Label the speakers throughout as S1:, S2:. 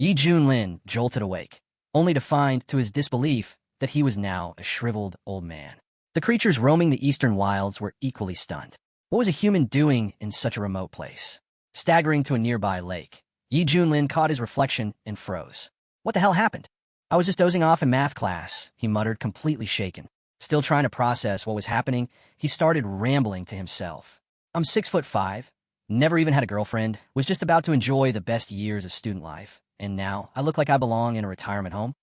S1: Yi Junlin jolted awake, only to find, to his disbelief, that he was now a shriveled old man. The creatures roaming the eastern wilds were equally stunned. What was a human doing in such a remote place? Staggering to a nearby lake, Yi Junlin caught his reflection and froze. What the hell happened? I was just dozing off in math class, he muttered, completely shaken. Still trying to process what was happening, he started rambling to himself. I'm 6'5", never even had a girlfriend, was just about to enjoy the best years of student life, and now I look like I belong in a retirement home.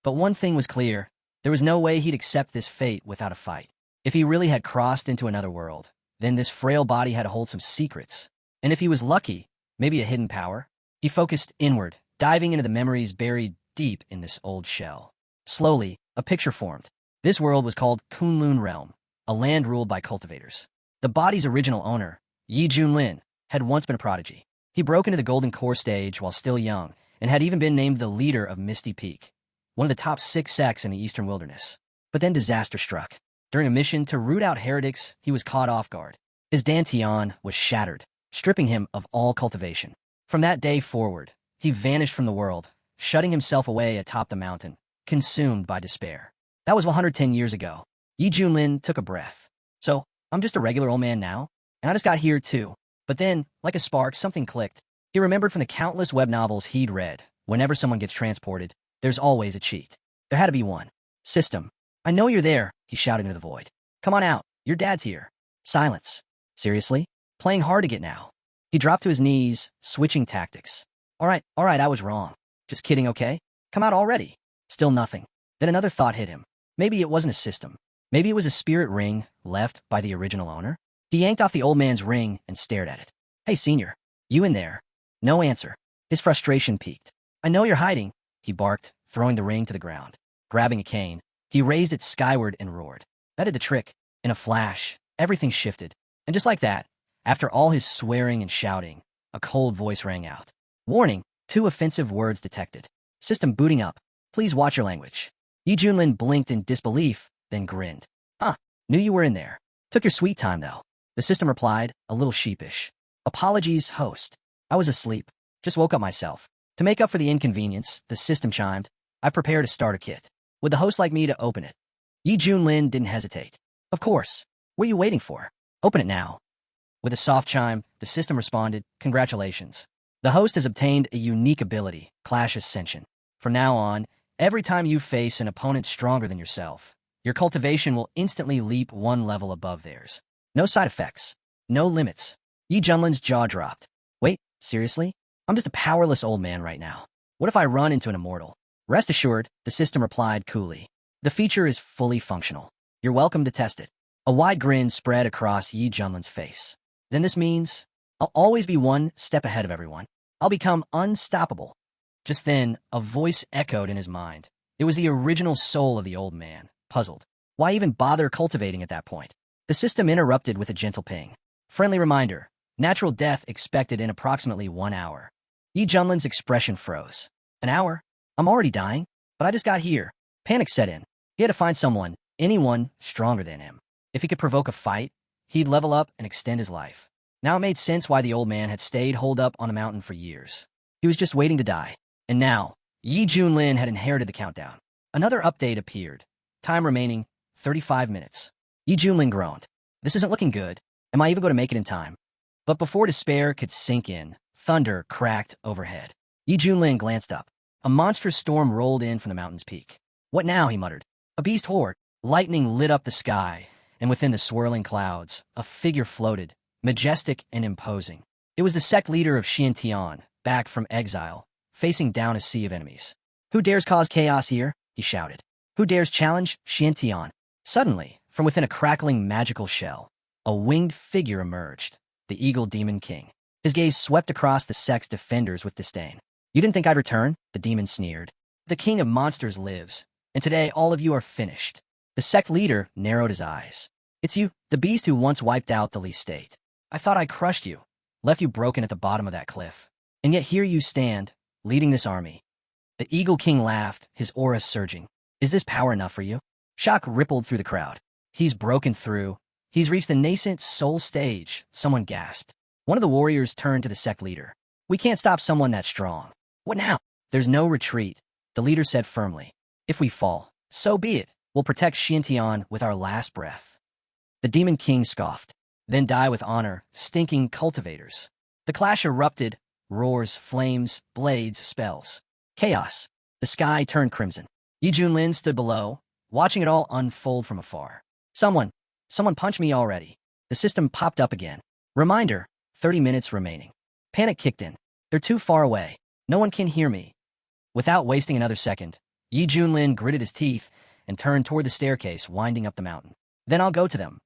S1: But one thing was clear, there was no way he'd accept this fate without a fight. If he really had crossed into another world, then this frail body had to hold some secrets. And if he was lucky, maybe a hidden power. He focused inward, diving into the memories buried deep in this old shell. Slowly, a picture formed. This world was called Kunlun Realm, a land ruled by cultivators. The body's original owner, Yi Junlin, had once been a prodigy. He broke into the Golden Core stage while still young, and had even been named the leader of Misty Peak, one of the top 6 sects in the Eastern Wilderness. But then disaster struck. During a mission to root out heretics, he was caught off guard. His dantian was shattered, stripping him of all cultivation. From that day forward, he vanished from the world, shutting himself away atop the mountain, consumed by despair. That was 110 years ago. Yi Junlin took a breath. So, I'm just a regular old man now? And I just got here too. But then, like a spark, something clicked. He remembered from the countless web novels he'd read, whenever someone gets transported, there's always a cheat. There had to be one. System. I know you're there, he shouted into the void. Come on out, your dad's here. Silence. Seriously? Playing hard to get now. He dropped to his knees, switching tactics. All right, I was wrong. Just kidding, okay? Come out already. Still nothing. Then another thought hit him. Maybe it wasn't a system. Maybe it was a spirit ring left by the original owner. He yanked off the old man's ring and stared at it. Hey, senior. You in there? No answer. His frustration peaked. I know you're hiding, he barked, throwing the ring to the ground. Grabbing a cane, he raised it skyward and roared. That did the trick. In a flash, everything shifted. And just like that, after all his swearing and shouting, a cold voice rang out. Warning, 2 offensive words detected. System booting up. Please watch your language. Yi Junlin blinked in disbelief, then grinned. Knew you were in there. Took your sweet time, though. The system replied, a little sheepish. Apologies, host. I was asleep. Just woke up myself. To make up for the inconvenience, the system chimed. I prepared a starter kit. Would the host like me to open it? Yi Junlin didn't hesitate. Of course. What are you waiting for? Open it now. With a soft chime, the system responded, congratulations. The host has obtained a unique ability, Clash Ascension. From now on, every time you face an opponent stronger than yourself, your cultivation will instantly leap 1 level above theirs. No side effects. No limits. Yi Junlin's jaw dropped. Wait, seriously? I'm just a powerless old man right now. What if I run into an immortal? Rest assured, the system replied coolly. The feature is fully functional. You're welcome to test it. A wide grin spread across Yi Junlin's face. Then this means I'll always be 1 step ahead of everyone. I'll become unstoppable. Just then, a voice echoed in his mind. It was the original soul of the old man, puzzled. Why even bother cultivating at that point? The system interrupted with a gentle ping. Friendly reminder, natural death expected in approximately 1 hour. Yi Junlin's expression froze. An hour? I'm already dying, but I just got here. Panic set in. He had to find someone, anyone, stronger than him. If he could provoke a fight, he'd level up and extend his life. Now it made sense why the old man had stayed holed up on a mountain for years. He was just waiting to die. And now, Yi Junlin had inherited the countdown. Another update appeared. Time remaining, 35 minutes. Yi Junlin groaned. This isn't looking good. Am I even going to make it in time? But before despair could sink in, thunder cracked overhead. Yi Junlin glanced up. A monstrous storm rolled in from the mountain's peak. What now, he muttered. A beast horde. Lightning lit up the sky, and within the swirling clouds, a figure floated, majestic and imposing. It was the sect leader of Xiantian, back from exile, facing down a sea of enemies. Who dares cause chaos here? He shouted. Who dares challenge Xiantian? Suddenly, from within a crackling magical shell, a winged figure emerged, the Eagle Demon King. His gaze swept across the sect's defenders with disdain. You didn't think I'd return? The demon sneered. The king of monsters lives, and today all of you are finished. The sect leader narrowed his eyes. It's you, the beast who once wiped out the Lee state. I thought I crushed you, left you broken at the bottom of that cliff. And yet here you stand, leading this army. The Eagle King laughed, his aura surging. Is this power enough for you? Shock rippled through the crowd. He's broken through. He's reached the nascent soul stage, someone gasped. One of the warriors turned to the sect leader. We can't stop someone that strong. What now? There's no retreat, the leader said firmly. If we fall, so be it. We'll protect Xiantian with our last breath. The Demon King scoffed. Then die with honor, stinking cultivators. The clash erupted, roars, flames, blades, spells. Chaos. The sky turned crimson. Yi Junlin stood below, watching it all unfold from afar. Someone punch me already. The system popped up again. Reminder, 30 minutes remaining. Panic kicked in. They're too far away. No one can hear me. Without wasting another second, Yi Junlin gritted his teeth and turned toward the staircase winding up the mountain. Then I'll go to them.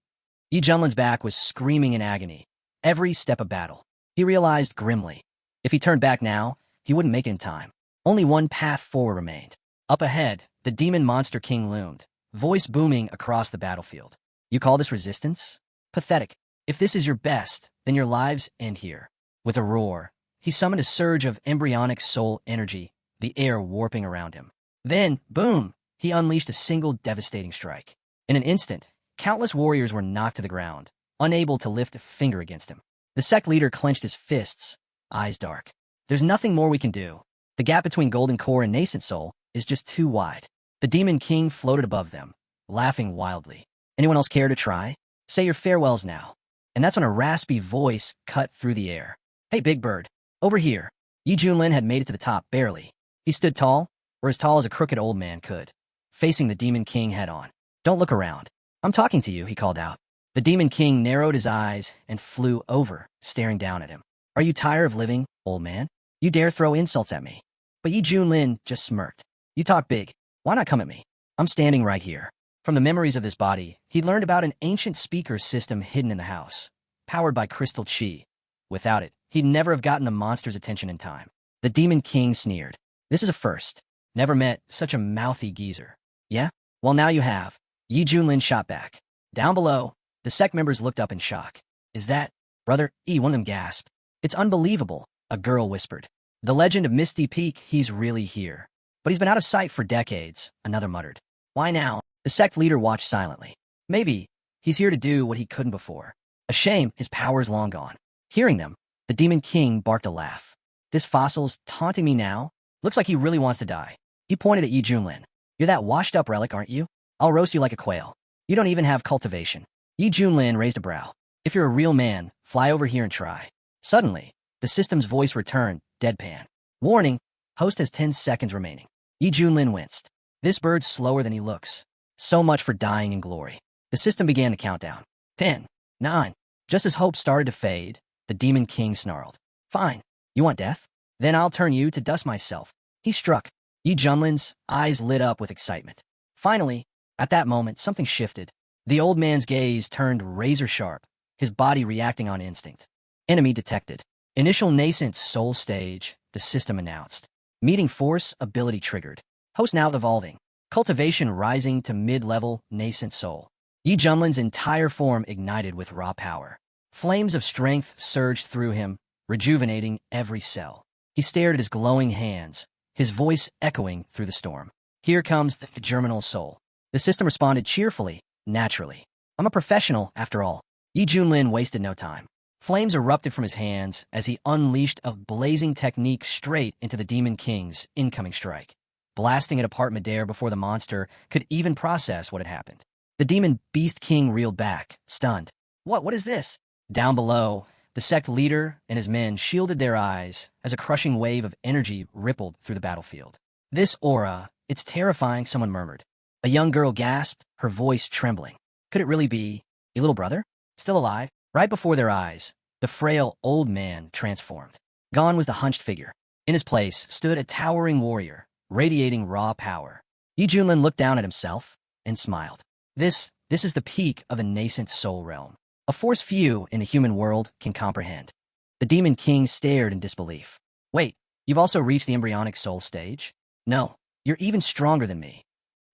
S1: Yi Junlin's back was screaming in agony. Every step a battle. He realized grimly. If he turned back now, he wouldn't make it in time. Only one path forward remained. Up ahead, the demon monster king loomed, voice booming across the battlefield. You call this resistance? Pathetic. If this is your best, then your lives end here. With a roar, he summoned a surge of embryonic soul energy, the air warping around him. Then, boom, he unleashed a single devastating strike. In an instant, countless warriors were knocked to the ground, unable to lift a finger against him. The sect leader clenched his fists, eyes dark. There's nothing more we can do. The gap between Golden Core and Nascent Soul is just too wide. The Demon King floated above them, laughing wildly. Anyone else care to try? Say your farewells now. And that's when a raspy voice cut through the air. Hey, Big Bird, over here. Yi Junlin had made it to the top, barely. He stood tall, or as tall as a crooked old man could, facing the Demon King head-on. Don't look around. I'm talking to you, he called out. The Demon King narrowed his eyes and flew over, staring down at him. Are you tired of living, old man? You dare throw insults at me? But Yi Junlin just smirked. You talk big. Why not come at me? I'm standing right here. From the memories of this body, he learned about an ancient speaker system hidden in the house, powered by crystal chi. Without it, he'd never have gotten the monster's attention in time. The Demon King sneered. This is a first. Never met such a mouthy geezer. Yeah? Well, now you have. Yi Junlin shot back. Down below, the sect members looked up in shock. Is that, brother? One of them gasped. It's unbelievable, a girl whispered. The legend of Misty Peak, he's really here. But he's been out of sight for decades, another muttered. Why now? The sect leader watched silently. Maybe he's here to do what he couldn't before. A shame his power's long gone. Hearing them, the Demon King barked a laugh. This fossil's taunting me now? Looks like he really wants to die. He pointed at Yi Junlin. You're that washed-up relic, aren't you? I'll roast you like a quail. You don't even have cultivation. Yi Junlin raised a brow. If you're a real man, fly over here and try. Suddenly, the system's voice returned, deadpan. Warning, host has 10 seconds remaining. Yi Junlin winced. This bird's slower than he looks. So much for dying in glory. The system began to count down. 10, 9. Just as hope started to fade, the Demon King snarled. Fine. You want death? Then I'll turn you to dust myself. He struck. Yi Junlin's eyes lit up with excitement. Finally, at that moment, something shifted. The old man's gaze turned razor-sharp, his body reacting on instinct. Enemy detected. Initial nascent soul stage, the system announced. Meeting force, ability triggered. Host now evolving. Cultivation rising to mid-level nascent soul. Yi Junlin's entire form ignited with raw power. Flames of strength surged through him, rejuvenating every cell. He stared at his glowing hands, his voice echoing through the storm. Here comes the germinal soul. The system responded cheerfully, naturally. I'm a professional, after all. Yi Junlin wasted no time. Flames erupted from his hands as he unleashed a blazing technique straight into the Demon King's incoming strike, blasting it apart midair before the monster could even process what had happened. The Demon Beast King reeled back, stunned. What is this? Down below, the sect leader and his men shielded their eyes as a crushing wave of energy rippled through the battlefield. This aura, it's terrifying, someone murmured. A young girl gasped, her voice trembling. Could it really be a little brother? Still alive? Right before their eyes, the frail old man transformed. Gone was the hunched figure. In his place stood a towering warrior, radiating raw power. Yi Junlin looked down at himself and smiled. This is the peak of a nascent soul realm, a force few in the human world can comprehend. The Demon King stared in disbelief. Wait, you've also reached the embryonic soul stage? No, you're even stronger than me.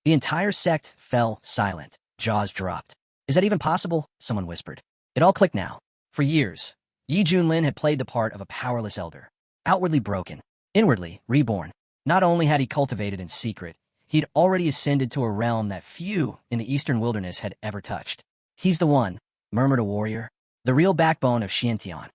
S1: The entire sect fell silent, jaws dropped. Is that even possible? Someone whispered. It all clicked now. For years, Yi Junlin had played the part of a powerless elder, outwardly broken, inwardly reborn. Not only had he cultivated in secret, he'd already ascended to a realm that few in the eastern wilderness had ever touched. He's the one, murmured a warrior, the real backbone of Xiantian.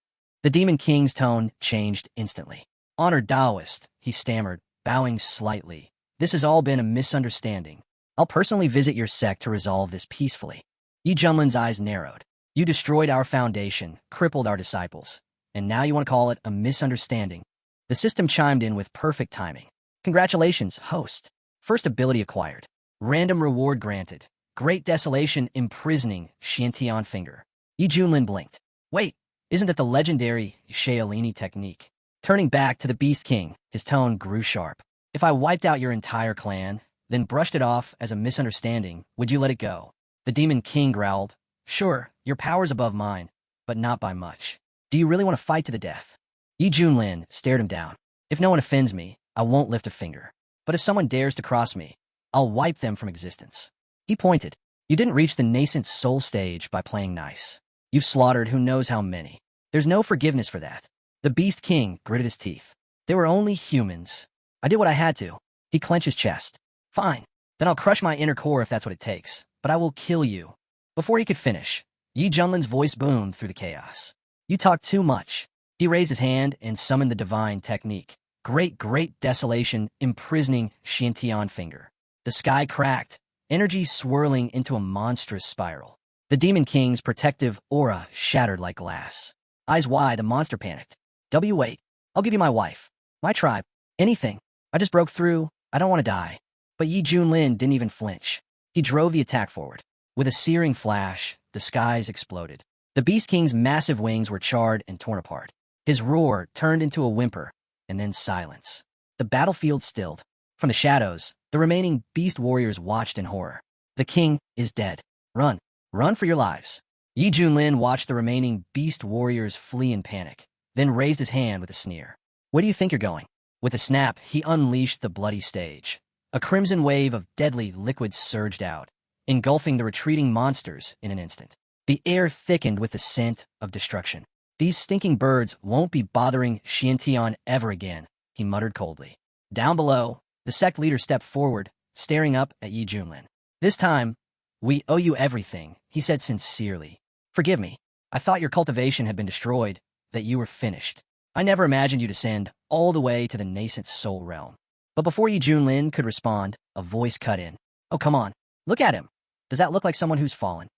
S1: The Demon King's tone changed instantly. Honored Taoist, he stammered, bowing slightly. This has all been a misunderstanding. I'll personally visit your sect to resolve this peacefully. Yi Junlin's eyes narrowed. You destroyed our foundation, crippled our disciples, and now you want to call it a misunderstanding. The system chimed in with perfect timing. Congratulations, host. First ability acquired. Random reward granted. Great Desolation imprisoning Xiantian finger. Yi Junlin blinked. Wait, isn't that the legendary Shaolini technique? Turning back to the Beast King, his tone grew sharp. If I wiped out your entire clan, then brushed it off as a misunderstanding, would you let it go? The Demon King growled. Sure, your power's above mine, but not by much. Do you really want to fight to the death? Yi Junlin stared him down. If no one offends me, I won't lift a finger. But if someone dares to cross me, I'll wipe them from existence. He pointed. You didn't reach the nascent soul stage by playing nice. You've slaughtered who knows how many. There's no forgiveness for that. The Beast King gritted his teeth. They were only humans. I did what I had to. He clenched his chest. Fine. Then I'll crush my inner core if that's what it takes. But I will kill you. Before he could finish, Yi Junlin's voice boomed through the chaos. You talk too much. He raised his hand and summoned the divine technique. Great Desolation imprisoning Xiantian finger. The sky cracked, energy swirling into a monstrous spiral. The Demon King's protective aura shattered like glass. Eyes wide, the monster panicked. Wait, I'll give you my wife, my tribe, anything. I just broke through. I don't want to die. But Yi Junlin didn't even flinch. He drove the attack forward. With a searing flash, the skies exploded. The Beast King's massive wings were charred and torn apart. His roar turned into a whimper, and then silence. The battlefield stilled. From the shadows, the remaining beast warriors watched in horror. The king is dead. Run. Run for your lives. Yi Junlin watched the remaining beast warriors flee in panic, then raised his hand with a sneer. Where do you think you're going? With a snap, he unleashed the bloody stage. A crimson wave of deadly liquid surged out, engulfing the retreating monsters in an instant. The air thickened with the scent of destruction. These stinking birds won't be bothering Xiantian ever again, he muttered coldly. Down below, the sect leader stepped forward, staring up at Yi Junlin. This time, we owe you everything, he said sincerely. Forgive me. I thought your cultivation had been destroyed, that you were finished. I never imagined you descend all the way to the nascent soul realm. But before Yi Junlin could respond, a voice cut in. Oh, come on. Look at him. Does that look like someone who's fallen?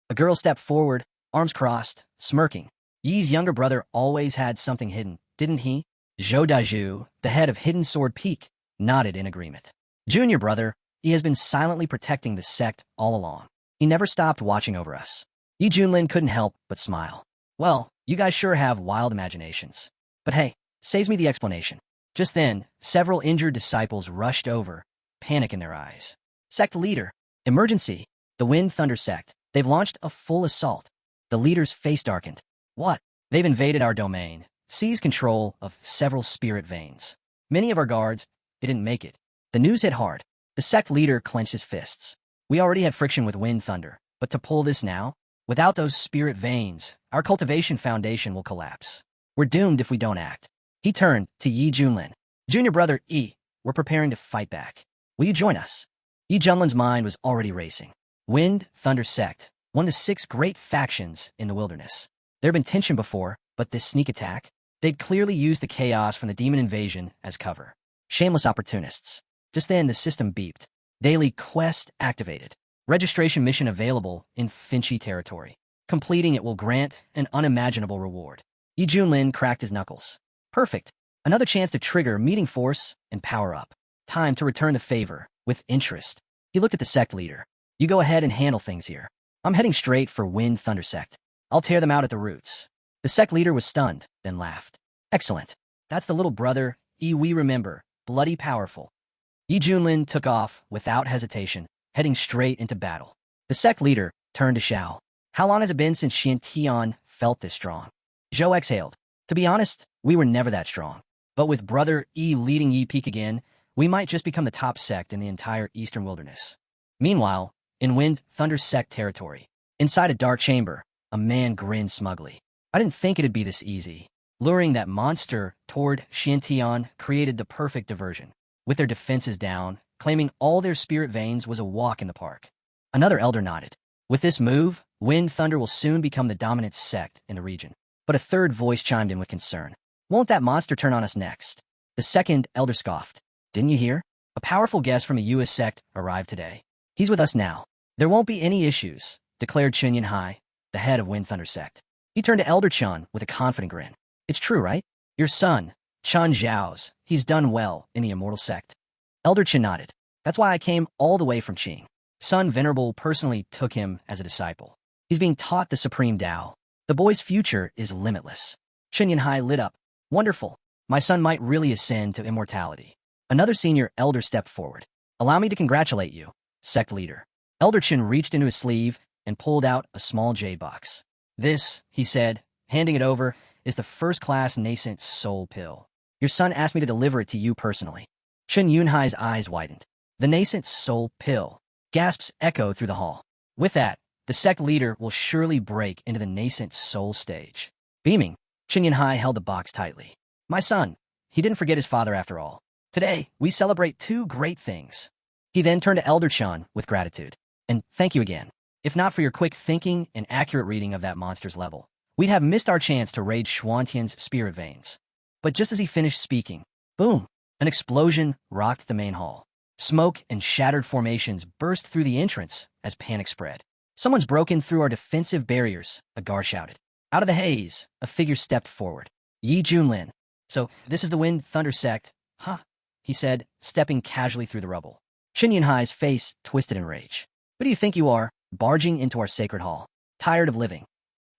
S1: A girl stepped forward, arms crossed, smirking. Yi's younger brother always had something hidden, didn't he? Zhou Dazhu, the head of Hidden Sword Peak, nodded in agreement. Junior brother, he has been silently protecting the sect all along. He never stopped watching over us. Yi Junlin couldn't help but smile. Well, you guys sure have wild imaginations. But hey, saves me the explanation. Just then, several injured disciples rushed over, panic in their eyes. Sect leader. Emergency. The Wind Thunder sect. They've launched a full assault. The leader's face darkened. What? They've invaded our domain, seized control of several spirit veins. Many of our guards, they didn't make it. The news hit hard. The sect leader clenched his fists. We already had friction with Wind Thunder, but to pull this now? Without those spirit veins, our cultivation foundation will collapse. We're doomed if we don't act. He turned to Yi Junlin. Junior brother Yi, we're preparing to fight back. Will you join us? Yi Junlin's mind was already racing. Wind Thunder sect, one of the 6 great factions in the wilderness. There had been tension before, but this sneak attack? They'd clearly used the chaos from the demon invasion as cover. Shameless opportunists. Just then, the system beeped. Daily quest activated. Registration mission available in Finchy territory. Completing it will grant an unimaginable reward. Yi Junlin cracked his knuckles. Perfect. Another chance to trigger meeting force and power up. Time to return the favor, with interest. He looked at the sect leader. You go ahead and handle things here. I'm heading straight for Wind Thunder sect. I'll tear them out at the roots. The sect leader was stunned, then laughed. Excellent. That's the little brother, Yi we remember, bloody powerful. Yi Junlin took off without hesitation, heading straight into battle. The sect leader turned to Xiao. How long has it been since Xiantian felt this strong? Zhou exhaled. To be honest, we were never that strong. But with brother Yi leading Yi Peak again, we might just become the top sect in the entire eastern wilderness. Meanwhile, in Wind Thunder sect territory, inside a dark chamber, a man grinned smugly. I didn't think it'd be this easy. Luring that monster toward Xiantian created the perfect diversion. With their defenses down, claiming all their spirit veins was a walk in the park. Another elder nodded. With this move, Wind Thunder will soon become the dominant sect in the region. But a third voice chimed in with concern. Won't that monster turn on us next? The second elder scoffed. Didn't you hear? A powerful guest from a U.S. sect arrived today. He's with us now. There won't be any issues, declared Chen Yunhai, the head of Wind Thunder sect. He turned to Elder Chun with a confident grin. It's true, right? Your son, Chan Zhao's, he's done well in the immortal sect. Elder Chen nodded. That's why I came all the way from Qing. Son Venerable personally took him as a disciple. He's being taught the supreme Tao. The boy's future is limitless. Chen Yunhai lit up. Wonderful. My son might really ascend to immortality. Another senior elder stepped forward. Allow me to congratulate you, sect leader. Elder Chen reached into his sleeve and pulled out a small jade box. This, he said, handing it over, is the first-class nascent soul pill. Your son asked me to deliver it to you personally. Chen Yunhai's eyes widened. The nascent soul pill. Gasps echoed through the hall. With that, the sect leader will surely break into the nascent soul stage. Beaming, Chen Yunhai held the box tightly. My son, he didn't forget his father after all. Today, we celebrate two great things. He then turned to Elder Chun with gratitude. And thank you again. If not for your quick thinking and accurate reading of that monster's level, we'd have missed our chance to raid Xuantian's spirit veins. But just as he finished speaking, boom, an explosion rocked the main hall. Smoke and shattered formations burst through the entrance as panic spread. Someone's broken through our defensive barriers, a guard shouted. Out of the haze, a figure stepped forward. Yi Junlin. So, this is the Wind Thunder sect, huh? He said, stepping casually through the rubble. Chen Yunhai's face twisted in rage. Who do you think you are, barging into our sacred hall? Tired of living?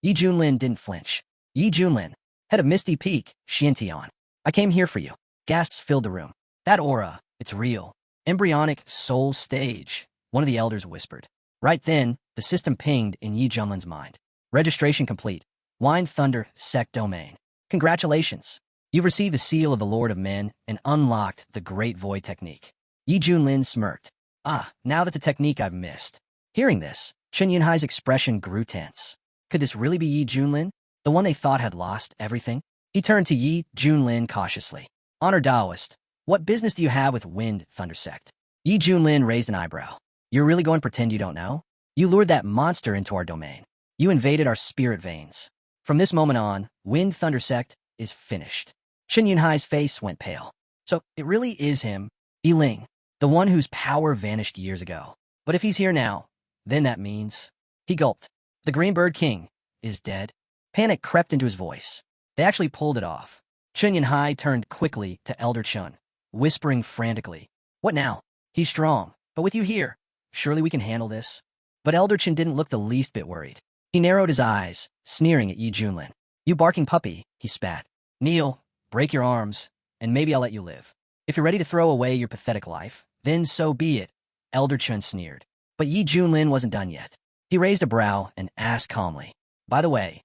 S1: Yi Junlin didn't flinch. Yi Junlin, head of Misty Peak, Xiantian. I came here for you. Gasps filled the room. That aura, it's real. Embryonic soul stage, one of the elders whispered. Right then, the system pinged in Yi Junlin's mind. Registration complete. Wind Thunder Sect Domain. Congratulations. You've received the seal of the Lord of Men and unlocked the Great Void Technique. Yi Junlin smirked. Ah, now that's a technique I've missed. Hearing this, Chen Yunhai's expression grew tense. Could this really be Yi Junlin, the one they thought had lost everything? He turned to Yi Junlin cautiously. Honor Taoist, what business do you have with Wind Thunder Sect? Yi Junlin raised an eyebrow. You're really going to pretend you don't know? You lured that monster into our domain. You invaded our spirit veins. From this moment on, Wind Thunder Sect is finished. Chen Yunhai's face went pale. So, it really is him, Yi Ling, the one whose power vanished years ago. But if he's here now, then that means... He gulped. The Greenbird King is dead. Panic crept into his voice. They actually pulled it off. Chen Yunhai turned quickly to Elder Chun, whispering frantically. What now? He's strong, but with you here, surely we can handle this. But Elder Chen didn't look the least bit worried. He narrowed his eyes, sneering at Yi Junlin. You barking puppy, he spat. Kneel, break your arms, and maybe I'll let you live. If you're ready to throw away your pathetic life, then so be it, Elder Chun sneered. But Yi Junlin wasn't done yet. He raised a brow and asked calmly. By the way,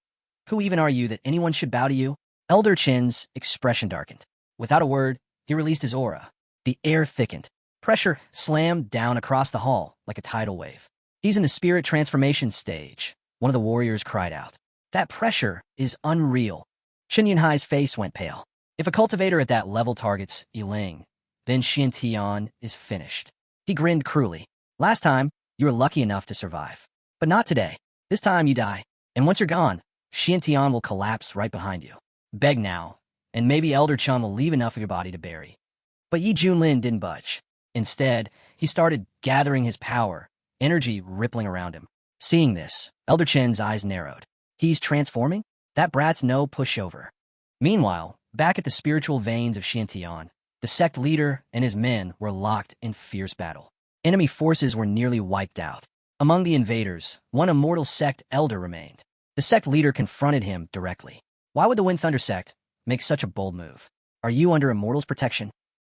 S1: who even are you that anyone should bow to you? Elder Chen's expression darkened. Without a word, he released his aura. The air thickened. Pressure slammed down across the hall like a tidal wave. He's in the spirit transformation stage, one of the warriors cried out. That pressure is unreal. Chen Yunhai's face went pale. If a cultivator at that level targets Yi Ling, then Xiantian is finished. He grinned cruelly. Last time, you were lucky enough to survive. But not today. This time you die. And once you're gone, Xiantian will collapse right behind you. Beg now, and maybe Elder Chun will leave enough of your body to bury. But Yi Junlin didn't budge. Instead, he started gathering his power, energy rippling around him. Seeing this, Elder Chen's eyes narrowed. He's transforming? That brat's no pushover. Meanwhile, back at the spiritual veins of Xiantian, the sect leader and his men were locked in fierce battle. Enemy forces were nearly wiped out. Among the invaders, one immortal sect elder remained. The sect leader confronted him directly. Why would the Wind Thunder sect make such a bold move? Are you under immortal's protection?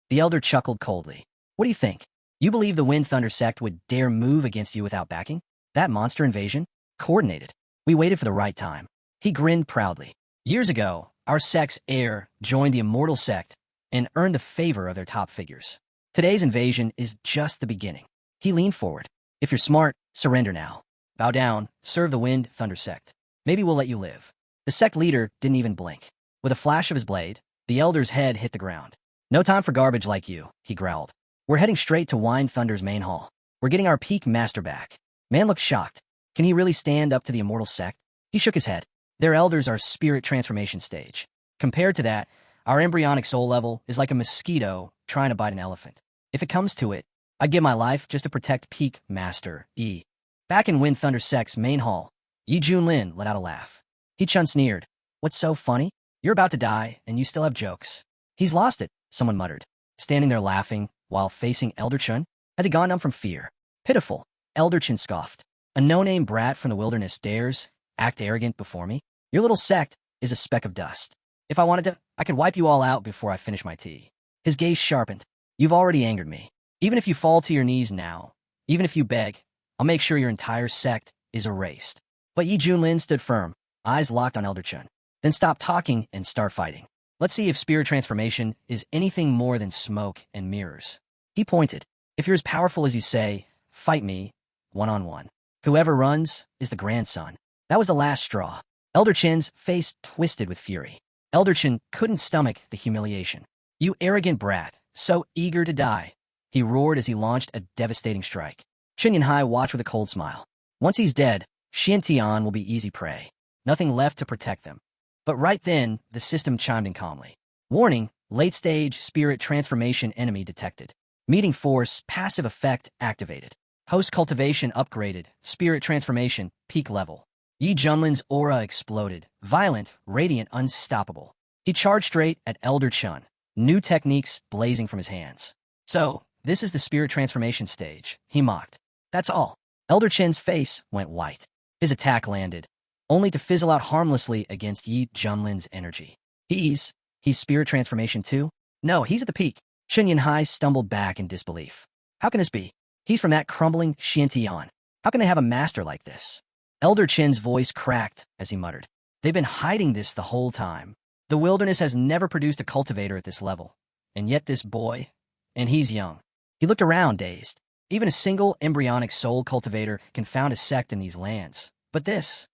S1: The elder chuckled coldly. What do you think? You believe the Wind Thunder sect would dare move against you without backing? That monster invasion? Coordinated. We waited for the right time. He grinned proudly. Years ago, our sect's heir joined the immortal sect and earned the favor of their top figures. Today's invasion is just the beginning. He leaned forward. If you're smart, surrender now. Bow down, serve the Wind Thunder sect. Maybe we'll let you live. The sect leader didn't even blink. With a flash of his blade, the elder's head hit the ground. No time for garbage like you, he growled. We're heading straight to Wind Thunder's main hall. We're getting our peak master back. Man looked shocked. Can he really stand up to the immortal sect? He shook his head. Their elders are spirit transformation stage. Compared to that, Our embryonic soul level is like a mosquito trying to bite an elephant. If it comes to it, I'd give my life just to protect Peak Master E. Back in Wind Thunder Sect's main hall, Yi Junlin let out a laugh. He Chun sneered. What's so funny? You're about to die, and you still have jokes. He's lost it, someone muttered, standing there laughing while facing Elder Chun. Has he gone numb from fear? Pitiful, Elder Chun scoffed. A no-name brat from the wilderness dares act arrogant before me? Your little sect is a speck of dust. If I wanted to, I could wipe you all out before I finish my tea. His gaze sharpened. You've already angered me. Even if you fall to your knees now, even if you beg, I'll make sure your entire sect is erased. But Yi Junlin stood firm, eyes locked on Elder Chun. Then stop talking and start fighting. Let's see if spirit transformation is anything more than smoke and mirrors. He pointed. If you're as powerful as you say, fight me, one-on-one. Whoever runs is the grandson. That was the last straw. Elder Chin's face twisted with fury. Elder Chin couldn't stomach the humiliation. You arrogant brat, so eager to die. He roared as he launched a devastating strike. Chen Yanhai watched with a cold smile. Once he's dead, Xian Tian will be easy prey. Nothing left to protect them. But right then, the system chimed in calmly. Warning, late-stage spirit transformation enemy detected. Meeting force, passive effect activated. Host cultivation upgraded, spirit transformation, peak level. Yi Junlin's aura exploded, violent, radiant, unstoppable. He charged straight at Elder Chun, new techniques blazing from his hands. So, this is the spirit transformation stage, he mocked. That's all. Elder Chin's face went white. His attack landed, only to fizzle out harmlessly against Yi Junlin's energy. He's spirit transformation too? No, he's at the peak. Chen Yanhai stumbled back in disbelief. How can this be? He's from that crumbling Xiantian. How can they have a master like this? Elder Chin's voice cracked as he muttered. They've been hiding this the whole time. The wilderness has never produced a cultivator at this level. And yet this boy, and he's young. He looked around, dazed. Even a single embryonic soul cultivator can found a sect in these lands. But this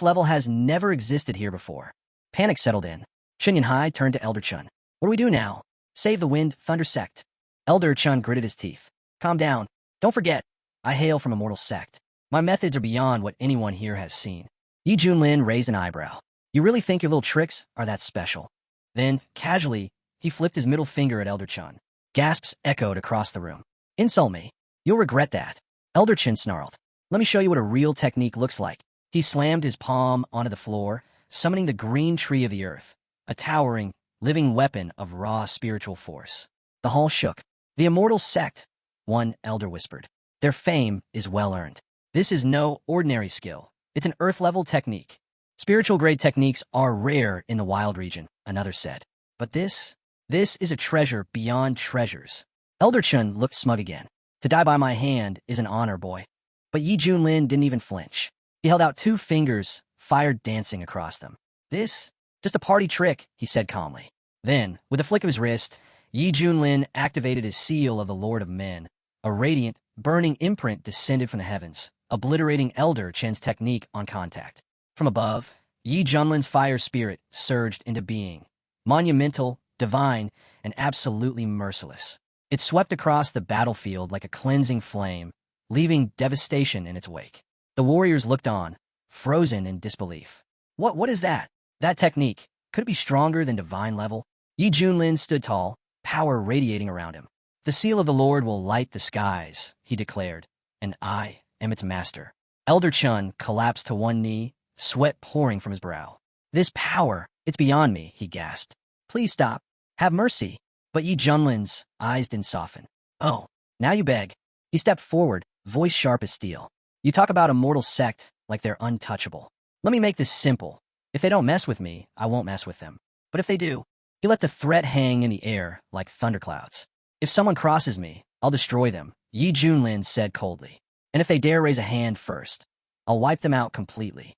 S1: level has never existed here before. Panic settled in. Chen Yanhai turned to Elder Chun. What do we do now? Save the Wind Thunder Sect. Elder Chun gritted his teeth. Calm down. Don't forget, I hail from a mortal sect. My methods are beyond what anyone here has seen. Yi Junlin raised an eyebrow. You really think your little tricks are that special? Then, casually, he flipped his middle finger at Elder Chun. Gasps echoed across the room. Insult me. You'll regret that. Elder Chun snarled. Let me show you what a real technique looks like. He slammed his palm onto the floor, summoning the green tree of the earth, a towering, living weapon of raw spiritual force. The hall shook. The immortal sect, one elder whispered. Their fame is well-earned. This is no ordinary skill. It's an earth-level technique. Spiritual-grade techniques are rare in the wild region, another said. But this is a treasure beyond treasures. Elder Chun looked smug again. To die by my hand is an honor, boy. But Yi Junlin didn't even flinch. He held out 2 fingers, fire dancing across them. This? Just a party trick, he said calmly. Then, with a flick of his wrist, Yi Junlin activated his seal of the Lord of Men. A radiant, burning imprint descended from the heavens, obliterating Elder Chen's technique on contact. From above, Yi Junlin's fire spirit surged into being. Monumental, divine, and absolutely merciless. It swept across the battlefield like a cleansing flame, leaving devastation in its wake. The warriors looked on, frozen in disbelief. What is that? That technique, could it be stronger than divine level? Yi Junlin stood tall, power radiating around him. The seal of the Lord will light the skies, he declared, and I am its master. Elder Chun collapsed to one knee, sweat pouring from his brow. This power, it's beyond me, he gasped. Please stop. Have mercy. But Yi Junlin's eyes didn't soften. Oh, now you beg. He stepped forward, voice sharp as steel. You talk about a mortal sect like they're untouchable. Let me make this simple. If they don't mess with me, I won't mess with them. But if they do, he let the threat hang in the air like thunderclouds. If someone crosses me, I'll destroy them, Yi Junlin said coldly. And if they dare raise a hand first, I'll wipe them out completely.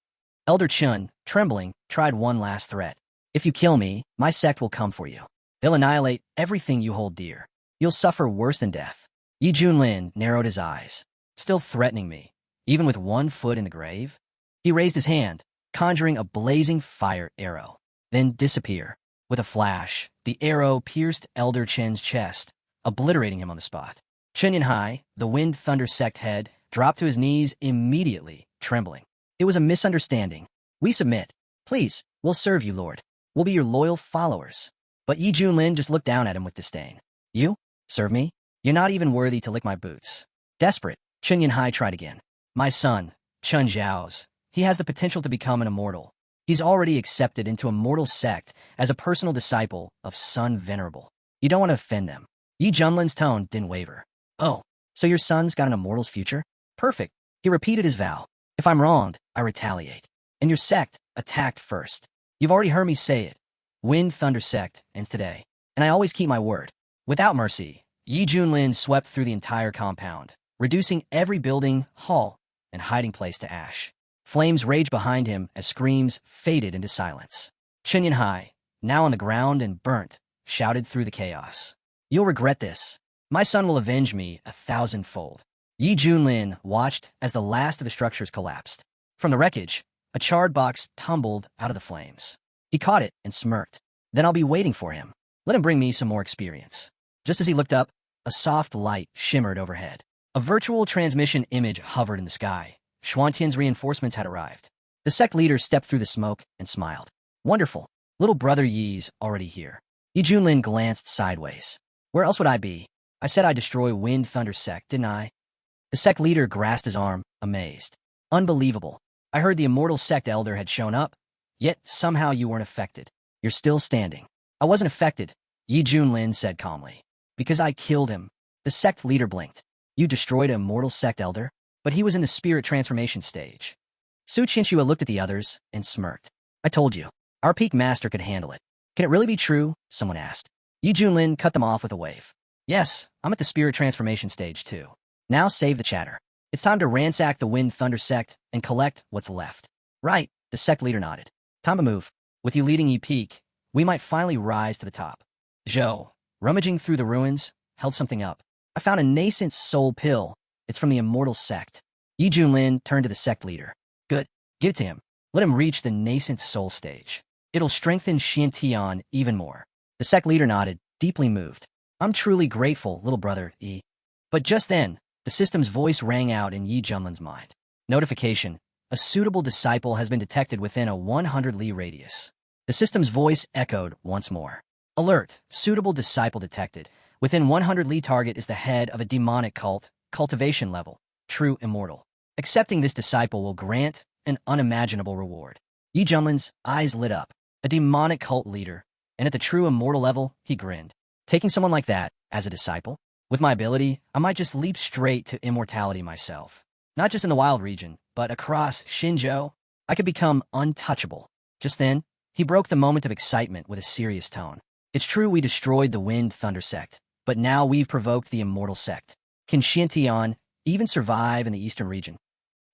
S1: Elder Chun, trembling, tried one last threat. If you kill me, my sect will come for you. They'll annihilate everything you hold dear. You'll suffer worse than death. Yi Junlin narrowed his eyes. Still threatening me, even with 1 foot in the grave? He raised his hand, conjuring a blazing fire arrow. Then disappear. With a flash, the arrow pierced Elder Chen's chest, obliterating him on the spot. Chen Yanhai, the Wind Thunder sect head, dropped to his knees immediately, trembling. It was a misunderstanding. We submit. Please, we'll serve you, Lord. We'll be your loyal followers. But Yi Junlin just looked down at him with disdain. You? Serve me? You're not even worthy to lick my boots. Desperate, Chen Yanhai tried again. My son, Chun Zhao's. He has the potential to become an immortal. He's already accepted into a mortal sect as a personal disciple of Sun Venerable. You don't want to offend them. Yi Junlin's tone didn't waver. Oh, so your son's got an immortal's future? Perfect. He repeated his vow. If I'm wronged, I retaliate. And your sect attacked first. You've already heard me say it. Wind Thunder Sect ends today. And I always keep my word. Without mercy, Yi Junlin swept through the entire compound, reducing every building, hall, and hiding place to ash. Flames raged behind him as screams faded into silence. Chen Yanhai, now on the ground and burnt, shouted through the chaos. You'll regret this. My son will avenge me 1,000-fold. Yi Junlin watched as the last of the structures collapsed. From the wreckage, a charred box tumbled out of the flames. He caught it and smirked. Then I'll be waiting for him. Let him bring me some more experience. Just as he looked up, a soft light shimmered overhead. A virtual transmission image hovered in the sky. Xuantian's reinforcements had arrived. The sect leader stepped through the smoke and smiled. Wonderful. Little brother Yi's already here. Yi Junlin glanced sideways. Where else would I be? I said I'd destroy Wind Thunder Sect, didn't I? The sect leader grasped his arm, amazed. Unbelievable. I heard the immortal sect elder had shown up, yet somehow you weren't affected. You're still standing. I wasn't affected, Yi Junlin said calmly. Because I killed him. The sect leader blinked. You destroyed a mortal sect elder? But he was in the spirit transformation stage. Su Qianxue looked at the others and smirked. I told you, our peak master could handle it. Can it really be true? Someone asked. Yi Junlin cut them off with a wave. Yes, I'm at the spirit transformation stage too. Now save the chatter. It's time to ransack the Wind Thunder Sect and collect what's left. Right, the sect leader nodded. Time to move. With you leading Yi Peak, we might finally rise to the top. Zhou, rummaging through the ruins, held something up. I found a nascent soul pill. It's from the immortal sect. Yi Junlin turned to the sect leader. Good. Give it to him. Let him reach the nascent soul stage. It'll strengthen Xiantian even more. The sect leader nodded, deeply moved. I'm truly grateful, little brother, Yi. But just then, the system's voice rang out in Yi Junlin's mind. Notification. A suitable disciple has been detected within a 100-li radius. The system's voice echoed once more. Alert. Suitable disciple detected. Within 100-li target is the head of a demonic cult, cultivation level, true immortal. Accepting this disciple will grant an unimaginable reward. Yi Junlin's eyes lit up. A demonic cult leader, and at the true immortal level, he grinned. Taking someone like that as a disciple? With my ability, I might just leap straight to immortality myself. Not just in the wild region, but across Xinzhou, I could become untouchable. Just then, he broke the moment of excitement with a serious tone. It's true we destroyed the Wind Thunder Sect, but now we've provoked the immortal sect. Can Xiantian even survive in the eastern region?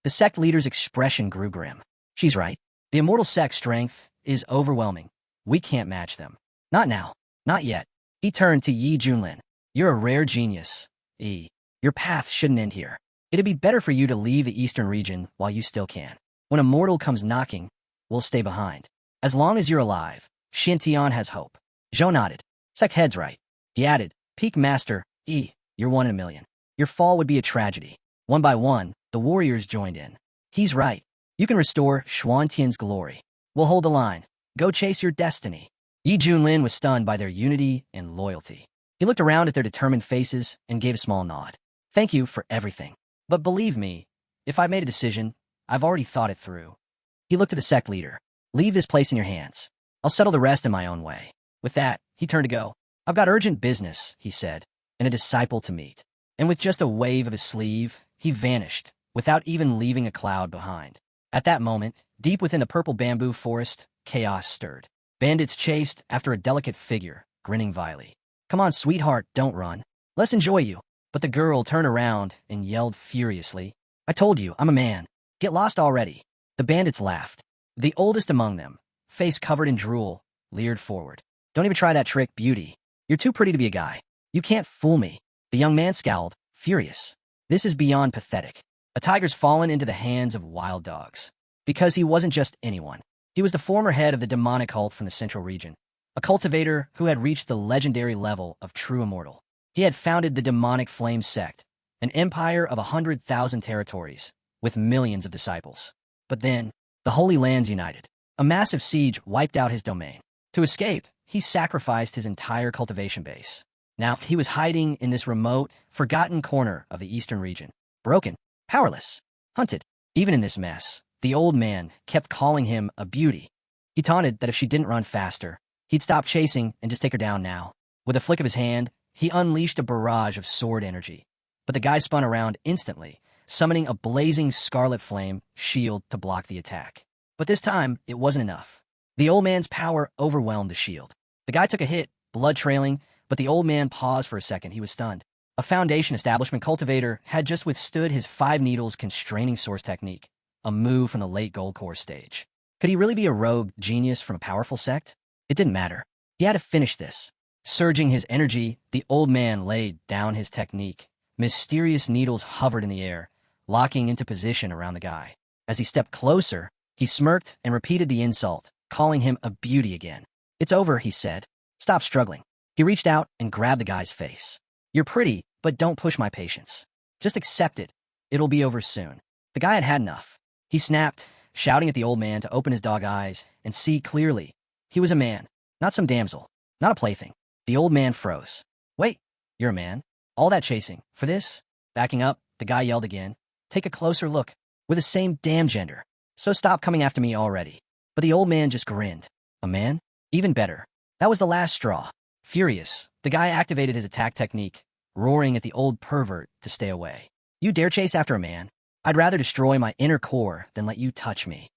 S1: The sect leader's expression grew grim. She's right. The immortal sect's strength is overwhelming. We can't match them. Not now. Not yet. He turned to Yi Junlin. You're a rare genius, Yi. Your path shouldn't end here. It'd be better for you to leave the eastern region while you still can. When a mortal comes knocking, we'll stay behind. As long as you're alive, Xiantian has hope. Zhou nodded. Sect head's right. He added, Peak Master, Yi, you're 1 in a million. Your fall would be a tragedy. One by one, the warriors joined in. He's right. You can restore Xuantian's glory. We'll hold the line. Go chase your destiny. Yi Junlin was stunned by their unity and loyalty. He looked around at their determined faces and gave a small nod. Thank you for everything. But believe me, if I made a decision, I've already thought it through. He looked at the sect leader. Leave this place in your hands. I'll settle the rest in my own way. With that, he turned to go. I've got urgent business, he said, and a disciple to meet. And with just a wave of his sleeve, he vanished, without even leaving a cloud behind. At that moment, deep within the purple bamboo forest, chaos stirred. Bandits chased after a delicate figure, grinning vilely. Come on, sweetheart, don't run. Let's enjoy you. But the girl turned around and yelled furiously. I told you, I'm a man. Get lost already. The bandits laughed. The oldest among them, face covered in drool, leered forward. Don't even try that trick, beauty. You're too pretty to be a guy. You can't fool me. The young man scowled, furious. This is beyond pathetic. A tiger's fallen into the hands of wild dogs. Because he wasn't just anyone. He was the former head of the demonic cult from the central region, a cultivator who had reached the legendary level of true immortal. He had founded the demonic flame sect, an empire of 100,000 territories, with millions of disciples. But then, the Holy Lands united. A massive siege wiped out his domain. To escape, he sacrificed his entire cultivation base. Now, he was hiding in this remote, forgotten corner of the eastern region. Broken, powerless, hunted. Even in this mess, the old man kept calling him a beauty. He taunted that if she didn't run faster, he'd stop chasing and just take her down now. With a flick of his hand, he unleashed a barrage of sword energy. But the guy spun around instantly, summoning a blazing scarlet flame shield to block the attack. But this time, it wasn't enough. The old man's power overwhelmed the shield. The guy took a hit, blood trailing, but the old man paused for a second. He was stunned. A Foundation establishment cultivator had just withstood his 5 needles constraining source technique, a move from the late Gold Core stage. Could he really be a rogue genius from a powerful sect? It didn't matter. He had to finish this. Surging his energy, the old man laid down his technique. Mysterious needles hovered in the air, locking into position around the guy. As he stepped closer, he smirked and repeated the insult, calling him a beauty again. "It's over," he said. "Stop struggling." He reached out and grabbed the guy's face. "You're pretty, but don't push my patience. Just accept it. It'll be over soon." The guy had had enough. He snapped, shouting at the old man to open his dog eyes and see clearly. He was a man, not some damsel, not a plaything. The old man froze. "Wait, you're a man? All that chasing, for this?" Backing up, the guy yelled again. "Take a closer look. We're the same damn gender. So stop coming after me already." But the old man just grinned. A man? Even better. That was the last straw. Furious, the guy activated his attack technique, roaring at the old pervert to stay away. "You dare chase after a man? I'd rather destroy my inner core than let you touch me."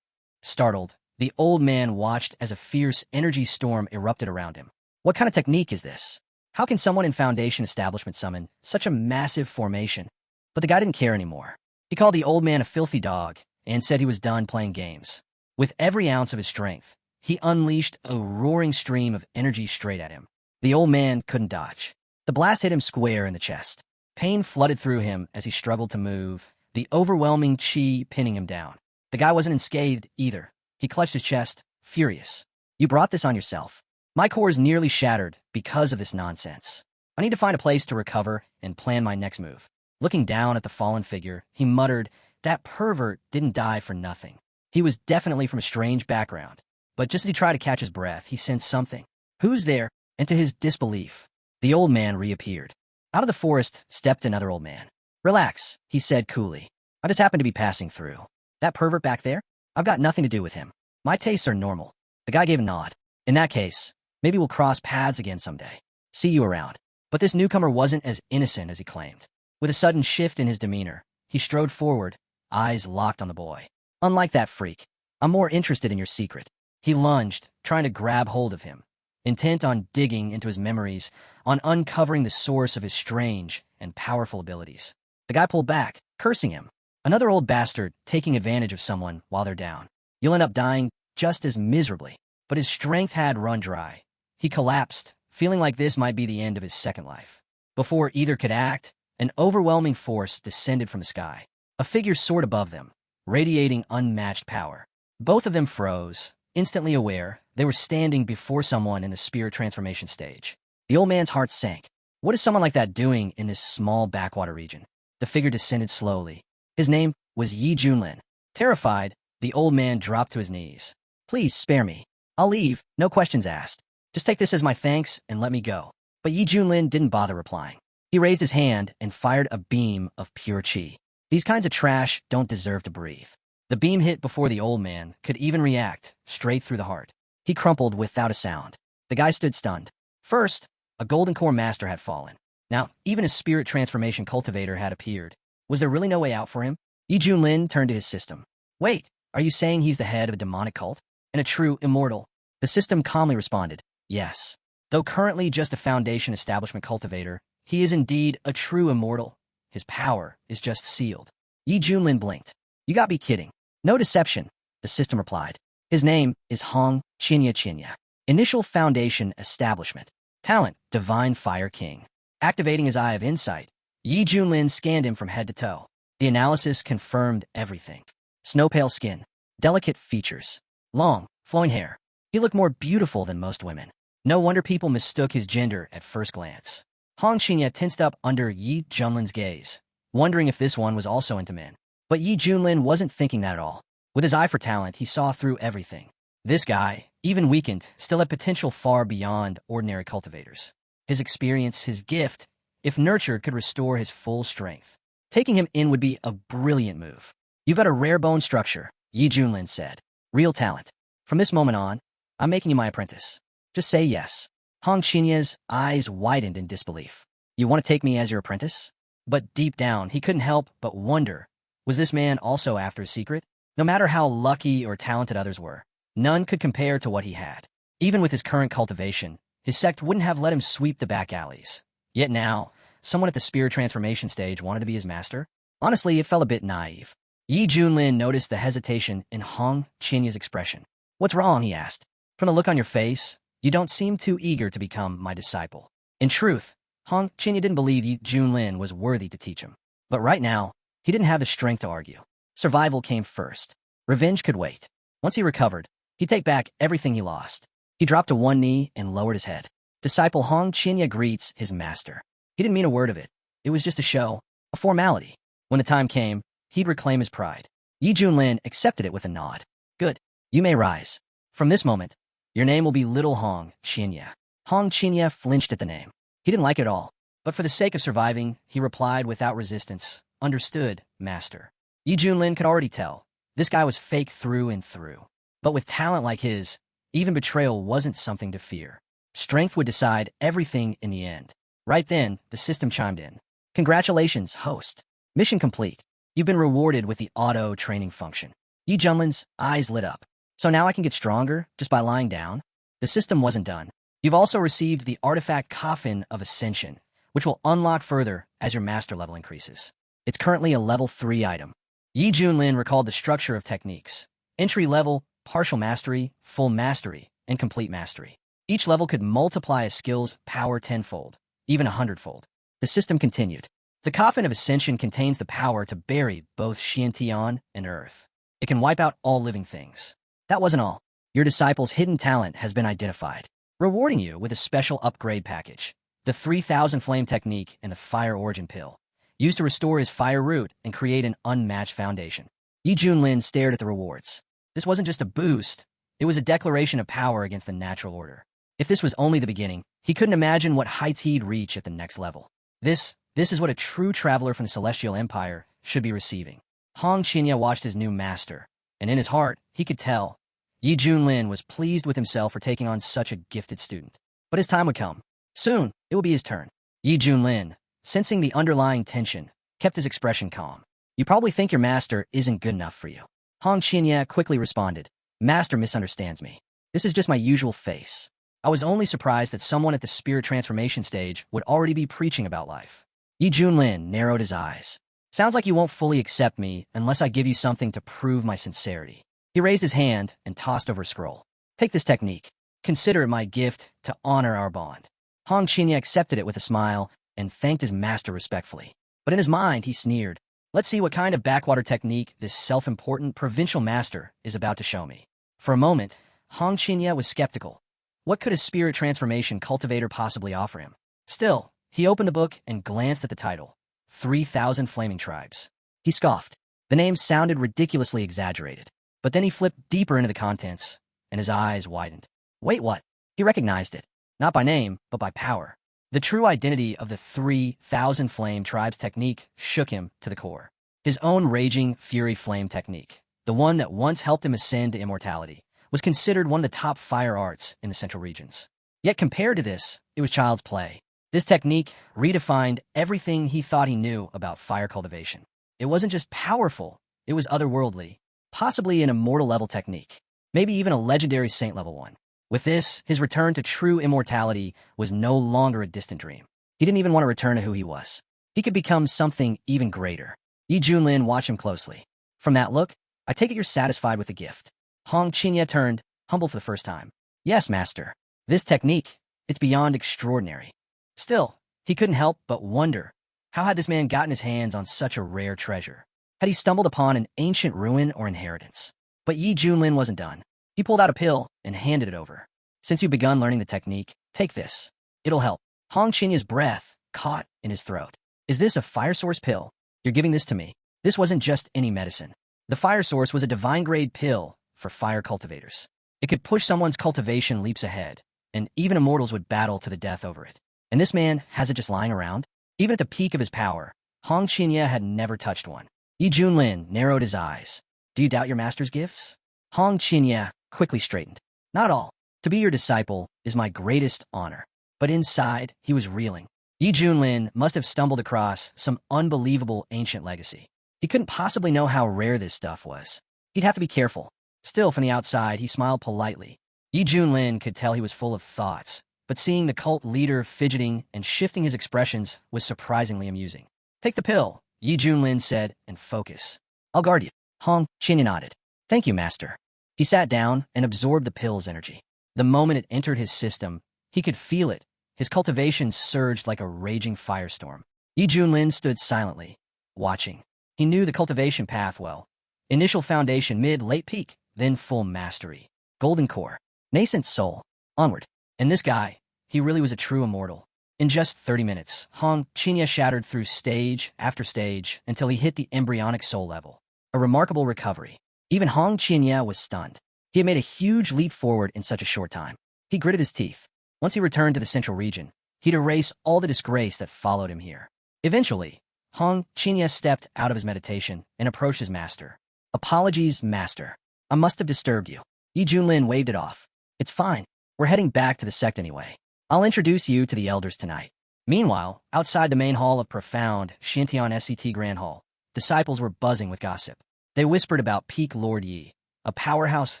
S1: Startled, the old man watched as a fierce energy storm erupted around him. What kind of technique is this? How can someone in Foundation establishment summon such a massive formation? But the guy didn't care anymore. He called the old man a filthy dog and said he was done playing games. With every ounce of his strength, he unleashed a roaring stream of energy straight at him. The old man couldn't dodge. The blast hit him square in the chest. Pain flooded through him as he struggled to move, the overwhelming chi pinning him down. The guy wasn't unscathed either. He clutched his chest, furious. "You brought this on yourself. My core is nearly shattered because of this nonsense. I need to find a place to recover and plan my next move." Looking down at the fallen figure, he muttered, "That pervert didn't die for nothing. He was definitely from a strange background." But just as he tried to catch his breath, he sensed something. "Who's there?" And to his disbelief, the old man reappeared. Out of the forest stepped another old man. "Relax," he said coolly. "I just happened to be passing through. That pervert back there? I've got nothing to do with him. My tastes are normal." The guy gave a nod. "In that case, maybe we'll cross paths again someday. See you around." But this newcomer wasn't as innocent as he claimed. With a sudden shift in his demeanor, he strode forward, eyes locked on the boy. "Unlike that freak, I'm more interested in your secret." He lunged, trying to grab hold of him, intent on digging into his memories, on uncovering the source of his strange and powerful abilities. The guy pulled back, cursing him. Another old bastard taking advantage of someone while they're down. You'll end up dying just as miserably. But his strength had run dry. He collapsed, feeling like this might be the end of his second life. Before either could act, an overwhelming force descended from the sky. A figure soared above them, radiating unmatched power. Both of them froze, instantly aware they were standing before someone in the spirit transformation stage. The old man's heart sank. What is someone like that doing in this small backwater region? The figure descended slowly. His name was Yi Junlin. Terrified, the old man dropped to his knees. "Please spare me. I'll leave, no questions asked. Just take this as my thanks and let me go." But Yi Junlin didn't bother replying. He raised his hand and fired a beam of pure chi. These kinds of trash don't deserve to breathe. The beam hit before the old man could even react, straight through the heart. He crumpled without a sound. The guy stood stunned. First, a golden core master had fallen. Now, even a spirit transformation cultivator had appeared. Was there really no way out for him? Yi Junlin turned to his system. "Wait, are you saying he's the head of a demonic cult? And a true immortal?" The system calmly responded, "Yes. Though currently just a Foundation establishment cultivator, he is indeed a true immortal. His power is just sealed." Yi Junlin blinked. "You gotta be kidding." "No deception," the system replied. "His name is Hong Chinya. Initial Foundation establishment. Talent, Divine Fire King." Activating his eye of insight, Yi Junlin scanned him from head to toe. The analysis confirmed everything. Snow-pale skin, delicate features, long, flowing hair. He looked more beautiful than most women. No wonder people mistook his gender at first glance. Hong Chinya tensed up under Yi Junlin's gaze, wondering if this one was also into men. But Yi Junlin wasn't thinking that at all. With his eye for talent, he saw through everything. This guy, even weakened, still had potential far beyond ordinary cultivators. His experience, his gift, if nurtured, could restore his full strength. Taking him in would be a brilliant move. "You've got a rare bone structure," Yi Junlin said. "Real talent. From this moment on, I'm making you my apprentice. Just say yes." Hong Qinya's eyes widened in disbelief. "You want to take me as your apprentice?" But deep down, he couldn't help but wonder, was this man also after a secret? No matter how lucky or talented others were, none could compare to what he had. Even with his current cultivation, his sect wouldn't have let him sweep the back alleys. Yet now, someone at the spirit transformation stage wanted to be his master? Honestly, it felt a bit naive. Yi Junlin noticed the hesitation in Hong Qinya's expression. "What's wrong?" he asked. "From the look on your face, you don't seem too eager to become my disciple." In truth, Hong Qinya didn't believe Yi Junlin was worthy to teach him. But right now, he didn't have the strength to argue. Survival came first. Revenge could wait. Once he recovered, he'd take back everything he lost. He dropped to one knee and lowered his head. Disciple Hong Qinya greets his master. He didn't mean a word of it. It was just a show, a formality. When the time came, he'd reclaim his pride. Yi Junlin accepted it with a nod. "Good. You may rise. From this moment, your name will be Little Hong Qinya." Hong Qinya flinched at the name. He didn't like it all, but for the sake of surviving, he replied without resistance, "Understood, master." Yi Junlin could already tell. This guy was fake through and through. But with talent like his, even betrayal wasn't something to fear. Strength would decide everything in the end. Right then, the system chimed in. "Congratulations, host. Mission complete. You've been rewarded with the auto-training function." Yi Junlin's eyes lit up. "So now I can get stronger just by lying down?" The system wasn't done. "You've also received the artifact Coffin of Ascension, which will unlock further as your master level increases. It's currently a level 3 item." Yi Junlin recalled the structure of techniques. Entry level, partial mastery, full mastery, and complete mastery. Each level could multiply a skill's power tenfold, even 100-fold. The system continued. "The Coffin of Ascension contains the power to bury both Xiantian and Earth. It can wipe out all living things." That wasn't all. Your disciple's hidden talent has been identified, rewarding you with a special upgrade package. The 3000 Flame Technique and the Fire Origin Pill, used to restore his fire root and create an unmatched foundation. Yi Junlin stared at the rewards. This wasn't just a boost, it was a declaration of power against the natural order. If this was only the beginning, he couldn't imagine what heights he'd reach at the next level. This is what a true traveler from the Celestial Empire should be receiving. Hong Qinya watched his new master, and in his heart, he could tell. Yi Junlin was pleased with himself for taking on such a gifted student. But his time would come. Soon, it would be his turn. Yi Junlin, sensing the underlying tension, kept his expression calm. "You probably think your master isn't good enough for you." Hong Qinya quickly responded. "Master misunderstands me. This is just my usual face. I was only surprised that someone at the spirit transformation stage would already be preaching about life." Yi Junlin narrowed his eyes. "Sounds like you won't fully accept me unless I give you something to prove my sincerity." He raised his hand and tossed over a scroll. "Take this technique. Consider it my gift to honor our bond." Hong Qinya accepted it with a smile and thanked his master respectfully. But in his mind, he sneered. "Let's see what kind of backwater technique this self-important provincial master is about to show me." For a moment, Hong Qinya was skeptical. What could a spirit transformation cultivator possibly offer him? Still, he opened the book and glanced at the title, 3000 Flaming Tribes. He scoffed. The name sounded ridiculously exaggerated. But then he flipped deeper into the contents, and his eyes widened. Wait, what? He recognized it. Not by name, but by power. The true identity of the 3000 Flame Tribes technique shook him to the core. His own Raging Fury Flame technique, the one that once helped him ascend to immortality, was considered one of the top fire arts in the central regions. Yet compared to this, it was child's play. This technique redefined everything he thought he knew about fire cultivation. It wasn't just powerful, it was otherworldly, possibly an immortal-level technique, maybe even a legendary saint-level one. With this, his return to true immortality was no longer a distant dream. He didn't even want to return to who he was. He could become something even greater. Yi Junlin watched him closely. From that look, I take it you're satisfied with the gift. Hong Qinya turned, humble for the first time. Yes, master. This technique, it's beyond extraordinary. Still, he couldn't help but wonder, how had this man gotten his hands on such a rare treasure? Had he stumbled upon an ancient ruin or inheritance? But Yi Junlin wasn't done. He pulled out a pill and handed it over. Since you've begun learning the technique, take this. It'll help. Hong Qinya's breath caught in his throat. Is this a fire source pill? You're giving this to me. This wasn't just any medicine. The fire source was a divine grade pill for fire cultivators. It could push someone's cultivation leaps ahead, and even immortals would battle to the death over it. And this man has it just lying around? Even at the peak of his power, Hong Qinya had never touched one. Yi Junlin narrowed his eyes. Do you doubt your master's gifts? Hong Qinya quickly straightened. Not all. To be your disciple is my greatest honor. But inside, he was reeling. Yi Junlin must have stumbled across some unbelievable ancient legacy. He couldn't possibly know how rare this stuff was. He'd have to be careful. Still, from the outside, he smiled politely. Yi Junlin could tell he was full of thoughts, but seeing the cult leader fidgeting and shifting his expressions was surprisingly amusing. Take the pill, Yi Junlin said, and focus. I'll guard you. Hong Qinya nodded. Thank you, master. He sat down and absorbed the pill's energy. The moment it entered his system, he could feel it. His cultivation surged like a raging firestorm. Yi Junlin stood silently, watching. He knew the cultivation path well. Initial foundation, mid-late peak, then full mastery. Golden core. Nascent soul. Onward. And this guy, he really was a true immortal. In just 30 minutes, Hong Qinya shattered through stage after stage until he hit the embryonic soul level. A remarkable recovery. Even Hong Qinya was stunned. He had made a huge leap forward in such a short time. He gritted his teeth. Once he returned to the central region, he'd erase all the disgrace that followed him here. Eventually, Hong Qinya stepped out of his meditation and approached his master. Apologies, master. I must have disturbed you. Yi Junlin waved it off. It's fine. We're heading back to the sect anyway. I'll introduce you to the elders tonight. Meanwhile, outside the main hall of profound Shintian SCT Grand Hall, disciples were buzzing with gossip. They whispered about Peak Lord Yi, a powerhouse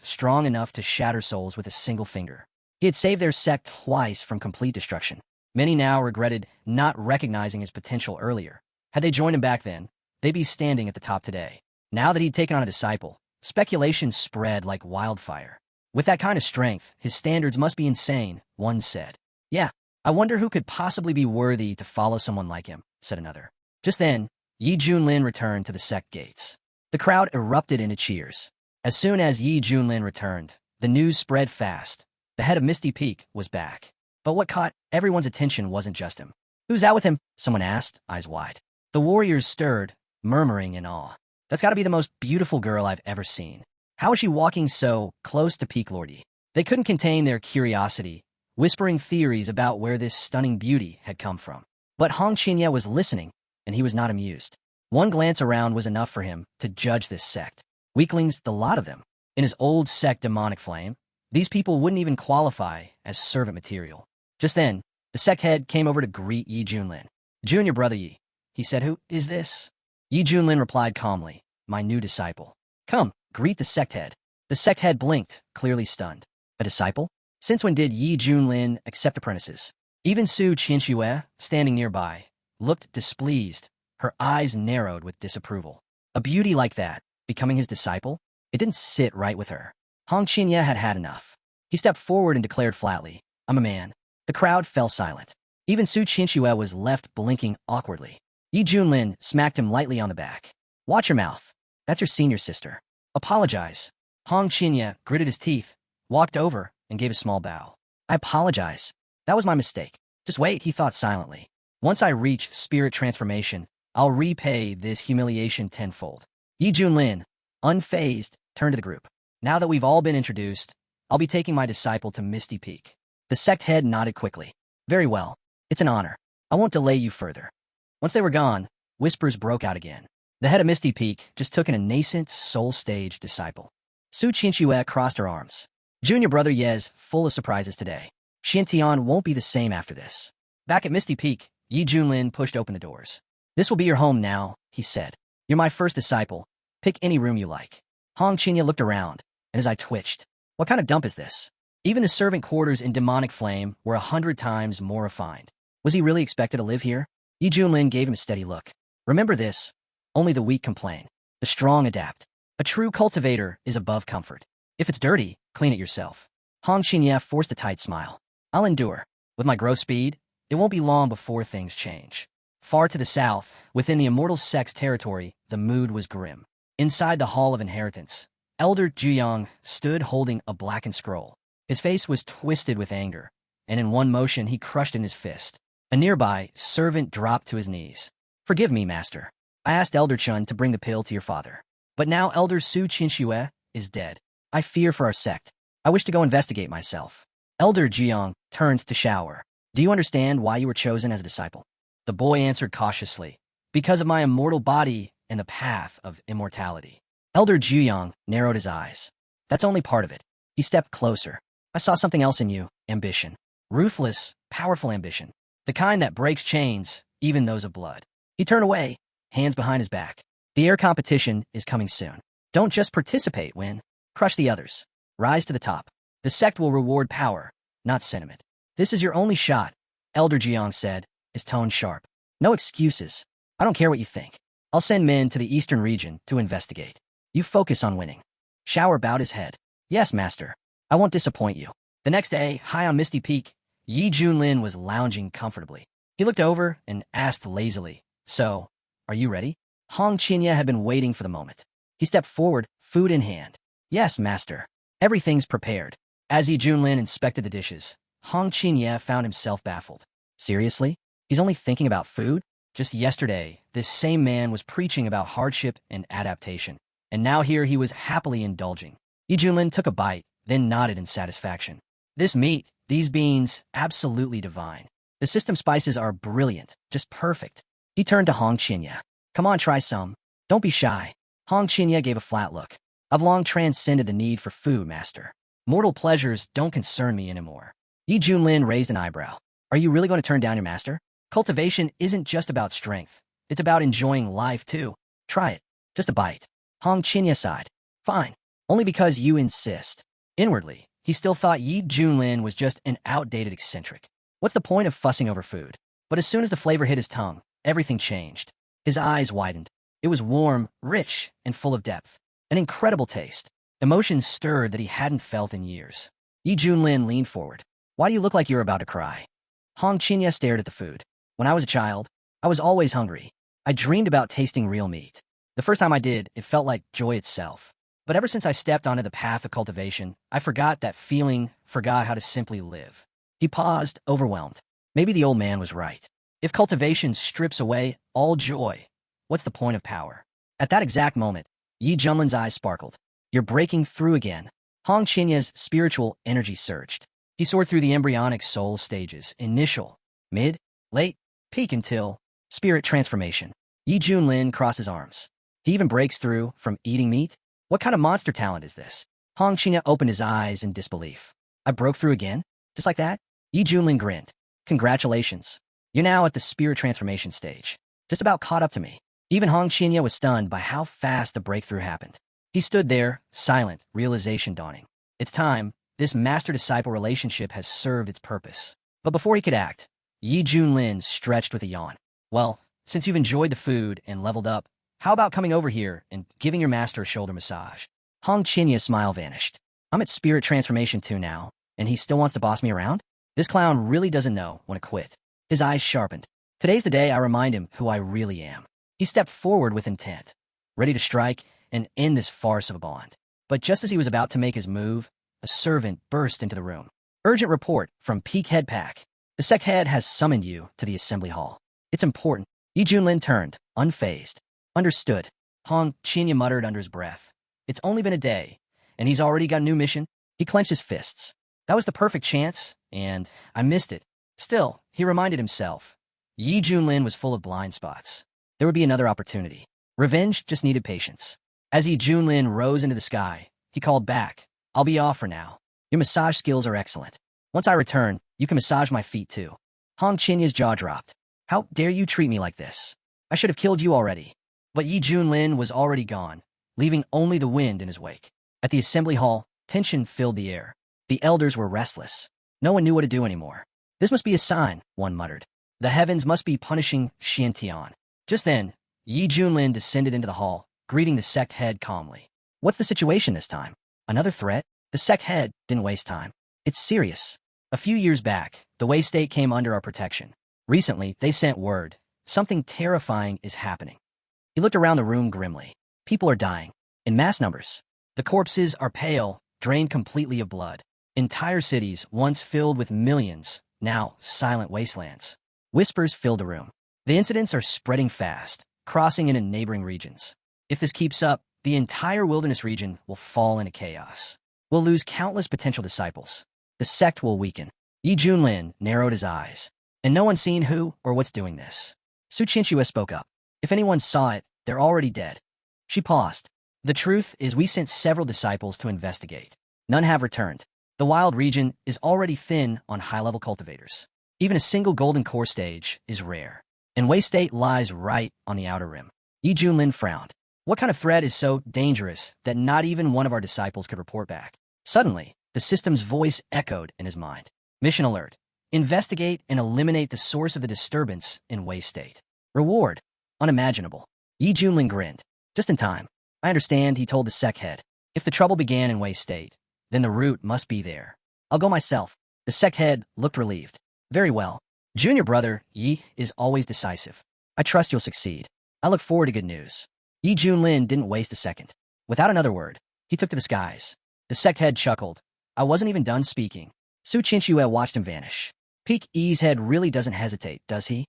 S1: strong enough to shatter souls with a single finger. He had saved their sect twice from complete destruction. Many now regretted not recognizing his potential earlier. Had they joined him back then, they'd be standing at the top today. Now that he'd taken on a disciple, speculation spread like wildfire. With that kind of strength, his standards must be insane, one said. Yeah, I wonder who could possibly be worthy to follow someone like him, said another. Just then, Yi Junlin returned to the sect gates. The crowd erupted into cheers. As soon as Yi Junlin returned, the news spread fast. The head of Misty Peak was back. But what caught everyone's attention wasn't just him. Who's that with him? Someone asked, eyes wide. The warriors stirred, murmuring in awe. That's got to be the most beautiful girl I've ever seen. How is she walking so close to Peak Lordy? They couldn't contain their curiosity, whispering theories about where this stunning beauty had come from. But Hong Qinya was listening, and he was not amused. One glance around was enough for him to judge this sect. Weaklings, the lot of them. In his old sect demonic flame, these people wouldn't even qualify as servant material. Just then, the sect head came over to greet Yi Junlin. Junior brother Yi. He said, who is this? Yi Junlin replied calmly, my new disciple. Come, greet the sect head. The sect head blinked, clearly stunned. A disciple? Since when did Yi Junlin accept apprentices? Even Su Qianxue, standing nearby, looked displeased, her eyes narrowed with disapproval. A beauty like that, becoming his disciple? It didn't sit right with her. Hong Qinya had had enough. He stepped forward and declared flatly, I'm a man. The crowd fell silent. Even Su Qianxue was left blinking awkwardly. Yi Junlin smacked him lightly on the back. Watch your mouth. That's your senior sister. Apologize. Hong Qinya gritted his teeth, walked over, and gave a small bow. I apologize. That was my mistake. Just wait, he thought silently. Once I reach spirit transformation, I'll repay this humiliation tenfold. Yi Junlin, unfazed, turned to the group. Now that we've all been introduced, I'll be taking my disciple to Misty Peak. The sect head nodded quickly. Very well. It's an honor. I won't delay you further. Once they were gone, whispers broke out again. The head of Misty Peak just took in a nascent soul-stage disciple. Su Qianxue crossed her arms. Junior brother Yez, full of surprises today. Xintian won't be the same after this. Back at Misty Peak, Yi Junlin pushed open the doors. This will be your home now, he said. You're my first disciple. Pick any room you like. Hong Qinya looked around, and his eye twitched. What kind of dump is this? Even the servant quarters in demonic flame were 100 times more refined. Was he really expected to live here? Yi Junlin gave him a steady look. Remember this. Only the weak complain. The strong adapt. A true cultivator is above comfort. If it's dirty, clean it yourself. Hong Qinya forced a tight smile. I'll endure. With my growth speed, it won't be long before things change. Far to the south, within the immortal sect's territory, the mood was grim. Inside the Hall of Inheritance, Elder Juyang stood holding a blackened scroll. His face was twisted with anger, and in one motion he crushed in his fist. A nearby servant dropped to his knees. Forgive me, master. I asked Elder Chun to bring the pill to your father. But now Elder Su Qianxue is dead. I fear for our sect. I wish to go investigate myself. Elder Jiang turned to shower. Do you understand why you were chosen as a disciple? The boy answered cautiously. Because of my immortal body and the path of immortality. Elder Jiang narrowed his eyes. That's only part of it. He stepped closer. I saw something else in you, ambition. Ruthless, powerful ambition. The kind that breaks chains, even those of blood. He turned away, hands behind his back. The air competition is coming soon. Don't just participate, win. Crush the others. Rise to the top. The sect will reward power, not sentiment. This is your only shot, Elder Jiang said, his tone sharp. No excuses. I don't care what you think. I'll send men to the eastern region to investigate. You focus on winning. Shower bowed his head. Yes, master. I won't disappoint you. The next day, high on Misty Peak, Yi Junlin was lounging comfortably. He looked over and asked lazily, So, are you ready? Hong Qinya had been waiting for the moment. He stepped forward, food in hand. Yes, master. Everything's prepared. As Yi Junlin inspected the dishes, Hong Qinya found himself baffled. Seriously? He's only thinking about food? Just yesterday, this same man was preaching about hardship and adaptation. And now here he was happily indulging. Yi Junlin took a bite, then nodded in satisfaction. This meat, these beans, absolutely divine. The system spices are brilliant, just perfect. He turned to Hong Qinya. Come on, try some. Don't be shy. Hong Qinya gave a flat look. I've long transcended the need for food, master. Mortal pleasures don't concern me anymore. Yi Junlin raised an eyebrow. Are you really going to turn down your master? Cultivation isn't just about strength. It's about enjoying life, too. Try it. Just a bite. Hong Qinya sighed. Fine. Only because you insist. Inwardly, he still thought Yi Junlin was just an outdated eccentric. What's the point of fussing over food? But as soon as the flavor hit his tongue, everything changed. His eyes widened. It was warm, rich, and full of depth. An incredible taste. Emotions stirred that he hadn't felt in years. Yi Junlin leaned forward. Why do you look like you're about to cry? Hong Qinya stared at the food. When I was a child, I was always hungry. I dreamed about tasting real meat. The first time I did, it felt like joy itself. But ever since I stepped onto the path of cultivation, I forgot that feeling, forgot how to simply live. He paused, overwhelmed. Maybe the old man was right. If cultivation strips away all joy, what's the point of power? At that exact moment, Yi Junlin's eyes sparkled. You're breaking through again. Hong Qinya's spiritual energy surged. He soared through the embryonic soul stages, initial, mid, late, peak until spirit transformation. Yi Junlin crossed his arms. He even breaks through from eating meat? What kind of monster talent is this? Hong Qinya opened his eyes in disbelief. I broke through again? Just like that? Yi Junlin grinned. Congratulations. You're now at the spirit transformation stage. Just about caught up to me. Even Hong Qinya was stunned by how fast the breakthrough happened. He stood there, silent, realization dawning. It's time. This master-disciple relationship has served its purpose. But before he could act, Yi Junlin stretched with a yawn. Well, since you've enjoyed the food and leveled up, how about coming over here and giving your master a shoulder massage? Hong Qinya's smile vanished. I'm at spirit transformation too now, and he still wants to boss me around? This clown really doesn't know when to quit. His eyes sharpened. Today's the day I remind him who I really am. He stepped forward with intent, ready to strike and end this farce of a bond. But just as he was about to make his move, a servant burst into the room. Urgent report from Peak Head Pack. The sect head has summoned you to the assembly hall. It's important. Yi Junlin turned, unfazed. Understood. Hong Qinya muttered under his breath. It's only been a day, and he's already got a new mission. He clenched his fists. That was the perfect chance, and I missed it. Still, he reminded himself. Yi Junlin was full of blind spots. There would be another opportunity. Revenge just needed patience. As Yi Junlin rose into the sky, he called back. I'll be off for now. Your massage skills are excellent. Once I return, you can massage my feet too. Hong Qinya's jaw dropped. How dare you treat me like this? I should have killed you already. But Yi Junlin was already gone, leaving only the wind in his wake. At the assembly hall, tension filled the air. The elders were restless. No one knew what to do anymore. This must be a sign, one muttered. The heavens must be punishing Xiantian. Just then, Yi Junlin descended into the hall, greeting the sect head calmly. What's the situation this time? Another threat? The sect head didn't waste time. It's serious. A few years back, the Wei State came under our protection. Recently, they sent word. Something terrifying is happening. He looked around the room grimly. People are dying. In mass numbers. The corpses are pale, drained completely of blood. Entire cities, once filled with millions, now silent wastelands. Whispers filled the room. The incidents are spreading fast, crossing into neighboring regions. If this keeps up, the entire wilderness region will fall into chaos. We'll lose countless potential disciples. The sect will weaken. Yi Junlin narrowed his eyes. And no one's seen who or what's doing this. Su Qianxue spoke up. If anyone saw it, they're already dead. She paused. The truth is we sent several disciples to investigate. None have returned. The wild region is already thin on high-level cultivators. Even a single golden core stage is rare. And Wei State lies right on the outer rim. Yi Junlin frowned. What kind of threat is so dangerous that not even one of our disciples could report back? Suddenly, the system's voice echoed in his mind. Mission alert. Investigate and eliminate the source of the disturbance in Wei State. Reward. Unimaginable. Yi Junlin grinned. Just in time. I understand, he told the sec head. If the trouble began in Wei State, then the root must be there. I'll go myself. The sec head looked relieved. Very well. Junior brother, Yi, is always decisive. I trust you'll succeed. I look forward to good news. Yi Junlin didn't waste a second. Without another word, he took to the skies. The sec head chuckled. I wasn't even done speaking. Su Qianxue watched him vanish. Peak Yi's head really doesn't hesitate, does he?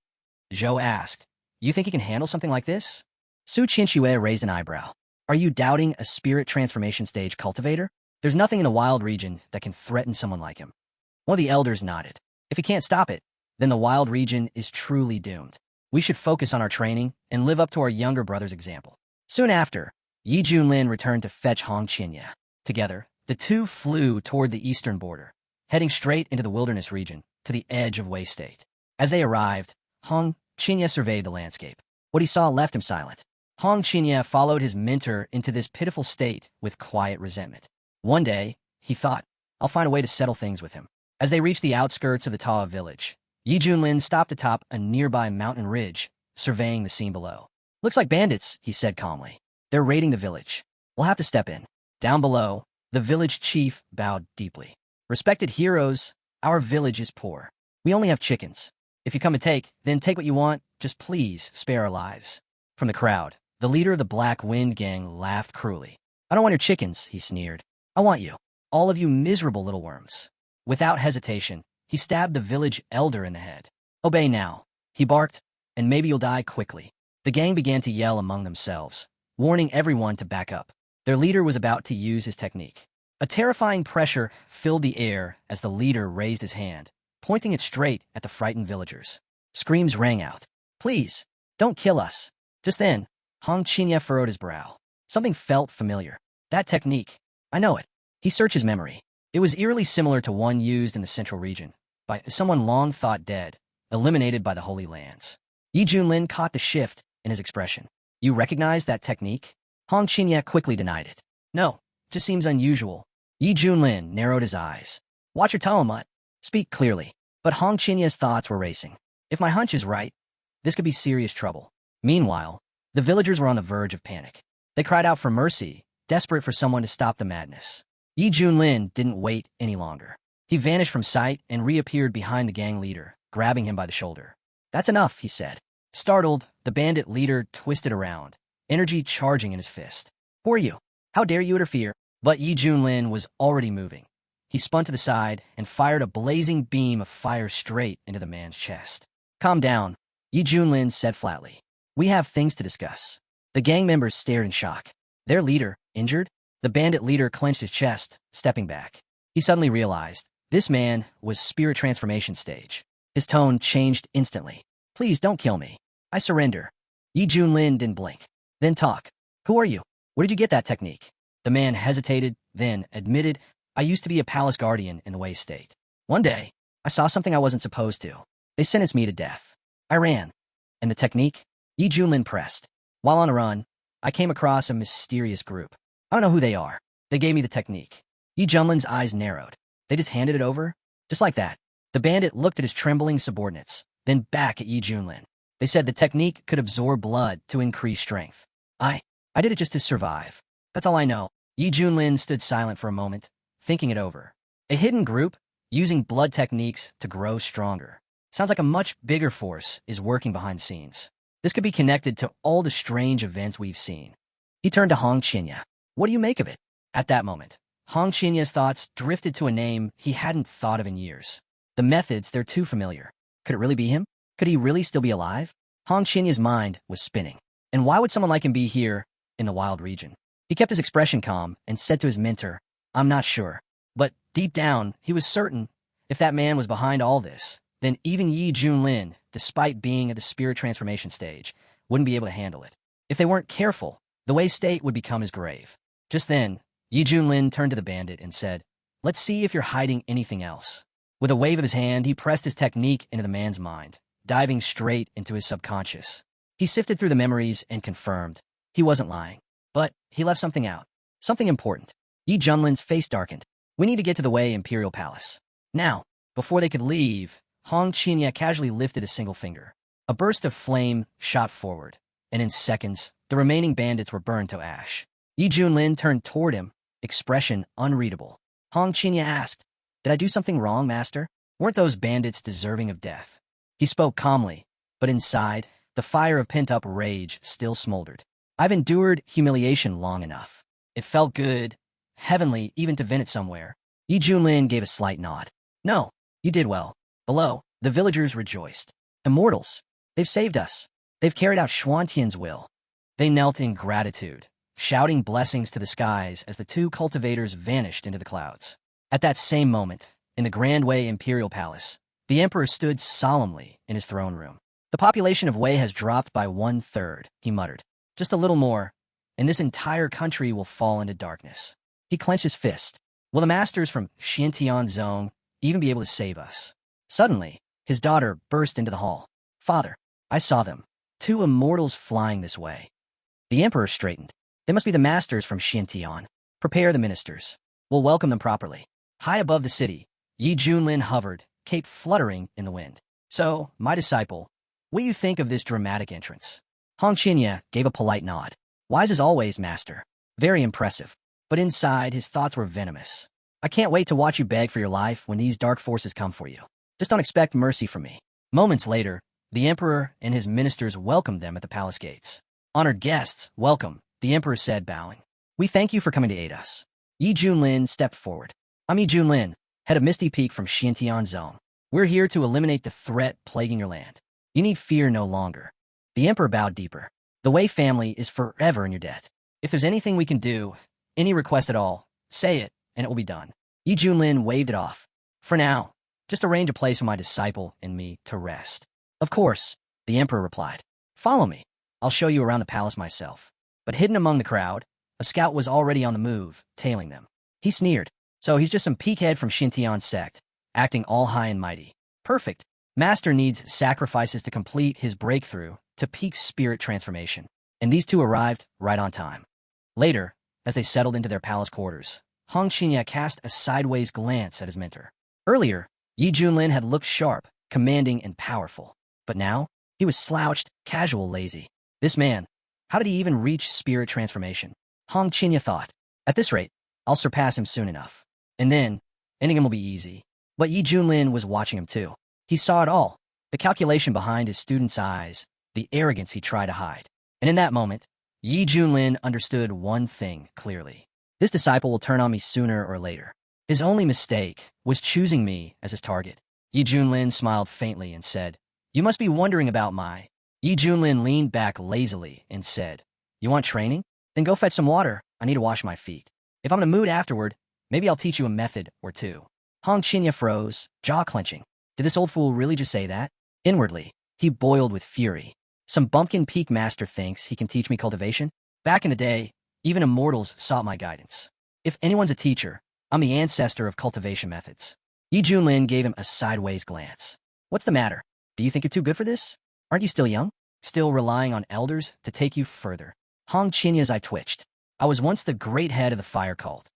S1: Zhou asked. You think he can handle something like this? Su Qianxue raised an eyebrow. Are you doubting a spirit transformation stage cultivator? There's nothing in a wild region that can threaten someone like him. One of the elders nodded. If he can't stop it, then the wild region is truly doomed. We should focus on our training and live up to our younger brother's example. Soon after, Yi Junlin returned to fetch Hong Qinya. Together, the two flew toward the eastern border, heading straight into the wilderness region, to the edge of Wei State. As they arrived, Hong Qinya surveyed the landscape. What he saw left him silent. Hong Qinya followed his mentor into this pitiful state with quiet resentment. One day, he thought, I'll find a way to settle things with him. As they reached the outskirts of the Taoa village, Yi Junlin stopped atop a nearby mountain ridge, surveying the scene below. Looks like bandits, he said calmly. They're raiding the village. We'll have to step in. Down below, the village chief bowed deeply. Respected heroes, our village is poor. We only have chickens. If you come to take, then take what you want. Just please spare our lives. From the crowd, the leader of the Black Wind Gang laughed cruelly. I don't want your chickens, he sneered. I want you. All of you miserable little worms. Without hesitation, he stabbed the village elder in the head. Obey now, he barked, and maybe you'll die quickly. The gang began to yell among themselves, warning everyone to back up. Their leader was about to use his technique. A terrifying pressure filled the air as the leader raised his hand, pointing it straight at the frightened villagers. Screams rang out. Please, don't kill us. Just then, Hong Qinya furrowed his brow. Something felt familiar. That technique. I know it. He searched his memory. It was eerily similar to one used in the central region, by someone long thought dead, eliminated by the Holy Lands. Yi Junlin caught the shift in his expression. You recognize that technique? Hong Qinya quickly denied it. No, just seems unusual. Yi Junlin narrowed his eyes. Watch your tone, Mutt. Speak clearly. But Hong Chinya's thoughts were racing. If my hunch is right, this could be serious trouble. Meanwhile, the villagers were on the verge of panic. They cried out for mercy, desperate for someone to stop the madness. Yi Junlin didn't wait any longer. He vanished from sight and reappeared behind the gang leader, grabbing him by the shoulder. That's enough, he said. Startled, the bandit leader twisted around, energy charging in his fist. Who are you? How dare you interfere? But Yi Junlin was already moving. He spun to the side and fired a blazing beam of fire straight into the man's chest. Calm down, Yi Junlin said flatly. We have things to discuss. The gang members stared in shock. Their leader, injured? The bandit leader clenched his chest, stepping back. He suddenly realized this man was spirit transformation stage. His tone changed instantly. Please don't kill me. I surrender. Yi Junlin didn't blink. Then talk. Who are you? Where did you get that technique? The man hesitated, then admitted, I used to be a palace guardian in the Wei State. One day, I saw something I wasn't supposed to. They sentenced me to death. I ran. And the technique? Yi Junlin pressed. While on a run, I came across a mysterious group. I don't know who they are. They gave me the technique. Yi Junlin's eyes narrowed. They just handed it over? Just like that. The bandit looked at his trembling subordinates, then back at Yi Junlin. They said the technique could absorb blood to increase strength. I did it just to survive. That's all I know. Yi Junlin stood silent for a moment, thinking it over. A hidden group, using blood techniques to grow stronger. Sounds like a much bigger force is working behind the scenes. This could be connected to all the strange events we've seen. He turned to Hong Qinya. What do you make of it? At that moment, Hong Chinya's thoughts drifted to a name he hadn't thought of in years. The methods, they're too familiar. Could it really be him? Could he really still be alive? Hong Chinya's mind was spinning. And why would someone like him be here in the wild region? He kept his expression calm and said to his mentor, I'm not sure. But deep down, he was certain if that man was behind all this, then even Yi Junlin, despite being at the spirit transformation stage, wouldn't be able to handle it. If they weren't careful, the Wei state would become his grave. Just then, Yi Junlin turned to the bandit and said, "Let's see if you're hiding anything else." With a wave of his hand, he pressed his technique into the man's mind, diving straight into his subconscious. He sifted through the memories and confirmed he wasn't lying. But he left something out. Something important. Yi Junlin's face darkened. "We need to get to the Wei Imperial Palace." Now, before they could leave, Hong Qinya casually lifted a single finger. A burst of flame shot forward, and in seconds, the remaining bandits were burned to ash. Yi Junlin turned toward him, expression unreadable. Hong Qinya asked, "Did I do something wrong, master? Weren't those bandits deserving of death?" He spoke calmly, but inside, the fire of pent-up rage still smoldered. "I've endured humiliation long enough. It felt good, heavenly, even to vent it somewhere." Yi Junlin gave a slight nod. "No, you did well." Below, the villagers rejoiced. "Immortals! They've saved us. They've carried out Xuantian's will." They knelt in gratitude, shouting blessings to the skies as the two cultivators vanished into the clouds. At that same moment, in the Grand Wei Imperial Palace, the emperor stood solemnly in his throne room. "The population of Wei has dropped by 1/3, he muttered. "Just a little more, and this entire country will fall into darkness." He clenched his fist. "Will the masters from Xintian Zone even be able to save us?" Suddenly, his daughter burst into the hall. "Father, I saw them. 2 immortals flying this way." The emperor straightened. "They must be the masters from Xintian. Prepare the ministers. We'll welcome them properly." High above the city, Yi Junlin hovered, cape fluttering in the wind. "So, my disciple, what do you think of this dramatic entrance?" Hong Qinya gave a polite nod. "Wise as always, master. Very impressive." But inside, his thoughts were venomous. "I can't wait to watch you beg for your life when these dark forces come for you. Just don't expect mercy from me." Moments later, the emperor and his ministers welcomed them at the palace gates. "Honored guests, welcome," the emperor said, bowing. "We thank you for coming to aid us." Yi Junlin stepped forward. "I'm Yi Junlin, head of Misty Peak from Xintian Zone. We're here to eliminate the threat plaguing your land. You need fear no longer." The emperor bowed deeper. "The Wei family is forever in your debt. If there's anything we can do, any request at all, say it, and it will be done." Yi Junlin waved it off. "For now, just arrange a place for my disciple and me to rest." "Of course," the emperor replied. "Follow me. I'll show you around the palace myself." But hidden among the crowd, a scout was already on the move, tailing them. He sneered. "So he's just some peakhead from Xintian sect, acting all high and mighty. Perfect. Master needs sacrifices to complete his breakthrough to peak spirit transformation." And these two arrived right on time. Later, as they settled into their palace quarters, Hong Qinya cast a sideways glance at his mentor. Earlier, Yi Junlin had looked sharp, commanding, and powerful. But now, he was slouched, casual, lazy. This man, how did he even reach spirit transformation? Hong Qinya thought. At this rate, I'll surpass him soon enough. And then, ending him will be easy. But Yi Junlin was watching him too. He saw it all, the calculation behind his student's eyes, the arrogance he tried to hide. And in that moment, Yi Junlin understood one thing clearly. This disciple will turn on me sooner or later. His only mistake was choosing me as his target. Yi Junlin smiled faintly and said, "You must be wondering about my..." Yi Junlin leaned back lazily and said, "You want training? Then go fetch some water. I need to wash my feet. If I'm in a mood afterward, maybe I'll teach you a method or two." Hong Qinya froze, jaw clenching. Did this old fool really just say that? Inwardly, he boiled with fury. Some bumpkin peak master thinks he can teach me cultivation? Back in the day, even immortals sought my guidance. If anyone's a teacher, I'm the ancestor of cultivation methods. Yi Junlin gave him a sideways glance. "What's the matter? Do you think you're too good for this? Aren't you still young? Still relying on elders to take you further?" Hong Qinya's eye twitched. "I was once the great head of the fire cult,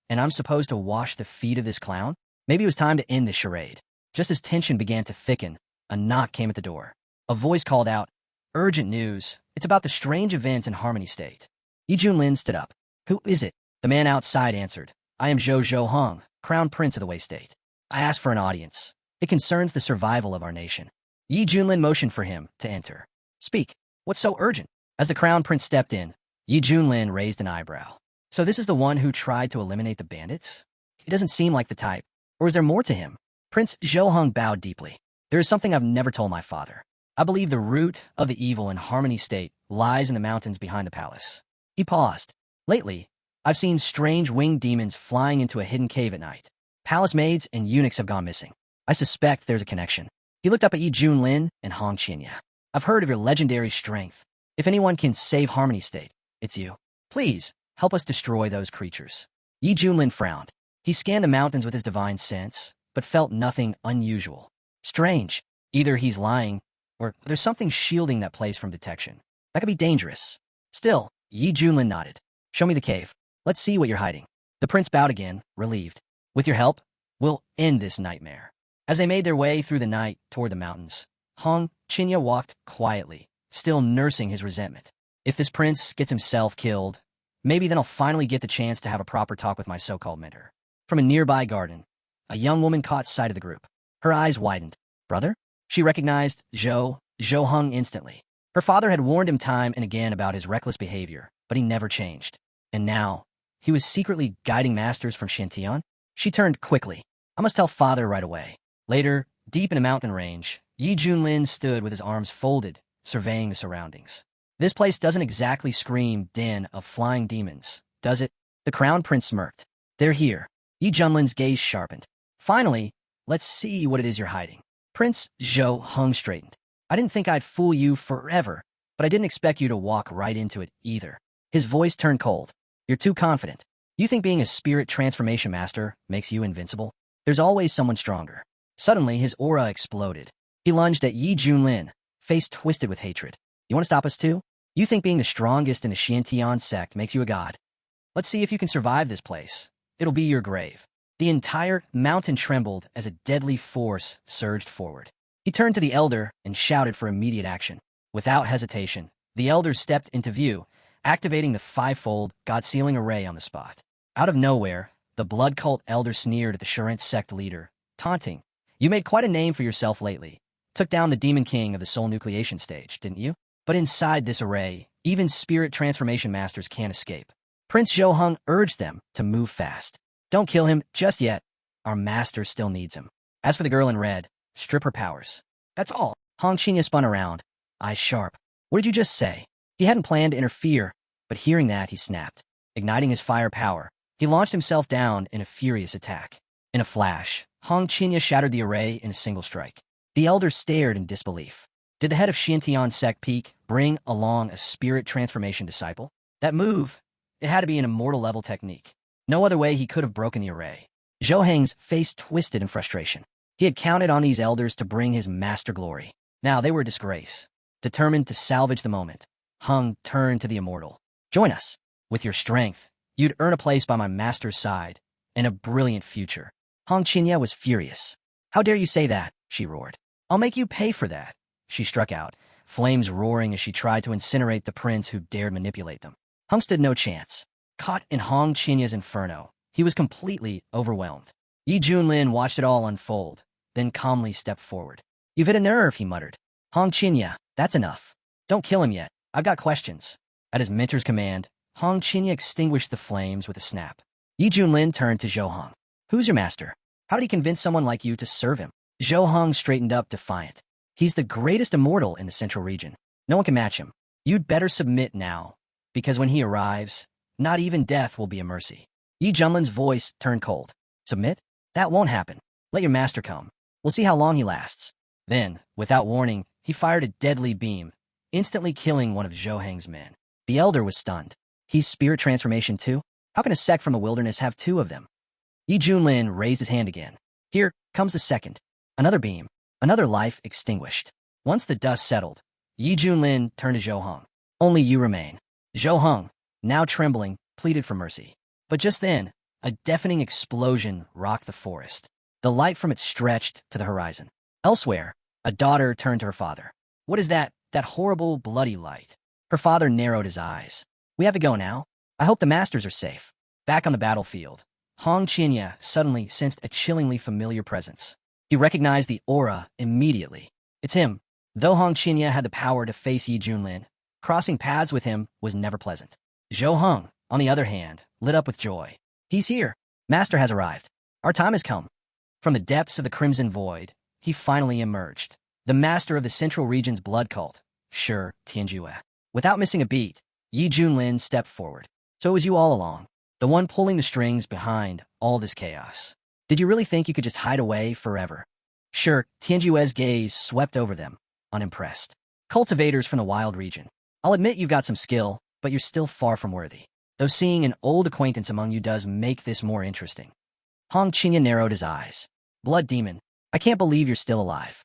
S1: and I'm supposed to wash the feet of this clown? Maybe it was time to end this charade." Just as tension began to thicken, a knock came at the door. A voice called out, "Urgent news. It's about the strange event in Harmony State." Yi Junlin stood up. "Who is it?" The man outside answered, "I am Zhou Hong, Crown Prince of the Wei State. I asked for an audience. It concerns the survival of our nation." Yi Junlin motioned for him to enter. "Speak. What's so urgent?" As the Crown Prince stepped in, Yi Junlin raised an eyebrow. "So this is the one who tried to eliminate the bandits? He doesn't seem like the type. Or is there more to him?" Prince Zhou Hong bowed deeply. "There is something I've never told my father. I believe the root of the evil in Harmony State lies in the mountains behind the palace." He paused. "Lately, I've seen strange winged demons flying into a hidden cave at night. Palace maids and eunuchs have gone missing. I suspect there's a connection. He looked up at Yi Junlin and Hong Qinya. I've heard of your legendary strength. If anyone can save Harmony State, it's you. Please, help us destroy those creatures. Yi Junlin frowned. He scanned the mountains with his divine sense, but felt nothing unusual. Strange. Either he's lying, or there's something shielding that place from detection. That could be dangerous. Still, Yi Junlin nodded. Show me the cave. Let's see what you're hiding. The prince bowed again, relieved. With your help, we'll end this nightmare. As they made their way through the night toward the mountains, Hong Qinya walked quietly, still nursing his resentment. If this prince gets himself killed, maybe then I'll finally get the chance to have a proper talk with my so-called mentor. From a nearby garden, a young woman caught sight of the group. Her eyes widened. Brother? She recognized Zhou Hung instantly. Her father had warned him time and again about his reckless behavior, but he never changed. And now, he was secretly guiding masters from Xintian? She turned quickly. I must tell father right away. Later, deep in a mountain range, Yi Junlin stood with his arms folded, surveying the surroundings. This place doesn't exactly scream den of flying demons, does it? The crown prince smirked. They're here. Yi Junlin's gaze sharpened. Finally, let's see what it is you're hiding. Prince Zhou Hung straightened. I didn't think I'd fool you forever, but I didn't expect you to walk right into it either. His voice turned cold. You're too confident. You think being a spirit transformation master makes you invincible? There's always someone stronger. Suddenly, his aura exploded. He lunged at Yi Junlin, face twisted with hatred. You want to stop us too? You think being the strongest in the Xintian sect makes you a god? Let's see if you can survive this place. It'll be your grave. The entire mountain trembled as a deadly force surged forward. He turned to the elder and shouted for immediate action. Without hesitation, the elder stepped into view, activating the fivefold god-sealing array on the spot. Out of nowhere, the blood cult elder sneered at the Shurent sect leader, taunting. You made quite a name for yourself lately. Took down the demon king of the soul nucleation stage, didn't you? But inside this array, even spirit transformation masters can't escape. Prince Zhou Hung urged them to move fast. Don't kill him just yet. Our master still needs him. As for the girl in red, strip her powers. That's all. Hong Qinya spun around, eyes sharp. What did you just say? He hadn't planned to interfere, but hearing that, he snapped. Igniting his fire power, he launched himself down in a furious attack. In a flash, Hong Qinya shattered the array in a single strike. The elder stared in disbelief. Did the head of Xintian sect Peak bring along a spirit transformation disciple? That move, it had to be an immortal level technique. No other way he could have broken the array. Zhou Heng's face twisted in frustration. He had counted on these elders to bring his master glory. Now they were a disgrace. Determined to salvage the moment, Hung turned to the immortal. Join us. With your strength, you'd earn a place by my master's side and a brilliant future. Hong Qinya was furious. How dare you say that? She roared. I'll make you pay for that. She struck out, flames roaring as she tried to incinerate the prince who dared manipulate them. Hung stood no chance. Caught in Hong Qinya's inferno, he was completely overwhelmed. Yi Junlin watched it all unfold, then calmly stepped forward. You've hit a nerve, he muttered. Hong Qinya, that's enough. Don't kill him yet. I've got questions. At his mentor's command, Hong Qinya extinguished the flames with a snap. Yi Junlin turned to Zhou Hung. Who's your master? How did he convince someone like you to serve him? Zhou Hung straightened up, defiant. He's the greatest immortal in the central region. No one can match him. You'd better submit now, because when he arrives, not even death will be a mercy. Yi Junlin's voice turned cold. Submit? That won't happen. Let your master come. We'll see how long he lasts. Then, without warning, he fired a deadly beam, instantly killing one of Zhou Heng's men. The elder was stunned. He's spirit transformation too? How can a sect from a wilderness have two of them? Yi Junlin raised his hand again. Here comes the second. Another beam. Another life extinguished. Once the dust settled, Yi Junlin turned to Zhou Hung. Only you remain. Zhou Hung, now trembling, pleaded for mercy. But just then, a deafening explosion rocked the forest. The light from it stretched to the horizon. Elsewhere, a daughter turned to her father. What is that horrible, bloody light? Her father narrowed his eyes. We have to go now. I hope the masters are safe. Back on the battlefield, Hong Qinya suddenly sensed a chillingly familiar presence. He recognized the aura immediately. It's him. Though Hong Qinya had the power to face Yi Junlin, crossing paths with him was never pleasant. Zhou Hung, on the other hand, lit up with joy. He's here. Master has arrived. Our time has come. From the depths of the Crimson Void, he finally emerged. The master of the Central Region's blood cult, Shi Tianjue. Without missing a beat, Yi Junlin stepped forward. So it was you all along. the one pulling the strings behind all this chaos. Did you really think you could just hide away forever? Sure, Tianjue's gaze swept over them, unimpressed. Cultivators from the wild region. I'll admit you've got some skill, but you're still far from worthy. Though seeing an old acquaintance among you does make this more interesting. Hong Qinya narrowed his eyes. Blood demon, I can't believe you're still alive.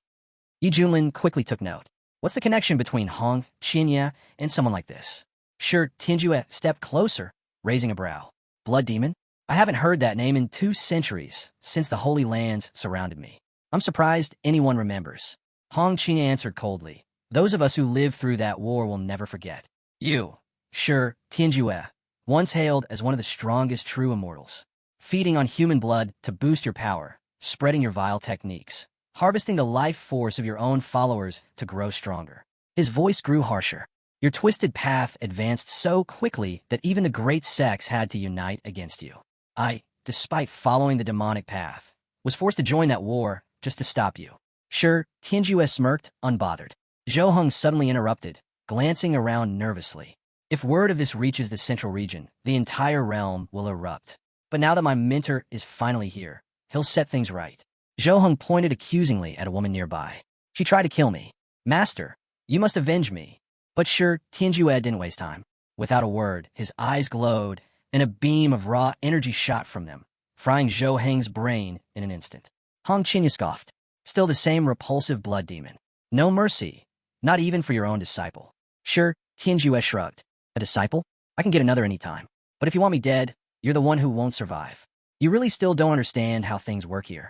S1: Yi Junlin quickly took note. What's the connection between Hong Qinya and someone like this? Sure, Tianjue stepped closer, raising a brow. Blood demon? I haven't heard that name in 2 centuries, since the Holy Lands surrounded me. I'm surprised anyone remembers. Hong Qinya answered coldly. Those of us who lived through that war will never forget. You, sure, Tianjue, once hailed as one of the strongest true immortals, feeding on human blood to boost your power, spreading your vile techniques, harvesting the life force of your own followers to grow stronger. His voice grew harsher. Your twisted path advanced so quickly that even the great sects had to unite against you. I, despite following the demonic path, was forced to join that war just to stop you. Sure, Tianjue smirked, unbothered. Zhou Heng suddenly interrupted, glancing around nervously. If word of this reaches the central region, the entire realm will erupt. But now that my mentor is finally here, he'll set things right. Zhou Heng pointed accusingly at a woman nearby. She tried to kill me. Master, you must avenge me. But sure, Tianjue didn't waste time. Without a word, his eyes glowed, and a beam of raw energy shot from them, frying Zhou Heng's brain in an instant. Hong Qinya scoffed. Still the same repulsive blood demon. No mercy, not even for your own disciple. Sure, Tianjue shrugged. A disciple? I can get another any time. But if you want me dead, you're the one who won't survive. You really still don't understand how things work here.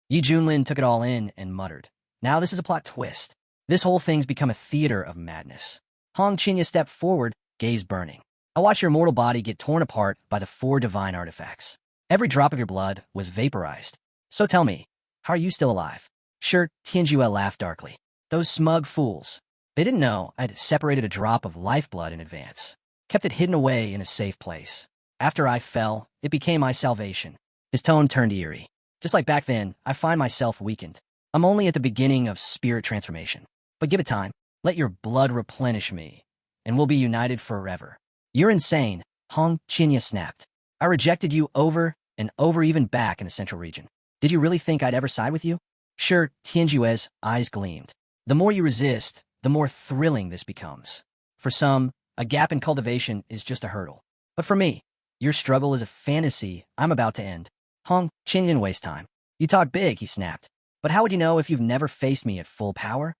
S1: Yi Junlin took it all in and muttered. Now this is a plot twist. This whole thing's become a theater of madness. Hong Qinya stepped forward, gaze burning. I watched your mortal body get torn apart by the 4 divine artifacts. Every drop of your blood was vaporized. So tell me, how are you still alive? Sure, Tianjue laughed darkly. Those smug fools. They didn't know I'd separated a drop of lifeblood in advance. Kept it hidden away in a safe place. After I fell, it became my salvation. His tone turned eerie. Just like back then, I find myself weakened. I'm only at the beginning of spirit transformation. But give it time. Let your blood replenish me, and we'll be united forever. You're insane, Hong Qinya snapped. I rejected you over and over, even back in the central region. Did you really think I'd ever side with you? Sure, Tianjue's eyes gleamed. The more you resist, the more thrilling this becomes. For some, a gap in cultivation is just a hurdle. But for me, your struggle is a fantasy I'm about to end. Hong Qinya didn't waste time. You talk big, he snapped. But how would you know if you've never faced me at full power?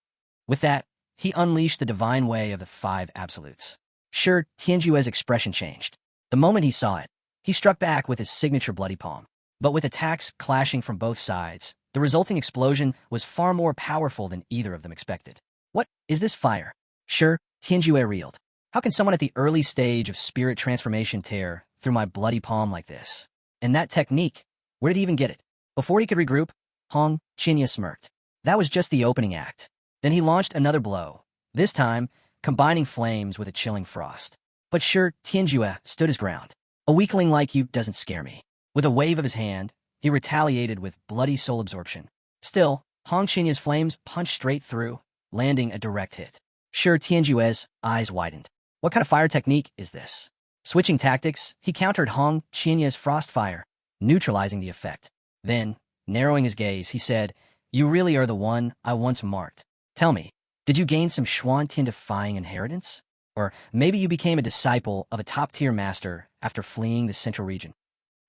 S1: With that, he unleashed the divine way of the 5 absolutes. Sure, Tianjue's expression changed. The moment he saw it, he struck back with his signature bloody palm. But with attacks clashing from both sides, the resulting explosion was far more powerful than either of them expected. What is this fire? Sure, Tianjue reeled. How can someone at the early stage of spirit transformation tear through my bloody palm like this? And that technique, where did he even get it? Before he could regroup, Hong Qinya smirked. That was just the opening act. Then he launched another blow, this time combining flames with a chilling frost. But sure, Tianjue stood his ground. A weakling like you doesn't scare me. With a wave of his hand, he retaliated with bloody soul absorption. Still, Hong Qinya's flames punched straight through, landing a direct hit. Sure, Tianjue's eyes widened. What kind of fire technique is this? Switching tactics, he countered Hong Qinya's frost fire, neutralizing the effect. Then, narrowing his gaze, he said, You really are the one I once marked. Tell me, did you gain some Xuantian-defying inheritance? Or maybe you became a disciple of a top-tier master after fleeing the central region?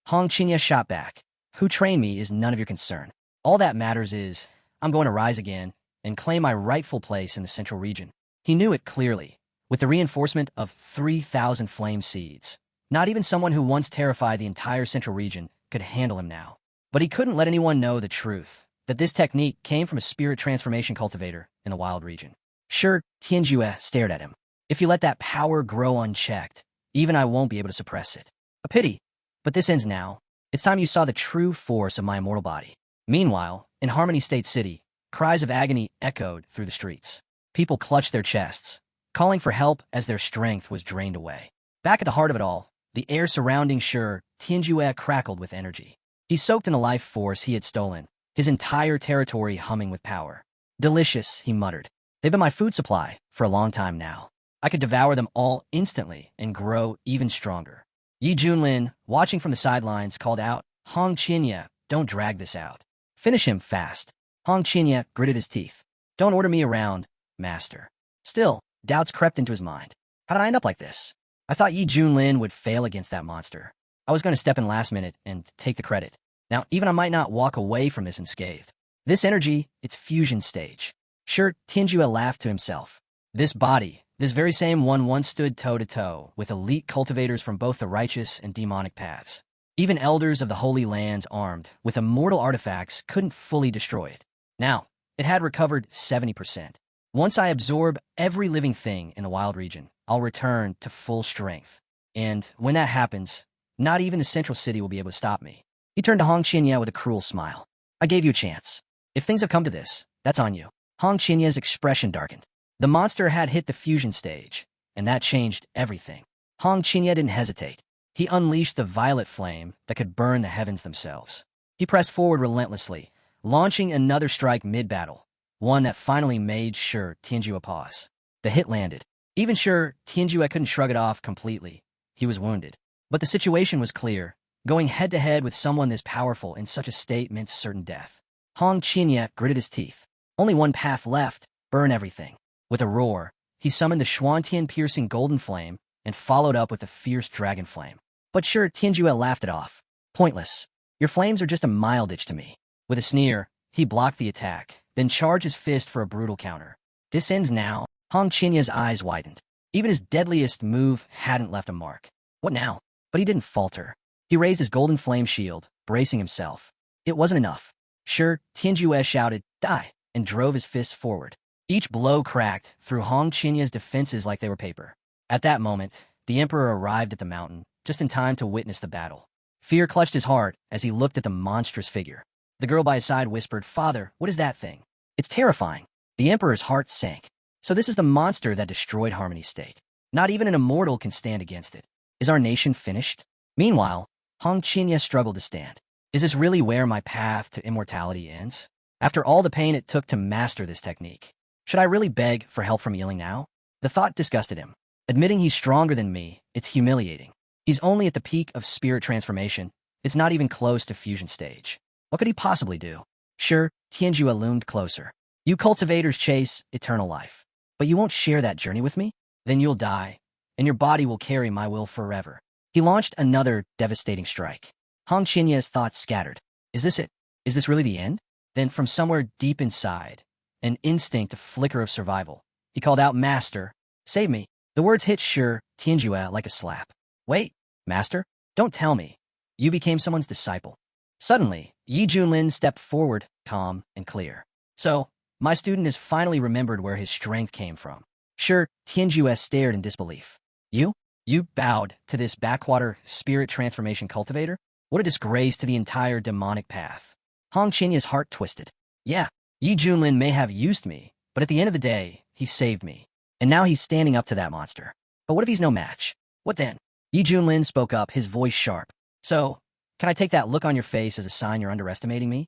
S1: Hong Qinya shot back. Who trained me is none of your concern. All that matters is, I'm going to rise again and claim my rightful place in the central region. He knew it clearly, with the reinforcement of 3,000 flame seeds. Not even someone who once terrified the entire central region could handle him now. But he couldn't let anyone know the truth, that this technique came from a spirit transformation cultivator in the wild region. Sure, Tianjue stared at him. If you let that power grow unchecked, even I won't be able to suppress it. A pity, but this ends now. It's time you saw the true force of my immortal body. Meanwhile, in Harmony State City, cries of agony echoed through the streets. People clutched their chests, calling for help as their strength was drained away. Back at the heart of it all, the air surrounding Sure Tianjue crackled with energy. He soaked in the life force he had stolen, his entire territory humming with power. Delicious, he muttered. They've been my food supply for a long time now. I could devour them all instantly and grow even stronger. Yi Junlin, watching from the sidelines, called out, Hong Qinya, don't drag this out. Finish him fast. Hong Qinya gritted his teeth. Don't order me around, master. Still, doubts crept into his mind. How did I end up like this? I thought Yi Junlin would fail against that monster. I was going to step in last minute and take the credit. Now, even I might not walk away from this unscathed. This energy, it's fusion stage. Sure, Tianjue laughed to himself. This body, this very same one once stood toe-to-toe with elite cultivators from both the righteous and demonic paths. Even elders of the Holy Lands armed with immortal artifacts couldn't fully destroy it. Now, it had recovered 70%. Once I absorb every living thing in the wild region, I'll return to full strength. And when that happens, not even the central city will be able to stop me. He turned to Hong Qinya with a cruel smile. I gave you a chance. If things have come to this, that's on you. Hong Qinya's expression darkened. The monster had hit the fusion stage, and that changed everything. Hong Qinya didn't hesitate. He unleashed the violet flame that could burn the heavens themselves. He pressed forward relentlessly, launching another strike mid-battle, one that finally made sure Tianjue pause. The hit landed. Even sure Tianjue couldn't shrug it off completely. He was wounded. But the situation was clear. Going head-to-head with someone this powerful in such a state meant certain death. Hong Qinya gritted his teeth. Only one path left, burn everything. With a roar, he summoned the Xuantian-piercing golden flame and followed up with a fierce dragon flame. But sure, Tianjue laughed it off. Pointless. Your flames are just a mild-itch to me. With a sneer, he blocked the attack, then charged his fist for a brutal counter. This ends now. Hong Qinya's eyes widened. Even his deadliest move hadn't left a mark. What now? But he didn't falter. He raised his golden flame shield, bracing himself. It wasn't enough. Sure, Tianjue shouted, die, and drove his fists forward. Each blow cracked through Hong Qinya's defenses like they were paper. At that moment, the emperor arrived at the mountain, just in time to witness the battle. Fear clutched his heart as he looked at the monstrous figure. The girl by his side whispered, Father, what is that thing? It's terrifying. The emperor's heart sank. So this is the monster that destroyed Harmony State. Not even an immortal can stand against it. Is our nation finished? Meanwhile, Hong Qinya struggled to stand. Is this really where my path to immortality ends? After all the pain it took to master this technique, should I really beg for help from Yiling now? The thought disgusted him. Admitting he's stronger than me, it's humiliating. He's only at the peak of spirit transformation. It's not even close to fusion stage. What could he possibly do? Sure, Tianjue loomed closer. You cultivators chase eternal life. But you won't share that journey with me? Then you'll die, and your body will carry my will forever. He launched another devastating strike. Hong Qinya's thoughts scattered. Is this it? Is this really the end? Then from somewhere deep inside, an instinct, a flicker of survival, he called out, Master, save me. The words hit Sure Tianjue like a slap. Wait, Master? Don't tell me. You became someone's disciple. Suddenly, Yi Junlin stepped forward, calm and clear. So, my student has finally remembered where his strength came from. Sure, Tianjue stared in disbelief. You? You bowed to this backwater spirit transformation cultivator? What a disgrace to the entire demonic path. Hong Qinya's heart twisted. Yeah, Yi Junlin may have used me, but at the end of the day, he saved me. And now he's standing up to that monster. But what if he's no match? What then? Yi Junlin spoke up, his voice sharp. So, can I take that look on your face as a sign you're underestimating me?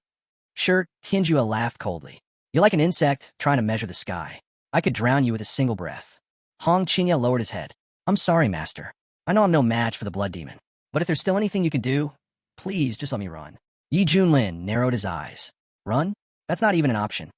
S1: Sure, Tianjue laughed coldly. You're like an insect trying to measure the sky. I could drown you with a single breath. Hong Qinya lowered his head. I'm sorry, Master. I know I'm no match for the blood demon. But if there's still anything you can do, please just let me run. Yi Junlin narrowed his eyes. Run? That's not even an option.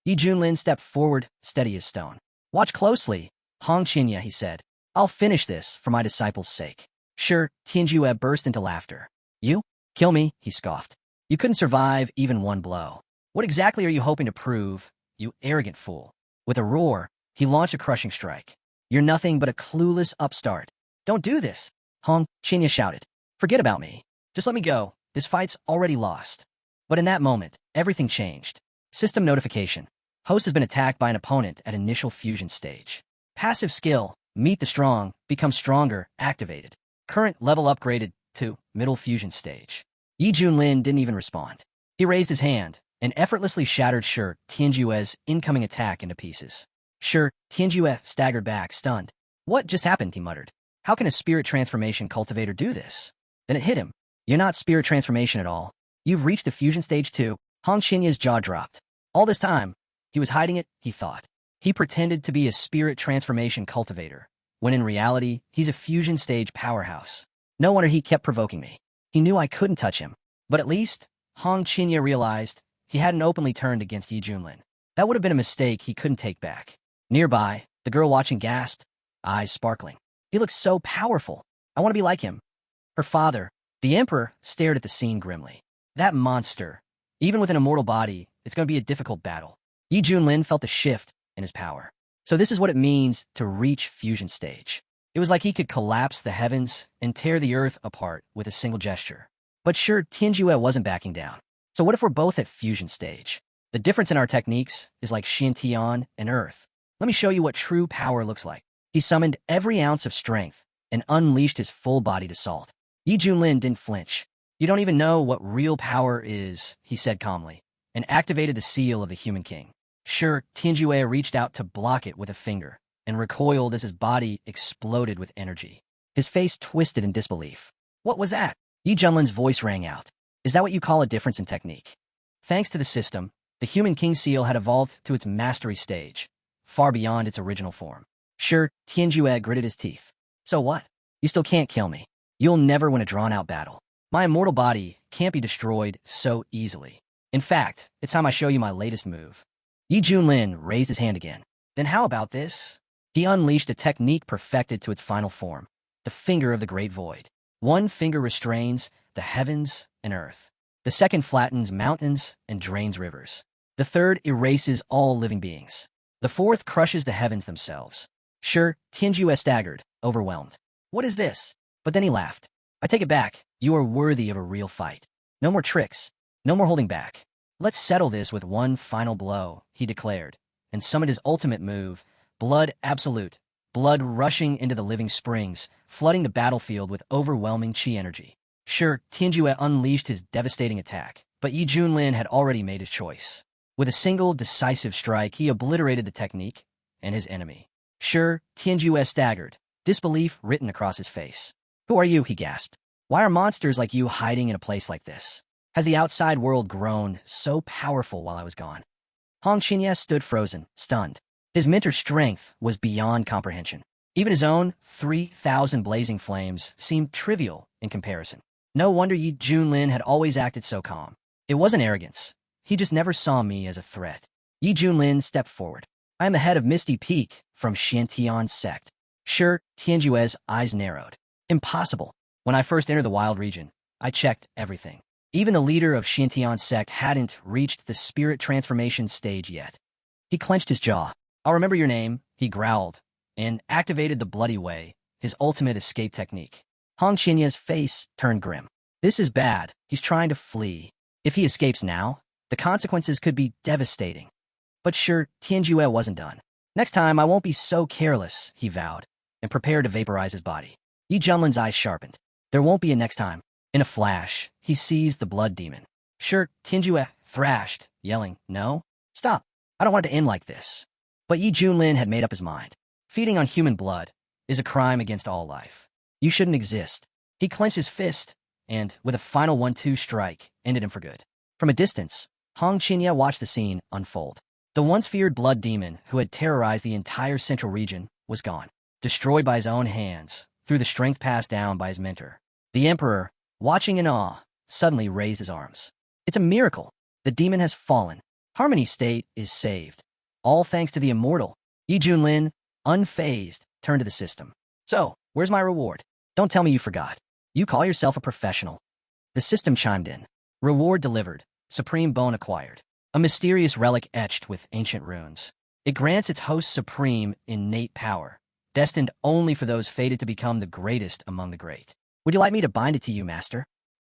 S1: Yi Junlin stepped forward, steady as stone. Watch closely, Hong Qinya, he said. I'll finish this for my disciple's sake. Sure, Tianjue burst into laughter. You? Kill me, he scoffed. You couldn't survive even one blow. What exactly are you hoping to prove, you arrogant fool? With a roar, he launched a crushing strike. You're nothing but a clueless upstart. Don't do this, Hong Qinya shouted. Forget about me. Just let me go. This fight's already lost. But in that moment, everything changed. System notification. Host has been attacked by an opponent at initial fusion stage. Passive skill, Meet the Strong, become stronger, activated. Current level upgraded to middle fusion stage. Yi Junlin didn't even respond. He raised his hand and effortlessly shattered Sure Tianjue's incoming attack into pieces. Sure Tianjue staggered back, stunned. What just happened, he muttered. How can a spirit transformation cultivator do this? Then it hit him. You're not spirit transformation at all. You've reached the fusion stage too. Hong Qinya's jaw dropped. All this time, he was hiding it, he thought. He pretended to be a spirit transformation cultivator, when in reality, he's a fusion stage powerhouse. No wonder he kept provoking me. He knew I couldn't touch him. But at least, Hong Qinya realized he hadn't openly turned against Yi Junlin. That would have been a mistake he couldn't take back. Nearby, the girl watching gasped, eyes sparkling. He looks so powerful. I want to be like him. Her father, the emperor, stared at the scene grimly. That monster. Even with an immortal body, it's going to be a difficult battle. Yi Junlin felt the shift in his power. So this is what it means to reach fusion stage. It was like he could collapse the heavens and tear the earth apart with a single gesture. But sure, Tianjue wasn't backing down. So what if we're both at fusion stage? The difference in our techniques is like Xiantian and Earth. Let me show you what true power looks like. He summoned every ounce of strength and unleashed his full-bodied assault. Yi Junlin didn't flinch. You don't even know what real power is, he said calmly, and activated the seal of the Human King. Sure, Tianjue reached out to block it with a finger and recoiled as his body exploded with energy. His face twisted in disbelief. What was that? Yi Junlin's voice rang out. Is that what you call a difference in technique? Thanks to the system, the Human King seal had evolved to its mastery stage, far beyond its original form. Sure, Tianjue gritted his teeth. So what? You still can't kill me. You'll never win a drawn-out battle. My immortal body can't be destroyed so easily. In fact, it's time I show you my latest move. Yi Junlin raised his hand again. Then how about this? He unleashed a technique perfected to its final form, the Finger of the Great Void. One finger restrains the heavens and earth. The second flattens mountains and drains rivers. The third erases all living beings. The fourth crushes the heavens themselves. Sure, Tianjue staggered, overwhelmed. What is this? But then he laughed. I take it back. You are worthy of a real fight. No more tricks. No more holding back. Let's settle this with one final blow, he declared, and summoned his ultimate move, Blood Absolute. Blood rushing into the living springs, flooding the battlefield with overwhelming chi energy. Sure, Tianjue unleashed his devastating attack, but Yi Junlin had already made his choice. With a single, decisive strike, he obliterated the technique and his enemy. Sure, Tianjue staggered, disbelief written across his face. Who are you? He gasped. Why are monsters like you hiding in a place like this? Has the outside world grown so powerful while I was gone? Hong Qinya stood frozen, stunned. His mentor's strength was beyond comprehension. Even his own 3,000 blazing flames seemed trivial in comparison. No wonder Yi Junlin had always acted so calm. It wasn't arrogance. He just never saw me as a threat. Yi Junlin stepped forward. I am the head of Misty Peak from Xiantian's sect. Sure, Tianjue's eyes narrowed. Impossible. When I first entered the wild region, I checked everything. Even the leader of Xiantian's sect hadn't reached the spirit transformation stage yet. He clenched his jaw. I'll remember your name, he growled, and activated the Bloody Way, his ultimate escape technique. Hong Qinya's face turned grim. This is bad. He's trying to flee. If he escapes now, the consequences could be devastating. But sure, Tianjue wasn't done. Next time, I won't be so careless, he vowed, and prepared to vaporize his body. Yi Junlin's eyes sharpened. There won't be a next time. In a flash, he seized the blood demon. Sure, Tianjue thrashed, yelling, No, stop. I don't want it to end like this. But Yi Junlin had made up his mind. Feeding on human blood is a crime against all life. You shouldn't exist. He clenched his fist and, with a final 1-2 strike, ended him for good. From a distance, Hong Qinya watched the scene unfold. The once feared blood demon who had terrorized the entire central region was gone, destroyed by his own hands through the strength passed down by his mentor. The emperor, watching in awe, suddenly raised his arms. It's a miracle. The demon has fallen. Harmony State is saved. All thanks to the immortal. Yi Junlin, unfazed, turned to the system. So, where's my reward? Don't tell me you forgot. You call yourself a professional. The system chimed in. Reward delivered. Supreme bone acquired. A mysterious relic etched with ancient runes. It grants its host supreme innate power, destined only for those fated to become the greatest among the great. Would you like me to bind it to you, master?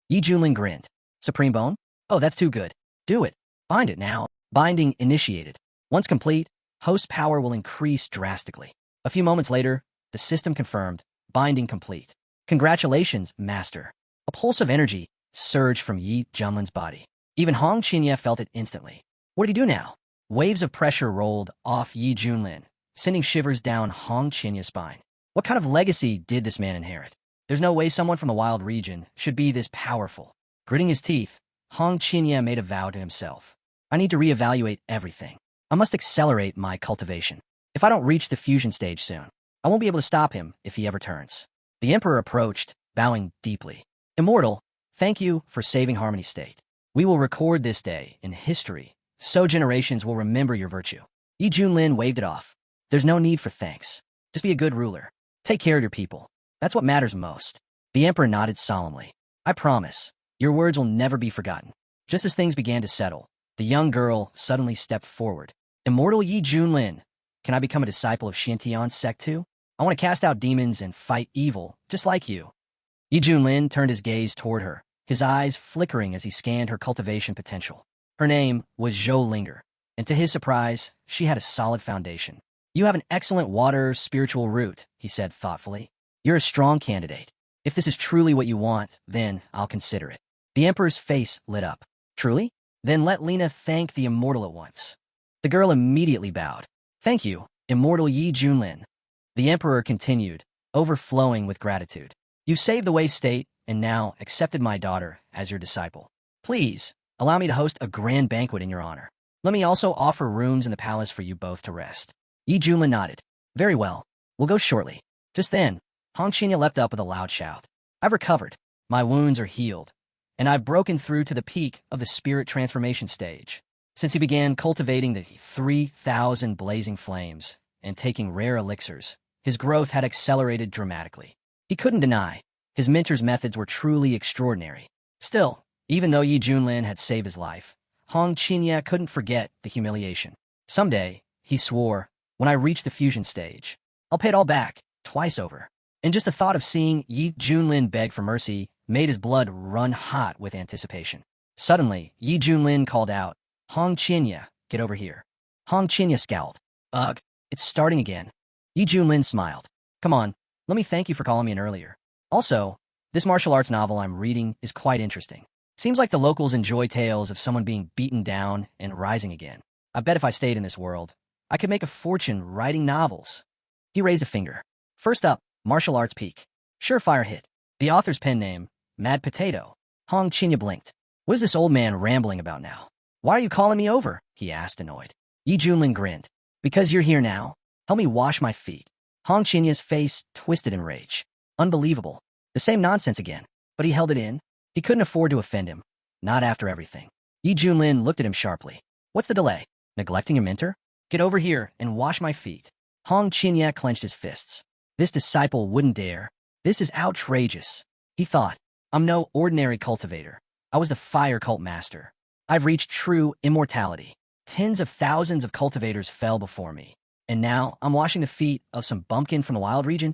S1: Yi Junlin grinned. Supreme bone? Oh, that's too good. Do it. Bind it now. Binding initiated. Once complete, host power will increase drastically. A few moments later, the system confirmed, binding complete. Congratulations, master. A pulse of energy surged from Yi Junlin's body. Even Hong Qinya felt it instantly. What did he do now? Waves of pressure rolled off Yi Junlin, sending shivers down Hong Qinya's spine. What kind of legacy did this man inherit? There's no way someone from the wild region should be this powerful. Gritting his teeth, Hong Qinya made a vow to himself. I need to reevaluate everything. I must accelerate my cultivation. If I don't reach the fusion stage soon, I won't be able to stop him if he ever turns. The emperor approached, bowing deeply. Immortal, thank you for saving Harmony State. We will record this day in history, so generations will remember your virtue. Yi Junlin waved it off. There's no need for thanks. Just be a good ruler. Take care of your people. That's what matters most. The emperor nodded solemnly. I promise, your words will never be forgotten. Just as things began to settle, the young girl suddenly stepped forward. Immortal Yi Junlin, can I become a disciple of Xiantian's sect too? I want to cast out demons and fight evil, just like you. Yi Junlin turned his gaze toward her, his eyes flickering as he scanned her cultivation potential. Her name was Zhou Linger, and to his surprise, she had a solid foundation. You have an excellent water spiritual root, he said thoughtfully. You're a strong candidate. If this is truly what you want, then I'll consider it. The emperor's face lit up. Truly? Then let Lena thank the immortal at once. The girl immediately bowed. Thank you, immortal Yi Junlin. The emperor continued, overflowing with gratitude. You saved the Wei state, and now accepted my daughter as your disciple. Please, allow me to host a grand banquet in your honor. Let me also offer rooms in the palace for you both to rest. Yi Junlin nodded. Very well. We'll go shortly. Just then, Hong Qinya leapt up with a loud shout. I've recovered. My wounds are healed. And I've broken through to the peak of the spirit transformation stage. Since he began cultivating the 3,000 blazing flames and taking rare elixirs, his growth had accelerated dramatically. He couldn't deny, his mentor's methods were truly extraordinary. Still, even though Yi Junlin had saved his life, Hong Qinya couldn't forget the humiliation. Someday, he swore, when I reach the fusion stage, I'll pay it all back, twice over. And just the thought of seeing Yi Junlin beg for mercy made his blood run hot with anticipation. Suddenly, Yi Junlin called out, Hong Qinya, get over here. Hong Qinya scowled. Ugh, it's starting again. Yi Junlin smiled. Come on, let me thank you for calling me in earlier. Also, this martial arts novel I'm reading is quite interesting. Seems like the locals enjoy tales of someone being beaten down and rising again. I bet if I stayed in this world, I could make a fortune writing novels. He raised a finger. First up, martial arts peak. Surefire hit. The author's pen name, Mad Potato. Hong Qinya blinked. What is this old man rambling about now? Why are you calling me over? He asked, annoyed. Yi Junlin grinned. Because you're here now. Help me wash my feet. Hong Qinya's face twisted in rage. Unbelievable. The same nonsense again. But he held it in. He couldn't afford to offend him. Not after everything. Yi Junlin looked at him sharply. What's the delay? Neglecting your mentor? Get over here and wash my feet. Hong Qinya clenched his fists. This disciple wouldn't dare. This is outrageous. He thought, I'm no ordinary cultivator. I was the fire cult master. I've reached true immortality. Tens of thousands of cultivators fell before me. And now I'm washing the feet of some bumpkin from the wild region?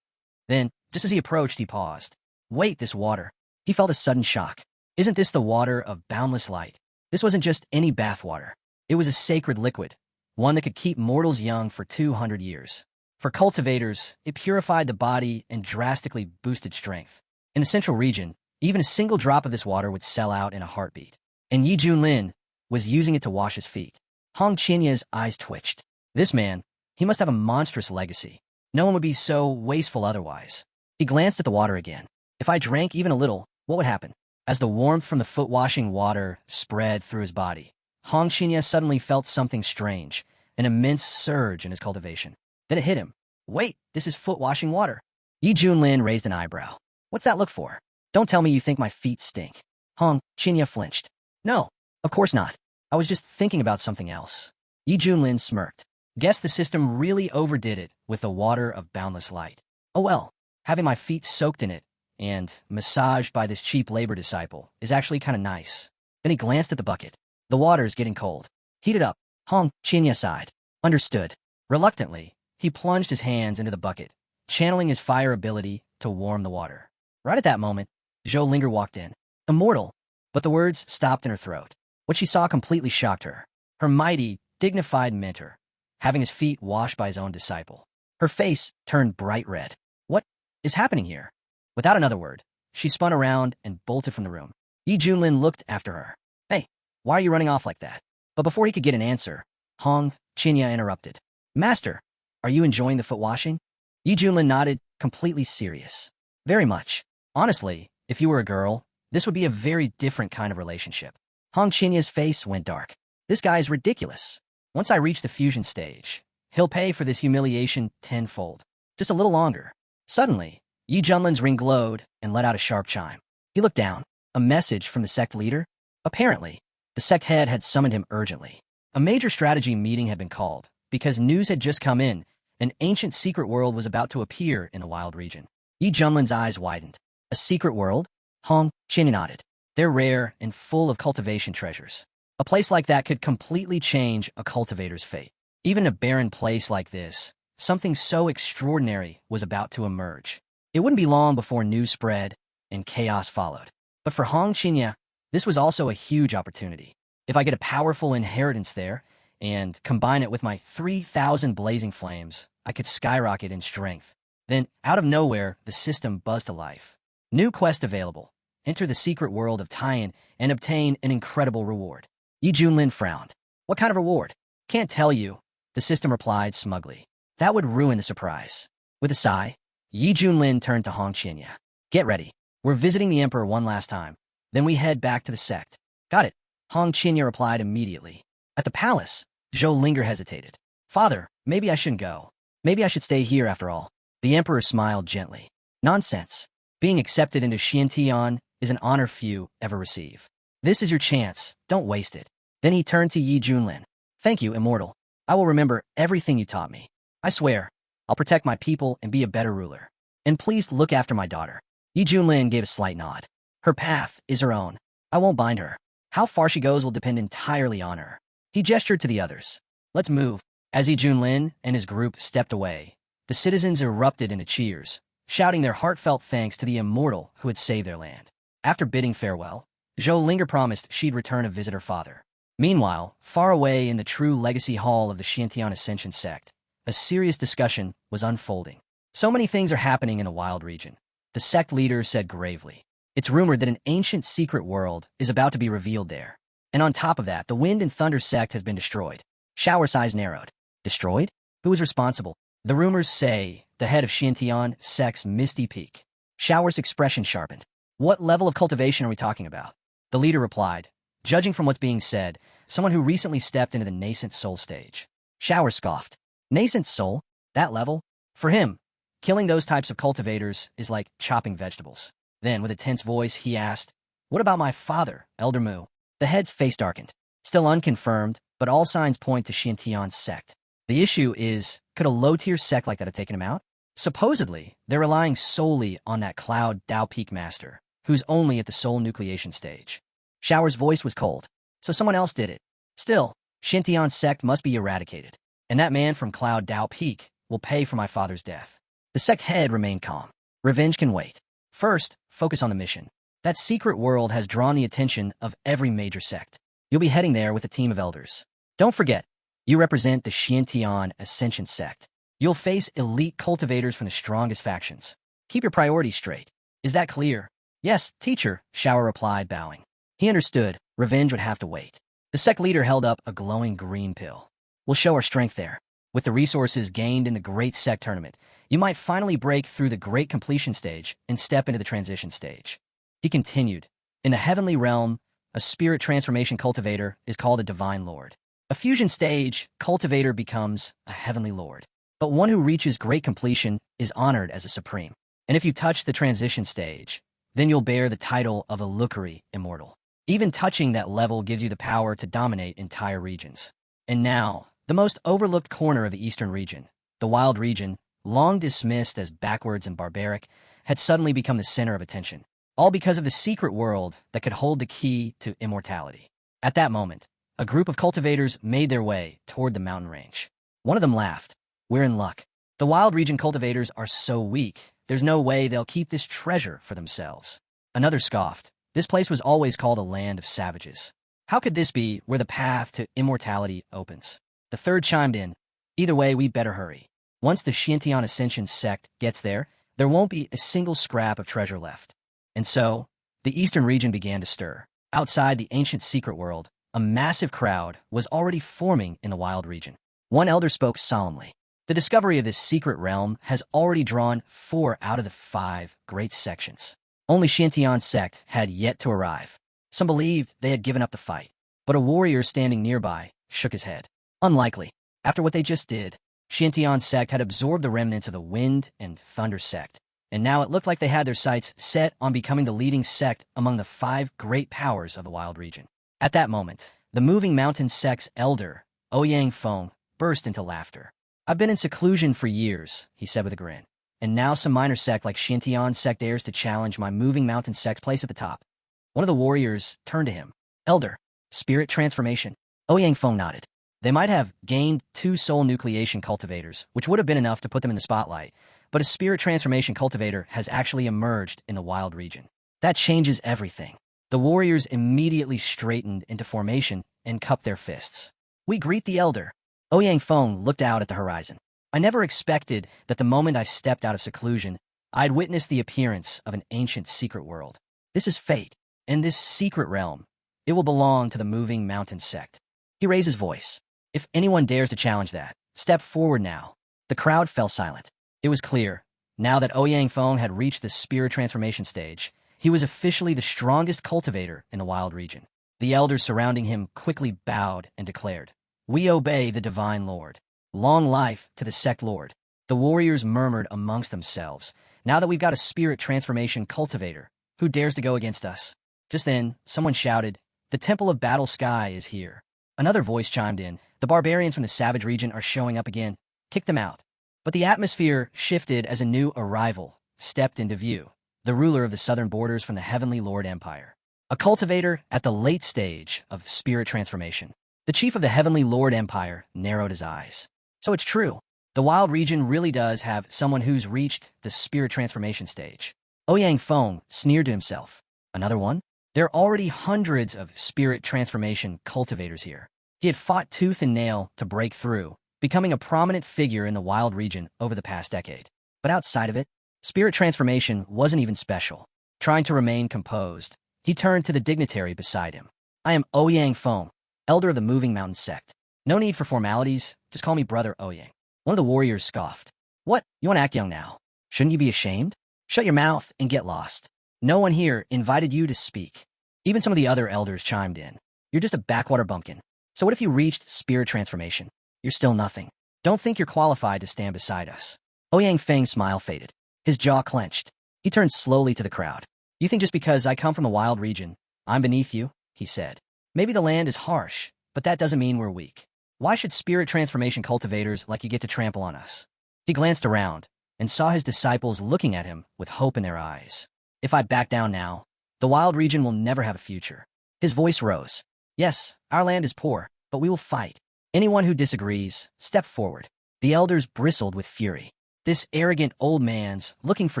S1: Then, just as he approached, he paused. Wait, this water. He felt a sudden shock. Isn't this the water of boundless light? This wasn't just any bath water. It was a sacred liquid, one that could keep mortals young for 200 years. For cultivators, it purified the body and drastically boosted strength. In the central region, even a single drop of this water would sell out in a heartbeat. And Yi Junlin was using it to wash his feet. Hong Qinya's eyes twitched. This man, he must have a monstrous legacy. No one would be so wasteful otherwise. He glanced at the water again. If I drank even a little, what would happen? As the warmth from the foot-washing water spread through his body, Hong Qinya suddenly felt something strange, an immense surge in his cultivation. Then it hit him. Wait, this is foot-washing water. Yi Junlin raised an eyebrow. What's that look for? Don't tell me you think my feet stink. Hong Qinya flinched. No, of course not. I was just thinking about something else. Yi Junlin smirked. Guess the system really overdid it with the water of boundless light. Oh well, having my feet soaked in it and massaged by this cheap labor disciple is actually kind of nice. Then he glanced at the bucket. The water's getting cold. Heat it up. Hong Qinya sighed. Understood. Reluctantly, he plunged his hands into the bucket, channeling his fire ability to warm the water. Right at that moment, Zhou Linger walked in. Immortal. But the words stopped in her throat. What she saw completely shocked her. Her mighty, dignified mentor, having his feet washed by his own disciple. Her face turned bright red. What is happening here? Without another word, she spun around and bolted from the room. Yi Junlin looked after her. Hey, why are you running off like that? But before he could get an answer, Hong Qinya interrupted. Master, are you enjoying the foot washing? Yi Junlin nodded, completely serious. Very much. Honestly, if you were a girl, this would be a very different kind of relationship. Hong Qinya's face went dark. This guy is ridiculous. Once I reach the fusion stage, he'll pay for this humiliation tenfold. Just a little longer. Suddenly, Yi Junlin's ring glowed and let out a sharp chime. He looked down. A message from the sect leader? Apparently, the sect head had summoned him urgently. A major strategy meeting had been called, because news had just come in. An ancient secret world was about to appear in the wild region. Yi Junlin's eyes widened. A secret world? Hong Qian nodded. They're rare and full of cultivation treasures. A place like that could completely change a cultivator's fate. Even in a barren place like this, something so extraordinary was about to emerge. It wouldn't be long before news spread and chaos followed. But for Hong Qinya, this was also a huge opportunity. If I get a powerful inheritance there and combine it with my 3,000 blazing flames, I could skyrocket in strength. Then, out of nowhere, the system buzzed to life. New quest available. Enter the secret world of Taiyan and obtain an incredible reward. Yi Junlin frowned. What kind of reward? Can't tell you, the system replied smugly. That would ruin the surprise. With a sigh, Yi Junlin turned to Hong Qinya. Get ready. We're visiting the Emperor one last time. Then we head back to the sect. Got it, Hong Qinya replied immediately. At the palace, Zhou Linger hesitated. Father, maybe I shouldn't go. Maybe I should stay here after all. The Emperor smiled gently. Nonsense. Being accepted into Xiantian is an honor few ever receive. This is your chance. Don't waste it. Then he turned to Yi Junlin. Thank you, Immortal. I will remember everything you taught me. I swear, I'll protect my people and be a better ruler. And please look after my daughter. Yi Junlin gave a slight nod. Her path is her own. I won't bind her. How far she goes will depend entirely on her. He gestured to the others. Let's move. As Yi Junlin and his group stepped away, the citizens erupted into cheers, shouting their heartfelt thanks to the Immortal who had saved their land. After bidding farewell, Zhou Linger promised she'd return to visit her father. Meanwhile, far away in the true legacy hall of the Xiantian Ascension sect, a serious discussion was unfolding. So many things are happening in the wild region. The sect leader said gravely. It's rumored that an ancient secret world is about to be revealed there. And on top of that, the Wind and Thunder sect has been destroyed. Shower size narrowed. Destroyed? Who is responsible? The rumors say the head of Xiantian sect's Misty Peak. Shower's expression sharpened. What level of cultivation are we talking about? The leader replied, judging from what's being said, someone who recently stepped into the nascent soul stage. Shower scoffed. Nascent soul? That level? For him, killing those types of cultivators is like chopping vegetables. Then, with a tense voice, he asked, what about my father, Elder Mu? The head's face darkened. Still unconfirmed, but all signs point to Xiantian's sect. The issue is, could a low-tier sect like that have taken him out? Supposedly, they're relying solely on that Cloud Dao Peak Master, who's only at the soul nucleation stage. Shower's voice was cold. So someone else did it. Still, Xiantian's sect must be eradicated. And that man from Cloud Dao Peak will pay for my father's death. The sect head remained calm. Revenge can wait. First, focus on the mission. That secret world has drawn the attention of every major sect. You'll be heading there with a team of elders. Don't forget, you represent the Xiantian Ascension sect. You'll face elite cultivators from the strongest factions. Keep your priorities straight. Is that clear? Yes, teacher, Shower replied, bowing. He understood. Revenge would have to wait. The sect leader held up a glowing green pill. We'll show our strength there. With the resources gained in the Great Sect Tournament, you might finally break through the Great Completion stage and step into the Transition stage. He continued. In the heavenly realm, a spirit transformation cultivator is called a Divine Lord. A fusion stage, cultivator becomes a Heavenly Lord. But one who reaches Great Completion is honored as a Supreme. And if you touch the Transition stage, then you'll bear the title of a Lookery Immortal. Even touching that level gives you the power to dominate entire regions. And now, the most overlooked corner of the eastern region, the wild region, long dismissed as backwards and barbaric, had suddenly become the center of attention, all because of the secret world that could hold the key to immortality. At that moment, a group of cultivators made their way toward the mountain range. One of them laughed. We're in luck. The wild region cultivators are so weak, there's no way they'll keep this treasure for themselves. Another scoffed. This place was always called a land of savages. How could this be where the path to immortality opens? The third chimed in. Either way, we better hurry. Once the Xiantian Ascension sect gets there, there won't be a single scrap of treasure left. And so, the eastern region began to stir. Outside the ancient secret world, a massive crowd was already forming in the wild region. One elder spoke solemnly. The discovery of this secret realm has already drawn 4 out of the 5 great sections. Only Xiantian's sect had yet to arrive. Some believed they had given up the fight, but a warrior standing nearby shook his head. Unlikely. After what they just did, Xiantian's sect had absorbed the remnants of the Wind and Thunder sect, and now it looked like they had their sights set on becoming the leading sect among the 5 great powers of the wild region. At that moment, the moving mountain sect's elder, Ouyang Feng, burst into laughter. "I've been in seclusion for years," he said with a grin, "and now some minor sect like Xintian sect dares to challenge my moving mountain sect's place at the top." One of the warriors turned to him. "Elder, spirit transformation." Ouyang Feng nodded. They might have gained 2 soul nucleation cultivators, which would have been enough to put them in the spotlight, but a spirit transformation cultivator has actually emerged in the wild region. That changes everything. The warriors immediately straightened into formation and cupped their fists. "We greet the elder." Ouyang Feng looked out at the horizon. "I never expected that the moment I stepped out of seclusion, I'd witness the appearance of an ancient secret world. This is fate, and this secret realm, it will belong to the moving mountain sect." He raised his voice. "If anyone dares to challenge that, step forward now." The crowd fell silent. It was clear, now that Ouyang Feng had reached the spirit transformation stage, he was officially the strongest cultivator in the wild region. The elders surrounding him quickly bowed and declared, "We obey the divine lord. Long life to the sect lord." The warriors murmured amongst themselves, "Now that we've got a spirit transformation cultivator, who dares to go against us?" Just then, someone shouted, "The Temple of Battle Sky is here." Another voice chimed in, "The barbarians from the savage region are showing up again. Kick them out." But the atmosphere shifted as a new arrival stepped into view, the ruler of the southern borders from the Heavenly Lord Empire. A cultivator at the late stage of spirit transformation. The chief of the Heavenly Lord Empire narrowed his eyes. So it's true. The wild region really does have someone who's reached the spirit transformation stage. Ouyang Feng sneered to himself. Another one? There are already hundreds of spirit transformation cultivators here. He had fought tooth and nail to break through, becoming a prominent figure in the wild region over the past decade. But outside of it, spirit transformation wasn't even special. Trying to remain composed, he turned to the dignitary beside him. "I am Ouyang Feng, elder of the Moving Mountain sect. No need for formalities, just call me Brother Ouyang." One of the warriors scoffed. "What, you want to act young now? Shouldn't you be ashamed? Shut your mouth and get lost. No one here invited you to speak." Even some of the other elders chimed in. "You're just a backwater bumpkin. So what if you reached spirit transformation? You're still nothing. Don't think you're qualified to stand beside us." Ouyang Feng's smile faded. His jaw clenched. He turned slowly to the crowd. "You think just because I come from the wild region, I'm beneath you?" he said. "Maybe the land is harsh, but that doesn't mean we're weak. Why should spirit transformation cultivators like you get to trample on us?" He glanced around and saw his disciples looking at him with hope in their eyes. "If I back down now, the wild region will never have a future." His voice rose. "Yes, our land is poor, but we will fight. Anyone who disagrees, step forward." The elders bristled with fury. This arrogant old man's looking for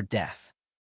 S1: death.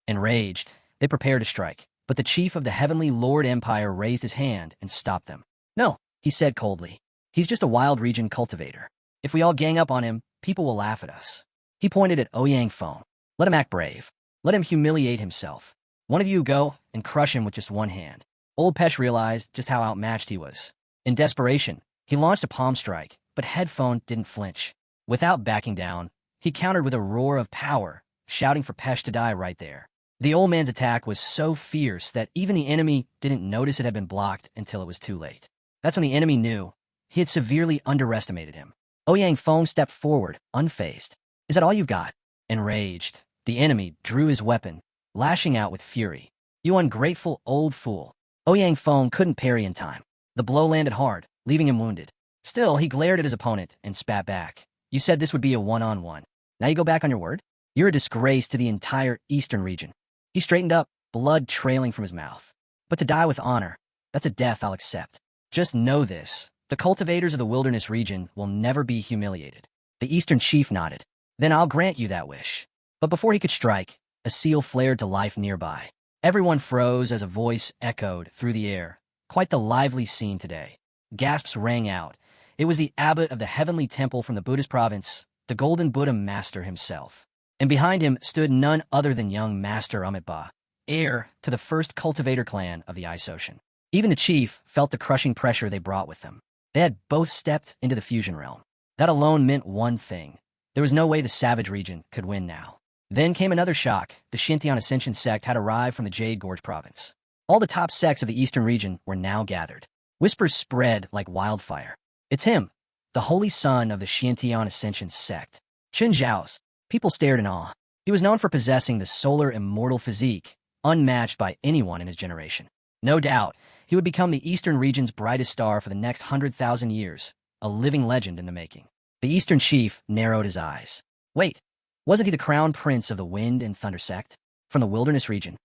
S1: Enraged, they prepared to strike, but the chief of the Heavenly Lord Empire raised his hand and stopped them. "No," he said coldly. "He's just a wild region cultivator. If we all gang up on him, people will laugh at us." He pointed at Ouyang Feng. "Let him act brave. Let him humiliate himself. One of you go and crush him with just one hand." Old Pesh realized just how outmatched he was. In desperation, he launched a palm strike, but Headphone didn't flinch. Without backing down, he countered with a roar of power, shouting for Pesh to die right there. The old man's attack was so fierce that even the enemy didn't notice it had been blocked until it was too late. That's when the enemy knew he had severely underestimated him. Ouyang Feng stepped forward, unfazed. "Is that all you've got?" Enraged, the enemy drew his weapon, lashing out with fury. "You ungrateful old fool." Ouyang Feng couldn't parry in time. The blow landed hard, leaving him wounded. Still, he glared at his opponent and spat back. "You said this would be a one-on-one. Now you go back on your word? You're a disgrace to the entire eastern region." He straightened up, blood trailing from his mouth. "But to die with honor, that's a death I'll accept. Just know this, the cultivators of the wilderness region will never be humiliated." The eastern chief nodded. "Then I'll grant you that wish." But before he could strike, a seal flared to life nearby. Everyone froze as a voice echoed through the air. Quite the lively scene today. Gasps rang out. It was the abbot of the heavenly temple from the Buddhist province, the Golden Buddha Master himself. And behind him stood none other than young Master Amitabha, heir to the first cultivator clan of the Ice Ocean. Even the chief felt the crushing pressure they brought with them. They had both stepped into the fusion realm. That alone meant one thing. There was no way the savage region could win now. Then came another shock. The Xintian Ascension sect had arrived from the Jade Gorge province. All the top sects of the eastern region were now gathered. Whispers spread like wildfire. "It's him, the holy son of the Xintian Ascension sect. Chen Zhao's." People stared in awe. He He was known for possessing the solar immortal physique, unmatched by anyone in his generation. No doubt, he would become the Eastern region's brightest star for the next 100,000 years, a living legend in the making. The Eastern chief narrowed his eyes. Wait, wasn't he the crown prince of the Wind and Thunder sect? From the wilderness region?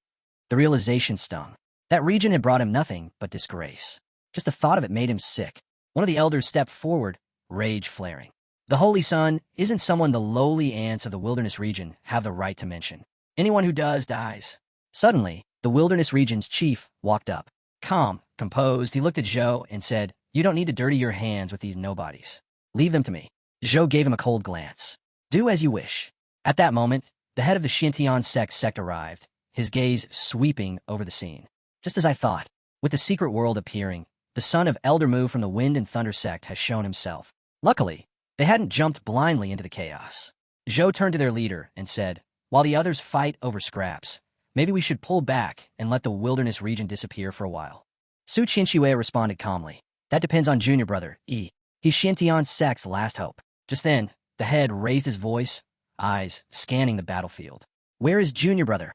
S1: The realization stung. That region had brought him nothing but disgrace. Just the thought of it made him sick. One of the elders stepped forward, rage flaring. The Holy Sun isn't someone the lowly ants of the wilderness region have the right to mention. Anyone who does dies. Suddenly, the wilderness region's chief walked up. Calm, composed, he looked at Zhou and said, "You don't need to dirty your hands with these nobodies. Leave them to me." Zhou gave him a cold glance. "Do as you wish." At that moment, the head of the Xintian sect arrived, his gaze sweeping over the scene. Just as I thought, with the secret world appearing, the son of Elder Mu from the Wind and Thunder sect has shown himself. Luckily, they hadn't jumped blindly into the chaos. Zhou turned to their leader and said, "While the others fight over scraps, maybe we should pull back and let the wilderness region disappear for a while." Su Qianxue responded calmly. "That depends on Junior Brother, Yi. He's Xintian sect's last hope." Just then, the head raised his voice, eyes scanning the battlefield. "Where is Junior Brother?"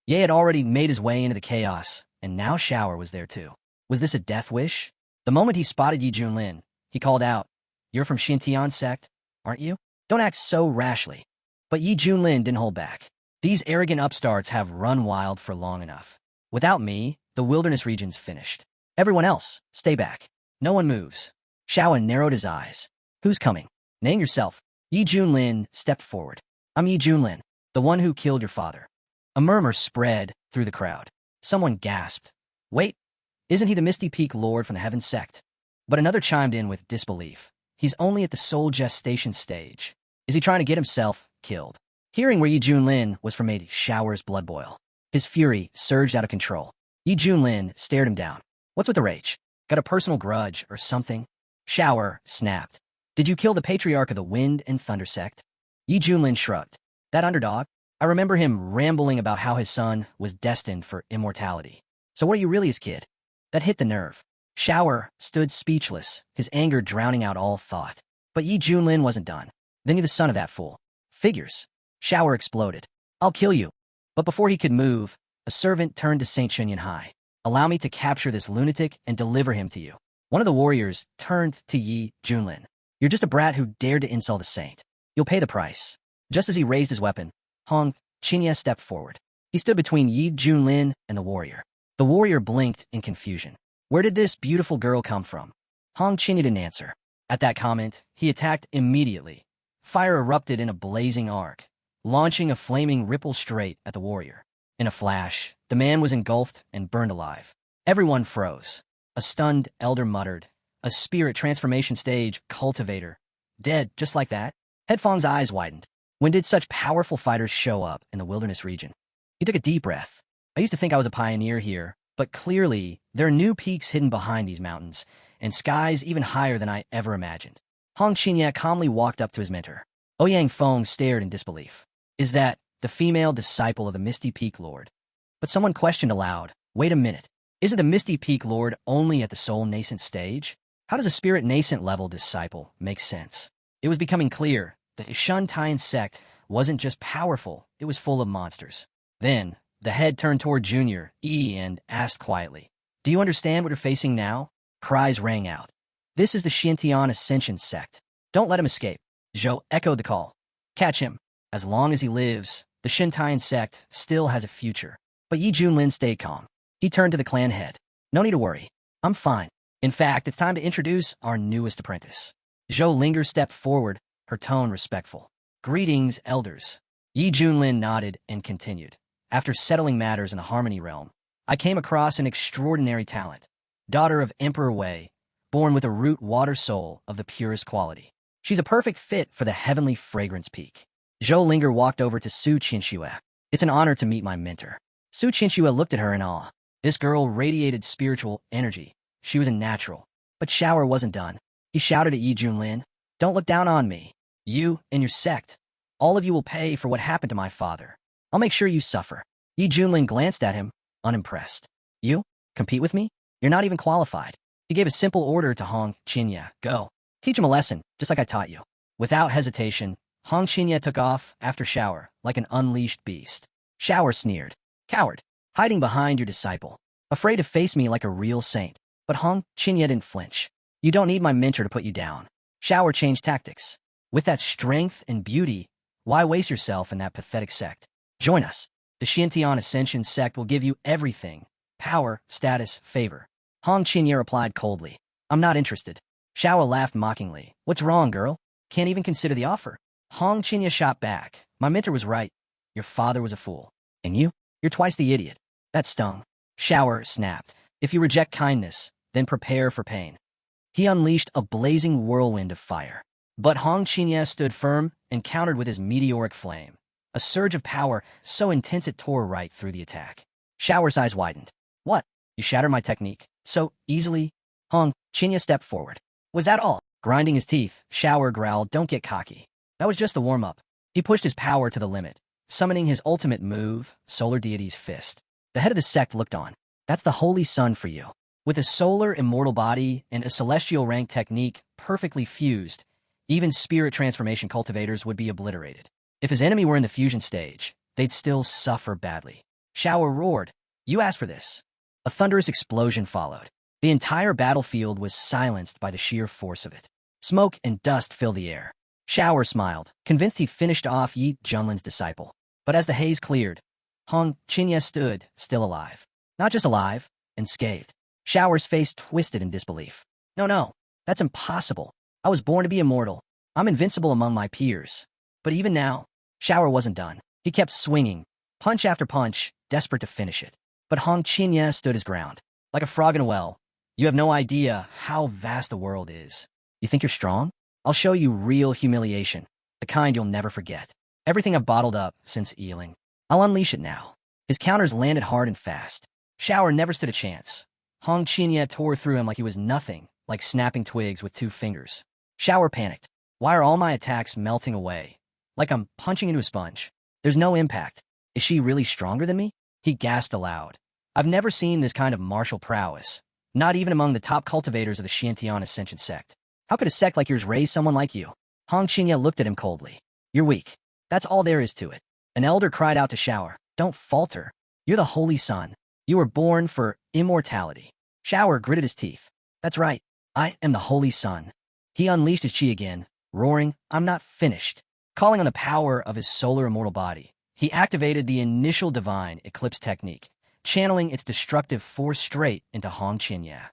S1: Ye had already made his way into the chaos, and now Shower was there too. Was this a death wish? The moment he spotted Yi Junlin, he called out, "You're from Xintian sect, aren't you? Don't act so rashly." But Yi Junlin didn't hold back. "These arrogant upstarts have run wild for long enough. Without me, the wilderness region's finished. Everyone else, stay back. No one moves." Shaoan narrowed his eyes. "Who's coming? Name yourself." Yi Junlin stepped forward. "I'm Yi Junlin, the one who killed your father." A murmur spread through the crowd. Someone gasped. "Wait, isn't he the Misty Peak Lord from the Heaven sect?" But another chimed in with disbelief. "He's only at the soul gestation stage. Is he trying to get himself killed?" Hearing where Yi Junlin was from made Shower's blood boil. His fury surged out of control. Yi Junlin stared him down. "What's with the rage? Got a personal grudge or something?" Shower snapped. "Did you kill the patriarch of the Wind and Thunder sect?" Yi Junlin shrugged. "That underdog? I remember him rambling about how his son was destined for immortality. So what are you really, his kid?" That hit the nerve. Shower stood speechless, his anger drowning out all thought. But Yi Junlin wasn't done. "Then you're the son of that fool." "Figures." Shower exploded. "I'll kill you." But before he could move, a servant turned to Saint Chunyan Hai. "Allow me to capture this lunatic and deliver him to you." One of the warriors turned to Yi Junlin. "You're just a brat who dared to insult a saint. You'll pay the price." Just as he raised his weapon, Hong Qinya stepped forward. He stood between Yi Junlin and the warrior. The warrior blinked in confusion. Where did this beautiful girl come from? Hong Qinya didn't answer. At that comment, he attacked immediately. Fire erupted in a blazing arc, launching a flaming ripple straight at the warrior. In a flash, the man was engulfed and burned alive. Everyone froze. A stunned elder muttered, "A spirit transformation stage cultivator. Dead just like that?" Headfong's eyes widened. When did such powerful fighters show up in the wilderness region? He took a deep breath. "I used to think I was a pioneer here, but clearly there are new peaks hidden behind these mountains, and skies even higher than I ever imagined." Hong Qinya calmly walked up to his mentor. Ouyang Feng stared in disbelief. "Is that the female disciple of the Misty Peak Lord?" But someone questioned aloud, "Wait a minute. Isn't the Misty Peak Lord only at the soul nascent stage? How does a spirit nascent level disciple make sense?" It was becoming clear that the Xintian sect wasn't just powerful, it was full of monsters. Then, the head turned toward Junior E and asked quietly, "Do you understand what you're facing now?" Cries rang out. "This is the Xintian Ascension sect. Don't let him escape." Zhou echoed the call. "Catch him. As long as he lives, the Xintian sect still has a future." But Yi Junlin stayed calm. He turned to the clan head. "No need to worry. I'm fine. In fact, it's time to introduce our newest apprentice." Zhou Linger stepped forward, her tone respectful. "Greetings, elders." Yi Junlin nodded and continued. "After settling matters in the Harmony Realm, I came across an extraordinary talent. Daughter of Emperor Wei, born with a root water soul of the purest quality. She's a perfect fit for the heavenly fragrance peak." Zhou Linger walked over to Su Qianxue. "It's an honor to meet my mentor." Su Qianxue looked at her in awe. This girl radiated spiritual energy. She was a natural. But Shower wasn't done. He shouted at Yi Junlin, "Don't look down on me. You and your sect. All of you will pay for what happened to my father. I'll make sure you suffer." Yi Junlin glanced at him, unimpressed. "You? Compete with me? You're not even qualified." He gave a simple order to Hong Qinya. "Go. Teach him a lesson, just like I taught you." Without hesitation, Hong Qinya took off after Shower like an unleashed beast. Shower sneered. Coward, hiding behind your disciple. Afraid to face me like a real saint. But Hong Qinya didn't flinch. You don't need my mentor to put you down. Shower changed tactics. With that strength and beauty, why waste yourself in that pathetic sect? Join us. The Xiantian Ascension sect will give you everything. Power, status, favor. Hong Qinya replied coldly. I'm not interested. Shower laughed mockingly. What's wrong, girl? Can't even consider the offer. Hong Qinya shot back. My mentor was right. Your father was a fool. And you? You're twice the idiot. That stung. Shower snapped. If you reject kindness, then prepare for pain. He unleashed a blazing whirlwind of fire. But Hong Qinya stood firm and countered with his meteoric flame. A surge of power so intense it tore right through the attack. Shower's eyes widened. What? You shatter my technique? So easily? Hong Qinya stepped forward. Was that all? Grinding his teeth, Shower growled, don't get cocky. That was just the warm-up. He pushed his power to the limit, summoning his ultimate move, Solar Deity's Fist. The head of the sect looked on. That's the Holy Sun for you. With a solar immortal body and a celestial rank technique perfectly fused, even spirit transformation cultivators would be obliterated. If his enemy were in the fusion stage, they'd still suffer badly. Shower roared. You asked for this. A thunderous explosion followed. The entire battlefield was silenced by the sheer force of it. Smoke and dust filled the air. Shower smiled, convinced he'd finished off Yi Junlin's disciple. But as the haze cleared, Hong Qinya stood, still alive. Not just alive, unscathed. Shower's face twisted in disbelief. No, that's impossible. I was born to be immortal. I'm invincible among my peers. But even now, Shower wasn't done. He kept swinging, punch after punch, desperate to finish it. But Hong Qinya stood his ground. Like a frog in a well. You have no idea how vast the world is. You think you're strong? I'll show you real humiliation, the kind you'll never forget. Everything I've bottled up since Ealing. I'll unleash it now. His counters landed hard and fast. Shower never stood a chance. Hong Qinya tore through him like he was nothing, like snapping twigs with 2 fingers. Shower panicked. Why are all my attacks melting away? Like I'm punching into a sponge. There's no impact. Is she really stronger than me? He gasped aloud. I've never seen this kind of martial prowess. Not even among the top cultivators of the Xiantian Ascension sect. How could a sect like yours raise someone like you? Hong Qinya looked at him coldly. You're weak. That's all there is to it. An elder cried out to Shower. Don't falter. You're the Holy Sun. You were born for immortality. Shower gritted his teeth. That's right. I am the Holy Sun. He unleashed his chi again, roaring, I'm not finished. Calling on the power of his solar immortal body, he activated the initial divine eclipse technique, channeling its destructive force straight into Hong Qinya.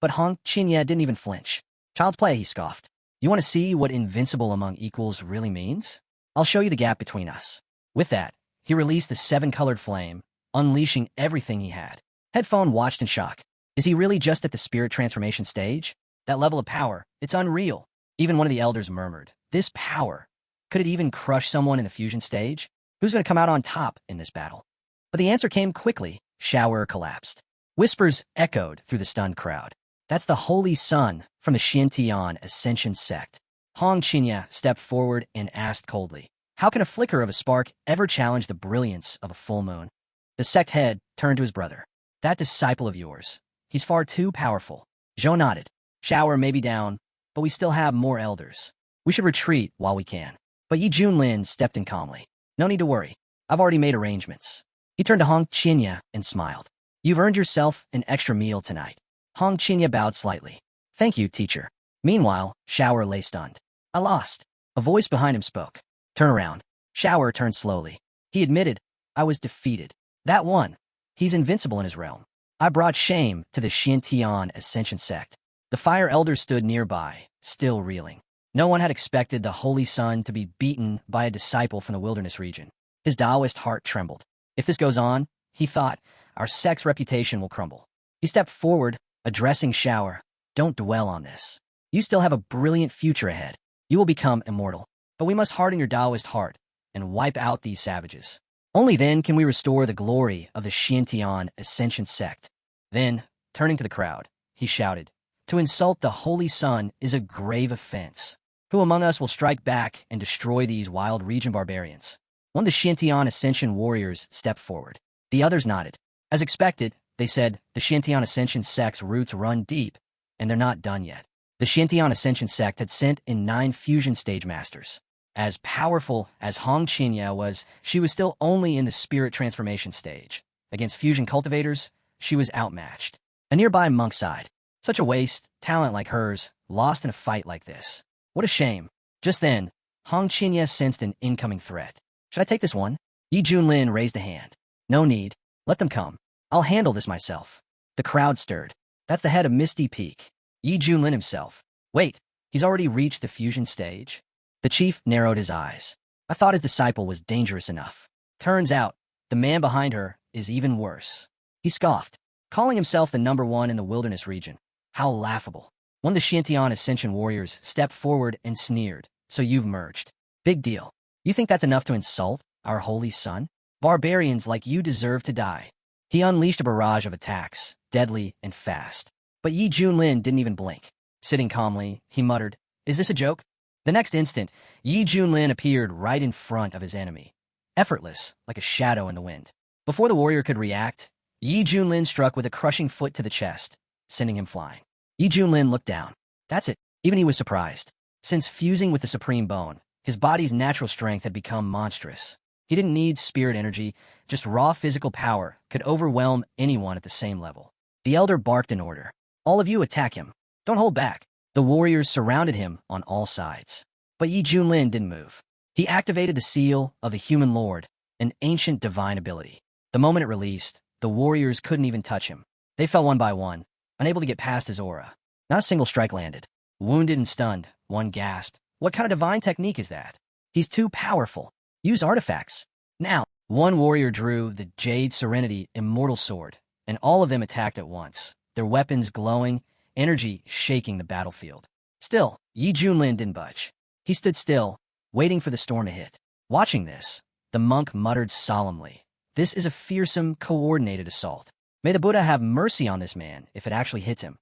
S1: But Hong Qinya didn't even flinch. Child's play, he scoffed. You want to see what invincible among equals really means? I'll show you the gap between us. With that, he released the 7-colored flame, unleashing everything he had. Headphone watched in shock. Is he really just at the spirit transformation stage? That level of power, it's unreal. Even one of the elders murmured. This power. Could it even crush someone in the fusion stage? Who's going to come out on top in this battle? But the answer came quickly. Shower collapsed. Whispers echoed through the stunned crowd. That's the Holy Sun from the Xiantian Ascension sect. Hong Qinya stepped forward and asked coldly, how can a flicker of a spark ever challenge the brilliance of a full moon? The sect head turned to his brother. That disciple of yours. He's far too powerful. Zhou nodded. Shower may be down, but we still have more elders. We should retreat while we can. But Yi Junlin stepped in calmly. No need to worry. I've already made arrangements. He turned to Hong Qinya and smiled. You've earned yourself an extra meal tonight. Hong Qinya bowed slightly. Thank you, teacher. Meanwhile, Shower lay stunned. I lost. A voice behind him spoke. Turn around. Shower turned slowly. He admitted, I was defeated. That one. He's invincible in his realm. I brought shame to the Xiantian Ascension sect. The fire elder stood nearby, still reeling. No one had expected the Holy Sun to be beaten by a disciple from the wilderness region. His Taoist heart trembled. If this goes on, he thought, our sect's reputation will crumble. He stepped forward, addressing Shower. Don't dwell on this. You still have a brilliant future ahead. You will become immortal. But we must harden your Taoist heart and wipe out these savages. Only then can we restore the glory of the Xiantian Ascension sect. Then, turning to the crowd, he shouted, to insult the Holy Sun is a grave offense. Who among us will strike back and destroy these wild region barbarians? One of the Xiantian Ascension warriors stepped forward. The others nodded. As expected, they said, the Xiantian Ascension sect's roots run deep, and they're not done yet. The Xiantian Ascension sect had sent in 9 fusion stage masters. As powerful as Hong Qinya was, she was still only in the spirit transformation stage. Against fusion cultivators, she was outmatched. A nearby monk sighed. Such a waste, talent like hers, lost in a fight like this. What a shame. Just then, Hong Qinya sensed an incoming threat. Should I take this one? Yi Junlin raised a hand. No need. Let them come. I'll handle this myself. The crowd stirred. That's the head of Misty Peak. Yi Junlin himself. Wait, he's already reached the fusion stage? The chief narrowed his eyes. I thought his disciple was dangerous enough. Turns out, the man behind her is even worse. He scoffed, calling himself the #1 in the wilderness region. How laughable. One of the Shintian Ascension warriors stepped forward and sneered. So you've merged. Big deal. You think that's enough to insult our holy son? Barbarians like you deserve to die. He unleashed a barrage of attacks, deadly and fast. But Yi Junlin didn't even blink. Sitting calmly, he muttered, "Is this a joke?" The next instant, Yi Junlin appeared right in front of his enemy, effortless, like a shadow in the wind. Before the warrior could react, Yi Junlin struck with a crushing foot to the chest, sending him flying. Yi Junlin looked down. That's it. Even he was surprised. Since fusing with the Supreme Bone, his body's natural strength had become monstrous. He didn't need spirit energy, just raw physical power could overwhelm anyone at the same level. The elder barked in order. All of you attack him. Don't hold back. The warriors surrounded him on all sides. But Yi Junlin didn't move. He activated the seal of the Human Lord, an ancient divine ability. The moment it released, the warriors couldn't even touch him. They fell one by one, unable to get past his aura. Not a single strike landed. Wounded and stunned, one gasped. What kind of divine technique is that? He's too powerful. Use artifacts. Now, one warrior drew the Jade Serenity Immortal Sword, and all of them attacked at once, their weapons glowing, energy shaking the battlefield. Still, Yi Junlin didn't budge. He stood still, waiting for the storm to hit. Watching this, the monk muttered solemnly, "This is a fearsome, coordinated assault. May the Buddha have mercy on this man if it actually hits him."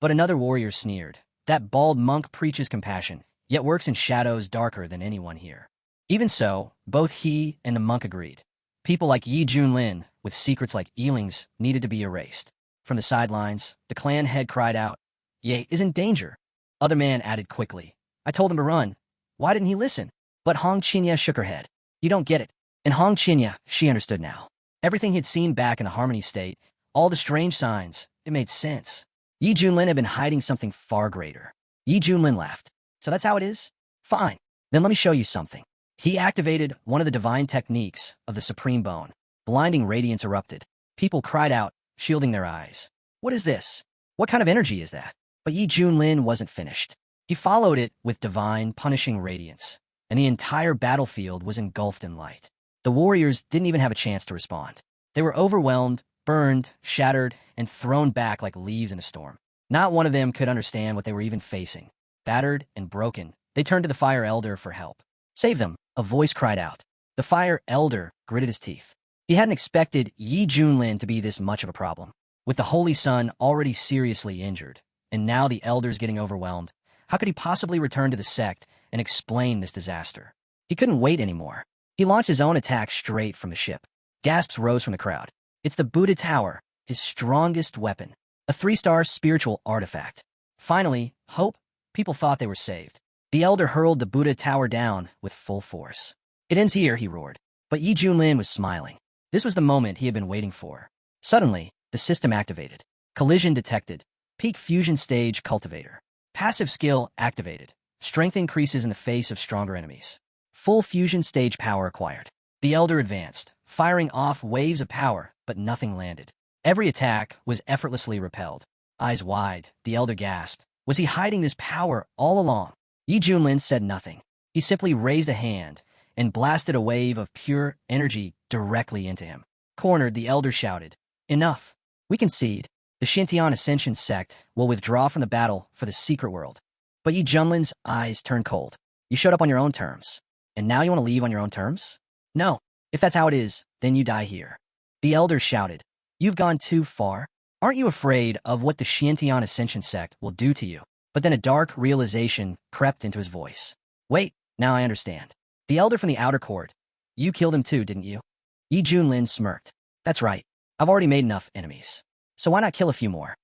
S1: But another warrior sneered. That bald monk preaches compassion, yet works in shadows darker than anyone here. Even so, both he and the monk agreed. People like Yi Junlin, with secrets like Eeling's, needed to be erased. From the sidelines, the clan head cried out, "Ye is in danger." Other man added quickly, "I told him to run. Why didn't he listen?" But Hong Qinya shook her head. "You don't get it." And Hong Qinya, she understood now. Everything he'd seen back in the Harmony State, all the strange signs, it made sense. Yi Junlin had been hiding something far greater. Yi Junlin laughed. "So that's how it is? Fine. Then let me show you something." He activated one of the divine techniques of the Supreme Bone. Blinding radiance erupted. People cried out, shielding their eyes. "What is this? What kind of energy is that?" But Yi Junlin wasn't finished. He followed it with divine, punishing radiance, and the entire battlefield was engulfed in light. The warriors didn't even have a chance to respond. They were overwhelmed, burned, shattered, and thrown back like leaves in a storm. Not one of them could understand what they were even facing. Battered and broken, they turned to the Fire Elder for help. "Save them," a voice cried out. The Fire Elder gritted his teeth. He hadn't expected Yi Junlin to be this much of a problem. With the Holy Sun already seriously injured, and now the Elder's getting overwhelmed, how could he possibly return to the sect and explain this disaster? He couldn't wait anymore. He launched his own attack straight from the ship. Gasps rose from the crowd. It's the Buddha Tower, his strongest weapon. A 3-star spiritual artifact. Finally, hope. People thought they were saved. The Elder hurled the Buddha Tower down with full force. "It ends here," he roared. But Yi Junlin was smiling. This was the moment he had been waiting for. Suddenly, the system activated. Collision detected. Peak fusion stage cultivator. Passive skill activated. Strength increases in the face of stronger enemies. Full fusion stage power acquired. The Elder advanced, firing off waves of power, but nothing landed. Every attack was effortlessly repelled. Eyes wide, the Elder gasped. Was he hiding this power all along? Yi Junlin said nothing. He simply raised a hand and blasted a wave of pure energy directly into him. Cornered, the Elder shouted, "Enough. We concede. The Shintian Ascension sect will withdraw from the battle for the secret world." But Yi Junlin's eyes turned cold. "You showed up on your own terms. And now you want to leave on your own terms? No. If that's how it is, then you die here." The Elder shouted, "You've gone too far. Aren't you afraid of what the Shintian Ascension sect will do to you?" But then a dark realization crept into his voice. "Wait, now I understand. The Elder from the outer court. You killed him too, didn't you?" Yi Junlin smirked. "That's right. I've already made enough enemies. So why not kill a few more?"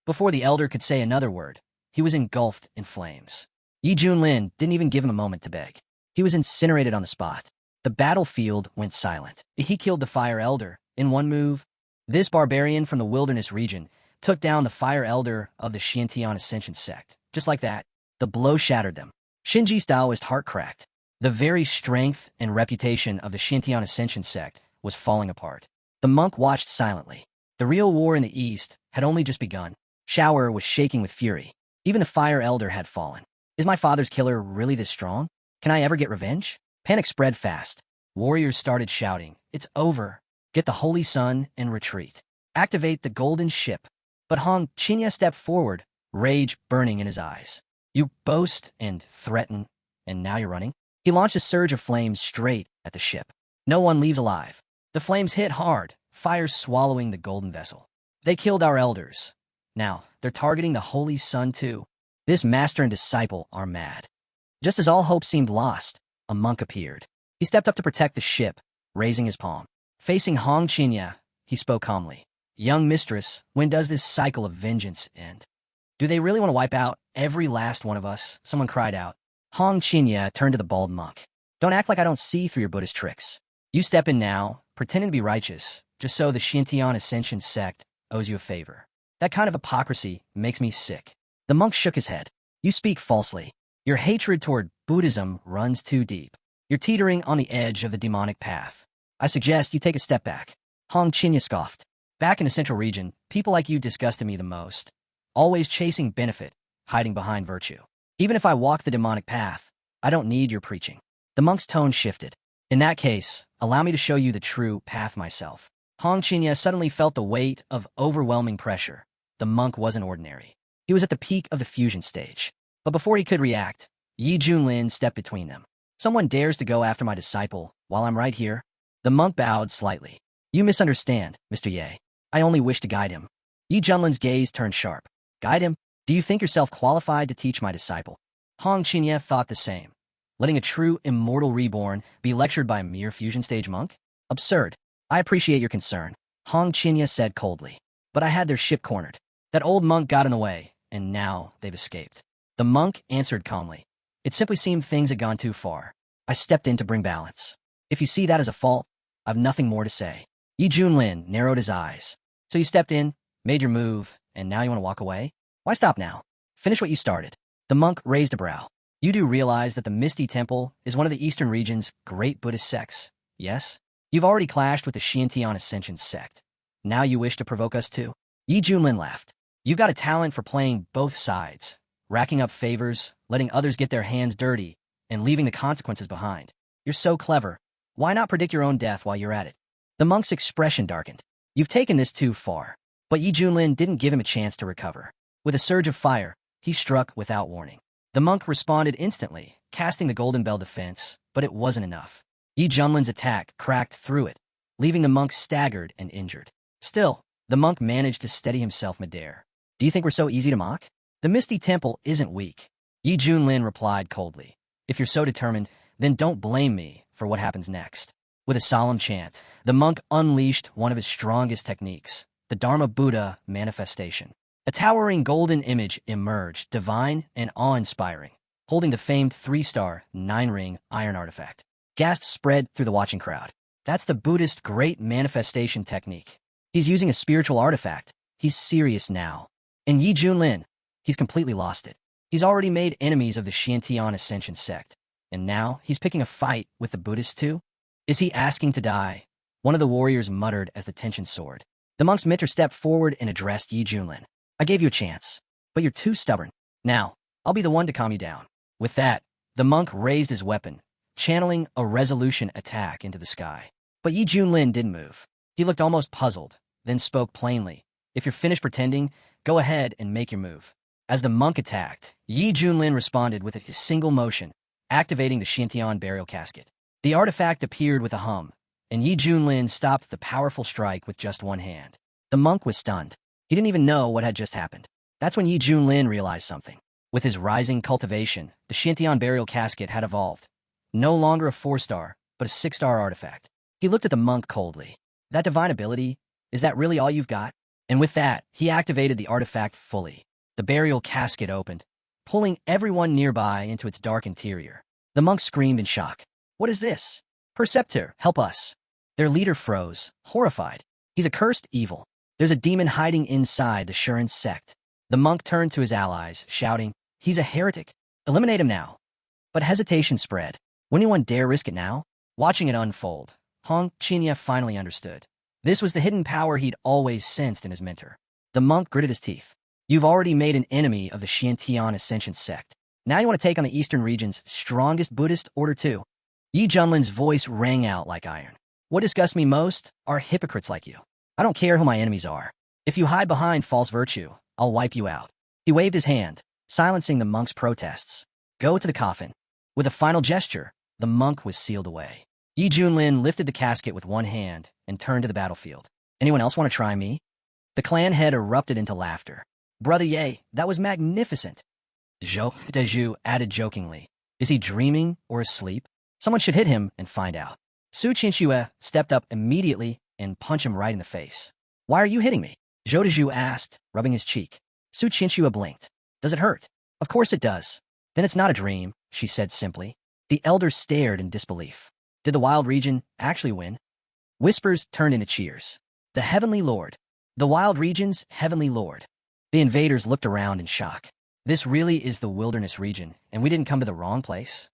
S1: Before the Elder could say another word, he was engulfed in flames. Yi Junlin didn't even give him a moment to beg. He was incinerated on the spot. The battlefield went silent. He killed the Fire Elder in one move. This barbarian from the wilderness region took down the Fire Elder of the Xiantian Ascension sect. Just like that, the blow shattered them. Shinji's Taoist heart cracked. The very strength and reputation of the Xiantian Ascension sect was falling apart. The monk watched silently. The real war in the east had only just begun. Shower was shaking with fury. Even the Fire Elder had fallen. Is my father's killer really this strong? Can I ever get revenge? Panic spread fast. Warriors started shouting, "It's over. Get the Holy Sun and retreat. Activate the golden ship." But Hong Qinya stepped forward, rage burning in his eyes. "You boast and threaten, and now you're running?" He launched a surge of flames straight at the ship. No one leaves alive. The flames hit hard, fire swallowing the golden vessel. They killed our elders. Now, they're targeting the Holy Sun too. This master and disciple are mad. Just as all hope seemed lost, a monk appeared. He stepped up to protect the ship, raising his palm. Facing Hong Qinya, he spoke calmly. "Young mistress, when does this cycle of vengeance end? Do they really want to wipe out every last one of us?" Someone cried out. Hong Qinya turned to the bald monk. "Don't act like I don't see through your Buddhist tricks. You step in now, pretending to be righteous, just so the Xiantian Ascension sect owes you a favor. That kind of hypocrisy makes me sick." The monk shook his head. "You speak falsely. Your hatred toward Buddhism runs too deep. You're teetering on the edge of the demonic path. I suggest you take a step back." Hong Qinya scoffed. "Back in the central region, people like you disgusted me the most. Always chasing benefit, hiding behind virtue. Even if I walk the demonic path, I don't need your preaching." The monk's tone shifted. "In that case, allow me to show you the true path myself." Hong Qinya suddenly felt the weight of overwhelming pressure. The monk wasn't ordinary. He was at the peak of the fusion stage. But before he could react, Yi Junlin stepped between them. "Someone dares to go after my disciple while I'm right here?" The monk bowed slightly. "You misunderstand, Mr. Ye. I only wish to guide him." Yi Junlin's gaze turned sharp. "Guide him? Do you think yourself qualified to teach my disciple?" Hong Qinya thought the same. Letting a true immortal reborn be lectured by a mere fusion stage monk? Absurd. "I appreciate your concern," Hong Qinya said coldly. "But I had their ship cornered. That old monk got in the way, and now they've escaped." The monk answered calmly. "It simply seemed things had gone too far. I stepped in to bring balance. If you see that as a fault, I've nothing more to say." Yi Junlin narrowed his eyes. "So you stepped in, made your move, and now you want to walk away? Why stop now? Finish what you started." The monk raised a brow. "You do realize that the Misty Temple is one of the Eastern region's great Buddhist sects, yes? You've already clashed with the Xiantian Ascension sect. Now you wish to provoke us too?" Yi Junlin laughed. "You've got a talent for playing both sides, racking up favors, letting others get their hands dirty, and leaving the consequences behind. You're so clever. Why not predict your own death while you're at it?" The monk's expression darkened. "You've taken this too far." But Yi Junlin didn't give him a chance to recover. With a surge of fire, he struck without warning. The monk responded instantly, casting the Golden Bell defense, but it wasn't enough. Yi Junlin's attack cracked through it, leaving the monk staggered and injured. Still, the monk managed to steady himself midair. "Do you think we're so easy to mock? The Misty Temple isn't weak." Yi Junlin replied coldly. "If you're so determined, then don't blame me for what happens next." With a solemn chant, the monk unleashed one of his strongest techniques, the Dharma Buddha manifestation. A towering golden image emerged, divine and awe-inspiring, holding the famed 3-star, 9-ring iron artifact. Gasps spread through the watching crowd. "That's the Buddhist great manifestation technique. He's using a spiritual artifact. He's serious now." And Yi Junlin, he's completely lost it. He's already made enemies of the Xiantian Ascension sect, and now he's picking a fight with the Buddhists too? Is he asking to die? One of the warriors muttered as the tension soared. The monk's mentor stepped forward and addressed Yi Junlin. "I gave you a chance, but you're too stubborn. Now, I'll be the one to calm you down." With that, the monk raised his weapon, channeling a resolution attack into the sky. But Yi Junlin didn't move. He looked almost puzzled, then spoke plainly. "If you're finished pretending, go ahead and make your move." As the monk attacked, Yi Junlin responded with a single motion, activating the Xiantian burial casket. The artifact appeared with a hum, and Yi Junlin stopped the powerful strike with just one hand. The monk was stunned. He didn't even know what had just happened. That's when Yi Junlin realized something. With his rising cultivation, the Xiantian burial casket had evolved. No longer a 4-star, but a 6-star artifact. He looked at the monk coldly. "That divine ability, is that really all you've got?" And with that, he activated the artifact fully. The burial casket opened, pulling everyone nearby into its dark interior. The monks screamed in shock. What is this? Perceptor, help us. Their leader froze, horrified. He's a cursed evil. There's a demon hiding inside the Shuren sect. The monk turned to his allies, shouting, he's a heretic. Eliminate him now. But hesitation spread. Would anyone dare risk it now? Watching it unfold, Hong Qinya finally understood. This was the hidden power he'd always sensed in his mentor. The monk gritted his teeth. You've already made an enemy of the Xiantian Ascension sect. Now you want to take on the Eastern region's strongest Buddhist order too. Yi Junlin's voice rang out like iron. What disgusts me most are hypocrites like you. I don't care who my enemies are. If you hide behind false virtue, I'll wipe you out. He waved his hand, silencing the monk's protests. Go to the coffin. With a final gesture, the monk was sealed away. Yi Junlin lifted the casket with one hand and turned to the battlefield. Anyone else want to try me? The clan head erupted into laughter. Brother Ye, that was magnificent. Zhou Dezhu added jokingly. Is he dreaming or asleep? Someone should hit him and find out. Su Qinxue stepped up immediately and punched him right in the face. Why are you hitting me? Zhou Dezhu asked, rubbing his cheek. Su Qinxue blinked. Does it hurt? Of course it does. Then it's not a dream, she said simply. The elder stared in disbelief. Did the wild region actually win? Whispers turned into cheers. The Heavenly Lord. The wild region's Heavenly Lord. The invaders looked around in shock. This really is the wilderness region, and we didn't come to the wrong place?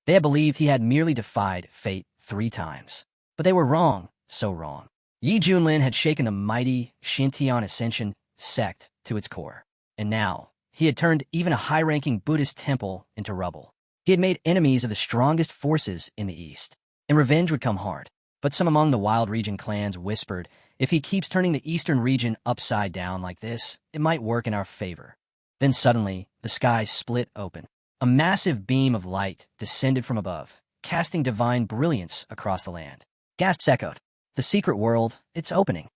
S1: They had believed he had merely defied fate 3 times. But they were wrong, so wrong. Yi Junlin had shaken the mighty Xiantian Ascension sect to its core. And now, he had turned even a high-ranking Buddhist temple into rubble. He had made enemies of the strongest forces in the East. And revenge would come hard. But some among the wild region clans whispered, if he keeps turning the eastern region upside down like this, it might work in our favor. Then suddenly, the sky split open. A massive beam of light descended from above, casting divine brilliance across the land. Gasps echoed. The secret world, it's opening.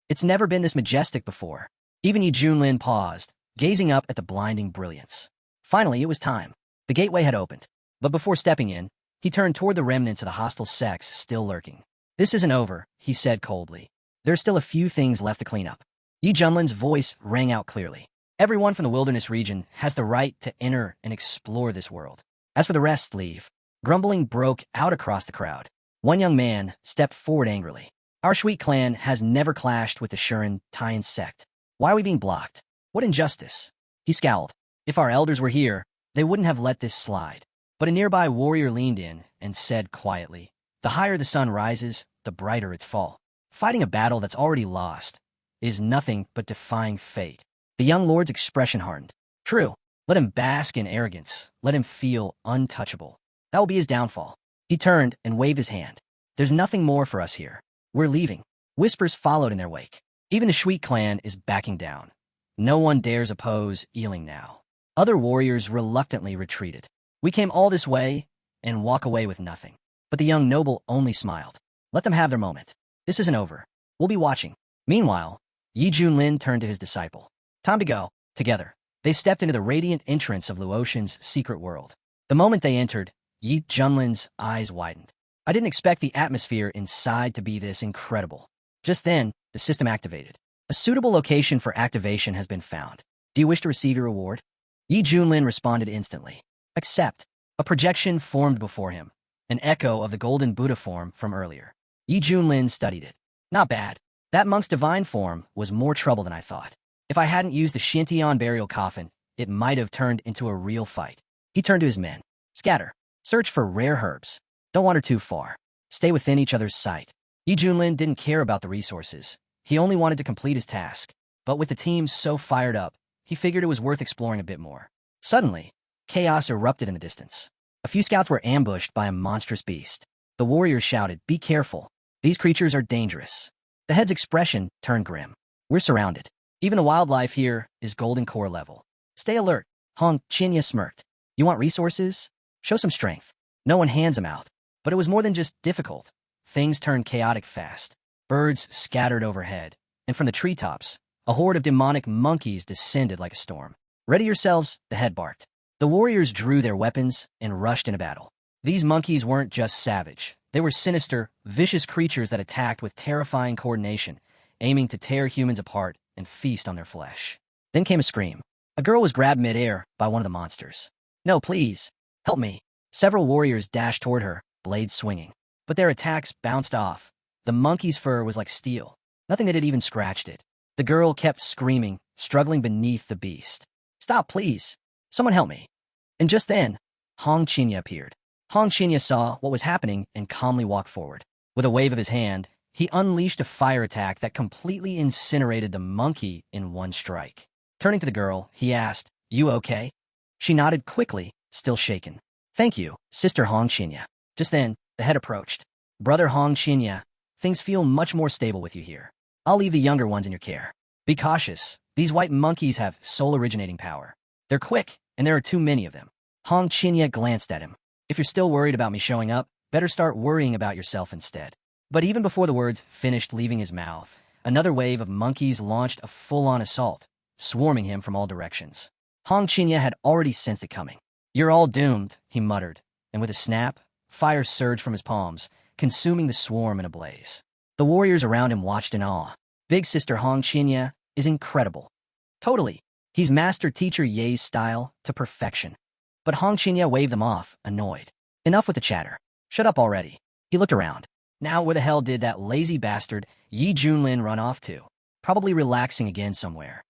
S1: It's never been this majestic before. Even Yi Junlin paused, gazing up at the blinding brilliance. Finally, it was time. The gateway had opened. But before stepping in, he turned toward the remnants of the hostile sects still lurking. This isn't over, he said coldly. There's still a few things left to clean up. Yi Junlin's voice rang out clearly. Everyone from the wilderness region has the right to enter and explore this world. As for the rest, leave. Grumbling broke out across the crowd. One young man stepped forward angrily. Our Shui clan has never clashed with the Shuren Tian sect. Why are we being blocked? What injustice? He scowled. If our elders were here, they wouldn't have let this slide. But a nearby warrior leaned in and said quietly, the higher the sun rises, the brighter its fall. Fighting a battle that's already lost is nothing but defying fate. The young lord's expression hardened. True. Let him bask in arrogance. Let him feel untouchable. That will be his downfall. He turned and waved his hand. There's nothing more for us here. We're leaving. Whispers followed in their wake. Even the Shui clan is backing down. No one dares oppose Ealing now. Other warriors reluctantly retreated. We came all this way and walk away with nothing. But the young noble only smiled. Let them have their moment. This isn't over. We'll be watching. Meanwhile, Yi Junlin turned to his disciple. Time to go. Together, they stepped into the radiant entrance of Luotian's secret world. The moment they entered, Yi Junlin's eyes widened. I didn't expect the atmosphere inside to be this incredible. Just then, the system activated. A suitable location for activation has been found. Do you wish to receive your reward? Yi Junlin responded instantly. Accept. A projection formed before him. An echo of the golden Buddha form from earlier. Yi Junlin studied it. Not bad. That monk's divine form was more trouble than I thought. If I hadn't used the Xiantian burial coffin, it might have turned into a real fight. He turned to his men. Scatter. Search for rare herbs. Don't wander too far. Stay within each other's sight. Yi Junlin didn't care about the resources. He only wanted to complete his task. But with the team so fired up, he figured it was worth exploring a bit more. Suddenly, chaos erupted in the distance. A few scouts were ambushed by a monstrous beast. The warriors shouted, be careful. These creatures are dangerous. The head's expression turned grim. We're surrounded. Even the wildlife here is golden core level. Stay alert. Hong Qinya smirked. You want resources? Show some strength. No one hands them out. But it was more than just difficult. Things turned chaotic fast. Birds scattered overhead. And from the treetops, a horde of demonic monkeys descended like a storm. Ready yourselves, the head barked. The warriors drew their weapons and rushed into battle. These monkeys weren't just savage. They were sinister, vicious creatures that attacked with terrifying coordination, aiming to tear humans apart and feast on their flesh. Then came a scream. A girl was grabbed midair by one of the monsters. No, please. Help me. Several warriors dashed toward her, blades swinging. But their attacks bounced off. The monkey's fur was like steel. Nothing that had even scratched it. The girl kept screaming, struggling beneath the beast. "Stop, please. Someone help me." And just then, Hong Qinya appeared. Hong Qinya saw what was happening and calmly walked forward. With a wave of his hand, he unleashed a fire attack that completely incinerated the monkey in one strike. Turning to the girl, he asked, "You okay?" She nodded quickly, still shaken. "Thank you, Sister Hong Qinya." Just then, the head approached. "Brother Hong Qinya, things feel much more stable with you here. I'll leave the younger ones in your care. Be cautious. These white monkeys have soul-originating power. They're quick, and there are too many of them." Hong Qinya glanced at him. "If you're still worried about me showing up, better start worrying about yourself instead." But even before the words finished leaving his mouth, another wave of monkeys launched a full-on assault, swarming him from all directions. Hong Qinya had already sensed it coming. "You're all doomed," he muttered, and with a snap, fire surged from his palms, consuming the swarm in a blaze. The warriors around him watched in awe. Big Sister Hong Qinya is incredible. Totally. He's mastered Teacher Ye's style to perfection. But Hong Qinya waved them off, annoyed. "Enough with the chatter. Shut up already." He looked around. Now where the hell did that lazy bastard Yi Junlin run off to? Probably relaxing again somewhere.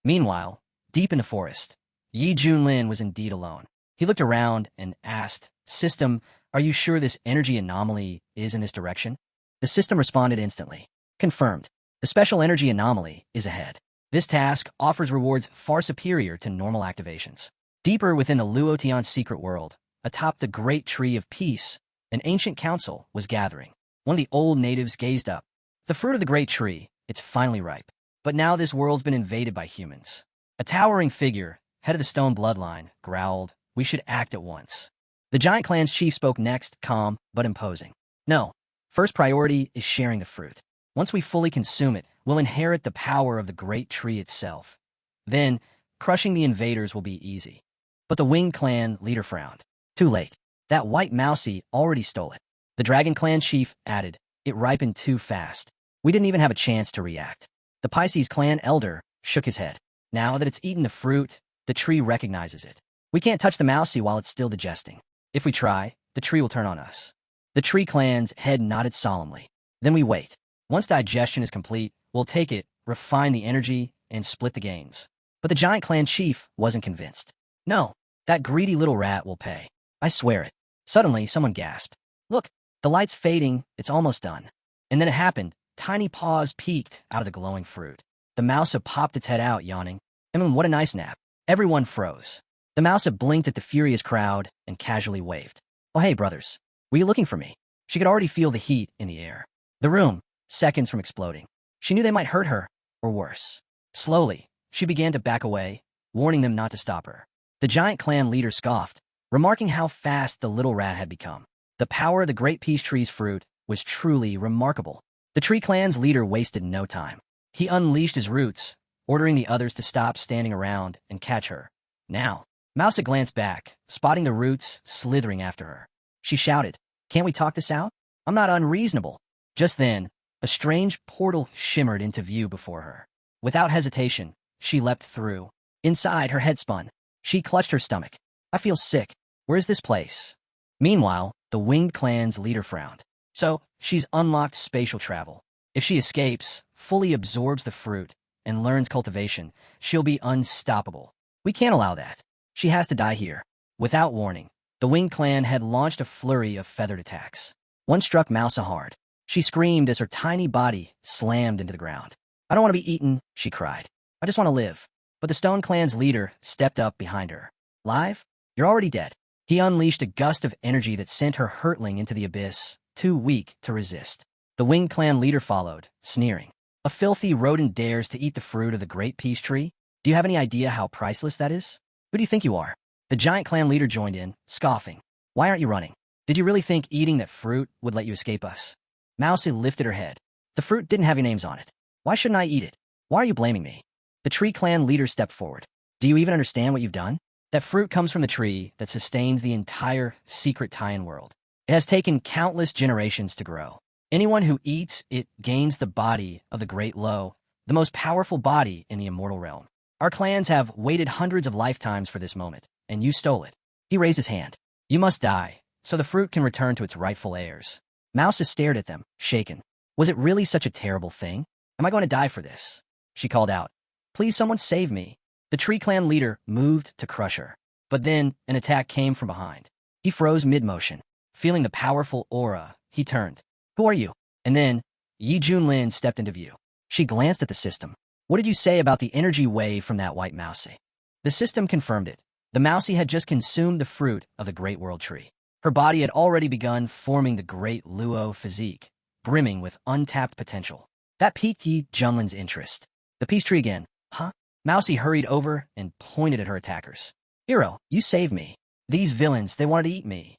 S1: Meanwhile, deep in the forest, Yi Junlin was indeed alone. He looked around and asked, "System, are you sure this energy anomaly is in this direction?" The system responded instantly. "Confirmed. The special energy anomaly is ahead. This task offers rewards far superior to normal activations." Deeper within the Luotian secret world, atop the great tree of peace, an ancient council was gathering. One of the old natives gazed up. "The fruit of the great tree, it's finally ripe. But now this world's been invaded by humans." A towering figure, head of the stone bloodline, growled, "We should act at once." The giant clan's chief spoke next, calm but imposing. "No. First priority is sharing the fruit. Once we fully consume it, we'll inherit the power of the great tree itself. Then, crushing the invaders will be easy." But the winged clan leader frowned. "Too late. That white mousy already stole it." The dragon clan chief added, "It ripened too fast. We didn't even have a chance to react." The Pisces clan elder shook his head. "Now that it's eaten the fruit, the tree recognizes it. We can't touch the mousy while it's still digesting. If we try, the tree will turn on us." The tree clan's head nodded solemnly. "Then we wait. Once digestion is complete, we'll take it, refine the energy, and split the gains." But the giant clan chief wasn't convinced. "No, that greedy little rat will pay. I swear it." Suddenly, someone gasped. "Look, the light's fading, it's almost done." And then it happened. Tiny paws peeked out of the glowing fruit. The mouse popped its head out, yawning. What a nice nap. Everyone froze. The mouse blinked at the furious crowd and casually waved. "Oh, hey, brothers. Were you looking for me?" She could already feel the heat in the air. The room, seconds from exploding. She knew they might hurt her, or worse. Slowly, she began to back away, warning them not to stop her. The giant clan leader scoffed, remarking how fast the little rat had become. The power of the great peace tree's fruit was truly remarkable. The tree clan's leader wasted no time. He unleashed his roots, ordering the others to stop standing around and catch her. Now, Mousa glanced back, spotting the roots slithering after her. She shouted, "Can't we talk this out? I'm not unreasonable." Just then, a strange portal shimmered into view before her. Without hesitation, she leapt through. Inside, her head spun. She clutched her stomach. "I feel sick. Where is this place?" Meanwhile, the winged clan's leader frowned. "So, she's unlocked spatial travel. If she escapes, fully absorbs the fruit, and learns cultivation, she'll be unstoppable. We can't allow that. She has to die here." Without warning, the winged clan had launched a flurry of feathered attacks. One struck Mousa hard. She screamed as her tiny body slammed into the ground. "I don't want to be eaten," she cried. "I just want to live." But the Stone Clan's leader stepped up behind her. "Live? You're already dead." He unleashed a gust of energy that sent her hurtling into the abyss, too weak to resist. The winged clan leader followed, sneering. "A filthy rodent dares to eat the fruit of the great peace tree? Do you have any idea how priceless that is? Who do you think you are?" The giant clan leader joined in, scoffing. "Why aren't you running? Did you really think eating that fruit would let you escape us?" Mousie lifted her head. "The fruit didn't have your names on it. Why shouldn't I eat it? Why are you blaming me?" The tree clan leader stepped forward. "Do you even understand what you've done? That fruit comes from the tree that sustains the entire secret Taiyan world. It has taken countless generations to grow. Anyone who eats it gains the body of the Great Lo, the most powerful body in the immortal realm. Our clans have waited hundreds of lifetimes for this moment, and you stole it." He raised his hand. You must die, so the fruit can return to its rightful heirs. Mouse stared at them, shaken. Was it really such a terrible thing? Am I going to die for this? She called out. Please, someone save me. The tree clan leader moved to crush her. But then, an attack came from behind. He froze mid-motion. Feeling the powerful aura, he turned. Who are you? And then, Yi Junlin stepped into view. She glanced at the system. What did you say about the energy wave from that white mousey? The system confirmed it. The mousey had just consumed the fruit of the Great World Tree. Her body had already begun forming the Great Luo physique, brimming with untapped potential. That piqued Yi Junlin's interest. The peace tree again. Huh? Mousey hurried over and pointed at her attackers. Hero, you saved me. These villains, they wanted to eat me.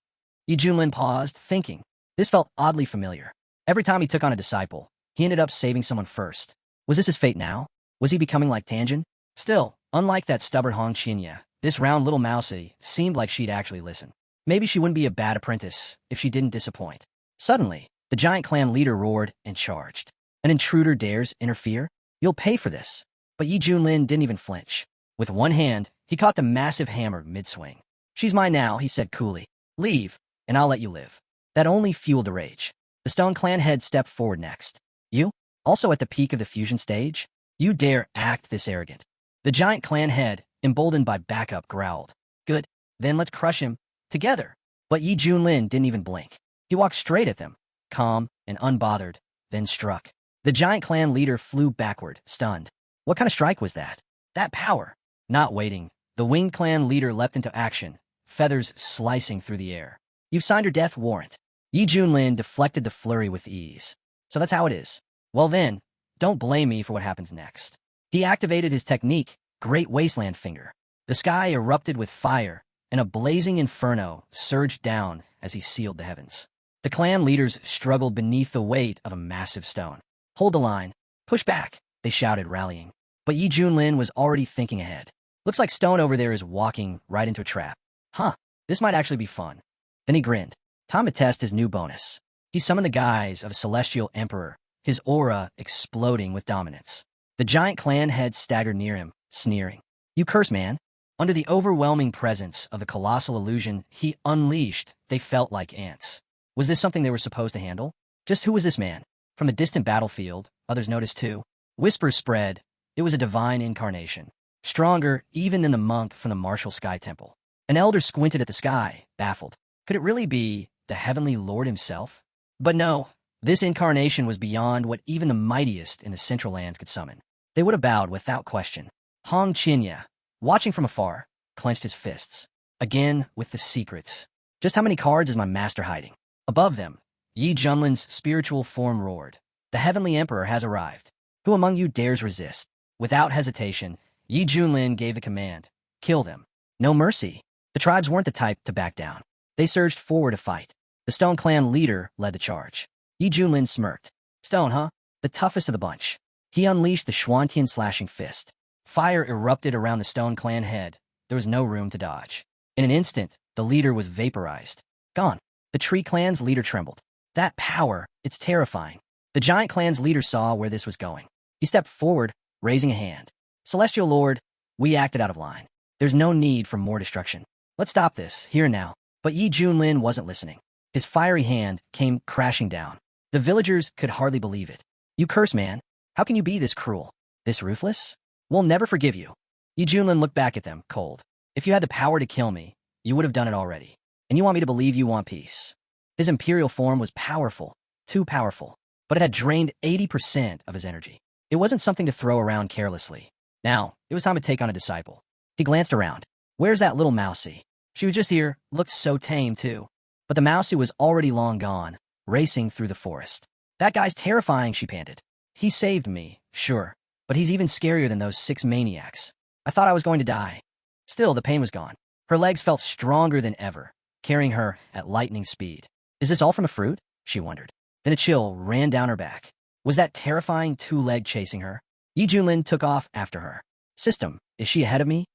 S1: Yi Junlin paused, thinking. This felt oddly familiar. Every time he took on a disciple, he ended up saving someone first. Was this his fate now? Was he becoming like Tanjin? Still, unlike that stubborn Hong Qinya, this round little mousey seemed like she'd actually listen. Maybe she wouldn't be a bad apprentice if she didn't disappoint. Suddenly, the giant clan leader roared and charged. An intruder dares interfere? You'll pay for this. But Yi Junlin didn't even flinch. With one hand, he caught the massive hammer mid-swing. She's mine now, he said coolly. Leave, and I'll let you live. That only fueled the rage. The Stone Clan head stepped forward next. You? Also at the peak of the fusion stage? You dare act this arrogant. The giant clan head, emboldened by backup, growled. Good, then let's crush him. Together. But Yi Junlin didn't even blink. He walked straight at them, calm and unbothered, then struck. The giant clan leader flew backward, stunned. What kind of strike was that? That power. Not waiting, the winged clan leader leapt into action, feathers slicing through the air. You've signed your death warrant. Yi Junlin deflected the flurry with ease. So that's how it is. Well then, don't blame me for what happens next. He activated his technique, Great Wasteland Finger. The sky erupted with fire, and a blazing inferno surged down as he sealed the heavens. The clan leaders struggled beneath the weight of a massive stone. Hold the line. Push back, they shouted, rallying. But Yi Junlin was already thinking ahead. Looks like Stone over there is walking right into a trap. Huh, this might actually be fun. Then he grinned. Time to test his new bonus. He summoned the guise of a celestial emperor, his aura exploding with dominance. The giant clan head staggered near him, sneering. You curse, man. Under the overwhelming presence of the colossal illusion he unleashed, they felt like ants. Was this something they were supposed to handle? Just who was this man? From the distant battlefield, others noticed too. Whispers spread. It was a divine incarnation. Stronger even than the monk from the martial sky temple. An elder squinted at the sky, baffled. Could it really be the heavenly lord himself? But no, this incarnation was beyond what even the mightiest in the Central Lands could summon. They would have bowed without question. Hong Qinya, watching from afar, clenched his fists. Again with the secrets. Just how many cards is my master hiding? Above them, Yi Junlin's spiritual form roared. The heavenly emperor has arrived. Who among you dares resist? Without hesitation, Yi Junlin gave the command. Kill them. No mercy. The tribes weren't the type to back down. They surged forward to fight. The Stone Clan leader led the charge. Yi Junlin smirked. Stone, huh? The toughest of the bunch. He unleashed the Xuantian slashing fist. Fire erupted around the Stone Clan head. There was no room to dodge. In an instant, the leader was vaporized. Gone. The Tree Clan's leader trembled. That power, it's terrifying. The Giant Clan's leader saw where this was going. He stepped forward, raising a hand. Celestial Lord, we acted out of line. There's no need for more destruction. Let's stop this, here and now. But Yi Junlin wasn't listening. His fiery hand came crashing down. The villagers could hardly believe it. You curse, man. How can you be this cruel? This ruthless? We'll never forgive you. Yi Junlin looked back at them, cold. If you had the power to kill me, you would have done it already. And you want me to believe you want peace. His imperial form was powerful, too powerful, but it had drained 80% of his energy. It wasn't something to throw around carelessly. Now, it was time to take on a disciple. He glanced around. Where's that little mousey? She was just here, looked so tame too. But the mousey was already long gone, racing through the forest. That guy's terrifying, she panted. He saved me, sure, but he's even scarier than those 6 maniacs. I thought I was going to die. Still, the pain was gone. Her legs felt stronger than ever, carrying her at lightning speed. Is this all from a fruit? She wondered. Then a chill ran down her back. Was that terrifying two-leg chasing her? Yi Junlin took off after her. System, is she ahead of me?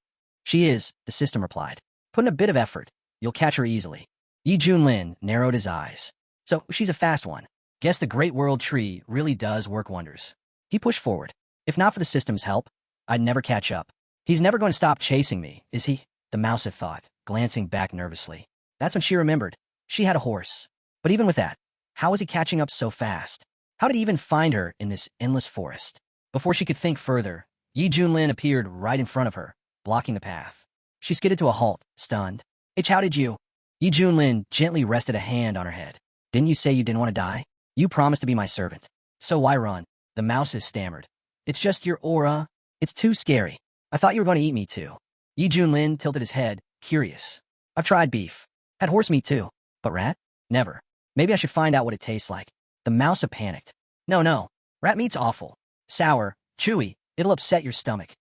S1: She is, the system replied. Put in a bit of effort. You'll catch her easily. Yi Junlin narrowed his eyes. So, she's a fast one. Guess the Great World Tree really does work wonders. He pushed forward. If not for the system's help, I'd never catch up. He's never going to stop chasing me, is he? The mouse had thought, glancing back nervously. That's when she remembered. She had a horse. But even with that, how was he catching up so fast? How did he even find her in this endless forest? Before she could think further, Yi Junlin appeared right in front of her, blocking the path. She skidded to a halt, stunned. H, how did you? Yi Junlin gently rested a hand on her head. Didn't you say you didn't want to die? You promised to be my servant. So why run? The mouses stammered. It's just your aura. It's too scary. I thought you were going to eat me too. Yi Junlin tilted his head, curious. I've tried beef. Had horse meat too. But rat? Never. Maybe I should find out what it tastes like. The mouse panicked. No. Rat meat's awful. Sour, chewy. It'll upset your stomach.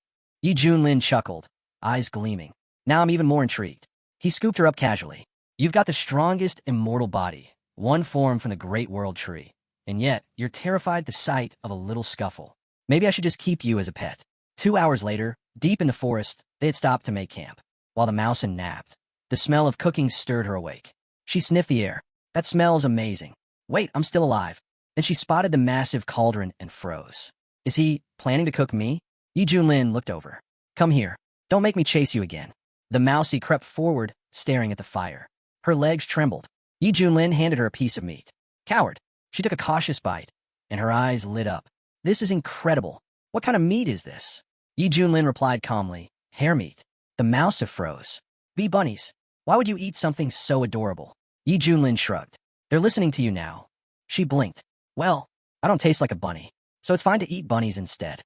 S1: Yi Junlin chuckled, eyes gleaming. Now I'm even more intrigued. He scooped her up casually. You've got the strongest immortal body, one form from the great world tree. And yet, you're terrified at the sight of a little scuffle. Maybe I should just keep you as a pet. 2 hours later, deep in the forest, they had stopped to make camp, while the mouse napped. The smell of cooking stirred her awake. She sniffed the air. That smells amazing. Wait, I'm still alive. Then she spotted the massive cauldron and froze. Is he planning to cook me? Yi Junlin looked over. Come here. Don't make me chase you again. The mousie crept forward, staring at the fire. Her legs trembled. Yi Junlin handed her a piece of meat. Coward. She took a cautious bite, and her eyes lit up. This is incredible. What kind of meat is this? Yi Junlin replied calmly. Hare meat. The mouse froze. Bee bunnies. Why would you eat something so adorable? Yi Junlin shrugged. They're listening to you now. She blinked. Well, I don't taste like a bunny, so it's fine to eat bunnies instead.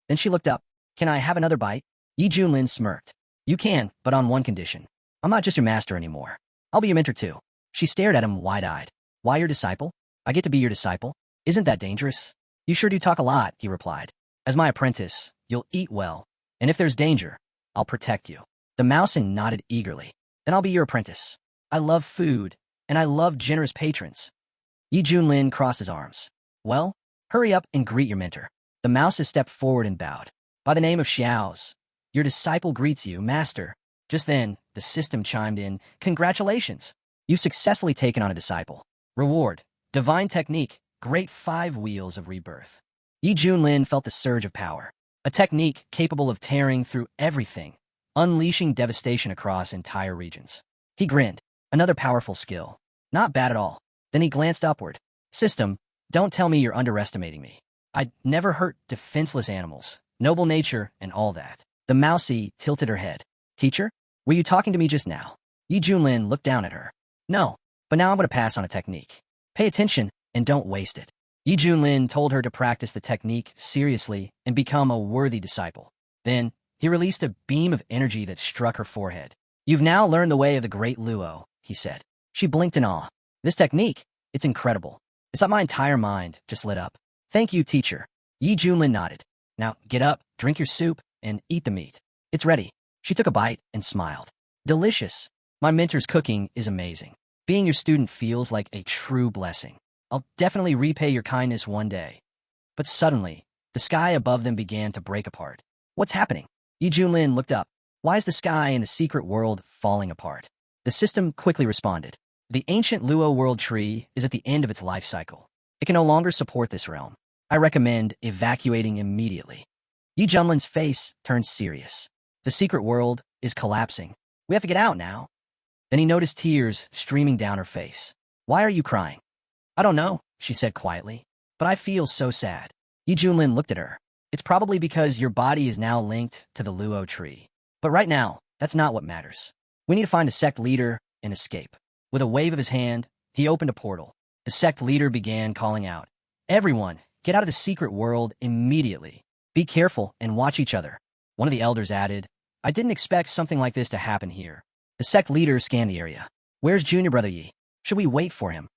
S1: Then she looked up. Can I have another bite? Yi Junlin smirked. You can, but on one condition. I'm not just your master anymore. I'll be your mentor too. She stared at him wide-eyed. Why your disciple? I get to be your disciple? Isn't that dangerous? You sure do talk a lot, he replied. As my apprentice, you'll eat well, and if there's danger, I'll protect you. The mouse nodded eagerly. Then I'll be your apprentice. I love food, and I love generous patrons. Yi Junlin crossed his arms. Well, hurry up and greet your mentor. The mouse stepped forward and bowed. By the name of Xiao's, your disciple greets you, master. Just then, the system chimed in. Congratulations. You've successfully taken on a disciple. Reward. Divine technique. Great 5 wheels of rebirth. Yi Junlin felt the surge of power. A technique capable of tearing through everything, unleashing devastation across entire regions. He grinned. Another powerful skill. Not bad at all. Then he glanced upward. System, don't tell me you're underestimating me. I'd never hurt defenseless animals, noble nature, and all that. The mousie tilted her head. Teacher, were you talking to me just now? Yi Junlin looked down at her. No, but now I'm going to pass on a technique. Pay attention and don't waste it. Yi Junlin told her to practice the technique seriously and become a worthy disciple. Then, he released a beam of energy that struck her forehead. You've now learned the way of the great Luo, he said. She blinked in awe. This technique, it's incredible. It's like my entire mind just lit up. Thank you, teacher. Yi Junlin nodded. Now, get up, drink your soup, and eat the meat. It's ready. She took a bite and smiled. Delicious. My mentor's cooking is amazing. Being your student feels like a true blessing. I'll definitely repay your kindness one day. But suddenly, the sky above them began to break apart. What's happening? Yi Junlin looked up. Why is the sky in the secret world falling apart? The system quickly responded. The ancient Luo world tree is at the end of its life cycle. It can no longer support this realm. I recommend evacuating immediately. Yi Junlin's face turned serious. The secret world is collapsing. We have to get out now. Then he noticed tears streaming down her face. Why are you crying? I don't know, she said quietly, but I feel so sad. Yi Junlin looked at her. It's probably because your body is now linked to the Luo tree. But right now, that's not what matters. We need to find a sect leader and escape. With a wave of his hand, he opened a portal. The sect leader began calling out. Everyone, get out of the secret world immediately. Be careful and watch each other. One of the elders added, I didn't expect something like this to happen here. The sect leader scanned the area. Where's Junior Brother Yi? Should we wait for him?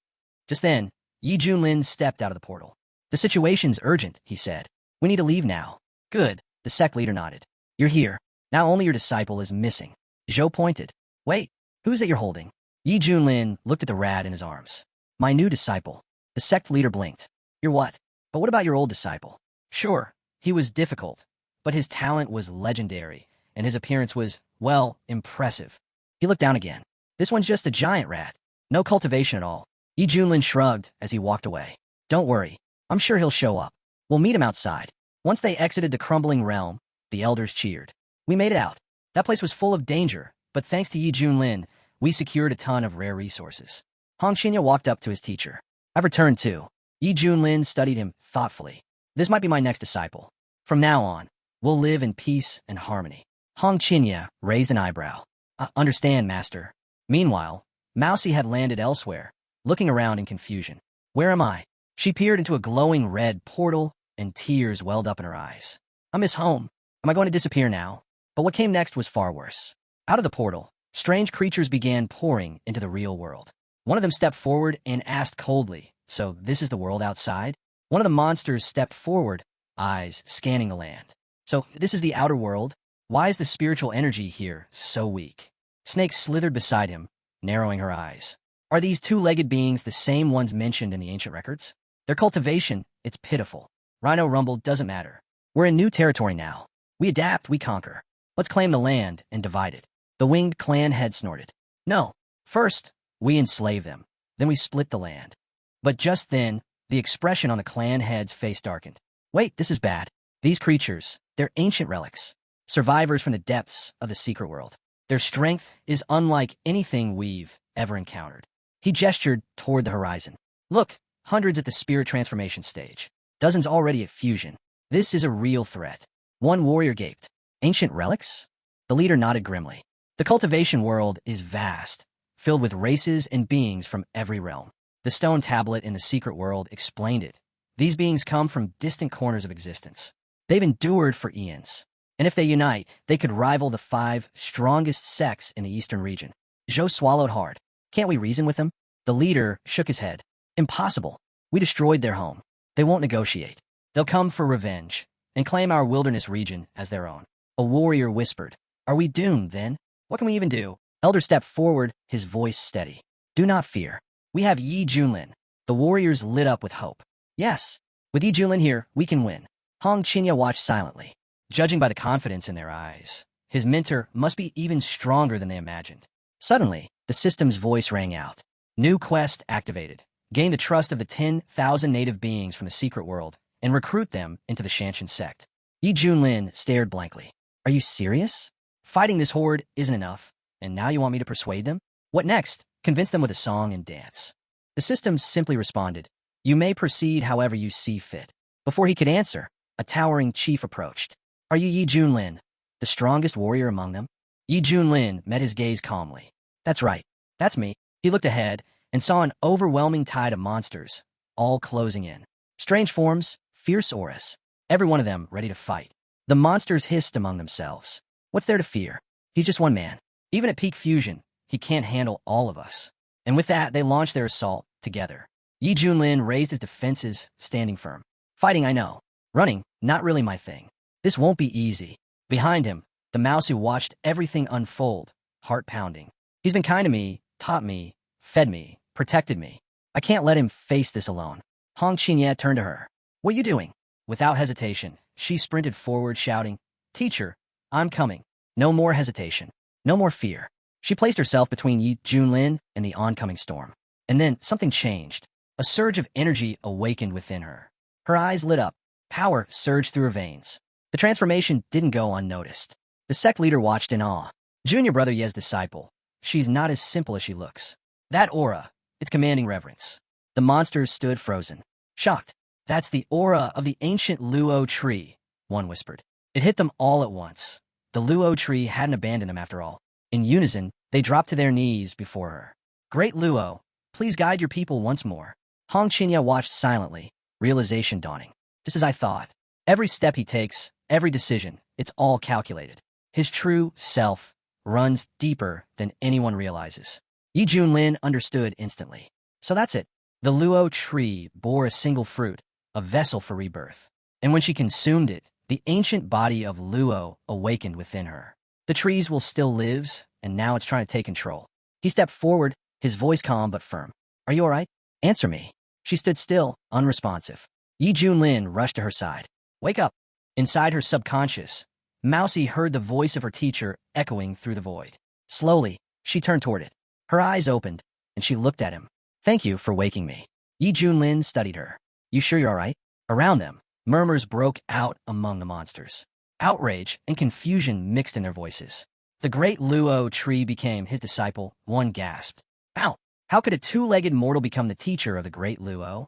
S1: Just then, Yi Junlin stepped out of the portal. The situation's urgent, he said. We need to leave now. Good, the sect leader nodded. You're here. Now only your disciple is missing. Zhou pointed. Wait, who's that you're holding? Yi Junlin looked at the rat in his arms. My new disciple. The sect leader blinked. You're what? But what about your old disciple? Sure, he was difficult, but his talent was legendary, and his appearance was, well, impressive. He looked down again. This one's just a giant rat. No cultivation at all. Yi Junlin shrugged as he walked away. Don't worry. I'm sure he'll show up. We'll meet him outside. Once they exited the crumbling realm, the elders cheered. We made it out. That place was full of danger, but thanks to Yi Junlin, We secured a ton of rare resources. Hong Qinya walked up to his teacher. I've returned too. Yi Junlin studied him thoughtfully. This might be my next disciple. From now on, we'll live in peace and harmony. Hong Qinya raised an eyebrow. I understand, master. Meanwhile, Mousy had landed elsewhere, looking around in confusion. Where am I? She peered into a glowing red portal, and tears welled up in her eyes. I miss home. Am I going to disappear now? But what came next was far worse. Out of the portal, strange creatures began pouring into the real world. One of them stepped forward and asked coldly, "So this is the world outside?" One of the monsters stepped forward, eyes scanning the land. "So this is the outer world? Why is the spiritual energy here so weak?" Snake slithered beside him, narrowing her eyes. Are these two-legged beings the same ones mentioned in the ancient records? Their cultivation, it's pitiful. Rhino rumbled, "Doesn't matter. We're in new territory now. We adapt, we conquer. Let's claim the land and divide it." The winged clan head snorted. "No. First, we enslave them. Then we split the land." But just then, the expression on the clan head's face darkened. "Wait, this is bad. These creatures, they're ancient relics. Survivors from the depths of the secret world. Their strength is unlike anything we've ever encountered." He gestured toward the horizon. "Look, hundreds at the spirit transformation stage. Dozens already at fusion. This is a real threat." One warrior gaped. "Ancient relics?" The leader nodded grimly. "The cultivation world is vast, filled with races and beings from every realm. The stone tablet in the secret world explained it. These beings come from distant corners of existence. They've endured for eons. And if they unite, they could rival the 5 strongest sects in the eastern region." Zhou swallowed hard. "Can't we reason with them?" The leader shook his head. "Impossible. We destroyed their home. They won't negotiate. They'll come for revenge and claim our wilderness region as their own." A warrior whispered. "Are we doomed, then? What can we even do?" Elder stepped forward, his voice steady. "Do not fear. We have Yi Junlin." The warriors lit up with hope. "Yes, with Yi Junlin here, we can win." Hong Qinya watched silently. Judging by the confidence in their eyes, his mentor must be even stronger than they imagined. Suddenly, the system's voice rang out. "New quest activated. Gain the trust of the 10,000 native beings from the secret world and recruit them into the Shanshan sect." Yi Junlin stared blankly. "Are you serious? Fighting this horde isn't enough, and now you want me to persuade them? What next? Convince them with a song and dance." The system simply responded, "You may proceed however you see fit." Before he could answer, a towering chief approached. "Are you Yi Junlin, the strongest warrior among them?" Yi Junlin met his gaze calmly. "That's right. That's me." He looked ahead and saw an overwhelming tide of monsters, all closing in. Strange forms, fierce auras, every one of them ready to fight. The monsters hissed among themselves. What's there to fear? He's just one man. Even at peak fusion, he can't handle all of us. And with that, they launched their assault together. Yi Junlin raised his defenses, standing firm. "Fighting, I know. Running, not really my thing. This won't be easy." Behind him, the mouse who watched everything unfold, heart pounding. "He's been kind to me, taught me, fed me, protected me. I can't let him face this alone." Hong Qinya turned to her. "What are you doing?" Without hesitation, she sprinted forward, shouting, "Teacher, I'm coming." No more hesitation. No more fear. She placed herself between Yi Junlin and the oncoming storm. And then something changed. A surge of energy awakened within her. Her eyes lit up. Power surged through her veins. The transformation didn't go unnoticed. The sect leader watched in awe. "Junior brother Ye's disciple. She's not as simple as she looks. That aura, it's commanding reverence." The monsters stood frozen, shocked. "That's the aura of the ancient Luo tree," one whispered. It hit them all at once. The Luo tree hadn't abandoned them after all. In unison, they dropped to their knees before her. "Great Luo, please guide your people once more." Hong Qinya watched silently, realization dawning. Just as I thought. Every step he takes, every decision, it's all calculated. His true self runs deeper than anyone realizes. Yi Junlin understood instantly. So that's it. The Luo tree bore a single fruit, a vessel for rebirth. And when she consumed it, the ancient body of Luo awakened within her. The trees will still lives, and now it's trying to take control. He stepped forward, his voice calm but firm. "Are you all right? Answer me." She stood still, unresponsive. Yi Junlin rushed to her side. "Wake up." Inside her subconscious, Mousy heard the voice of her teacher echoing through the void. Slowly, she turned toward it. Her eyes opened, and she looked at him. "Thank you for waking me." Yi Junlin studied her. "You sure you're all right?" Around them, murmurs broke out among the monsters. Outrage and confusion mixed in their voices. The great Luo tree became his disciple, one gasped. How? How could a two-legged mortal become the teacher of the great Luo?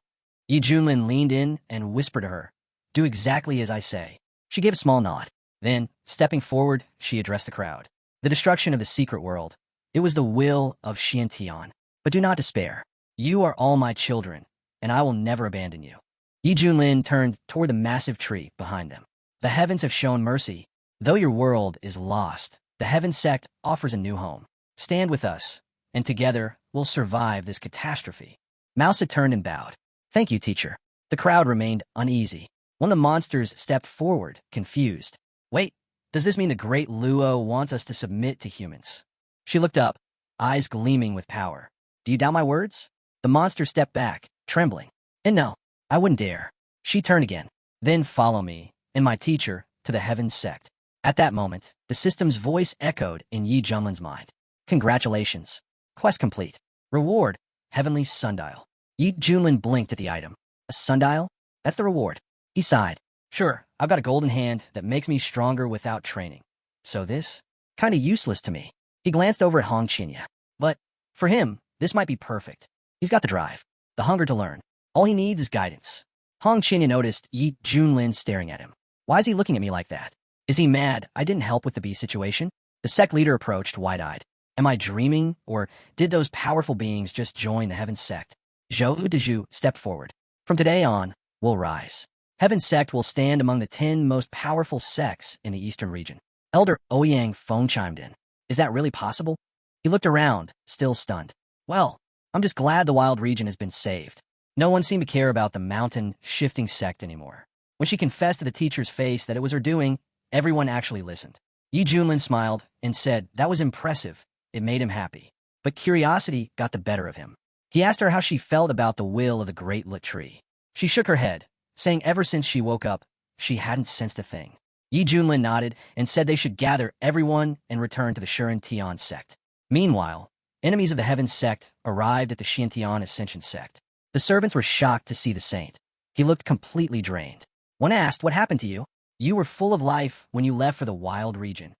S1: Yi Junlin leaned in and whispered to her, do exactly as I say. She gave a small nod. Then, stepping forward, she addressed the crowd. The destruction of the secret world. It was the will of Xiantian. But do not despair. You are all my children, and I will never abandon you. Yi Junlin turned toward the massive tree behind them. The heavens have shown mercy. Though your world is lost, the Heaven Sect offers a new home. Stand with us, and together we'll survive this catastrophe. Mouse had turned and bowed. Thank you, teacher. The crowd remained uneasy. One of the monsters stepped forward, confused. Wait, does this mean the great Luo wants us to submit to humans? She looked up, eyes gleaming with power. Do you doubt my words? The monster stepped back, trembling. And no, I wouldn't dare. She turned again. Then follow me, and my teacher, to the Heaven Sect. At that moment, the system's voice echoed in Yi Junlin's mind. Congratulations. Quest complete. Reward, Heavenly Sundial. Yi Junlin blinked at the item. A sundial? That's the reward. He sighed. Sure, I've got a golden hand that makes me stronger without training. So this? Kinda useless to me. He glanced over at Hong Qinya. But, for him, this might be perfect. He's got the drive, the hunger to learn. All he needs is guidance. Hong Qinya noticed Yi Junlin staring at him. Why is he looking at me like that? Is he mad I didn't help with the bee situation? The sect leader approached wide-eyed. Am I dreaming, or did those powerful beings just join the Heaven Sect? Zhou Dezhu stepped forward. From today on, we'll rise. Heaven Sect will stand among the 10 most powerful sects in the eastern region. Elder Ouyang Feng chimed in. Is that really possible? He looked around, still stunned. Well, I'm just glad the wild region has been saved. No one seemed to care about the mountain-shifting sect anymore. When she confessed to the teacher's face that it was her doing, everyone actually listened. Yi Junlin smiled and said that was impressive. It made him happy. But curiosity got the better of him. He asked her how she felt about the will of the great lit tree. She shook her head, saying ever since she woke up, she hadn't sensed a thing. Yi Junlin nodded and said they should gather everyone and return to the Shuren Tian sect. Meanwhile, enemies of the Heaven Sect arrived at the Xiantian Ascension sect. The servants were shocked to see the saint. He looked completely drained. When asked what happened to you, you were full of life when you left for the wild region.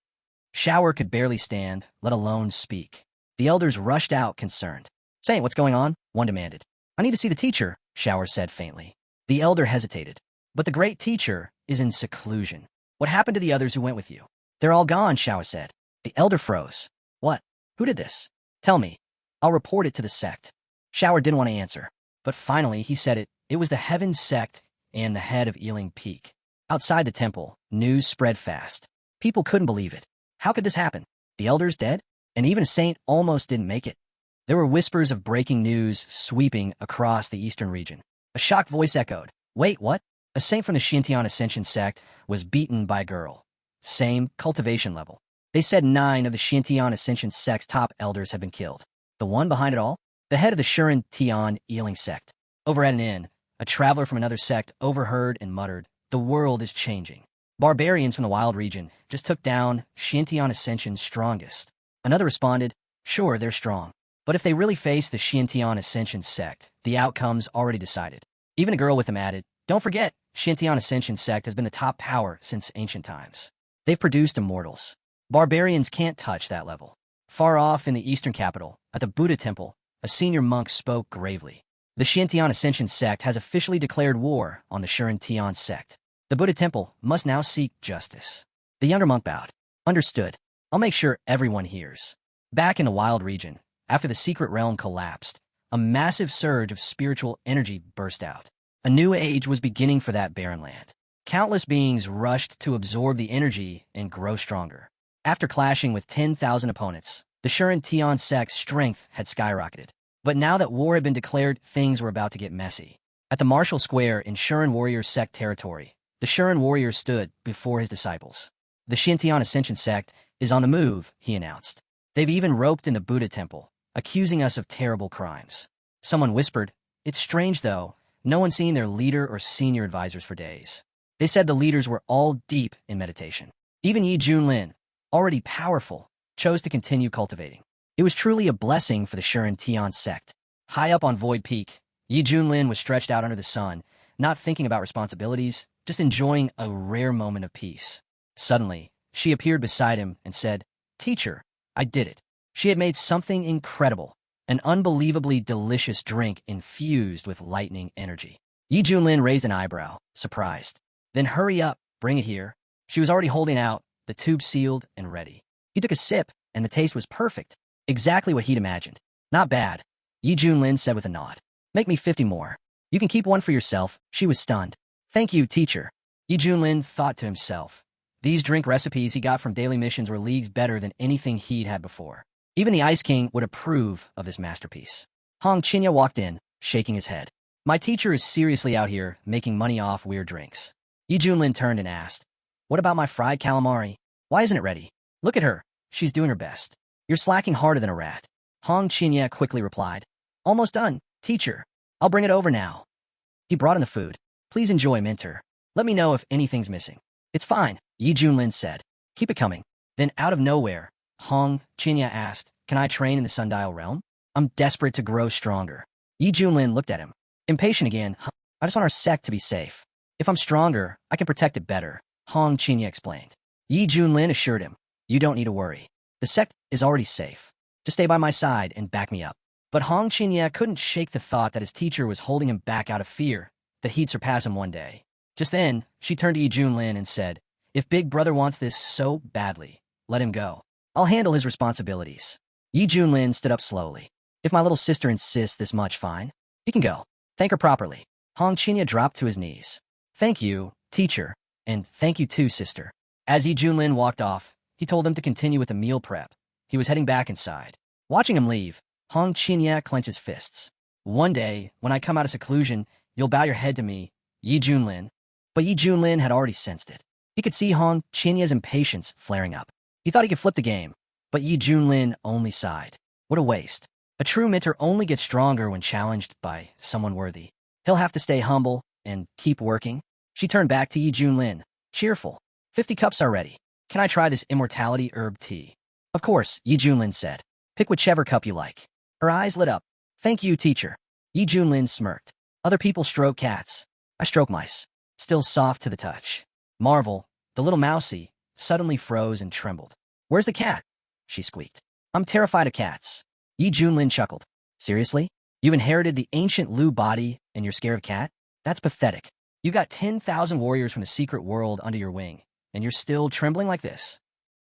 S1: Shower could barely stand, let alone speak. The elders rushed out, concerned. Saint, what's going on? One demanded. I need to see the teacher, Shower said faintly. The elder hesitated. But the great teacher is in seclusion. What happened to the others who went with you? They're all gone, Shower said. The elder froze. What? Who did this? Tell me. I'll report it to the sect. Shower didn't want to answer. But finally, he said it. It was the Heaven Sect and the head of Ealing Peak. Outside the temple, news spread fast. People couldn't believe it. How could this happen? The elders dead? And even a saint almost didn't make it. There were whispers of breaking news sweeping across the eastern region. A shocked voice echoed. Wait, what? A saint from the Xiantian Ascension sect was beaten by a girl. Same cultivation level. They said 9 of the Xiantian Ascension sect's top elders had been killed. The one behind it all? The head of the Shuren Tian Ealing sect. Over at an inn, a traveler from another sect overheard and muttered, the world is changing. Barbarians from the wild region just took down Xiantian Ascension's strongest. Another responded, sure, they're strong. But if they really face the Xiantian Ascension sect, the outcome's already decided. Even a girl with them added, don't forget, Xiantian Ascension sect has been the top power since ancient times. They've produced immortals. Barbarians can't touch that level. Far off in the eastern capital, at the Buddha temple, a senior monk spoke gravely. The Xiantian Ascension sect has officially declared war on the Shuren Tian sect. The Buddha temple must now seek justice. The younger monk bowed. Understood. I'll make sure everyone hears. Back in the wild region, after the secret realm collapsed, a massive surge of spiritual energy burst out. A new age was beginning for that barren land. Countless beings rushed to absorb the energy and grow stronger. After clashing with 10,000 opponents, the Shuren Tian sect's strength had skyrocketed. But now that war had been declared, things were about to get messy. At the Martial Square in Shuren Warrior sect territory, the Shuren warrior stood before his disciples. The Xiantian Ascension sect is on the move, he announced. They've even roped in the Buddha temple, accusing us of terrible crimes. Someone whispered, it's strange though, no one's seen their leader or senior advisors for days. They said the leaders were all deep in meditation. Even Yi Junlin, already powerful, chose to continue cultivating. It was truly a blessing for the Shuren Tian sect. High up on Void Peak, Yi Junlin was stretched out under the sun, not thinking about responsibilities, just enjoying a rare moment of peace. Suddenly, she appeared beside him and said, Teacher, I did it. She had made something incredible, an unbelievably delicious drink infused with lightning energy. Yi Junlin raised an eyebrow, surprised. Then hurry up, bring it here. She was already holding out, the tube sealed and ready. He took a sip, and the taste was perfect. Exactly what he'd imagined. Not bad, Yi Junlin said with a nod. Make me 50 more. You can keep one for yourself. She was stunned. Thank you, teacher. Yi Junlin thought to himself. These drink recipes he got from daily missions were leagues better than anything he'd had before. Even the Ice King would approve of this masterpiece. Hong Qinya walked in, shaking his head. My teacher is seriously out here making money off weird drinks. Yi Junlin turned and asked, what about my fried calamari? Why isn't it ready? Look at her. She's doing her best. You're slacking harder than a rat. Hong Qinya quickly replied. Almost done, teacher. I'll bring it over now. He brought in the food. Please enjoy, Minter. Let me know if anything's missing. It's fine, Yi Junlin said. Keep it coming. Then out of nowhere, Hong Qinya asked, can I train in the Sundial realm? I'm desperate to grow stronger. Yi Junlin looked at him. Impatient again. I just want our sect to be safe. If I'm stronger, I can protect it better, Hong Qinya explained. Yi Junlin assured him. You don't need to worry. The sect is already safe. Just stay by my side and back me up. But Hong Qinya couldn't shake the thought that his teacher was holding him back out of fear, that he'd surpass him one day. Just then, she turned to Yi Junlin and said, if Big Brother wants this so badly, let him go. I'll handle his responsibilities. Yi Junlin stood up slowly. If my little sister insists this much, fine. He can go. Thank her properly. Hong Qinya dropped to his knees. Thank you, teacher, and thank you too, sister. As Yi Junlin walked off, he told them to continue with the meal prep. He was heading back inside. Watching him leave, Hong Qinya clenched his fists. One day, when I come out of seclusion, you'll bow your head to me, Yi Junlin. But Yi Junlin had already sensed it. He could see Hong Qinya's impatience flaring up. He thought he could flip the game, but Yi Junlin only sighed. What a waste. A true mentor only gets stronger when challenged by someone worthy. He'll have to stay humble and keep working. She turned back to Yi Junlin, cheerful. 50 cups are ready. Can I try this immortality herb tea? Of course, Yi Junlin said. Pick whichever cup you like. Her eyes lit up. Thank you, teacher. Yi Junlin smirked. Other people stroke cats. I stroke mice. Still soft to the touch. Marvel, the little mousie, suddenly froze and trembled. Where's the cat? She squeaked. I'm terrified of cats. Yi Junlin chuckled. Seriously? You inherited the ancient Lu body and you're scared of cat? That's pathetic. You got 10,000 warriors from the secret world under your wing, and you're still trembling like this.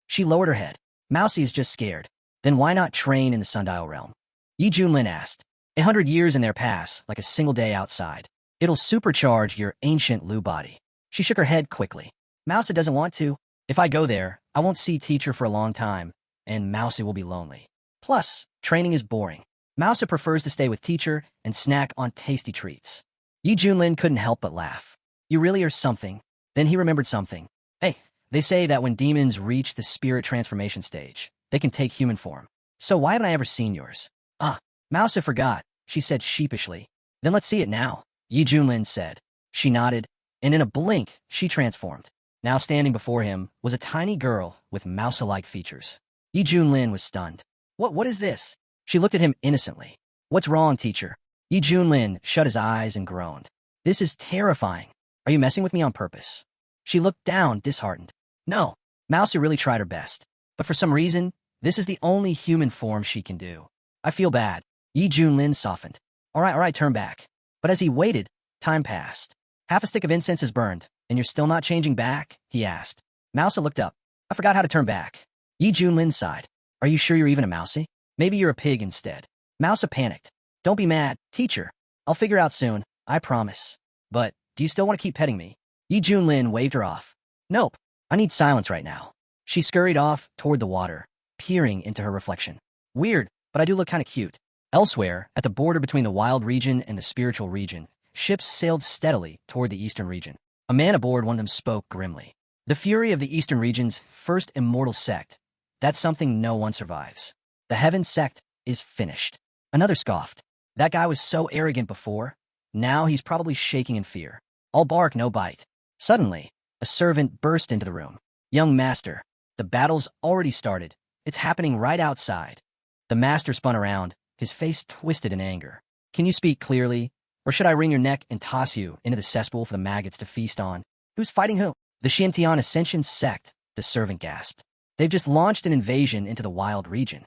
S1: She lowered her head. Mousie is just scared. Then why not train in the Sundial realm? Yi Junlin asked. 100 years in their pass, like a single day outside. It'll supercharge your ancient Lu body. She shook her head quickly. Mousie doesn't want to. If I go there, I won't see teacher for a long time, and Mousie will be lonely. Plus, training is boring. Mousie prefers to stay with teacher and snack on tasty treats. Yi Junlin couldn't help but laugh. You really are something. Then he remembered something. Hey, they say that when demons reach the spirit transformation stage, they can take human form. So why haven't I ever seen yours? Ah, Mousie forgot, she said sheepishly. Then let's see it now, Yi Junlin said. She nodded, and in a blink, she transformed. Now standing before him was a tiny girl with mouse-like features. Yi Junlin was stunned. What is this? She looked at him innocently. What's wrong, teacher? Yi Junlin shut his eyes and groaned. This is terrifying. Are you messing with me on purpose? She looked down, disheartened. No, Mousie really tried her best. But for some reason, this is the only human form she can do. I feel bad. Yi Junlin softened. All right, turn back. But as he waited, time passed. Half a stick of incense is burned, and you're still not changing back? He asked. Mousie looked up. I forgot how to turn back. Yi Junlin sighed. Are you sure you're even a Mousie? Maybe you're a pig instead. Mousie panicked. Don't be mad, teacher. I'll figure out soon, I promise. But, do you still want to keep petting me? Yi Junlin waved her off. Nope, I need silence right now. She scurried off toward the water, peering into her reflection. Weird, but I do look kind of cute. Elsewhere, at the border between the wild region and the spiritual region, ships sailed steadily toward the eastern region. A man aboard one of them spoke grimly. The fury of the eastern region's first immortal sect. That's something no one survives. The Heaven sect is finished. Another scoffed. That guy was so arrogant before. Now he's probably shaking in fear. All bark, no bite. Suddenly, a servant burst into the room. Young master, the battle's already started. It's happening right outside. The master spun around, his face twisted in anger. Can you speak clearly? Or should I wring your neck and toss you into the cesspool for the maggots to feast on? Who's fighting who? The Xintian Ascension sect, the servant gasped. They've just launched an invasion into the wild region.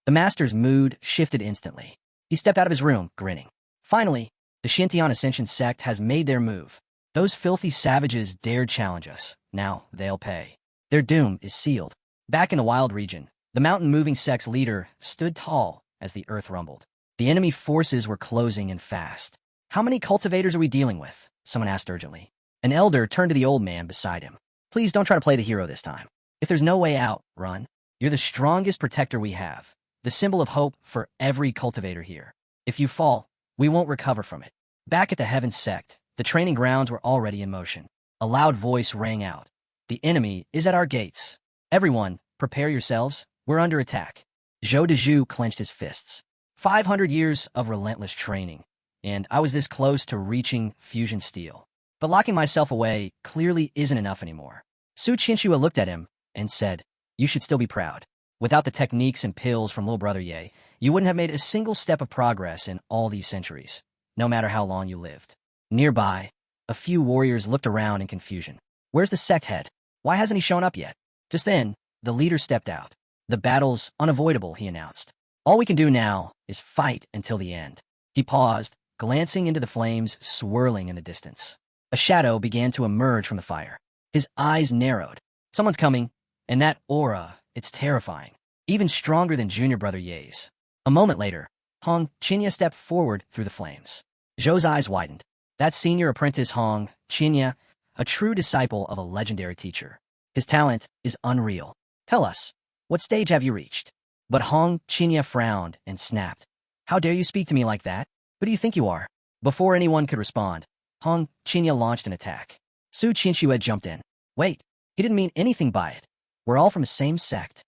S1: The master's mood shifted instantly. He stepped out of his room, grinning. Finally, the Shintian Ascension sect has made their move. Those filthy savages dared challenge us. Now they'll pay. Their doom is sealed. Back in the wild region, the mountain-moving sect's leader stood tall as the earth rumbled. The enemy forces were closing in fast. How many cultivators are we dealing with? Someone asked urgently. An elder turned to the old man beside him. Please don't try to play the hero this time. If there's no way out, run. You're the strongest protector we have, the symbol of hope for every cultivator here. If you fall, we won't recover from it. Back at the Heaven sect, the training grounds were already in motion. A loud voice rang out. The enemy is at our gates. Everyone, prepare yourselves. We're under attack. Zhou Dezhu clenched his fists. 500 years of relentless training, and I was this close to reaching fusion steel. But locking myself away clearly isn't enough anymore. Su Qianxue looked at him and said, you should still be proud. Without the techniques and pills from little brother Ye, you wouldn't have made a single step of progress in all these centuries, no matter how long you lived. Nearby, a few warriors looked around in confusion. Where's the sect head? Why hasn't he shown up yet? Just then, the leader stepped out. The battle's unavoidable, he announced. All we can do now is fight until the end. He paused, glancing into the flames swirling in the distance. A shadow began to emerge from the fire. His eyes narrowed. Someone's coming, and that aura, it's terrifying. Even stronger than junior brother Ye's. A moment later, Hong Qinya stepped forward through the flames. Zhou's eyes widened. That's senior apprentice Hong Qinya, a true disciple of a legendary teacher. His talent is unreal. Tell us, what stage have you reached? But Hong Qinya frowned and snapped. How dare you speak to me like that? Who do you think you are? Before anyone could respond, Hong Qinya launched an attack. Su Qianxue jumped in. Wait, he didn't mean anything by it. We're all from the same sect.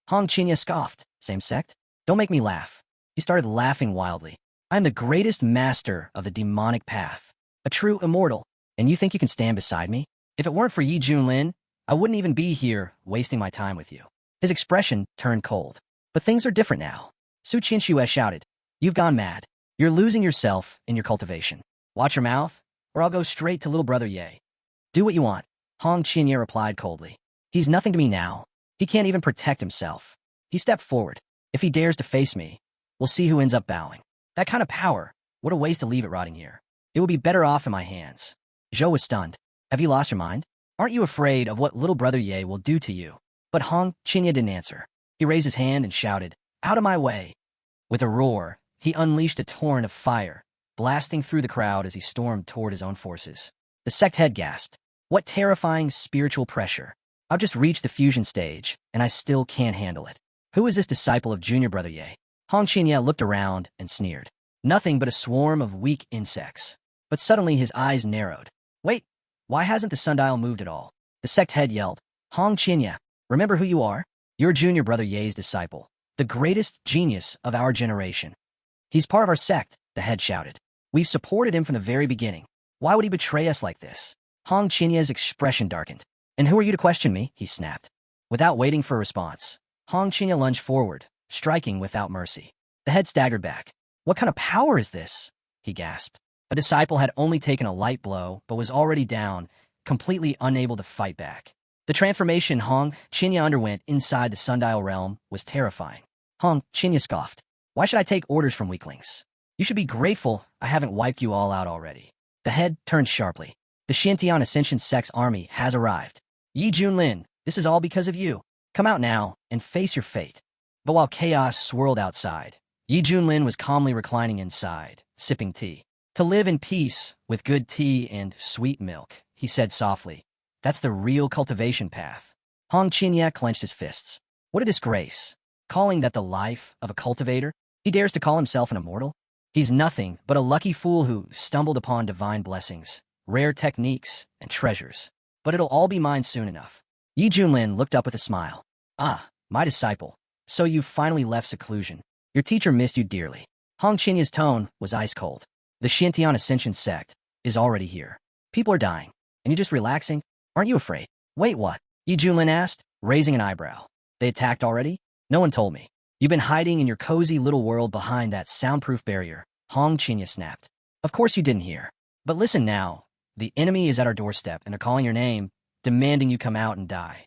S1: Hong Qinya scoffed. Same sect? Don't make me laugh. He started laughing wildly. I'm the greatest master of the demonic path, a true immortal, and you think you can stand beside me? If it weren't for Yi Junlin, I wouldn't even be here wasting my time with you. His expression turned cold. But things are different now. Su Qianxue shouted. You've gone mad. You're losing yourself in your cultivation. Watch your mouth, or I'll go straight to little brother Ye. Do what you want, Hong Qinya replied coldly. He's nothing to me now. He can't even protect himself. He stepped forward. If he dares to face me, we'll see who ends up bowing. That kind of power, what a waste to leave it rotting here. It would be better off in my hands. Zhou was stunned. Have you lost your mind? Aren't you afraid of what little brother Ye will do to you? But Hong Qinya didn't answer. He raised his hand and shouted, out of my way. With a roar, he unleashed a torrent of fire, blasting through the crowd as he stormed toward his own forces. The sect head gasped. What terrifying spiritual pressure. I've just reached the fusion stage, and I still can't handle it. Who is this disciple of junior brother Ye? Hong Qinya looked around and sneered. Nothing but a swarm of weak insects. But suddenly his eyes narrowed. Wait, why hasn't the sundial moved at all? The sect head yelled. Hong Qinya, remember who you are? You're junior brother Ye's disciple, the greatest genius of our generation. He's part of our sect, the head shouted. We've supported him from the very beginning. Why would he betray us like this? Hong Qinya's expression darkened. And who are you to question me? He snapped. Without waiting for a response, Hong Qinya lunged forward, striking without mercy. The head staggered back. What kind of power is this? He gasped. A disciple had only taken a light blow, but was already down, completely unable to fight back. The transformation Hong Qinya underwent inside the sundial realm was terrifying. Hong Qinya scoffed. Why should I take orders from weaklings? You should be grateful I haven't wiped you all out already. The head turned sharply. The Shintian Ascension sect's army has arrived. Yi Junlin, this is all because of you. Come out now and face your fate. But while chaos swirled outside, Yi Junlin was calmly reclining inside, sipping tea. To live in peace with good tea and sweet milk, he said softly. That's the real cultivation path. Hong Qinya clenched his fists. What a disgrace. Calling that the life of a cultivator? He dares to call himself an immortal? He's nothing but a lucky fool who stumbled upon divine blessings, rare techniques, and treasures. But it'll all be mine soon enough. Yi Junlin looked up with a smile. Ah, my disciple. So you've finally left seclusion. Your teacher missed you dearly. Hong Qinya's tone was ice cold. The Shintian Ascension sect is already here. People are dying, and you're just relaxing? Aren't you afraid? Wait, what? Yi Junlin asked, raising an eyebrow. They attacked already? No one told me. You've been hiding in your cozy little world behind that soundproof barrier, Hong Qinya snapped. Of course you didn't hear. But listen now. The enemy is at our doorstep, and they're calling your name, demanding you come out and die.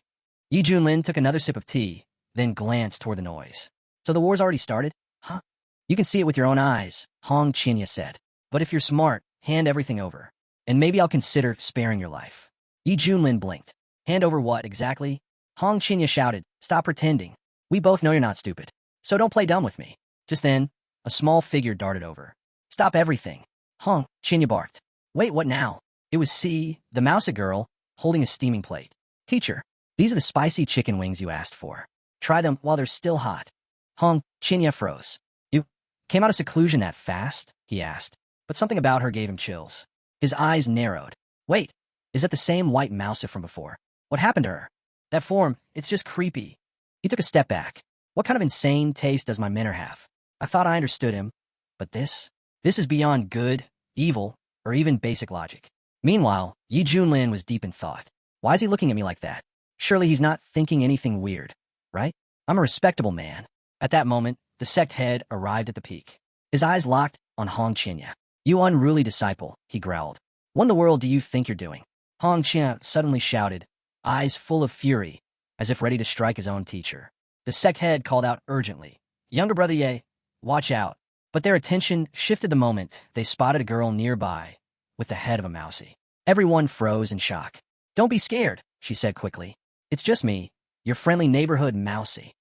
S1: Yi Junlin took another sip of tea, then glanced toward the noise. So the war's already started? Huh? You can see it with your own eyes, Hong Qinya said. But if you're smart, hand everything over. And maybe I'll consider sparing your life. Yi Junlin blinked. Hand over what, exactly? Hong Qinya shouted, stop pretending. We both know you're not stupid. So don't play dumb with me. Just then, a small figure darted over. Stop everything. Hong Qinya barked. Wait, what now? It was C, the mousy girl, holding a steaming plate. Teacher, these are the spicy chicken wings you asked for. Try them while they're still hot. Hong Qinya froze. You came out of seclusion that fast? He asked. But something about her gave him chills. His eyes narrowed. Wait, is that the same white mouse from before? What happened to her? That form, it's just creepy. He took a step back. What kind of insane taste does my manner have? I thought I understood him. But this is beyond good, evil, or even basic logic. Meanwhile, Yi Junlin was deep in thought. Why is he looking at me like that? Surely he's not thinking anything weird, right? I'm a respectable man. At that moment, the sect head arrived at the peak. His eyes locked on Hong Qinya. You unruly disciple, he growled. What in the world do you think you're doing? Hong Qinya suddenly shouted, eyes full of fury, as if ready to strike his own teacher. The sect head called out urgently, Younger brother Ye, watch out. But their attention shifted the moment they spotted a girl nearby with the head of a mousy. Everyone froze in shock. Don't be scared, she said quickly. It's just me, your friendly neighborhood mousy.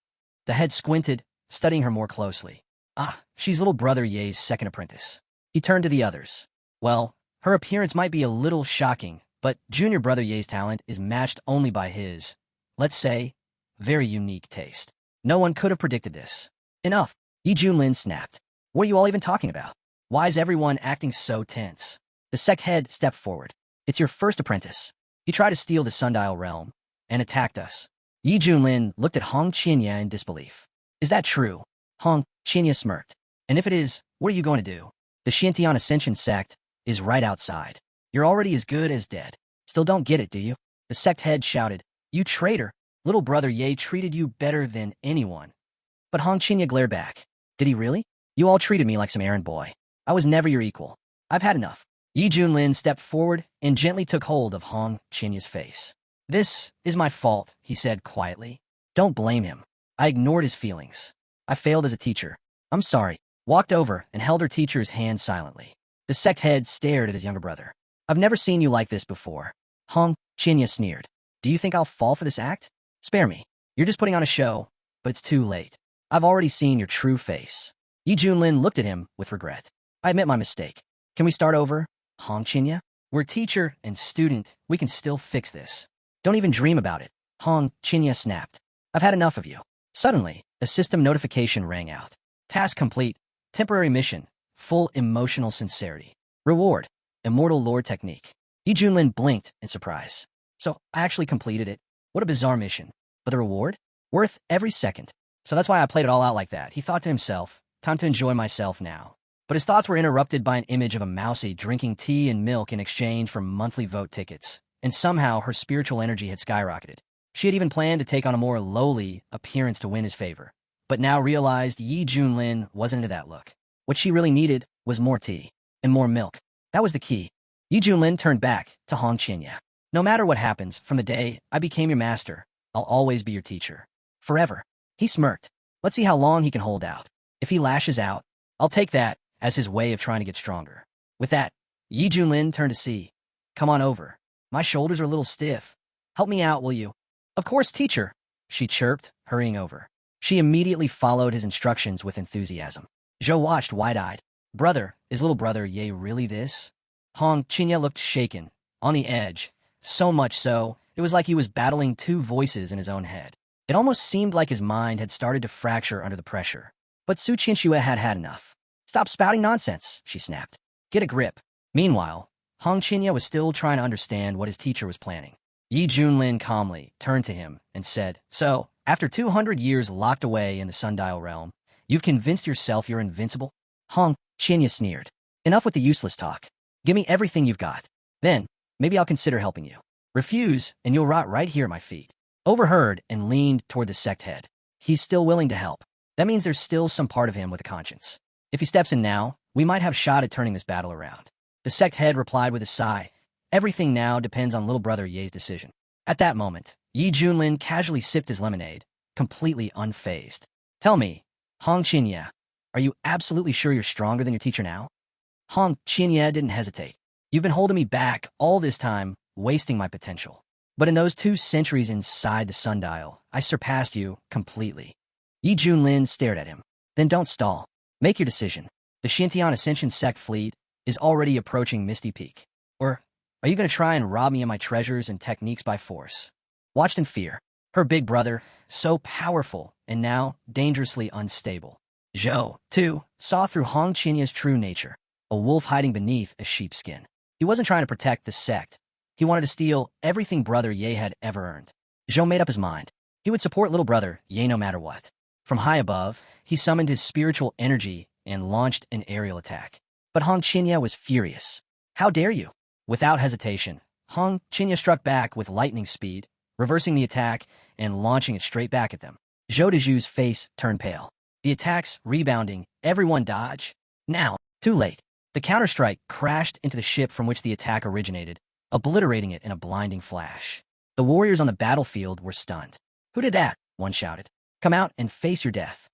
S1: The head squinted, studying her more closely. Ah, she's little brother Ye's second apprentice. He turned to the others. Well, her appearance might be a little shocking, but junior brother Ye's talent is matched only by his, let's say, very unique taste. No one could have predicted this. Enough, Yi Junlin snapped. What are you all even talking about? Why is everyone acting so tense? The sect head stepped forward. It's your first apprentice. He tried to steal the Sundial realm and attacked us. Yi Junlin looked at Hong Qinya in disbelief. Is that true? Hong Qinya smirked. And if it is, what are you going to do? The Shintian Ascension sect is right outside. You're already as good as dead. Still don't get it, do you? The sect head shouted. You traitor! Little brother Ye treated you better than anyone. But Hong Qinya glared back. Did he really? You all treated me like some errand boy. I was never your equal. I've had enough. Yi Junlin stepped forward and gently took hold of Hong Qinya's face. This is my fault, he said quietly. Don't blame him. I ignored his feelings. I failed as a teacher. I'm sorry. Walked over and held her teacher's hand silently. The sect head stared at his younger brother. I've never seen you like this before. Hong Qinya sneered. Do you think I'll fall for this act? Spare me. You're just putting on a show, but it's too late. I've already seen your true face. Yi Junlin looked at him with regret. I admit my mistake. Can we start over, Hong Qinya? We're teacher and student. We can still fix this. Don't even dream about it. Hong Qinya snapped. I've had enough of you. Suddenly, a system notification rang out. Task complete. Temporary mission. Full emotional sincerity. Reward. Immortal lore technique. Yi Junlin blinked in surprise. So, I actually completed it. What a bizarre mission. But the reward? Worth every second. So that's why I played it all out like that. He thought to himself, time to enjoy myself now. But his thoughts were interrupted by an image of a mousy drinking tea and milk in exchange for monthly vote tickets. And somehow her spiritual energy had skyrocketed. She had even planned to take on a more lowly appearance to win his favor. But now realized Yi Junlin wasn't into that look. What she really needed was more tea and more milk. That was the key. Yi Junlin turned back to Hong Qinya. No matter what happens, from the day I became your master, I'll always be your teacher. Forever. He smirked. Let's see how long he can hold out. If he lashes out, I'll take that as his way of trying to get stronger. With that, Yi Junlin turned to see. Come on over. My shoulders are a little stiff. Help me out, will you? Of course, teacher, she chirped, hurrying over. She immediately followed his instructions with enthusiasm. Zhou watched wide-eyed. Brother, is little brother Ye really this? Hong Qinya looked shaken, on the edge. So much so, it was like he was battling two voices in his own head. It almost seemed like his mind had started to fracture under the pressure. But Su Qianxue had had enough. Stop spouting nonsense, she snapped. Get a grip. Meanwhile, Hong Qinya was still trying to understand what his teacher was planning. Yi Junlin calmly turned to him and said, So, after 200 years locked away in the Sundial realm, you've convinced yourself you're invincible? Hong Qinya sneered. Enough with the useless talk. Give me everything you've got. Then, maybe I'll consider helping you. Refuse, and you'll rot right here at my feet. Overheard and leaned toward the sect head. He's still willing to help. That means there's still some part of him with a conscience. If he steps in now, we might have a shot at turning this battle around. The sect head replied with a sigh. Everything now depends on little brother Ye's decision. At that moment, Yi Junlin casually sipped his lemonade, completely unfazed. Tell me, Hong Qianye, are you absolutely sure you're stronger than your teacher now? Hong Qianye didn't hesitate. You've been holding me back all this time, wasting my potential. But in those 2 centuries inside the sundial, I surpassed you completely. Yi Junlin stared at him. Then don't stall. Make your decision. The Xintian Ascension sect fleet is already approaching Misty Peak. Or are you going to try and rob me of my treasures and techniques by force? Watched in fear. Her big brother, so powerful and now dangerously unstable. Zhou, too, saw through Hong Qianye's true nature, a wolf hiding beneath a sheepskin. He wasn't trying to protect the sect. He wanted to steal everything Brother Ye had ever earned. Zhou made up his mind. He would support little brother Ye no matter what. From high above, he summoned his spiritual energy and launched an aerial attack. But Hong Qianye was furious. How dare you? Without hesitation, Hong Qianye struck back with lightning speed, reversing the attack and launching it straight back at them. Zhou Deju's face turned pale. The attacks rebounding, everyone dodge. Now, too late. The counterstrike crashed into the ship from which the attack originated, obliterating it in a blinding flash. The warriors on the battlefield were stunned. Who did that? One shouted. Come out and face your death.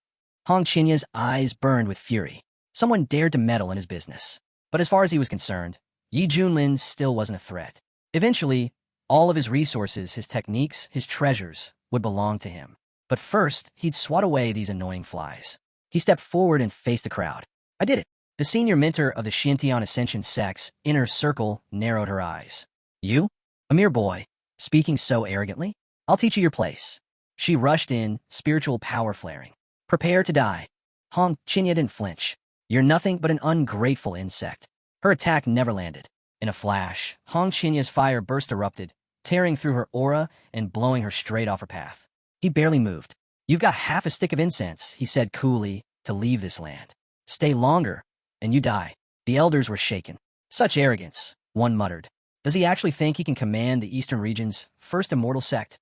S1: Hong Qianye's eyes burned with fury. Someone dared to meddle in his business. But as far as he was concerned, Yi Junlin still wasn't a threat. Eventually, all of his resources, his techniques, his treasures would belong to him. But first, he'd swat away these annoying flies. He stepped forward and faced the crowd. I did it. The senior mentor of the Xintian Ascension sect's inner circle narrowed her eyes. You? A mere boy, speaking so arrogantly? I'll teach you your place. She rushed in, spiritual power flaring. Prepare to die. Hong Qianye didn't flinch. You're nothing but an ungrateful insect. Her attack never landed. In a flash, Hong Qianye's fire burst erupted, tearing through her aura and blowing her straight off her path. He barely moved. You've got half a stick of incense, he said coolly, to leave this land. Stay longer, and you die. The elders were shaken. Such arrogance, one muttered. Does he actually think he can command the eastern region's first immortal sect?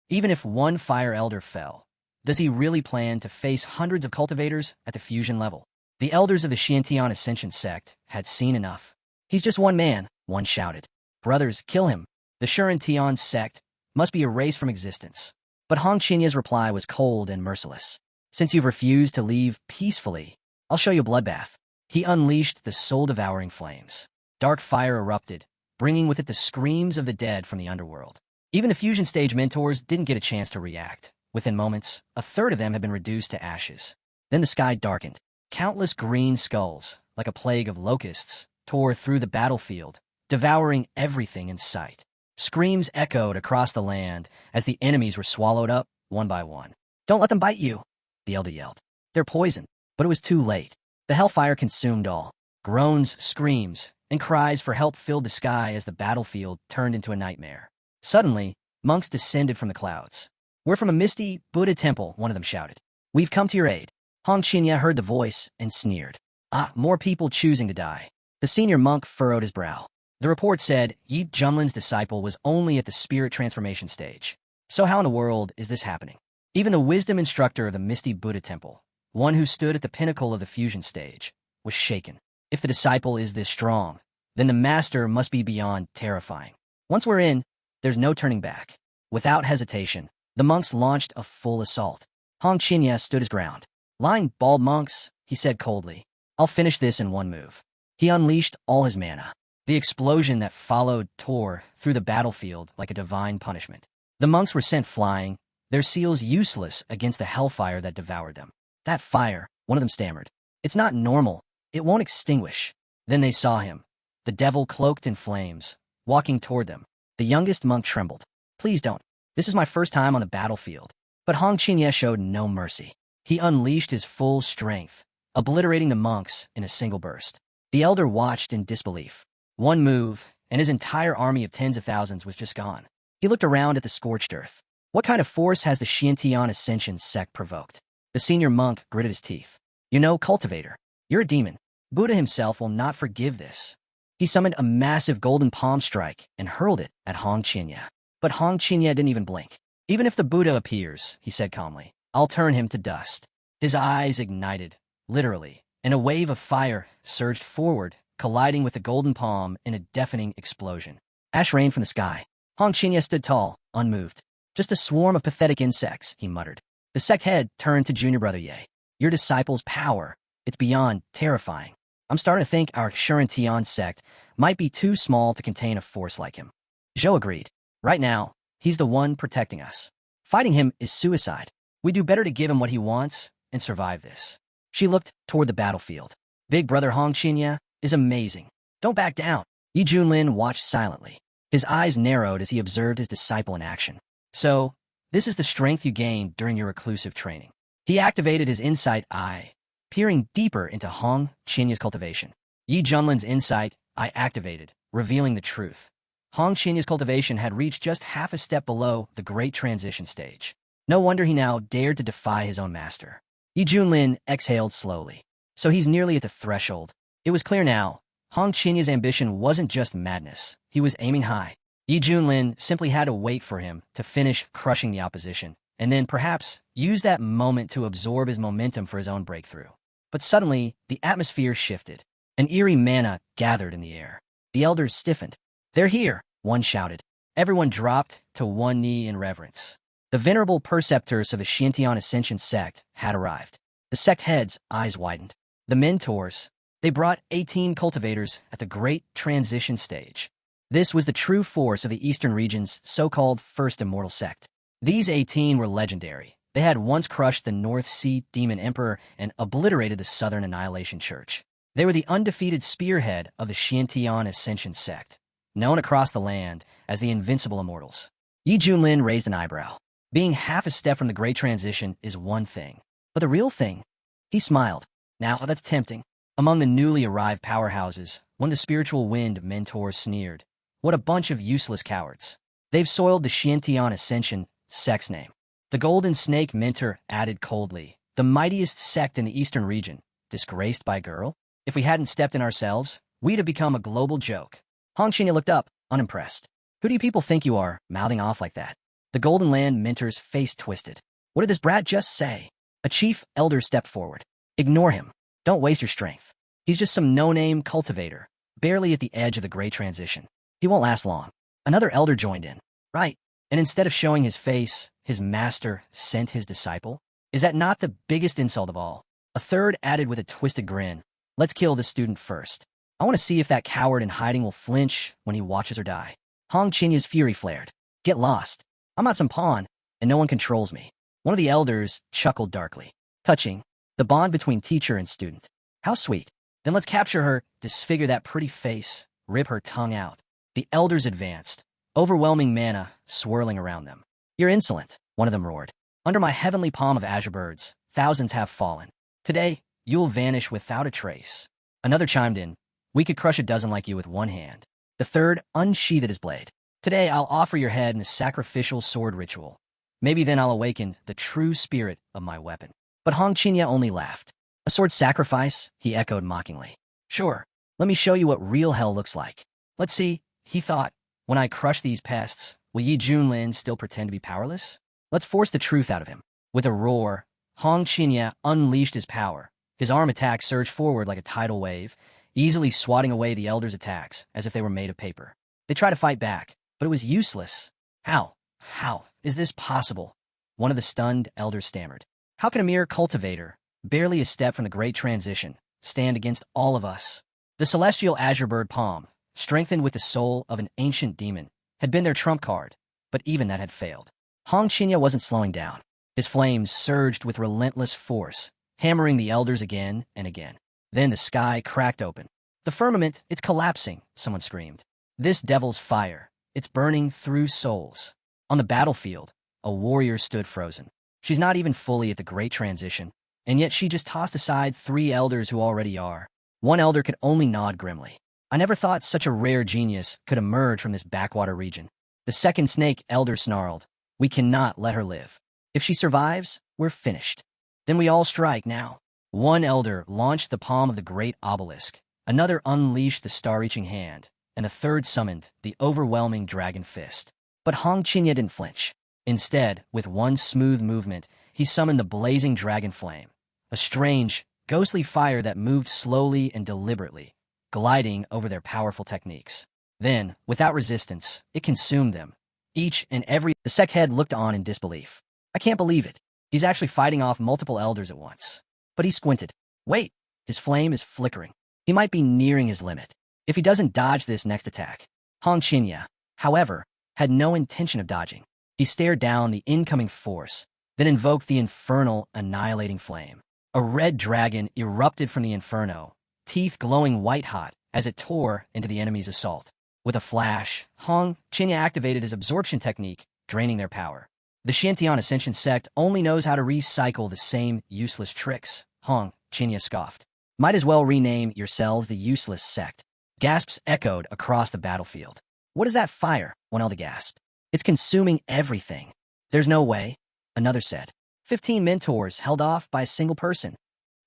S1: Even if one fire elder fell, does he really plan to face hundreds of cultivators at the fusion level? The elders of the Xintian Ascension sect had seen enough. He's just one man, one shouted. Brothers, kill him. The Shuren sect must be erased from existence. But Hong Qianye's reply was cold and merciless. Since you've refused to leave peacefully, I'll show you a bloodbath. He unleashed the soul-devouring flames. Dark fire erupted, bringing with it the screams of the dead from the underworld. Even the fusion stage mentors didn't get a chance to react. Within moments, a third of them had been reduced to ashes. Then the sky darkened. Countless green skulls, like a plague of locusts, tore through the battlefield, devouring everything in sight. Screams echoed across the land as the enemies were swallowed up one by one. Don't let them bite you, the elder yelled. They're poison. But it was too late. The hellfire consumed all. Groans, screams, and cries for help filled the sky as the battlefield turned into a nightmare. Suddenly, monks descended from the clouds. We're from a misty Buddha temple, one of them shouted. We've come to your aid. Hong Qianye heard the voice and sneered. Ah, more people choosing to die. The senior monk furrowed his brow. The report said Yi Junlin's disciple was only at the spirit transformation stage. So how in the world is this happening? Even the wisdom instructor of the Misty Buddha Temple, one who stood at the pinnacle of the fusion stage, was shaken. If the disciple is this strong, then the master must be beyond terrifying. Once we're in, there's no turning back. Without hesitation, the monks launched a full assault. Hong Qianye stood his ground. Lying bald monks, he said coldly. I'll finish this in one move. He unleashed all his mana. The explosion that followed tore through the battlefield like a divine punishment. The monks were sent flying, their seals useless against the hellfire that devoured them. That fire, one of them stammered. It's not normal. It won't extinguish. Then they saw him, the devil cloaked in flames, walking toward them. The youngest monk trembled. Please don't. This is my first time on the battlefield. But Hong Qianye showed no mercy. He unleashed his full strength, obliterating the monks in a single burst. The elder watched in disbelief. One move, and his entire army of tens of thousands was just gone. He looked around at the scorched earth. What kind of force has the Xintian Ascension sect provoked? The senior monk gritted his teeth. You know, cultivator, you're a demon. Buddha himself will not forgive this. He summoned a massive golden palm strike and hurled it at Hong Qianye. But Hong Qianye didn't even blink. Even if the Buddha appears, he said calmly, I'll turn him to dust. His eyes ignited, literally, and a wave of fire surged forward, colliding with the golden palm in a deafening explosion. Ash rained from the sky. Hong Qianye stood tall, unmoved. Just a swarm of pathetic insects, he muttered. The sect head turned to junior brother Ye. Your disciple's power, it's beyond terrifying. I'm starting to think our Shuren sect might be too small to contain a force like him. Zhou agreed. Right now, he's the one protecting us. Fighting him is suicide. We do better to give him what he wants and survive this. She looked toward the battlefield. Big brother Hong Qinya is amazing. Don't back down. Yi Junlin watched silently. His eyes narrowed as he observed his disciple in action. So, this is the strength you gained during your reclusive training. He activated his insight eye, peering deeper into Hong Qinya's cultivation. Yi Junlin's insight eye activated, revealing the truth. Hong Qinya's cultivation had reached just half a step below the great transition stage. No wonder he now dared to defy his own master. Yi Junlin exhaled slowly. So he's nearly at the threshold. It was clear now. Hong Qinya's ambition wasn't just madness. He was aiming high. Yi Junlin simply had to wait for him to finish crushing the opposition, and then perhaps use that moment to absorb his momentum for his own breakthrough. But suddenly, the atmosphere shifted. An eerie manna gathered in the air. The elders stiffened. They're here, one shouted. Everyone dropped to one knee in reverence. The venerable preceptors of the Xiantian Ascension sect had arrived. The sect heads' eyes widened. The mentors, they brought 18 cultivators at the great transition stage. This was the true force of the Eastern region's so-called First Immortal Sect. These 18 were legendary. They had once crushed the North Sea Demon Emperor and obliterated the Southern Annihilation Church. They were the undefeated spearhead of the Xiantian Ascension sect, known across the land as the Invincible Immortals. Yi Junlin raised an eyebrow. Being half a step from the Great Transition is one thing, but the real thing? He smiled. Now, that's tempting. Among the newly arrived powerhouses, one of the spiritual wind mentors sneered. What a bunch of useless cowards. They've soiled the Xiantian Ascension sect's name. The Golden Snake mentor added coldly. The mightiest sect in the Eastern region, disgraced by a girl? If we hadn't stepped in ourselves, we'd have become a global joke. Hong Qinya looked up, unimpressed. Who do you people think you are, mouthing off like that? The Golden Land mentor's face twisted. What did this brat just say? A chief elder stepped forward. Ignore him. Don't waste your strength. He's just some no-name cultivator, barely at the edge of the Great Transition. He won't last long. Another elder joined in. Right. And instead of showing his face, his master sent his disciple? Is that not the biggest insult of all? A third added with a twisted grin. Let's kill this student first. I want to see if that coward in hiding will flinch when he watches her die. Hong Qinya's fury flared. Get lost. I'm not some pawn, and no one controls me. One of the elders chuckled darkly. Touching. The bond between teacher and student. How sweet. Then let's capture her, disfigure that pretty face, rip her tongue out. The elders advanced, overwhelming mana swirling around them. You're insolent, one of them roared. Under my heavenly palm of azure birds, thousands have fallen. Today, you'll vanish without a trace. Another chimed in. We could crush a dozen like you with one hand. The third unsheathed his blade. Today, I'll offer your head in a sacrificial sword ritual. Maybe then I'll awaken the true spirit of my weapon. But Hong Qinya only laughed. A sword sacrifice? He echoed mockingly. Sure, let me show you what real hell looks like. Let's see, he thought. When I crush these pests, will Yi Junlin still pretend to be powerless? Let's force the truth out of him. With a roar, Hong Qinya unleashed his power. His arm attack surged forward like a tidal wave, easily swatting away the elders' attacks as if they were made of paper. They tried to fight back, but it was useless. How? How is this possible? One of the stunned elders stammered. How can a mere cultivator, barely a step from the Great Transition, stand against all of us? The celestial azure bird palm, strengthened with the soul of an ancient demon, had been their trump card, but even that had failed. Hong Qinya wasn't slowing down. His flames surged with relentless force, hammering the elders again and again. Then the sky cracked open. The firmament, it's collapsing, someone screamed. This devil's fire, it's burning through souls. On the battlefield, a warrior stood frozen. She's not even fully at the Great Transition, and yet she just tossed aside 3 elders who already are. One elder could only nod grimly. I never thought such a rare genius could emerge from this backwater region. The second snake elder snarled. We cannot let her live. If she survives, we're finished. Then we all strike now. One elder launched the palm of the great obelisk, another unleashed the star-reaching hand, and a third summoned the overwhelming dragon fist. But Hong Qinya didn't flinch. Instead, with one smooth movement, he summoned the blazing dragon flame, a strange, ghostly fire that moved slowly and deliberately, gliding over their powerful techniques. Then, without resistance, it consumed them, each and every... The sect head looked on in disbelief. I can't believe it. He's actually fighting off multiple elders at once. But he squinted. Wait, his flame is flickering. He might be nearing his limit. If he doesn't dodge this next attack. Hong Qinya, however, had no intention of dodging. He stared down the incoming force, then invoked the infernal, annihilating flame. A red dragon erupted from the inferno, teeth glowing white-hot as it tore into the enemy's assault. With a flash, Hong Qinya activated his absorption technique, draining their power. The Shantian Ascension sect only knows how to recycle the same useless tricks, Hong Qinya scoffed. Might as well rename yourselves the Useless Sect. Gasps echoed across the battlefield. What is that fire? One elder gasped. It's consuming everything. There's no way, another said. 15 mentors held off by a single person.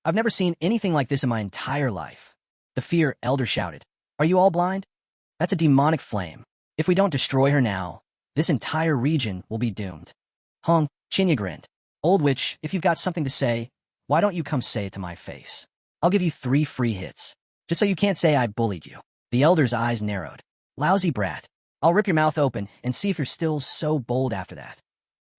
S1: I've never seen anything like this in my entire life. The fear elder shouted. Are you all blind? That's a demonic flame. If we don't destroy her now, this entire region will be doomed. Hong Qinya grinned. Old witch, if you've got something to say, why don't you come say it to my face? I'll give you 3 free hits, just so you can't say I bullied you. The elder's eyes narrowed. Lousy brat. I'll rip your mouth open and see if you're still so bold after that.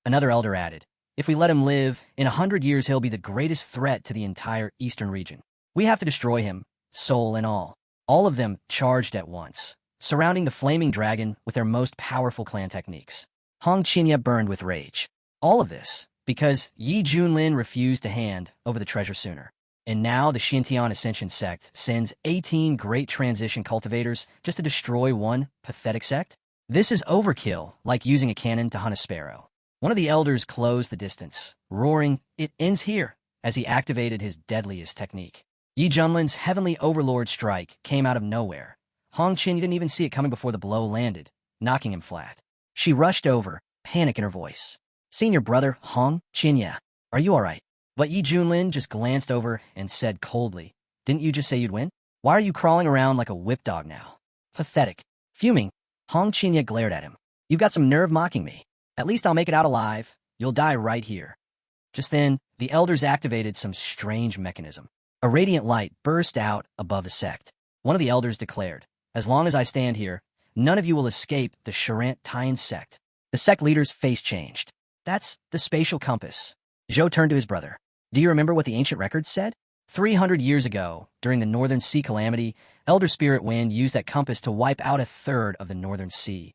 S1: Another elder added. If we let him live, in 100 years he'll be the greatest threat to the entire eastern region. We have to destroy him, soul and all. All of them charged at once, surrounding the flaming dragon with their most powerful clan techniques. Hong Qinya burned with rage. All of this because Yi Junlin refused to hand over the treasure sooner. And now the Shantian Ascension sect sends 18 great transition cultivators just to destroy one pathetic sect? This is overkill, like using a cannon to hunt a sparrow. One of the elders closed the distance, roaring, "It ends here," as he activated his deadliest technique. Yi Junlin's Heavenly Overlord strike came out of nowhere. Hong Qinya didn't even see it coming before the blow landed, knocking him flat. She rushed over, panic in her voice. Senior brother, Hong Qinya, are you all right? But Yi Junlin just glanced over and said coldly, Didn't you just say you'd win? Why are you crawling around like a whip dog now? Pathetic. Fuming, Hong Qinya glared at him. You've got some nerve mocking me. At least I'll make it out alive. You'll die right here. Just then, the elders activated some strange mechanism. A radiant light burst out above the sect. One of the elders declared, As long as I stand here, none of you will escape the Shantian sect. The sect leader's face changed. That's the spatial compass. Zhou turned to his brother. Do you remember what the ancient records said? 300 years ago, during the Northern Sea calamity, Elder Spirit Wind used that compass to wipe out 1/3 of the Northern Sea.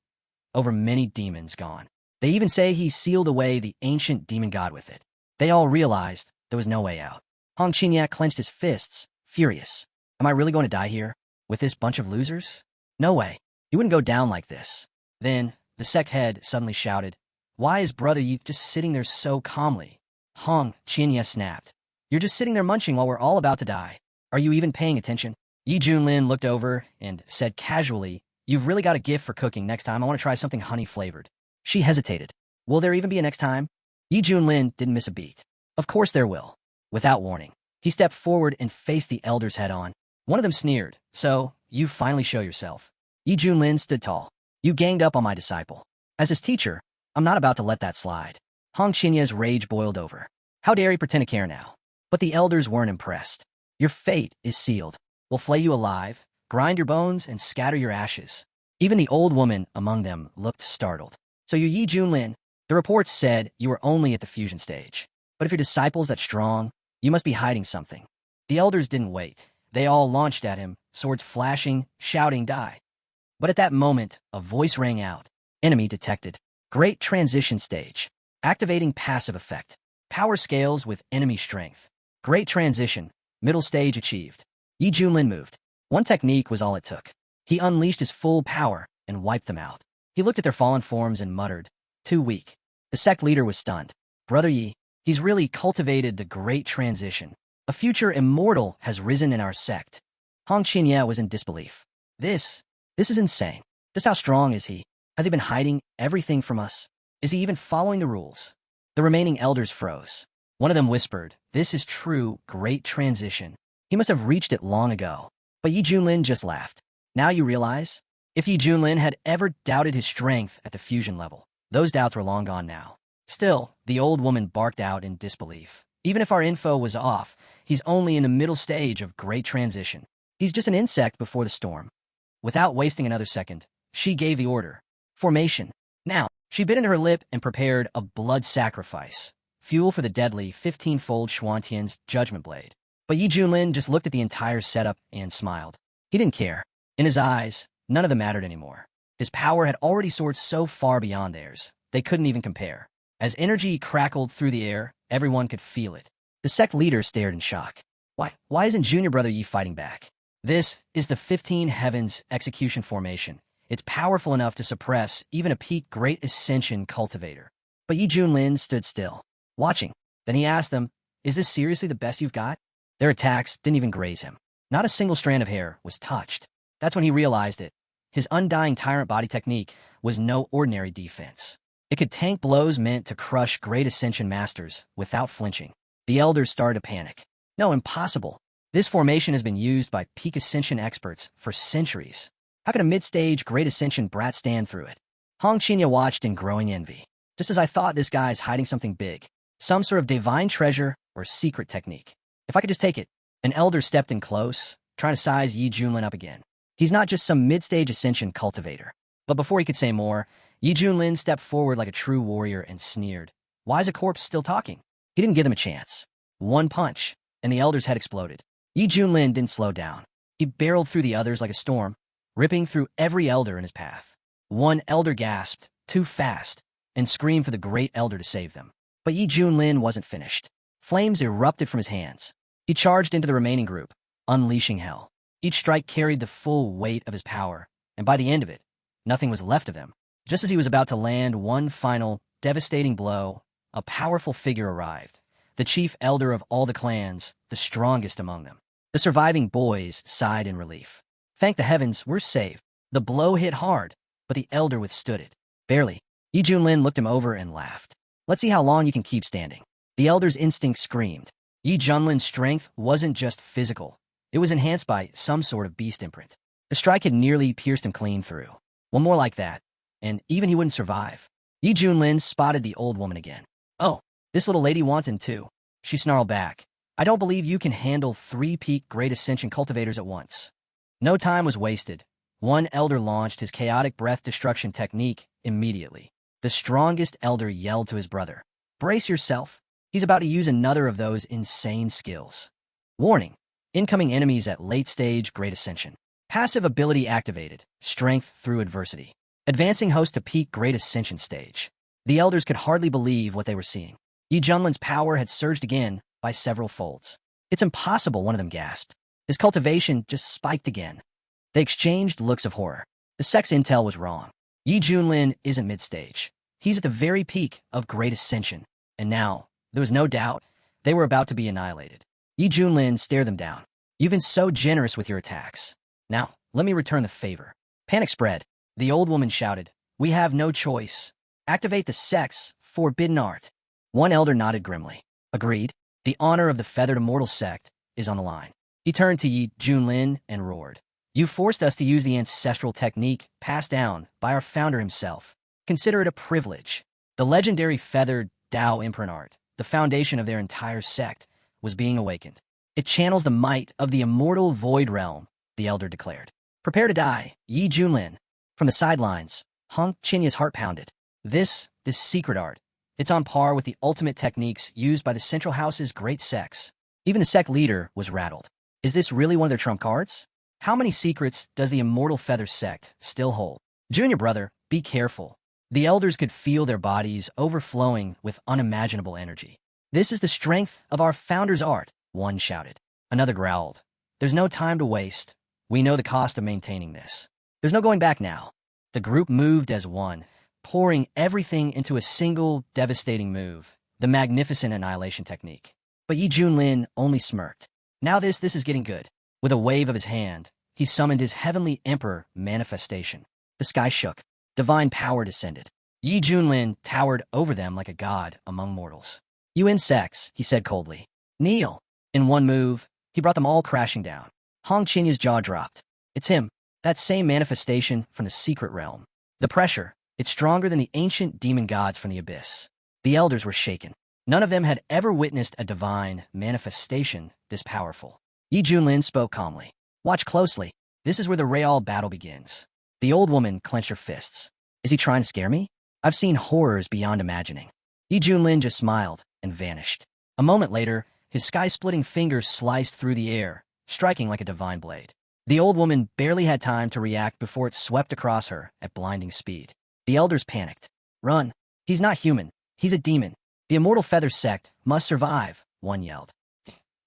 S1: Over many demons gone. They even say he sealed away the ancient demon god with it. They all realized there was no way out. Hong Qinya clenched his fists, furious. Am I really going to die here? With this bunch of losers? No way. You wouldn't go down like this. Then, the sect head suddenly shouted, Why is Brother Yi just sitting there so calmly? Hong Qinya snapped. You're just sitting there munching while we're all about to die. Are you even paying attention? Yi Junlin looked over and said casually, You've really got a gift for cooking. Next time I want to try something honey-flavored. She hesitated. Will there even be a next time? Yi Junlin didn't miss a beat. Of course there will. Without warning, he stepped forward and faced the elders head-on. One of them sneered. So, you finally show yourself. Yi Junlin stood tall. You ganged up on my disciple. As his teacher, I'm not about to let that slide. Hong Qinya's rage boiled over. How dare he pretend to care now? But the elders weren't impressed. Your fate is sealed. We'll flay you alive, grind your bones, and scatter your ashes. Even the old woman among them looked startled. So you're Yi Junlin. The reports said you were only at the fusion stage. But if your disciple's that strong, you must be hiding something. The elders didn't wait. They all launched at him, swords flashing, shouting, Die. But at that moment, a voice rang out. Enemy detected. Great transition stage. Activating passive effect. Power scales with enemy strength. Great transition. Middle stage achieved. Yi Junlin moved. One technique was all it took. He unleashed his full power and wiped them out. He looked at their fallen forms and muttered, Too weak. The sect leader was stunned. Brother Yi, he's really cultivated the great transition. A future immortal has risen in our sect. Hong Qinya was in disbelief. This is insane. Just how strong is he? Has he been hiding everything from us? Is he even following the rules? The remaining elders froze. One of them whispered, This is true great transition. He must have reached it long ago. But Yi Junlin just laughed. Now you realize? If Yi Junlin had ever doubted his strength at the fusion level, those doubts were long gone now. Still, the old woman barked out in disbelief. Even if our info was off, he's only in the middle stage of great transition. He's just an insect before the storm. Without wasting another second, she gave the order. Formation. Now. She bit into her lip and prepared a blood sacrifice, fuel for the deadly 15-fold Xuantian's judgment blade. But Yi Junlin just looked at the entire setup and smiled. He didn't care. In his eyes, none of them mattered anymore. His power had already soared so far beyond theirs, they couldn't even compare. As energy crackled through the air, everyone could feel it. The sect leader stared in shock. Why isn't junior brother Yi fighting back? This is the 15 Heavens execution formation. It's powerful enough to suppress even a peak Great Ascension cultivator. But Yi Junlin stood still, watching. Then he asked them, "Is this seriously the best you've got?" Their attacks didn't even graze him. Not a single strand of hair was touched. That's when he realized it. His undying tyrant body technique was no ordinary defense. It could tank blows meant to crush Great Ascension masters without flinching. The elders started to panic. No, impossible. This formation has been used by peak Ascension experts for centuries. How could a mid-stage Great Ascension brat stand through it? Hong Qinya watched in growing envy. Just as I thought, this guy's hiding something big. Some sort of divine treasure or secret technique. If I could just take it. An elder stepped in close, trying to size Yi Junlin up again. He's not just some mid-stage Ascension cultivator. But before he could say more, Yi Junlin stepped forward like a true warrior and sneered. Why is a corpse still talking? He didn't give them a chance. One punch, and the elder's head exploded. Yi Junlin didn't slow down. He barreled through the others like a storm, ripping through every elder in his path. One elder gasped, too fast, and screamed for the great elder to save them. But Yi Junlin wasn't finished. Flames erupted from his hands. He charged into the remaining group, unleashing hell. Each strike carried the full weight of his power, and by the end of it, nothing was left of him. Just as he was about to land one final, devastating blow, a powerful figure arrived. The chief elder of all the clans, the strongest among them. The surviving boys sighed in relief. Thank the heavens, we're safe. The blow hit hard, but the elder withstood it. Barely. Yi Junlin looked him over and laughed. Let's see how long you can keep standing. The elder's instinct screamed. Yi Junlin's strength wasn't just physical. It was enhanced by some sort of beast imprint. The strike had nearly pierced him clean through. One more like that, and even he wouldn't survive. Yi Junlin spotted the old woman again. Oh, this little lady wants him too. She snarled back. I don't believe you can handle 3 peak Great Ascension cultivators at once. No time was wasted. One elder launched his chaotic breath destruction technique immediately. The strongest elder yelled to his brother, "Brace yourself. He's about to use another of those insane skills." Warning. Incoming enemies at late stage Great Ascension. Passive ability activated. Strength through adversity. Advancing host to peak Great Ascension stage. The elders could hardly believe what they were seeing. Yi Junlin's power had surged again by several folds. It's impossible, one of them gasped. His cultivation just spiked again. They exchanged looks of horror. The sect's intel was wrong. Yi Junlin isn't mid-stage. He's at the very peak of Great Ascension. And now, there was no doubt, they were about to be annihilated. Yi Junlin stared them down. You've been so generous with your attacks. Now, let me return the favor. Panic spread. The old woman shouted, "We have no choice. Activate the sect's forbidden art." One elder nodded grimly. Agreed. The honor of the Feathered Immortal sect is on the line. He turned to Yi Junlin and roared. You forced us to use the ancestral technique passed down by our founder himself. Consider it a privilege. The legendary Feathered Tao imprint art, the foundation of their entire sect, was being awakened. It channels the might of the immortal void realm, the elder declared. Prepare to die, Yi Junlin. From the sidelines, Hong Qinya's heart pounded. This secret art, it's on par with the ultimate techniques used by the Central House's great sects. Even the sect leader was rattled. Is this really one of their trump cards? How many secrets does the Immortal Feather sect still hold? Junior brother, be careful. The elders could feel their bodies overflowing with unimaginable energy. This is the strength of our founder's art, one shouted. Another growled. There's no time to waste. We know the cost of maintaining this. There's no going back now. The group moved as one, pouring everything into a single devastating move, the magnificent annihilation technique. But Yi Junlin only smirked. Now this is getting good. With a wave of his hand, he summoned his heavenly emperor manifestation. The sky shook. Divine power descended. Yi Junlin towered over them like a god among mortals. You insects, he said coldly. Kneel. In one move, he brought them all crashing down. Hong Qinya's jaw dropped. It's him, that same manifestation from the secret realm. The pressure, it's stronger than the ancient demon gods from the abyss. The elders were shaken. None of them had ever witnessed a divine manifestation this powerful. Yi Junlin spoke calmly. Watch closely. This is where the real battle begins. The old woman clenched her fists. Is he trying to scare me? I've seen horrors beyond imagining. Yi Junlin just smiled and vanished. A moment later, his sky-splitting fingers sliced through the air, striking like a divine blade. The old woman barely had time to react before it swept across her at blinding speed. The elders panicked. Run! He's not human. He's a demon. The immortal feather sect must survive, one yelled.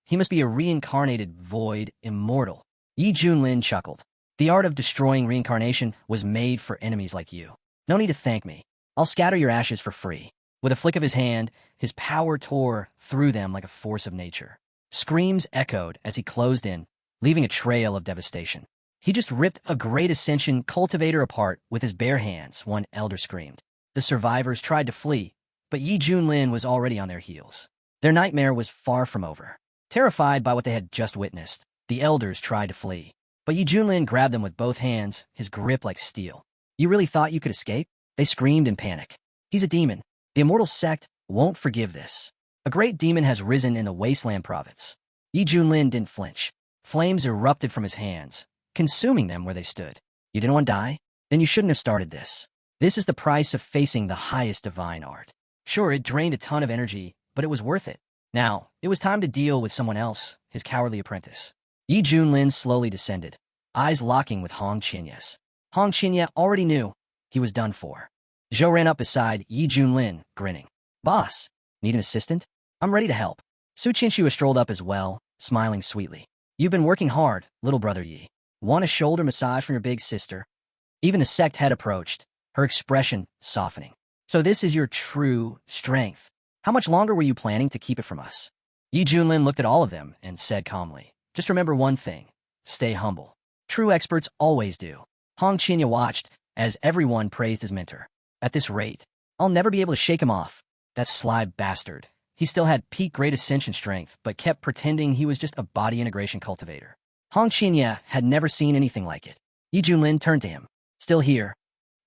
S1: He must be a reincarnated void immortal. Yi Junlin chuckled. The art of destroying reincarnation was made for enemies like you. No need to thank me. I'll scatter your ashes for free. With a flick of his hand, his power tore through them like a force of nature. Screams echoed as he closed in, leaving a trail of devastation. He just ripped a great Ascension cultivator apart with his bare hands, one elder screamed. The survivors tried to flee, but Yi Junlin was already on their heels. Their nightmare was far from over. Terrified by what they had just witnessed, the elders tried to flee. But Yi Junlin grabbed them with both hands, his grip like steel. You really thought you could escape? They screamed in panic. He's a demon. The immortal sect won't forgive this. A great demon has risen in the Wasteland province. Yi Junlin didn't flinch. Flames erupted from his hands, consuming them where they stood. You didn't want to die? Then you shouldn't have started this. This is the price of facing the highest divine art. Sure, it drained a ton of energy, but it was worth it. Now, it was time to deal with someone else, his cowardly apprentice. Yi Junlin slowly descended, eyes locking with Hong Qinya. Hong Qinya already knew he was done for. Zhou ran up beside Yi Junlin, grinning. Boss, need an assistant? I'm ready to help. Su Qinshu strolled up as well, smiling sweetly. You've been working hard, little brother Yi. Want a shoulder massage from your big sister? Even the sect head approached, her expression softening. So this is your true strength. How much longer were you planning to keep it from us? Yi Junlin looked at all of them and said calmly, just remember one thing. Stay humble. True experts always do. Hong Qinya watched as everyone praised his mentor. At this rate, I'll never be able to shake him off. That sly bastard. He still had peak Great Ascension strength, but kept pretending he was just a body integration cultivator. Hong Qinya had never seen anything like it. Yi Junlin turned to him. Still here.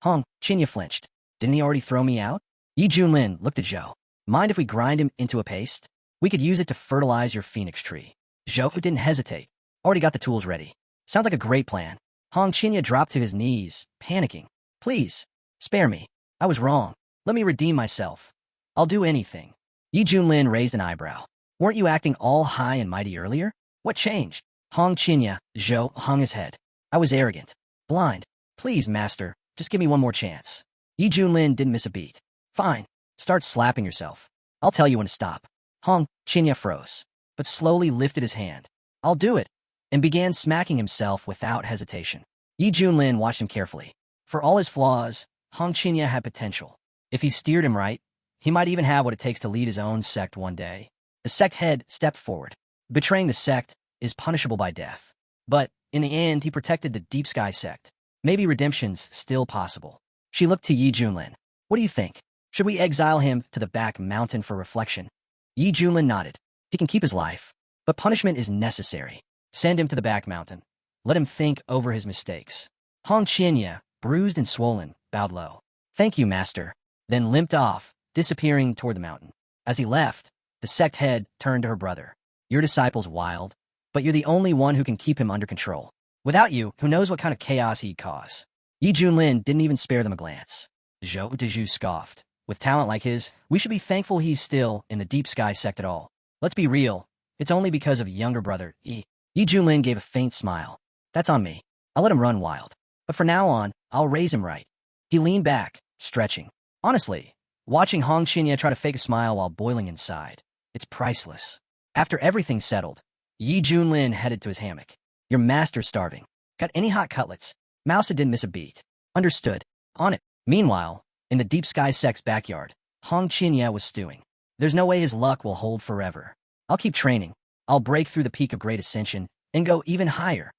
S1: Hong Qinya flinched. Didn't he already throw me out? Yi Junlin looked at Zhou. Mind if we grind him into a paste? We could use it to fertilize your phoenix tree. Zhou didn't hesitate. Already got the tools ready. Sounds like a great plan. Hong Qinya dropped to his knees, panicking. Please, spare me. I was wrong. Let me redeem myself. I'll do anything. Yi Junlin raised an eyebrow. Weren't you acting all high and mighty earlier? What changed? Hong Qinya, Zhou hung his head. I was arrogant. Blind. Please, master, just give me one more chance. Yi Junlin didn't miss a beat. Fine. Start slapping yourself. I'll tell you when to stop. Hong Qinya froze, but slowly lifted his hand. I'll do it, and began smacking himself without hesitation. Yi Junlin watched him carefully. For all his flaws, Hong Qinya had potential. If he steered him right, he might even have what it takes to lead his own sect one day. The sect head stepped forward. Betraying the sect is punishable by death. But, in the end, he protected the Deep Sky sect. Maybe redemption's still possible. She looked to Yi Junlin. What do you think? Should we exile him to the back mountain for reflection? Yi Junlin nodded. He can keep his life, but punishment is necessary. Send him to the back mountain. Let him think over his mistakes. Hong Qinya, bruised and swollen, bowed low. Thank you, master. Then limped off, disappearing toward the mountain. As he left, the sect head turned to her brother. Your disciple's wild, but you're the only one who can keep him under control. Without you, who knows what kind of chaos he'd cause. Yi Junlin didn't even spare them a glance. Zhou Dezhu scoffed. With talent like his, we should be thankful he's still in the Deep Sky sect at all. Let's be real. It's only because of younger brother, Yi. Yi Junlin gave a faint smile. That's on me. I'll let him run wild. But for now on, I'll raise him right. He leaned back, stretching. Honestly, watching Hong Qinya try to fake a smile while boiling inside, it's priceless. After everything settled, Yi Junlin headed to his hammock. Your master's starving. Got any hot cutlets? Mousa didn't miss a beat. Understood. On it. Meanwhile, in the Deep Sky sect's backyard, Hong Qinya was stewing. There's no way his luck will hold forever. I'll keep training. I'll break through the peak of Great Ascension and go even higher.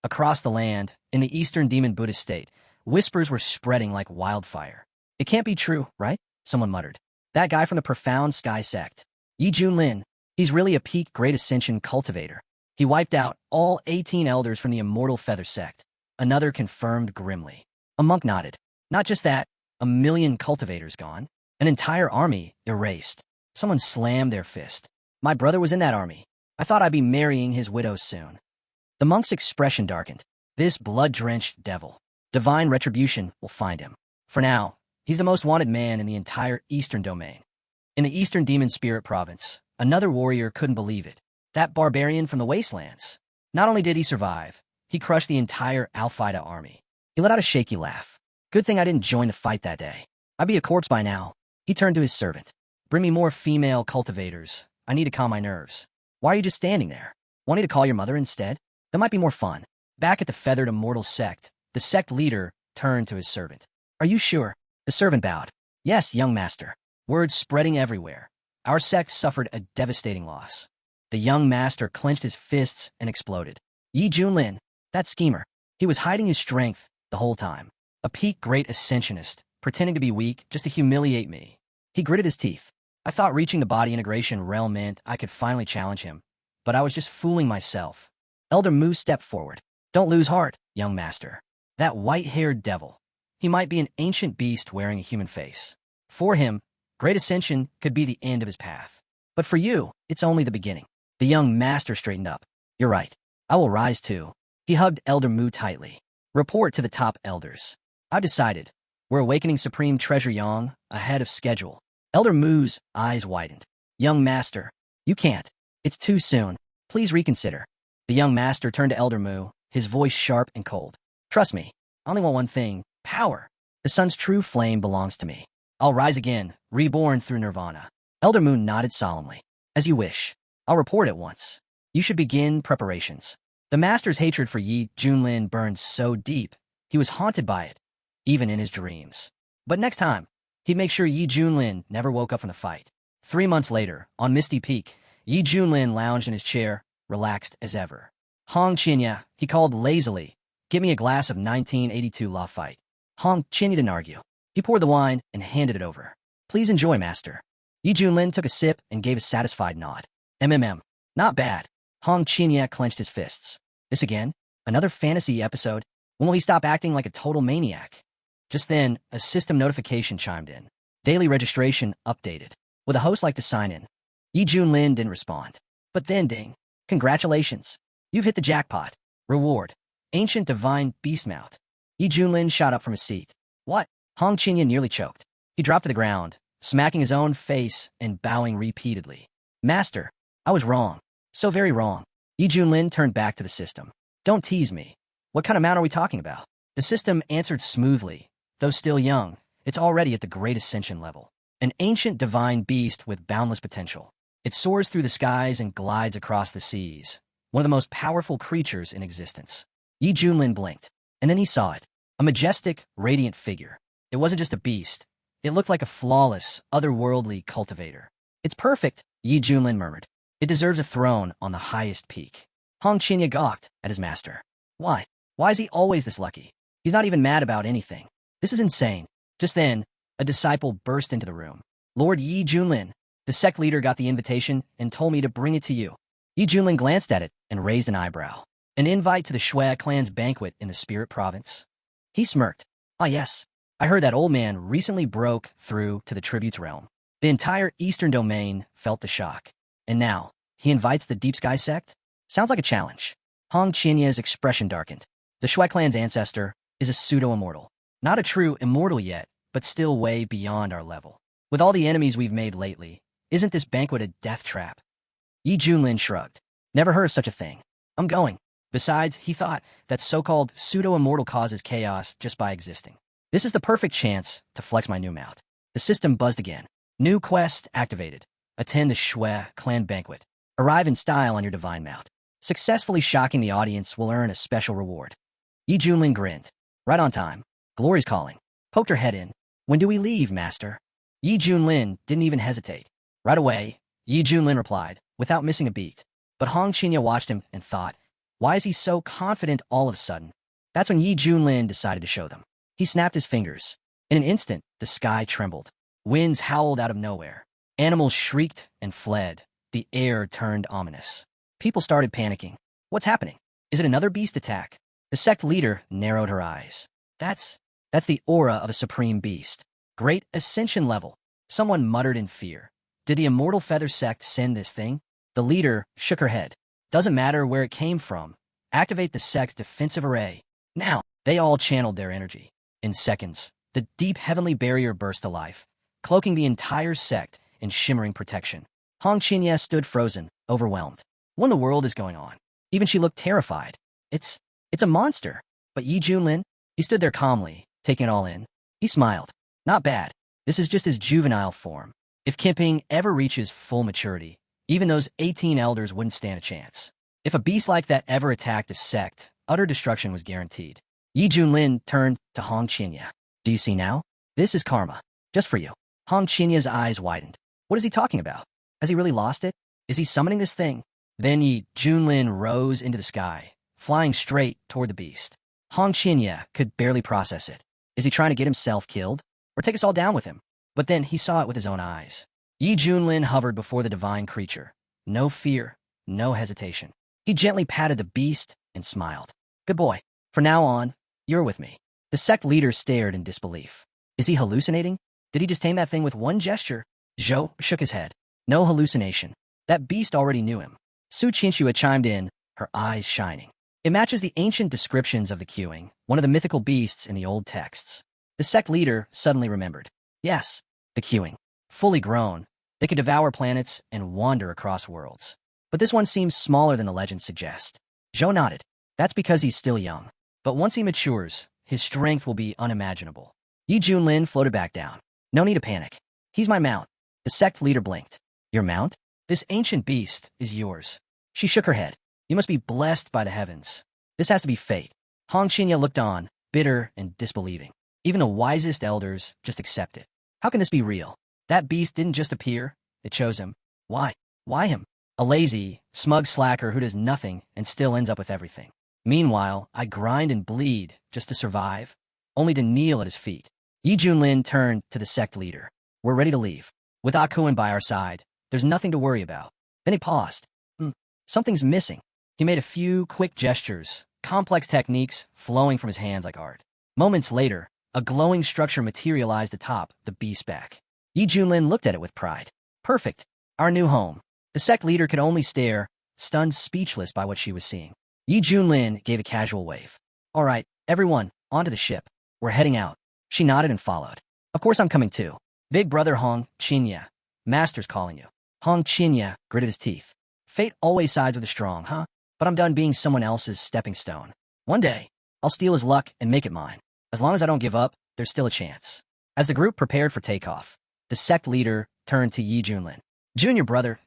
S1: Across the land, in the Eastern Demon Buddhist state, whispers were spreading like wildfire. It can't be true, right? Someone muttered. That guy from the Profound Sky sect. Yi Junlin. He's really a peak Great Ascension cultivator. He wiped out all 18 elders from the Immortal Feather sect. Another confirmed grimly. A monk nodded. Not just that, 1,000,000 cultivators gone. An entire army erased. Someone slammed their fist. My brother was in that army. I thought I'd be marrying his widow soon. The monk's expression darkened. This blood-drenched devil. Divine retribution will find him. For now, He's the most wanted man in the entire Eastern Domain. In the Eastern Demon Spirit Province, another warrior couldn't believe it. That barbarian from the Wastelands. Not only did he survive, he crushed the entire Alphaida army. He let out a shaky laugh. Good thing I didn't join the fight that day. I'd be a corpse by now. He turned to his servant. Bring me more female cultivators. I need to calm my nerves. Why are you just standing there? Want me to call your mother instead? That might be more fun. Back at the Feathered Immortal sect, the sect leader turned to his servant. Are you sure? The servant bowed. Yes, young master. Words spreading everywhere. Our sect suffered a devastating loss. The young master clenched his fists and exploded. Yi Junlin, that schemer. He was hiding his strength the whole time. A peak great ascensionist, pretending to be weak just to humiliate me. He gritted his teeth. I thought reaching the body integration realm meant I could finally challenge him, but I was just fooling myself. Elder Mu stepped forward. Don't lose heart, young master. That white-haired devil. He might be an ancient beast wearing a human face. For him, great ascension could be the end of his path. But for you, it's only the beginning. The young master straightened up. You're right. I will rise too. He hugged Elder Mu tightly. Report to the top elders. I've decided. We're awakening Supreme Treasure Yang ahead of schedule. Elder Mu's eyes widened. Young master, you can't. It's too soon. Please reconsider. The young master turned to Elder Mu, his voice sharp and cold. Trust me, I only want one thing, power. The sun's true flame belongs to me. I'll rise again, reborn through nirvana. Elder Mu nodded solemnly. As you wish. I'll report at once. You should begin preparations. The master's hatred for Yi Junlin burned so deep, he was haunted by it, even in his dreams. But next time, he'd make sure Yi Junlin never woke up from the fight. 3 months later, on Misty Peak, Yi Junlin lounged in his chair, relaxed as ever. Hong Qinya, he called lazily, give me a glass of 1982 Lafite. Hong Qinya didn't argue. He poured the wine and handed it over. Please enjoy, master. Yi Junlin took a sip and gave a satisfied nod. Not bad. Hong Qinya clenched his fists. This again? Another fantasy episode? When will he stop acting like a total maniac? Just then, a system notification chimed in. Daily registration updated. Would the host like to sign in? Yi Junlin didn't respond. But then ding. Congratulations. You've hit the jackpot. Reward. Ancient Divine Beast Mount. Yi Junlin shot up from his seat. What? Hong Qinya nearly choked. He dropped to the ground, smacking his own face and bowing repeatedly. Master, I was wrong. So very wrong. Yi Junlin turned back to the system. Don't tease me. What kind of mount are we talking about? The system answered smoothly. Though still young, it's already at the Great Ascension level. An ancient divine beast with boundless potential. It soars through the skies and glides across the seas. One of the most powerful creatures in existence. Yi Junlin blinked, and then he saw it. A majestic, radiant figure. It wasn't just a beast. It looked like a flawless, otherworldly cultivator. It's perfect, Yi Junlin murmured. It deserves a throne on the highest peak. Hong Qinya gawked at his master. Why? Why is he always this lucky? He's not even mad about anything. This is insane. Just then, a disciple burst into the room. Lord Yi Junlin, the sect leader got the invitation and told me to bring it to you. Yi Junlin glanced at it and raised an eyebrow. An invite to the Shui clan's banquet in the Spirit Province. He smirked. Ah yes, I heard that old man recently broke through to the Tributes realm. The entire Eastern Domain felt the shock. And now, he invites the Deep Sky sect? Sounds like a challenge. Hong Qinya's expression darkened. The Shui clan's ancestor is a pseudo-immortal. Not a true immortal yet, but still way beyond our level. With all the enemies we've made lately, isn't this banquet a death trap? Yi Junlin shrugged. Never heard of such a thing. I'm going. Besides, he thought that so-called pseudo-immortal causes chaos just by existing. This is the perfect chance to flex my new mount. The system buzzed again. New quest activated. Attend the Shui clan banquet. Arrive in style on your divine mount. Successfully shocking the audience will earn a special reward. Yi Junlin grinned. Right on time. Glory's calling. Poked her head in. When do we leave, master? Yi Junlin didn't even hesitate. Right away, Yi Junlin replied, without missing a beat. But Hong Qinya watched him and thought, why is he so confident all of a sudden? That's when Yi Junlin decided to show them. He snapped his fingers. In an instant, the sky trembled. Winds howled out of nowhere. Animals shrieked and fled. The air turned ominous. People started panicking. What's happening? Is it another beast attack? The sect leader narrowed her eyes. That's the aura of a supreme beast. Great Ascension level. Someone muttered in fear. Did the Immortal Feather sect send this thing? The leader shook her head. Doesn't matter where it came from. Activate the sect's defensive array. Now, they all channeled their energy. In seconds, the deep heavenly barrier burst to life, cloaking the entire sect in shimmering protection. Hong Qinya stood frozen, overwhelmed. What in the world is going on? Even she looked terrified. It's a monster. But Yi Junlin, he stood there calmly, taking it all in. He smiled. Not bad. This is just his juvenile form. If Kimping ever reaches full maturity, even those 18 elders wouldn't stand a chance. If a beast like that ever attacked a sect, utter destruction was guaranteed. Yi Junlin turned to Hong Qinya. Do you see now? This is karma. Just for you. Hong Qinya's eyes widened. What is he talking about? Has he really lost it? Is he summoning this thing? Then Yi Junlin rose into the sky, flying straight toward the beast. Hong Qinya could barely process it. Is he trying to get himself killed? Or take us all down with him? But then he saw it with his own eyes. Yi Junlin hovered before the divine creature. No fear, no hesitation. He gently patted the beast and smiled. Good boy. From now on, you're with me. The sect leader stared in disbelief. Is he hallucinating? Did he just tame that thing with one gesture? Zhou shook his head. No hallucination. That beast already knew him. Su Qianxue chimed in, her eyes shining. It matches the ancient descriptions of the queuing, one of the mythical beasts in the old texts. The sect leader suddenly remembered. Yes, the queuing. Fully grown, they could devour planets and wander across worlds. But this one seems smaller than the legends suggest. Zhou nodded. That's because he's still young. But once he matures, his strength will be unimaginable. Yi Junlin floated back down. No need to panic. He's my mount. The sect leader blinked. Your mount? This ancient beast is yours. She shook her head. You must be blessed by the heavens. This has to be fate. Hong Qinya looked on, bitter and disbelieving. Even the wisest elders just accept it. How can this be real? That beast didn't just appear. It chose him. Why? Why him? A lazy, smug slacker who does nothing and still ends up with everything. Meanwhile, I grind and bleed just to survive, only to kneel at his feet. Yi Junlin turned to the sect leader. We're ready to leave. With Akuin by our side, there's nothing to worry about. Then he paused. Something's missing. He made a few quick gestures, complex techniques flowing from his hands like art. Moments later, a glowing structure materialized atop the beast's back. Yi Junlin looked at it with pride. Perfect. Our new home. The sect leader could only stare, stunned speechless by what she was seeing. Yi Junlin gave a casual wave. All right, everyone, onto the ship. We're heading out. She nodded and followed. Of course I'm coming too. Big brother Hong Qinya. Master's calling you. Hong Qinya gritted his teeth. Fate always sides with the strong, huh? But I'm done being someone else's stepping stone. One day, I'll steal his luck and make it mine. As long as I don't give up, there's still a chance. As the group prepared for takeoff, the sect leader turned to Yi Junlin. Junior brother,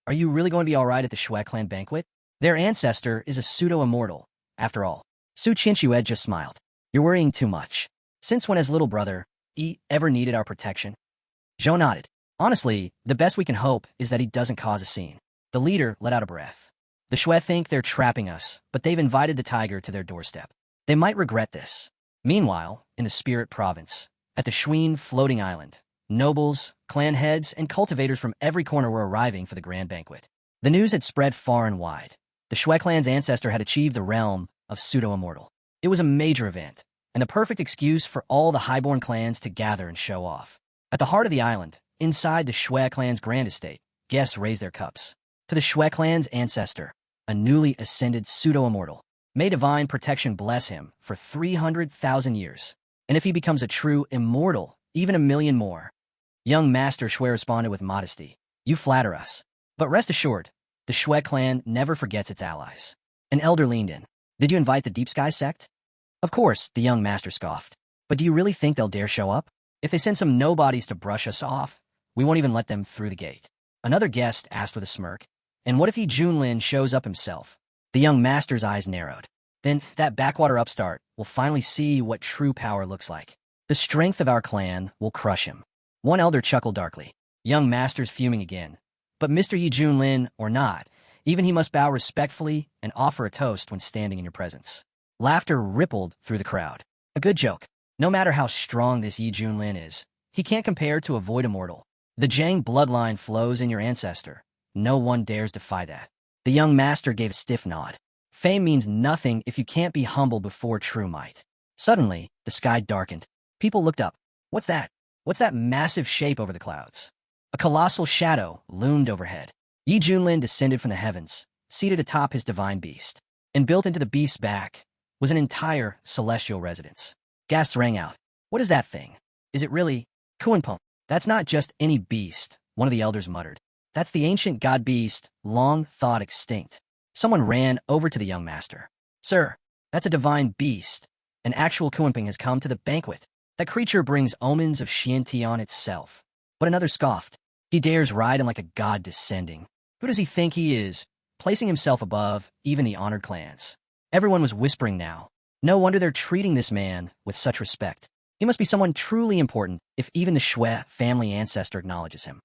S1: are you really going to be all right at the Shui clan banquet? Their ancestor is a pseudo-immortal, after all. Su Qianxue just smiled. You're worrying too much. Since when has little brother, ever needed our protection? Zhou nodded. Honestly, the best we can hope is that he doesn't cause a scene. The leader let out a breath. The Shui think they're trapping us, but they've invited the tiger to their doorstep. They might regret this. Meanwhile, in the Spirit Province, at the Shuin floating island, nobles, clan heads, and cultivators from every corner were arriving for the grand banquet. The news had spread far and wide. The Shui clan's ancestor had achieved the realm of pseudo-immortal. It was a major event, and the perfect excuse for all the highborn clans to gather and show off. At the heart of the island, inside the Shui clan's grand estate, guests raised their cups. To the Shui clan's ancestor, a newly ascended pseudo-immortal. May divine protection bless him for 300,000 years. And if he becomes a true immortal, even 1,000,000 more. Young Master Shui responded with modesty. You flatter us. But rest assured, the Shui clan never forgets its allies. An elder leaned in. Did you invite the Deep Sky sect? Of course, the young master scoffed. But do you really think they'll dare show up? If they send some nobodies to brush us off, we won't even let them through the gate. Another guest asked with a smirk. And what if Yi Junlin shows up himself? The young master's eyes narrowed. Then that backwater upstart will finally see what true power looks like. The strength of our clan will crush him. One elder chuckled darkly. Young master's fuming again. But Mr. Yi Junlin, or not, even he must bow respectfully and offer a toast when standing in your presence. Laughter rippled through the crowd. A good joke. No matter how strong this Yi Junlin is, he can't compare to a void immortal. The Zhang bloodline flows in your ancestor. No one dares defy that. The young master gave a stiff nod. Fame means nothing if you can't be humble before true might. Suddenly, the sky darkened. People looked up. What's that? What's that massive shape over the clouds? A colossal shadow loomed overhead. Yi Junlin descended from the heavens, seated atop his divine beast. And built into the beast's back was an entire celestial residence. Gasps rang out. What is that thing? Is it really Kuanpung? That's not just any beast, one of the elders muttered. That's the ancient god beast, long thought extinct. Someone ran over to the young master. Sir, that's a divine beast. An actual Kuanping has come to the banquet. That creature brings omens of Xiantian itself. But another scoffed. He dares ride him like a god descending. Who does he think he is, placing himself above even the honored clans? Everyone was whispering now. No wonder they're treating this man with such respect. He must be someone truly important if even the Shui family ancestor acknowledges him.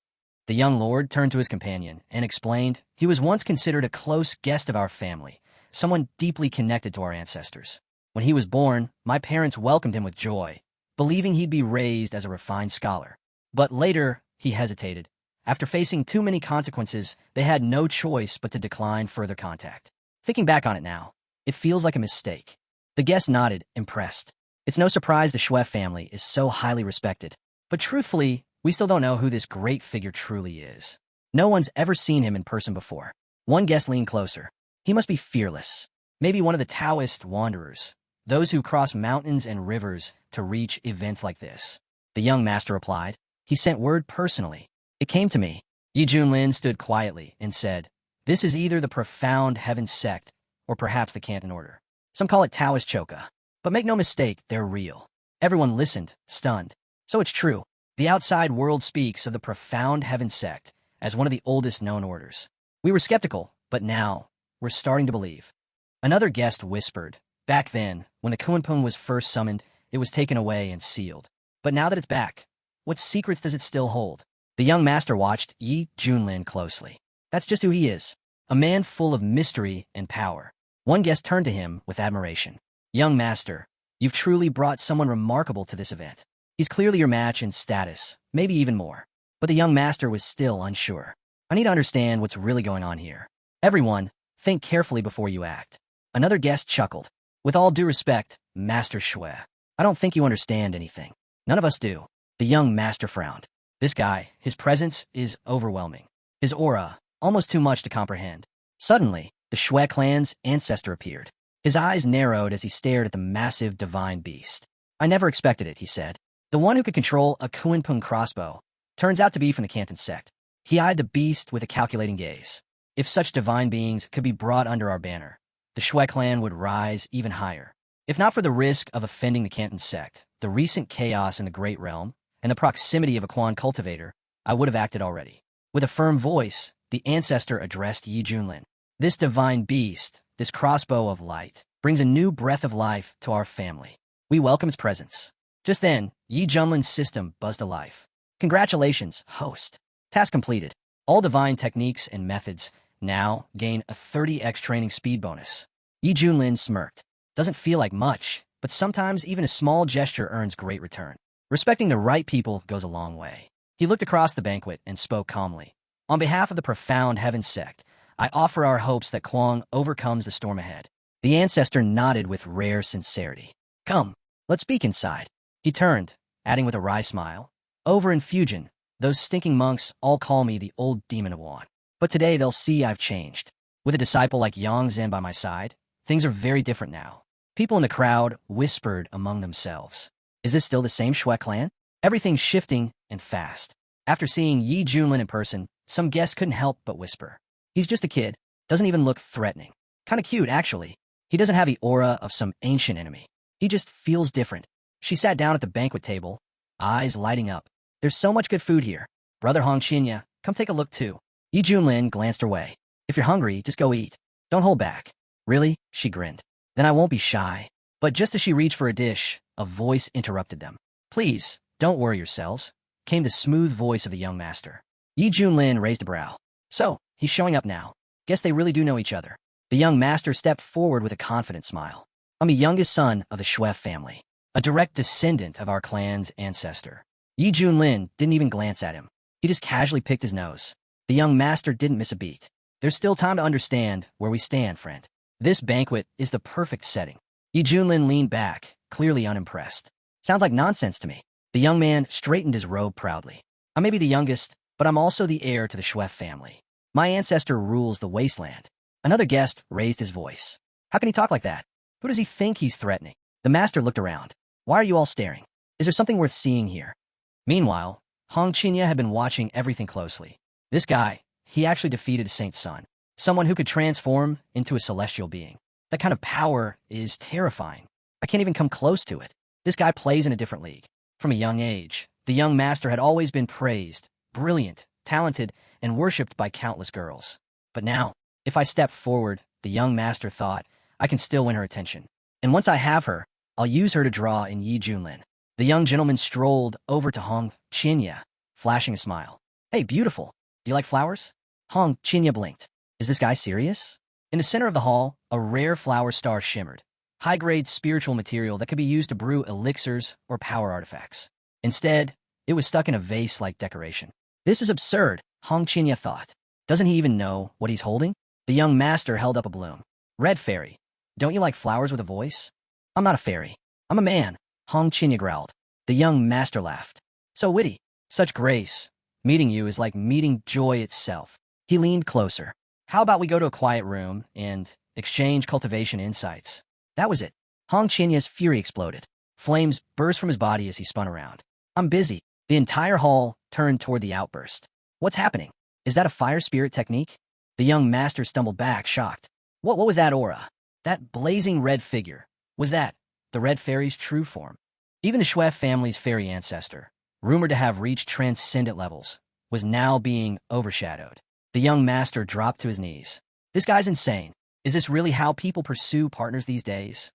S1: The young lord turned to his companion and explained he was once considered a close guest of our family, someone deeply connected to our ancestors. When he was born, my parents welcomed him with joy, believing he'd be raised as a refined scholar. But later, he hesitated. After facing too many consequences, they had no choice but to decline further contact. Thinking back on it now, it feels like a mistake. The guest nodded, impressed. It's no surprise the Shui family is so highly respected. But truthfully, we still don't know who this great figure truly is. No one's ever seen him in person before. One guest leaned closer. He must be fearless. Maybe one of the Taoist wanderers, those who cross mountains and rivers to reach events like this. The young master replied. He sent word personally. It came to me. Yi Junlin stood quietly and said, this is either the profound heaven sect or perhaps the Canton order. Some call it Taoist Choka. But make no mistake, they're real. Everyone listened, stunned. So it's true. The outside world speaks of the profound heaven sect as one of the oldest known orders. We were skeptical, but now we're starting to believe. Another guest whispered, back then, when the Kuanping was first summoned, it was taken away and sealed. But now that it's back, what secrets does it still hold? The young master watched Yi Junlin closely. That's just who he is, a man full of mystery and power. One guest turned to him with admiration. Young master, you've truly brought someone remarkable to this event. He's clearly your match in status, maybe even more. But the young master was still unsure. I need to understand what's really going on here. Everyone, think carefully before you act. Another guest chuckled. With all due respect, Master Shui, I don't think you understand anything. None of us do. The young master frowned. This guy, his presence is overwhelming. His aura, almost too much to comprehend. Suddenly, the Shui clan's ancestor appeared. His eyes narrowed as he stared at the massive divine beast. I never expected it, he said. The one who could control a Kuanping crossbow turns out to be from the Canton sect. He eyed the beast with a calculating gaze. If such divine beings could be brought under our banner, the Shui clan would rise even higher. If not for the risk of offending the Canton sect, the recent chaos in the Great Realm, and the proximity of a Quan cultivator, I would have acted already. With a firm voice, the ancestor addressed Yi Junlin. This divine beast, this crossbow of light, brings a new breath of life to our family. We welcome its presence. Just then, Yi Junlin's system buzzed to life. Congratulations, host. Task completed. All divine techniques and methods now gain a 30x training speed bonus. Yi Junlin smirked. Doesn't feel like much, but sometimes even a small gesture earns great return. Respecting the right people goes a long way. He looked across the banquet and spoke calmly. On behalf of the profound heaven sect, I offer our hopes that Kuang overcomes the storm ahead. The ancestor nodded with rare sincerity. Come, let's speak inside. He turned, adding with a wry smile. Over in Fujian, those stinking monks all call me the old demon of Wan. But today they'll see I've changed. With a disciple like Yang Zhen by my side, things are very different now. People in the crowd whispered among themselves. Is this still the same Shui clan? Everything's shifting and fast. After seeing Yi Junlin in person, some guests couldn't help but whisper. He's just a kid. Doesn't even look threatening. Kinda cute, actually. He doesn't have the aura of some ancient enemy. He just feels different. She sat down at the banquet table, eyes lighting up. There's so much good food here. Brother Hong Qinya, come take a look too. Yi Junlin glanced her way. If you're hungry, just go eat. Don't hold back. Really? She grinned. Then I won't be shy. But just as she reached for a dish, a voice interrupted them. Please, don't worry yourselves, came the smooth voice of the young master. Yi Junlin raised a brow. So, he's showing up now. Guess they really do know each other. The young master stepped forward with a confident smile. I'm the youngest son of the Shui family, a direct descendant of our clan's ancestor. Yi Junlin didn't even glance at him. He just casually picked his nose. The young master didn't miss a beat. There's still time to understand where we stand, friend. This banquet is the perfect setting. Yi Junlin leaned back, clearly unimpressed. Sounds like nonsense to me. The young man straightened his robe proudly. I may be the youngest, but I'm also the heir to the Shui family. My ancestor rules the wasteland. Another guest raised his voice. How can he talk like that? Who does he think he's threatening? The master looked around. Why are you all staring? Is there something worth seeing here? Meanwhile, Hong Qinya had been watching everything closely. This guy, he actually defeated a Saint's son, someone who could transform into a celestial being. That kind of power is terrifying. I can't even come close to it. This guy plays in a different league. From a young age, the young master had always been praised, brilliant, talented, and worshipped by countless girls. But now, if I step forward, the young master thought, I can still win her attention. And once I have her, I'll use her to draw in Yi Junlin. The young gentleman strolled over to Hong Qinya, flashing a smile. Hey, beautiful. Do you like flowers? Hong Qinya blinked. Is this guy serious? In the center of the hall, a rare flower star shimmered. High-grade spiritual material that could be used to brew elixirs or power artifacts. Instead, it was stuck in a vase-like decoration. This is absurd, Hong Qinya thought. Doesn't he even know what he's holding? The young master held up a bloom. Red fairy. Don't you like flowers with a voice? I'm not a fairy. I'm a man, Hong Qinya growled. The young master laughed. So witty. Such grace. Meeting you is like meeting joy itself. He leaned closer. How about we go to a quiet room and exchange cultivation insights? That was it. Hong Chinya's fury exploded. Flames burst from his body as he spun around. I'm busy. The entire hall turned toward the outburst. What's happening? Is that a fire spirit technique? The young master stumbled back, shocked. What was that aura? That blazing red figure? Was that the red fairy's true form? Even the Shui family's fairy ancestor, rumored to have reached transcendent levels, was now being overshadowed. The young master dropped to his knees. This guy's insane. Is this really how people pursue partners these days?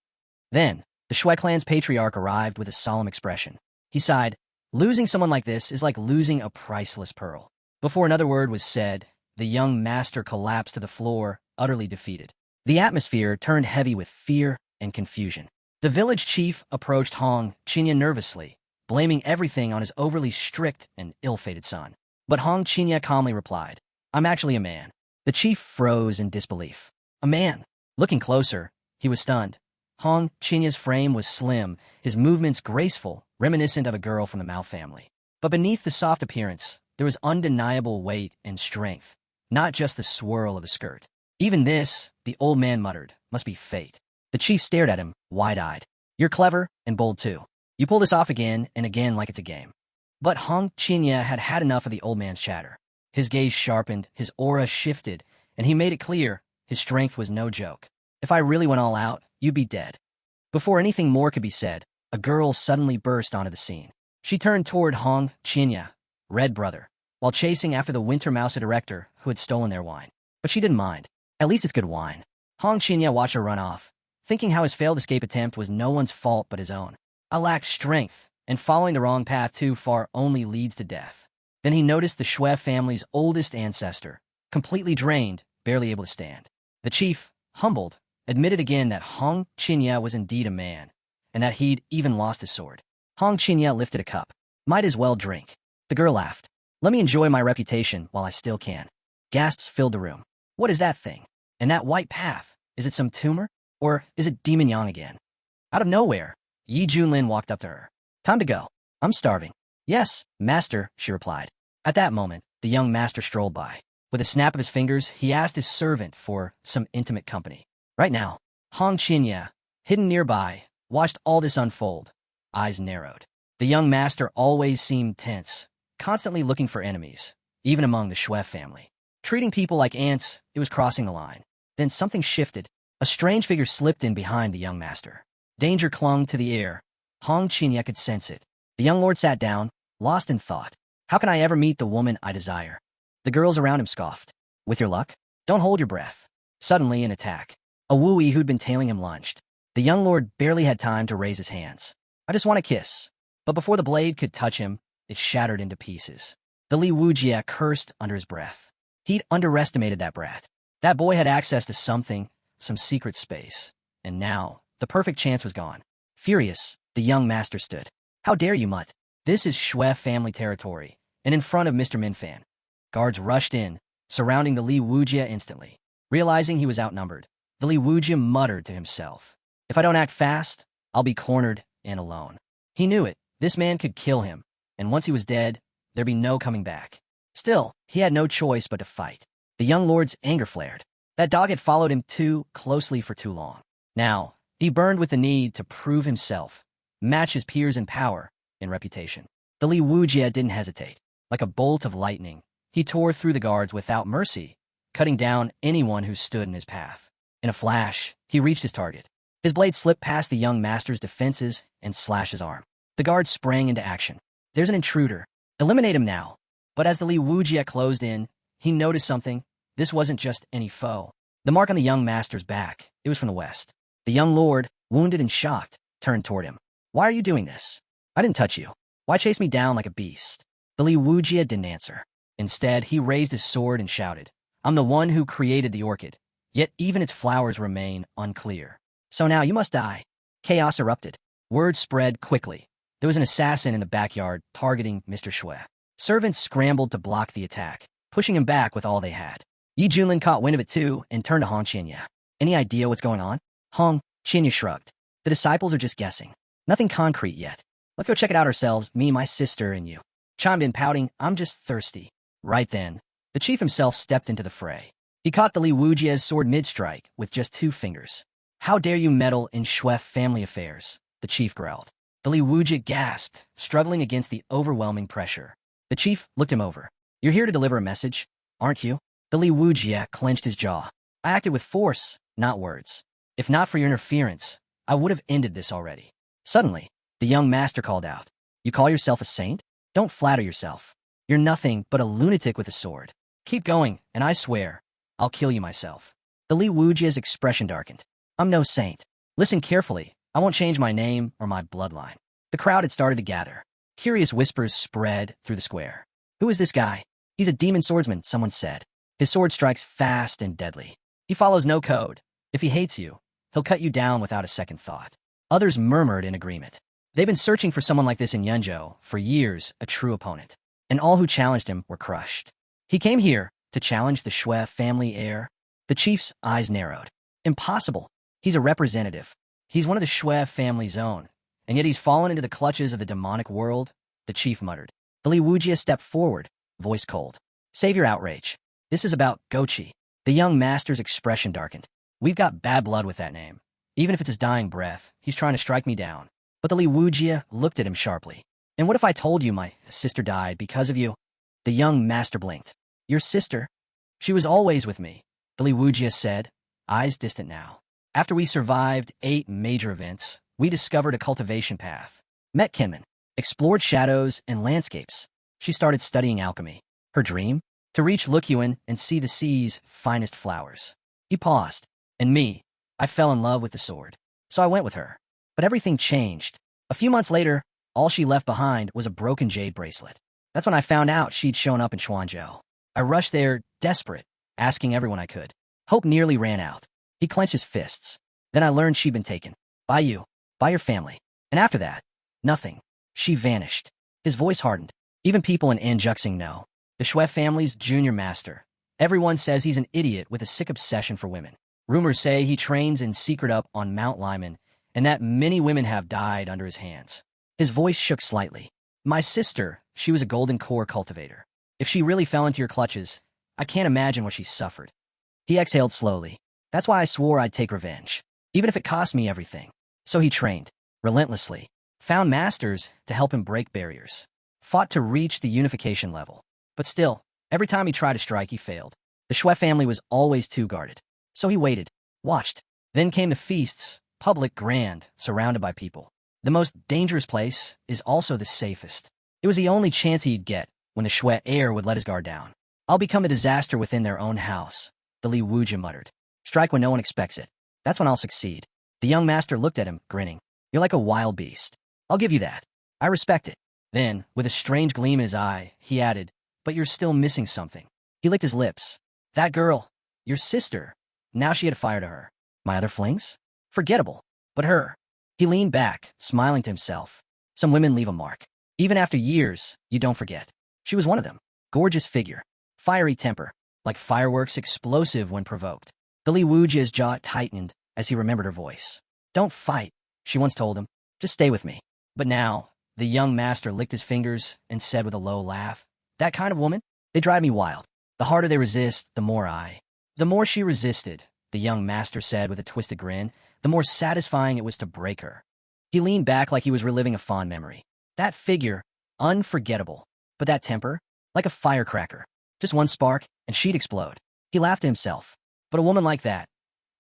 S1: Then, the Shui clan's patriarch arrived with a solemn expression. He sighed, losing someone like this is like losing a priceless pearl. Before another word was said, the young master collapsed to the floor, utterly defeated. The atmosphere turned heavy with fear and confusion. The village chief approached Hong Qinya nervously, blaming everything on his overly strict and ill-fated son. But Hong Qinya calmly replied, I'm actually a man. The chief froze in disbelief. A man. Looking closer, he was stunned. Hong Chinya's frame was slim, his movements graceful, reminiscent of a girl from the Mao family. But beneath the soft appearance, there was undeniable weight and strength, not just the swirl of the skirt. Even this, the old man muttered, must be fate. The chief stared at him, wide-eyed. You're clever and bold too. You pull this off again and again like it's a game. But Hong Qinya had had enough of the old man's chatter. His gaze sharpened, his aura shifted, and he made it clear his strength was no joke. If I really went all out, you'd be dead. Before anything more could be said, a girl suddenly burst onto the scene. She turned toward Hong Qinya, Red Brother, while chasing after the Winter Mouse director who had stolen their wine. But she didn't mind. At least it's good wine. Hong Qinya watched her run off, thinking how his failed escape attempt was no one's fault but his own. I lacked strength, and following the wrong path too far only leads to death. Then he noticed the Shui family's oldest ancestor, completely drained, barely able to stand. The chief, humbled, admitted again that Hong Qinya was indeed a man, and that he'd even lost his sword. Hong Qinya lifted a cup. Might as well drink. The girl laughed. Let me enjoy my reputation while I still can. Gasps filled the room. What is that thing? And that white path? Is it some tumor? Or is it Demon Yang again? Out of nowhere, Yi Junlin walked up to her. Time to go. I'm starving. Yes, master, she replied. At that moment, the young master strolled by. With a snap of his fingers, he asked his servant for some intimate company. Right now, Hong Qinya, hidden nearby, watched all this unfold. Eyes narrowed. The young master always seemed tense, constantly looking for enemies, even among the Shui family. Treating people like ants, it was crossing the line. Then something shifted. A strange figure slipped in behind the young master. Danger clung to the air. Hong Qinya could sense it. The young lord sat down, lost in thought. How can I ever meet the woman I desire? The girls around him scoffed. With your luck? Don't hold your breath. Suddenly, an attack. A wooey who'd been tailing him lunged. The young lord barely had time to raise his hands. I just want a kiss. But before the blade could touch him, it shattered into pieces. The Li Wujia cursed under his breath. He'd underestimated that brat. That boy had access to something, some secret space. And now, the perfect chance was gone. Furious, the young master stood. How dare you, mutt? This is Shui family territory, and in front of Mr. Minfan. Guards rushed in, surrounding the Li Wujia instantly. Realizing he was outnumbered, the Li Wujia muttered to himself. If I don't act fast, I'll be cornered and alone. He knew it. This man could kill him, and once he was dead, there'd be no coming back. Still, he had no choice but to fight. The young lord's anger flared. That dog had followed him too closely for too long. Now, he burned with the need to prove himself, match his peers in power, in reputation. The Li Wujie didn't hesitate. Like a bolt of lightning, he tore through the guards without mercy, cutting down anyone who stood in his path. In a flash, he reached his target. His blade slipped past the young master's defenses and slashed his arm. The guard sprang into action. There's an intruder. Eliminate him now. But as the Li Wujie closed in, he noticed something. This wasn't just any foe. The mark on the young master's back, it was from the west. The young lord, wounded and shocked, turned toward him. Why are you doing this? I didn't touch you. Why chase me down like a beast? The Li Wujie didn't answer. Instead, he raised his sword and shouted, I'm the one who created the orchid, yet even its flowers remain unclear. So now you must die. Chaos erupted. Word spread quickly. There was an assassin in the backyard targeting Mr. Shui. Servants scrambled to block the attack, pushing him back with all they had. Yi Junlin caught wind of it too and turned to Hong Qianya. Any idea what's going on? Hong Qianya shrugged. The disciples are just guessing. Nothing concrete yet. Let's go check it out ourselves, me, my sister, and you. Chimed in, pouting, I'm just thirsty. Right then, the chief himself stepped into the fray. He caught the Li Wujie's sword mid-strike with just 2 fingers. How dare you meddle in Shui family affairs? The chief growled. The Li Wujie gasped, struggling against the overwhelming pressure. The chief looked him over. You're here to deliver a message, aren't you? The Li Wujie clenched his jaw. I acted with force, not words. If not for your interference, I would have ended this already. Suddenly, the young master called out. You call yourself a saint? Don't flatter yourself. You're nothing but a lunatic with a sword. Keep going, and I swear, I'll kill you myself. The Li Wujie's expression darkened. I'm no saint. Listen carefully. I won't change my name or my bloodline. The crowd had started to gather. Curious whispers spread through the square. Who is this guy? He's a demon swordsman, someone said. His sword strikes fast and deadly. He follows no code. If he hates you, he'll cut you down without a second thought. Others murmured in agreement. They've been searching for someone like this in Yunzhou for years, a true opponent. And all who challenged him were crushed. He came here to challenge the Shui family heir. The chief's eyes narrowed. Impossible. He's a representative. He's one of the Shui family's own. And yet he's fallen into the clutches of the demonic world, the chief muttered. The Li Wujie stepped forward, voice cold. Save your outrage. This is about Gochi. The young master's expression darkened. We've got bad blood with that name. Even if it's his dying breath, he's trying to strike me down. But the Li Wujie looked at him sharply. And what if I told you my sister died because of you? The young master blinked. Your sister? She was always with me, the Li Wujie said, eyes distant now. After we survived 8 major events, we discovered a cultivation path, met kinmen, explored shadows and landscapes. She started studying alchemy. Her dream? To reach Lukyuan and see the sea's finest flowers. He paused. And me, I fell in love with the sword. So I went with her. But everything changed. A few months later, all she left behind was a broken jade bracelet. That's when I found out she'd shown up in Chuanzhou. I rushed there, desperate, asking everyone I could. Hope nearly ran out. He clenched his fists. Then I learned she'd been taken. By you. By your family. And after that, nothing. She vanished. His voice hardened. Even people in Anjuxing know. The Shui family's junior master. Everyone says he's an idiot with a sick obsession for women. Rumors say he trains in secret up on Mount Lyman, and that many women have died under his hands. His voice shook slightly. My sister, she was a golden core cultivator. If she really fell into your clutches, I can't imagine what she suffered. He exhaled slowly. That's why I swore I'd take revenge, even if it cost me everything. So he trained, relentlessly, found masters to help him break barriers, fought to reach the unification level. But still, every time he tried to strike, he failed. The Shui family was always too guarded. So he waited, watched. Then came the feasts, public, grand, surrounded by people. The most dangerous place is also the safest. It was the only chance he'd get when the Shui heir would let his guard down. I'll become a disaster within their own house, the Li Wujie muttered. Strike when no one expects it. That's when I'll succeed. The young master looked at him, grinning. You're like a wild beast. I'll give you that. I respect it. Then, with a strange gleam in his eye, he added, but you're still missing something. He licked his lips. That girl, your sister. Now she had a fire to her. My other flings? Forgettable. But her. He leaned back, smiling to himself. Some women leave a mark. Even after years, you don't forget. She was one of them. Gorgeous figure. Fiery temper. Like fireworks, explosive when provoked. The Li Wujie's jaw tightened as he remembered her voice. Don't fight, she once told him. Just stay with me. But now, the young master licked his fingers and said with a low laugh, that kind of woman? They drive me wild. The harder they resist, the more I. The more she resisted, the young master said with a twisted grin, the more satisfying it was to break her. He leaned back like he was reliving a fond memory. That figure, unforgettable. But that temper, like a firecracker. Just one spark, and she'd explode. He laughed to himself. But a woman like that,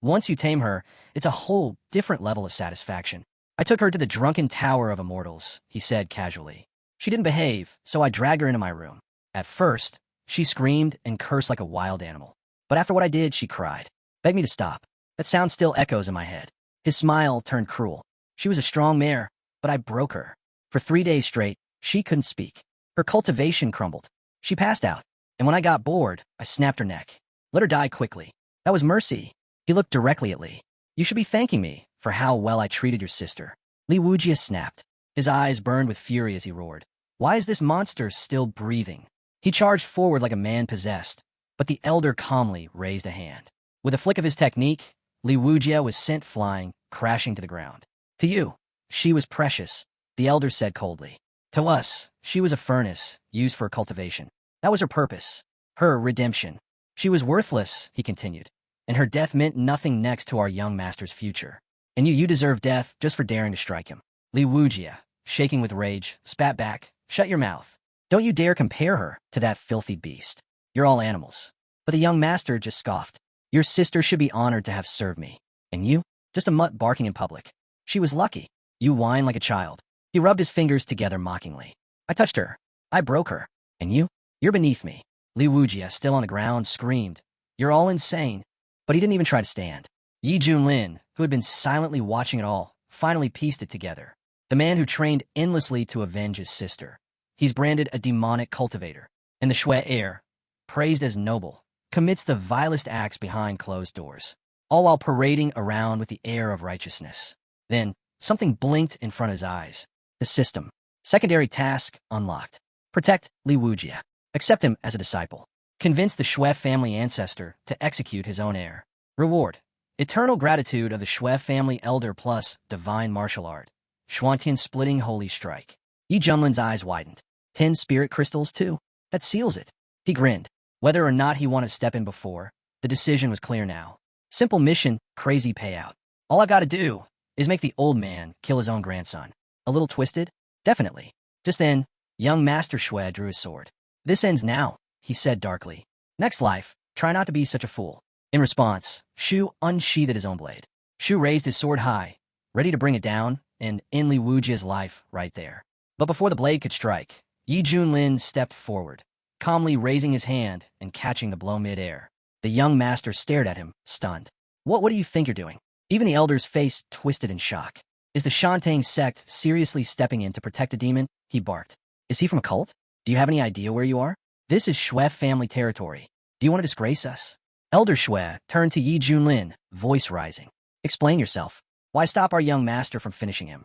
S1: once you tame her, it's a whole different level of satisfaction. I took her to the drunken tower of immortals, he said casually. She didn't behave, so I dragged her into my room. At first, she screamed and cursed like a wild animal. But after what I did, she cried. Begged me to stop. That sound still echoes in my head. His smile turned cruel. She was a strong mare, but I broke her. For 3 days straight, she couldn't speak. Her cultivation crumbled. She passed out. And when I got bored, I snapped her neck. Let her die quickly. That was mercy. He looked directly at Li. You should be thanking me for how well I treated your sister. Li Wujia snapped. His eyes burned with fury as he roared. Why is this monster still breathing? He charged forward like a man possessed, but the elder calmly raised a hand. With a flick of his technique, Li Wujia was sent flying, crashing to the ground. To you, she was precious, the elder said coldly. To us, she was a furnace, used for cultivation. That was her purpose, her redemption. She was worthless, he continued, and her death meant nothing next to our young master's future. And you deserve death just for daring to strike him. Li Wujia, shaking with rage, spat back, shut your mouth. Don't you dare compare her to that filthy beast. You're all animals. But the young master just scoffed. Your sister should be honored to have served me. And you? Just a mutt barking in public. She was lucky. You whine like a child. He rubbed his fingers together mockingly. I touched her. I broke her. And you? You're beneath me. Li Wujia, still on the ground, screamed. You're all insane. But he didn't even try to stand. Yi Junlin, who had been silently watching it all, finally pieced it together. The man who trained endlessly to avenge his sister. He's branded a demonic cultivator. And the Shui heir, praised as noble, commits the vilest acts behind closed doors, all while parading around with the air of righteousness. Then, something blinked in front of his eyes. The system. Secondary task unlocked. Protect Li Wujia. Accept him as a disciple. Convince the Shui family ancestor to execute his own heir. Reward. Eternal gratitude of the Shui family elder plus divine martial art. Xuantian splitting holy strike. Yi Junlin's eyes widened. 10 spirit crystals too? That seals it. He grinned. Whether or not he wanted to step in before, the decision was clear now. Simple mission, crazy payout. All I gotta do is make the old man kill his own grandson. A little twisted? Definitely. Just then, young Master Shui drew his sword. This ends now, he said darkly. Next life, try not to be such a fool. In response, Shu unsheathed his own blade. Shu raised his sword high, ready to bring it down, and end Li Wujia's life right there. But before the blade could strike, Yi Junlin stepped forward, calmly raising his hand and catching the blow mid-air. The young master stared at him, stunned. What do you think you're doing? Even the elder's face twisted in shock. Is the Shantang sect seriously stepping in to protect a demon? He barked. Is he from a cult? Do you have any idea where you are? This is Shui family territory. Do you want to disgrace us? Elder Shui turned to Yi Junlin, voice rising. Explain yourself. Why stop our young master from finishing him?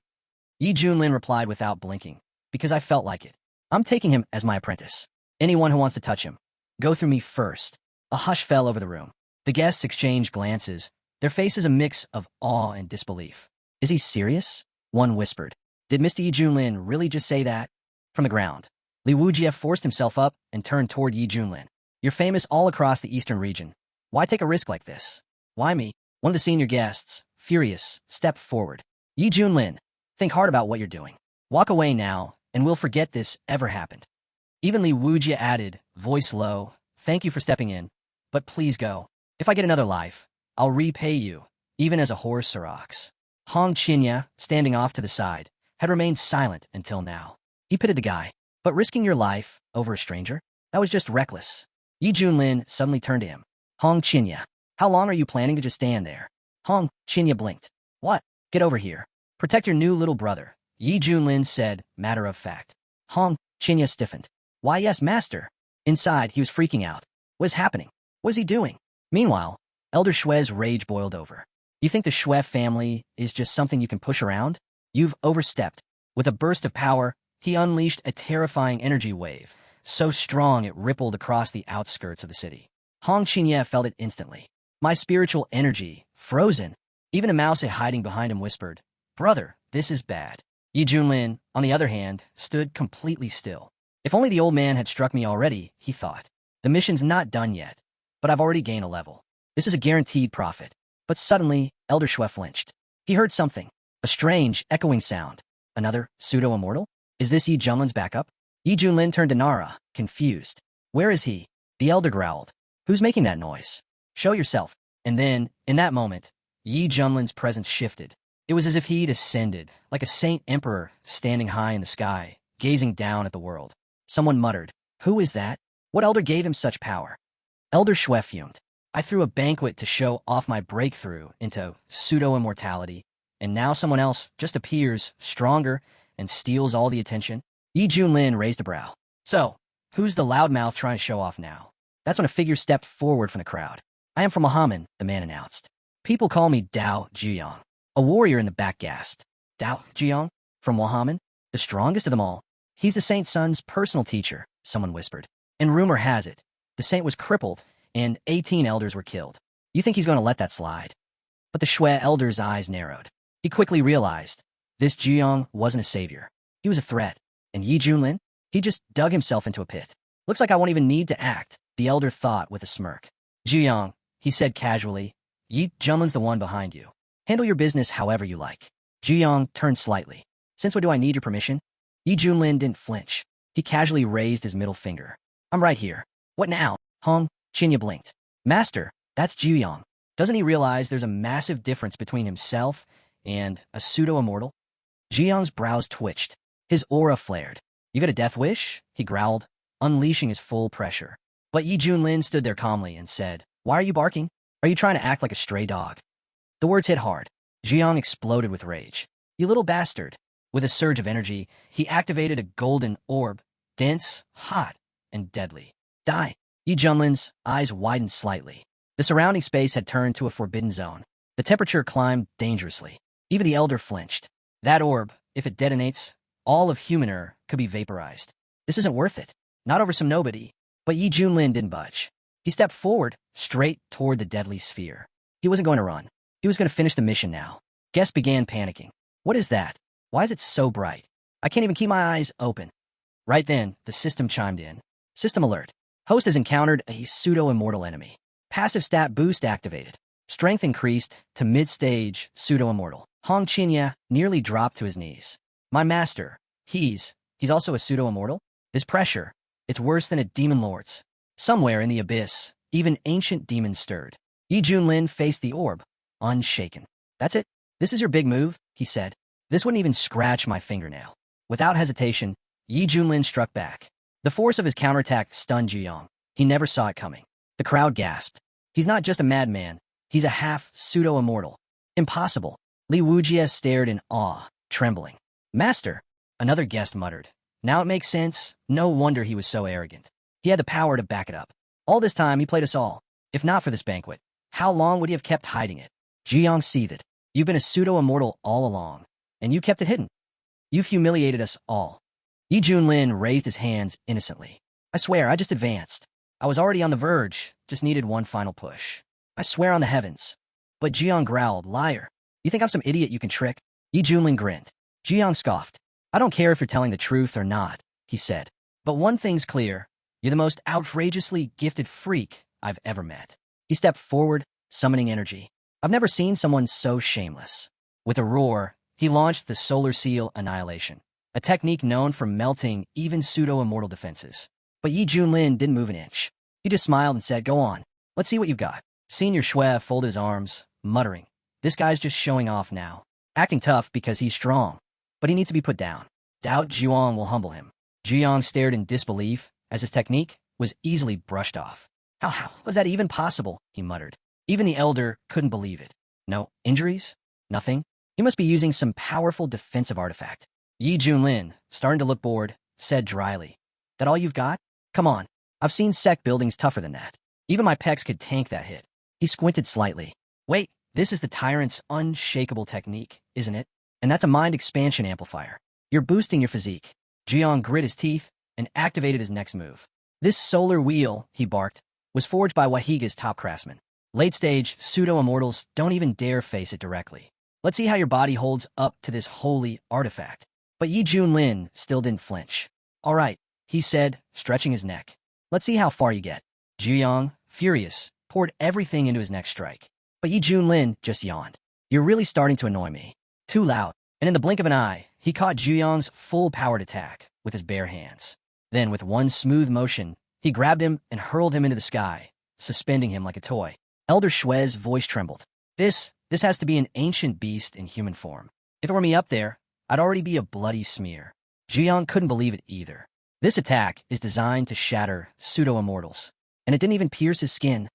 S1: Yi Junlin replied without blinking. Because I felt like it. I'm taking him as my apprentice. Anyone who wants to touch him, go through me first. A hush fell over the room. The guests exchanged glances, their faces a mix of awe and disbelief. Is he serious? One whispered. Did Mr. Yi Junlin really just say that? From the ground, Li Wujia forced himself up and turned toward Yi Junlin. You're famous all across the eastern region. Why take a risk like this? Why me? One of the senior guests, furious, stepped forward. Yi Junlin, think hard about what you're doing. Walk away now, and we'll forget this ever happened. Even Li Wujia added, voice low, thank you for stepping in, but please go. If I get another life, I'll repay you, even as a horse or ox. Hong Qinya, standing off to the side, had remained silent until now. He pitied the guy, but risking your life over a stranger? That was just reckless. Yi Junlin suddenly turned to him. Hong Qinya, how long are you planning to just stand there? Hong Qinya blinked. What? Get over here. Protect your new little brother, Yi Junlin said, matter of fact. Hong Qinya stiffened. Why yes, master. Inside, he was freaking out. What is happening? What is he doing? Meanwhile, Elder Shui's rage boiled over. You think the Shui family is just something you can push around? You've overstepped. With a burst of power, he unleashed a terrifying energy wave, so strong it rippled across the outskirts of the city. Hong Qinya felt it instantly. My spiritual energy, frozen. Even a mouse hiding behind him whispered, Brother, this is bad. Yi Junlin, on the other hand, stood completely still. If only the old man had struck me already, he thought. The mission's not done yet, but I've already gained a level. This is a guaranteed profit. But suddenly, Elder Shui flinched. He heard something, a strange, echoing sound. Another pseudo-immortal? Is this Yi Junlin's backup? Yi Junlin turned to Nara, confused. Where is he? The elder growled. Who's making that noise? Show yourself. And then, in that moment, Yi Junlin's presence shifted. It was as if he'd ascended, like a saint emperor standing high in the sky, gazing down at the world. Someone muttered, "Who is that? What elder gave him such power?" Elder Shui fumed. "I threw a banquet to show off my breakthrough into pseudo-immortality, and now someone else just appears, stronger, and steals all the attention." Yi Junlin raised a brow. "So, who's the loudmouth trying to show off now?" That's when a figure stepped forward from the crowd. "I am from Muhammad," the man announced. "People call me Dao Jiyang." A warrior in the back gasped. "Dao Jiyang? From Muhammad? The strongest of them all? He's the saint's son's personal teacher," someone whispered. "And rumor has it, the saint was crippled, and 18 elders were killed. You think he's going to let that slide?" But the Shui elder's eyes narrowed. He quickly realized this Jiyang wasn't a savior. He was a threat. And Yi Junlin? He just dug himself into a pit. "Looks like I won't even need to act," the elder thought with a smirk. "Jiyang," he said casually, "Yi Junlin's the one behind you. Handle your business however you like." Jiyang turned slightly. "Since when do I need your permission?" Yi Junlin didn't flinch. He casually raised his middle finger. "I'm right here." "What now?" Hong Qinya blinked. "Master, that's Jiyang. Doesn't he realize there's a massive difference between himself and a pseudo-immortal?" Jiyang's brows twitched. His aura flared. "You got a death wish?" he growled, unleashing his full pressure. But Yi Junlin stood there calmly and said, "Why are you barking? Are you trying to act like a stray dog?" The words hit hard. Jiyang exploded with rage. "You little bastard." With a surge of energy, he activated a golden orb, dense, hot, and deadly. "Die." Yi Junlin's eyes widened slightly. The surrounding space had turned to a forbidden zone. The temperature climbed dangerously. Even the elder flinched. That orb, if it detonates, all of human could be vaporized. This isn't worth it. Not over some nobody. But Yi Junlin didn't budge. He stepped forward, straight toward the deadly sphere. He wasn't going to run. He was going to finish the mission now. Guests began panicking. "What is that? Why is it so bright? I can't even keep my eyes open." Right then, the system chimed in. "System alert. Host has encountered a pseudo-immortal enemy. Passive stat boost activated. Strength increased to mid-stage pseudo-immortal." Hong Qinya nearly dropped to his knees. "My master, he's also a pseudo-immortal? This pressure, it's worse than a demon lord's." Somewhere in the abyss, even ancient demons stirred. Yi Junlin faced the orb, unshaken. "That's it? This is your big move?" he said. "This wouldn't even scratch my fingernail." Without hesitation, Yi Junlin struck back. The force of his counterattack stunned Jiyang. He never saw it coming. The crowd gasped. "He's not just a madman. He's a half-pseudo-immortal." "Impossible." Li Wujie stared in awe, trembling. "Master," another guest muttered. "Now it makes sense. No wonder he was so arrogant. He had the power to back it up. All this time he played us all. If not for this banquet, how long would he have kept hiding it?" Jiyang seethed. "You've been a pseudo-immortal all along, and you kept it hidden. You've humiliated us all." Yi Junlin raised his hands innocently. "I swear, I just advanced. I was already on the verge, just needed one final push. I swear on the heavens." But Jiyang growled, "Liar. You think I'm some idiot you can trick?" Yi Junlin grinned. Jiyang scoffed. "I don't care if you're telling the truth or not," he said. "But one thing's clear. You're the most outrageously gifted freak I've ever met." He stepped forward, summoning energy. "I've never seen someone so shameless." With a roar, he launched the Solar Seal Annihilation, a technique known for melting even pseudo-immortal defenses. But Yi Junlin didn't move an inch. He just smiled and said, "Go on. Let's see what you've got." Senior Shui folded his arms, muttering, "This guy's just showing off now. Acting tough because he's strong. But he needs to be put down. Doubt Zhuang will humble him." Jiang stared in disbelief as his technique was easily brushed off. How was that even possible?" he muttered. Even the elder couldn't believe it. "No injuries? Nothing? He must be using some powerful defensive artifact." Yi Junlin, starting to look bored, said dryly, "That all you've got? Come on. I've seen sect buildings tougher than that. Even my pecs could tank that hit." He squinted slightly. "Wait, this is the tyrant's unshakable technique, isn't it? And that's a mind expansion amplifier. You're boosting your physique." Jiang grit his teeth and activated his next move. "This solar wheel," he barked, "was forged by Wahiga's top craftsman. Late-stage pseudo-immortals don't even dare face it directly. Let's see how your body holds up to this holy artifact." But Yi Junlin still didn't flinch. "All right," he said, stretching his neck. "Let's see how far you get." Jiang, furious, poured everything into his next strike. But Yi Junlin just yawned. "You're really starting to annoy me. Too loud." And in the blink of an eye, he caught Zhuyang's full-powered attack with his bare hands. Then, with one smooth motion, he grabbed him and hurled him into the sky, suspending him like a toy. Elder Shue's voice trembled. This has to be an ancient beast in human form. If it were me up there, I'd already be a bloody smear. Zhuyang couldn't believe it either. This attack is designed to shatter pseudo-immortals, and it didn't even pierce his skin.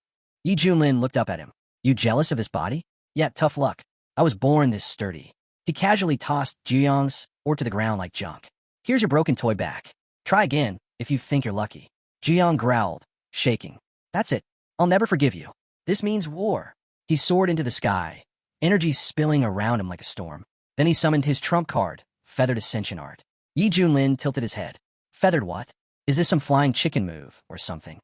S1: Yi Junlin looked up at him. You jealous of this body? Yeah, tough luck. I was born this sturdy. He casually tossed Zhuyang's ore to the ground like junk. Here's your broken toy back. Try again if you think you're lucky. Zhuyang growled, shaking. That's it. I'll never forgive you. This means war. He soared into the sky, energy spilling around him like a storm. Then he summoned his trump card, Feathered Ascension Art. Yi Junlin tilted his head. Feathered what? Is this some flying chicken move or something?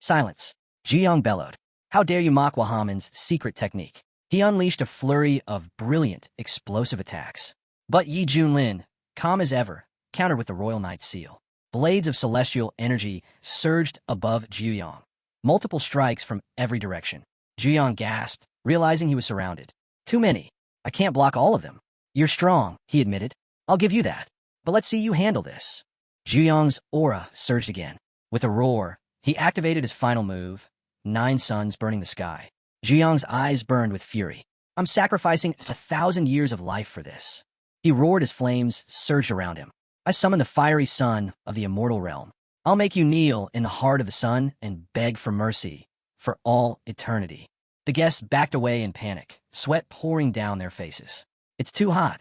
S1: Silence. Zhuyang bellowed. How dare you mock Wahaman's secret technique? He unleashed a flurry of brilliant, explosive attacks. But Yi Junlin, calm as ever, countered with the Royal Knight's seal. Blades of celestial energy surged above Zhuyang. Multiple strikes from every direction. Zhuyang gasped, realizing he was surrounded. Too many. I can't block all of them. You're strong, he admitted. I'll give you that. But let's see you handle this. Zhuyang's aura surged again. With a roar, he activated his final move, 9 suns burning the sky. Zhuyang's eyes burned with fury. I'm sacrificing 1,000 years of life for this. He roared as flames surged around him. I summon the fiery sun of the immortal realm. I'll make you kneel in the heart of the sun and beg for mercy for all eternity. The guests backed away in panic, sweat pouring down their faces. It's too hot.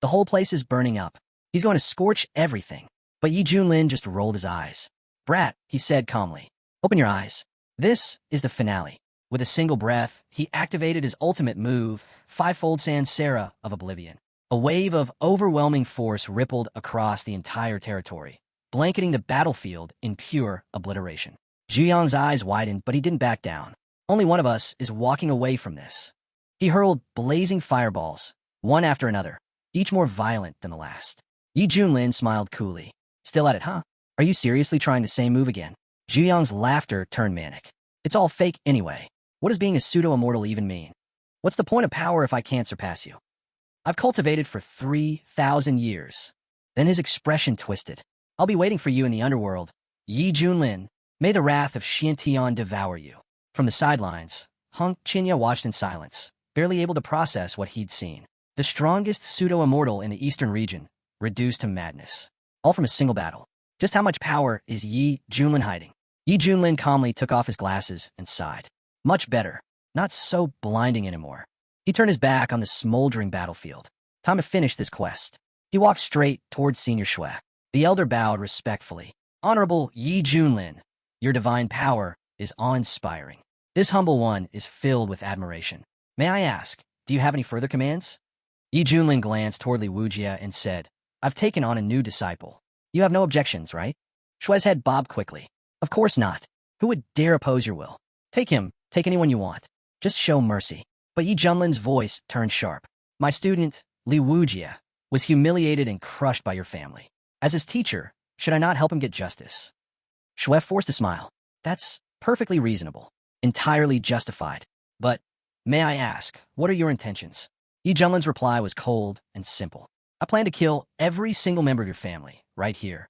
S1: The whole place is burning up. He's going to scorch everything. But Yi Junlin just rolled his eyes. Brat, he said calmly. Open your eyes. This is the finale. With a single breath, he activated his ultimate move, Fivefold Sansera of Oblivion. A wave of overwhelming force rippled across the entire territory, blanketing the battlefield in pure obliteration. Zhuyang's eyes widened, but he didn't back down. Only one of us is walking away from this. He hurled blazing fireballs, one after another, each more violent than the last. Yi Junlin smiled coolly. Still at it, huh? Are you seriously trying the same move again? Zhuyang's laughter turned manic. It's all fake anyway. What does being a pseudo-immortal even mean? What's the point of power if I can't surpass you? I've cultivated for 3,000 years. Then his expression twisted. I'll be waiting for you in the underworld. Yi Junlin, may the wrath of Xiantian devour you. From the sidelines, Hong Qinya watched in silence, barely able to process what he'd seen. The strongest pseudo-immortal in the eastern region, reduced to madness. All from a single battle. Just how much power is Yi Junlin hiding? Yi Junlin calmly took off his glasses and sighed. Much better. Not so blinding anymore. He turned his back on the smoldering battlefield. Time to finish this quest. He walked straight towards Senior Shui. The elder bowed respectfully. Honorable Yi Junlin, your divine power is awe-inspiring. This humble one is filled with admiration. May I ask, do you have any further commands? Yi Junlin glanced toward Li Wujia and said, I've taken on a new disciple. You have no objections, right? Shui's head bobbed quickly. Of course not. Who would dare oppose your will? Take him, take anyone you want. Just show mercy. But Yi Junlin's voice turned sharp. My student, Li Wujia, was humiliated and crushed by your family. As his teacher, should I not help him get justice? Shui forced a smile. That's perfectly reasonable. Entirely justified. But, may I ask, what are your intentions? Yi Junlin's reply was cold and simple. I plan to kill every single member of your family, right here.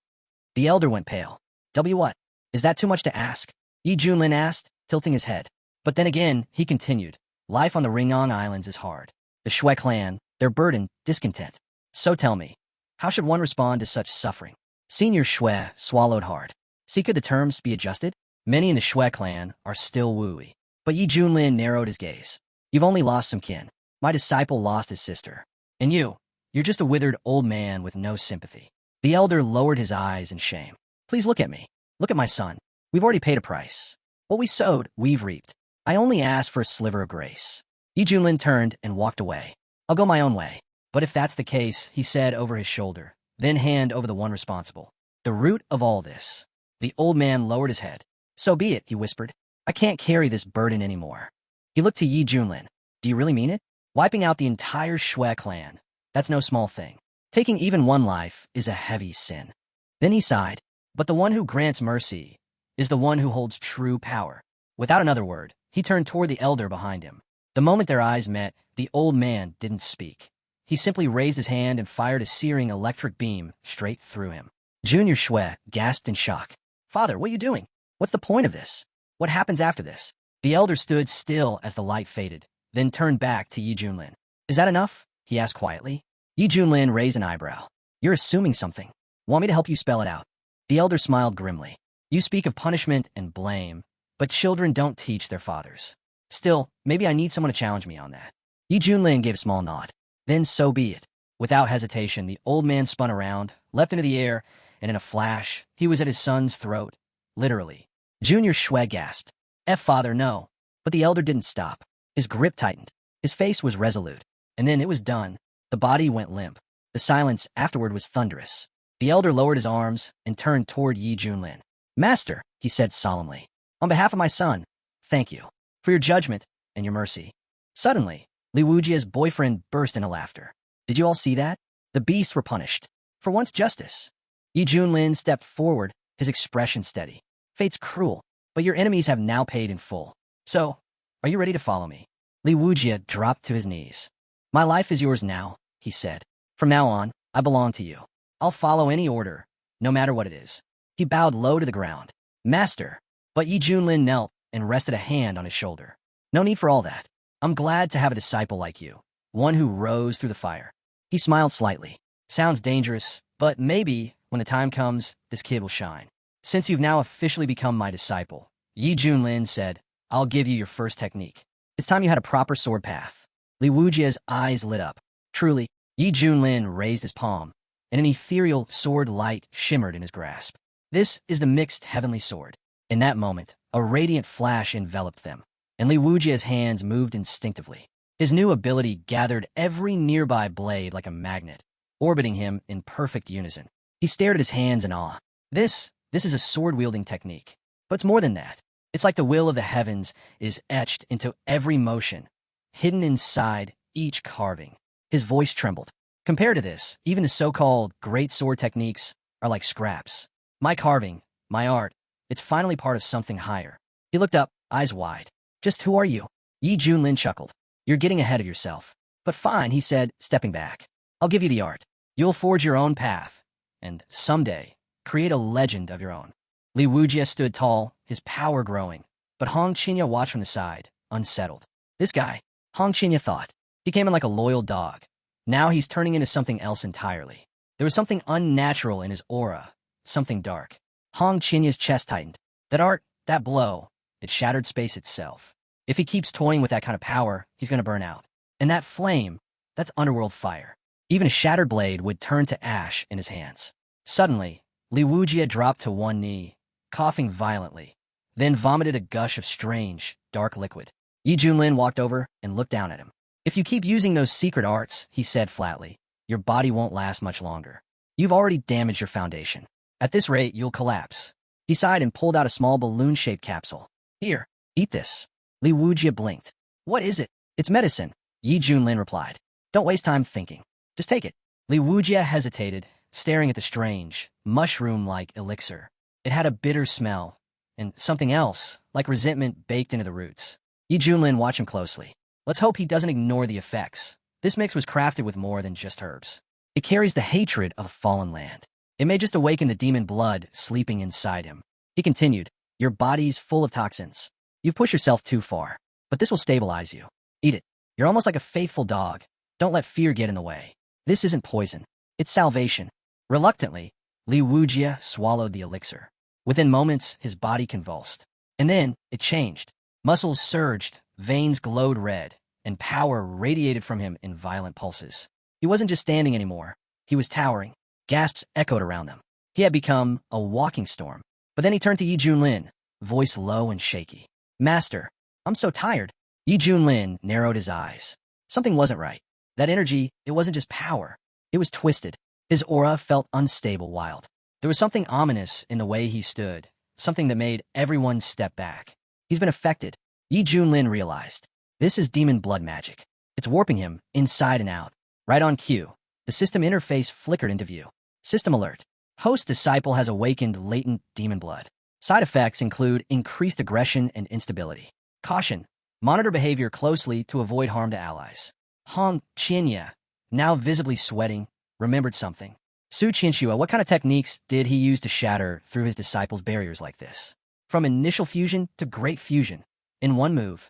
S1: The elder went pale. What? Is that too much to ask? Yi Junlin asked, tilting his head. But then again, he continued. Life on the Ringong Islands is hard. The Shui clan, their burden, discontent. So tell me, how should one respond to such suffering? Senior Shui swallowed hard. See, could the terms be adjusted? Many in the Shui clan are still wooey. But Yi Junlin narrowed his gaze. You've only lost some kin. My disciple lost his sister. And you're just a withered old man with no sympathy. The elder lowered his eyes in shame. Please look at me. Look at my son. We've already paid a price. What we sowed, we've reaped. I only asked for a sliver of grace. Yi Junlin turned and walked away. I'll go my own way. But if that's the case, he said over his shoulder, then hand over the one responsible. The root of all this. The old man lowered his head. So be it, he whispered. I can't carry this burden anymore. He looked to Yi Junlin. Do you really mean it? Wiping out the entire Shui clan. That's no small thing. Taking even one life is a heavy sin. Then he sighed. But the one who grants mercy is the one who holds true power. Without another word, he turned toward the elder behind him. The moment their eyes met, the old man didn't speak. he simply raised his hand and fired a searing electric beam straight through him. Junior Shui gasped in shock. Father, what are you doing? What's the point of this? What happens after this? The elder stood still as the light faded, then turned back to Yi Junlin. Is that enough? He asked quietly. Yi Junlin raised an eyebrow. You're assuming something. Want me to help you spell it out? The elder smiled grimly. You speak of punishment and blame, but children don't teach their fathers. Still, maybe I need someone to challenge me on that. Yi Junlin gave a small nod. Then so be it. Without hesitation, the old man spun around, leapt into the air, and in a flash, he was at his son's throat. Literally. Junior Shui gasped. Father, no. But the elder didn't stop. His grip tightened. His face was resolute. And then it was done. The body went limp. The silence afterward was thunderous. The elder lowered his arms and turned toward Yi Junlin. Master, he said solemnly, on behalf of my son, thank you for your judgment and your mercy. Suddenly, Li Wujia's boyfriend burst into laughter. Did you all see that? The beasts were punished. For once, justice. Yi Junlin stepped forward, his expression steady. Fate's cruel, but your enemies have now paid in full. So, are you ready to follow me? Li Wujia dropped to his knees. My life is yours now, he said. From now on, I belong to you. I'll follow any order, no matter what it is. He bowed low to the ground. Master. But Yi Junlin knelt and rested a hand on his shoulder. No need for all that. I'm glad to have a disciple like you, one who rose through the fire. He smiled slightly. Sounds dangerous, but maybe, when the time comes, this kid will shine. Since you've now officially become my disciple, Yi Junlin said, I'll give you your first technique. It's time you had a proper sword path. Li Wujia's eyes lit up. Truly, Yi Junlin raised his palm, and an ethereal sword light shimmered in his grasp. This is the mixed heavenly sword. In that moment, a radiant flash enveloped them, and Li Wujia's hands moved instinctively. His new ability gathered every nearby blade like a magnet, orbiting him in perfect unison. He stared at his hands in awe. This is a sword-wielding technique. But it's more than that. It's like the will of the heavens is etched into every motion, hidden inside each carving. His voice trembled. Compared to this, even the so-called great sword techniques are like scraps. My carving, my art, it's finally part of something higher. He looked up, eyes wide. Just who are you? Yi Junlin chuckled. You're getting ahead of yourself. But fine, he said, stepping back. I'll give you the art. You'll forge your own path, and someday, create a legend of your own. Li Wujia stood tall, his power growing, but Hong Qinya watched from the side, unsettled. This guy, Hong Qinya thought, he came in like a loyal dog. Now he's turning into something else entirely. There was something unnatural in his aura, something dark. Hong Qinya's chest tightened. That art, that blow, it shattered space itself. If he keeps toying with that kind of power, he's going to burn out. And that flame, that's underworld fire. Even a shattered blade would turn to ash in his hands. Suddenly, Li Wujia dropped to one knee, coughing violently, then vomited a gush of strange, dark liquid. Yi Junlin walked over and looked down at him. If you keep using those secret arts, he said flatly, your body won't last much longer. You've already damaged your foundation. At this rate, you'll collapse. He sighed and pulled out a small balloon-shaped capsule. Here, eat this. Li Wujia blinked. What is it? It's medicine, Yi Junlin replied. Don't waste time thinking. Just take it. Li Wujia hesitated, staring at the strange, mushroom-like elixir. It had a bitter smell, and something else, like resentment baked into the roots. Yi Junlin watched him closely. Let's hope he doesn't ignore the effects. This mix was crafted with more than just herbs. It carries the hatred of a fallen land. It may just awaken the demon blood sleeping inside him. He continued, your body's full of toxins. You've pushed yourself too far, but this will stabilize you. Eat it. You're almost like a faithful dog. Don't let fear get in the way. This isn't poison. It's salvation. Reluctantly, Li Wujia swallowed the elixir. Within moments, his body convulsed. And then, it changed. Muscles surged, veins glowed red, and power radiated from him in violent pulses. He wasn't just standing anymore. He was towering. Gasps echoed around them. He had become a walking storm. But then he turned to Yi Junlin, voice low and shaky. Master, I'm so tired. Yi Junlin narrowed his eyes. Something wasn't right. That energy, it wasn't just power. It was twisted. His aura felt unstable, wild. There was something ominous in the way he stood, something that made everyone step back. He's been affected. Yi Junlin realized. This is demon blood magic. It's warping him inside and out. Right on cue, the system interface flickered into view. System alert. Host disciple has awakened latent demon blood. Side effects include increased aggression and instability. Caution. Monitor behavior closely to avoid harm to allies. Hong Qinya, now visibly sweating, remembered something. Su Qianxue, what kind of techniques did he use to shatter through his disciples' barriers like this? From initial fusion to great fusion, in one move.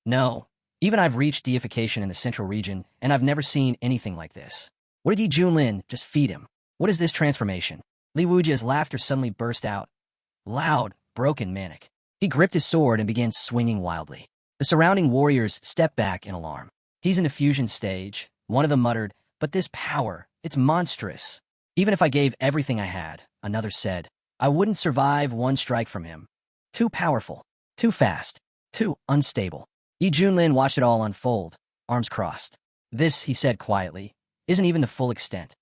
S1: No, even I've reached deification in the central region, and I've never seen anything like this. What did Yi Junlin just feed him? What is this transformation? Li Wujia's laughter suddenly burst out. Loud, broken, manic. He gripped his sword and began swinging wildly. The surrounding warriors stepped back in alarm. He's in the fusion stage, one of them muttered, but this power, it's monstrous. Even if I gave everything I had, another said, I wouldn't survive one strike from him. Too powerful, too fast, too unstable. Yi Junlin watched it all unfold, arms crossed. This, he said quietly, isn't even the full extent.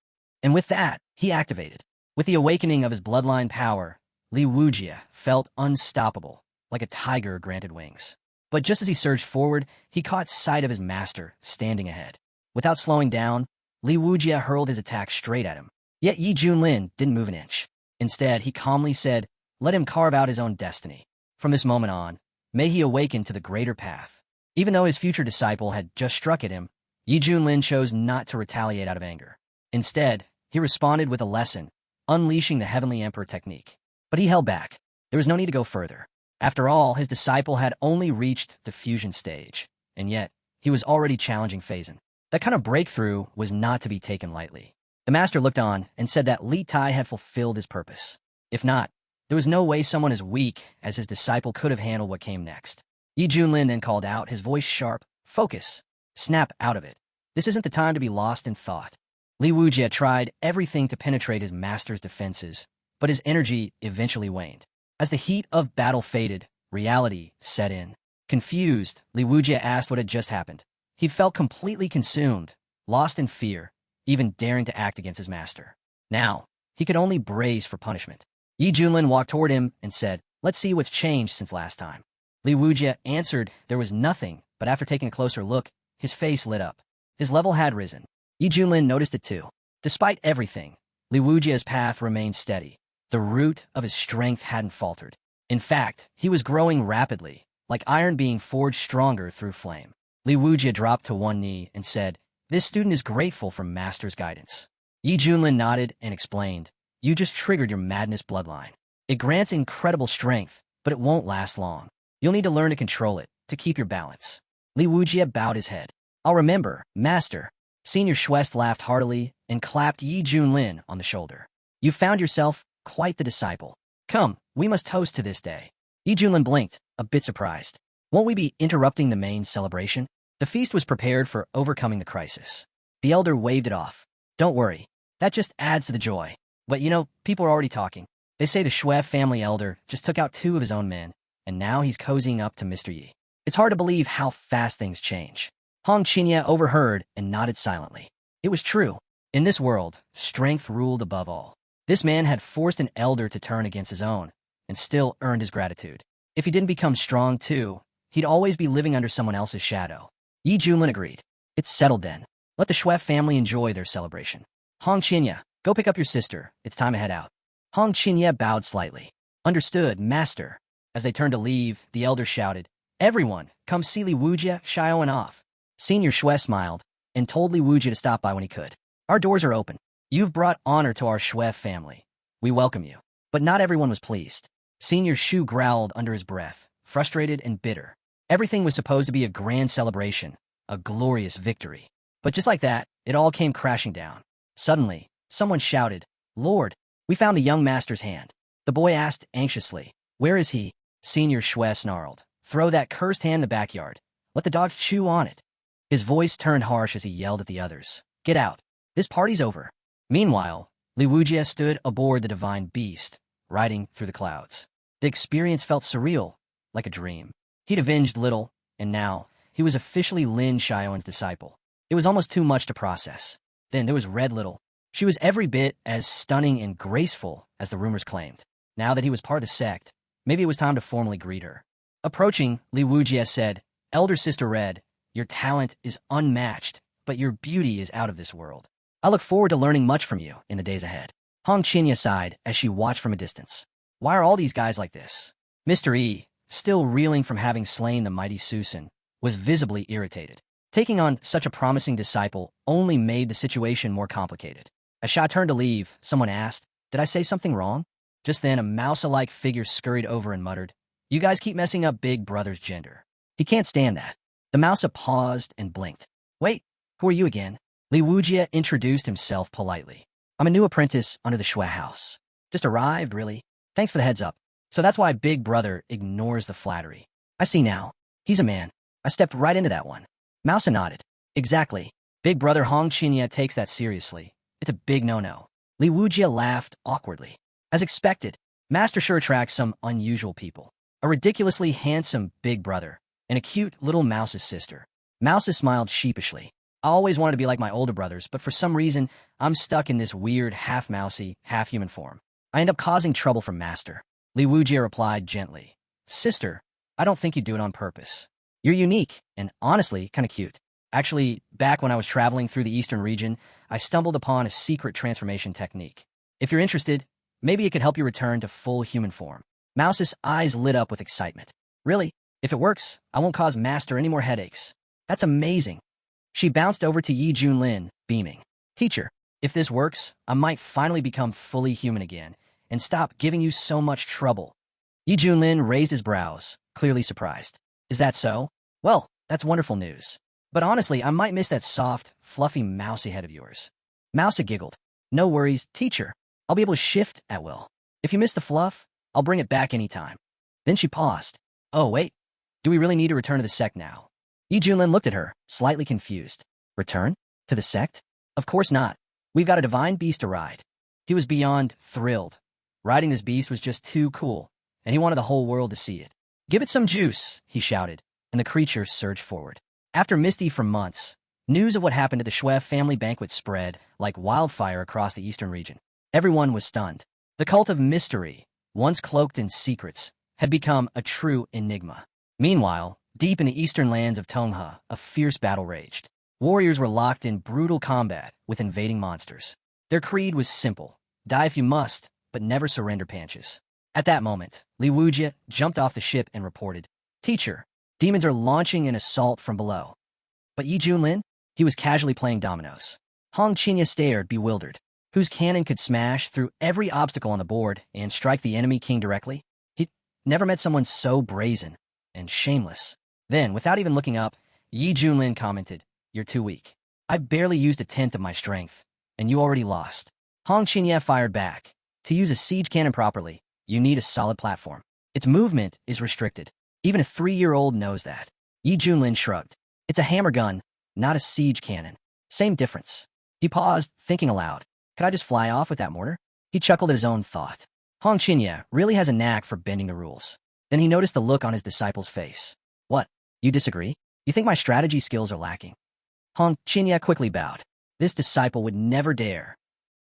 S1: And with that, he activated. With the awakening of his bloodline power, Li Wujia felt unstoppable, like a tiger granted wings. But just as he surged forward, he caught sight of his master standing ahead. Without slowing down, Li Wujia hurled his attack straight at him. Yet Yi Junlin didn't move an inch. Instead, he calmly said, let him carve out his own destiny. From this moment on, may he awaken to the greater path. Even though his future disciple had just struck at him, Yi Junlin chose not to retaliate out of anger. Instead, he responded with a lesson, unleashing the Heavenly Emperor technique. But he held back. There was no need to go further. After all, his disciple had only reached the fusion stage, and yet, he was already challenging Phazon. That kind of breakthrough was not to be taken lightly. The master looked on and said that Li Tai had fulfilled his purpose. If not, there was no way someone as weak as his disciple could have handled what came next. Yi Junlin then called out, his voice sharp, focus, snap out of it. This isn't the time to be lost in thought. Li Wujia tried everything to penetrate his master's defenses, but his energy eventually waned. As the heat of battle faded, reality set in. Confused, Li Wujia asked what had just happened. He'd felt completely consumed, lost in fear, even daring to act against his master. Now, he could only brace for punishment. Yi Junlin walked toward him and said, let's see what's changed since last time. Li Wujia answered there was nothing, but after taking a closer look, his face lit up. His level had risen. Yi Junlin noticed it too. Despite everything, Li Wujia's path remained steady. The root of his strength hadn't faltered. In fact, he was growing rapidly, like iron being forged stronger through flame. Li Wujia dropped to one knee and said, this student is grateful for Master's guidance. Yi Junlin nodded and explained, you just triggered your madness bloodline. It grants incredible strength, but it won't last long. You'll need to learn to control it, to keep your balance. Li Wujia bowed his head. I'll remember, Master. Senior Schwest laughed heartily and clapped Yi Junlin on the shoulder. You found yourself quite the disciple. Come, we must toast to this day. Yi Junlin blinked, a bit surprised. Won't we be interrupting the main celebration? The feast was prepared for overcoming the crisis. The elder waved it off. Don't worry, that just adds to the joy. But you know, people are already talking. They say the Shui family elder just took out 2 of his own men, and now he's cozying up to Mr. Yi. It's hard to believe how fast things change. Hong Qinya overheard and nodded silently. It was true. In this world, strength ruled above all. This man had forced an elder to turn against his own, and still earned his gratitude. If he didn't become strong too, he'd always be living under someone else's shadow. Yi Junlin agreed. It's settled then. Let the Shui family enjoy their celebration. Hong Qinya, go pick up your sister. It's time to head out. Hong Qinya bowed slightly. Understood, Master. As they turned to leave, the elder shouted, everyone, come see Li Wujia showing off. Senior Shui smiled and told Li Wujia to stop by when he could. Our doors are open. You've brought honor to our Shui family. We welcome you. But not everyone was pleased. Senior Shu growled under his breath, frustrated and bitter. Everything was supposed to be a grand celebration, a glorious victory. But just like that, it all came crashing down. Suddenly, someone shouted, Lord, we found the young master's hand. The boy asked anxiously, where is he? Senior Shui snarled, throw that cursed hand in the backyard. Let the dogs chew on it. His voice turned harsh as he yelled at the others, get out. This party's over. Meanwhile, Li Wujia stood aboard the divine beast, riding through the clouds. The experience felt surreal, like a dream. He'd avenged little, and now, he was officially Lin Xiaoan's disciple. It was almost too much to process. Then there was Red Little. She was every bit as stunning and graceful as the rumors claimed. Now that he was part of the sect, maybe it was time to formally greet her. Approaching, Li Wujia said, Elder Sister Red, your talent is unmatched, but your beauty is out of this world. I look forward to learning much from you in the days ahead. Hong Qinya sighed as she watched from a distance. Why are all these guys like this? Mr. E, still reeling from having slain the mighty Susan, was visibly irritated. Taking on such a promising disciple only made the situation more complicated. As Sha turned to leave, someone asked, "Did I say something wrong?" Just then, a mouse-alike figure scurried over and muttered, "You guys keep messing up Big Brother's gender. He can't stand that." The mouse paused and blinked. "Wait, who are you again?" Li Wujie introduced himself politely. "I'm a new apprentice under the Shui house. Just arrived, really. Thanks for the heads up. So that's why Big Brother ignores the flattery. I see now. He's a man. I stepped right into that one." Mouse nodded. "Exactly. Big Brother Hong Qinya takes that seriously. It's a big no-no." Li Wujie laughed awkwardly. As expected, Master sure attracts some unusual people. A ridiculously handsome Big Brother and a cute little Mouse's sister. Mouse smiled sheepishly. "I always wanted to be like my older brothers, but for some reason, I'm stuck in this weird half-mousy, half-human form. I end up causing trouble for Master." Li Wujie replied gently, "Sister, I don't think you do it on purpose. You're unique and, honestly, kind of cute. Actually, back when I was traveling through the eastern region, I stumbled upon a secret transformation technique. If you're interested, maybe it could help you return to full human form." Mouse's eyes lit up with excitement. "Really? If it works, I won't cause Master any more headaches." "That's amazing." She bounced over to Yi Junlin, beaming. "Teacher, if this works, I might finally become fully human again and stop giving you so much trouble." Yi Junlin raised his brows, clearly surprised. "Is that so? Well, that's wonderful news. But honestly, I might miss that soft, fluffy mousy head of yours." Mouse giggled. "No worries, teacher. I'll be able to shift at will. If you miss the fluff, I'll bring it back anytime." Then she paused. "Oh, wait. Do we really need to return to the sect now?" Yi Junlin looked at her, slightly confused. "Return? To the sect? Of course not. We've got a divine beast to ride." He was beyond thrilled. Riding this beast was just too cool, and he wanted the whole world to see it. "Give it some juice," he shouted, and the creature surged forward. After Misty for months, news of what happened at the Shui family banquet spread like wildfire across the eastern region. Everyone was stunned. The cult of mystery, once cloaked in secrets, had become a true enigma. Meanwhile, deep in the eastern lands of Tongha, a fierce battle raged. Warriors were locked in brutal combat with invading monsters. Their creed was simple: die if you must, but never surrender panches. At that moment, Li Wujie jumped off the ship and reported, "Teacher, demons are launching an assault from below." But Yi Junlin? He was casually playing dominoes. Hong Qinya stared, bewildered. Whose cannon could smash through every obstacle on the board and strike the enemy king directly? He'd never met someone so brazen and shameless. Then, without even looking up, Yi Junlin commented, "You're too weak. I've barely used a tenth of my strength, and you already lost." Hong Qinya fired back. "To use a siege cannon properly, you need a solid platform. Its movement is restricted. Even a 3-year-old knows that." Yi Junlin shrugged. "It's a hammer gun, not a siege cannon. Same difference." He paused, thinking aloud. "Could I just fly off with that mortar?" He chuckled at his own thought. Hong Qinya really has a knack for bending the rules. Then he noticed the look on his disciple's face. "What? You disagree? You think my strategy skills are lacking?" Hong Qinya quickly bowed. This disciple would never dare.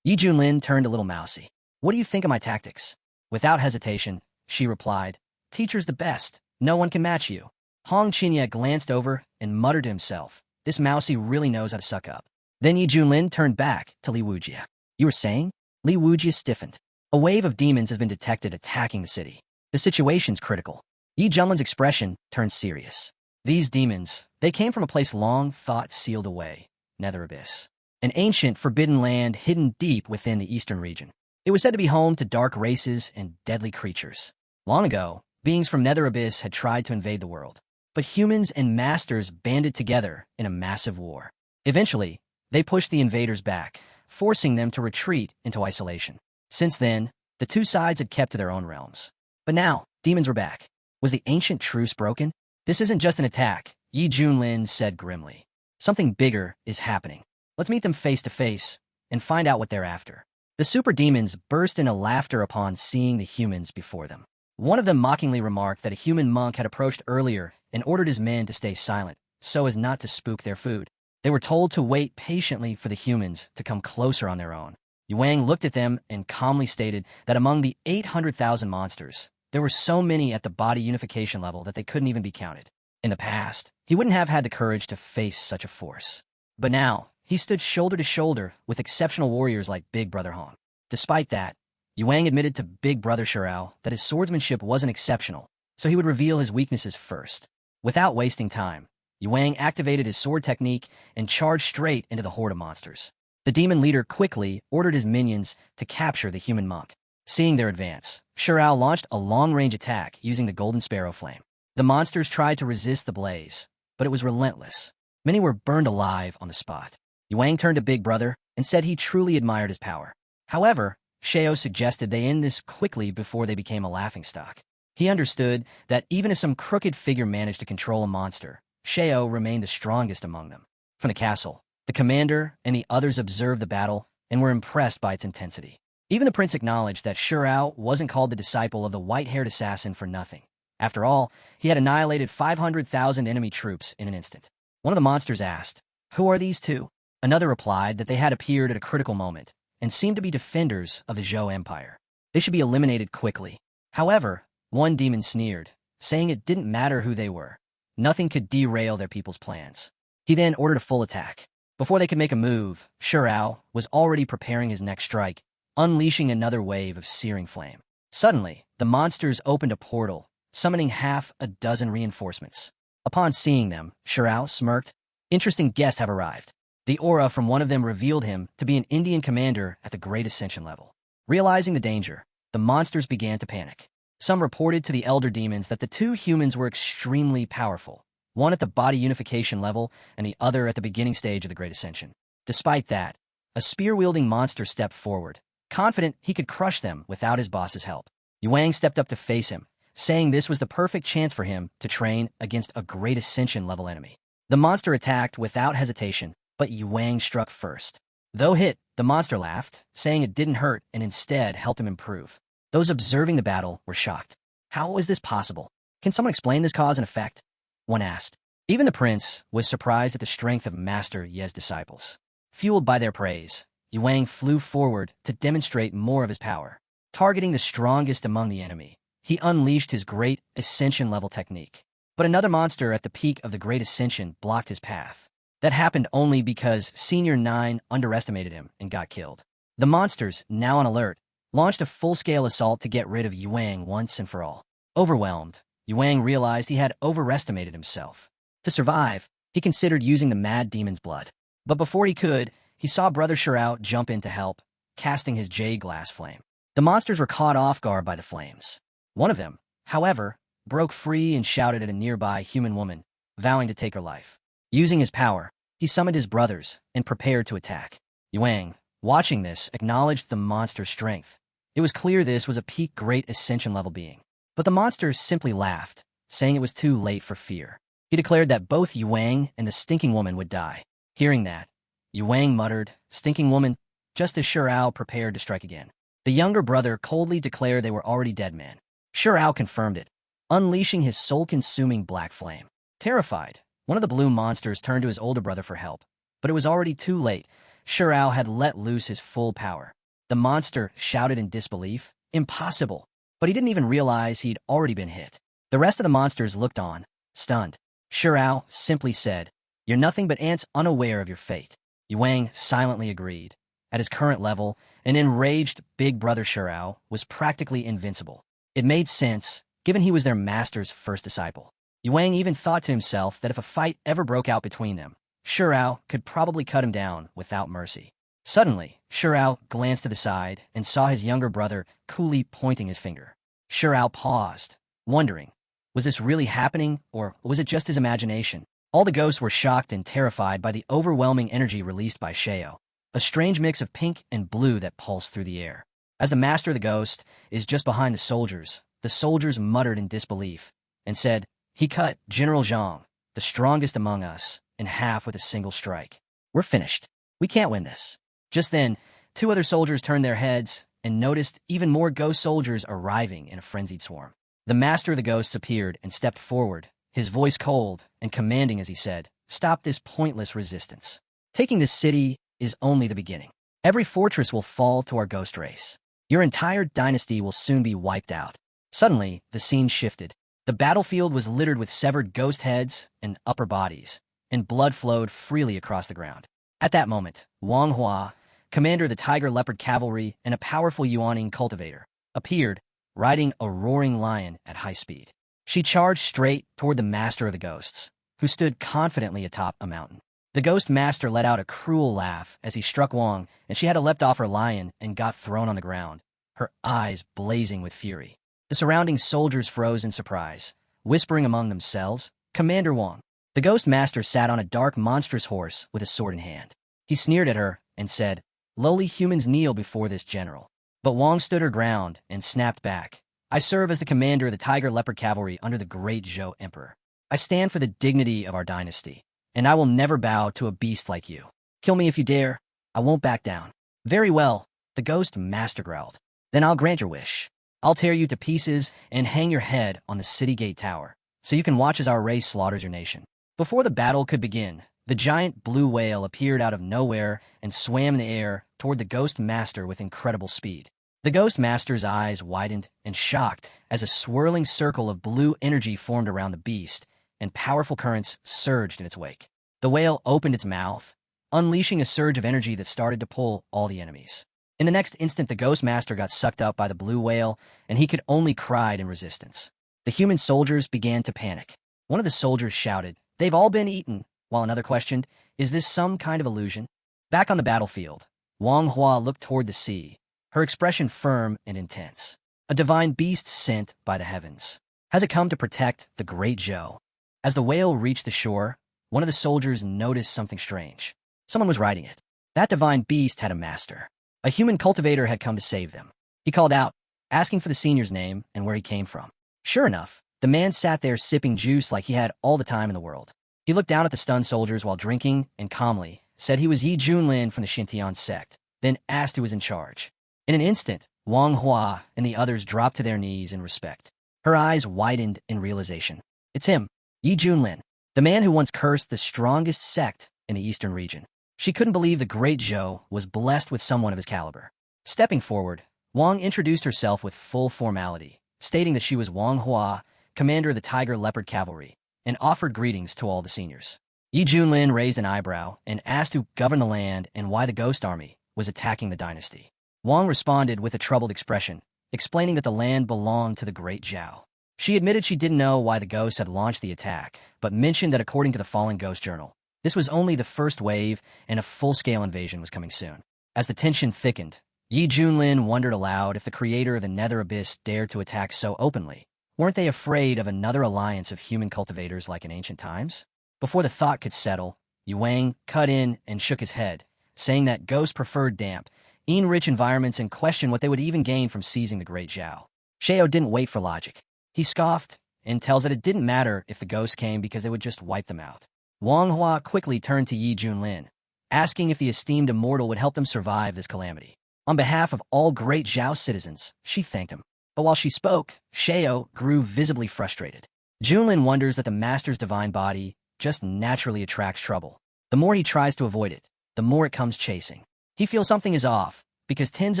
S1: Yi Junlin turned a little mousy. "What do you think of my tactics?" Without hesitation, she replied, "Teacher's the best. No one can match you." Hong Qinya glanced over and muttered to himself, "This mousy really knows how to suck up." Then Yi Junlin turned back to Li Wujie. "You were saying?" Li Wujie stiffened. "A wave of demons has been detected attacking the city. The situation's critical." Yi Junlin's expression turned serious. "These demons, they came from a place long thought sealed away, Nether Abyss. An ancient, forbidden land hidden deep within the eastern region. It was said to be home to dark races and deadly creatures. Long ago, beings from Nether Abyss had tried to invade the world, but humans and masters banded together in a massive war. Eventually, they pushed the invaders back, forcing them to retreat into isolation. Since then, the two sides had kept to their own realms. But now, demons were back. Was the ancient truce broken? "This isn't just an attack," Yi Junlin said grimly. "Something bigger is happening. Let's meet them face to face and find out what they're after." The super demons burst into laughter upon seeing the humans before them. One of them mockingly remarked that a human monk had approached earlier and ordered his men to stay silent, so as not to spook their food. They were told to wait patiently for the humans to come closer on their own. Yuang looked at them and calmly stated that among the 800,000 monsters, there were so many at the body unification level that they couldn't even be counted. In the past, he wouldn't have had the courage to face such a force. But now, he stood shoulder to shoulder with exceptional warriors like Big Brother Hong. Despite that, Yuang admitted to Big Brother Shirao that his swordsmanship wasn't exceptional, so he would reveal his weaknesses first. Without wasting time, Wang activated his sword technique and charged straight into the horde of monsters. The demon leader quickly ordered his minions to capture the human monk. Seeing their advance, Shirao launched a long-range attack using the Golden Sparrow Flame. The monsters tried to resist the blaze, but it was relentless. Many were burned alive on the spot. Wang turned to Big Brother and said he truly admired his power. However, Shao suggested they end this quickly before they became a laughingstock. He understood that even if some crooked figure managed to control a monster, Shao remained the strongest among them. From the castle, the commander and the others observed the battle and were impressed by its intensity. Even the prince acknowledged that Shirao wasn't called the disciple of the white-haired assassin for nothing. After all, he had annihilated 500,000 enemy troops in an instant. One of the monsters asked, "Who are these two?" Another replied that they had appeared at a critical moment and seemed to be defenders of the Zhou Empire. They should be eliminated quickly. However, one demon sneered, saying it didn't matter who they were. Nothing could derail their people's plans. He then ordered a full attack. Before they could make a move, Shirao was already preparing his next strike, unleashing another wave of searing flame. Suddenly, the monsters opened a portal, summoning half a dozen reinforcements. Upon seeing them, Shirao smirked. Interesting guests have arrived. The aura from one of them revealed him to be an Indian commander at the Great Ascension level. Realizing the danger, the monsters began to panic. Some reported to the elder demons that the two humans were extremely powerful, one at the body unification level and the other at the beginning stage of the Great Ascension. Despite that, a spear-wielding monster stepped forward, confident he could crush them without his boss's help. Wang stepped up to face him, saying this was the perfect chance for him to train against a Great Ascension-level enemy. The monster attacked without hesitation, but Wang struck first. Though hit, the monster laughed, saying it didn't hurt and instead helped him improve. Those observing the battle were shocked. How is this possible? Can someone explain this cause and effect? One asked. Even the prince was surprised at the strength of Master Ye's disciples. Fueled by their praise, Wang flew forward to demonstrate more of his power. Targeting the strongest among the enemy, he unleashed his Great Ascension-level technique. But another monster at the peak of the Great Ascension blocked his path. That happened only because Senior 9 underestimated him and got killed. The monsters, now on alert, launched a full-scale assault to get rid of Wang once and for all. Overwhelmed, Wang realized he had overestimated himself. To survive, he considered using the Mad Demon's blood. But before he could, he saw Brother Shirao jump in to help, casting his jade glass flame. The monsters were caught off guard by the flames. One of them, however, broke free and shouted at a nearby human woman, vowing to take her life. Using his power, he summoned his brothers and prepared to attack. Wang, watching this, acknowledged the monster's strength. It was clear this was a peak Great Ascension-level being. But the monsters simply laughed, saying it was too late for fear. He declared that both Wang and the stinking woman would die. Hearing that, Wang muttered, "Stinking woman," just as Shirao prepared to strike again. The younger brother coldly declared they were already dead men. Shirao confirmed it, unleashing his soul-consuming black flame. Terrified, one of the blue monsters turned to his older brother for help, but it was already too late. Shirao had let loose his full power. The monster shouted in disbelief, "Impossible!" But he didn't even realize he'd already been hit. The rest of the monsters looked on, stunned. Shirao simply said, "You're nothing but ants unaware of your fate." Wang silently agreed. At his current level, an enraged big brother Shirao was practically invincible. It made sense, given he was their master's first disciple. Wang even thought to himself that if a fight ever broke out between them, Shirao could probably cut him down without mercy. Suddenly, Shirao glanced to the side and saw his younger brother coolly pointing his finger. Shirao paused, wondering, was this really happening or was it just his imagination? All the ghosts were shocked and terrified by the overwhelming energy released by Shao, a strange mix of pink and blue that pulsed through the air. As the master of the ghost is just behind the soldiers muttered in disbelief and said, "He cut General Zhang, the strongest among us, in half with a single strike. We're finished. We can't win this." Just then, two other soldiers turned their heads and noticed even more ghost soldiers arriving in a frenzied swarm. The master of the ghosts appeared and stepped forward, his voice cold and commanding as he said, "Stop this pointless resistance. Taking this city is only the beginning. Every fortress will fall to our ghost race. Your entire dynasty will soon be wiped out." Suddenly, the scene shifted. The battlefield was littered with severed ghost heads and upper bodies, and blood flowed freely across the ground. At that moment, Manhua, commander of the Tiger Leopard Cavalry and a powerful Yuaning cultivator, appeared, riding a roaring lion at high speed. She charged straight toward the master of the ghosts, who stood confidently atop a mountain. The Ghost Master let out a cruel laugh as he struck Wang, and she had to leapt off her lion and got thrown on the ground, her eyes blazing with fury. The surrounding soldiers froze in surprise, whispering among themselves, "Commander Wang." The Ghost Master sat on a dark, monstrous horse with a sword in hand. He sneered at her and said, "Lowly humans kneel before this general." But Wang stood her ground and snapped back. "I serve as the commander of the Tiger Leopard Cavalry under the great Zhou Emperor. I stand for the dignity of our dynasty, and I will never bow to a beast like you. Kill me if you dare. I won't back down." "Very well," the Ghost Master growled. "Then I'll grant your wish. I'll tear you to pieces and hang your head on the city gate tower, so you can watch as our race slaughters your nation." Before the battle could begin, the giant blue whale appeared out of nowhere and swam in the air toward the Ghost Master with incredible speed. The Ghost Master's eyes widened and shocked as a swirling circle of blue energy formed around the beast, and powerful currents surged in its wake. The whale opened its mouth, unleashing a surge of energy that started to pull all the enemies. In the next instant, the Ghost Master got sucked up by the blue whale, and he could only cry in resistance. The human soldiers began to panic. One of the soldiers shouted, "They've all been eaten," while another questioned, "Is this some kind of illusion?" Back on the battlefield, Wang Hua looked toward the sea, her expression firm and intense. "A divine beast sent by the heavens. Has it come to protect the great Zhou?" As the whale reached the shore, one of the soldiers noticed something strange. Someone was riding it. That divine beast had a master. A human cultivator had come to save them. He called out, asking for the senior's name and where he came from. Sure enough, the man sat there sipping juice like he had all the time in the world. He looked down at the stunned soldiers while drinking and calmly said he was Yi Junlin from the Xintian sect, then asked who was in charge. In an instant, Wang Hua and the others dropped to their knees in respect. Her eyes widened in realization. It's him, Yi Junlin, the man who once cursed the strongest sect in the eastern region. She couldn't believe the great Zhou was blessed with someone of his caliber. Stepping forward, Wang introduced herself with full formality, stating that she was Wang Hua, commander of the Tiger Leopard Cavalry, and offered greetings to all the seniors. Yi Junlin raised an eyebrow and asked who governed the land and why the Ghost Army was attacking the dynasty. Wang responded with a troubled expression, explaining that the land belonged to the great Zhou. She admitted she didn't know why the ghosts had launched the attack, but mentioned that according to the Fallen Ghost Journal, this was only the first wave and a full-scale invasion was coming soon. As the tension thickened, Yi Junlin wondered aloud if the creator of the Nether Abyss dared to attack so openly. Weren't they afraid of another alliance of human cultivators like in ancient times? Before the thought could settle, Yuang cut in and shook his head, saying that ghosts preferred damp, rich environments and questioned what they would even gain from seizing the great Zhou. Xiao didn't wait for logic. He scoffed and tells that it didn't matter if the ghosts came because they would just wipe them out. Wang Hua quickly turned to Yi Junlin, asking if the esteemed immortal would help them survive this calamity. On behalf of all great Zhao citizens, she thanked him. But while she spoke, Xiao grew visibly frustrated. Junlin wonders that the master's divine body just naturally attracts trouble. The more he tries to avoid it, the more it comes chasing. He feels something is off, because tens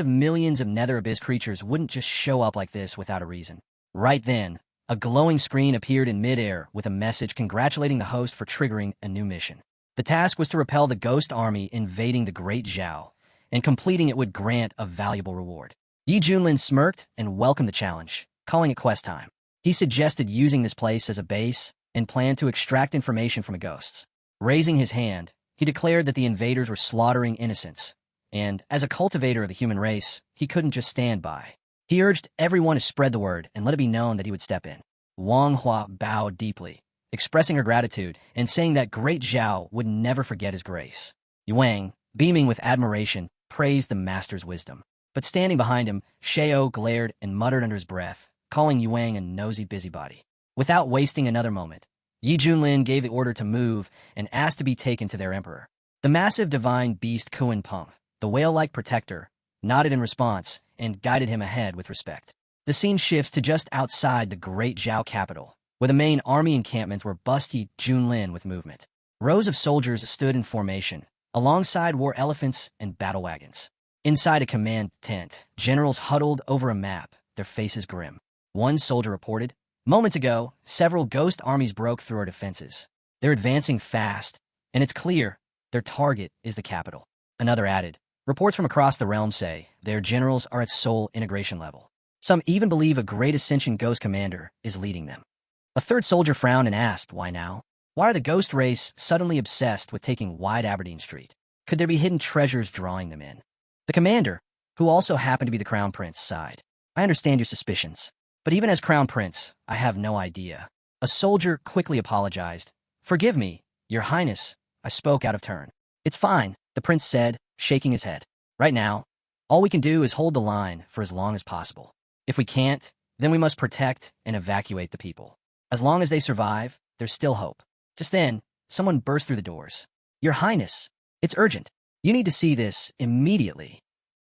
S1: of millions of Nether Abyss creatures wouldn't just show up like this without a reason. Right then, a glowing screen appeared in midair with a message congratulating the host for triggering a new mission. The task was to repel the ghost army invading the Great Zhou, and completing it would grant a valuable reward. Yi Junlin smirked and welcomed the challenge, calling it quest time. He suggested using this place as a base and planned to extract information from the ghosts. Raising his hand, he declared that the invaders were slaughtering innocents, and as a cultivator of the human race, he couldn't just stand by. He urged everyone to spread the word and let it be known that he would step in. Wang Hua bowed deeply, expressing her gratitude and saying that Great Zhao would never forget his grace. Yuang, beaming with admiration, praised the master's wisdom. But standing behind him, Xiao glared and muttered under his breath, calling Yuang a nosy busybody. Without wasting another moment, Yi Junlin gave the order to move and asked to be taken to their emperor. The massive divine beast Kuan Peng, the whale-like protector, nodded in response and guided him ahead with respect. The scene shifts to just outside the Great Zhao capital, where the main army encampments were busty Junlin with movement. Rows of soldiers stood in formation, alongside war elephants and battle wagons. Inside a command tent, generals huddled over a map, their faces grim. One soldier reported, "Moments ago, several ghost armies broke through our defenses. They're advancing fast, and it's clear their target is the capital." Another added, "Reports from across the realm say their generals are at soul integration level. Some even believe a great Ascension ghost commander is leading them." A third soldier frowned and asked, "Why now?" Why are the ghost race suddenly obsessed with taking Wide Aberdeen Street? Could there be hidden treasures drawing them in? The commander, who also happened to be the Crown Prince, sighed. I understand your suspicions, but even as Crown Prince, I have no idea. A soldier quickly apologized. Forgive me, Your Highness, I spoke out of turn. It's fine, the prince said, shaking his head. Right now, all we can do is hold the line for as long as possible. If we can't, then we must protect and evacuate the people. As long as they survive, there's still hope. Just then, someone burst through the doors. Your Highness, it's urgent. You need to see this immediately.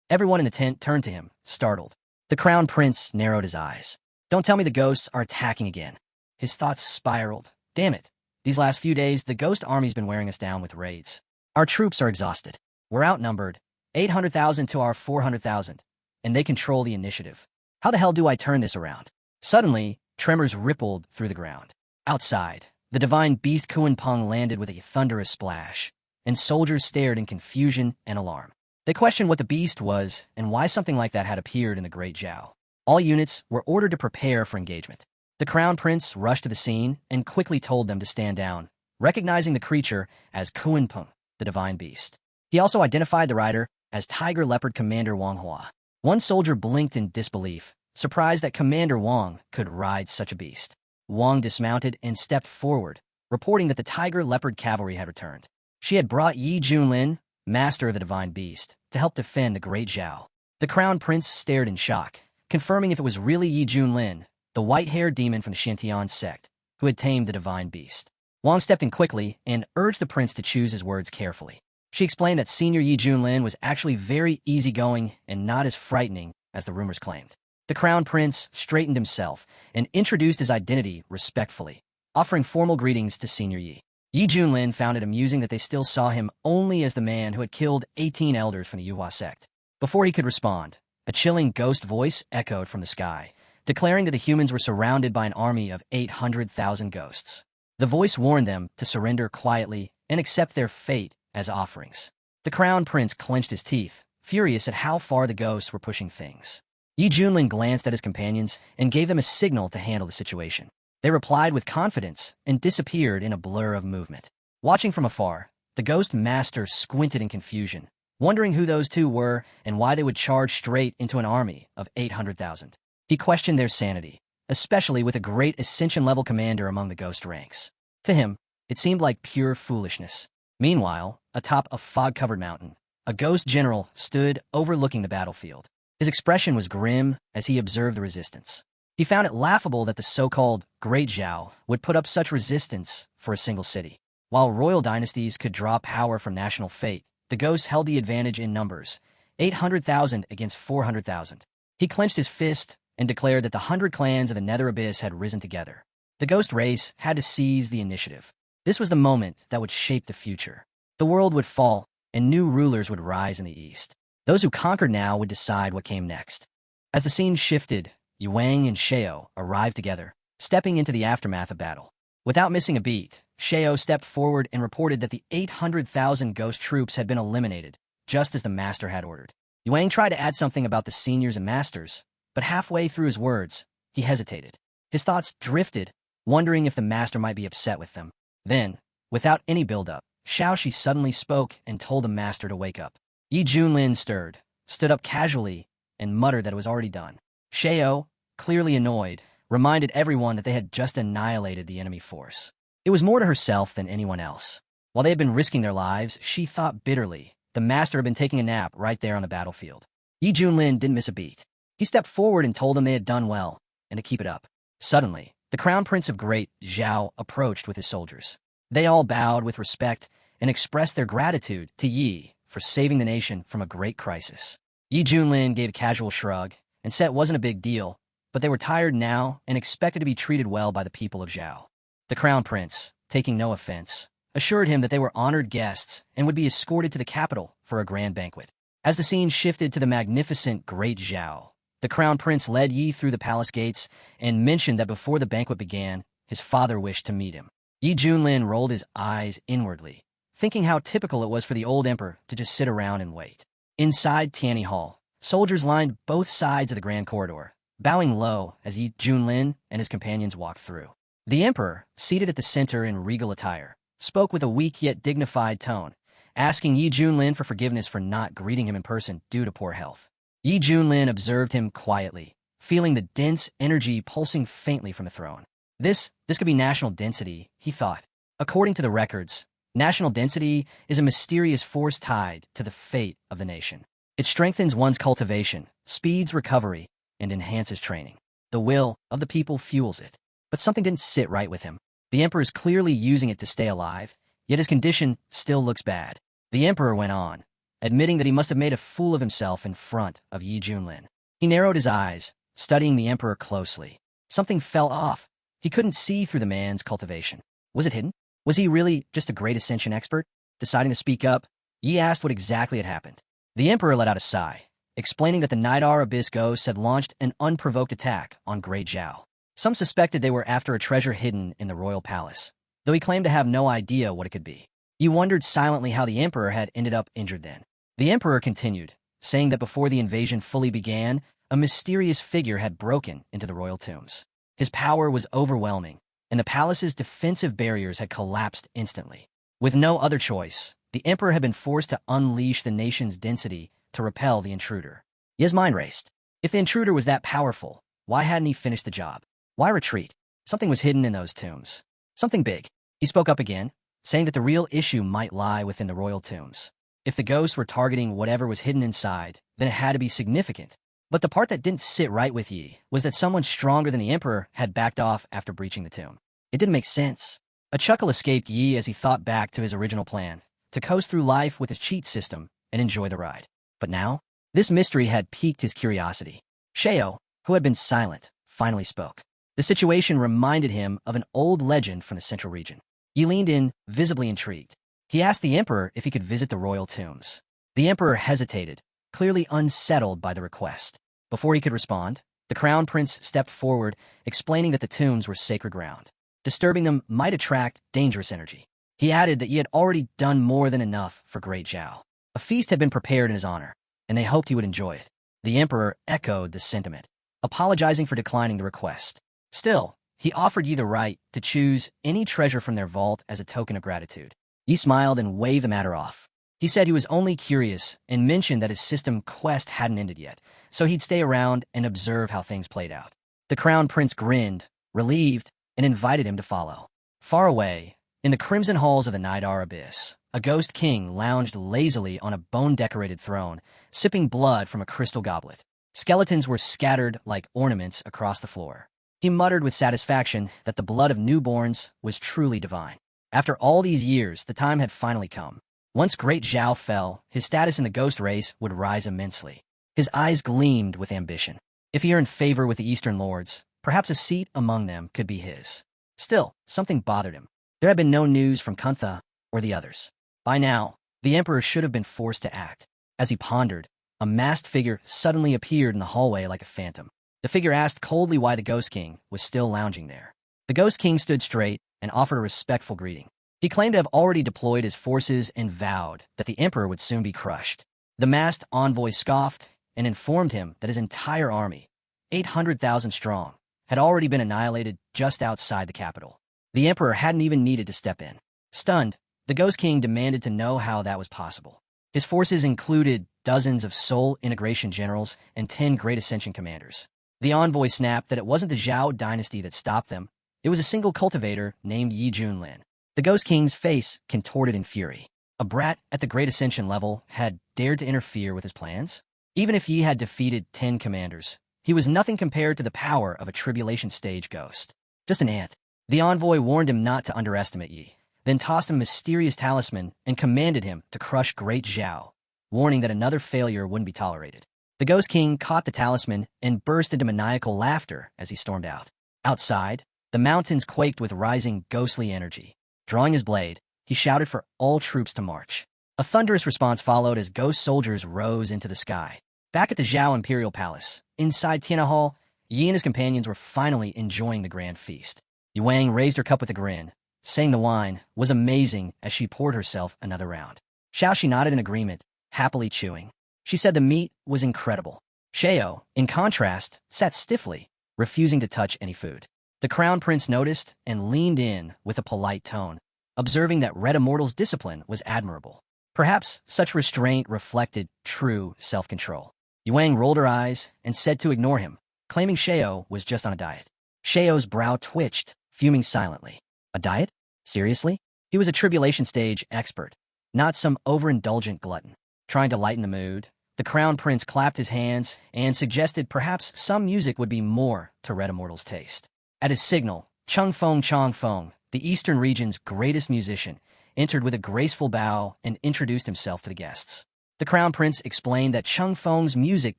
S1: Everyone in the tent turned to him, startled. The Crown Prince narrowed his eyes. Don't tell me the ghosts are attacking again. His thoughts spiraled. Damn it. These last few days, the ghost army's been wearing us down with raids. Our troops are exhausted. We're outnumbered, 800,000 to our 400,000, and they control the initiative. How the hell do I turn this around? Suddenly, tremors rippled through the ground. Outside, the divine beast Kuan-Pung landed with a thunderous splash, and soldiers stared in confusion and alarm. They questioned what the beast was and why something like that had appeared in the Great Zhao. All units were ordered to prepare for engagement. The Crown Prince rushed to the scene and quickly told them to stand down, recognizing the creature as Kuan-Pung, the divine beast. He also identified the rider as Tiger Leopard Commander Manhua. One soldier blinked in disbelief, surprised that Commander Wang could ride such a beast. Wang dismounted and stepped forward, reporting that the Tiger Leopard cavalry had returned. She had brought Yi Junlin, master of the divine beast, to help defend the Great Zhao. The Crown Prince stared in shock, confirming if it was really Yi Junlin, the white-haired demon from the Shantian sect, who had tamed the divine beast. Wang stepped in quickly and urged the prince to choose his words carefully. She explained that Senior Yi Junlin was actually very easygoing and not as frightening as the rumors claimed. The Crown Prince straightened himself and introduced his identity respectfully, offering formal greetings to Senior Yi. Yi Junlin found it amusing that they still saw him only as the man who had killed 18 elders from the Yuhua sect. Before he could respond, a chilling ghost voice echoed from the sky, declaring that the humans were surrounded by an army of 800,000 ghosts. The voice warned them to surrender quietly and accept their fate as offerings. The Crown Prince clenched his teeth, furious at how far the ghosts were pushing things. Yi Junlin glanced at his companions and gave them a signal to handle the situation. They replied with confidence and disappeared in a blur of movement. Watching from afar, the Ghost Master squinted in confusion, wondering who those two were and why they would charge straight into an army of 800,000. He questioned their sanity, especially with a great Ascension-level commander among the ghost ranks. To him, it seemed like pure foolishness. Meanwhile, atop a fog-covered mountain, a ghost general stood overlooking the battlefield. His expression was grim as he observed the resistance. He found it laughable that the so-called Great Zhao would put up such resistance for a single city. While royal dynasties could draw power from national fate, the ghosts held the advantage in numbers, 800,000 against 400,000. He clenched his fist and declared that the 100 clans of the Nether Abyss had risen together. The ghost race had to seize the initiative. This was the moment that would shape the future. The world would fall, and new rulers would rise in the east. Those who conquered now would decide what came next. As the scene shifted, Yuang and Shao arrived together, stepping into the aftermath of battle. Without missing a beat, Shao stepped forward and reported that the 800,000 ghost troops had been eliminated, just as the master had ordered. Yuang tried to add something about the seniors and masters, but halfway through his words, he hesitated. His thoughts drifted, wondering if the master might be upset with them. Then, without any build-up, Shaoxi suddenly spoke and told the master to wake up. Yi Junlin stirred, stood up casually, and muttered that it was already done. Shao, clearly annoyed, reminded everyone that they had just annihilated the enemy force. It was more to herself than anyone else. While they had been risking their lives, she thought bitterly the master had been taking a nap right there on the battlefield. Yi Junlin didn't miss a beat. He stepped forward and told them they had done well, and to keep it up. Suddenly, the Crown Prince of Great Zhao approached with his soldiers. They all bowed with respect and expressed their gratitude to Yi for saving the nation from a great crisis. Yi Junlin gave a casual shrug and said it wasn't a big deal, but they were tired now and expected to be treated well by the people of Zhao. The Crown Prince, taking no offense, assured him that they were honored guests and would be escorted to the capital for a grand banquet. As the scene shifted to the magnificent Great Zhao, the Crown Prince led Yi through the palace gates and mentioned that before the banquet began, his father wished to meet him. Yi Junlin rolled his eyes inwardly, thinking how typical it was for the old emperor to just sit around and wait. Inside Tianyi Hall, soldiers lined both sides of the grand corridor, bowing low as Yi Junlin and his companions walked through. The emperor, seated at the center in regal attire, spoke with a weak yet dignified tone, asking Yi Junlin for forgiveness for not greeting him in person due to poor health. Yi Junlin observed him quietly, feeling the dense energy pulsing faintly from the throne. This could be national density, he thought. According to the records, national density is a mysterious force tied to the fate of the nation. It strengthens one's cultivation, speeds recovery, and enhances training. The will of the people fuels it. But something didn't sit right with him. The emperor is clearly using it to stay alive, yet his condition still looks bad. The emperor went on, admitting that he must have made a fool of himself in front of Yi Junlin. He narrowed his eyes, studying the emperor closely. Something fell off. He couldn't see through the man's cultivation. Was it hidden? Was he really just a great Ascension expert? Deciding to speak up, Yi asked what exactly had happened. The emperor let out a sigh, explaining that the Nidar Abyss ghosts had launched an unprovoked attack on Great Zhao. Some suspected they were after a treasure hidden in the royal palace, though he claimed to have no idea what it could be. He wondered silently how the emperor had ended up injured then. The emperor continued, saying that before the invasion fully began, a mysterious figure had broken into the royal tombs. His power was overwhelming, and the palace's defensive barriers had collapsed instantly. With no other choice, the emperor had been forced to unleash the nation's density to repel the intruder. His mind raced. If the intruder was that powerful, why hadn't he finished the job? Why retreat? Something was hidden in those tombs. Something big. He spoke up again, saying that the real issue might lie within the royal tombs. If the ghosts were targeting whatever was hidden inside, then it had to be significant. But the part that didn't sit right with Yi was that someone stronger than the emperor had backed off after breaching the tomb. It didn't make sense. A chuckle escaped Yi as he thought back to his original plan, to coast through life with his cheat system and enjoy the ride. But now, this mystery had piqued his curiosity. Sheo, who had been silent, finally spoke. The situation reminded him of an old legend from the central region. He leaned in, visibly intrigued. He asked the emperor if he could visit the royal tombs. The emperor hesitated, clearly unsettled by the request. Before he could respond, the crown prince stepped forward, explaining that the tombs were sacred ground. Disturbing them might attract dangerous energy. He added that he had already done more than enough for Great Zhao. A feast had been prepared in his honor, and they hoped he would enjoy it. The emperor echoed the sentiment, apologizing for declining the request. Still, he offered Yi the right to choose any treasure from their vault as a token of gratitude. Yi smiled and waved the matter off. He said he was only curious and mentioned that his system quest hadn't ended yet, so he'd stay around and observe how things played out. The crown prince grinned, relieved, and invited him to follow. Far away, in the crimson halls of the Nidar Abyss, a ghost king lounged lazily on a bone-decorated throne, sipping blood from a crystal goblet. Skeletons were scattered like ornaments across the floor. He muttered with satisfaction that the blood of newborns was truly divine. After all these years, the time had finally come. Once Great Zhao fell, his status in the ghost race would rise immensely. His eyes gleamed with ambition. If he earned favor with the Eastern Lords, perhaps a seat among them could be his. Still, something bothered him. There had been no news from Kuntha or the others. By now, the emperor should have been forced to act. As he pondered, a masked figure suddenly appeared in the hallway like a phantom. The figure asked coldly why the Ghost King was still lounging there. The Ghost King stood straight and offered a respectful greeting. He claimed to have already deployed his forces and vowed that the emperor would soon be crushed. The masked envoy scoffed and informed him that his entire army, 800,000 strong, had already been annihilated just outside the capital. The emperor hadn't even needed to step in. Stunned, the Ghost King demanded to know how that was possible. His forces included dozens of Soul Integration generals and 10 Great Ascension commanders. The envoy snapped that it wasn't the Zhao dynasty that stopped them. It was a single cultivator named Yi Junlin. The Ghost King's face contorted in fury. A brat at the Great Ascension level had dared to interfere with his plans? Even if Yi had defeated 10 commanders, he was nothing compared to the power of a tribulation stage ghost. Just an ant. The envoy warned him not to underestimate Yi, then tossed him a mysterious talisman and commanded him to crush Great Zhao, warning that another failure wouldn't be tolerated. The Ghost King caught the talisman and burst into maniacal laughter as he stormed out. Outside, the mountains quaked with rising ghostly energy. Drawing his blade, he shouted for all troops to march. A thunderous response followed as ghost soldiers rose into the sky. Back at the Zhao Imperial Palace, inside Tiana Hall, Yi and his companions were finally enjoying the grand feast. Yuang raised her cup with a grin, saying the wine was amazing as she poured herself another round. Xiaoxi nodded in agreement, happily chewing. She said the meat was incredible. Sheo, in contrast, sat stiffly, refusing to touch any food. The Crown Prince noticed and leaned in with a polite tone, observing that Red Immortal's discipline was admirable. Perhaps such restraint reflected true self-control. Yuang rolled her eyes and said to ignore him, claiming Sheo was just on a diet. Sheo's brow twitched, fuming silently. A diet? Seriously? He was a tribulation stage expert, not some overindulgent glutton. Trying to lighten the mood, the Crown Prince clapped his hands and suggested perhaps some music would be more to Red Immortal's taste. At his signal, Chang Feng, the Eastern region's greatest musician, entered with a graceful bow and introduced himself to the guests. The Crown Prince explained that Chang Feng's music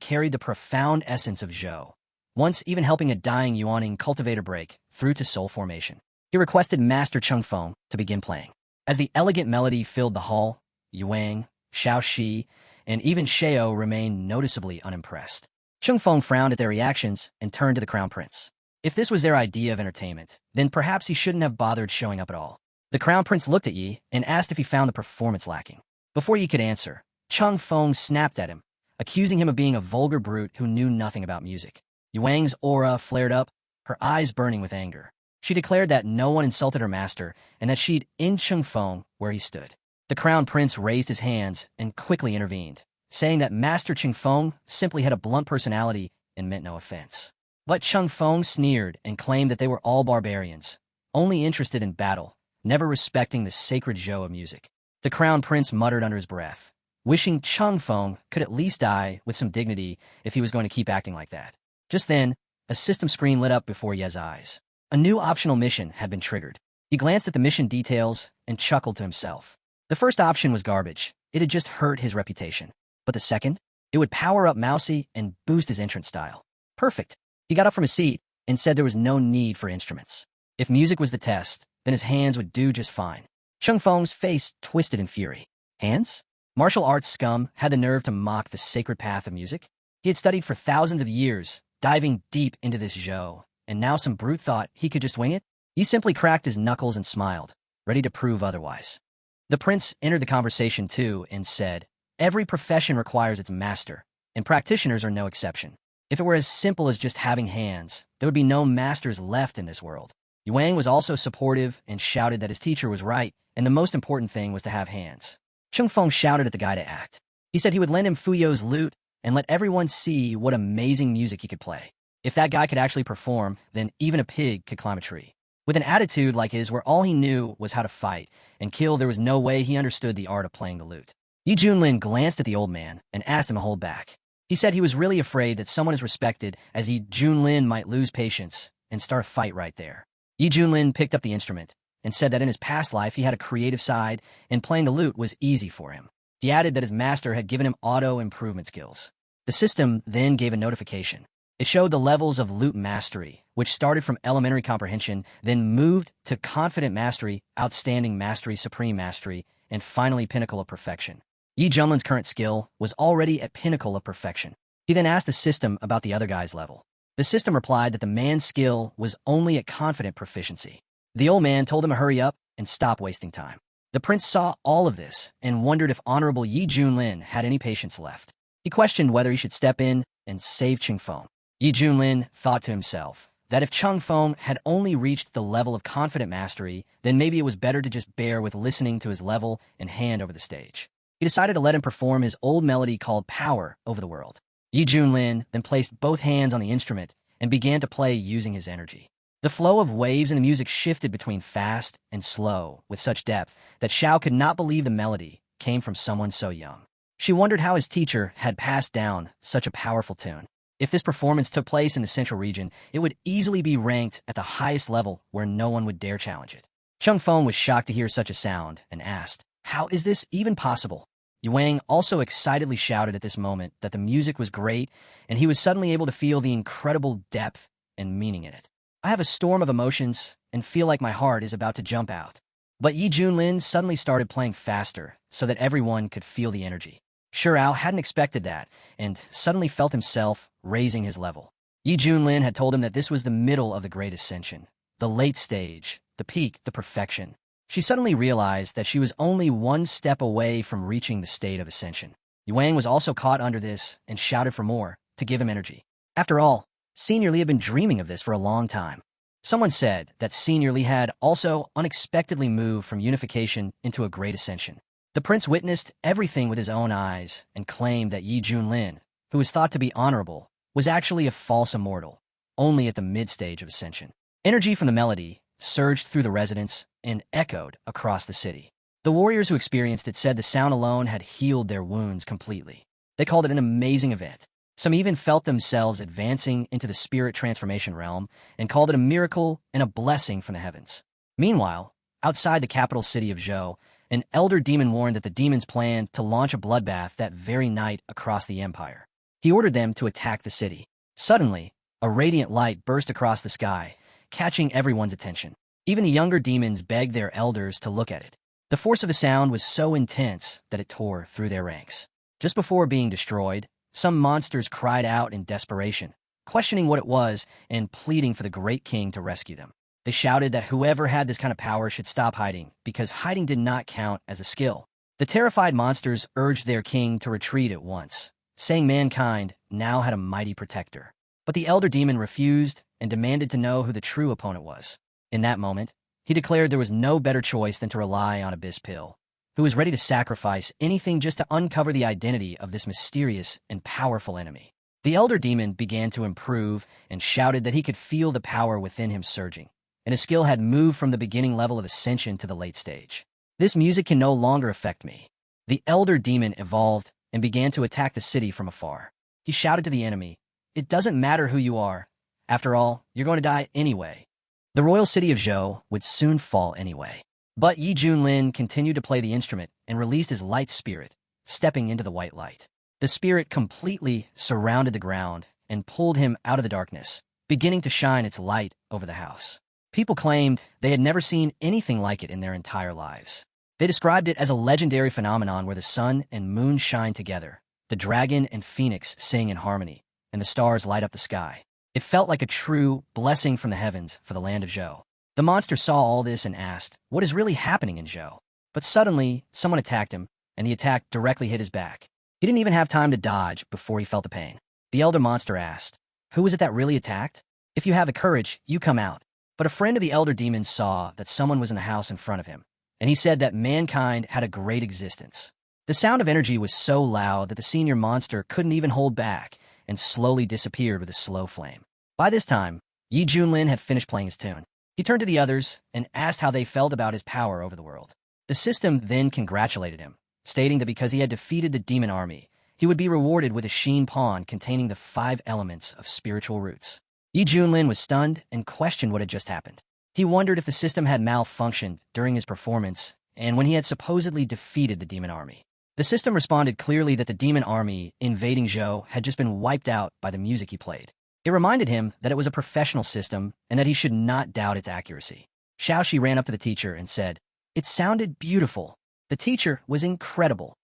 S1: carried the profound essence of Zhou, once even helping a dying Yuaning cultivator break through to soul formation. He requested Master Chang Feng to begin playing. As the elegant melody filled the hall, Yuang, Xiaoxi, and even Sheo remained noticeably unimpressed. Chang Feng frowned at their reactions and turned to the Crown Prince. If this was their idea of entertainment, then perhaps he shouldn't have bothered showing up at all. The Crown Prince looked at Yi and asked if he found the performance lacking. Before Yi could answer, Chang Feng snapped at him, accusing him of being a vulgar brute who knew nothing about music. Yuang's aura flared up, her eyes burning with anger. She declared that no one insulted her master and that she'd end Chang Feng where he stood. The Crown Prince raised his hands and quickly intervened, saying that Master Chang Feng simply had a blunt personality and meant no offense. But Chang Feng sneered and claimed that they were all barbarians, only interested in battle, never respecting the sacred Zhou of music. The Crown Prince muttered under his breath, wishing Chang Feng could at least die with some dignity if he was going to keep acting like that. Just then, a system screen lit up before Ye's eyes. A new optional mission had been triggered. He glanced at the mission details and chuckled to himself. The first option was garbage. It had just hurt his reputation. But the second? It would power up Mousy and boost his entrance style. Perfect. He got up from his seat and said there was no need for instruments. If music was the test, then his hands would do just fine. Chang Feng's face twisted in fury. Hands? Martial arts scum had the nerve to mock the sacred path of music? He had studied for thousands of years, diving deep into this Zhou, and now some brute thought he could just wing it? He simply cracked his knuckles and smiled, ready to prove otherwise. The prince entered the conversation too and said, every profession requires its master, and practitioners are no exception. If it were as simple as just having hands, there would be no masters left in this world. Yuang was also supportive and shouted that his teacher was right, and the most important thing was to have hands. Chang Feng shouted at the guy to act. He said he would lend him Fuyo's lute and let everyone see what amazing music he could play. If that guy could actually perform, then even a pig could climb a tree. With an attitude like his where all he knew was how to fight and kill, there was no way he understood the art of playing the lute. Yi Junlin glanced at the old man and asked him to hold back. He said he was really afraid that someone as respected as Yi Junlin might lose patience and start a fight right there. Yi Junlin picked up the instrument and said that in his past life he had a creative side and playing the lute was easy for him. He added that his master had given him auto-improvement skills. The system then gave a notification. It showed the levels of lute mastery, which started from elementary comprehension, then moved to confident mastery, outstanding mastery, supreme mastery, and finally pinnacle of perfection. Yi Junlin's current skill was already at pinnacle of perfection. He then asked the system about the other guy's level. The system replied that the man's skill was only at confident proficiency. The old man told him to hurry up and stop wasting time. The prince saw all of this and wondered if Honorable Yi Junlin had any patience left. He questioned whether he should step in and save Chang Feng. Yi Junlin thought to himself that if Chang Feng had only reached the level of confident mastery, then maybe it was better to just bear with listening to his level and hand over the stage. He decided to let him perform his old melody called Power over the world. Yi Junlin then placed both hands on the instrument and began to play using his energy. The flow of waves in the music shifted between fast and slow with such depth that Xiao could not believe the melody came from someone so young. She wondered how his teacher had passed down such a powerful tune. If this performance took place in the central region, it would easily be ranked at the highest level where no one would dare challenge it. Chang Feng was shocked to hear such a sound and asked, "How is this even possible?" Yuang also excitedly shouted at this moment that the music was great, and he was suddenly able to feel the incredible depth and meaning in it. "I have a storm of emotions and feel like my heart is about to jump out." But Yi Junlin suddenly started playing faster so that everyone could feel the energy. Shirao hadn't expected that and suddenly felt himself raising his level. Yi Junlin had told him that this was the middle of the Great Ascension, the late stage, the peak, the perfection. She suddenly realized that she was only one step away from reaching the state of Ascension. Yuang was also caught under this and shouted for more, to give him energy. After all, Senior Lee had been dreaming of this for a long time. Someone said that Senior Li had also unexpectedly moved from unification into a great ascension. The prince witnessed everything with his own eyes and claimed that Yi Junlin, who was thought to be honorable, was actually a false immortal, only at the mid-stage of ascension. Energy from the melody surged through the residence and echoed across the city. The warriors who experienced it said the sound alone had healed their wounds completely. They called it an amazing event. Some even felt themselves advancing into the spirit transformation realm and called it a miracle and a blessing from the heavens. Meanwhile, outside the capital city of Zhou, an elder demon warned that the demons planned to launch a bloodbath that very night across the empire. He ordered them to attack the city. Suddenly, a radiant light burst across the sky, catching everyone's attention. Even the younger demons begged their elders to look at it. The force of the sound was so intense that it tore through their ranks. Just before being destroyed, some monsters cried out in desperation, questioning what it was and pleading for the great king to rescue them. They shouted that whoever had this kind of power should stop hiding, because hiding did not count as a skill. The terrified monsters urged their king to retreat at once, saying mankind now had a mighty protector. But the elder demon refused and demanded to know who the true opponent was. In that moment, he declared there was no better choice than to rely on Abyss Pill, who was ready to sacrifice anything just to uncover the identity of this mysterious and powerful enemy. The elder demon began to improve and shouted that he could feel the power within him surging, and his skill had moved from the beginning level of ascension to the late stage. This music can no longer affect me. The elder demon evolved and began to attack the city from afar. He shouted to the enemy, "It doesn't matter who you are. After all, you're going to die anyway." The royal city of Zhou would soon fall anyway. But Yi Junlin continued to play the instrument and released his light spirit, stepping into the white light. The spirit completely surrounded the ground and pulled him out of the darkness, beginning to shine its light over the house. People claimed they had never seen anything like it in their entire lives. They described it as a legendary phenomenon where the sun and moon shine together, the dragon and phoenix sing in harmony, and the stars light up the sky. It felt like a true blessing from the heavens for the land of Zhou. The monster saw all this and asked, what is really happening in Zhou? But suddenly, someone attacked him, and the attack directly hit his back. He didn't even have time to dodge before he felt the pain. The elder monster asked, "Who was it that really attacked? If you have the courage, you come out." But a friend of the elder demon saw that someone was in the house in front of him, and he said that mankind had a great existence. The sound of energy was so loud that the senior monster couldn't even hold back and slowly disappeared with a slow flame. By this time, Yi Junlin had finished playing his tune. He turned to the others and asked how they felt about his power over the world. The system then congratulated him, stating that because he had defeated the demon army, he would be rewarded with a sheen pawn containing the 5 elements of spiritual roots. Yi Junlin was stunned and questioned what had just happened. He wondered if the system had malfunctioned during his performance and when he had supposedly defeated the demon army. The system responded clearly that the demon army invading Zhou had just been wiped out by the music he played. It reminded him that it was a professional system and that he should not doubt its accuracy. Xiaoxi ran up to the teacher and said, "It sounded beautiful. The teacher was incredible."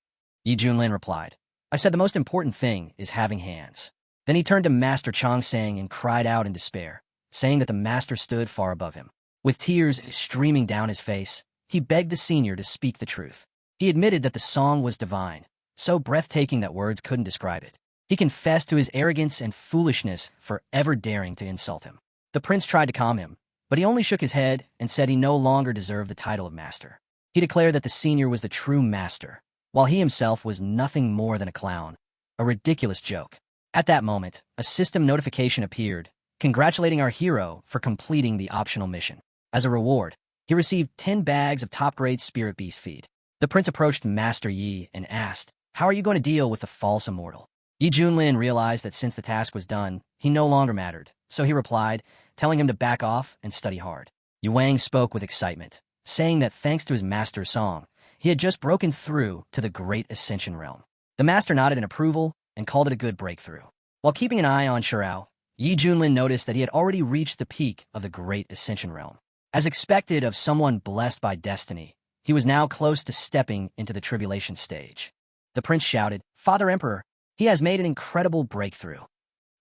S1: Yi Junlin replied, "I said the most important thing is having hands." Then he turned to Master Chongsang and cried out in despair, saying that the master stood far above him. With tears streaming down his face, he begged the senior to speak the truth. He admitted that the song was divine, so breathtaking that words couldn't describe it. He confessed to his arrogance and foolishness for ever daring to insult him. The prince tried to calm him, but he only shook his head and said he no longer deserved the title of master. He declared that the senior was the true master, while he himself was nothing more than a clown, a ridiculous joke. At that moment, a system notification appeared, congratulating our hero for completing the optional mission. As a reward, he received 10 bags of top-grade spirit beast feed. The prince approached Master Yi and asked, "How are you going to deal with the false immortal?" Yi Junlin realized that since the task was done, he no longer mattered, so he replied, telling him to back off and study hard. Yu Wang spoke with excitement, saying that thanks to his master's song, he had just broken through to the Great Ascension realm. The master nodded in approval and called it a good breakthrough. While keeping an eye on Shirao, Yi Junlin noticed that he had already reached the peak of the Great Ascension realm. As expected of someone blessed by destiny, he was now close to stepping into the tribulation stage. The prince shouted, "Father Emperor, he has made an incredible breakthrough."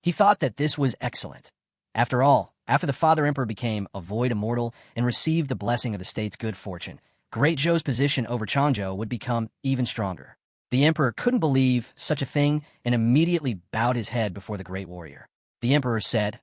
S1: He thought that this was excellent. After all, after the Father Emperor became a void immortal and received the blessing of the state's good fortune, Great Zhou's position over Changzhou would become even stronger. The emperor couldn't believe such a thing and immediately bowed his head before the great warrior. The emperor said,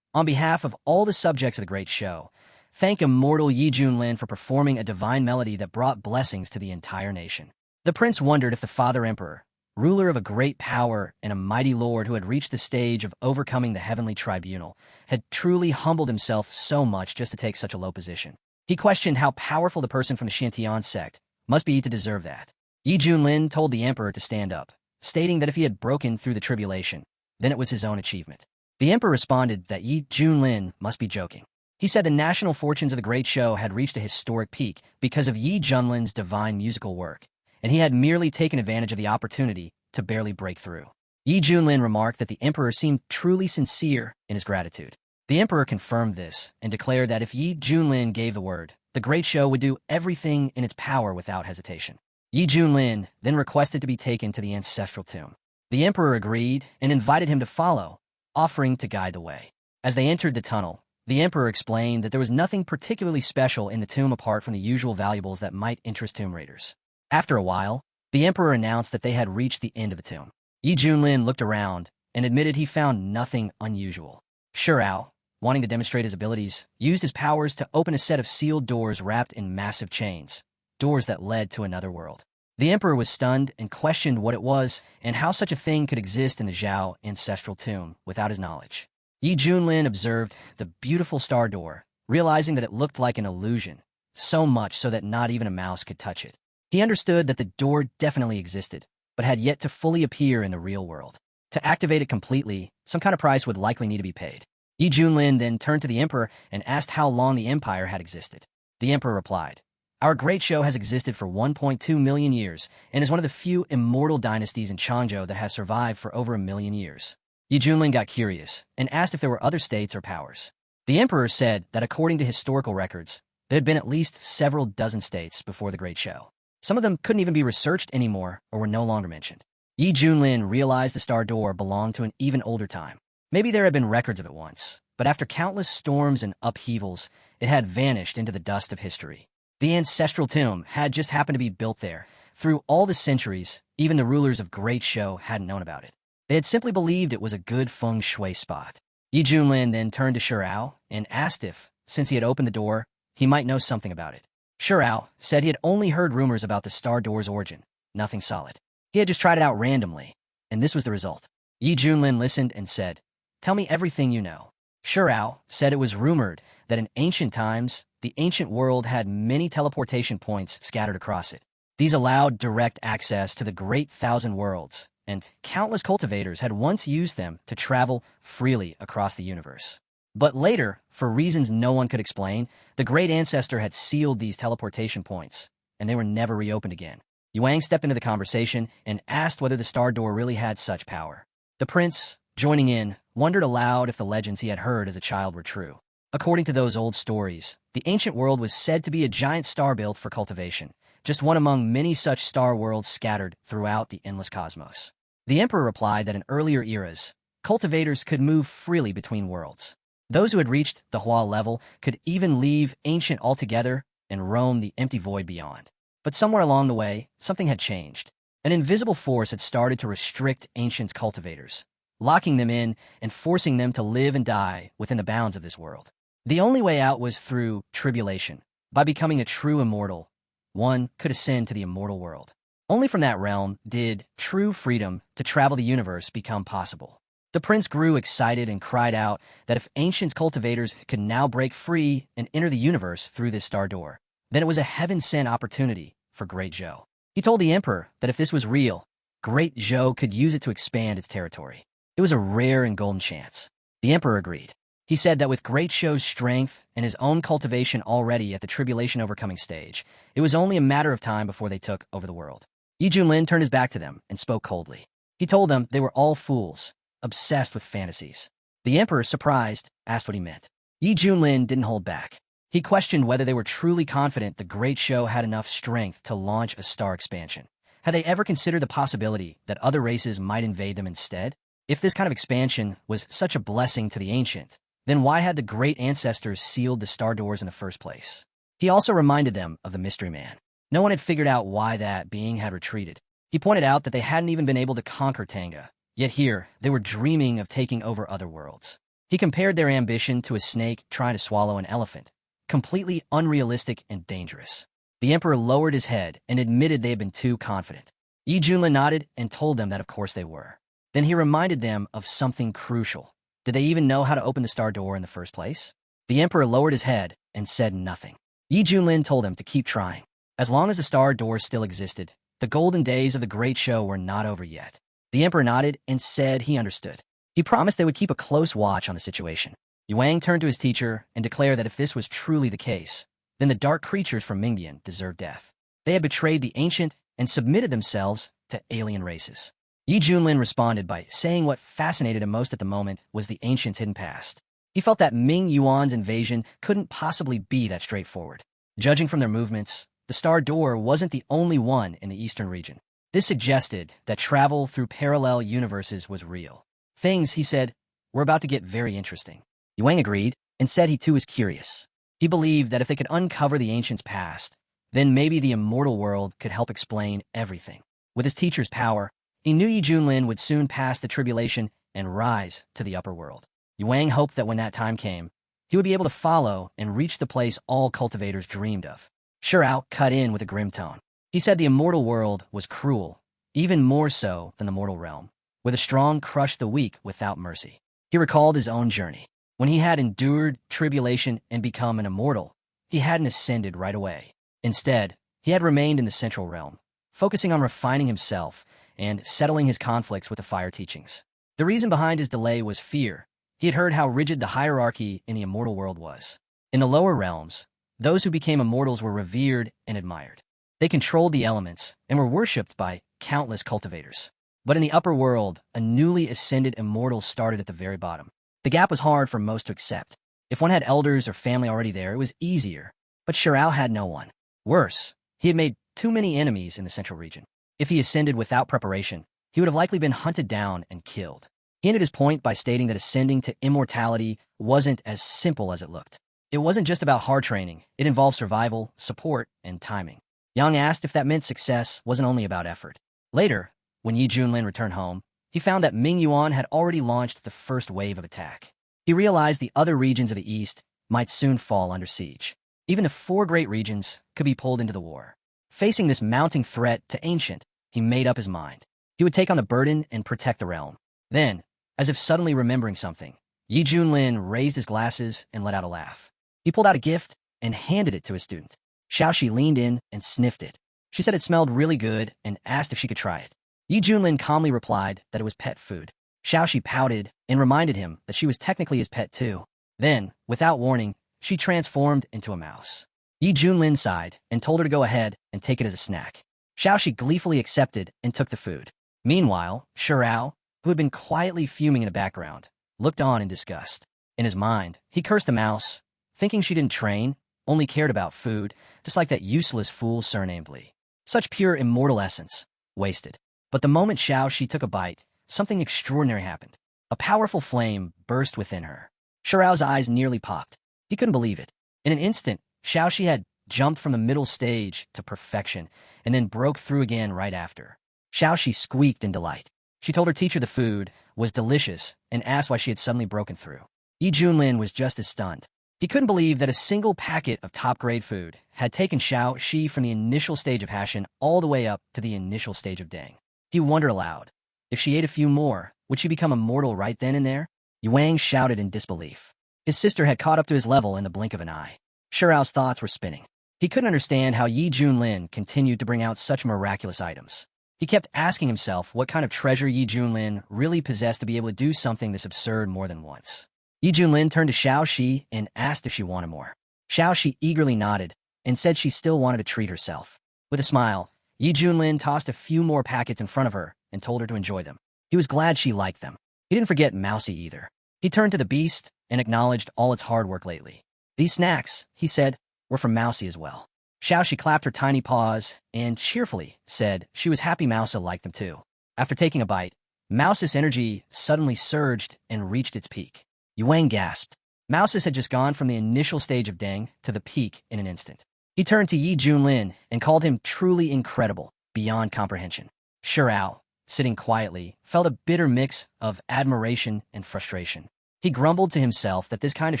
S1: On behalf of all the subjects of the great show, thank immortal Yi Junlin for performing a divine melody that brought blessings to the entire nation. The prince wondered if the father emperor, ruler of a great power and a mighty lord who had reached the stage of overcoming the heavenly tribunal, had truly humbled himself so much just to take such a low position. He questioned how powerful the person from the Shantian sect must be to deserve that. Yi Junlin told the emperor to stand up, stating that if he had broken through the tribulation, then it was his own achievement. The emperor responded that Yi Junlin must be joking. He said the national fortunes of the great show had reached a historic peak because of Yi Junlin's divine musical work, and he had merely taken advantage of the opportunity to barely break through. Yi Junlin remarked that the emperor seemed truly sincere in his gratitude. The emperor confirmed this and declared that if Yi Junlin gave the word, the great show would do everything in its power without hesitation. Yi Junlin then requested to be taken to the ancestral tomb. The emperor agreed and invited him to follow, offering to guide the way. As they entered the tunnel, the emperor explained that there was nothing particularly special in the tomb apart from the usual valuables that might interest tomb raiders. After a while, the emperor announced that they had reached the end of the tomb. Yi Junlin looked around and admitted he found nothing unusual. Shurao, wanting to demonstrate his abilities, used his powers to open a set of sealed doors wrapped in massive chains, doors that led to another world. The emperor was stunned and questioned what it was and how such a thing could exist in the Zhao ancestral tomb without his knowledge. Yi Junlin observed the beautiful star door, realizing that it looked like an illusion, so much so that not even a mouse could touch it. He understood that the door definitely existed, but had yet to fully appear in the real world. To activate it completely, some kind of price would likely need to be paid. Yi Junlin then turned to the emperor and asked how long the empire had existed. The emperor replied, "Our great show has existed for 1.2 million years and is one of the few immortal dynasties in Changzhou that has survived for over 1,000,000 years." Yi Junlin got curious and asked if there were other states or powers. The emperor said that according to historical records, there had been at least several dozen states before the great show. Some of them couldn't even be researched anymore or were no longer mentioned. Yi Junlin realized the star door belonged to an even older time. Maybe there had been records of it once, but after countless storms and upheavals, it had vanished into the dust of history. The ancestral tomb had just happened to be built there. Through all the centuries, even the rulers of Great Show hadn't known about it. They had simply believed it was a good feng shui spot. Yi Junlin then turned to Shurao and asked if, since he had opened the door, he might know something about it. Shurao said he had only heard rumors about the star door's origin, nothing solid. He had just tried it out randomly, and this was the result. Yi Junlin listened and said, "Tell me everything you know." Shurao said it was rumored that in ancient times, the ancient world had many teleportation points scattered across it. These allowed direct access to the Great Thousand Worlds, and countless cultivators had once used them to travel freely across the universe. But later, for reasons no one could explain, the Great Ancestor had sealed these teleportation points, and they were never reopened again. Yuang stepped into the conversation and asked whether the star door really had such power. The prince, joining in, wondered aloud if the legends he had heard as a child were true. According to those old stories, the ancient world was said to be a giant star built for cultivation, just one among many such star worlds scattered throughout the endless cosmos. The emperor replied that in earlier eras, cultivators could move freely between worlds. Those who had reached the Hua level could even leave ancient altogether and roam the empty void beyond. But somewhere along the way, something had changed. An invisible force had started to restrict ancient cultivators, locking them in and forcing them to live and die within the bounds of this world. The only way out was through tribulation. By becoming a true immortal, one could ascend to the immortal world. Only from that realm did true freedom to travel the universe become possible. The prince grew excited and cried out that if ancient cultivators could now break free and enter the universe through this star door, then it was a heaven-sent opportunity for Great Zhou. He told the emperor that if this was real, Great Zhou could use it to expand its territory. It was a rare and golden chance. The emperor agreed. He said that with Great Zhou's strength and his own cultivation already at the tribulation overcoming stage, it was only a matter of time before they took over the world. Yi Junlin turned his back to them and spoke coldly. He told them they were all fools, obsessed with fantasies. The emperor, surprised, asked what he meant. Yi Junlin didn't hold back. He questioned whether they were truly confident the Great Show had enough strength to launch a star expansion. Had they ever considered the possibility that other races might invade them instead? If this kind of expansion was such a blessing to the ancient, then why had the great ancestors sealed the star doors in the first place? He also reminded them of the mystery man. No one had figured out why that being had retreated. He pointed out that they hadn't even been able to conquer Tanga, yet here they were dreaming of taking over other worlds. He compared their ambition to a snake trying to swallow an elephant, completely unrealistic and dangerous. The emperor lowered his head and admitted they had been too confident. Yi Junlin nodded and told them that of course they were. Then he reminded them of something crucial. Did they even know how to open the star door in the first place? The emperor lowered his head and said nothing. Yi Junlin told them to keep trying. As long as the star door still existed, the golden days of the great show were not over yet. The emperor nodded and said he understood. He promised they would keep a close watch on the situation. Yuang turned to his teacher and declared that if this was truly the case, then the dark creatures from Mingbian deserved death. They had betrayed the ancient and submitted themselves to alien races. Yi Junlin responded by saying what fascinated him most at the moment was the ancients' hidden past. He felt that Ming Yuan's invasion couldn't possibly be that straightforward. Judging from their movements, the star door wasn't the only one in the eastern region. This suggested that travel through parallel universes was real. Things, he said, were about to get very interesting. Yuang agreed and said he too was curious. He believed that if they could uncover the ancients' past, then maybe the immortal world could help explain everything. With his teacher's power, he knew Yi Junlin would soon pass the tribulation and rise to the upper world. Yuang hoped that when that time came, he would be able to follow and reach the place all cultivators dreamed of. Shirao cut in with a grim tone. He said the immortal world was cruel, even more so than the mortal realm, where the strong crush the weak without mercy. He recalled his own journey. When he had endured tribulation and become an immortal, he hadn't ascended right away. Instead, he had remained in the central realm, focusing on refining himself and settling his conflicts with the fire teachings. The reason behind his delay was fear. He had heard how rigid the hierarchy in the immortal world was. In the lower realms, those who became immortals were revered and admired. They controlled the elements and were worshipped by countless cultivators. But in the upper world, a newly ascended immortal started at the very bottom. The gap was hard for most to accept. If one had elders or family already there, it was easier. But Shirao had no one. Worse, he had made too many enemies in the central region. If he ascended without preparation, he would have likely been hunted down and killed. He ended his point by stating that ascending to immortality wasn't as simple as it looked. It wasn't just about hard training. It involved survival, support, and timing. Yang asked if that meant success wasn't only about effort. Later, when Yi Junlin returned home, he found that Ming Yuan had already launched the first wave of attack. He realized the other regions of the east might soon fall under siege. Even the 4 great regions could be pulled into the war. Facing this mounting threat to ancient, he made up his mind. He would take on the burden and protect the realm. Then, as if suddenly remembering something, Yi Junlin raised his glasses and let out a laugh. He pulled out a gift and handed it to his student. Xiaoxi leaned in and sniffed it. She said it smelled really good and asked if she could try it. Yi Junlin calmly replied that it was pet food. Xiaoxi pouted and reminded him that she was technically his pet too. Then, without warning, she transformed into a mouse. Yi Junlin sighed and told her to go ahead and take it as a snack. Xiaoxi gleefully accepted and took the food. Meanwhile, Shirao, who had been quietly fuming in the background, looked on in disgust. In his mind, he cursed the mouse, thinking she didn't train, only cared about food, just like that useless fool surnamed Li. Such pure immortal essence, wasted. But the moment Xiaoxi took a bite, something extraordinary happened. A powerful flame burst within her. Shirao's eyes nearly popped. He couldn't believe it. In an instant, Xiaoxi had jumped from the middle stage to perfection, and then broke through again right after. Xiaoxi squeaked in delight. She told her teacher the food was delicious and asked why she had suddenly broken through. Yi Junlin was just as stunned. He couldn't believe that a single packet of top-grade food had taken Xiaoxi from the initial stage of passion all the way up to the initial stage of dang. He wondered aloud, if she ate a few more, would she become immortal right then and there? Yuang shouted in disbelief. His sister had caught up to his level in the blink of an eye. Shirao's thoughts were spinning. He couldn't understand how Yi Junlin continued to bring out such miraculous items. He kept asking himself what kind of treasure Yi Junlin really possessed to be able to do something this absurd more than once. Yi Junlin turned to Xiaoxi and asked if she wanted more. Xiaoxi eagerly nodded and said she still wanted to treat herself. With a smile, Yi Junlin tossed a few more packets in front of her and told her to enjoy them. He was glad she liked them. He didn't forget Mousy either. He turned to the beast and acknowledged all its hard work lately. These snacks, he said, were from Mousy as well. Xiaoxi clapped her tiny paws and cheerfully said she was happy Mousa liked them too. After taking a bite, Mouse's energy suddenly surged and reached its peak. Yuang gasped. Mouse's had just gone from the initial stage of Deng to the peak in an instant. He turned to Yi Junlin and called him truly incredible, beyond comprehension. Shirao, sitting quietly, felt a bitter mix of admiration and frustration. He grumbled to himself that this kind of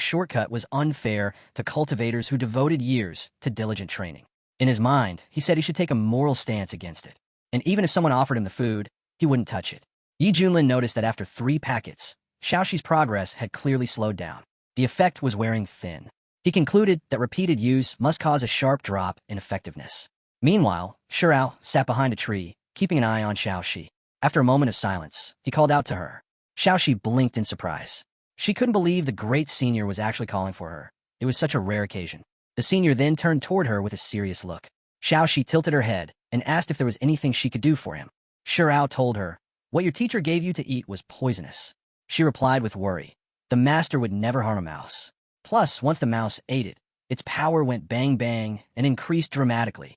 S1: shortcut was unfair to cultivators who devoted years to diligent training. In his mind, he said he should take a moral stance against it. And even if someone offered him the food, he wouldn't touch it. Yi Junlin noticed that after 3 packets, Xiaoxi's progress had clearly slowed down. The effect was wearing thin. He concluded that repeated use must cause a sharp drop in effectiveness. Meanwhile, Shirao sat behind a tree, keeping an eye on Xiaoxi. After a moment of silence, he called out to her. Xiaoxi blinked in surprise. She couldn't believe the great senior was actually calling for her. It was such a rare occasion. The senior then turned toward her with a serious look. Xiaoxi tilted her head and asked if there was anything she could do for him. Shirao told her, "What your teacher gave you to eat was poisonous." She replied with worry. The master would never harm a mouse. Plus, once the mouse ate it, its power went bang bang and increased dramatically.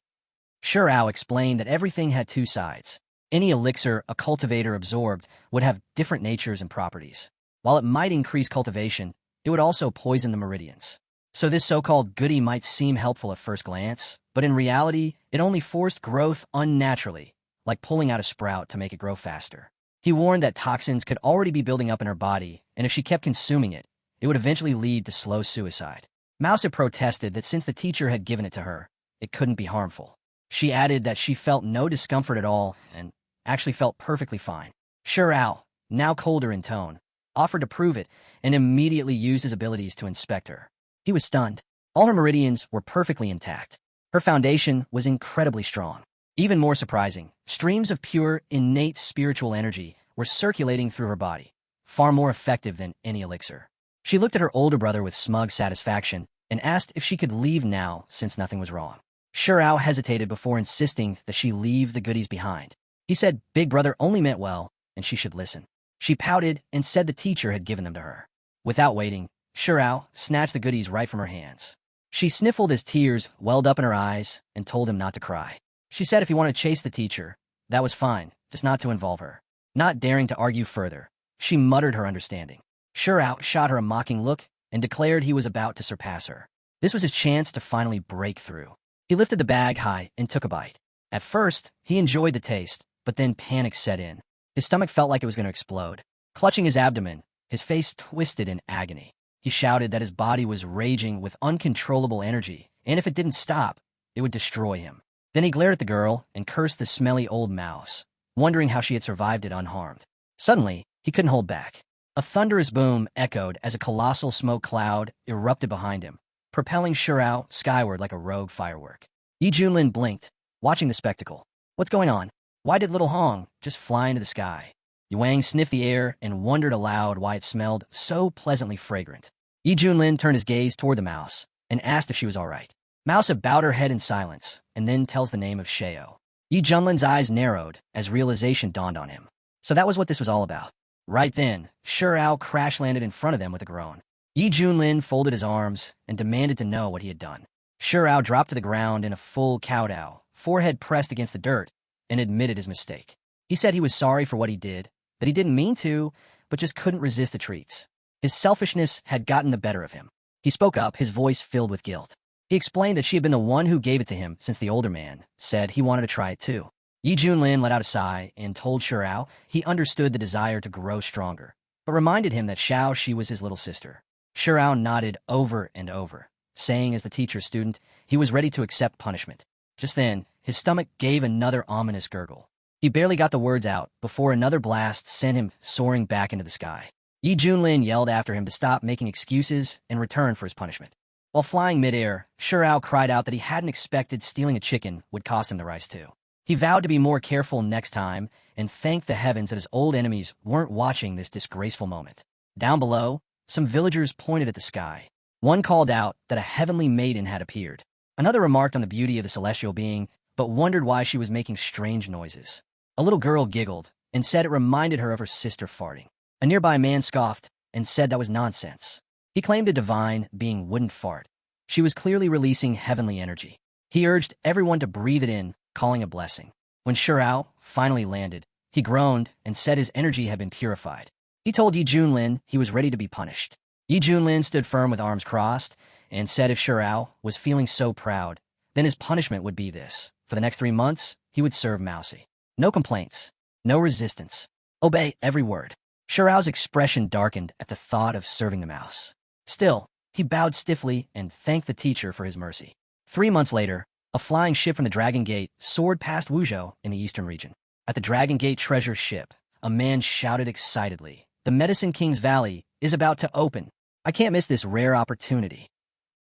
S1: Shirao explained that everything had 2 sides. Any elixir a cultivator absorbed would have different natures and properties. While it might increase cultivation, it would also poison the meridians. So this so-called goodie might seem helpful at first glance, but in reality, it only forced growth unnaturally, like pulling out a sprout to make it grow faster. He warned that toxins could already be building up in her body, and if she kept consuming it, it would eventually lead to slow suicide. Mouse had protested that since the teacher had given it to her, it couldn't be harmful. She added that she felt no discomfort at all and actually felt perfectly fine. Shirao, now colder in tone, offered to prove it and immediately used his abilities to inspect her. He was stunned. All her meridians were perfectly intact. Her foundation was incredibly strong. Even more surprising, streams of pure, innate spiritual energy were circulating through her body, far more effective than any elixir. She looked at her older brother with smug satisfaction and asked if she could leave now since nothing was wrong. Shirao hesitated before insisting that she leave the goodies behind. He said Big Brother only meant well and she should listen. She pouted and said the teacher had given them to her. Without waiting, Shirao snatched the goodies right from her hands. She sniffled as tears welled up in her eyes and told him not to cry. She said if he wanted to chase the teacher, that was fine, just not to involve her. Not daring to argue further, she muttered her understanding. Shirao shot her a mocking look and declared he was about to surpass her. This was his chance to finally break through. He lifted the bag high and took a bite. At first, he enjoyed the taste, but then panic set in. His stomach felt like it was going to explode. Clutching his abdomen, his face twisted in agony. He shouted that his body was raging with uncontrollable energy, and if it didn't stop, it would destroy him. Then he glared at the girl and cursed the smelly old mouse, wondering how she had survived it unharmed. Suddenly, he couldn't hold back. A thunderous boom echoed as a colossal smoke cloud erupted behind him, propelling Shirao skyward like a rogue firework. Yi Junlin blinked, watching the spectacle. What's going on? Why did little Hong just fly into the sky? Yuang sniffed the air and wondered aloud why it smelled so pleasantly fragrant. Yi Junlin turned his gaze toward the mouse and asked if she was all right. Mouse had bowed her head in silence and then tells the name of Sheo. Yi Junlin's eyes narrowed as realization dawned on him. So that was what this was all about. Right then, Shirao crash-landed in front of them with a groan. Yi Junlin folded his arms and demanded to know what he had done. Shirao dropped to the ground in a full kowtow, forehead pressed against the dirt, and admitted his mistake. He said he was sorry for what he did, that he didn't mean to, but just couldn't resist the treats. His selfishness had gotten the better of him. He spoke up, his voice filled with guilt. He explained that she had been the one who gave it to him since the older man said he wanted to try it too. Yi Junlin let out a sigh and told Shirao he understood the desire to grow stronger, but reminded him that Xiaoxi was his little sister. Shirao nodded over and over, saying as the teacher's student, he was ready to accept punishment. Just then, his stomach gave another ominous gurgle. He barely got the words out before another blast sent him soaring back into the sky. Yi Junlin yelled after him to stop making excuses and return for his punishment. While flying midair, Shirao cried out that he hadn't expected stealing a chicken would cost him the rice too. He vowed to be more careful next time and thanked the heavens that his old enemies weren't watching this disgraceful moment. Down below, some villagers pointed at the sky. One called out that a heavenly maiden had appeared. Another remarked on the beauty of the celestial being, but wondered why she was making strange noises. A little girl giggled and said it reminded her of her sister farting. A nearby man scoffed and said that was nonsense. He claimed a divine being wouldn't fart. She was clearly releasing heavenly energy. He urged everyone to breathe it in, calling a blessing. When Shirao finally landed, he groaned and said his energy had been purified. He told Yi Junlin he was ready to be punished. Yi Junlin stood firm with arms crossed and said if Shirao was feeling so proud, then his punishment would be this. For the next 3 months, he would serve Mousy. No complaints. No resistance. Obey every word. Shirao's expression darkened at the thought of serving the mouse. Still, he bowed stiffly and thanked the teacher for his mercy. 3 months later, a flying ship from the Dragon Gate soared past Wuzhou in the eastern region. At the Dragon Gate treasure ship, a man shouted excitedly, "The Medicine King's Valley is about to open. I can't miss this rare opportunity."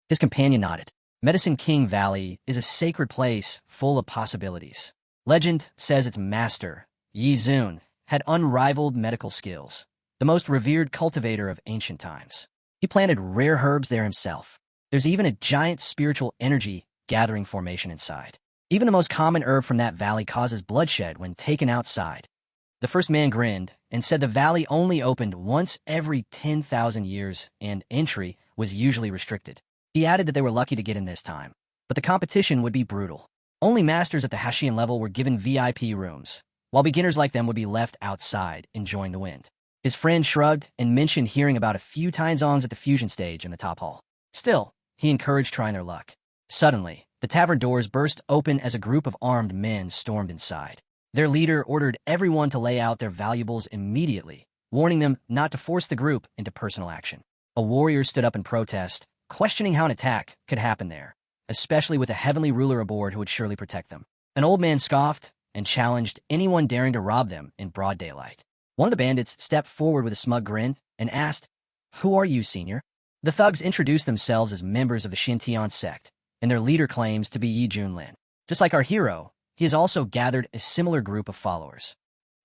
S1: His companion nodded. Medicine King Valley is a sacred place full of possibilities. Legend says its master, Yi Zun, had unrivaled medical skills, the most revered cultivator of ancient times. He planted rare herbs there himself. There's even a giant spiritual energy gathering formation inside. Even the most common herb from that valley causes bloodshed when taken outside. The first man grinned and said the valley only opened once every 10,000 years and entry was usually restricted. He added that they were lucky to get in this time, but the competition would be brutal. Only masters at the Hashian level were given VIP rooms, while beginners like them would be left outside enjoying the wind. His friend shrugged and mentioned hearing about a few Taizongs at the fusion stage in the top hall. Still, he encouraged trying their luck. Suddenly, the tavern doors burst open as a group of armed men stormed inside. Their leader ordered everyone to lay out their valuables immediately, warning them not to force the group into personal action. A warrior stood up in protest, questioning how an attack could happen there, especially with a heavenly ruler aboard who would surely protect them. An old man scoffed and challenged anyone daring to rob them in broad daylight. One of the bandits stepped forward with a smug grin and asked, "Who are you, senior?" The thugs introduced themselves as members of the Xintian sect, and their leader claims to be Yi Junlin. Just like our hero, he has also gathered a similar group of followers.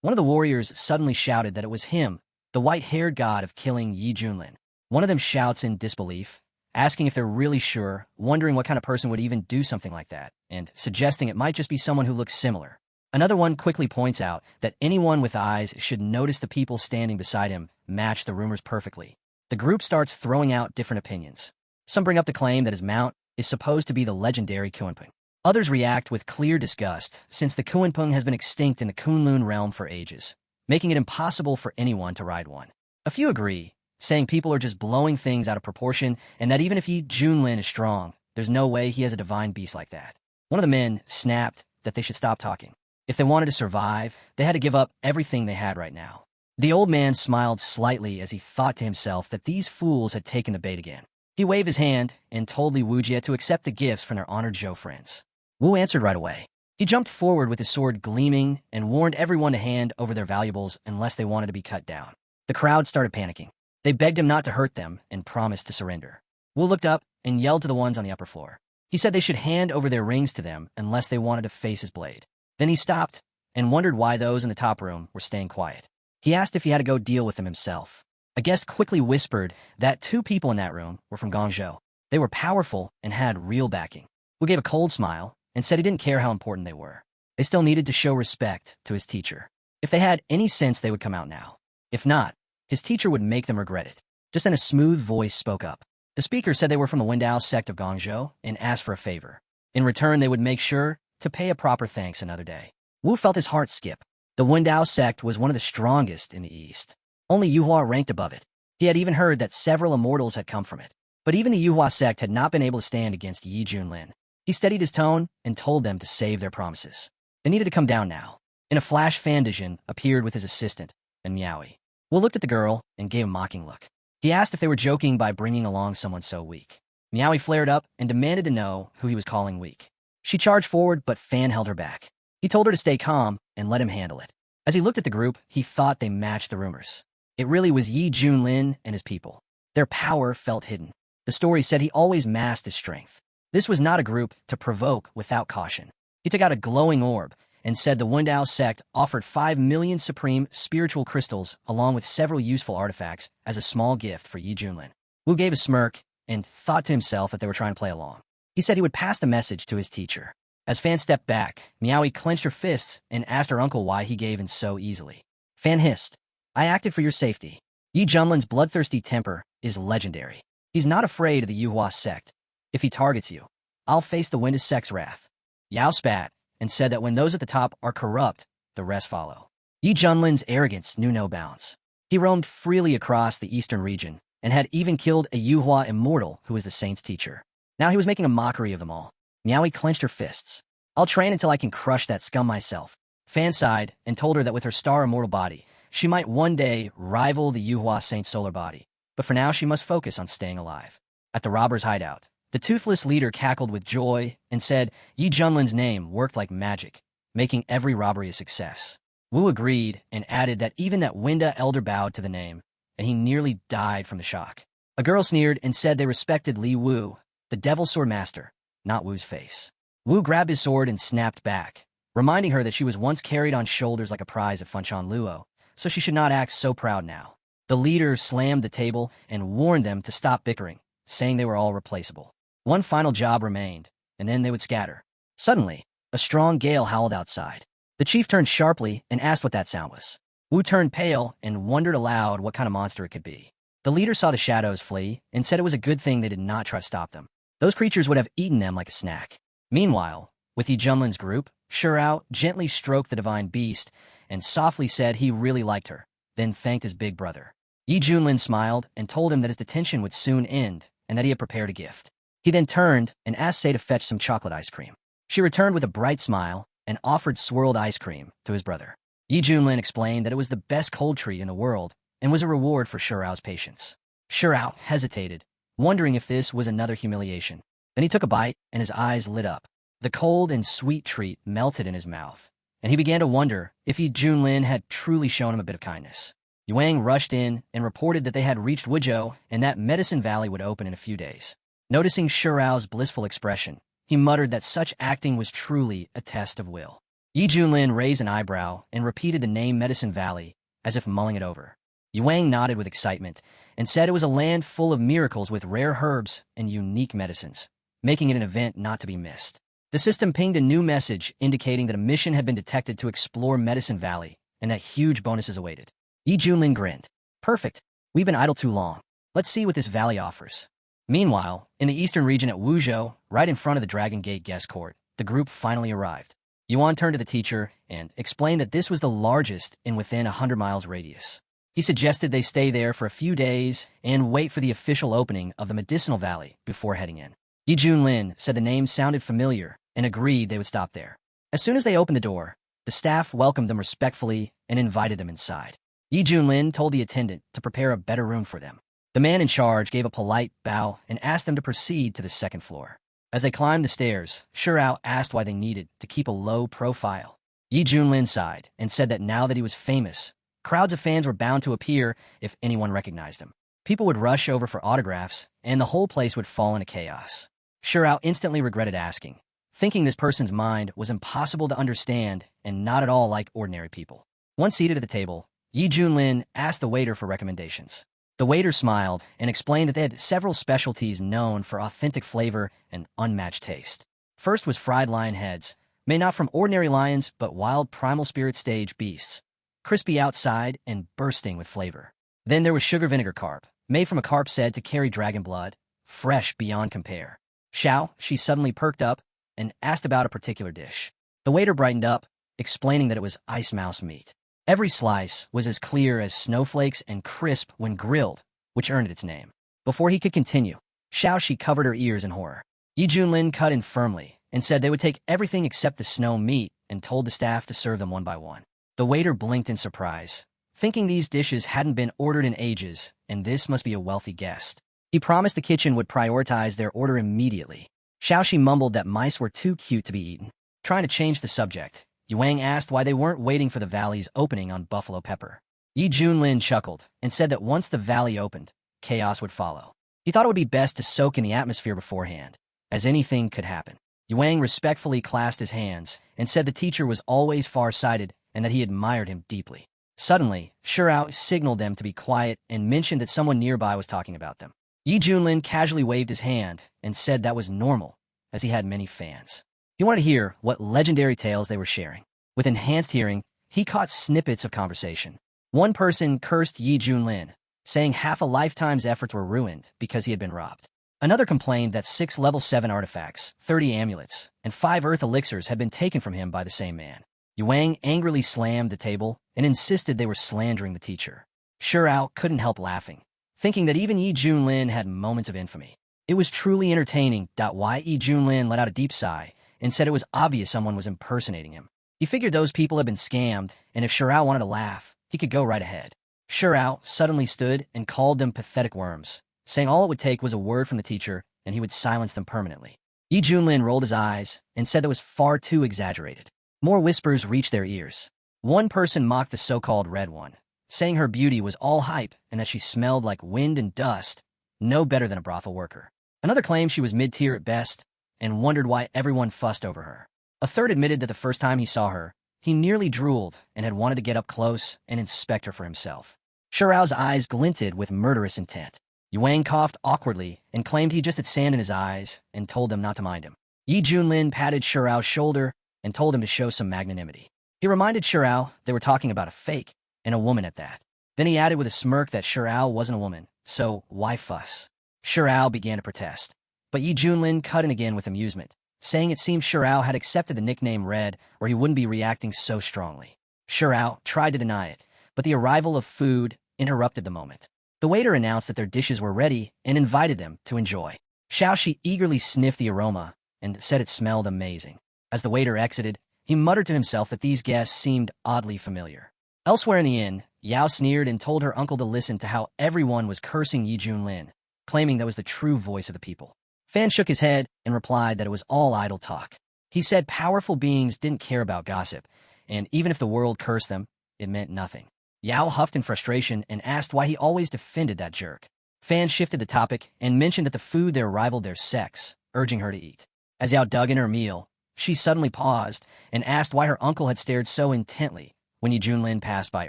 S1: One of the warriors suddenly shouted that it was him, the white-haired god of killing Yi Junlin. One of them shouts in disbelief, asking if they're really sure, wondering what kind of person would even do something like that, and suggesting it might just be someone who looks similar. Another one quickly points out that anyone with eyes should notice the people standing beside him match the rumors perfectly. The group starts throwing out different opinions. Some bring up the claim that his mount is supposed to be the legendary Kunpeng. Others react with clear disgust, since the Kunpeng has been extinct in the Kunlun realm for ages, making it impossible for anyone to ride one. A few agree, saying people are just blowing things out of proportion, and that even if Yi Junlin is strong, there's no way he has a divine beast like that. One of the men snapped that they should stop talking. If they wanted to survive, they had to give up everything they had right now. The old man smiled slightly as he thought to himself that these fools had taken the bait again. He waved his hand and told Li Wujie to accept the gifts from their honored Zhou friends. Wu answered right away. He jumped forward with his sword gleaming and warned everyone to hand over their valuables unless they wanted to be cut down. The crowd started panicking. They begged him not to hurt them and promised to surrender. Wu looked up and yelled to the ones on the upper floor. He said they should hand over their rings to them unless they wanted to face his blade. Then he stopped and wondered why those in the top room were staying quiet. He asked if he had to go deal with them himself. A guest quickly whispered that 2 people in that room were from Guangzhou. They were powerful and had real backing. Wu gave a cold smile and said he didn't care how important they were. They still needed to show respect to his teacher. If they had any sense, they would come out now. If not, his teacher would make them regret it. Just then a smooth voice spoke up. The speaker said they were from the Wendao sect of Guangzhou and asked for a favor. In return, they would make sure to pay a proper thanks another day. Wu felt his heart skip. The Wendao sect was one of the strongest in the East. Only Yuhua ranked above it. He had even heard that several immortals had come from it. But even the Yuhua sect had not been able to stand against Yi Junlin. He steadied his tone and told them to save their promises. They needed to come down now. In a flash, Fandijin appeared with his assistant, and Miaoi. Wu looked at the girl and gave a mocking look. He asked if they were joking by bringing along someone so weak. Miaoi flared up and demanded to know who he was calling weak. She charged forward, but Fan held her back. He told her to stay calm and let him handle it. As he looked at the group, he thought they matched the rumors. It really was Yi Junlin and his people. Their power felt hidden. The story said he always masked his strength. This was not a group to provoke without caution. He took out a glowing orb and said the Wendao sect offered 5 million supreme spiritual crystals along with several useful artifacts as a small gift for Yi Junlin. Wu gave a smirk and thought to himself that they were trying to play along. He said he would pass the message to his teacher. As Fan stepped back, Miaoi clenched her fists and asked her uncle why he gave in so easily. Fan hissed, "I acted for your safety. Yi Junlin's bloodthirsty temper is legendary. He's not afraid of the Yuhua sect. If he targets you, I'll face the Wendao sect's wrath." Yao spat and said that when those at the top are corrupt, the rest follow. Yi Junlin's arrogance knew no bounds. He roamed freely across the eastern region and had even killed a Yuhua immortal who was the saint's teacher. Now he was making a mockery of them all. Miaoi clenched her fists. "I'll train until I can crush that scum myself." Fan sighed and told her that with her star immortal body, She might one day rival the Yuhua Saint solar body, but for now she must focus on staying alive. At the robber's hideout, the toothless leader cackled with joy and said Yi Junlin's name worked like magic, making every robbery a success. Wu agreed and added that even that Winda elder bowed to the name, and he nearly died from the shock. A girl sneered and said they respected Li Wu, the devil sword master, not Wu's face. Wu grabbed his sword and snapped back, reminding her that she was once carried on shoulders like a prize at Fenchan Luo, so she should not act so proud now. The leader slammed the table and warned them to stop bickering, saying they were all replaceable. One final job remained, and then they would scatter. Suddenly, a strong gale howled outside. The chief turned sharply and asked what that sound was. Wu turned pale and wondered aloud what kind of monster it could be. The leader saw the shadows flee and said it was a good thing they did not try to stop them. Those creatures would have eaten them like a snack. Meanwhile, with Yi Junlin's group, Shurao gently stroked the divine beast and softly said he really liked her, then thanked his big brother. Yi Junlin smiled and told him that his detention would soon end and that he had prepared a gift. He then turned and asked Sei to fetch some chocolate ice cream. She returned with a bright smile and offered swirled ice cream to his brother. Yi Junlin explained that it was the best cold treat in the world and was a reward for Shurao's patience. Shurao hesitated, wondering if this was another humiliation. Then he took a bite and his eyes lit up. The cold and sweet treat melted in his mouth, and he began to wonder if Yi Junlin had truly shown him a bit of kindness. Yuang rushed in and reported that they had reached Wuzhou and that Medicine Valley would open in a few days. Noticing Shurao's blissful expression, he muttered that such acting was truly a test of will. Yi Junlin raised an eyebrow and repeated the name Medicine Valley, as if mulling it over. Yuang nodded with excitement and said it was a land full of miracles with rare herbs and unique medicines, making it an event not to be missed. The system pinged a new message indicating that a mission had been detected to explore Medicine Valley and that huge bonuses awaited. Yi Junlin grinned. Perfect. We've been idle too long. Let's see what this valley offers. Meanwhile, in the eastern region at Wuzhou, right in front of the Dragon Gate guest court, the group finally arrived. Yuan turned to the teacher and explained that this was the largest in within 100 miles radius. He suggested they stay there for a few days and wait for the official opening of the Medicinal Valley before heading in. Yi Junlin said the name sounded familiar and agreed they would stop there. As soon as they opened the door, the staff welcomed them respectfully and invited them inside. Yi Junlin told the attendant to prepare a better room for them. The man in charge gave a polite bow and asked them to proceed to the second floor. As they climbed the stairs, Shurao asked why they needed to keep a low profile. Yi Junlin sighed and said that now that he was famous, crowds of fans were bound to appear if anyone recognized him. People would rush over for autographs, and the whole place would fall into chaos. Shurao instantly regretted asking, thinking this person's mind was impossible to understand and not at all like ordinary people. Once seated at the table, Yi Junlin asked the waiter for recommendations. The waiter smiled and explained that they had several specialties known for authentic flavor and unmatched taste. First was fried lion heads, made not from ordinary lions but wild primal spirit stage beasts, crispy outside and bursting with flavor. Then there was sugar vinegar carp, made from a carp said to carry dragon blood, fresh beyond compare. She suddenly perked up and asked about a particular dish. The waiter brightened up, explaining that it was ice mouse meat. Every slice was as clear as snowflakes and crisp when grilled, which earned it its name. Before he could continue, she covered her ears in horror. Yi Junlin cut in firmly and said they would take everything except the snow meat and told the staff to serve them one by one. The waiter blinked in surprise, thinking these dishes hadn't been ordered in ages, and this must be a wealthy guest. He promised the kitchen would prioritize their order immediately. She mumbled that mice were too cute to be eaten. Trying to change the subject, Yuang asked why they weren't waiting for the valley's opening on Buffalo Pepper. Yi Junlin chuckled and said that once the valley opened, chaos would follow. He thought it would be best to soak in the atmosphere beforehand, as anything could happen. Yuang respectfully clasped his hands and said the teacher was always far-sighted and that he admired him deeply. Suddenly, Shurao signaled them to be quiet and mentioned that someone nearby was talking about them. Yi Junlin casually waved his hand and said that was normal, as he had many fans. He wanted to hear what legendary tales they were sharing. With enhanced hearing, he caught snippets of conversation. One person cursed Yi Junlin, saying half a lifetime's efforts were ruined because he had been robbed. Another complained that 6 level 7 artifacts, 30 amulets, and 5 earth elixirs had been taken from him by the same man. Yuang angrily slammed the table and insisted they were slandering the teacher. Shurao couldn't help laughing, thinking that even Yi Junlin had moments of infamy. It was truly entertaining. Why Yi Junlin let out a deep sigh and said it was obvious someone was impersonating him. He figured those people had been scammed, and if Shurao wanted to laugh, he could go right ahead. Shurao suddenly stood and called them pathetic worms, saying all it would take was a word from the teacher and he would silence them permanently. Yi Junlin rolled his eyes and said that was far too exaggerated. More whispers reached their ears. One person mocked the so-called Red One, saying her beauty was all hype and that she smelled like wind and dust, no better than a brothel worker. Another claimed she was mid-tier at best and wondered why everyone fussed over her. A third admitted that the first time he saw her, he nearly drooled and had wanted to get up close and inspect her for himself. Shurao's eyes glinted with murderous intent. Yuang coughed awkwardly and claimed he just had sand in his eyes and told them not to mind him. Yi Junlin patted Shurao's shoulder and told him to show some magnanimity. He reminded Shurao they were talking about a fake, and a woman at that. Then he added with a smirk that Shurao wasn't a woman, so why fuss? Shurao began to protest, but Yi Junlin cut in again with amusement, saying it seemed Shurao had accepted the nickname Red or he wouldn't be reacting so strongly. Shurao tried to deny it, but the arrival of food interrupted the moment. The waiter announced that their dishes were ready and invited them to enjoy. Xiaoxi eagerly sniffed the aroma and said it smelled amazing. As the waiter exited, he muttered to himself that these guests seemed oddly familiar. Elsewhere in the inn, Yao sneered and told her uncle to listen to how everyone was cursing Yi Junlin, claiming that was the true voice of the people. Fan shook his head and replied that it was all idle talk. He said powerful beings didn't care about gossip, and even if the world cursed them, it meant nothing. Yao huffed in frustration and asked why he always defended that jerk. Fan shifted the topic and mentioned that the food there rivaled their sex, urging her to eat. As Yao dug in her meal, she suddenly paused and asked why her uncle had stared so intently when Yi Junlin passed by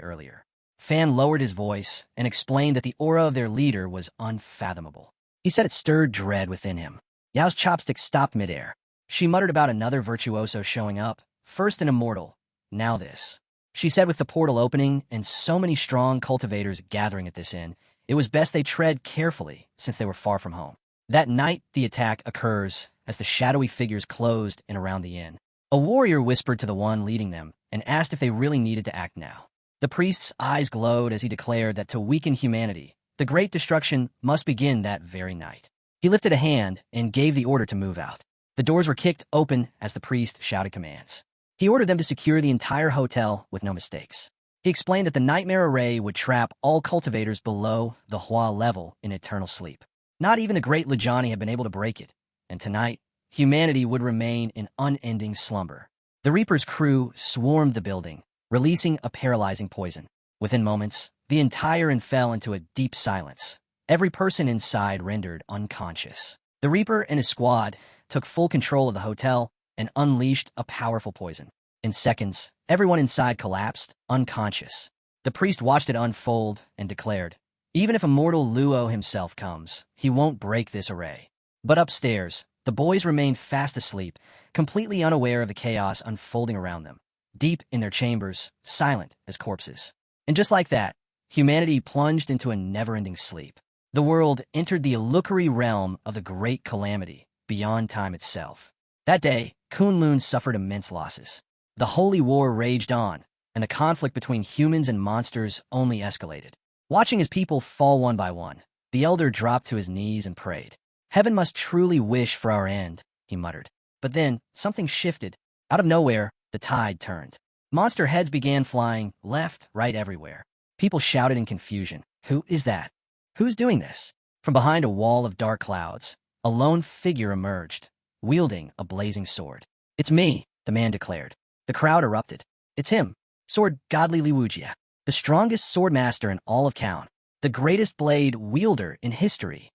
S1: earlier. Fan lowered his voice and explained that the aura of their leader was unfathomable. He said it stirred dread within him. Yao's chopstick stopped midair. She muttered about another virtuoso showing up, first an immortal, now this. She said with the portal opening and so many strong cultivators gathering at this inn, it was best they tread carefully since they were far from home. That night, the attack occurs as the shadowy figures closed in around the inn. A warrior whispered to the one leading them and asked if they really needed to act now. The priest's eyes glowed as he declared that to weaken humanity, the great destruction must begin that very night. He lifted a hand and gave the order to move out. The doors were kicked open as the priest shouted commands. He ordered them to secure the entire hotel with no mistakes. He explained that the nightmare array would trap all cultivators below the Hua level in eternal sleep. Not even the great Lajani had been able to break it, and tonight, humanity would remain in unending slumber. The Reaper's crew swarmed the building, releasing a paralyzing poison. Within moments, the entire inn fell into a deep silence. Every person inside rendered unconscious. The Reaper and his squad took full control of the hotel and unleashed a powerful poison. In seconds, everyone inside collapsed, unconscious. The priest watched it unfold and declared, even if immortal Luo himself comes, he won't break this array. But upstairs, the boys remained fast asleep, completely unaware of the chaos unfolding around them, deep in their chambers, silent as corpses. And just like that, humanity plunged into a never-ending sleep. The world entered the illusory realm of the great calamity, beyond time itself. That day, Kunlun suffered immense losses. The holy war raged on, and the conflict between humans and monsters only escalated. Watching his people fall one by one, the elder dropped to his knees and prayed. Heaven must truly wish for our end, he muttered. But then, something shifted. Out of nowhere, the tide turned. Monster heads began flying left, right, everywhere. People shouted in confusion. Who is that? Who's doing this? From behind a wall of dark clouds, a lone figure emerged, wielding a blazing sword. It's me, the man declared. The crowd erupted. It's him, Sword Godly Liwujia, the strongest swordmaster in all of Kaon, the greatest blade wielder in history.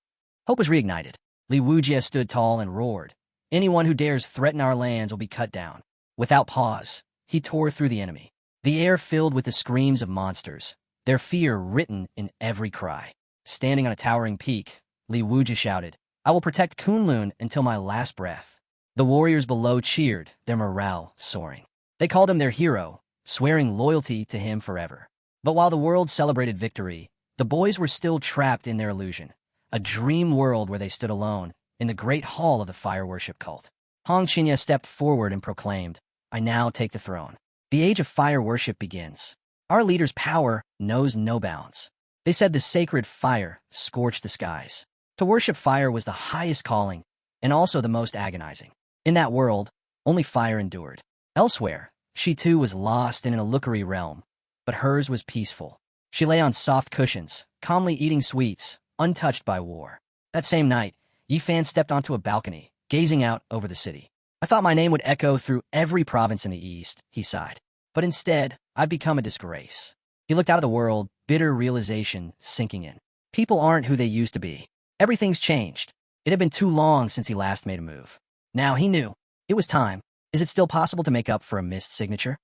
S1: Hope was reignited. Liwujia stood tall and roared. Anyone who dares threaten our lands will be cut down. Without pause, he tore through the enemy. The air filled with the screams of monsters, their fear written in every cry. Standing on a towering peak, Liwujia shouted, I will protect Kunlun until my last breath. The warriors below cheered, their morale soaring. They called him their hero, swearing loyalty to him forever. But while the world celebrated victory, the boys were still trapped in their illusion, a dream world where they stood alone, in the great hall of the fire worship cult. Hong Qinya stepped forward and proclaimed, I now take the throne. The age of fire worship begins. Our leader's power knows no bounds. They said the sacred fire scorched the skies. To worship fire was the highest calling, and also the most agonizing. In that world, only fire endured. Elsewhere, she too was lost in an illusory realm, but hers was peaceful. She lay on soft cushions, calmly eating sweets, untouched by war. That same night, Yifan stepped onto a balcony, gazing out over the city. I thought my name would echo through every province in the east, he sighed. But instead, I've become a disgrace. He looked out at the world, bitter realization sinking in. People aren't who they used to be. Everything's changed. It had been too long since he last made a move. Now he knew. It was time. Is it still possible to make up for a missed signature?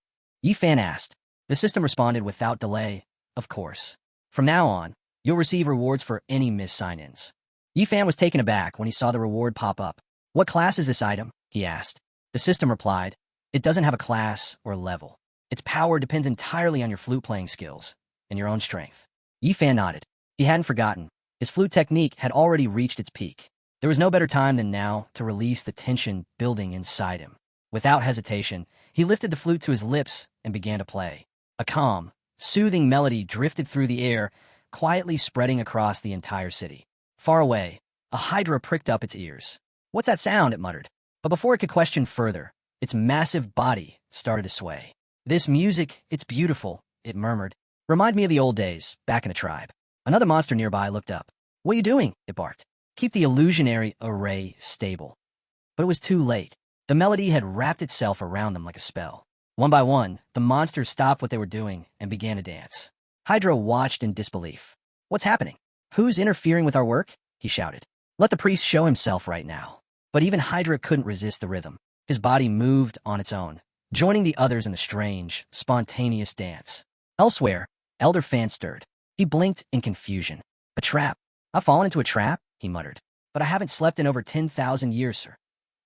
S1: Yifan asked. The system responded without delay. Of course. From now on, you'll receive rewards for any missed sign-ins. Yifan was taken aback when he saw the reward pop up. What class is this item? He asked. The system replied, it doesn't have a class or level. Its power depends entirely on your flute-playing skills and your own strength. Yifan nodded. He hadn't forgotten. His flute technique had already reached its peak. There was no better time than now to release the tension building inside him. Without hesitation, he lifted the flute to his lips and began to play. A calm, soothing melody drifted through the air, quietly spreading across the entire city. Far away, a hydra pricked up its ears. What's that sound? It muttered. But before it could question further, its massive body started to sway. This music, it's beautiful, it murmured. Remind me of the old days, back in the tribe. Another monster nearby looked up. What are you doing? It barked. Keep the illusionary array stable. But it was too late. The melody had wrapped itself around them like a spell. One by one, the monsters stopped what they were doing and began to dance. Hydra watched in disbelief. What's happening? Who's interfering with our work? He shouted. Let the priest show himself right now. But even Hydra couldn't resist the rhythm. His body moved on its own, joining the others in the strange, spontaneous dance. Elsewhere, Elder Fan stirred. He blinked in confusion. A trap. I've fallen into a trap, he muttered. But I haven't slept in over 10,000 years, sir.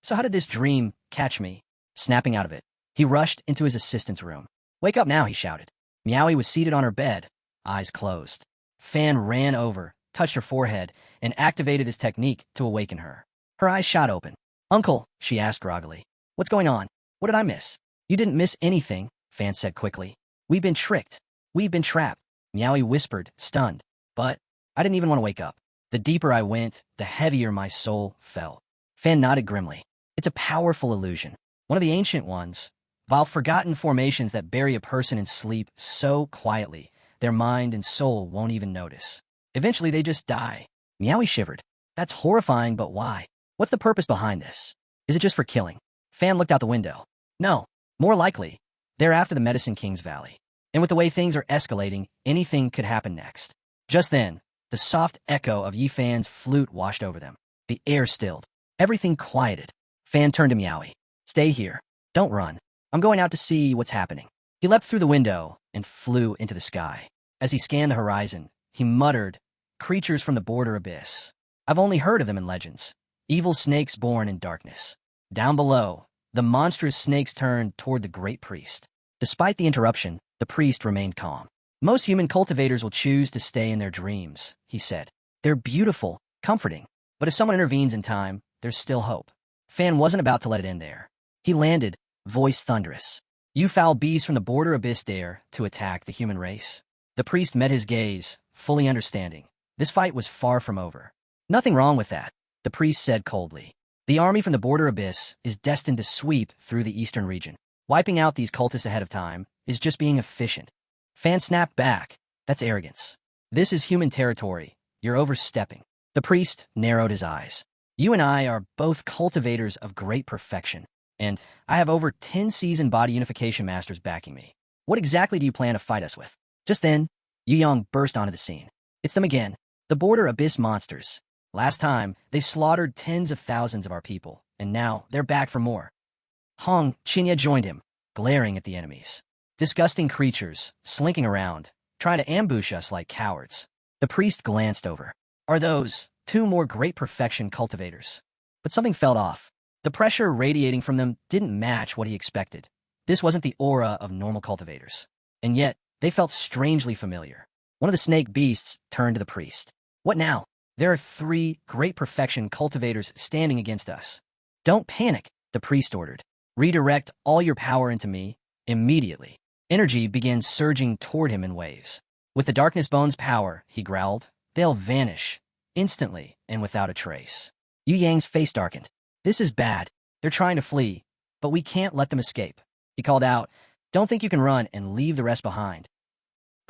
S1: So how did this dream catch me? Snapping out of it, he rushed into his assistant's room. Wake up now, he shouted. Meowie was seated on her bed, eyes closed. Fan ran over, touched her forehead, and activated his technique to awaken her. Her eyes shot open. Uncle, she asked groggily. What's going on? What did I miss? You didn't miss anything, Fan said quickly. We've been tricked. We've been trapped. Meowie whispered, stunned. But I didn't even want to wake up. The deeper I went, the heavier my soul fell. Fan nodded grimly. It's a powerful illusion. One of the ancient ones. While forgotten formations that bury a person in sleep so quietly, their mind and soul won't even notice. Eventually they just die. Meowie shivered. That's horrifying, but why? What's the purpose behind this? Is it just for killing? Fan looked out the window. No, more likely, they're after the Medicine King's Valley. And with the way things are escalating, anything could happen next. Just then, the soft echo of Yifan's flute washed over them. The air stilled. Everything quieted. Fan turned to Meowie. Stay here. Don't run. I'm going out to see what's happening. He leapt through the window and flew into the sky. As he scanned the horizon, he muttered, creatures from the border abyss. I've only heard of them in legends. Evil snakes born in darkness. Down below, the monstrous snakes turned toward the great priest. Despite the interruption, the priest remained calm. Most human cultivators will choose to stay in their dreams, he said. They're beautiful, comforting. But if someone intervenes in time, there's still hope. Fan wasn't about to let it end there. He landed, voice thunderous. You foul beasts from the border abyss dare to attack the human race? The priest met his gaze, fully understanding. This fight was far from over. Nothing wrong with that, the priest said coldly. The army from the border abyss is destined to sweep through the eastern region. Wiping out these cultists ahead of time is just being efficient. Fan snapped back. That's arrogance. This is human territory. You're overstepping. The priest narrowed his eyes. You and I are both cultivators of great perfection, and I have over 10 seasoned body unification masters backing me. What exactly do you plan to fight us with? Just then, Yu Yang burst onto the scene. It's them again, the border abyss monsters. Last time, they slaughtered tens of thousands of our people, and now they're back for more. Hong Qinya joined him, glaring at the enemies. Disgusting creatures, slinking around, trying to ambush us like cowards. The priest glanced over. Are those two more great perfection cultivators? But something felt off. The pressure radiating from them didn't match what he expected. This wasn't the aura of normal cultivators. And yet, they felt strangely familiar. One of the snake beasts turned to the priest. What now? There are 3 great perfection cultivators standing against us. Don't panic, the priest ordered. Redirect all your power into me, immediately. Energy began surging toward him in waves. With the Darkness Bone's power, he growled, they'll vanish, instantly and without a trace. Yu Yang's face darkened. This is bad. They're trying to flee, but we can't let them escape. He called out, don't think you can run and leave the rest behind.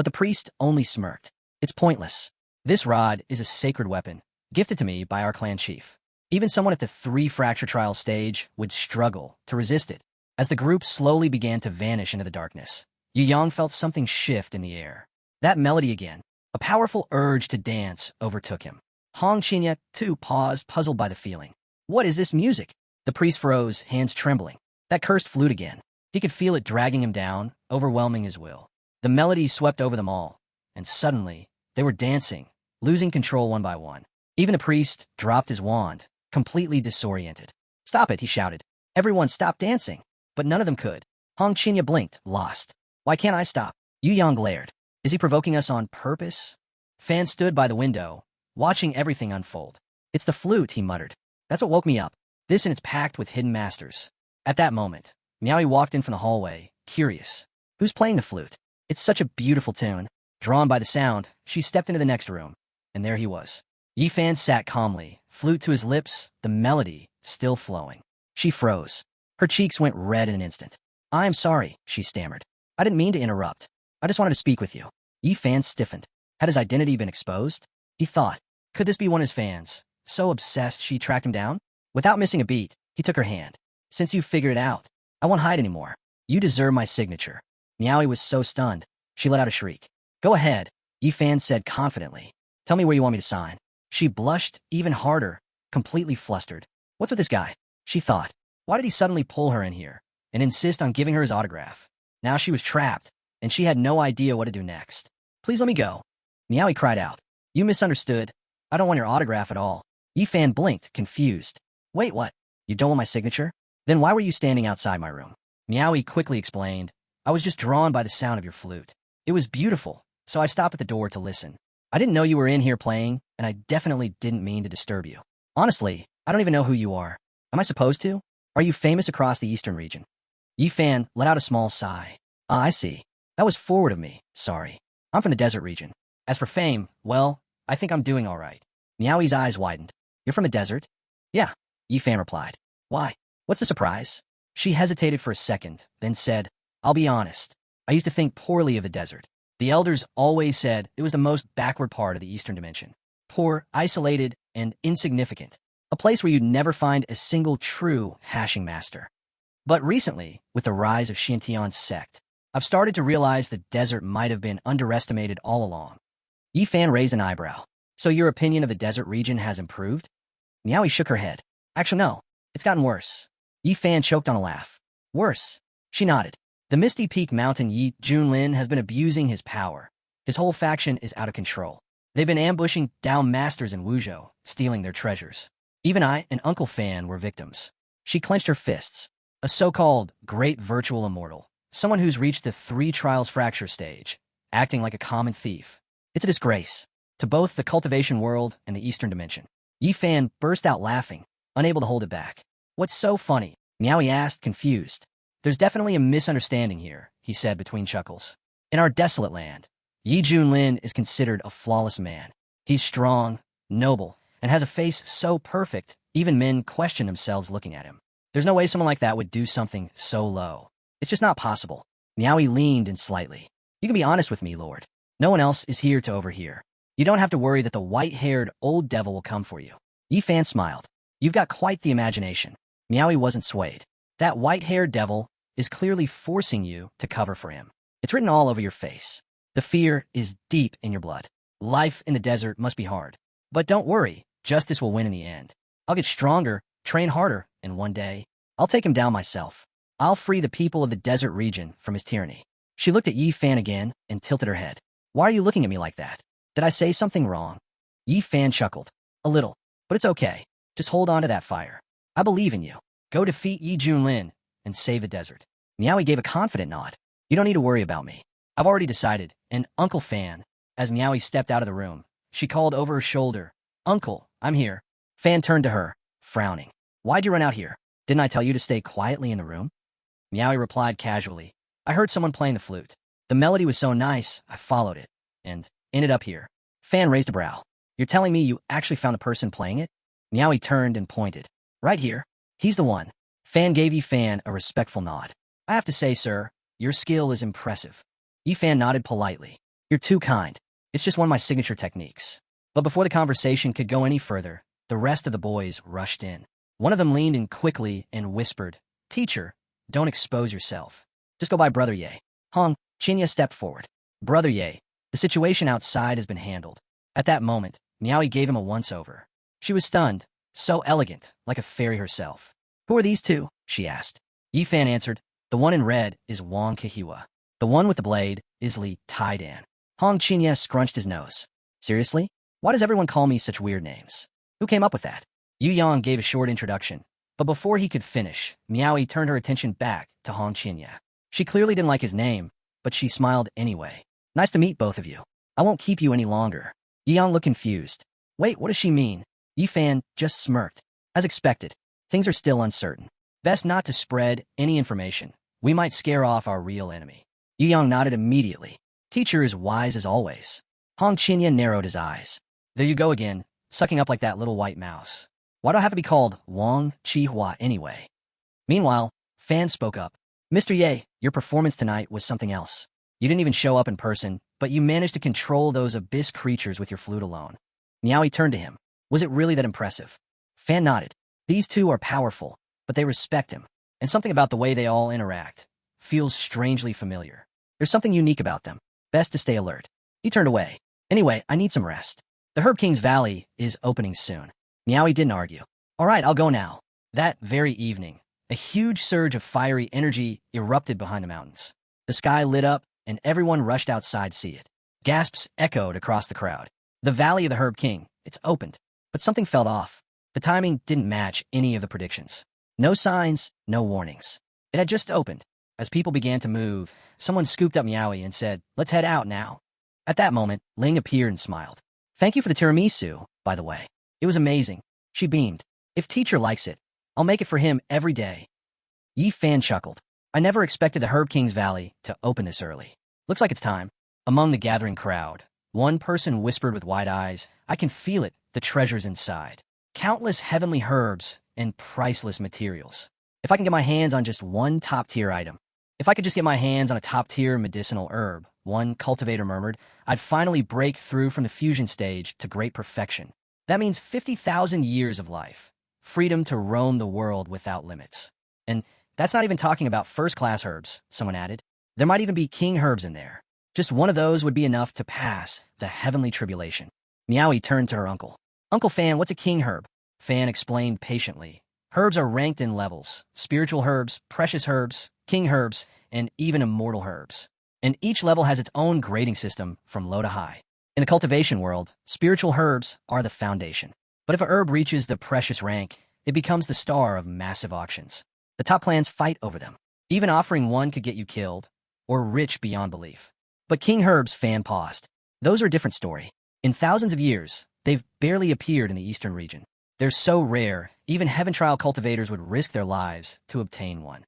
S1: But the priest only smirked. It's pointless. This rod is a sacred weapon, gifted to me by our clan chief. Even someone at the 3-fracture trial stage would struggle to resist it. As the group slowly began to vanish into the darkness, Yu Yang felt something shift in the air. That melody again. A powerful urge to dance overtook him. Hong Qinya, too, paused, puzzled by the feeling. What is this music? The priest froze, hands trembling. That cursed flute again. He could feel it dragging him down, overwhelming his will. The melody swept over them all, and suddenly, they were dancing, losing control one by one. Even the priest dropped his wand, completely disoriented. Stop it, he shouted. Everyone stop dancing. But none of them could. Hong Qinya blinked, lost. Why can't I stop? Yu Yang glared. Is he provoking us on purpose? Fan stood by the window, watching everything unfold. It's the flute, he muttered. That's what woke me up. This and it's packed with hidden masters. At that moment, Miaoi walked in from the hallway, curious. Who's playing the flute? It's such a beautiful tune. Drawn by the sound, she stepped into the next room, and there he was. Yi Fan sat calmly, flute to his lips, the melody still flowing. She froze. Her cheeks went red in an instant. I'm sorry, she stammered. I didn't mean to interrupt. I just wanted to speak with you. Yi Fan stiffened. Had his identity been exposed? He thought, could this be one of his fans? So obsessed she tracked him down? Without missing a beat, he took her hand. Since you figured it out, I won't hide anymore. You deserve my signature. Miaoi was so stunned, she let out a shriek. Go ahead, Yi Fan said confidently. Tell me where you want me to sign. She blushed even harder, completely flustered. What's with this guy? She thought. Why did he suddenly pull her in here and insist on giving her his autograph? Now she was trapped, and she had no idea what to do next. Please let me go. Miaoi cried out. You misunderstood. I don't want your autograph at all. Yi Fan blinked, confused. Wait, what? You don't want my signature? Then why were you standing outside my room? Miaoi quickly explained. I was just drawn by the sound of your flute. It was beautiful, so I stopped at the door to listen. I didn't know you were in here playing, and I definitely didn't mean to disturb you. Honestly, I don't even know who you are. Am I supposed to? Are you famous across the eastern region? Yi Fan let out a small sigh. Ah, I see. That was forward of me. Sorry. I'm from the desert region. As for fame, well, I think I'm doing all right. Miaoi's eyes widened. You're from the desert? Yeah, Yi Fan replied. Why? What's the surprise? She hesitated for a second, then said, I'll be honest. I used to think poorly of the desert. The elders always said it was the most backward part of the eastern dimension. Poor, isolated, and insignificant. A place where you'd never find a single true hashing master. But recently, with the rise of Xintian's sect, I've started to realize the desert might have been underestimated all along. Yi Fan raised an eyebrow. So your opinion of the desert region has improved? Miaoi shook her head. Actually, no. It's gotten worse. Yi Fan choked on a laugh. Worse. She nodded. The Misty Peak Mountain Yi Junlin has been abusing his power. His whole faction is out of control. They've been ambushing down masters in Wuzhou, stealing their treasures. Even I and Uncle Fan were victims. She clenched her fists. A so-called great virtual immortal. Someone who's reached the 3 trials fracture stage, acting like a common thief. It's a disgrace to both the cultivation world and the eastern dimension. Yi Fan burst out laughing, unable to hold it back. What's so funny? Miaoi asked, confused. There's definitely a misunderstanding here, he said between chuckles. In our desolate land, Yi Junlin is considered a flawless man. He's strong, noble, and has a face so perfect, even men question themselves looking at him. There's no way someone like that would do something so low. It's just not possible. Miaoi leaned in slightly. You can be honest with me, Lord. No one else is here to overhear. You don't have to worry that the white-haired old devil will come for you. Yi Fan smiled. You've got quite the imagination. Miaoi wasn't swayed. That white-haired devil is clearly forcing you to cover for him. It's written all over your face. The fear is deep in your blood. Life in the desert must be hard. But don't worry, justice will win in the end. I'll get stronger, train harder, and one day, I'll take him down myself. I'll free the people of the desert region from his tyranny. She looked at Yi Fan again and tilted her head. Why are you looking at me like that? Did I say something wrong? Yi Fan chuckled. A little. But it's okay. Just hold on to that fire. I believe in you. Go defeat Yi Junlin and save the desert. Miaoi gave a confident nod. You don't need to worry about me. I've already decided. And Uncle Fan, as Miaoi stepped out of the room, she called over her shoulder. Uncle, I'm here. Fan turned to her, frowning. Why'd you run out here? Didn't I tell you to stay quietly in the room? Miaoi replied casually. I heard someone playing the flute. The melody was so nice, I followed it, and ended up here. Fan raised a brow. You're telling me you actually found the person playing it? Miaoi turned and pointed. Right here. He's the one. Fan gave Yi Fan a respectful nod. I have to say, sir, your skill is impressive. Yi Fan nodded politely. You're too kind. It's just one of my signature techniques. But before the conversation could go any further, the rest of the boys rushed in. One of them leaned in quickly and whispered, "Teacher, don't expose yourself. Just go by Brother Ye." Hong Chinya stepped forward. "Brother Ye, the situation outside has been handled." At that moment, Miaoi gave him a once-over. She was stunned, so elegant, like a fairy herself. "Who are these two?" she asked. Yi Fan answered, "The one in red is Wang Kehiwa. The one with the blade is Li Taidan." Hong Chinya scrunched his nose. "Seriously? Why does everyone call me such weird names? Who came up with that?" Yu Yang gave a short introduction, but before he could finish, Miaoi turned her attention back to Hong Chinya. She clearly didn't like his name, but she smiled anyway. "Nice to meet both of you. I won't keep you any longer." Yu Yang looked confused. "Wait, what does she mean?" Yi Fan just smirked. "As expected, things are still uncertain. Best not to spread any information. We might scare off our real enemy." Yu Yang nodded immediately. Teacher is wise as always. Hong Chinya narrowed his eyes. "There you go again, sucking up like that little white mouse. Why do I have to be called Wang Chi-hua anyway?" Meanwhile, Fan spoke up. "Mr. Ye, your performance tonight was something else. You didn't even show up in person, but you managed to control those abyss creatures with your flute alone." Miaoi turned to him. "Was it really that impressive?" Fan nodded. "These two are powerful, but they respect him, and something about the way they all interact feels strangely familiar. There's something unique about them. Best to stay alert." He turned away. "Anyway, I need some rest. The Herb King's Valley is opening soon." Miaoi didn't argue. "All right, I'll go now." That very evening, a huge surge of fiery energy erupted behind the mountains. The sky lit up, and everyone rushed outside to see it. Gasps echoed across the crowd. "The Valley of the Herb King, it's opened." But something felt off. The timing didn't match any of the predictions. No signs, no warnings. It had just opened. As people began to move, someone scooped up Miaoi and said, "Let's head out now." At that moment, Ling appeared and smiled. "Thank you for the tiramisu, by the way. It was amazing." She beamed. "If teacher likes it, I'll make it for him every day." Yi Fan chuckled. "I never expected the Herb King's Valley to open this early. Looks like it's time." Among the gathering crowd, one person whispered with wide eyes, "I can feel it, the treasures inside. Countless heavenly herbs and priceless materials. If I can get my hands on just one top-tier item. If I could just get my hands on a top-tier medicinal herb," one cultivator murmured, "I'd finally break through from the fusion stage to great perfection. That means 50,000 years of life. Freedom to roam the world without limits." "And that's not even talking about first-class herbs," someone added. "There might even be king herbs in there. Just one of those would be enough to pass the heavenly tribulation." Miaoi turned to her uncle. "Uncle Fan, what's a king herb?" Fan explained patiently. "Herbs are ranked in levels: spiritual herbs, precious herbs, king herbs, and even immortal herbs. And each level has its own grading system from low to high. In the cultivation world, spiritual herbs are the foundation. But if a herb reaches the precious rank, it becomes the star of massive auctions. The top clans fight over them. Even offering one could get you killed, or rich beyond belief. But king herbs," Fan paused. "Those are a different story. In thousands of years, they've barely appeared in the eastern region. They're so rare, even heaven trial cultivators would risk their lives to obtain one."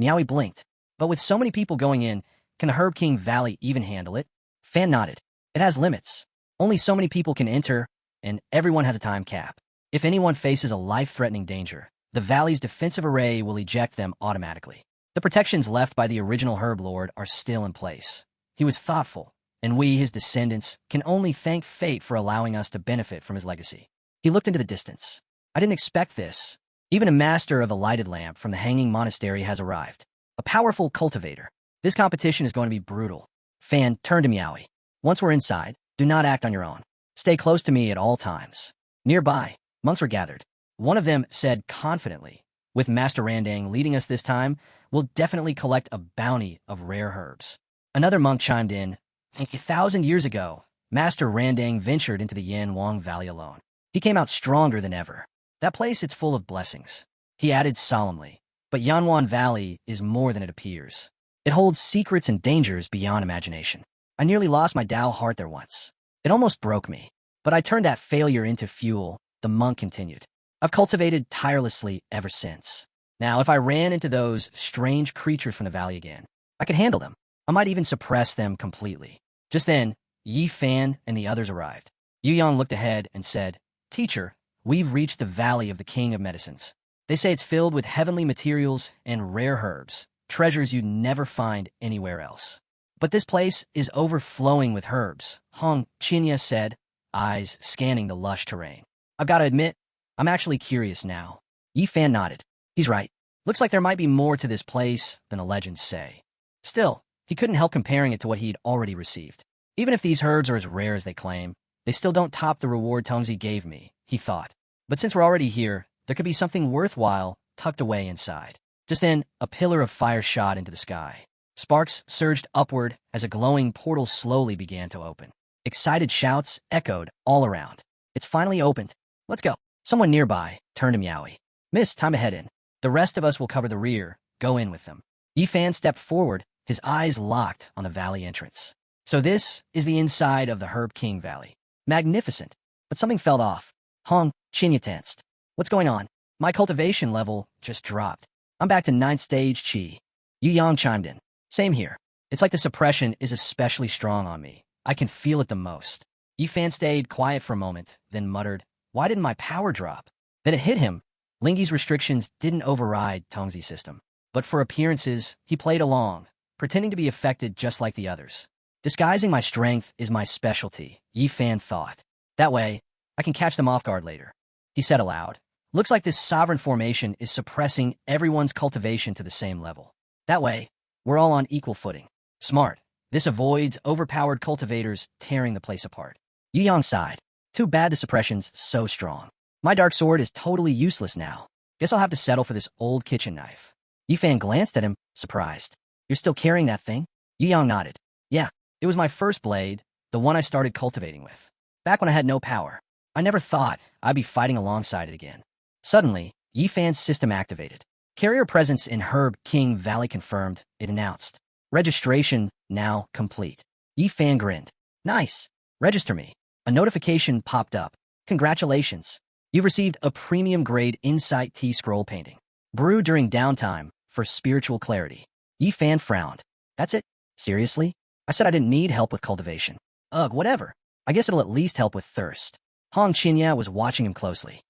S1: Miaoi blinked. "But with so many people going in, can the Herb King Valley even handle it?" Fan nodded. "It has limits. Only so many people can enter, and everyone has a time cap. If anyone faces a life-threatening danger, the valley's defensive array will eject them automatically. The protections left by the original Herb Lord are still in place. He was thoughtful, and we, his descendants, can only thank fate for allowing us to benefit from his legacy." He looked into the distance. "I didn't expect this. Even a master of the lighted lamp from the Hanging Monastery has arrived. A powerful cultivator. This competition is going to be brutal." Fan turned to Miaoi. "Once we're inside, do not act on your own. Stay close to me at all times." Nearby, monks were gathered. One of them said confidently, "With Master Randang leading us this time, we'll definitely collect a bounty of rare herbs." Another monk chimed in, "A 1,000 years ago, Master Randang ventured into the Yan Wang Valley alone. He came out stronger than ever. That place, it's full of blessings." He added solemnly, "But Yanwan Valley is more than it appears. It holds secrets and dangers beyond imagination. I nearly lost my Tao heart there once. It almost broke me. But I turned that failure into fuel," the monk continued. "I've cultivated tirelessly ever since. Now, if I ran into those strange creatures from the valley again, I could handle them. I might even suppress them completely." Just then, Yi Fan and the others arrived. Yu Yang looked ahead and said, "Teacher, we've reached the Valley of the King of Medicines. They say it's filled with heavenly materials and rare herbs, treasures you'd never find anywhere else." But this place is overflowing with herbs, Hong Chinya said, eyes scanning the lush terrain. I've got to admit, I'm actually curious now. Yi Fan nodded. He's right. Looks like there might be more to this place than the legends say. Still, he couldn't help comparing it to what he'd already received. Even if these herbs are as rare as they claim, they still don't top the reward Tongzi gave me, he thought. But since we're already here, there could be something worthwhile tucked away inside. Just then, a pillar of fire shot into the sky. Sparks surged upward as a glowing portal slowly began to open. Excited shouts echoed all around. It's finally opened. Let's go. Someone nearby turned to Meowie. Miss, time to head in. The rest of us will cover the rear. Go in with them. Yi Fan stepped forward, his eyes locked on the valley entrance. So this is the inside of the Herb King Valley. Magnificent. But something felt off. Hong Chinya tensed. What's going on? My cultivation level just dropped. I'm back to 9th stage Qi. Yu Yang chimed in. Same here. It's like the suppression is especially strong on me. I can feel it the most. Yi Fan stayed quiet for a moment, then muttered, why didn't my power drop? Then it hit him. Lingi's restrictions didn't override Tongzi's system. But for appearances, he played along, pretending to be affected just like the others. Disguising my strength is my specialty, Yi Fan thought. That way, I can catch them off guard later. He said aloud. Looks like this sovereign formation is suppressing everyone's cultivation to the same level. That way, we're all on equal footing. Smart. This avoids overpowered cultivators tearing the place apart. Yu Yang sighed. Too bad the suppression's so strong. My dark sword is totally useless now. Guess I'll have to settle for this old kitchen knife. Yi Fan glanced at him, surprised. You're still carrying that thing? Yu Yang nodded. Yeah, it was my first blade, the one I started cultivating with. Back when I had no power. I never thought I'd be fighting alongside it again. Suddenly, Yi Fan's system activated. Carrier presence in Herb King Valley confirmed, it announced. Registration now complete. Yi Fan grinned. Nice. Register me. A notification popped up. Congratulations. You've received a premium-grade Insight Tea scroll painting. Brewed during downtime for spiritual clarity. Yi Fan frowned. That's it? Seriously? I said I didn't need help with cultivation. Ugh, whatever. I guess it'll at least help with thirst. Hong Chinya was watching him closely.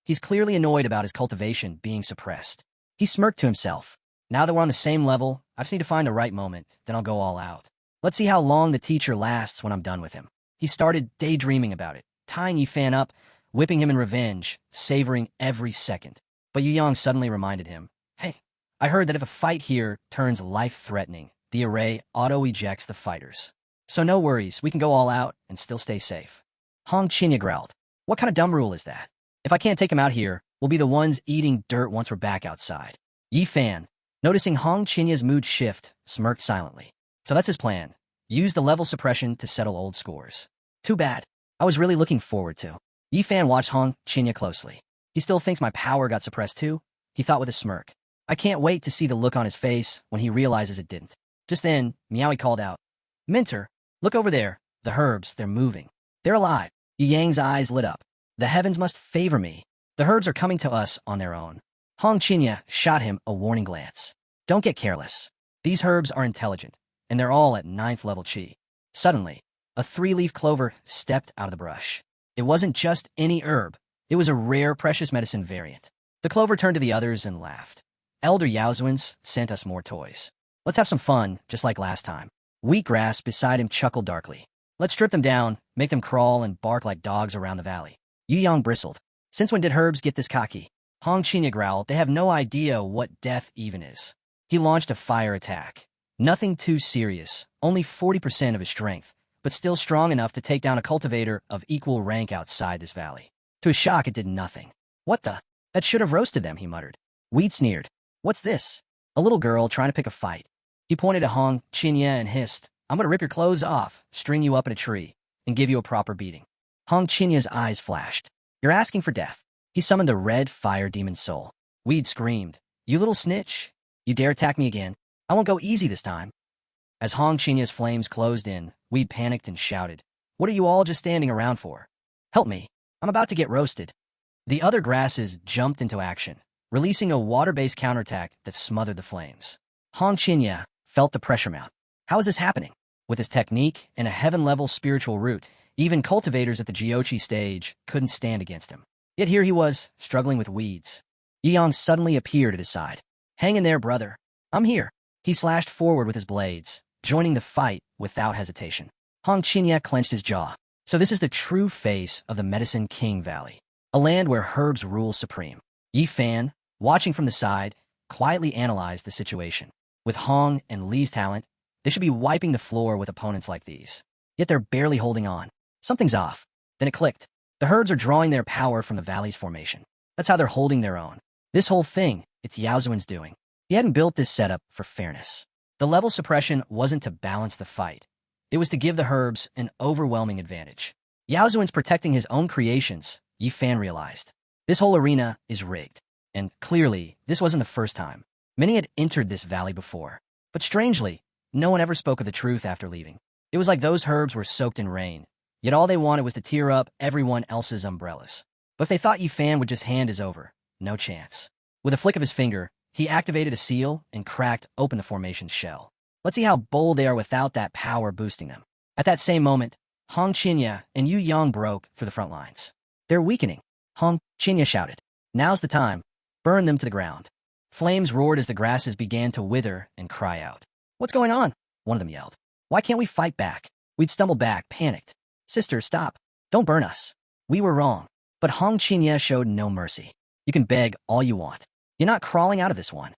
S1: He's clearly annoyed about his cultivation being suppressed. He smirked to himself. Now that we're on the same level, I just need to find the right moment, then I'll go all out. Let's see how long the teacher lasts when I'm done with him. He started daydreaming about it, tying Yi Fan up, whipping him in revenge, savoring every second. But Yu Yang suddenly reminded him, hey, I heard that if a fight here turns life-threatening, the array auto-ejects the fighters. So no worries, we can go all out and still stay safe. Hong Chinya growled. What kind of dumb rule is that? If I can't take him out here, we'll be the ones eating dirt once we're back outside. Yi Fan, noticing Hong Chinya's mood shift, smirked silently. So that's his plan. Use the level suppression to settle old scores. Too bad. I was really looking forward to. Yi Fan watched Hong Chinya closely. He still thinks my power got suppressed too? He thought with a smirk. I can't wait to see the look on his face when he realizes it didn't. Just then, Meowie called out, Minter, look over there. The herbs, they're moving. They're alive. Yu Yang's eyes lit up. The heavens must favor me. The herbs are coming to us on their own. Hong Chinya shot him a warning glance. Don't get careless. These herbs are intelligent, and they're all at 9th level Qi. Suddenly, a 3-leaf clover stepped out of the brush. It wasn't just any herb. It was a rare precious medicine variant. The clover turned to the others and laughed. Elder Yaozuans sent us more toys. Let's have some fun, just like last time. Wheatgrass beside him chuckled darkly. Let's strip them down, make them crawl and bark like dogs around the valley. Yu Yang bristled. Since when did herbs get this cocky? Hong Chinya growled. They have no idea what death even is. He launched a fire attack. Nothing too serious, only 40% of his strength, but still strong enough to take down a cultivator of equal rank outside this valley. To his shock, it did nothing. What the? That should have roasted them, he muttered. Weed sneered. What's this? A little girl trying to pick a fight. He pointed at Hong Chinya and hissed, I'm going to rip your clothes off, string you up in a tree, and give you a proper beating. Hong Chinya's eyes flashed. You're asking for death. He summoned the red fire demon soul. Weed screamed, You little snitch. You dare attack me again? I won't go easy this time. As Hong Chinya's flames closed in, Weed panicked and shouted, What are you all just standing around for? Help me. I'm about to get roasted. The other grasses jumped into action, releasing a water-based counterattack that smothered the flames. Hong Chinya felt the pressure mount. How is this happening? With his technique and a heaven-level spiritual root, even cultivators at the Jiochi stage couldn't stand against him. Yet here he was, struggling with weeds. Yi Yang suddenly appeared at his side. Hang in there, brother. I'm here. He slashed forward with his blades, joining the fight without hesitation. Hong Qinya clenched his jaw. So this is the true face of the Medicine King Valley, a land where herbs rule supreme. Yi Fan, watching from the side, quietly analyzed the situation. With Hong and Li's talent, they should be wiping the floor with opponents like these. Yet they're barely holding on. Something's off. Then it clicked. The herbs are drawing their power from the valley's formation. That's how they're holding their own. This whole thing, it's Yao Zuan's doing. He hadn't built this setup for fairness. The level suppression wasn't to balance the fight. It was to give the herbs an overwhelming advantage. Yao Zuan's protecting his own creations, Yi Fan realized. This whole arena is rigged. And clearly, this wasn't the first time. Many had entered this valley before. But strangely, no one ever spoke of the truth after leaving. It was like those herbs were soaked in rain, yet all they wanted was to tear up everyone else's umbrellas. But if they thought Yi Fan would just hand his over, no chance. With a flick of his finger, he activated a seal and cracked open the formation's shell. Let's see how bold they are without that power boosting them. At that same moment, Hong Qinya and Yu Yang broke through the front lines. They're weakening, Hong Qinya shouted. Now's the time. Burn them to the ground. Flames roared as the grasses began to wither and cry out. What's going on? One of them yelled. Why can't we fight back? We'd stumbled back, panicked. Sister, stop. Don't burn us. We were wrong. But Hong Qinya showed no mercy. You can beg all you want. You're not crawling out of this one.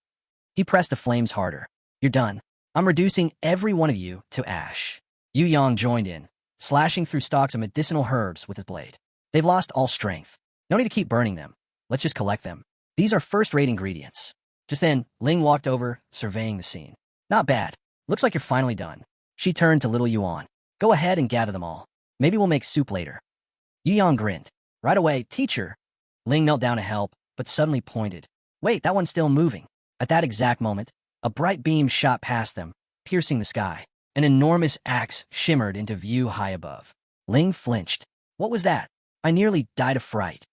S1: He pressed the flames harder. You're done. I'm reducing every one of you to ash. Yu Yang joined in, slashing through stalks of medicinal herbs with his blade. They've lost all strength. No need to keep burning them. Let's just collect them. These are first-rate ingredients. Just then, Ling walked over, surveying the scene. Not bad. Looks like you're finally done. She turned to little Yuan. Go ahead and gather them all. Maybe we'll make soup later. Yu Yang grinned. Right away, teacher. Ling knelt down to help, but suddenly pointed. Wait, that one's still moving. At that exact moment, a bright beam shot past them, piercing the sky. An enormous axe shimmered into view high above. Ling flinched. What was that? I nearly died of fright.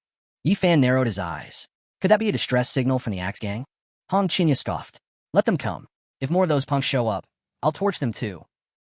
S1: Yi Fan narrowed his eyes. Could that be a distress signal from the axe gang? Hong Qinya scoffed. Let them come. If more of those punks show up, I'll torch them too.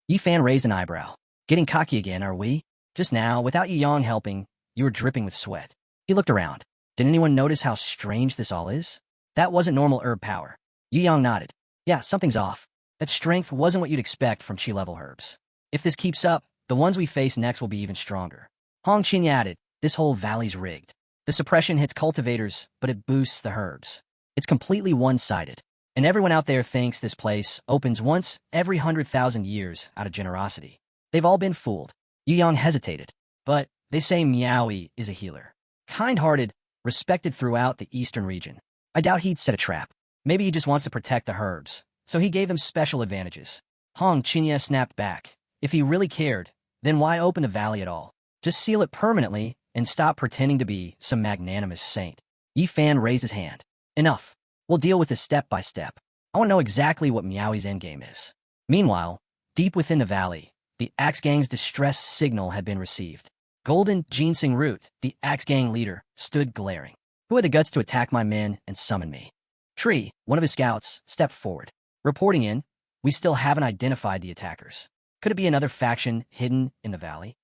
S1: Yi Fan raised an eyebrow. Getting cocky again, are we? Just now, without Yi Yang helping, you were dripping with sweat. He looked around. Did anyone notice how strange this all is? That wasn't normal herb power. Yi Yang nodded. Yeah, something's off. That strength wasn't what you'd expect from Qi-level herbs. If this keeps up, the ones we face next will be even stronger. Hong Qinya added, this whole valley's rigged. The suppression hits cultivators, but it boosts the herbs. It's completely one-sided. And everyone out there thinks this place opens once every 100,000 years out of generosity. They've all been fooled. Yu Yang hesitated. But they say Miaoyi is a healer. Kind-hearted, respected throughout the eastern region. I doubt he'd set a trap. Maybe he just wants to protect the herbs. So he gave them special advantages. Hong Qinya snapped back. If he really cared, then why open the valley at all? Just seal it permanently and stop pretending to be some magnanimous saint. Yi Fan raised his hand. Enough. We'll deal with this step by step. I want to know exactly what Miaoi's endgame is. Meanwhile, deep within the valley, the Axe Gang's distress signal had been received. Golden Ginseng Root, the Axe Gang leader, stood glaring. Who had the guts to attack my men and summon me? Tree, one of his scouts, stepped forward. Reporting in, we still haven't identified the attackers. Could it be another faction hidden in the valley?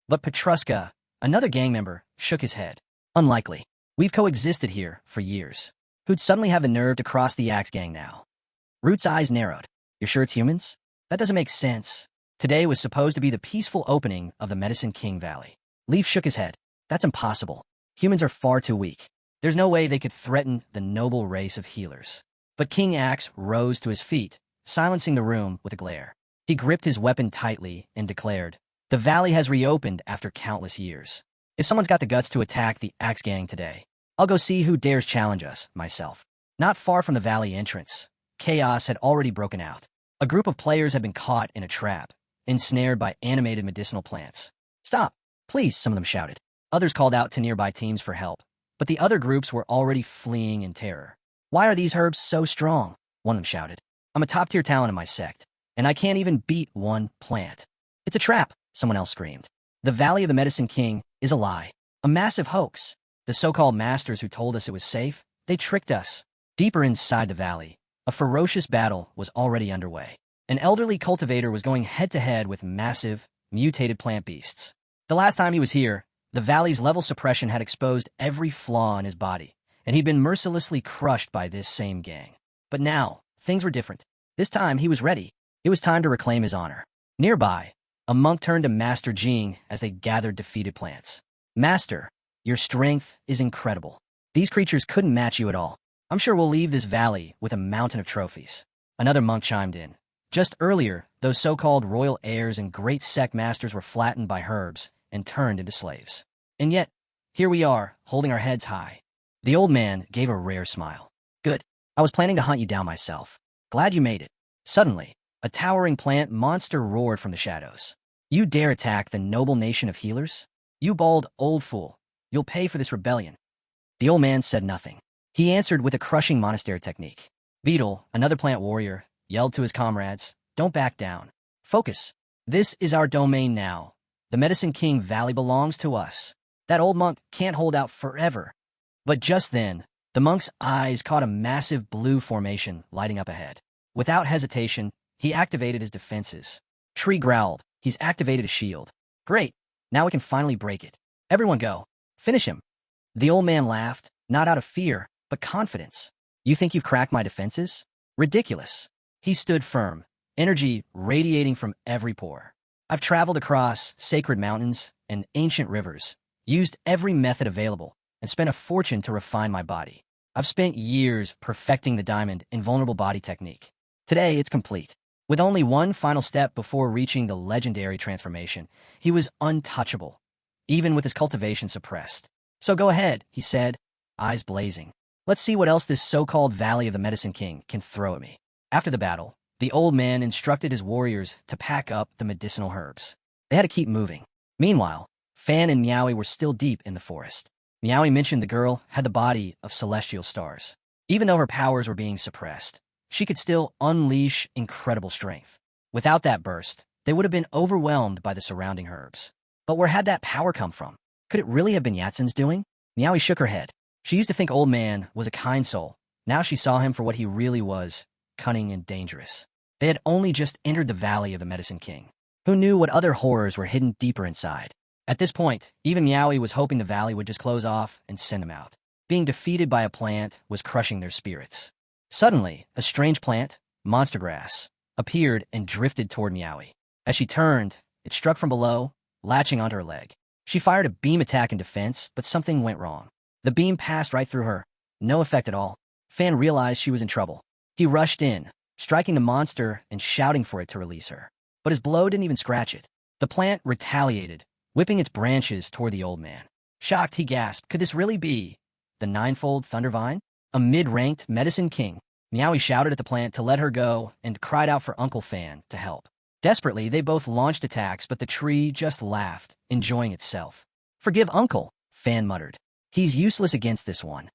S1: But Petruska, another gang member, shook his head. Unlikely. We've coexisted here for years. Who'd suddenly have the nerve to cross the Axe Gang now? Root's eyes narrowed. You're sure it's humans? That doesn't make sense. Today was supposed to be the peaceful opening of the Medicine King Valley. Leaf shook his head. That's impossible. Humans are far too weak. There's no way they could threaten the noble race of healers. But King Axe rose to his feet, silencing the room with a glare. He gripped his weapon tightly and declared, the valley has reopened after countless years. If someone's got the guts to attack the Axe Gang today, I'll go see who dares challenge us, myself. Not far from the valley entrance, chaos had already broken out. A group of players had been caught in a trap, ensnared by animated medicinal plants. Stop, please, some of them shouted. Others called out to nearby teams for help, but the other groups were already fleeing in terror. Why are these herbs so strong? One of them shouted. I'm a top-tier talent in my sect, and I can't even beat one plant. It's a trap, someone else screamed. The Valley of the Medicine King is a lie, a massive hoax. The so-called masters who told us it was safe, they tricked us. Deeper inside the valley, a ferocious battle was already underway. An elderly cultivator was going head-to-head with massive, mutated plant beasts. The last time he was here, the valley's level suppression had exposed every flaw in his body, and he'd been mercilessly crushed by this same gang. But now, things were different. This time, he was ready. It was time to reclaim his honor. Nearby, a monk turned to Master Jing as they gathered defeated plants. Master, your strength is incredible. These creatures couldn't match you at all. I'm sure we'll leave this valley with a mountain of trophies. Another monk chimed in. Just earlier, those so-called royal heirs and great sect masters were flattened by herbs and turned into slaves. And yet, here we are, holding our heads high. The old man gave a rare smile. Good. I was planning to hunt you down myself. Glad you made it. Suddenly, a towering plant monster roared from the shadows. You dare attack the noble nation of healers? You bald old fool. You'll pay for this rebellion. The old man said nothing. He answered with a crushing monastery technique. Beetle, another plant warrior, yelled to his comrades, don't back down. Focus. This is our domain now. The Medicine King Valley belongs to us. That old monk can't hold out forever. But just then, the monk's eyes caught a massive blue formation lighting up ahead. Without hesitation, he activated his defenses. Tree growled. He's activated a shield. Great. Now we can finally break it. Everyone go. Finish him. The old man laughed, not out of fear, but confidence. You think you've cracked my defenses? Ridiculous. He stood firm, energy radiating from every pore. I've traveled across sacred mountains and ancient rivers, used every method available, and spent a fortune to refine my body. I've spent years perfecting the diamond invulnerable body technique. Today, it's complete. With only one final step before reaching the legendary transformation, he was untouchable, even with his cultivation suppressed. So go ahead, he said, eyes blazing. Let's see what else this so-called Valley of the Medicine King can throw at me. After the battle, the old man instructed his warriors to pack up the medicinal herbs. They had to keep moving. Meanwhile, Fan and Meowie were still deep in the forest. Meowie mentioned the girl had the body of celestial stars. Even though her powers were being suppressed, she could still unleash incredible strength. Without that burst, they would have been overwhelmed by the surrounding herbs. But where had that power come from? Could it really have been Yatsen's doing? Meowie shook her head. She used to think Old Man was a kind soul. Now she saw him for what he really was, cunning and dangerous. They had only just entered the Valley of the Medicine King. Who knew what other horrors were hidden deeper inside? At this point, even Meowie was hoping the valley would just close off and send them out. Being defeated by a plant was crushing their spirits. Suddenly, a strange plant, monster grass, appeared and drifted toward Meowie. As she turned, it struck from below, latching onto her leg. She fired a beam attack in defense, but something went wrong. The beam passed right through her. No effect at all. Fan realized she was in trouble. He rushed in, striking the monster and shouting for it to release her. But his blow didn't even scratch it. The plant retaliated, whipping its branches toward the old man. Shocked, he gasped, could this really be the ninefold Thundervine? A mid-ranked Medicine King. Meowie shouted at the plant to let her go and cried out for Uncle Fan to help. Desperately, they both launched attacks, but the tree just laughed, enjoying itself. Forgive Uncle, Fan muttered. He's useless against this one.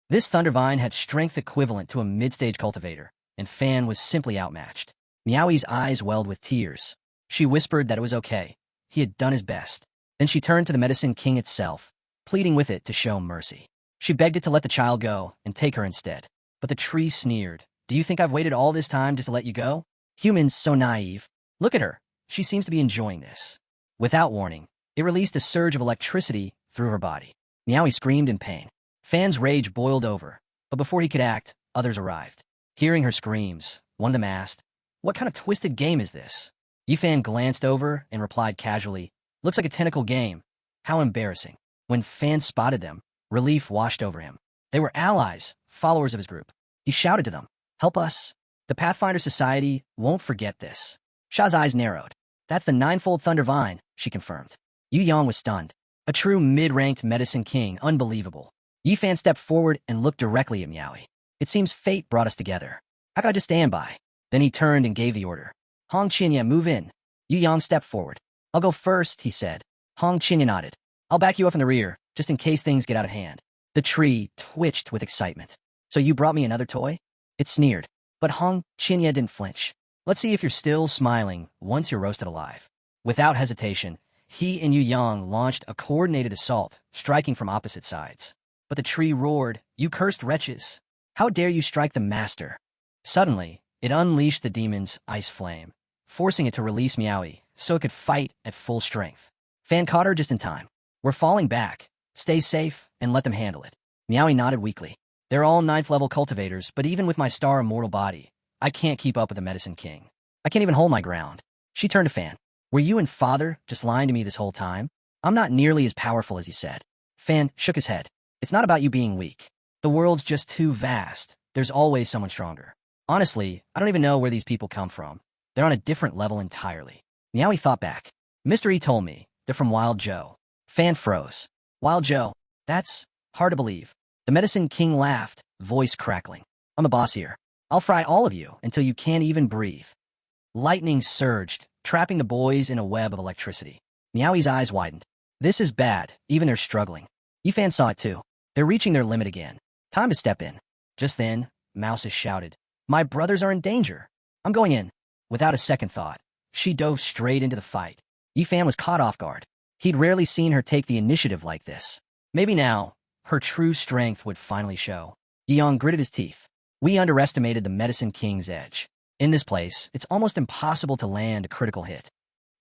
S1: This Thundervine had strength equivalent to a mid-stage cultivator, and Fan was simply outmatched. Meowie's eyes welled with tears. She whispered that it was okay. He had done his best. Then she turned to the Medicine King itself, pleading with it to show mercy. She begged it to let the child go and take her instead. But the tree sneered. Do you think I've waited all this time just to let you go? Humans so naive. Look at her. She seems to be enjoying this. Without warning, it released a surge of electricity through her body. Meowie screamed in pain. Fan's rage boiled over, but before he could act, others arrived. Hearing her screams, one of them asked, what kind of twisted game is this? Yifan glanced over and replied casually, looks like a tentacle game. How embarrassing. When Fan spotted them, relief washed over him. They were allies, followers of his group. He shouted to them, help us. The Pathfinder Society won't forget this. Sha's eyes narrowed. That's the ninefold Thundervine, she confirmed. Yu Yang was stunned. A true mid-ranked Medicine King, unbelievable. Yifan stepped forward and looked directly at Meowie. It seems fate brought us together. How could I just stand by? Then he turned and gave the order. Hong Qinya, move in. Yu Yang stepped forward. I'll go first, he said. Hong Qinya nodded. I'll back you up in the rear, just in case things get out of hand. The tree twitched with excitement. So you brought me another toy? It sneered. But Hong Qinya didn't flinch. Let's see if you're still smiling once you're roasted alive. Without hesitation, he and Yu Yang launched a coordinated assault, striking from opposite sides. But the tree roared, you cursed wretches. How dare you strike the master? Suddenly, it unleashed the demon's ice flame, forcing it to release Meowie so it could fight at full strength. Fan caught her just in time. We're falling back. Stay safe and let them handle it. Meowie nodded weakly. They're all 9th level cultivators, but even with my star immortal body, I can't keep up with the Medicine King. I can't even hold my ground. She turned to Fan. Were you and Father just lying to me this whole time? I'm not nearly as powerful as you said. Fan shook his head. It's not about you being weak. The world's just too vast. There's always someone stronger. Honestly, I don't even know where these people come from. They're on a different level entirely. Meowie thought back. Mr. E told me they're from Wild Joe. Fan froze. Wild Joe? That's hard to believe. The Medicine King laughed, voice crackling. I'm the boss here. I'll fry all of you until you can't even breathe. Lightning surged, trapping the boys in a web of electricity. Meowie's eyes widened. This is bad, even they're struggling. Yifan saw it too. They're reaching their limit again. Time to step in. Just then, Mouses shouted, My brothers are in danger. I'm going in. Without a second thought, she dove straight into the fight. Yifan was caught off guard. He'd rarely seen her take the initiative like this. Maybe now, her true strength would finally show. Yeong gritted his teeth. We underestimated the Medicine King's edge. In this place, it's almost impossible to land a critical hit.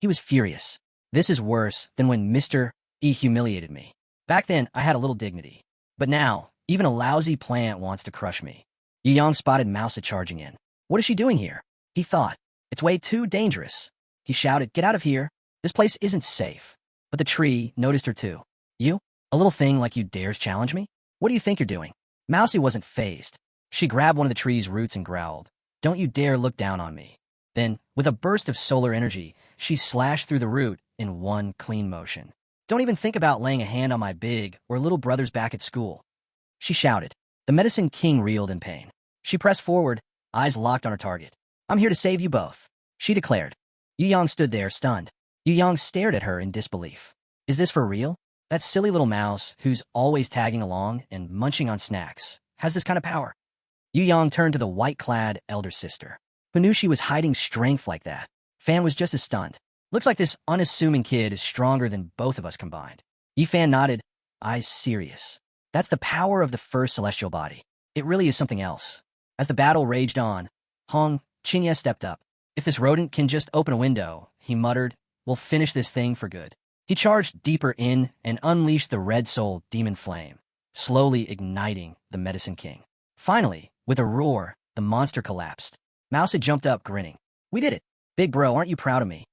S1: He was furious. This is worse than when Mr. E humiliated me. Back then, I had a little dignity. But now, even a lousy plant wants to crush me. Yeong spotted Mousa charging in. What is she doing here? He thought. It's way too dangerous. He shouted, Get out of here. This place isn't safe. But the tree noticed her too. You? A little thing like you dares challenge me? What do you think you're doing? Mousie wasn't fazed. She grabbed one of the tree's roots and growled. Don't you dare look down on me. Then, with a burst of solar energy, she slashed through the root in one clean motion. Don't even think about laying a hand on my big or little brothers back at school. She shouted. The Medicine King reeled in pain. She pressed forward, eyes locked on her target. I'm here to save you both, she declared. Yeong stood there, stunned. Yeong stared at her in disbelief. Is this for real? That silly little mouse, who's always tagging along and munching on snacks, has this kind of power. Yeong turned to the white-clad elder sister, who knew she was hiding strength like that. Fan was just as stunned. Looks like this unassuming kid is stronger than both of us combined. Yifan nodded, eyes serious. That's the power of the first celestial body. It really is something else. As the battle raged on, Hong Qinya stepped up. If this rodent can just open a window, he muttered, we'll finish this thing for good. He charged deeper in and unleashed the red soul demon flame, slowly igniting the Medicine King. Finally, with a roar, the monster collapsed. Mouse had jumped up, grinning. We did it. Big bro, aren't you proud of me?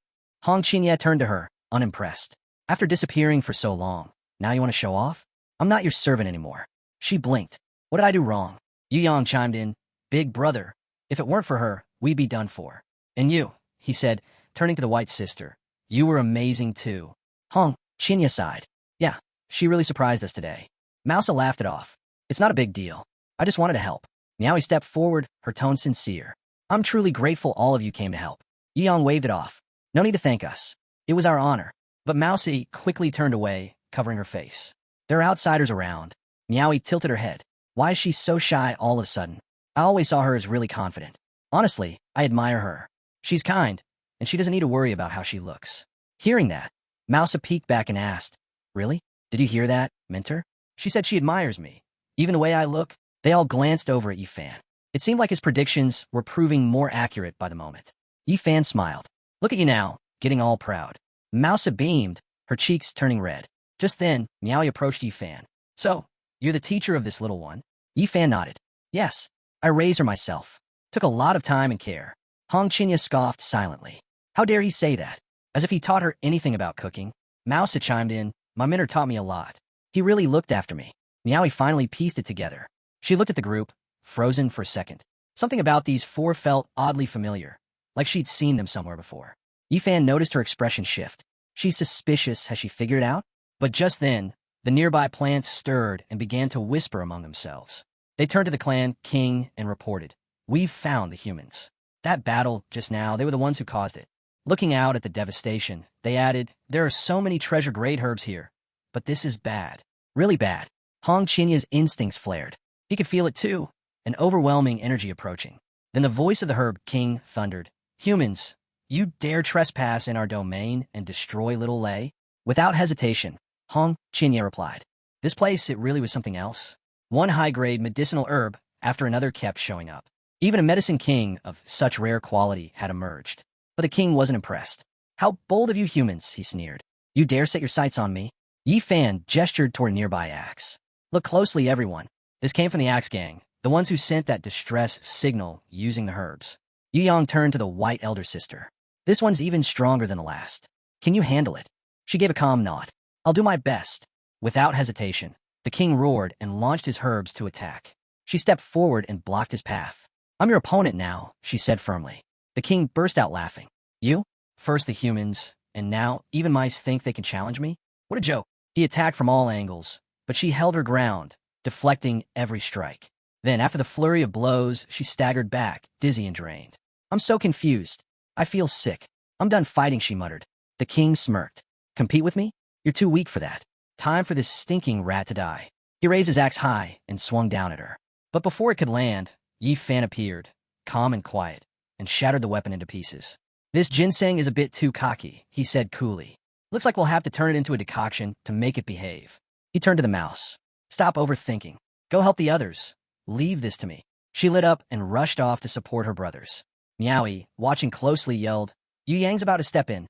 S1: Hong Qinya turned to her, unimpressed. After disappearing for so long, now you want to show off? I'm not your servant anymore. She blinked. What did I do wrong? Yeong chimed in. Big brother. If it weren't for her, we'd be done for. And you, he said, turning to the white sister. You were amazing too. Hong Qinya sighed. Yeah, she really surprised us today. Mousa laughed it off. It's not a big deal. I just wanted to help. Meowie stepped forward, her tone sincere. I'm truly grateful all of you came to help. Yeong waved it off. No need to thank us. It was our honor. But Mousie quickly turned away, covering her face. There are outsiders around. Meowie tilted her head. Why is she so shy all of a sudden? I always saw her as really confident. Honestly, I admire her. She's kind, and she doesn't need to worry about how she looks. Hearing that, Mousa peeked back and asked, Really? Did you hear that, Mentor? She said she admires me. Even the way I look? They all glanced over at Yifan. It seemed like his predictions were proving more accurate by the moment. Yifan smiled. Look at you now, getting all proud. Mousa beamed, her cheeks turning red. Just then, Meowie approached Yifan. So, you're the teacher of this little one? Yifan nodded. Yes, I raised her myself. Took a lot of time and care. Hong Qinya scoffed silently. How dare he say that? As if he taught her anything about cooking. Mousa chimed in. My mentor taught me a lot. He really looked after me. Meowie finally pieced it together. She looked at the group, frozen for a second. Something about these four felt oddly familiar, like she'd seen them somewhere before. Yifan noticed her expression shift. She's suspicious, has she figured it out? But just then, the nearby plants stirred and began to whisper among themselves. They turned to the clan king and reported, We've found the humans. That battle just now, they were the ones who caused it. Looking out at the devastation, they added, There are so many treasure-grade herbs here, but this is bad. Really bad. Hong Chinya's instincts flared. He could feel it too, an overwhelming energy approaching. Then the voice of the herb king thundered, Humans, you dare trespass in our domain and destroy Little Lei? Without hesitation, Hong Qinya replied. This place, it really was something else. One high-grade medicinal herb after another kept showing up. Even a medicine king of such rare quality had emerged. But the king wasn't impressed. How bold of you humans, he sneered. You dare set your sights on me? Yifan gestured toward a nearby axe. Look closely, everyone. This came from the Axe Gang, the ones who sent that distress signal using the herbs. Yu Yang turned to the white elder sister. This one's even stronger than the last. Can you handle it? She gave a calm nod. I'll do my best. Without hesitation, the king roared and launched his herbs to attack. She stepped forward and blocked his path. I'm your opponent now, she said firmly. The king burst out laughing. You? First the humans, and now even mice think they can challenge me? What a joke. He attacked from all angles, but she held her ground, deflecting every strike. Then, after the flurry of blows, she staggered back, dizzy and drained. I'm so confused. I feel sick. I'm done fighting, she muttered. The king smirked. Compete with me? You're too weak for that. Time for this stinking rat to die. He raised his axe high and swung down at her. But before it could land, Yi Fan appeared, calm and quiet, and shattered the weapon into pieces. This ginseng is a bit too cocky, he said coolly. Looks like we'll have to turn it into a decoction to make it behave. He turned to the mouse. Stop overthinking. Go help the others. Leave this to me. She lit up and rushed off to support her brothers. Meowie, watching closely, yelled, Yu Yang's about to step in.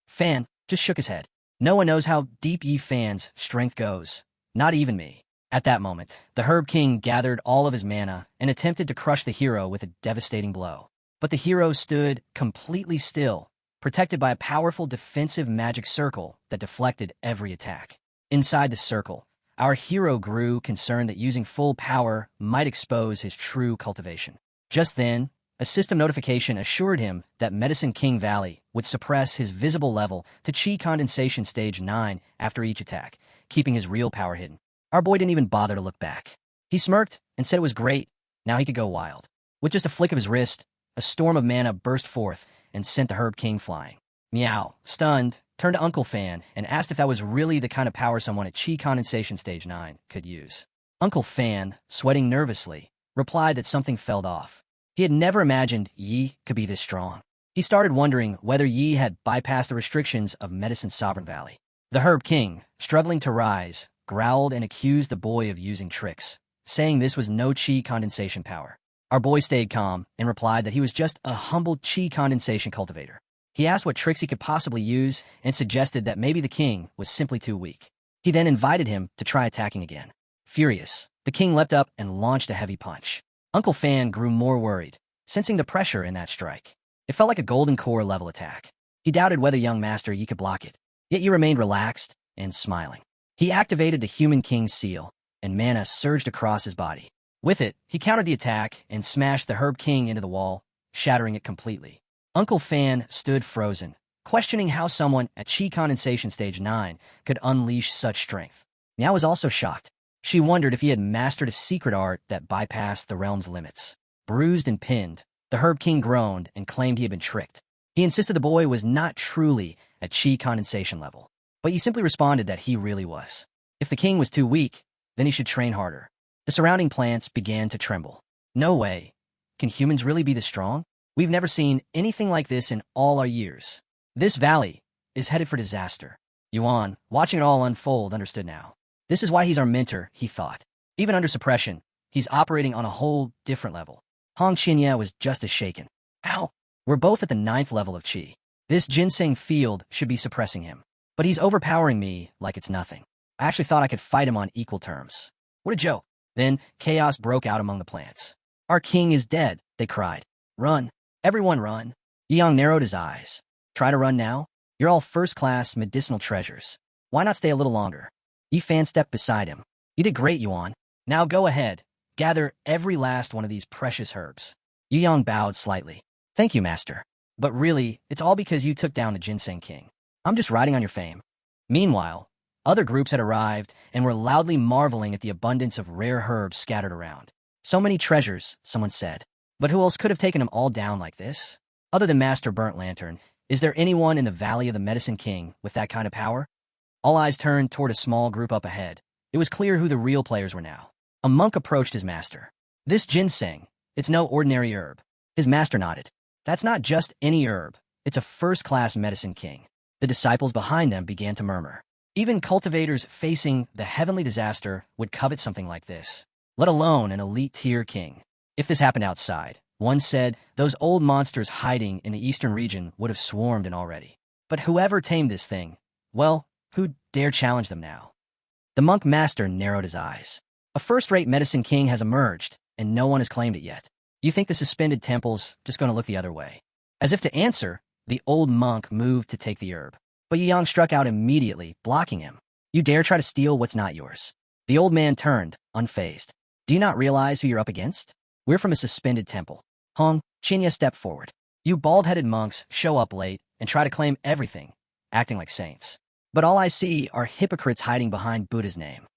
S1: Fan just shook his head. No one knows how deep Yi Fan's strength goes. Not even me. At that moment, the Herb King gathered all of his mana and attempted to crush the hero with a devastating blow. But the hero stood completely still, protected by a powerful defensive magic circle that deflected every attack. Inside the circle, our hero grew concerned that using full power might expose his true cultivation. Just then, a system notification assured him that Medicine King Valley would suppress his visible level to Chi Condensation Stage 9 after each attack, keeping his real power hidden. Our boy didn't even bother to look back. He smirked and said it was great. Now he could go wild. With just a flick of his wrist, a storm of mana burst forth and sent the Herb King flying. Meow, stunned, turned to Uncle Fan and asked if that was really the kind of power someone at Chi Condensation Stage 9 could use. Uncle Fan, sweating nervously, replied that something fell off. He had never imagined Yi could be this strong. He started wondering whether Yi had bypassed the restrictions of Medicine Sovereign Valley. The Herb King, struggling to rise, growled and accused the boy of using tricks, saying this was no Chi condensation power. Our boy stayed calm and replied that he was just a humble Chi condensation cultivator. He asked what tricks he could possibly use and suggested that maybe the king was simply too weak. He then invited him to try attacking again. Furious, the king leapt up and launched a heavy punch. Uncle Fan grew more worried, sensing the pressure in that strike. It felt like a golden core level attack. He doubted whether young Master Yi could block it, yet Yi remained relaxed and smiling. He activated the Human King's seal, and mana surged across his body. With it, he countered the attack and smashed the Herb King into the wall, shattering it completely. Uncle Fan stood frozen, questioning how someone at Chi Condensation Stage 9 could unleash such strength. Meow was also shocked. She wondered if he had mastered a secret art that bypassed the realm's limits. Bruised and pinned, the Herb King groaned and claimed he had been tricked. He insisted the boy was not truly at Chi Condensation level, but he simply responded that he really was. If the king was too weak, then he should train harder. The surrounding plants began to tremble. No way. Can humans really be this strong? We've never seen anything like this in all our years. This valley is headed for disaster. Yuan, watching it all unfold, understood now. This is why he's our mentor, he thought. Even under suppression, he's operating on a whole different level. Hong Qinya was just as shaken. Ow! We're both at the 9th level of Qi. This ginseng field should be suppressing him. But he's overpowering me like it's nothing. I actually thought I could fight him on equal terms. What a joke. Then chaos broke out among the plants. Our king is dead, they cried. Run. Everyone run. Yang narrowed his eyes. Try to run now? You're all first-class medicinal treasures. Why not stay a little longer? Yi Fan stepped beside him. You did great, Yuan. Now go ahead. Gather every last one of these precious herbs. Yu Yang bowed slightly. Thank you, Master. But really, it's all because you took down the Ginseng King. I'm just riding on your fame. Meanwhile, other groups had arrived and were loudly marveling at the abundance of rare herbs scattered around. So many treasures, someone said. But who else could have taken them all down like this? Other than Master Burnt Lantern, is there anyone in the Valley of the Medicine King with that kind of power? All eyes turned toward a small group up ahead. It was clear who the real players were now. A monk approached his master. This ginseng, it's no ordinary herb. His master nodded. That's not just any herb. It's a first-class Medicine King. The disciples behind them began to murmur. Even cultivators facing the heavenly disaster would covet something like this, let alone an elite-tier king. If this happened outside, one said, those old monsters hiding in the eastern region would have swarmed in already. But whoever tamed this thing, well, who'd dare challenge them now? The monk master narrowed his eyes. A first-rate Medicine King has emerged, and no one has claimed it yet. You think the suspended temple's just going to look the other way. As if to answer, the old monk moved to take the herb. But Yi Yang struck out immediately, blocking him. You dare try to steal what's not yours. The old man turned, unfazed. Do you not realize who you're up against? We're from a suspended temple. Hong, Qinya stepped forward. You bald-headed monks show up late and try to claim everything, acting like saints. But all I see are hypocrites hiding behind Buddha's name.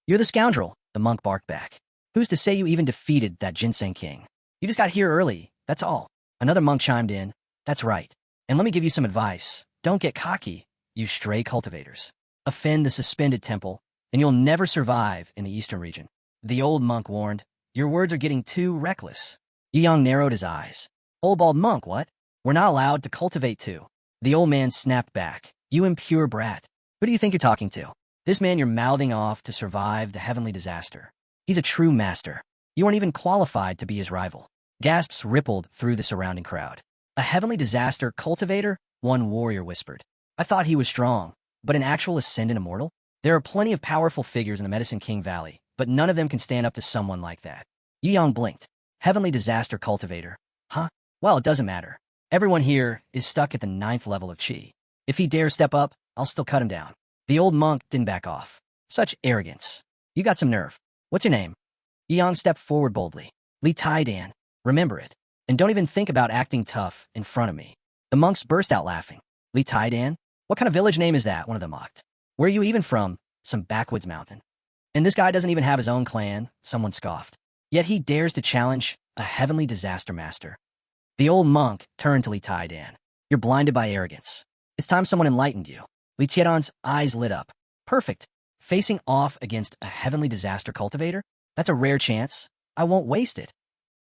S1: You're the scoundrel, the monk barked back. Who's to say you even defeated that ginseng king? You just got here early, that's all. Another monk chimed in. That's right. And let me give you some advice. Don't get cocky, you stray cultivators. Offend the suspended temple, and you'll never survive in the eastern region. The old monk warned. Your words are getting too reckless. Yi Yang narrowed his eyes. Old bald monk, what? We're not allowed to cultivate too. The old man snapped back. You impure brat. Who do you think you're talking to? This man you're mouthing off to survive the heavenly disaster. He's a true master. You aren't even qualified to be his rival. Gasps rippled through the surrounding crowd. A heavenly disaster cultivator? One warrior whispered. I thought he was strong, but an actual ascendant immortal? There are plenty of powerful figures in the Medicine King Valley, but none of them can stand up to someone like that. Yi Yang blinked. Heavenly disaster cultivator. Huh? Well, it doesn't matter. Everyone here is stuck at the 9th level of Qi. If he dares step up, I'll still cut him down. The old monk didn't back off. Such arrogance. You got some nerve. What's your name? Yi Yang stepped forward boldly. Li Tai-Dan. Remember it. And don't even think about acting tough in front of me. The monks burst out laughing. Li Tai-Dan? What kind of village name is that? One of them mocked. Where are you even from? Some backwoods mountain. And this guy doesn't even have his own clan, someone scoffed. Yet he dares to challenge a heavenly disaster master. The old monk turned to Li Tai-Dan. You're blinded by arrogance. It's time someone enlightened you. Li Tai-Dan's eyes lit up. Perfect. Facing off against a heavenly disaster cultivator? That's a rare chance. I won't waste it.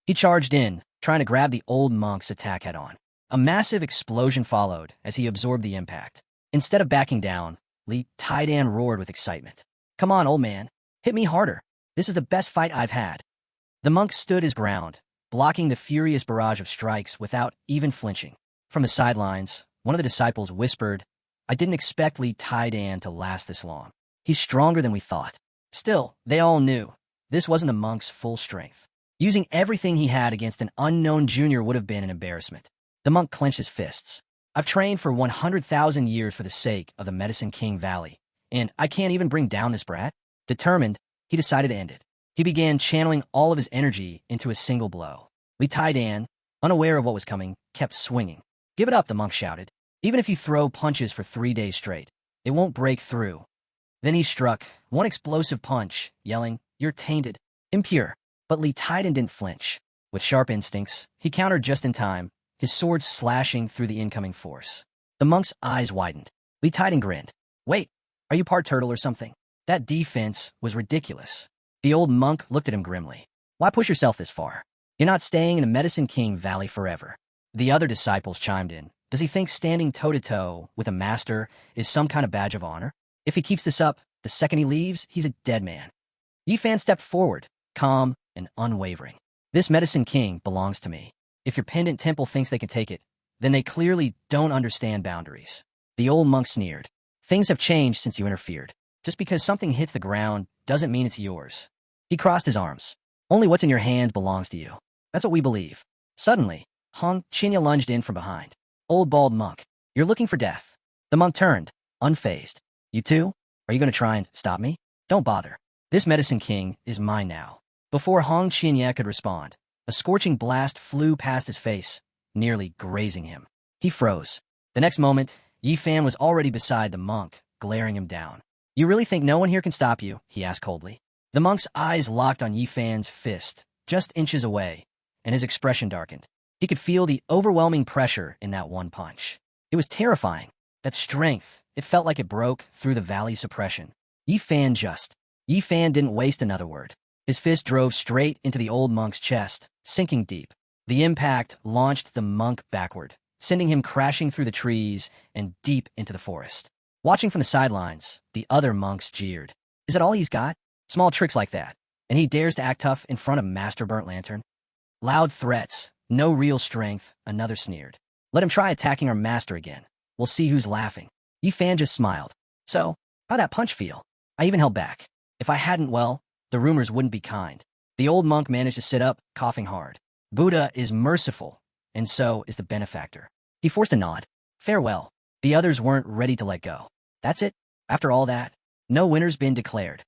S1: He charged in, trying to grab the old monk's attack head-on. A massive explosion followed as he absorbed the impact. Instead of backing down, Li Tai-Dan roared with excitement. Come on, old man. Hit me harder. This is the best fight I've had. The monk stood his ground, blocking the furious barrage of strikes without even flinching. From the sidelines, one of the disciples whispered, I didn't expect Li Tai-Dan to last this long. He's stronger than we thought. Still, they all knew this wasn't the monk's full strength. Using everything he had against an unknown junior would have been an embarrassment. The monk clenched his fists. I've trained for 100,000 years for the sake of the Medicine King Valley, and I can't even bring down this brat. Determined, he decided to end it. He began channeling all of his energy into a single blow. Li Tai-Dan, unaware of what was coming, kept swinging. Give it up, the monk shouted. Even if you throw punches for 3 days straight, it won't break through. Then he struck, one explosive punch, yelling, You're tainted, impure. But Li Tai-Dan didn't flinch. With sharp instincts, he countered just in time, his sword slashing through the incoming force. The monk's eyes widened. Li Tai-Dan grinned. Wait, are you part turtle or something? That defense was ridiculous. The old monk looked at him grimly. Why push yourself this far? You're not staying in the Medicine King Valley forever. The other disciples chimed in. Does he think standing toe-to-toe with a master is some kind of badge of honor? If he keeps this up, the second he leaves, he's a dead man. Yi Fan stepped forward, calm and unwavering. This Medicine King belongs to me. If your pendant temple thinks they can take it, then they clearly don't understand boundaries. The old monk sneered. Things have changed since you interfered. Just because something hits the ground doesn't mean it's yours. He crossed his arms. Only what's in your hand belongs to you. That's what we believe. Suddenly, Hong Qinya lunged in from behind. Old bald monk, you're looking for death. The monk turned, unfazed. You too? Are you going to try and stop me? Don't bother. This Medicine King is mine now. Before Hong Qinya could respond, a scorching blast flew past his face, nearly grazing him. He froze. The next moment, Yi Fan was already beside the monk, glaring him down. You really think no one here can stop you? He asked coldly. The monk's eyes locked on Yi Fan's fist, just inches away, and his expression darkened. He could feel the overwhelming pressure in that one punch. It was terrifying. That strength, it felt like it broke through the valley's suppression. Yi Fan didn't waste another word. His fist drove straight into the old monk's chest, sinking deep. The impact launched the monk backward, sending him crashing through the trees and deep into the forest. Watching from the sidelines, the other monks jeered. Is that all he's got? Small tricks like that, and he dares to act tough in front of Master Burnt Lantern? Loud threats, no real strength, another sneered. Let him try attacking our master again. We'll see who's laughing. Yi Fan just smiled. So, how'd that punch feel? I even held back. If I hadn't, well, the rumors wouldn't be kind. The old monk managed to sit up, coughing hard. Buddha is merciful, and so is the benefactor. He forced a nod. Farewell. The others weren't ready to let go. That's it? After all that? No winner's been declared.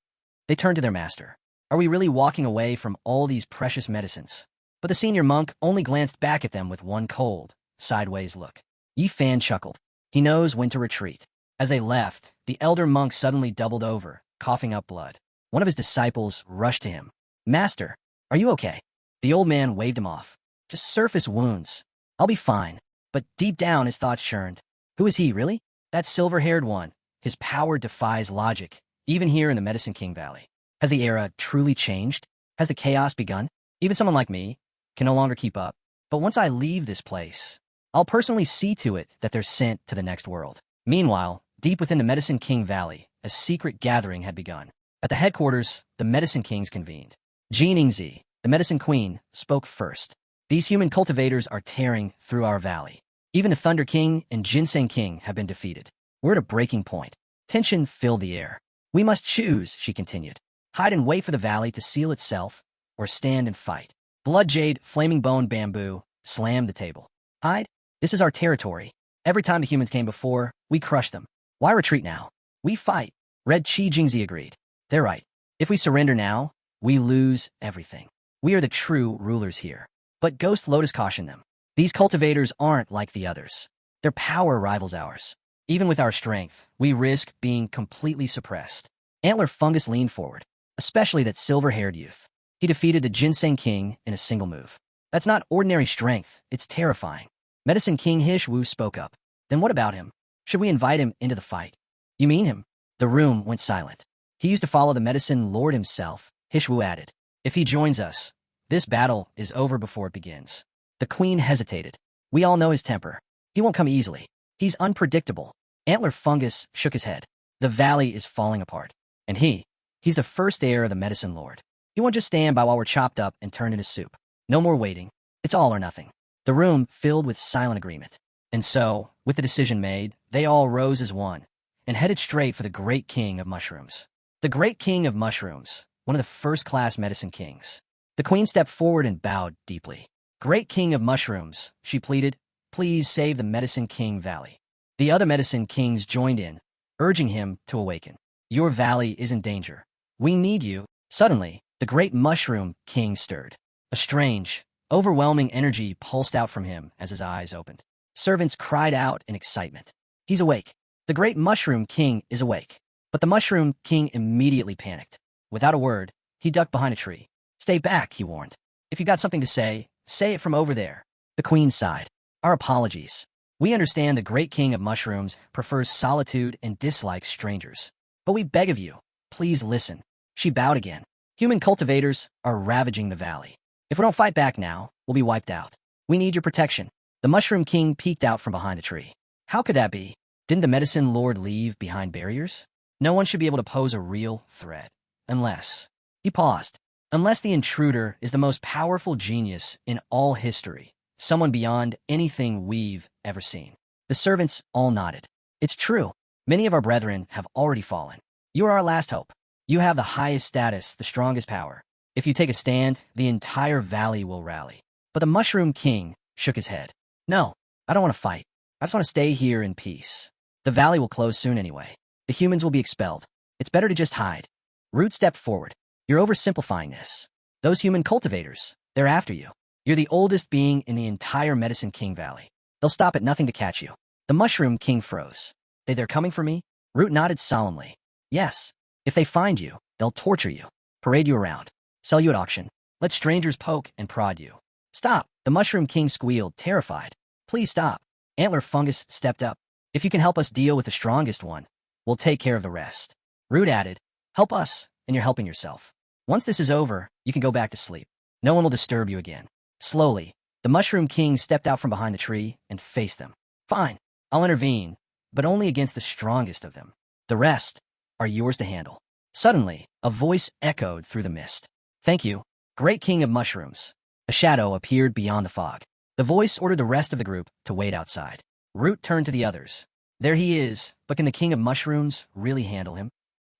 S1: They turned to their master. Are we really walking away from all these precious medicines? But the senior monk only glanced back at them with one cold, sideways look. Yi Fan chuckled. He knows when to retreat. As they left, the elder monk suddenly doubled over, coughing up blood. One of his disciples rushed to him. Master, are you okay? The old man waved him off. Just surface wounds. I'll be fine. But deep down his thoughts churned. Who is he, really? That silver-haired one. His power defies logic, even here in the Medicine King Valley. Has the era truly changed? Has the chaos begun? Even someone like me can no longer keep up. But once I leave this place, I'll personally see to it that they're sent to the next world. Meanwhile, deep within the Medicine King Valley, a secret gathering had begun. At the headquarters, the Medicine Kings convened. Jiningzi, the Medicine Queen, spoke first. These human cultivators are tearing through our valley. Even the Thunder King and Ginseng King have been defeated. We're at a breaking point. Tension filled the air. We must choose, she continued. Hide and wait for the valley to seal itself, or stand and fight. Blood Jade, Flaming Bone Bamboo, slammed the table. Hide? This is our territory. Every time the humans came before, we crushed them. Why retreat now? We fight. Red Chi Jingzi agreed. They're right. If we surrender now, we lose everything. We are the true rulers here. But Ghost Lotus cautioned them. These cultivators aren't like the others. Their power rivals ours. Even with our strength, we risk being completely suppressed. Antler Fungus leaned forward, especially that silver-haired youth. He defeated the Ginseng King in a single move. That's not ordinary strength, it's terrifying. Medicine King Hishwu spoke up. Then what about him? Should we invite him into the fight? You mean him? The room went silent. He used to follow the Medicine Lord himself, Hishwu added. If he joins us, this battle is over before it begins. The Queen hesitated. We all know his temper. He won't come easily. He's unpredictable. Antler Fungus shook his head. The valley is falling apart. And he's the first heir of the Medicine Lord. He won't just stand by while we're chopped up and turned into soup. No more waiting. It's all or nothing. The room filled with silent agreement. And so, with the decision made, they all rose as one and headed straight for the Great King of Mushrooms. The Great King of Mushrooms, one of the first-class Medicine Kings. The Queen stepped forward and bowed deeply. Great King of Mushrooms, she pleaded, please save the Medicine King Valley. The other Medicine Kings joined in, urging him to awaken. Your valley is in danger. We need you. Suddenly, the Great Mushroom King stirred. A strange, overwhelming energy pulsed out from him as his eyes opened. Servants cried out in excitement. He's awake. The Great Mushroom King is awake. But the Mushroom King immediately panicked. Without a word, he ducked behind a tree. Stay back, he warned. If you got something to say it from over there. The Queen sighed. Our apologies. We understand the Great King of Mushrooms prefers solitude and dislikes strangers. But we beg of you, please listen. She bowed again. Human cultivators are ravaging the valley. If we don't fight back now, we'll be wiped out. We need your protection. The Mushroom King peeked out from behind the tree. How could that be? Didn't the Medicine Lord leave behind barriers? No one should be able to pose a real threat. Unless... He paused. Unless the intruder is the most powerful genius in all history. Someone beyond anything we've ever seen. The servants all nodded. It's true. Many of our brethren have already fallen. You are our last hope. You have the highest status, the strongest power. If you take a stand, the entire valley will rally. But the Mushroom King shook his head. No, I don't want to fight. I just want to stay here in peace. The valley will close soon anyway. The humans will be expelled. It's better to just hide. Root stepped forward. You're oversimplifying this. Those human cultivators, they're after you. You're the oldest being in the entire Medicine King Valley. They'll stop at nothing to catch you. The Mushroom King froze. They're coming for me? Root nodded solemnly. Yes. If they find you, they'll torture you, parade you around, sell you at auction, let strangers poke and prod you. Stop. The Mushroom King squealed, terrified. Please stop. Antler Fungus stepped up. If you can help us deal with the strongest one, we'll take care of the rest. Root added, help us, and you're helping yourself. Once this is over, you can go back to sleep. No one will disturb you again. Slowly, the Mushroom King stepped out from behind the tree and faced them. Fine, I'll intervene, but only against the strongest of them. The rest are yours to handle. Suddenly, a voice echoed through the mist. Thank you, Great King of Mushrooms. A shadow appeared beyond the fog. The voice ordered the rest of the group to wait outside. Root turned to the others. There he is, but can the King of Mushrooms really handle him?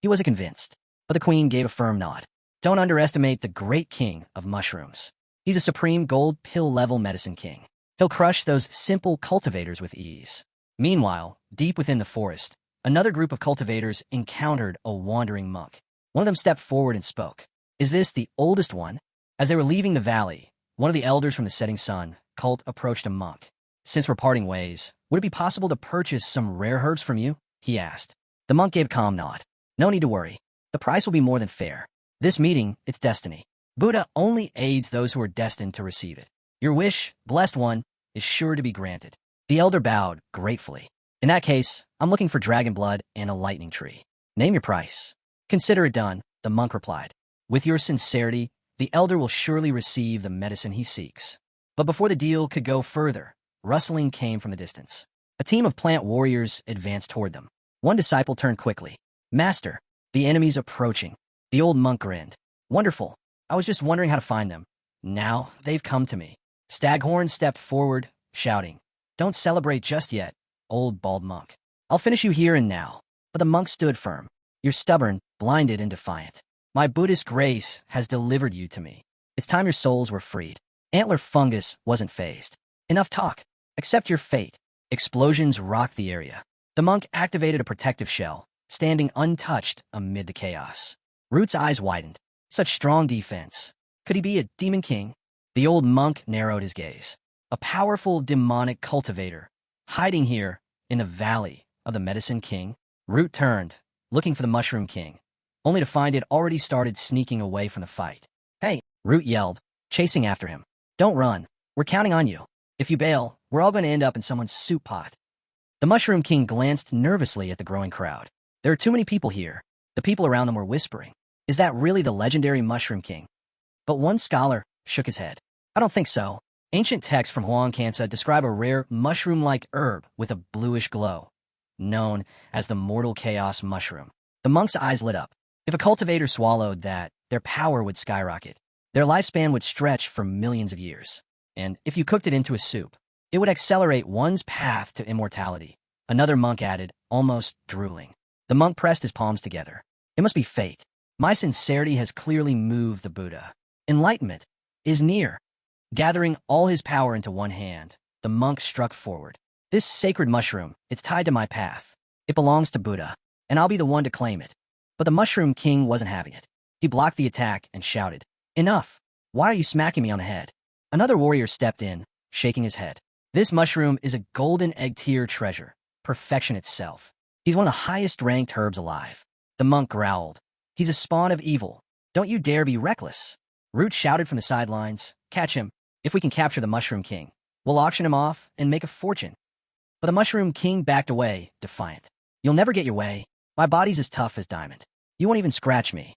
S1: He wasn't convinced, but the Queen gave a firm nod. Don't underestimate the Great King of Mushrooms. He's a supreme gold pill-level medicine king. He'll crush those simple cultivators with ease. Meanwhile, deep within the forest, another group of cultivators encountered a wandering monk. One of them stepped forward and spoke. Is this the oldest one? As they were leaving the valley, one of the elders from the setting sun cult approached a monk. Since we're parting ways, would it be possible to purchase some rare herbs from you? He asked. The monk gave a calm nod. No need to worry. The price will be more than fair. This meeting, it's destiny. Buddha only aids those who are destined to receive it. Your wish, blessed one, is sure to be granted. The elder bowed gratefully. In that case, I'm looking for dragon blood and a lightning tree. Name your price. Consider it done, the monk replied. With your sincerity, the elder will surely receive the medicine he seeks. But before the deal could go further, rustling came from the distance. A team of plant warriors advanced toward them. One disciple turned quickly. Master, the enemy's approaching. The old monk grinned. Wonderful. I was just wondering how to find them. Now they've come to me. Staghorn stepped forward, shouting, Don't celebrate just yet, old bald monk. I'll finish you here and now. But the monk stood firm. You're stubborn, blinded, and defiant. My Buddhist grace has delivered you to me. It's time your souls were freed. Antler Fungus wasn't fazed. Enough talk. Accept your fate. Explosions rocked the area. The monk activated a protective shell, standing untouched amid the chaos. Root's eyes widened. Such strong defense. Could he be a demon king? The old monk narrowed his gaze. A powerful demonic cultivator, hiding here in the valley of the medicine king. Root turned, looking for the mushroom king, only to find it already started sneaking away from the fight. Hey, Root yelled, chasing after him. Don't run. We're counting on you. If you bail, we're all going to end up in someone's soup pot. The mushroom king glanced nervously at the growing crowd. There are too many people here. The people around them were whispering. Is that really the legendary mushroom king? But one scholar shook his head. I don't think so. Ancient texts from Huang Kansa describe a rare mushroom-like herb with a bluish glow, known as the mortal chaos mushroom. The monk's eyes lit up. If a cultivator swallowed that, their power would skyrocket. Their lifespan would stretch for millions of years. And if you cooked it into a soup, it would accelerate one's path to immortality. Another monk added, almost drooling. The monk pressed his palms together. It must be fate. My sincerity has clearly moved the Buddha. Enlightenment is near. Gathering all his power into one hand, the monk struck forward. This sacred mushroom, it's tied to my path. It belongs to Buddha, and I'll be the one to claim it. But the mushroom king wasn't having it. He blocked the attack and shouted, Enough! Why are you smacking me on the head? Another warrior stepped in, shaking his head. This mushroom is a golden egg-tier treasure, perfection itself. He's one of the highest-ranked herbs alive. The monk growled. He's a spawn of evil. Don't you dare be reckless. Root shouted from the sidelines, Catch him. If we can capture the Mushroom King, we'll auction him off and make a fortune. But the Mushroom King backed away, defiant. You'll never get your way. My body's as tough as diamond. You won't even scratch me.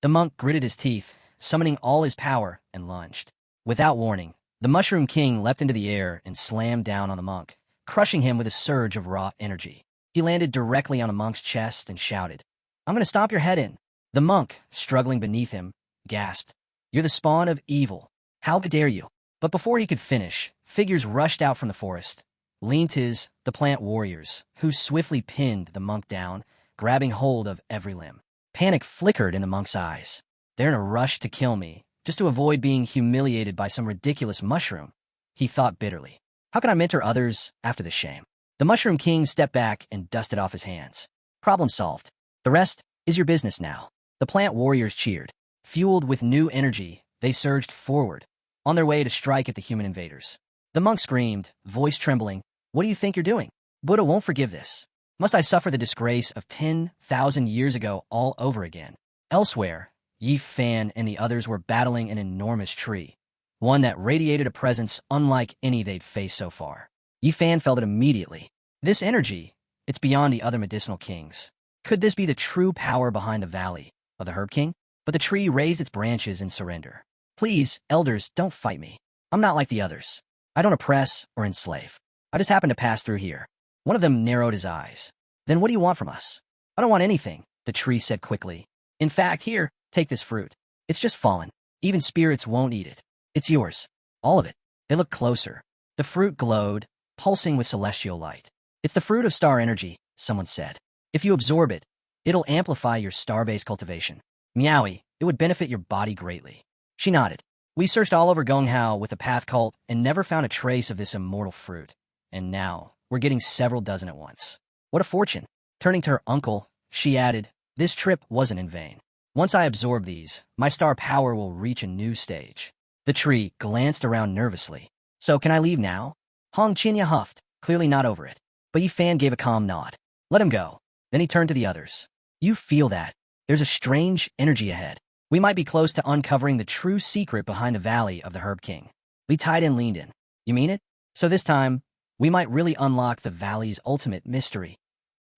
S1: The monk gritted his teeth, summoning all his power, and lunged. Without warning, the Mushroom King leapt into the air and slammed down on the monk, crushing him with a surge of raw energy. He landed directly on the monk's chest and shouted, I'm going to stomp your head in. The monk, struggling beneath him, gasped, You're the spawn of evil. How dare you? But before he could finish, figures rushed out from the forest. The plant warriors, who swiftly pinned the monk down, grabbing hold of every limb. Panic flickered in the monk's eyes. They're in a rush to kill me, just to avoid being humiliated by some ridiculous mushroom, he thought bitterly. How can I mentor others after this shame? The Mushroom King stepped back and dusted off his hands. Problem solved. The rest is your business now. The plant warriors cheered. Fueled with new energy, they surged forward, on their way to strike at the human invaders. The monk screamed, voice trembling, What do you think you're doing? Buddha won't forgive this. Must I suffer the disgrace of 10,000 years ago all over again? Elsewhere, Yi Fan and the others were battling an enormous tree, one that radiated a presence unlike any they'd faced so far. Yi Fan felt it immediately. This energy, it's beyond the other medicinal kings. Could this be the true power behind the valley of the Herb King? But the tree raised its branches in surrender. Please, elders, don't fight me. I'm not like the others. I don't oppress or enslave. I just happen to pass through here. One of them narrowed his eyes. Then what do you want from us? I don't want anything, the tree said quickly. In fact, here, take this fruit. It's just fallen. Even spirits won't eat it. It's yours. All of it. They looked closer. The fruit glowed, pulsing with celestial light. It's the fruit of star energy, someone said. If you absorb it, it'll amplify your star-based cultivation. Meowie, it would benefit your body greatly. She nodded. We searched all over Gonghao with the path cult and never found a trace of this immortal fruit. And now, we're getting several dozen at once. What a fortune. Turning to her uncle, she added, this trip wasn't in vain. Once I absorb these, my star power will reach a new stage. The tree glanced around nervously. So can I leave now? Hong Qinya huffed, clearly not over it. But Yi Fan gave a calm nod. Let him go. Then he turned to the others. You feel that? There's a strange energy ahead. We might be close to uncovering the true secret behind the Valley of the Herb King. Li Taidan leaned in. You mean it? So this time, we might really unlock the Valley's ultimate mystery.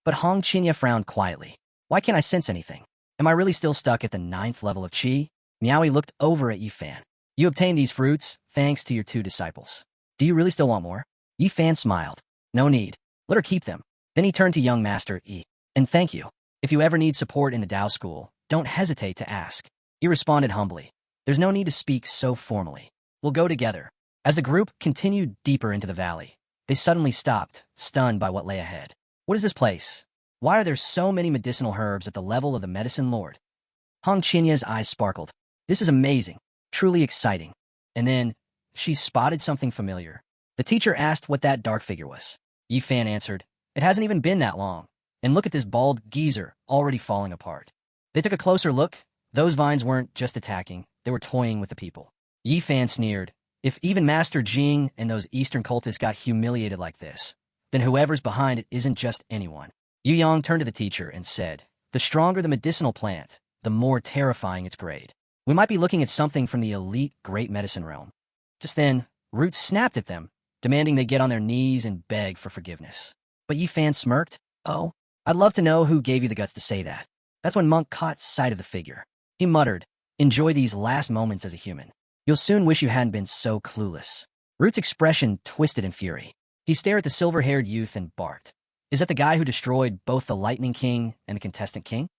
S1: But Hong Qinya frowned quietly. Why can't I sense anything? Am I really still stuck at the 9th level of Qi? Miaoi looked over at Yi Fan. You obtained these fruits, thanks to your 2 disciples. Do you really still want more? Yi Fan smiled. No need. Let her keep them. Then he turned to young Master Yi. And thank you. If you ever need support in the Tao School, don't hesitate to ask. He responded humbly. There's no need to speak so formally. We'll go together. As the group continued deeper into the valley, they suddenly stopped, stunned by what lay ahead. What is this place? Why are there so many medicinal herbs at the level of the medicine lord? Hong Chinya's eyes sparkled. This is amazing. Truly exciting. And then, she spotted something familiar. The teacher asked what that dark figure was. Yi Fan answered, it hasn't even been that long. And look at this bald geezer already falling apart. They took a closer look. Those vines weren't just attacking, they were toying with the people. Yi Fan sneered. If even Master Jing and those Eastern cultists got humiliated like this, then whoever's behind it isn't just anyone. Yu Yang turned to the teacher and said, the stronger the medicinal plant, the more terrifying its grade. We might be looking at something from the elite great medicine realm. Just then, Root snapped at them, demanding they get on their knees and beg for forgiveness. But Yi Fan smirked. Oh, I'd love to know who gave you the guts to say that. That's when Monk caught sight of the figure. He muttered, enjoy these last moments as a human. You'll soon wish you hadn't been so clueless. Root's expression twisted in fury. He stared at the silver-haired youth and barked. Is that the guy who destroyed both the Lightning King and the Contestant King?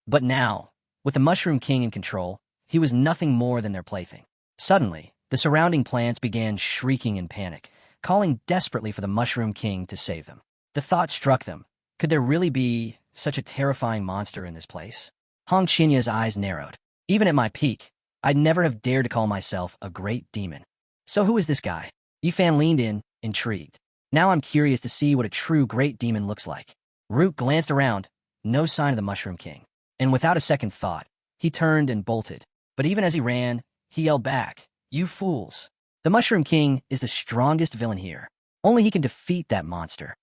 S1: But now, with the Mushroom King in control, he was nothing more than their plaything. Suddenly, the surrounding plants began shrieking in panic, calling desperately for the Mushroom King to save them. The thought struck them. Could there really be such a terrifying monster in this place? Hong Chinya's eyes narrowed. Even at my peak, I'd never have dared to call myself a great demon. So who is this guy? Yi Fan leaned in, intrigued. Now I'm curious to see what a true great demon looks like. Root glanced around, no sign of the Mushroom King. And without a second thought, he turned and bolted. But even as he ran, he yelled back, you fools. The Mushroom King is the strongest villain here. Only he can defeat that monster.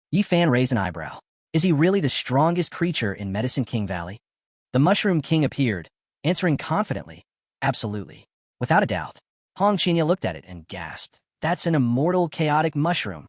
S1: Yi Fan raised an eyebrow. Is he really the strongest creature in Medicine King Valley? The Mushroom King appeared, answering confidently, absolutely. Without a doubt. Hong Qinya looked at it and gasped. That's an immortal chaotic mushroom.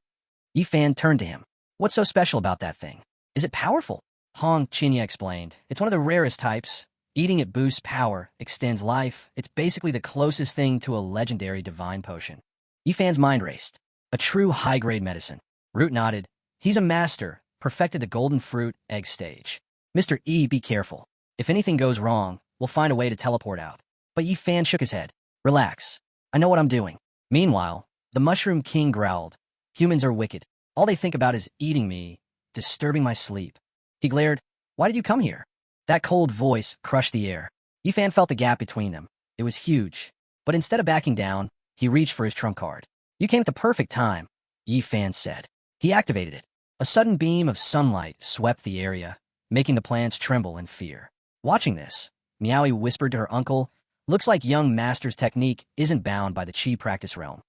S1: Yi Fan turned to him. What's so special about that thing? Is it powerful? Hong Qinya explained. It's one of the rarest types. Eating it boosts power, extends life. It's basically the closest thing to a legendary divine potion. Yi Fan's mind raced. A true high-grade medicine. Root nodded. He's a master, perfected the golden fruit egg stage. Mr. E, be careful. If anything goes wrong, we'll find a way to teleport out. But Yi Fan shook his head. Relax. I know what I'm doing. Meanwhile, the Mushroom King growled. Humans are wicked. All they think about is eating me, disturbing my sleep. He glared. Why did you come here? That cold voice crushed the air. Yi Fan felt the gap between them. It was huge. But instead of backing down, he reached for his trump card. You came at the perfect time, Yi Fan said. He activated it. A sudden beam of sunlight swept the area, making the plants tremble in fear. Watching this, Miaoi whispered to her uncle, looks like young master's technique isn't bound by the Qi practice realm.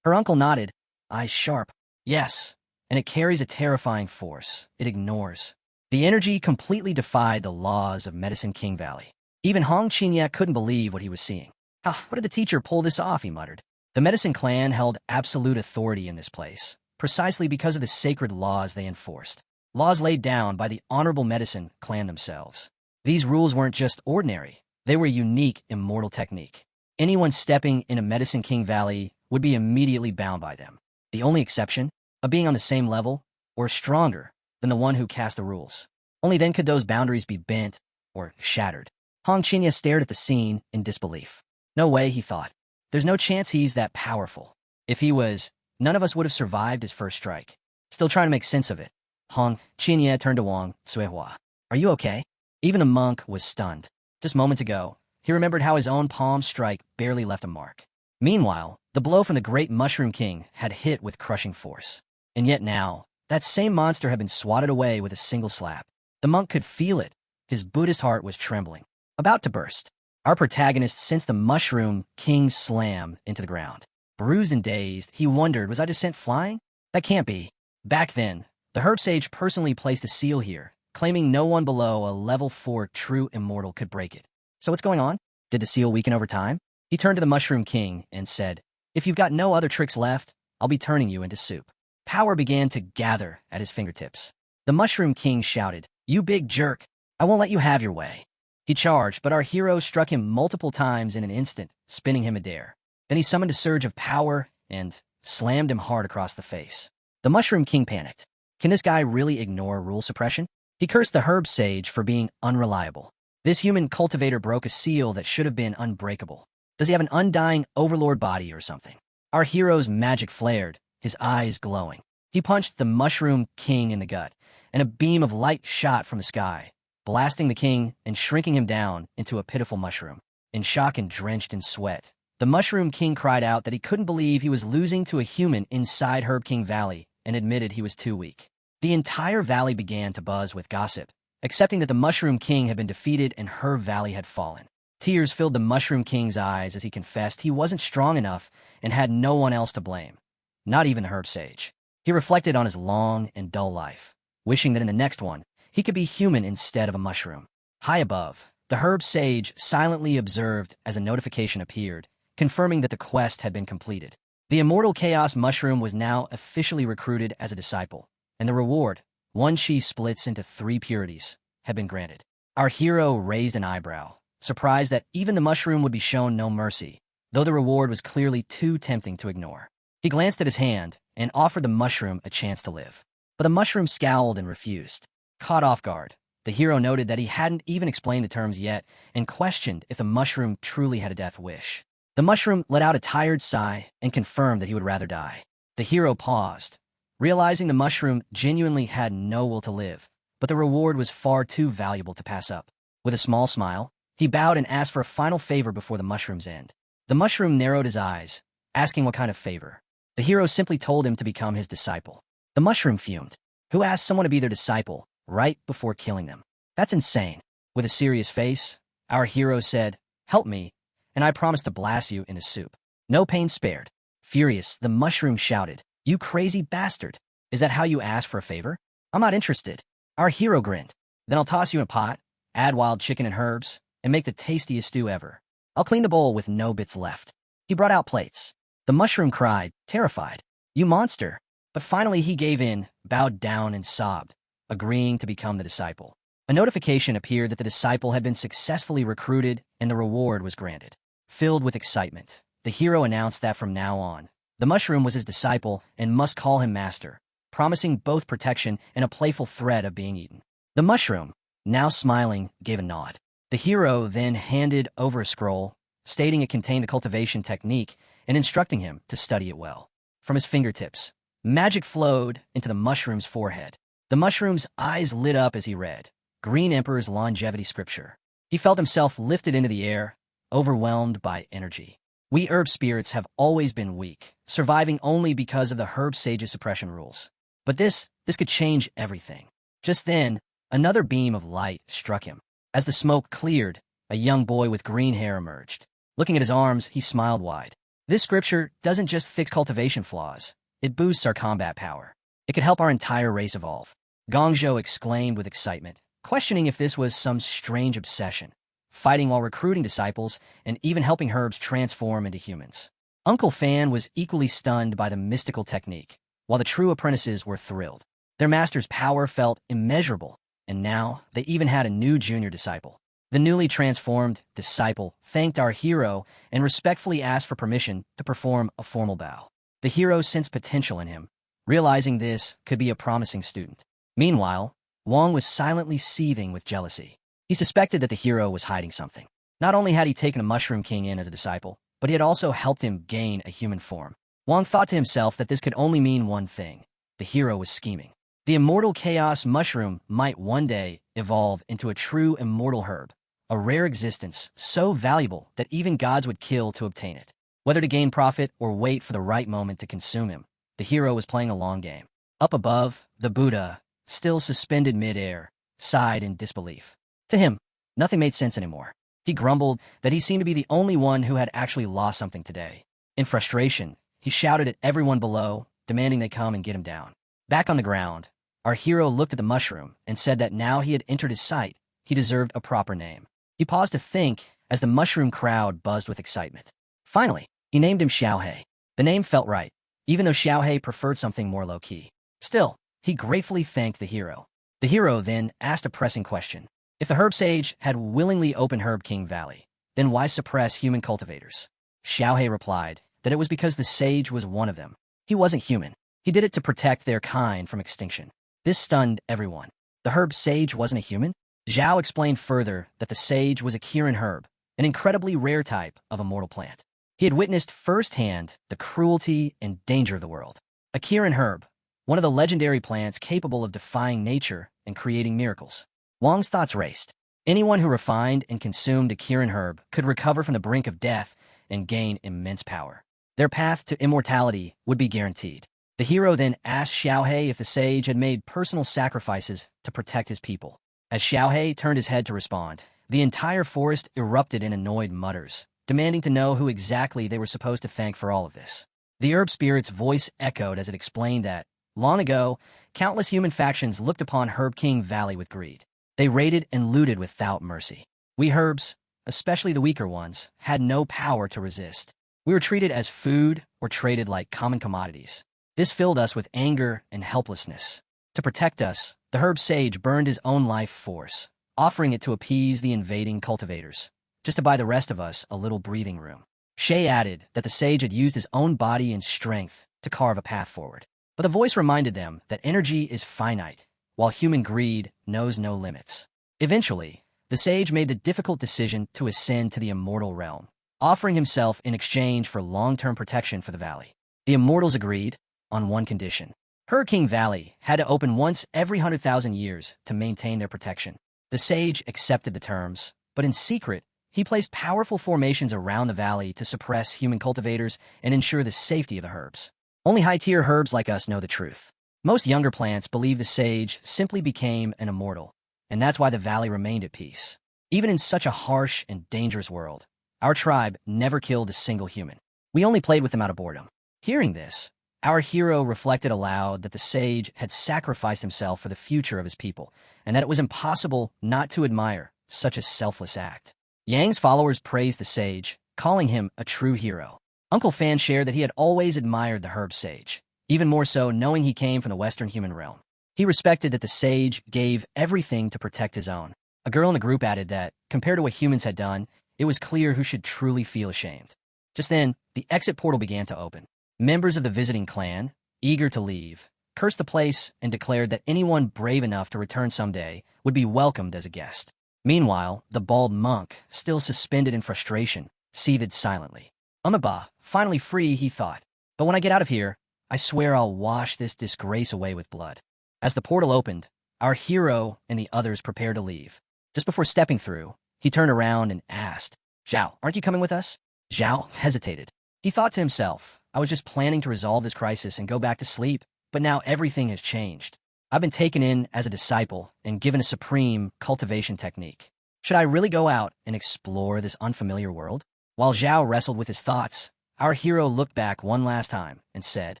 S1: Her uncle nodded, eyes sharp. Yes, and it carries a terrifying force. It ignores. The energy completely defied the laws of Medicine King Valley. Even Hong Qinya couldn't believe what he was seeing. How did the teacher pull this off, he muttered. The Medicine Clan held absolute authority in this place, precisely because of the sacred laws they enforced. Laws laid down by the Honorable Medicine Clan themselves. These rules weren't just ordinary. They were a unique, immortal technique. Anyone stepping in a Medicine King Valley would be immediately bound by them. The only exception, of being on the same level, or stronger, than the one who cast the rules. Only then could those boundaries be bent or shattered. Hong Qinya stared at the scene in disbelief. No way, he thought. There's no chance he's that powerful. If he was, none of us would have survived his first strike. Still trying to make sense of it. Hong Qinya turned to Wang Cuihua. Are you okay? Even the monk was stunned. Just moments ago, he remembered how his own palm strike barely left a mark. Meanwhile, the blow from the great Mushroom King had hit with crushing force. And yet now, that same monster had been swatted away with a single slap. The monk could feel it. His Buddhist heart was trembling, about to burst. Our protagonist sensed the Mushroom King's slam into the ground. Bruised and dazed, he wondered, was I just sent flying? That can't be. Back then, the herb sage personally placed a seal here, claiming no one below a level 4 true immortal could break it. So what's going on? Did the seal weaken over time? He turned to the Mushroom King and said, "If you've got no other tricks left, I'll be turning you into soup." Power began to gather at his fingertips. The Mushroom King shouted, "You big jerk! I won't let you have your way." He charged, but our hero struck him multiple times in an instant, spinning him midair. Then he summoned a surge of power and slammed him hard across the face. The Mushroom King panicked. Can this guy really ignore rule suppression? He cursed the herb sage for being unreliable. This human cultivator broke a seal that should have been unbreakable. Does he have an undying overlord body or something? Our hero's magic flared, his eyes glowing. He punched the Mushroom King in the gut, and a beam of light shot from the sky, blasting the king and shrinking him down into a pitiful mushroom. In shock and drenched in sweat, the Mushroom King cried out that he couldn't believe he was losing to a human inside Herb King Valley and admitted he was too weak. The entire valley began to buzz with gossip, accepting that the Mushroom King had been defeated and Herb Valley had fallen. Tears filled the Mushroom King's eyes as he confessed he wasn't strong enough and had no one else to blame, not even the herb sage. He reflected on his long and dull life, wishing that in the next one, he could be human instead of a mushroom. High above, the herb sage silently observed as a notification appeared, confirming that the quest had been completed. The immortal chaos mushroom was now officially recruited as a disciple, and the reward, one chi splits into 3 purities, had been granted. Our hero raised an eyebrow, surprised that even the mushroom would be shown no mercy, though the reward was clearly too tempting to ignore. He glanced at his hand and offered the mushroom a chance to live. But the mushroom scowled and refused. Caught off guard, the hero noted that he hadn't even explained the terms yet and questioned if the mushroom truly had a death wish. The mushroom let out a tired sigh and confirmed that he would rather die. The hero paused, realizing the mushroom genuinely had no will to live, but the reward was far too valuable to pass up. With a small smile, he bowed and asked for a final favor before the mushroom's end. The mushroom narrowed his eyes, asking what kind of favor. The hero simply told him to become his disciple. The mushroom fumed. Who asked someone to be their disciple right before killing them? That's insane. With a serious face, our hero said, "Help me, and I promise to blast you into soup." No pain spared. Furious, the mushroom shouted, "You crazy bastard! Is that how you ask for a favor? I'm not interested." Our hero grinned. "Then I'll toss you in a pot, add wild chicken and herbs, and make the tastiest stew ever. I'll clean the bowl with no bits left." He brought out plates. The mushroom cried, terrified, "You monster!" But finally he gave in, bowed down and sobbed, agreeing to become the disciple. A notification appeared that the disciple had been successfully recruited and the reward was granted. Filled with excitement, the hero announced that from now on, the mushroom was his disciple and must call him master, promising both protection and a playful threat of being eaten. The mushroom, now smiling, gave a nod. The hero then handed over a scroll, stating it contained the cultivation technique and instructing him to study it well. From his fingertips, magic flowed into the mushroom's forehead. The mushroom's eyes lit up as he read Green Emperor's longevity scripture. He felt himself lifted into the air, overwhelmed by energy. We herb spirits have always been weak, surviving only because of the herb sage's suppression rules. But this could change everything. Just then, another beam of light struck him. As the smoke cleared, a young boy with green hair emerged. Looking at his arms, he smiled wide. This scripture doesn't just fix cultivation flaws, it boosts our combat power. It could help our entire race evolve. Gongzhou exclaimed with excitement, questioning if this was some strange obsession, fighting while recruiting disciples and even helping herbs transform into humans. Uncle Fan was equally stunned by the mystical technique, while the true apprentices were thrilled. Their master's power felt immeasurable, and now they even had a new junior disciple. The newly transformed disciple thanked our hero and respectfully asked for permission to perform a formal bow. The hero sensed potential in him, realizing this could be a promising student. Meanwhile, Wong was silently seething with jealousy. He suspected that the hero was hiding something. Not only had he taken a Mushroom King in as a disciple, but he had also helped him gain a human form. Wong thought to himself that this could only mean one thing. The hero was scheming. The immortal chaos mushroom might one day evolve into a true immortal herb, a rare existence so valuable that even gods would kill to obtain it. Whether to gain profit or wait for the right moment to consume him, the hero was playing a long game. Up above, the Buddha, still suspended mid-air, sighed in disbelief. To him, nothing made sense anymore. He grumbled that he seemed to be the only one who had actually lost something today. In frustration, he shouted at everyone below, demanding they come and get him down. Back on the ground, our hero looked at the mushroom and said that now he had entered his sight, he deserved a proper name. He paused to think as the mushroom crowd buzzed with excitement. Finally, he named him Xiaohei. The name felt right, even though Xiaohei preferred something more low-key. Still, he gratefully thanked the hero. The hero then asked a pressing question. If the herb sage had willingly opened Herb King Valley, then why suppress human cultivators? Xiaohei replied that it was because the sage was one of them. He wasn't human. He did it to protect their kind from extinction. This stunned everyone. The herb sage wasn't a human? Zhao explained further that the sage was a Kirin herb, an incredibly rare type of immortal plant. He had witnessed firsthand the cruelty and danger of the world. A Kirin herb, one of the legendary plants capable of defying nature and creating miracles. Wang's thoughts raced. Anyone who refined and consumed a Kirin herb could recover from the brink of death and gain immense power. Their path to immortality would be guaranteed. The hero then asked Xiaohei if the sage had made personal sacrifices to protect his people. As Xiaohei turned his head to respond, the entire forest erupted in annoyed mutters, demanding to know who exactly they were supposed to thank for all of this. The herb spirit's voice echoed as it explained that, long ago, countless human factions looked upon Herb King Valley with greed. They raided and looted without mercy. We herbs, especially the weaker ones, had no power to resist. We were treated as food or traded like common commodities. This filled us with anger and helplessness. To protect us, the herb sage burned his own life force, offering it to appease the invading cultivators, just to buy the rest of us a little breathing room. Shay added that the sage had used his own body and strength to carve a path forward. But the voice reminded them that energy is finite, while human greed knows no limits. Eventually, the sage made the difficult decision to ascend to the immortal realm, offering himself in exchange for long-term protection for the valley. The immortals agreed on one condition. Herb King Valley had to open once every 100,000 years to maintain their protection. The sage accepted the terms, but in secret, he placed powerful formations around the valley to suppress human cultivators and ensure the safety of the herbs. Only high-tier herbs like us know the truth. Most younger plants believe the sage simply became an immortal, and that's why the valley remained at peace. Even in such a harsh and dangerous world, our tribe never killed a single human. We only played with them out of boredom. Hearing this, our hero reflected aloud that the sage had sacrificed himself for the future of his people, and that it was impossible not to admire such a selfless act. Yang's followers praised the sage, calling him a true hero. Uncle Fan shared that he had always admired the herb sage, even more so knowing he came from the Western human realm. He respected that the sage gave everything to protect his own. A girl in the group added that, compared to what humans had done, it was clear who should truly feel ashamed. Just then, the exit portal began to open. Members of the visiting clan, eager to leave, cursed the place and declared that anyone brave enough to return someday would be welcomed as a guest. Meanwhile, the bald monk, still suspended in frustration, seethed silently. Umaba, finally free, he thought. But when I get out of here, I swear I'll wash this disgrace away with blood. As the portal opened, our hero and the others prepared to leave. Just before stepping through, he turned around and asked, Zhao, aren't you coming with us? Zhao hesitated. He thought to himself, I was just planning to resolve this crisis and go back to sleep, but now everything has changed. I've been taken in as a disciple and given a supreme cultivation technique. Should I really go out and explore this unfamiliar world? While Zhao wrestled with his thoughts, our hero looked back one last time and said,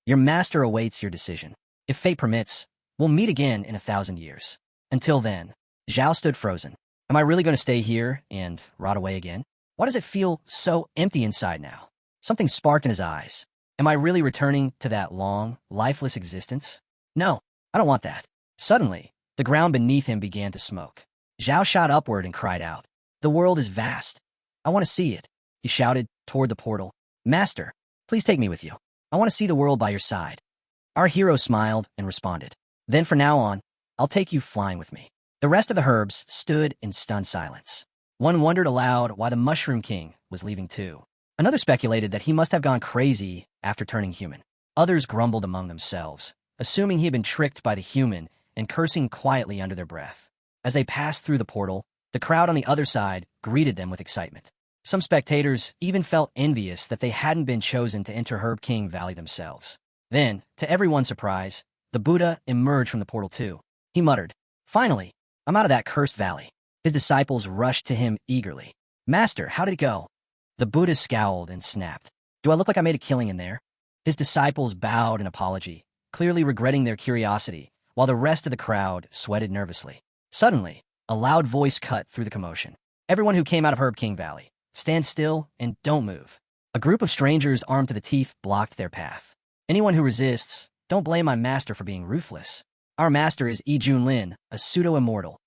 S1: Your master awaits your decision. If fate permits, we'll meet again in 1,000 years. Until then, Zhao stood frozen. Am I really going to stay here and rot away again? Why does it feel so empty inside now? Something sparked in his eyes. Am I really returning to that long, lifeless existence? No, I don't want that. Suddenly, the ground beneath him began to smoke. Zhao shot upward and cried out, The world is vast. I want to see it. He shouted toward the portal. Master, please take me with you. I want to see the world by your side. Our hero smiled and responded. Then from now on, I'll take you flying with me. The rest of the herbs stood in stunned silence. One wondered aloud why the Mushroom King was leaving too. Another speculated that he must have gone crazy after turning human. Others grumbled among themselves, assuming he had been tricked by the human and cursing quietly under their breath. As they passed through the portal, the crowd on the other side greeted them with excitement. Some spectators even felt envious that they hadn't been chosen to enter Herb King Valley themselves. Then, to everyone's surprise, the Buddha emerged from the portal too. He muttered, "Finally, I'm out of that cursed valley." His disciples rushed to him eagerly. "Master, how did it go?" The Buddha scowled and snapped, "Do I look like I made a killing in there?" His disciples bowed in apology, clearly regretting their curiosity, while the rest of the crowd sweated nervously. Suddenly, a loud voice cut through the commotion. "Everyone who came out of Herb King Valley, stand still and don't move." A group of strangers armed to the teeth blocked their path. "Anyone who resists, don't blame my master for being ruthless. Our master is Yi Junlin, a pseudo-immortal."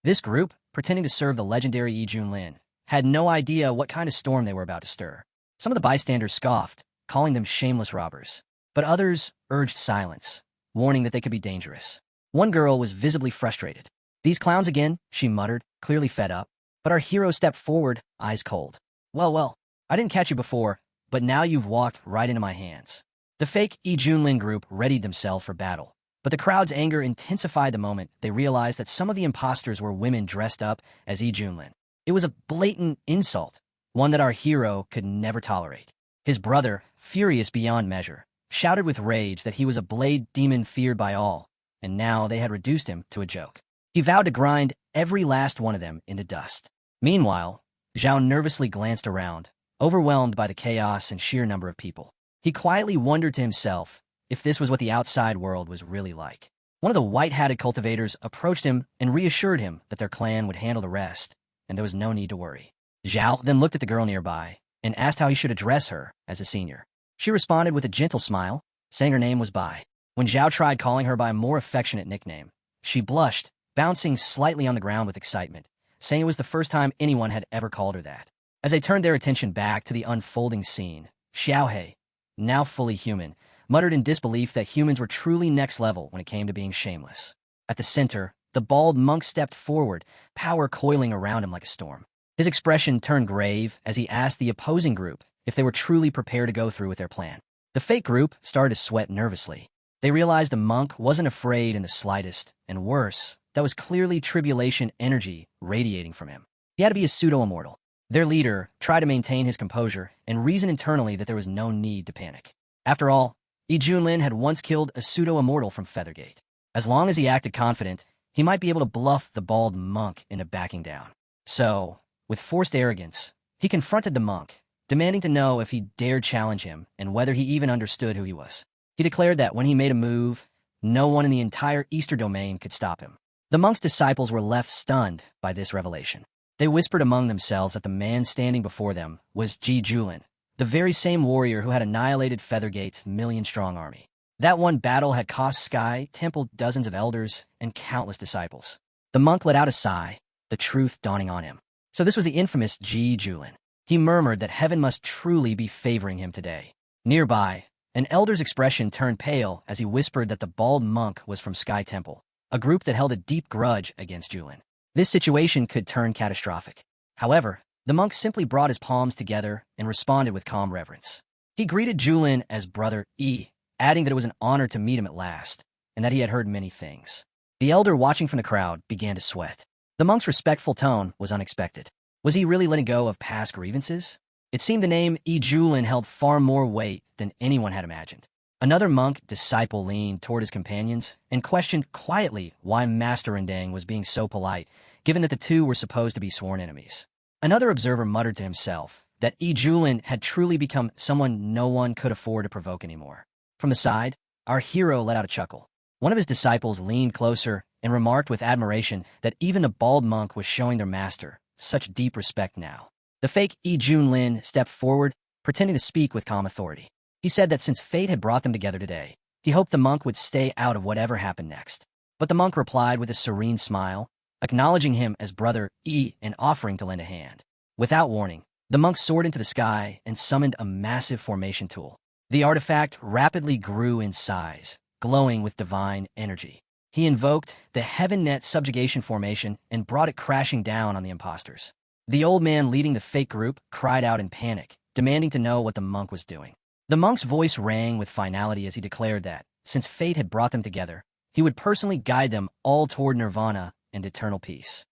S1: This group, pretending to serve the legendary Yi Junlin, had no idea what kind of storm they were about to stir. Some of the bystanders scoffed, calling them shameless robbers. But others urged silence, warning that they could be dangerous. One girl was visibly frustrated. "These clowns again," she muttered, clearly fed up. But our hero stepped forward, eyes cold. Well, I didn't catch you before, but now you've walked right into my hands." The fake Yi Junlin group readied themselves for battle. But the crowd's anger intensified the moment they realized that some of the imposters were women dressed up as Yi Junlin. It was a blatant insult, one that our hero could never tolerate. His brother, furious beyond measure, shouted with rage that he was a blade demon feared by all, and now they had reduced him to a joke. He vowed to grind every last one of them into dust. Meanwhile, Zhao nervously glanced around, overwhelmed by the chaos and sheer number of people. He quietly wondered to himself if this was what the outside world was really like. One of the white-hatted cultivators approached him and reassured him that their clan would handle the rest, and there was no need to worry. Zhao then looked at the girl nearby and asked how he should address her as a senior. She responded with a gentle smile, saying her name was Bai. When Zhao tried calling her by a more affectionate nickname, she blushed, bouncing slightly on the ground with excitement, saying it was the first time anyone had ever called her that. As they turned their attention back to the unfolding scene, Xiaohei, now fully human, muttered in disbelief that humans were truly next level when it came to being shameless. At the center, the bald monk stepped forward, power coiling around him like a storm. His expression turned grave as he asked the opposing group if they were truly prepared to go through with their plan. The fake group started to sweat nervously. They realized the monk wasn't afraid in the slightest, and worse, that was clearly tribulation energy radiating from him. He had to be a pseudo-immortal. Their leader tried to maintain his composure and reason internally that there was no need to panic. After all, Yi Junlin had once killed a pseudo-immortal from Feathergate. As long as he acted confident, he might be able to bluff the bald monk into backing down. So, with forced arrogance, he confronted the monk, demanding to know if he dared challenge him and whether he even understood who he was. He declared that when he made a move, no one in the entire Easter domain could stop him. The monk's disciples were left stunned by this revelation. They whispered among themselves that the man standing before them was Yi Junlin, the very same warrior who had annihilated Feathergate's million-strong army. That one battle had cost Sky Temple dozens of elders and countless disciples. The monk let out a sigh, the truth dawning on him. So this was the infamous Yi Junlin. He murmured that heaven must truly be favoring him today. Nearby, an elder's expression turned pale as he whispered that the bald monk was from Sky Temple, a group that held a deep grudge against Junlin. This situation could turn catastrophic. However, the monk simply brought his palms together and responded with calm reverence. He greeted Junlin as Brother Yi, adding that it was an honor to meet him at last, and that he had heard many things. The elder watching from the crowd began to sweat. The monk's respectful tone was unexpected. Was he really letting go of past grievances? It seemed the name Yi Junlin held far more weight than anyone had imagined. Another monk disciple leaned toward his companions and questioned quietly why Master Rendang was being so polite, given that the two were supposed to be sworn enemies. Another observer muttered to himself that Yi Junlin had truly become someone no one could afford to provoke anymore. From the side, our hero let out a chuckle. One of his disciples leaned closer and remarked with admiration that even the bald monk was showing their master such deep respect now. The fake Yi Junlin stepped forward, pretending to speak with calm authority. He said that since fate had brought them together today, he hoped the monk would stay out of whatever happened next. But the monk replied with a serene smile, acknowledging him as Brother Yi and offering to lend a hand. Without warning, the monk soared into the sky and summoned a massive formation tool. The artifact rapidly grew in size, glowing with divine energy. He invoked the Heaven Net Subjugation Formation and brought it crashing down on the imposters. The old man leading the fake group cried out in panic, demanding to know what the monk was doing. The monk's voice rang with finality as he declared that, since fate had brought them together, he would personally guide them all toward nirvana and eternal peace.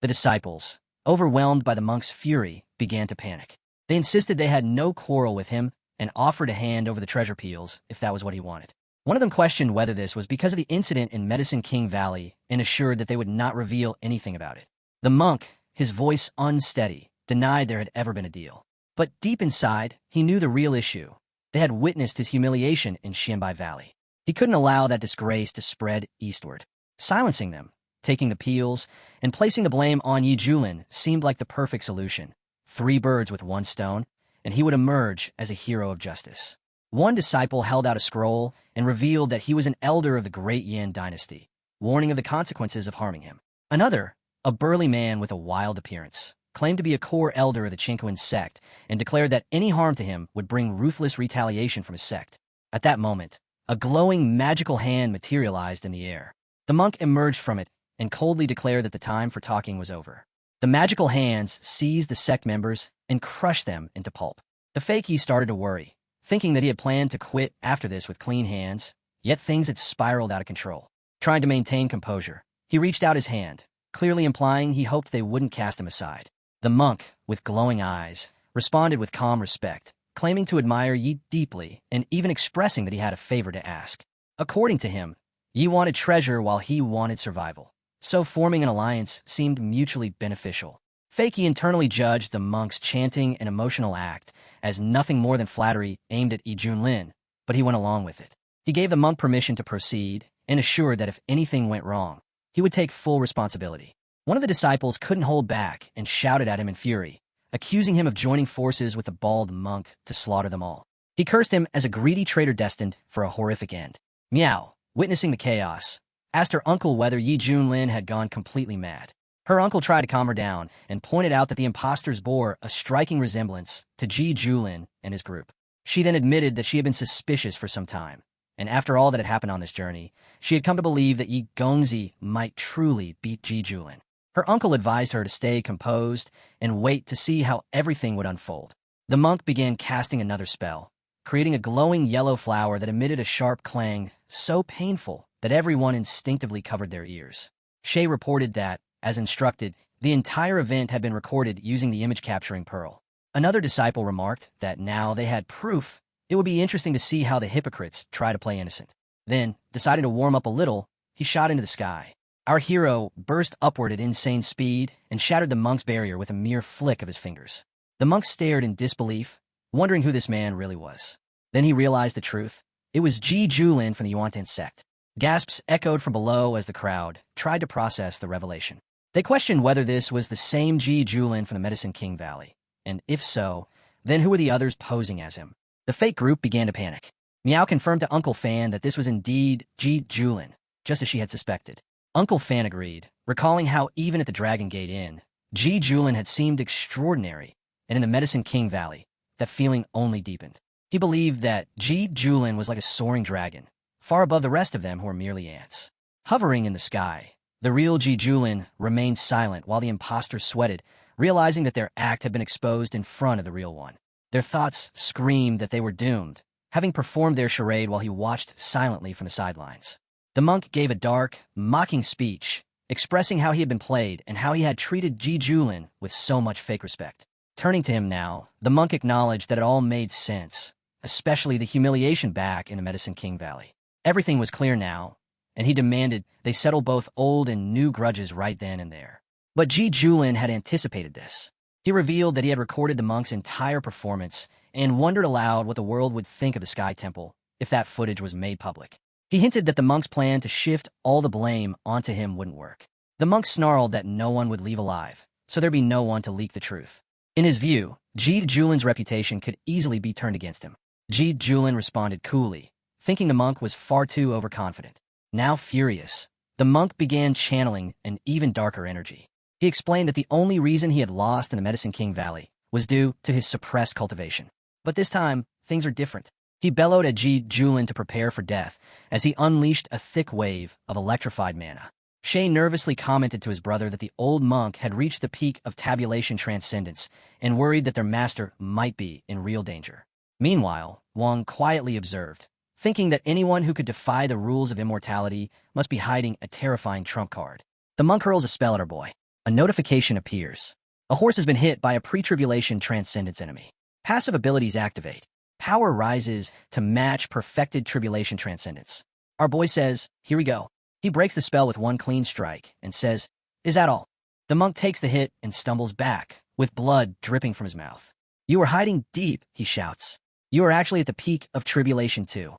S1: The disciples, overwhelmed by the monk's fury, began to panic. They insisted they had no quarrel with him and offered to hand over the treasure peels if that was what he wanted. One of them questioned whether this was because of the incident in Medicine King Valley and assured that they would not reveal anything about it. The monk, his voice unsteady, denied there had ever been a deal. But deep inside, he knew the real issue. They had witnessed his humiliation in Xianbai Valley. He couldn't allow that disgrace to spread eastward. Silencing them, taking the peels, and placing the blame on Yi Julin seemed like the perfect solution. 3 birds with 1 stone, and he would emerge as a hero of justice. One disciple held out a scroll and revealed that he was an elder of the Great Yan dynasty, warning of the consequences of harming him. Another, a burly man with a wild appearance, claimed to be a core elder of the Chinquan sect and declared that any harm to him would bring ruthless retaliation from his sect. At that moment, a glowing magical hand materialized in the air. The monk emerged from it and coldly declared that the time for talking was over. The magical hands seized the sect members and crushed them into pulp. The fakie started to worry, thinking that he had planned to quit after this with clean hands, yet things had spiraled out of control. Trying to maintain composure, he reached out his hand, clearly implying he hoped they wouldn't cast him aside. The monk, with glowing eyes, responded with calm respect, claiming to admire Yi deeply and even expressing that he had a favor to ask. According to him, Yi wanted treasure while he wanted survival, so forming an alliance seemed mutually beneficial. Fakie internally judged the monk's chanting and emotional act as nothing more than flattery aimed at Yi Junlin, but he went along with it. He gave the monk permission to proceed and assured that if anything went wrong, he would take full responsibility. One of the disciples couldn't hold back and shouted at him in fury, accusing him of joining forces with the bald monk to slaughter them all. He cursed him as a greedy traitor destined for a horrific end. Miao, witnessing the chaos, asked her uncle whether Yi Junlin had gone completely mad. Her uncle tried to calm her down and pointed out that the impostors bore a striking resemblance to Ji Julin and his group. She then admitted that she had been suspicious for some time, and after all that had happened on this journey, she had come to believe that Yi Gongzi might truly beat Ji Julin. Her uncle advised her to stay composed and wait to see how everything would unfold. The monk began casting another spell, creating a glowing yellow flower that emitted a sharp clang so painful that everyone instinctively covered their ears. Shay reported that, as instructed, the entire event had been recorded using the image-capturing pearl. Another disciple remarked that now they had proof, it would be interesting to see how the hypocrites try to play innocent. Then, deciding to warm up a little, he shot into the sky. Our hero burst upward at insane speed and shattered the monk's barrier with a mere flick of his fingers. The monk stared in disbelief, wondering who this man really was. Then he realized the truth. It was Ji Julin from the Yuantan sect. Gasps echoed from below as the crowd tried to process the revelation. They questioned whether this was the same Ji Julin from the Medicine King Valley, and if so, then who were the others posing as him? The fake group began to panic. Miao confirmed to Uncle Fan that this was indeed Ji Julin, just as she had suspected. Uncle Fan agreed, recalling how even at the Dragon Gate Inn, Ji Julin had seemed extraordinary, and in the Medicine King Valley, that feeling only deepened. He believed that Ji Julin was like a soaring dragon, far above the rest of them who were merely ants. Hovering in the sky, the real Ji Julin remained silent while the impostors sweated, realizing that their act had been exposed in front of the real one. Their thoughts screamed that they were doomed, having performed their charade while he watched silently from the sidelines. The monk gave a dark, mocking speech, expressing how he had been played and how he had treated Ji Julin with so much fake respect. Turning to him now, the monk acknowledged that it all made sense, especially the humiliation back in the Medicine King Valley. Everything was clear now, and he demanded they settle both old and new grudges right then and there. But Ji Julin had anticipated this. He revealed that he had recorded the monk's entire performance and wondered aloud what the world would think of the Sky Temple if that footage was made public. He hinted that the monk's plan to shift all the blame onto him wouldn't work. The monk snarled that no one would leave alive, so there'd be no one to leak the truth. In his view, Ji Julin's reputation could easily be turned against him. Ji Julin responded coolly, thinking the monk was far too overconfident. Now furious, the monk began channeling an even darker energy. He explained that the only reason he had lost in the Medicine King Valley was due to his suppressed cultivation. But this time, things are different. He bellowed at Ji Julin to prepare for death as he unleashed a thick wave of electrified mana. Shay nervously commented to his brother that the old monk had reached the peak of tabulation transcendence and worried that their master might be in real danger. Meanwhile, Wang quietly observed, thinking that anyone who could defy the rules of immortality must be hiding a terrifying trump card. The monk hurls a spell at our boy. A notification appears. A horse has been hit by a pre-tribulation transcendence enemy. Passive abilities activate. Power rises to match perfected tribulation transcendence. Our boy says, here we go. He breaks the spell with one clean strike and says, is that all? The monk takes the hit and stumbles back, with blood dripping from his mouth. You are hiding deep, he shouts. You are actually at the peak of tribulation too.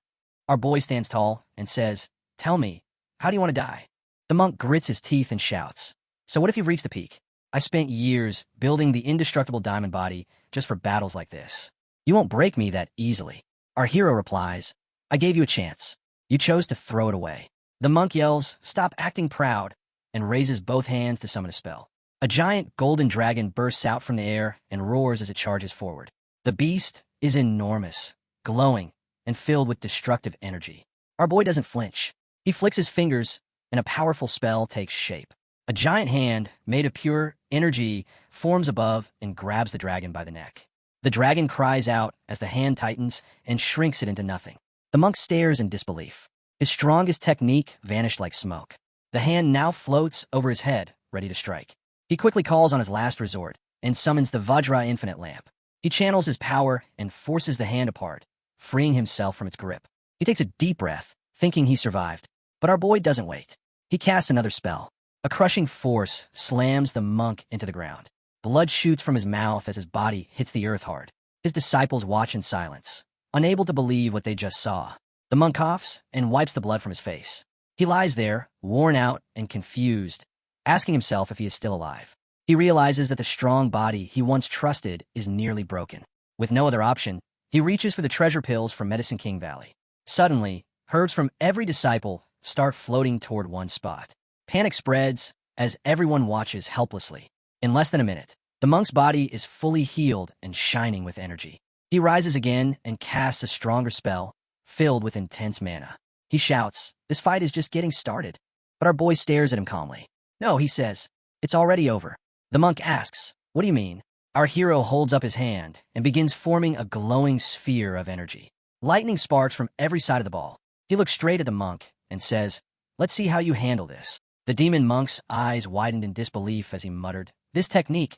S1: Our boy stands tall and says, tell me, how do you want to die? The monk grits his teeth and shouts, so what if you've reached the peak? I spent years building the indestructible diamond body just for battles like this. You won't break me that easily. Our hero replies, I gave you a chance. You chose to throw it away. The monk yells, stop acting proud, and raises both hands to summon a spell. A giant golden dragon bursts out from the air and roars as it charges forward. The beast is enormous, glowing, and filled with destructive energy. Our boy doesn't flinch. He flicks his fingers, and a powerful spell takes shape. A giant hand, made of pure energy, forms above and grabs the dragon by the neck. The dragon cries out as the hand tightens and shrinks it into nothing. The monk stares in disbelief. His strongest technique vanished like smoke. The hand now floats over his head, ready to strike. He quickly calls on his last resort and summons the Vajra Infinite Lamp. He channels his power and forces the hand apart, freeing himself from its grip. He takes a deep breath, thinking he survived. But our boy doesn't wait. He casts another spell. A crushing force slams the monk into the ground. Blood shoots from his mouth as his body hits the earth hard. His disciples watch in silence, unable to believe what they just saw. The monk coughs and wipes the blood from his face. He lies there, worn out and confused, asking himself if he is still alive. He realizes that the strong body he once trusted is nearly broken. With no other option, he reaches for the treasure pills from Medicine King Valley. Suddenly, herbs from every disciple start floating toward one spot. Panic spreads as everyone watches helplessly. In less than a minute, the monk's body is fully healed and shining with energy. He rises again and casts a stronger spell, filled with intense mana. He shouts, this fight is just getting started. But our boy stares at him calmly. No, he says, it's already over. The monk asks, what do you mean? Our hero holds up his hand and begins forming a glowing sphere of energy. Lightning sparks from every side of the ball. He looks straight at the monk and says, let's see how you handle this. The demon monk's eyes widened in disbelief as he muttered, this technique,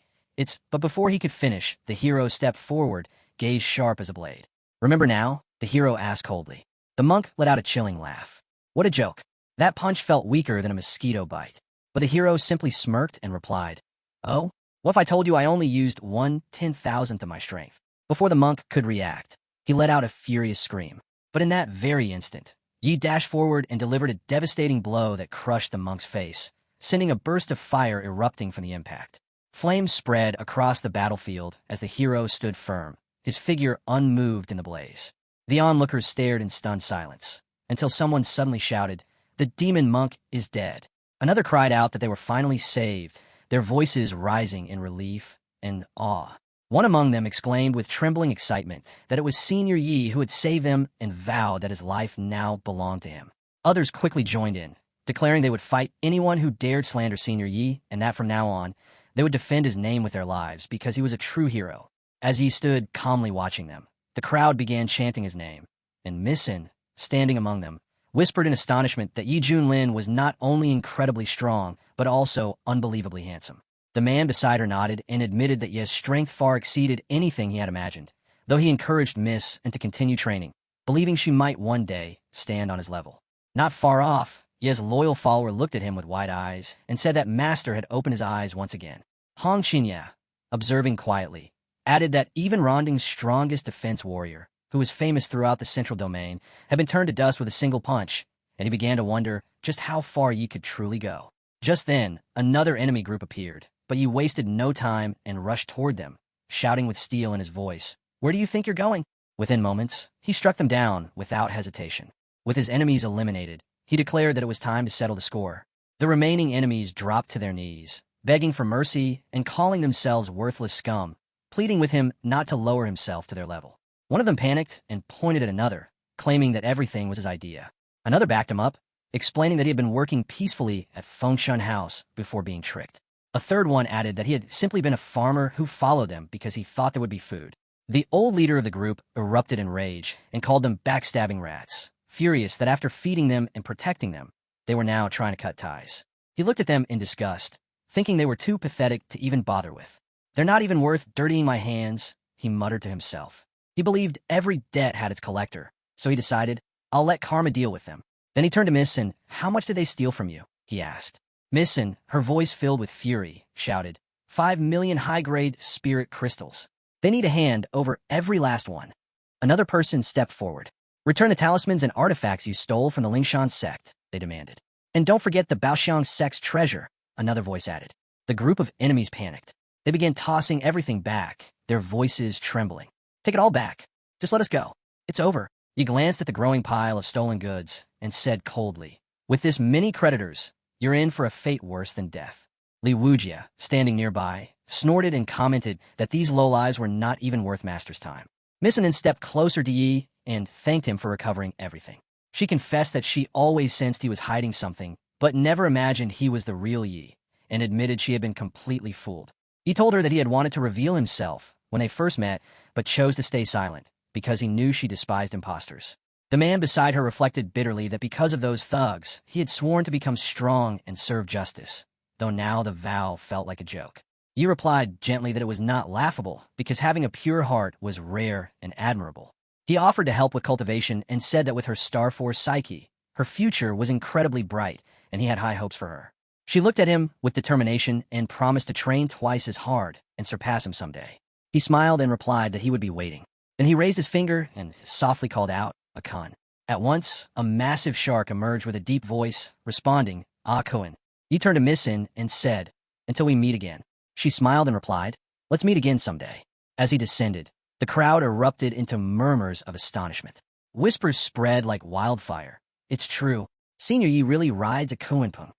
S1: but before he could finish, the hero stepped forward, gaze sharp as a blade. Remember now? The hero asked coldly. The monk let out a chilling laugh. What a joke. That punch felt weaker than a mosquito bite. But the hero simply smirked and replied, oh? What if I told you I only used 1/10,000th of my strength? Before the monk could react, he let out a furious scream. But in that very instant, Yi dashed forward and delivered a devastating blow that crushed the monk's face, sending a burst of fire erupting from the impact. Flames spread across the battlefield as the hero stood firm, his figure unmoved in the blaze. The onlookers stared in stunned silence, until someone suddenly shouted, the demon monk is dead. Another cried out that they were finally saved, their voices rising in relief and awe. One among them exclaimed with trembling excitement that it was Senior Yi who had saved them and vowed that his life now belonged to him. Others quickly joined in, declaring they would fight anyone who dared slander Senior Yi, and that from now on, they would defend his name with their lives because he was a true hero. As he stood calmly watching them, the crowd began chanting his name, and Misin, standing among them, whispered in astonishment that Yi Junlin was not only incredibly strong, but also unbelievably handsome. The man beside her nodded and admitted that Ye's strength far exceeded anything he had imagined, though he encouraged Miss and to continue training, believing she might one day stand on his level. Not far off, Ye's loyal follower looked at him with wide eyes and said that Master had opened his eyes once again. Hong Qinya, observing quietly, added that even Ronding's strongest defense warrior, who was famous throughout the central domain, had been turned to dust with a single punch, and he began to wonder just how far Yi could truly go. Just then, another enemy group appeared, but Yi wasted no time and rushed toward them, shouting with steel in his voice, "Where do you think you're going?" Within moments, he struck them down without hesitation. With his enemies eliminated, he declared that it was time to settle the score. The remaining enemies dropped to their knees, begging for mercy and calling themselves worthless scum, pleading with him not to lower himself to their level. One of them panicked and pointed at another, claiming that everything was his idea. Another backed him up, explaining that he had been working peacefully at Fengshan House before being tricked. A third one added that he had simply been a farmer who followed them because he thought there would be food. The old leader of the group erupted in rage and called them backstabbing rats, furious that after feeding them and protecting them, they were now trying to cut ties. He looked at them in disgust, thinking they were too pathetic to even bother with. They're not even worth dirtying my hands, he muttered to himself. He believed every debt had its collector, so he decided, I'll let karma deal with them. Then he turned to Miss-san. How much did they steal from you? He asked. Miss-san, her voice filled with fury, shouted, 5 million high-grade spirit crystals. They need a hand over every last one. Another person stepped forward. Return the talismans and artifacts you stole from the Lingshan sect, they demanded. And don't forget the Baoxiang sect's treasure, another voice added. The group of enemies panicked. They began tossing everything back, their voices trembling. Take it all back. Just let us go. It's over. He glanced at the growing pile of stolen goods and said coldly, with this many creditors, you're in for a fate worse than death. Li Wujia, standing nearby, snorted and commented that these lowlives were not even worth Master's time. Missinen stepped closer to Yi and thanked him for recovering everything. She confessed that she always sensed he was hiding something, but never imagined he was the real Yi, and admitted she had been completely fooled. He told her that he had wanted to reveal himself when they first met, but chose to stay silent, because he knew she despised imposters. The man beside her reflected bitterly that because of those thugs, he had sworn to become strong and serve justice, though now the vow felt like a joke. Yi replied gently that it was not laughable, because having a pure heart was rare and admirable. He offered to help with cultivation and said that with her Star Force psyche, her future was incredibly bright, and he had high hopes for her. She looked at him with determination and promised to train twice as hard and surpass him someday. He smiled and replied that he would be waiting. Then he raised his finger and softly called out, a kun. At once, a massive shark emerged with a deep voice, responding, Ah kun. He turned to Miss-in and said, until we meet again. She smiled and replied, let's meet again someday. As he descended, the crowd erupted into murmurs of astonishment. Whispers spread like wildfire. It's true. Senior Yi really rides a Kuenpeng.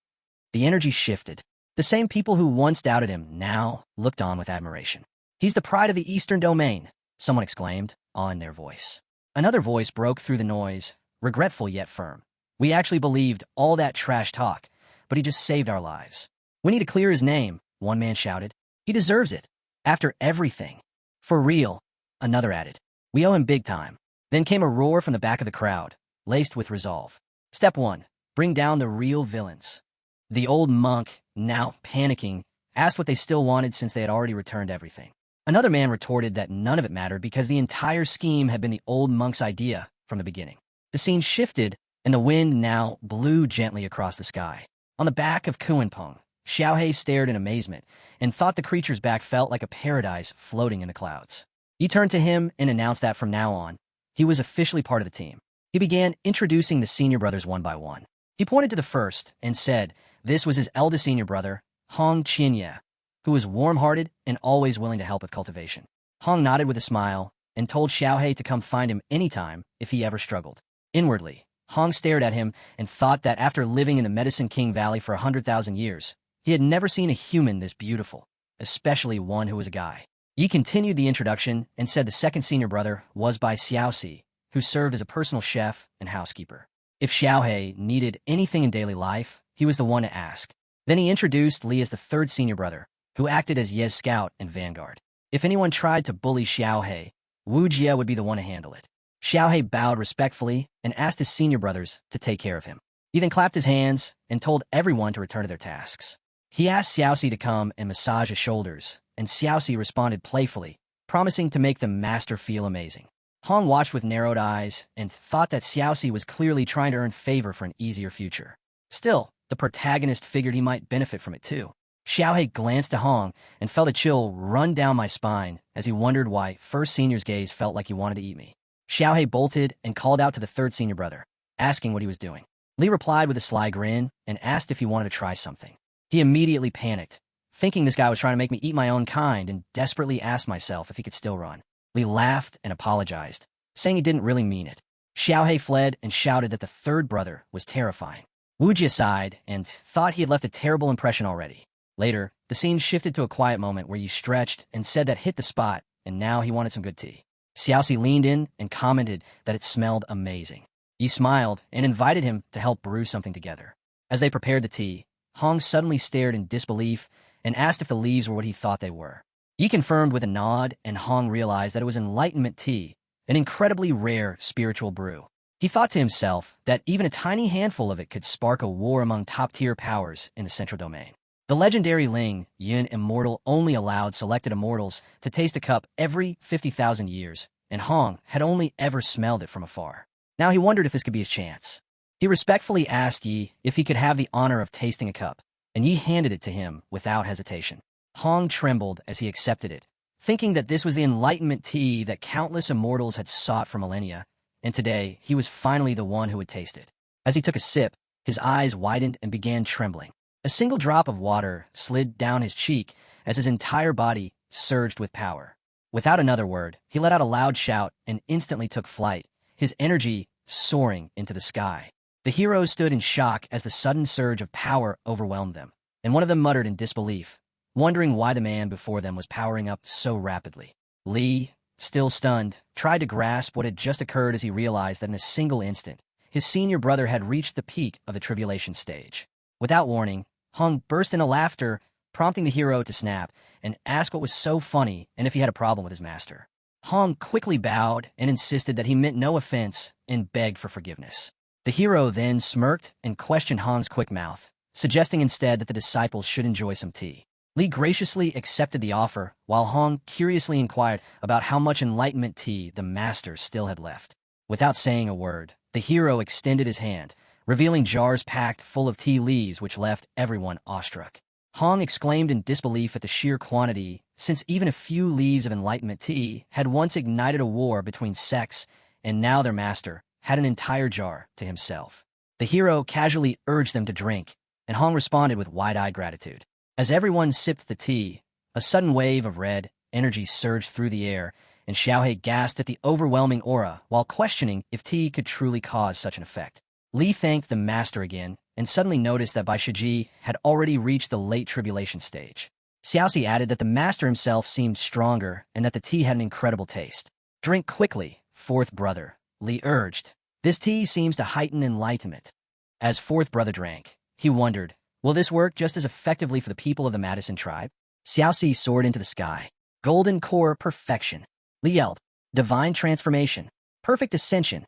S1: The energy shifted. The same people who once doubted him now looked on with admiration. He's the pride of the Eastern Domain, someone exclaimed, awe in their voice. Another voice broke through the noise, regretful yet firm. We actually believed all that trash talk, but he just saved our lives. We need to clear his name, one man shouted. He deserves it. After everything. For real, another added. We owe him big time. Then came a roar from the back of the crowd, laced with resolve. Step 1. Bring down the real villains. The old monk, now panicking, asked what they still wanted since they had already returned everything. Another man retorted that none of it mattered because the entire scheme had been the old monk's idea from the beginning. The scene shifted, and the wind now blew gently across the sky. On the back of Kuenpeng, Xiaohei stared in amazement and thought the creature's back felt like a paradise floating in the clouds. He turned to him and announced that from now on, he was officially part of the team. He began introducing the senior brothers one by one. He pointed to the first and said this was his eldest senior brother, Hong Qianye, who was warm-hearted and always willing to help with cultivation. Hong nodded with a smile and told Xiaohei to come find him anytime if he ever struggled. Inwardly, Hong stared at him and thought that after living in the Medicine King Valley for 100,000 years, he had never seen a human this beautiful, especially one who was a guy. Yi continued the introduction and said the second senior brother was by Xiaoxi, who served as a personal chef and housekeeper. If Xiaohei needed anything in daily life, he was the one to ask. Then he introduced Li as the third senior brother, who acted as Ye's scout and vanguard. If anyone tried to bully Xiaohei, Wu Jie would be the one to handle it. Xiaohei bowed respectfully and asked his senior brothers to take care of him. He then clapped his hands and told everyone to return to their tasks. He asked Xiaoxi to come and massage his shoulders, and Xiaoxi responded playfully, promising to make the master feel amazing. Hong watched with narrowed eyes and thought that Xiaoxi was clearly trying to earn favor for an easier future. Still, the protagonist figured he might benefit from it too. Xiaohei glanced to Hong and felt a chill run down my spine as he wondered why first senior's gaze felt like he wanted to eat me. Xiaohei bolted and called out to the third senior brother, asking what he was doing. Li replied with a sly grin and asked if he wanted to try something. He immediately panicked, thinking this guy was trying to make me eat my own kind, and desperately asked myself if he could still run. Li laughed and apologized, saying he didn't really mean it. Xiaohei fled and shouted that the third brother was terrifying. Wu Jie sighed and thought he had left a terrible impression already. Later, the scene shifted to a quiet moment where Yi stretched and said that hit the spot, and now he wanted some good tea. Xiaoxi leaned in and commented that it smelled amazing. Yi smiled and invited him to help brew something together. As they prepared the tea, Hong suddenly stared in disbelief and asked if the leaves were what he thought they were. Yi confirmed with a nod, and Hong realized that it was enlightenment tea, an incredibly rare spiritual brew. He thought to himself that even a tiny handful of it could spark a war among top-tier powers in the Central Domain. The legendary Ling, Yin Immortal, only allowed selected immortals to taste a cup every 50,000 years, and Hong had only ever smelled it from afar. Now he wondered if this could be his chance. He respectfully asked Yi if he could have the honor of tasting a cup, and Yi handed it to him without hesitation. Hong trembled as he accepted it, thinking that this was the enlightenment tea that countless immortals had sought for millennia, and today he was finally the one who would taste it. As he took a sip, his eyes widened and began trembling. A single drop of water slid down his cheek as his entire body surged with power. Without another word, he let out a loud shout and instantly took flight, his energy soaring into the sky. The heroes stood in shock as the sudden surge of power overwhelmed them, and one of them muttered in disbelief, wondering why the man before them was powering up so rapidly. Li, still stunned, tried to grasp what had just occurred as he realized that in a single instant, his senior brother had reached the peak of the tribulation stage. Without warning, Hong burst into laughter, prompting the hero to snap and ask what was so funny and if he had a problem with his master. Hong quickly bowed and insisted that he meant no offense and begged for forgiveness. The hero then smirked and questioned Hong's quick mouth, suggesting instead that the disciples should enjoy some tea. Li graciously accepted the offer, while Hong curiously inquired about how much enlightenment tea the master still had left. Without saying a word, the hero extended his hand, revealing jars packed full of tea leaves which left everyone awestruck. Hong exclaimed in disbelief at the sheer quantity, since even a few leaves of enlightenment tea had once ignited a war between sects, and now their master had an entire jar to himself. The hero casually urged them to drink, and Hong responded with wide-eyed gratitude. As everyone sipped the tea, a sudden wave of red energy surged through the air, and Xiaohei gasped at the overwhelming aura while questioning if tea could truly cause such an effect. Li thanked the master again, and suddenly noticed that Bai Shiji had already reached the late tribulation stage. Xiaoxi added that the master himself seemed stronger and that the tea had an incredible taste. Drink quickly, fourth brother, Li urged. This tea seems to heighten enlightenment. As fourth brother drank, he wondered, will this work just as effectively for the people of the Madison tribe? Xiaoxi soared into the sky. Golden core perfection. Li yelled, divine transformation. Perfect ascension.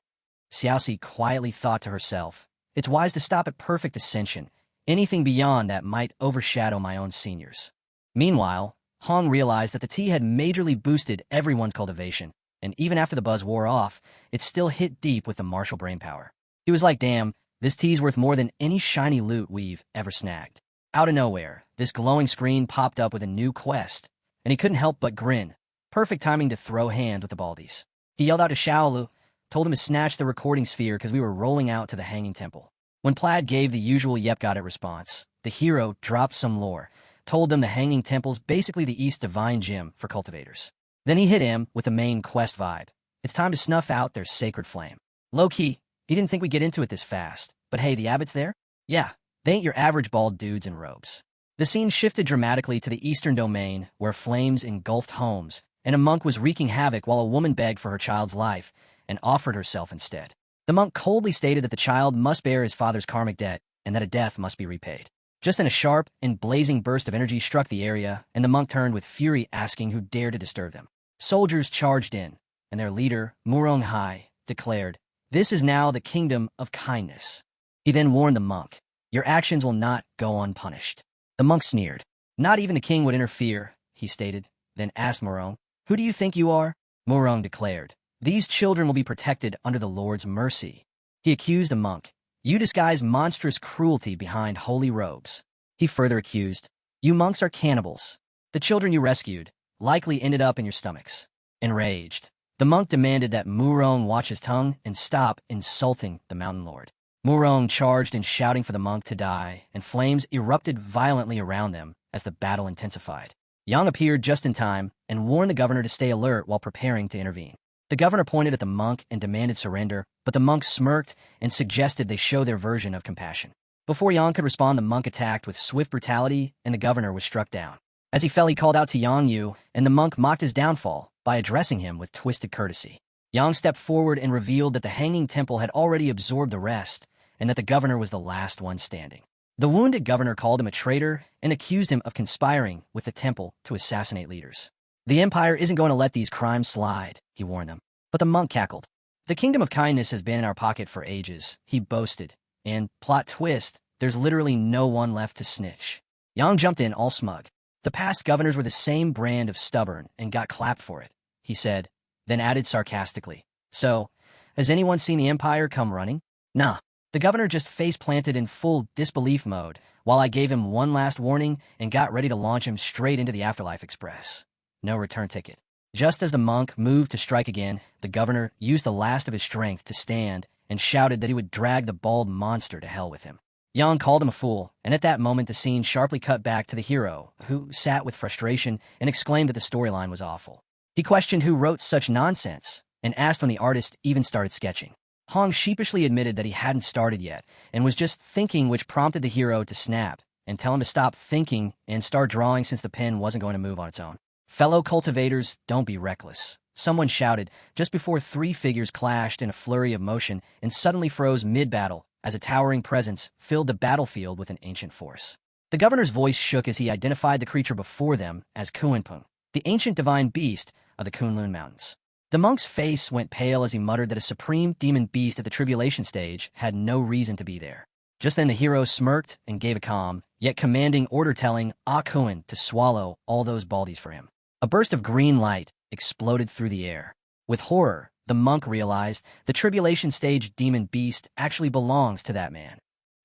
S1: Xiaoxi quietly thought to herself, it's wise to stop at perfect ascension. Anything beyond that might overshadow my own seniors. Meanwhile, Hong realized that the tea had majorly boosted everyone's cultivation, and even after the buzz wore off, it still hit deep with the martial brainpower. He was like, damn, this tea's worth more than any shiny loot we've ever snagged. Out of nowhere, this glowing screen popped up with a new quest, and he couldn't help but grin. Perfect timing to throw hands with the baldies. He yelled out to Shaolu, told him to snatch the recording sphere because we were rolling out to the Hanging Temple. When Plaid gave the usual yep got it response, the hero dropped some lore, told them the Hanging Temple's basically the East Divine Gym for cultivators. Then he hit him with the main quest vibe. It's time to snuff out their sacred flame. Low-key, he didn't think we'd get into it this fast, but hey, the abbots there? Yeah, they ain't your average bald dudes in robes. The scene shifted dramatically to the eastern domain, where flames engulfed homes, and a monk was wreaking havoc while a woman begged for her child's life and offered herself instead. The monk coldly stated that the child must bear his father's karmic debt and that a death must be repaid. Just then a sharp and blazing burst of energy struck the area, and the monk turned with fury, asking who dared to disturb them. Soldiers charged in, and their leader, Murong Hai, declared, "This is now the kingdom of kindness." He then warned the monk, "Your actions will not go unpunished." The monk sneered. "Not even the king would interfere," he stated, then asked Murong, "Who do you think you are?" Murong declared, "These children will be protected under the Lord's mercy." He accused the monk, "You disguise monstrous cruelty behind holy robes." He further accused, "You monks are cannibals. The children you rescued likely ended up in your stomachs." Enraged, the monk demanded that Murong watch his tongue and stop insulting the mountain lord. Murong charged in, shouting for the monk to die, and flames erupted violently around them as the battle intensified. Yang appeared just in time and warned the governor to stay alert while preparing to intervene. The governor pointed at the monk and demanded surrender, but the monk smirked and suggested they show their version of compassion. Before Yang could respond, the monk attacked with swift brutality, and the governor was struck down. As he fell, he called out to Yang Yu, and the monk mocked his downfall by addressing him with twisted courtesy. Yang stepped forward and revealed that the Hanging Temple had already absorbed the rest, and that the governor was the last one standing. The wounded governor called him a traitor and accused him of conspiring with the temple to assassinate leaders. "The Empire isn't going to let these crimes slide," he warned them. But the monk cackled. "The kingdom of kindness has been in our pocket for ages," he boasted, "and, plot twist, there's literally no one left to snitch." Yang jumped in all smug. The past governors were the same brand of stubborn and got clapped for it, he said, then added sarcastically. So, has anyone seen the Empire come running? Nah. The governor just face-planted in full disbelief mode while I gave him one last warning and got ready to launch him straight into the Afterlife Express. No return ticket. Just as the monk moved to strike again, the governor used the last of his strength to stand and shouted that he would drag the bald monster to hell with him. Yang called him a fool, and at that moment the scene sharply cut back to the hero, who sat with frustration and exclaimed that the storyline was awful. He questioned who wrote such nonsense and asked when the artist even started sketching. Hong sheepishly admitted that he hadn't started yet and was just thinking, which prompted the hero to snap and tell him to stop thinking and start drawing since the pen wasn't going to move on its own. Fellow cultivators, don't be reckless, someone shouted just before three figures clashed in a flurry of motion and suddenly froze mid-battle as a towering presence filled the battlefield with an ancient force. The governor's voice shook as he identified the creature before them as Kunpeng, the ancient divine beast of the Kunlun Mountains. The monk's face went pale as he muttered that a supreme demon beast at the tribulation stage had no reason to be there. Just then the hero smirked and gave a calm, yet commanding order telling Kun to swallow all those baldies for him. A burst of green light exploded through the air. With horror, the monk realized the tribulation stage demon beast actually belongs to that man.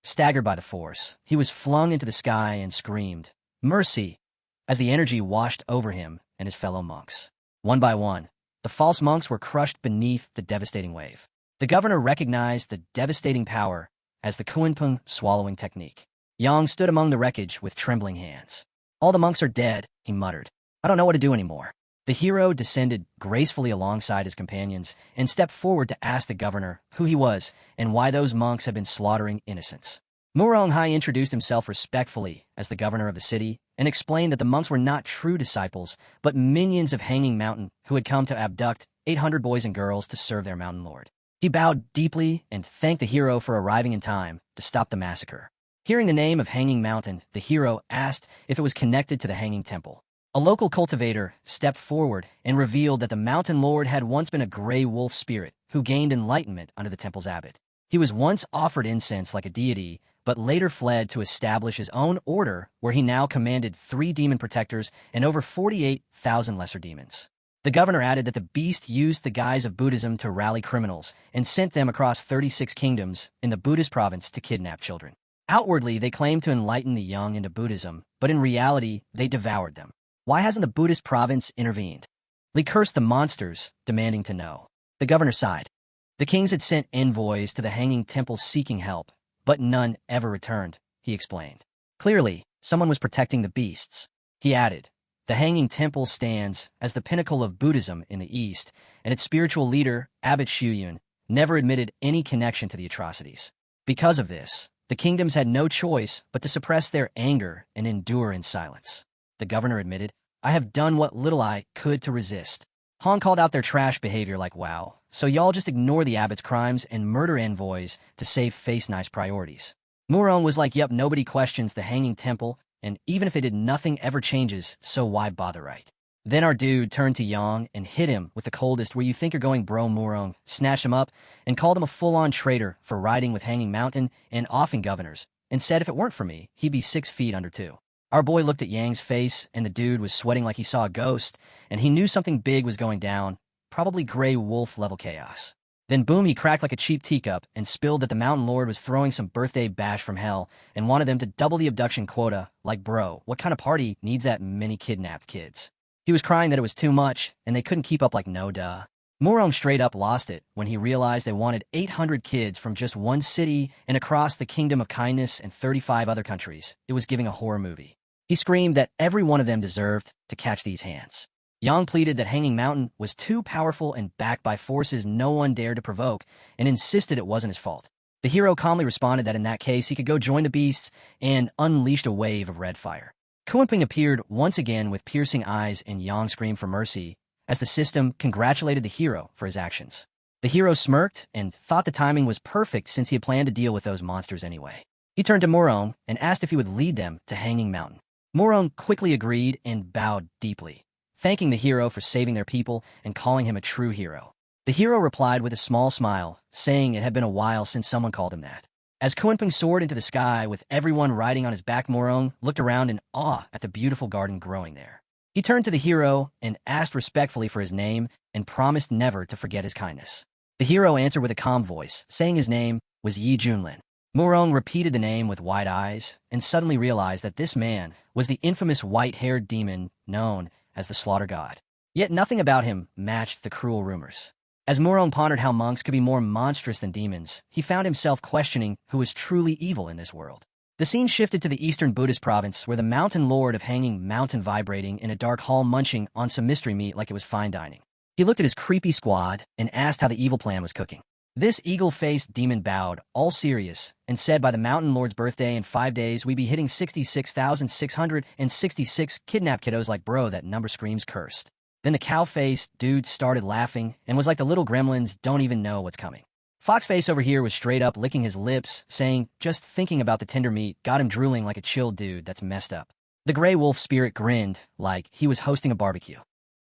S1: Staggered by the force, he was flung into the sky and screamed, "Mercy!" as the energy washed over him and his fellow monks. One by one, the false monks were crushed beneath the devastating wave. The governor recognized the devastating power as the Kunpeng swallowing technique. Yang stood among the wreckage with trembling hands. "All the monks are dead," he muttered. "I don't know what to do anymore." The hero descended gracefully alongside his companions and stepped forward to ask the governor who he was and why those monks had been slaughtering innocents. Muronghai introduced himself respectfully as the governor of the city and explained that the monks were not true disciples, but minions of Hanging Mountain who had come to abduct 800 boys and girls to serve their mountain lord. He bowed deeply and thanked the hero for arriving in time to stop the massacre. Hearing the name of Hanging Mountain, the hero asked if it was connected to the Hanging Temple. A local cultivator stepped forward and revealed that the mountain lord had once been a gray wolf spirit who gained enlightenment under the temple's abbot. He was once offered incense like a deity, but later fled to establish his own order where he now commanded 3 demon protectors and over 48,000 lesser demons. The governor added that the beast used the guise of Buddhism to rally criminals and sent them across 36 kingdoms in the Buddhist province to kidnap children. Outwardly, they claimed to enlighten the young into Buddhism, but in reality, they devoured them. Why hasn't the Buddhist province intervened? They cursed the monsters, demanding to know. The governor sighed. The kings had sent envoys to the Hanging Temple seeking help, but none ever returned, he explained. Clearly, someone was protecting the beasts. He added, the Hanging Temple stands as the pinnacle of Buddhism in the East, and its spiritual leader, Abbot Shuyun, never admitted any connection to the atrocities. Because of this, the kingdoms had no choice but to suppress their anger and endure in silence. The governor admitted, I have done what little I could to resist. Han called out their trash behavior like, wow, so y'all just ignore the abbot's crimes and murder envoys to save face-nice priorities. Murong was like, yep, nobody questions the Hanging Temple, and even if they did, nothing ever changes, so why bother, right? Then our dude turned to Yang and hit him with the coldest where you think you're going bro Murong, snatched him up, and called him a full-on traitor for riding with Hanging Mountain and offing governors, and said if it weren't for me, he'd be 6 feet under 2. Our boy looked at Yang's face, and the dude was sweating like he saw a ghost, and he knew something big was going down, probably gray wolf-level chaos. Then boom, he cracked like a cheap teacup and spilled that the Mountain Lord was throwing some birthday bash from hell and wanted them to double the abduction quota. Like, bro, what kind of party needs that many kidnapped kids? He was crying that it was too much, and they couldn't keep up like no duh. Murong straight up lost it when he realized they wanted 800 kids from just one city and across the Kingdom of Kindness and 35 other countries. It was giving a horror movie. He screamed that every one of them deserved to catch these hands. Yang pleaded that Hanging Mountain was too powerful and backed by forces no one dared to provoke, and insisted it wasn't his fault. The hero calmly responded that in that case he could go join the beasts and unleashed a wave of red fire. Kunpeng appeared once again with piercing eyes, and Yang screamed for mercy as the system congratulated the hero for his actions. The hero smirked and thought the timing was perfect since he had planned to deal with those monsters anyway. He turned to Murong and asked if he would lead them to Hanging Mountain. Murong quickly agreed and bowed deeply, thanking the hero for saving their people and calling him a true hero. The hero replied with a small smile, saying it had been a while since someone called him that. As Kunpeng soared into the sky with everyone riding on his back, Morong looked around in awe at the beautiful garden growing there. He turned to the hero and asked respectfully for his name and promised never to forget his kindness. The hero answered with a calm voice, saying his name was Yi Junlin. Morong repeated the name with wide eyes and suddenly realized that this man was the infamous white-haired demon known as the Slaughter God. Yet nothing about him matched the cruel rumors. As Morong pondered how monks could be more monstrous than demons, he found himself questioning who was truly evil in this world. The scene shifted to the eastern Buddhist province where the mountain lord of Hanging Mountain vibrating in a dark hall munching on some mystery meat like it was fine dining. He looked at his creepy squad and asked how the evil plan was cooking. This eagle-faced demon bowed, all serious, and said by the mountain lord's birthday in 5 days we'd be hitting 66,666 kidnapped kiddos like bro, that number screams cursed. Then the cow-faced dude started laughing and was like the little gremlins don't even know what's coming. Foxface over here was straight up licking his lips, saying just thinking about the tender meat got him drooling like a chill dude that's messed up. The gray wolf spirit grinned like he was hosting a barbecue.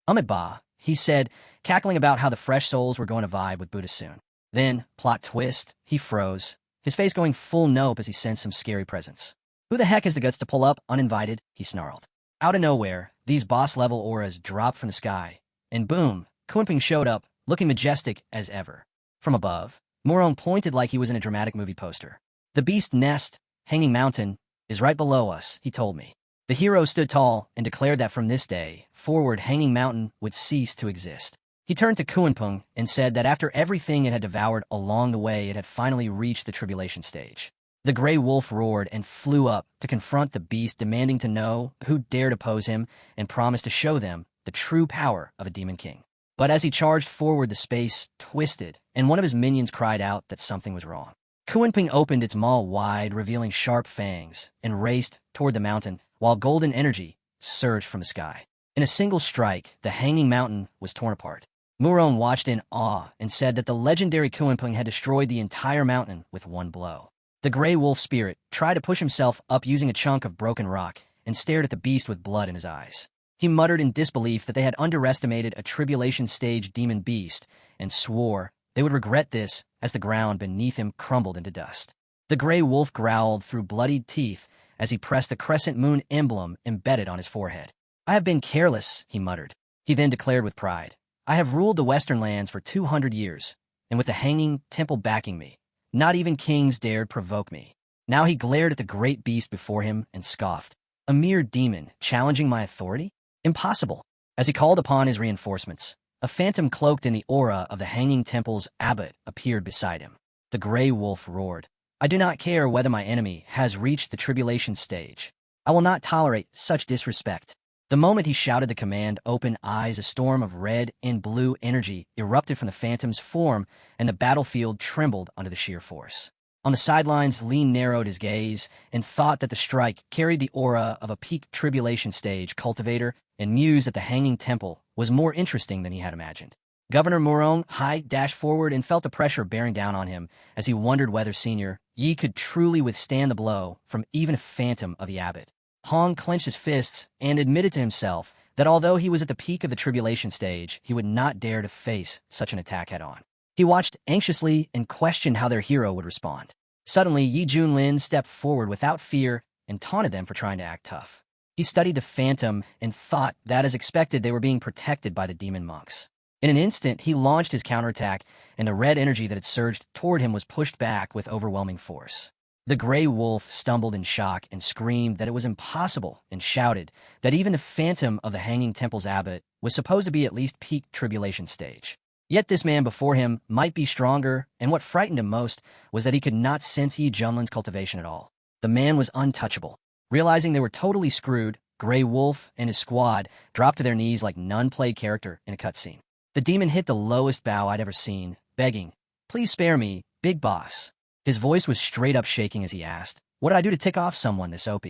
S1: Ba, he said, cackling about how the fresh souls were going to vibe with Buddha soon. Then, plot twist, he froze, his face going full nope as he sensed some scary presence. Who the heck has the guts to pull up uninvited? He snarled. Out of nowhere, these boss-level auras dropped from the sky, and boom, Kunpeng showed up, looking majestic as ever. From above, Morong pointed like he was in a dramatic movie poster. The beast nest, Hanging Mountain, is right below us, he told me. The hero stood tall and declared that from this day forward Hanging Mountain would cease to exist. He turned to Kunpeng and said that after everything it had devoured along the way, it had finally reached the tribulation stage. The gray wolf roared and flew up to confront the beast, demanding to know who dared oppose him and promised to show them the true power of a demon king. But as he charged forward, the space twisted, and one of his minions cried out that something was wrong. Kunpeng opened its maw wide, revealing sharp fangs, and raced toward the mountain, while golden energy surged from the sky. In a single strike, the Hanging Mountain was torn apart. Morong watched in awe and said that the legendary Kunpeng had destroyed the entire mountain with one blow. The gray wolf spirit tried to push himself up using a chunk of broken rock and stared at the beast with blood in his eyes. He muttered in disbelief that they had underestimated a tribulation stage demon beast and swore they would regret this as the ground beneath him crumbled into dust. The gray wolf growled through bloodied teeth as he pressed the crescent moon emblem embedded on his forehead. I have been careless, he muttered. He then declared with pride, I have ruled the Western lands for 200 years, and with the Hanging Temple backing me, not even kings dared provoke me. Now he glared at the great beast before him and scoffed. A mere demon challenging my authority? Impossible. As he called upon his reinforcements, a phantom cloaked in the aura of the Hanging Temple's abbot appeared beside him. The gray wolf roared, I do not care whether my enemy has reached the tribulation stage. I will not tolerate such disrespect. The moment he shouted the command, open eyes, a storm of red and blue energy erupted from the phantom's form, and the battlefield trembled under the sheer force. On the sidelines, Lean narrowed his gaze and thought that the strike carried the aura of a peak tribulation stage cultivator and mused that the Hanging Temple was more interesting than he had imagined. Governor Morong dashed forward and felt the pressure bearing down on him as he wondered whether Senior Yi could truly withstand the blow from even a phantom of the abbot. Hong clenched his fists and admitted to himself that although he was at the peak of the tribulation stage, he would not dare to face such an attack head-on. He watched anxiously and questioned how their hero would respond. Suddenly, Yi Junlin stepped forward without fear and taunted them for trying to act tough. He studied the phantom and thought that, as expected, they were being protected by the demon monks. In an instant, he launched his counterattack, and the red energy that had surged toward him was pushed back with overwhelming force. The gray wolf stumbled in shock and screamed that it was impossible and shouted that even the phantom of the Hanging Temple's abbot was supposed to be at least peak tribulation stage. Yet this man before him might be stronger, and what frightened him most was that he could not sense Yi Junlin's cultivation at all. The man was untouchable. Realizing they were totally screwed, Gray Wolf and his squad dropped to their knees like none played character in a cutscene. The demon hit the lowest bow I'd ever seen, begging, please spare me, big boss. His voice was straight up shaking as he asked, what did I do to tick off someone this OP?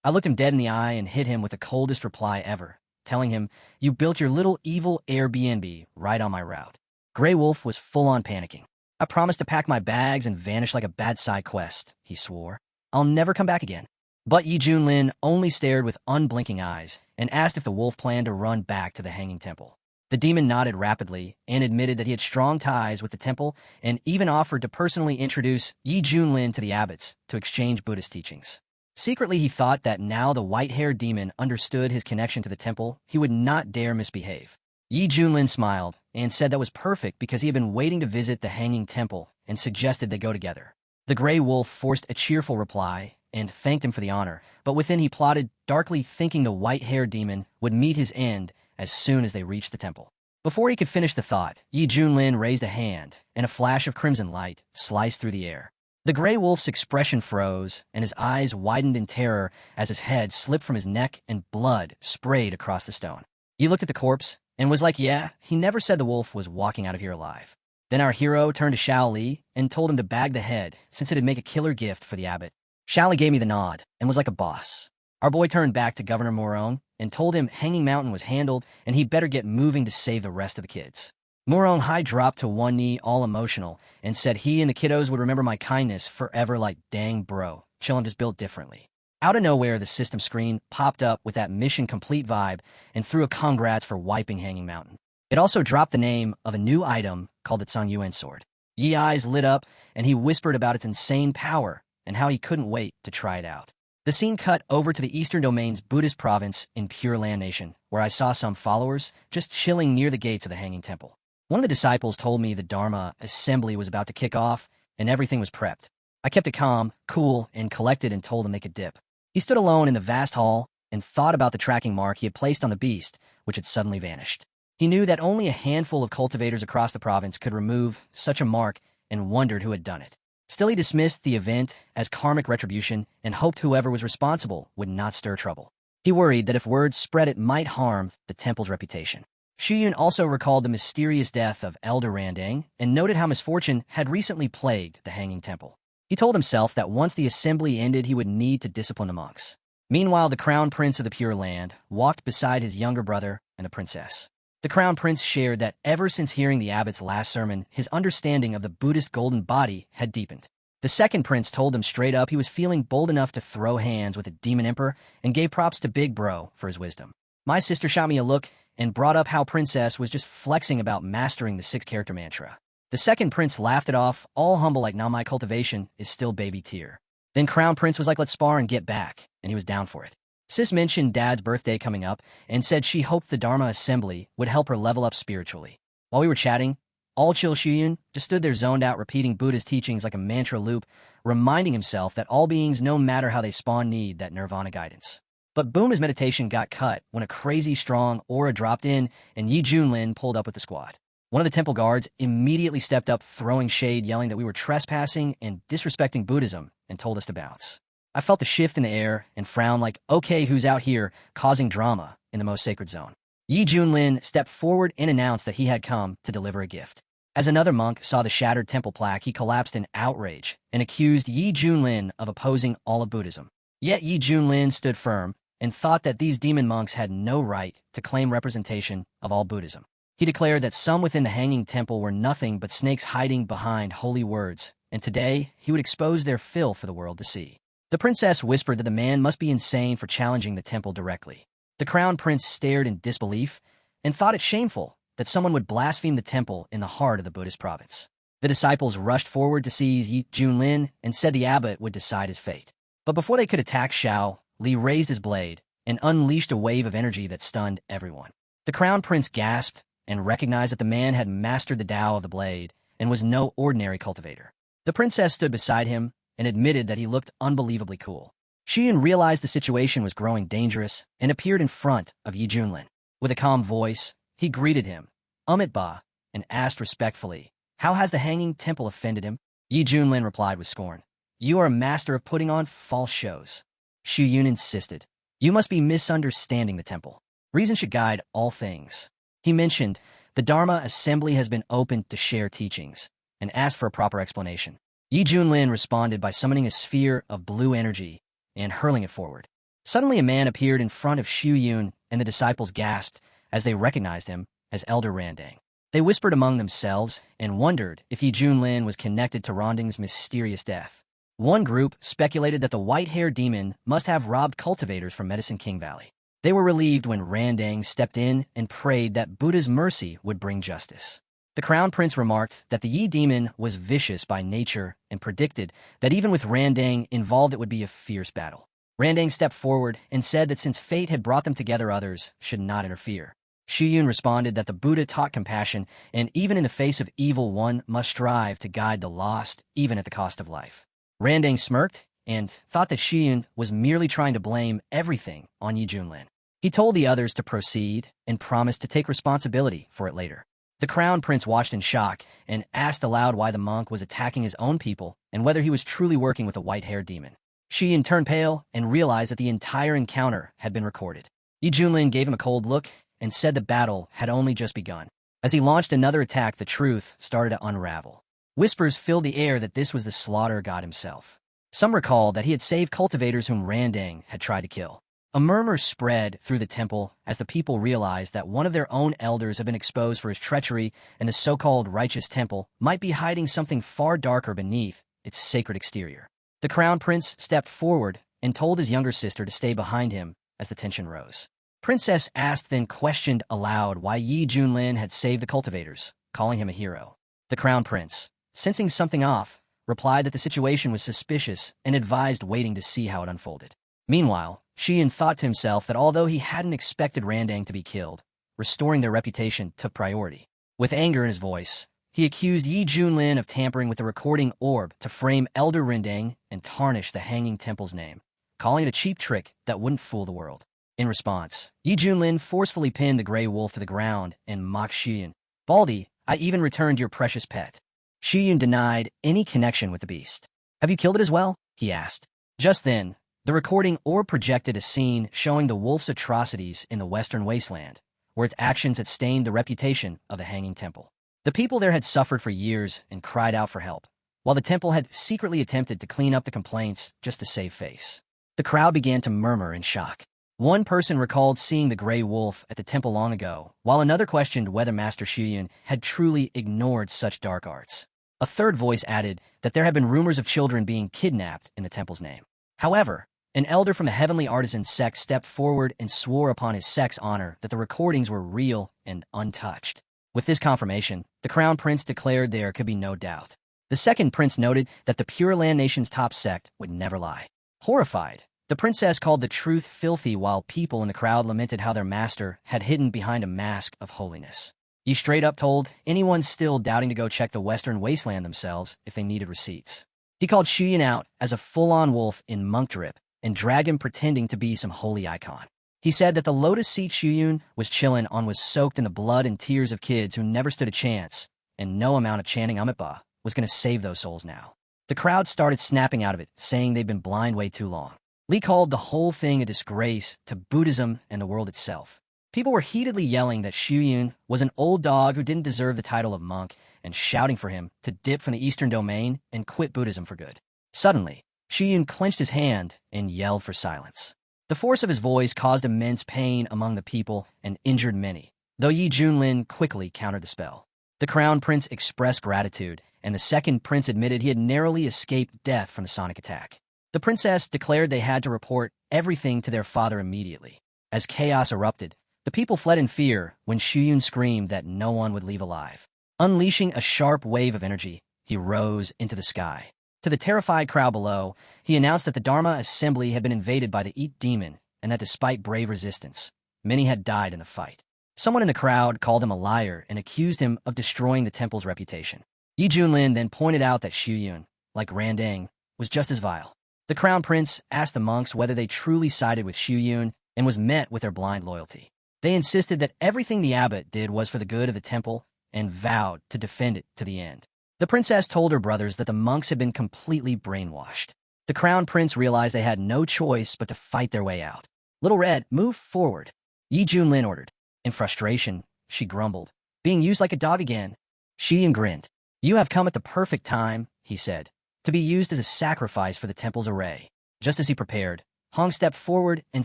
S1: I looked him dead in the eye and hit him with the coldest reply ever, telling him, you built your little evil Airbnb right on my route. Gray Wolf was full-on panicking. I promised to pack my bags and vanish like a bad side quest, he swore. I'll never come back again. But Yi Junlin only stared with unblinking eyes and asked if the wolf planned to run back to the Hanging Temple. The demon nodded rapidly and admitted that he had strong ties with the temple and even offered to personally introduce Yi Junlin to the abbots to exchange Buddhist teachings. Secretly, he thought that now the white-haired demon understood his connection to the temple, he would not dare misbehave. Yi Junlin smiled and said that was perfect because he had been waiting to visit the Hanging Temple and suggested they go together. The gray wolf forced a cheerful reply and thanked him for the honor, but within he plotted, darkly thinking the white-haired demon would meet his end as soon as they reached the temple. Before he could finish the thought, Yi Junlin raised a hand, and a flash of crimson light sliced through the air. The gray wolf's expression froze, and his eyes widened in terror as his head slipped from his neck and blood sprayed across the stone. He looked at the corpse and was like, yeah, he never said the wolf was walking out of here alive. Then our hero turned to Xiao Li and told him to bag the head since it'd make a killer gift for the abbot. Xiao Li gave me the nod and was like a boss. Our boy turned back to Governor Morong and told him Hanging Mountain was handled and he'd better get moving to save the rest of the kids. Morong Hai dropped to one knee all emotional and said he and the kiddos would remember my kindness forever like dang bro, chillin' just built differently. Out of nowhere, the system screen popped up with that mission complete vibe and threw a congrats for wiping Hanging Mountain. It also dropped the name of a new item called the Tsang Yuan sword. Yi eyes lit up and he whispered about its insane power and how he couldn't wait to try it out. The scene cut over to the Eastern Domain's Buddhist province in Pure Land Nation, where I saw some followers just chilling near the gates of the Hanging Temple. One of the disciples told me the Dharma assembly was about to kick off and everything was prepped. I kept it calm, cool, and collected and told him they could dip. He stood alone in the vast hall and thought about the tracking mark he had placed on the beast, which had suddenly vanished. He knew that only a handful of cultivators across the province could remove such a mark and wondered who had done it. Still, he dismissed the event as karmic retribution and hoped whoever was responsible would not stir trouble. He worried that if word spread it might harm the temple's reputation. Shuyun also recalled the mysterious death of Elder Randang and noted how misfortune had recently plagued the Hanging Temple. He told himself that once the assembly ended he would need to discipline the monks. Meanwhile, the Crown Prince of the Pure Land walked beside his younger brother and the princess. The Crown Prince shared that ever since hearing the abbot's last sermon, his understanding of the Buddhist golden body had deepened. The second prince told him straight up he was feeling bold enough to throw hands with the demon emperor and gave props to Big Bro for his wisdom. My sister shot me a look and brought up how Princess was just flexing about mastering the 6-character mantra. The second prince laughed it off, all humble like now my cultivation is still baby tier. Then Crown Prince was like, let's spar and get back, and he was down for it. Sis mentioned Dad's birthday coming up and said she hoped the Dharma assembly would help her level up spiritually. While we were chatting, all chill Shuyun just stood there zoned out repeating Buddha's teachings like a mantra loop, reminding himself that all beings, no matter how they spawn, need that nirvana guidance. But boom, his meditation got cut when a crazy strong aura dropped in and Yi Junlin pulled up with the squad. One of the temple guards immediately stepped up, throwing shade, yelling that we were trespassing and disrespecting Buddhism, and told us to bounce. I felt the shift in the air and frowned like, okay, who's out here causing drama in the most sacred zone? Yi Junlin stepped forward and announced that he had come to deliver a gift. As another monk saw the shattered temple plaque, he collapsed in outrage and accused Yi Junlin of opposing all of Buddhism. Yet Yi Junlin stood firm and thought that these demon monks had no right to claim representation of all Buddhism. He declared that some within the Hanging Temple were nothing but snakes hiding behind holy words, and today he would expose their filth for the world to see. The princess whispered that the man must be insane for challenging the temple directly. The crown prince stared in disbelief and thought it shameful that someone would blaspheme the temple in the heart of the Buddhist province. The disciples rushed forward to seize Yi Junlin and said the abbot would decide his fate. But before they could attack Xiao, Li raised his blade and unleashed a wave of energy that stunned everyone. The crown prince gasped and recognized that the man had mastered the Tao of the blade and was no ordinary cultivator. The princess stood beside him and admitted that he looked unbelievably cool. Shuyun realized the situation was growing dangerous and appeared in front of Yi Junlin. With a calm voice, he greeted him, Amit Ba, and asked respectfully, how has the Hanging Temple offended him? Yi Junlin replied with scorn, you are a master of putting on false shows. Shuyun insisted, you must be misunderstanding the temple. Reason should guide all things. He mentioned, the Dharma assembly has been opened to share teachings, and asked for a proper explanation. Yi Junlin responded by summoning a sphere of blue energy and hurling it forward. Suddenly a man appeared in front of Shuyun, and the disciples gasped as they recognized him as Elder Randang. They whispered among themselves and wondered if Yi Junlin was connected to Randang's mysterious death. One group speculated that the white-haired demon must have robbed cultivators from Medicine King Valley. They were relieved when Randang stepped in and prayed that Buddha's mercy would bring justice. The Crown Prince remarked that the Yi demon was vicious by nature and predicted that even with Randang involved it would be a fierce battle. Randang stepped forward and said that since fate had brought them together, others should not interfere. Shiyun responded that the Buddha taught compassion, and even in the face of evil, one must strive to guide the lost, even at the cost of life. Randang smirked and thought that Shiyun was merely trying to blame everything on Yi Junlin. He told the others to proceed and promised to take responsibility for it later. The Crown Prince watched in shock and asked aloud why the monk was attacking his own people and whether he was truly working with a white-haired demon. Shiyun turned pale and realized that the entire encounter had been recorded. Yi Junlin gave him a cold look and said the battle had only just begun. As he launched another attack, the truth started to unravel. Whispers filled the air that this was the slaughter god himself. Some recalled that he had saved cultivators whom Randang had tried to kill. A murmur spread through the temple as the people realized that one of their own elders had been exposed for his treachery, and the so-called righteous temple might be hiding something far darker beneath its sacred exterior. The Crown Prince stepped forward and told his younger sister to stay behind him as the tension rose. Princess asked, then questioned aloud why Yi Junlin had saved the cultivators, calling him a hero. The Crown Prince, sensing something off, replied that the situation was suspicious and advised waiting to see how it unfolded. Meanwhile, Shiyun thought to himself that although he hadn't expected Randang to be killed, restoring their reputation took priority. With anger in his voice, he accused Yi Junlin of tampering with the recording orb to frame Elder Randang and tarnish the Hanging Temple's name, calling it a cheap trick that wouldn't fool the world. In response, Yi Junlin forcefully pinned the gray wolf to the ground and mocked Shiyun. "Baldy, I even returned your precious pet." Shiyun denied any connection with the beast. "Have you killed it as well?" he asked. Just then, the recording orb projected a scene showing the wolf's atrocities in the Western Wasteland, where its actions had stained the reputation of the Hanging Temple. The people there had suffered for years and cried out for help, while the temple had secretly attempted to clean up the complaints just to save face. The crowd began to murmur in shock. One person recalled seeing the gray wolf at the temple long ago, while another questioned whether Master Shiyun had truly ignored such dark arts. A third voice added that there had been rumors of children being kidnapped in the temple's name. However, an elder from the Heavenly Artisan sect stepped forward and swore upon his sect's honor that the recordings were real and untouched. With this confirmation, the Crown Prince declared there could be no doubt. The second prince noted that the Pure Land Nation's top sect would never lie. Horrified, the princess called the truth filthy while people in the crowd lamented how their master had hidden behind a mask of holiness. He straight up told anyone still doubting to go check the Western Wasteland themselves if they needed receipts. He called Shiyun out as a full-on wolf in monk drip and dragged him pretending to be some holy icon. He said that the lotus seat Shiyun was chillin' on was soaked in the blood and tears of kids who never stood a chance, and no amount of chanting Amitabha was going to save those souls now. The crowd started snapping out of it, saying they'd been blind way too long. Li called the whole thing a disgrace to Buddhism and the world itself. People were heatedly yelling that Shiyun was an old dog who didn't deserve the title of monk and shouting for him to dip from the Eastern Domain and quit Buddhism for good. Suddenly, Shiyun clenched his hand and yelled for silence. The force of his voice caused immense pain among the people and injured many, though Yi Junlin quickly countered the spell. The Crown Prince expressed gratitude, and the second prince admitted he had narrowly escaped death from the sonic attack. The princess declared they had to report everything to their father immediately. As chaos erupted, the people fled in fear when Shiyun screamed that no one would leave alive. Unleashing a sharp wave of energy, he rose into the sky. To the terrified crowd below, he announced that the Dharma Assembly had been invaded by the Eat Demon and that despite brave resistance, many had died in the fight. Someone in the crowd called him a liar and accused him of destroying the temple's reputation. Yi Junlin then pointed out that Shiyun, like Randang, was just as vile. The Crown Prince asked the monks whether they truly sided with Shiyun and was met with their blind loyalty. They insisted that everything the abbot did was for the good of the temple and vowed to defend it to the end. The princess told her brothers that the monks had been completely brainwashed. The Crown Prince realized they had no choice but to fight their way out. "Little Red, move forward," Yi Junlin ordered. In frustration, she grumbled, "Being used like a dog again." Shiyun grinned. "You have come at the perfect time," he said, "to be used as a sacrifice for the temple's array." Just as he prepared, Hong stepped forward and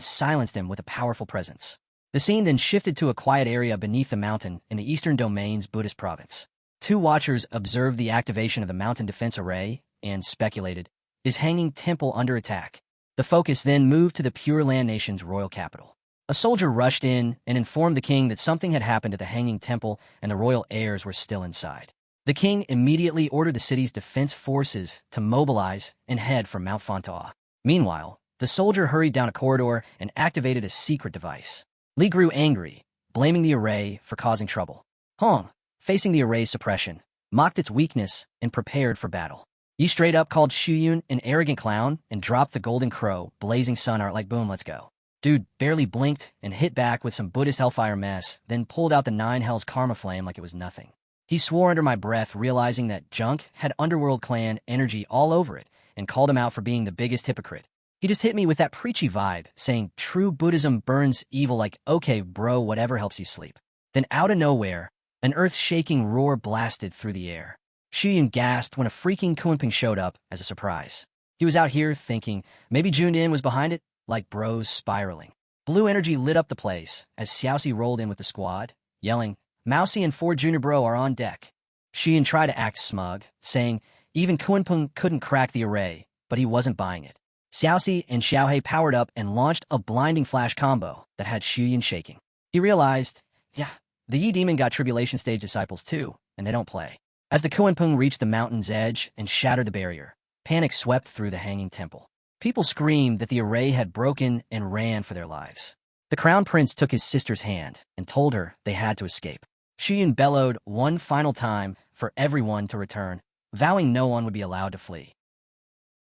S1: silenced him with a powerful presence. The scene then shifted to a quiet area beneath the mountain in the Eastern Domain's Buddhist province. Two watchers observed the activation of the mountain defense array and speculated, is Hanging Temple under attack? The focus then moved to the Pure Land Nation's royal capital. A soldier rushed in and informed the king that something had happened at the Hanging Temple and the royal heirs were still inside. The king immediately ordered the city's defense forces to mobilize and head for Mount Fontaine. Meanwhile, the soldier hurried down a corridor and activated a secret device. Li grew angry, blaming the array for causing trouble. Hong, facing the array's suppression, mocked its weakness and prepared for battle. Yi straight up called Shuyun an arrogant clown and dropped the golden crow, blazing sun art like boom, let's go. Dude barely blinked and hit back with some Buddhist hellfire mess, then pulled out the nine hells karma flame like it was nothing. He swore under my breath, realizing that junk had underworld clan energy all over it, and called him out for being the biggest hypocrite. He just hit me with that preachy vibe, saying true Buddhism burns evil like, okay bro, whatever helps you sleep. Then out of nowhere, an earth-shaking roar blasted through the air. Shuyun gasped when a freaking Kunping showed up as a surprise. He was out here thinking maybe Junin was behind it, like bros spiraling. Blue energy lit up the place as Xiaoxi rolled in with the squad, yelling, Mousy and 4 Junior Bro are on deck. Shuyun tried to act smug, saying even Kunpeng couldn't crack the array, but he wasn't buying it. Xiaoxi and Xiaohei powered up and launched a blinding flash combo that had Shuyun shaking. He realized, yeah, the Yi Demon got Tribulation Stage disciples too, and they don't play. As the Kunpeng reached the mountain's edge and shattered the barrier, panic swept through the Hanging Temple. People screamed that the array had broken and ran for their lives. The Crown Prince took his sister's hand and told her they had to escape. Shuyun bellowed one final time for everyone to return, vowing no one would be allowed to flee.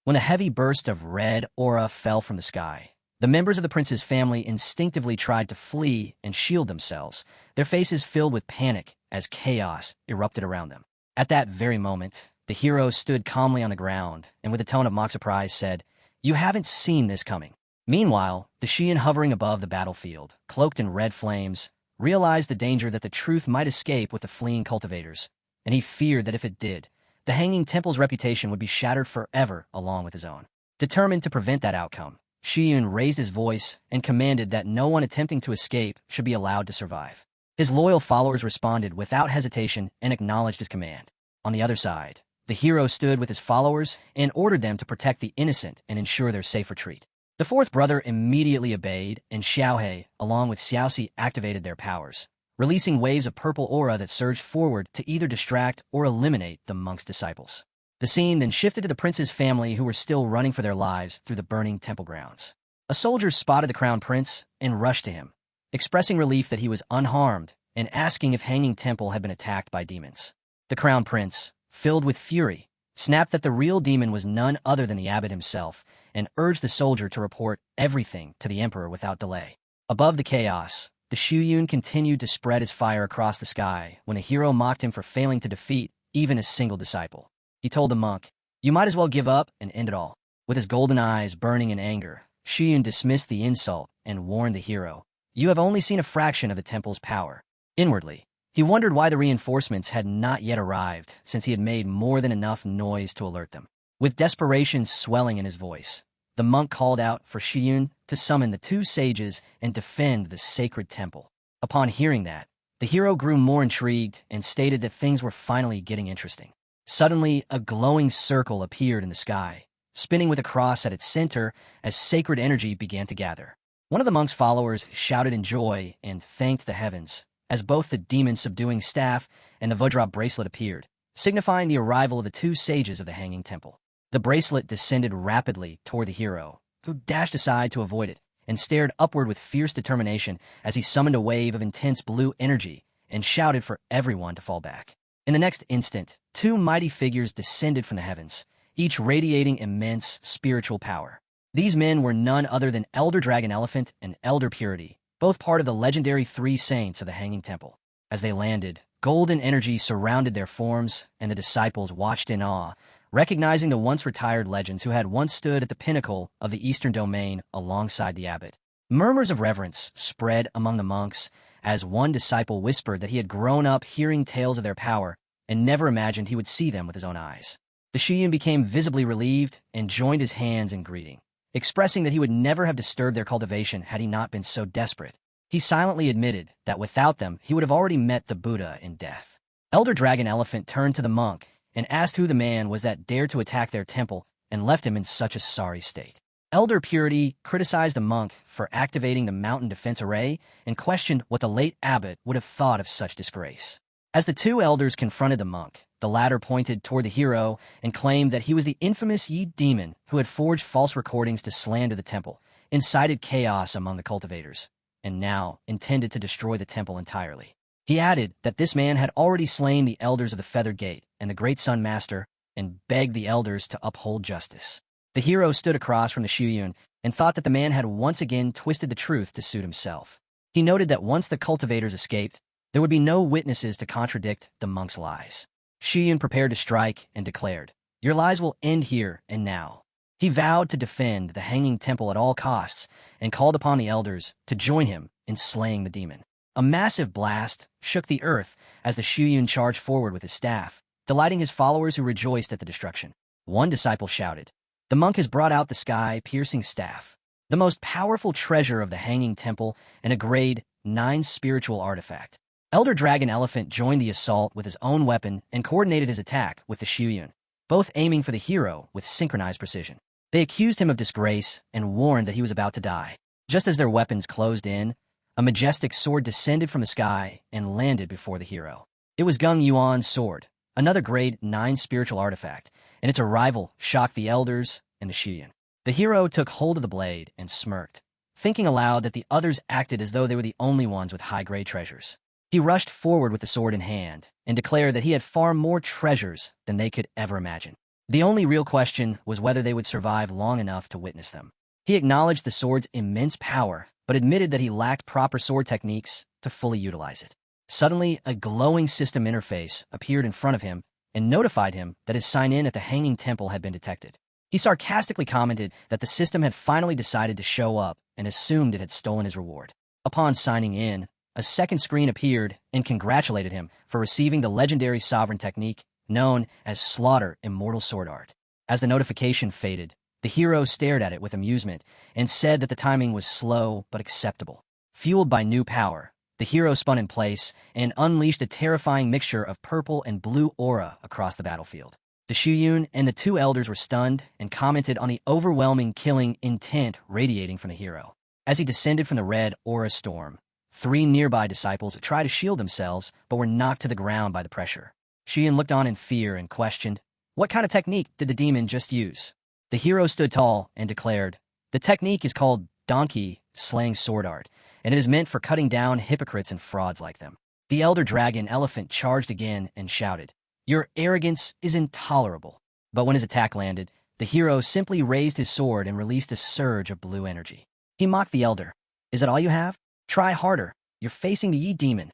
S1: When a heavy burst of red aura fell from the sky, the members of the prince's family instinctively tried to flee and shield themselves, their faces filled with panic as chaos erupted around them. At that very moment, the hero stood calmly on the ground and with a tone of mock surprise said, "You haven't seen this coming." Meanwhile, the Shuyun hovering above the battlefield, cloaked in red flames, realized the danger that the truth might escape with the fleeing cultivators, and he feared that if it did, the Hanging Temple's reputation would be shattered forever along with his own. Determined to prevent that outcome, Shuyun raised his voice and commanded that no one attempting to escape should be allowed to survive. His loyal followers responded without hesitation and acknowledged his command. On the other side, the hero stood with his followers and ordered them to protect the innocent and ensure their safe retreat. The fourth brother immediately obeyed, and Xiaohei, along with Xiaoxi, activated their powers, releasing waves of purple aura that surged forward to either distract or eliminate the monk's disciples. The scene then shifted to the prince's family who were still running for their lives through the burning temple grounds. A soldier spotted the crown prince and rushed to him, expressing relief that he was unharmed and asking if Hanging Temple had been attacked by demons. The crown prince, filled with fury, snapped that the real demon was none other than the abbot himself and urged the soldier to report everything to the emperor without delay. Above the chaos, the Shuyun continued to spread his fire across the sky when the hero mocked him for failing to defeat even a single disciple. He told the monk, "You might as well give up and end it all." With his golden eyes burning in anger, Shuyun dismissed the insult and warned the hero, "You have only seen a fraction of the temple's power." Inwardly, he wondered why the reinforcements had not yet arrived, since he had made more than enough noise to alert them. With desperation swelling in his voice, the monk called out for Shuyun to summon the 2 sages and defend the sacred temple. Upon hearing that, the hero grew more intrigued and stated that things were finally getting interesting. Suddenly, a glowing circle appeared in the sky, spinning with a cross at its center as sacred energy began to gather. One of the monk's followers shouted in joy and thanked the heavens, as both the demon-subduing staff and the Vajra bracelet appeared, signifying the arrival of the 2 sages of the Hanging Temple. The bracelet descended rapidly toward the hero, who dashed aside to avoid it, and stared upward with fierce determination as he summoned a wave of intense blue energy and shouted for everyone to fall back. In the next instant, 2 mighty figures descended from the heavens, each radiating immense spiritual power. These men were none other than Elder Dragon Elephant and Elder Purity, both part of the legendary 3 saints of the Hanging Temple. As they landed, golden energy surrounded their forms, and the disciples watched in awe, recognizing the once-retired legends who had once stood at the pinnacle of the Eastern Domain alongside the abbot. Murmurs of reverence spread among the monks as one disciple whispered that he had grown up hearing tales of their power and never imagined he would see them with his own eyes. The Shuyun became visibly relieved and joined his hands in greeting, expressing that he would never have disturbed their cultivation had he not been so desperate. He silently admitted that without them, he would have already met the Buddha in death. Elder Dragon Elephant turned to the monk and asked who the man was that dared to attack their temple and left him in such a sorry state. Elder Purity criticized the monk for activating the mountain defense array and questioned what the late abbot would have thought of such disgrace. As the two elders confronted the monk, the latter pointed toward the hero and claimed that he was the infamous Yi demon who had forged false recordings to slander the temple, incited chaos among the cultivators, and now intended to destroy the temple entirely. He added that this man had already slain the elders of the Feathered Gate and the Great Sun Master and begged the elders to uphold justice. The hero stood across from the Shuyun and thought that the man had once again twisted the truth to suit himself. He noted that once the cultivators escaped, there would be no witnesses to contradict the monk's lies. Shuyun prepared to strike and declared, "Your lies will end here and now." He vowed to defend the hanging temple at all costs and called upon the elders to join him in slaying the demon. A massive blast shook the earth as the Shuyun charged forward with his staff, delighting his followers who rejoiced at the destruction. One disciple shouted, "The monk has brought out the sky-piercing staff, the most powerful treasure of the hanging temple and a grade 9 spiritual artifact." Elder Dragon Elephant joined the assault with his own weapon and coordinated his attack with the Shuyun, both aiming for the hero with synchronized precision. They accused him of disgrace and warned that he was about to die. Just as their weapons closed in, a majestic sword descended from the sky and landed before the hero. It was Gung Yuan's sword, another grade 9 spiritual artifact, and its arrival shocked the elders and the Shuyun. The hero took hold of the blade and smirked, thinking aloud that the others acted as though they were the only ones with high-grade treasures. He rushed forward with the sword in hand and declared that he had far more treasures than they could ever imagine. The only real question was whether they would survive long enough to witness them. He acknowledged the sword's immense power, but admitted that he lacked proper sword techniques to fully utilize it. Suddenly, a glowing system interface appeared in front of him and notified him that his sign-in at the Hanging Temple had been detected. He sarcastically commented that the system had finally decided to show up and assumed it had stolen his reward. Upon signing in, a second screen appeared and congratulated him for receiving the legendary sovereign technique known as Slaughter Immortal Sword Art. As the notification faded, the hero stared at it with amusement and said that the timing was slow but acceptable. Fueled by new power, the hero spun in place and unleashed a terrifying mixture of purple and blue aura across the battlefield. The Shuyun and the two elders were stunned and commented on the overwhelming killing intent radiating from the hero. As he descended from the red aura storm, 3 nearby disciples tried to shield themselves but were knocked to the ground by the pressure. Shuyun looked on in fear and questioned, "What kind of technique did the demon just use?" The hero stood tall and declared, "The technique is called Donkey Slaying Sword Art, and it is meant for cutting down hypocrites and frauds like them." The elder dragon elephant charged again and shouted, "Your arrogance is intolerable." But when his attack landed, the hero simply raised his sword and released a surge of blue energy. He mocked the elder. "Is that all you have? Try harder. You're facing the Yi demon."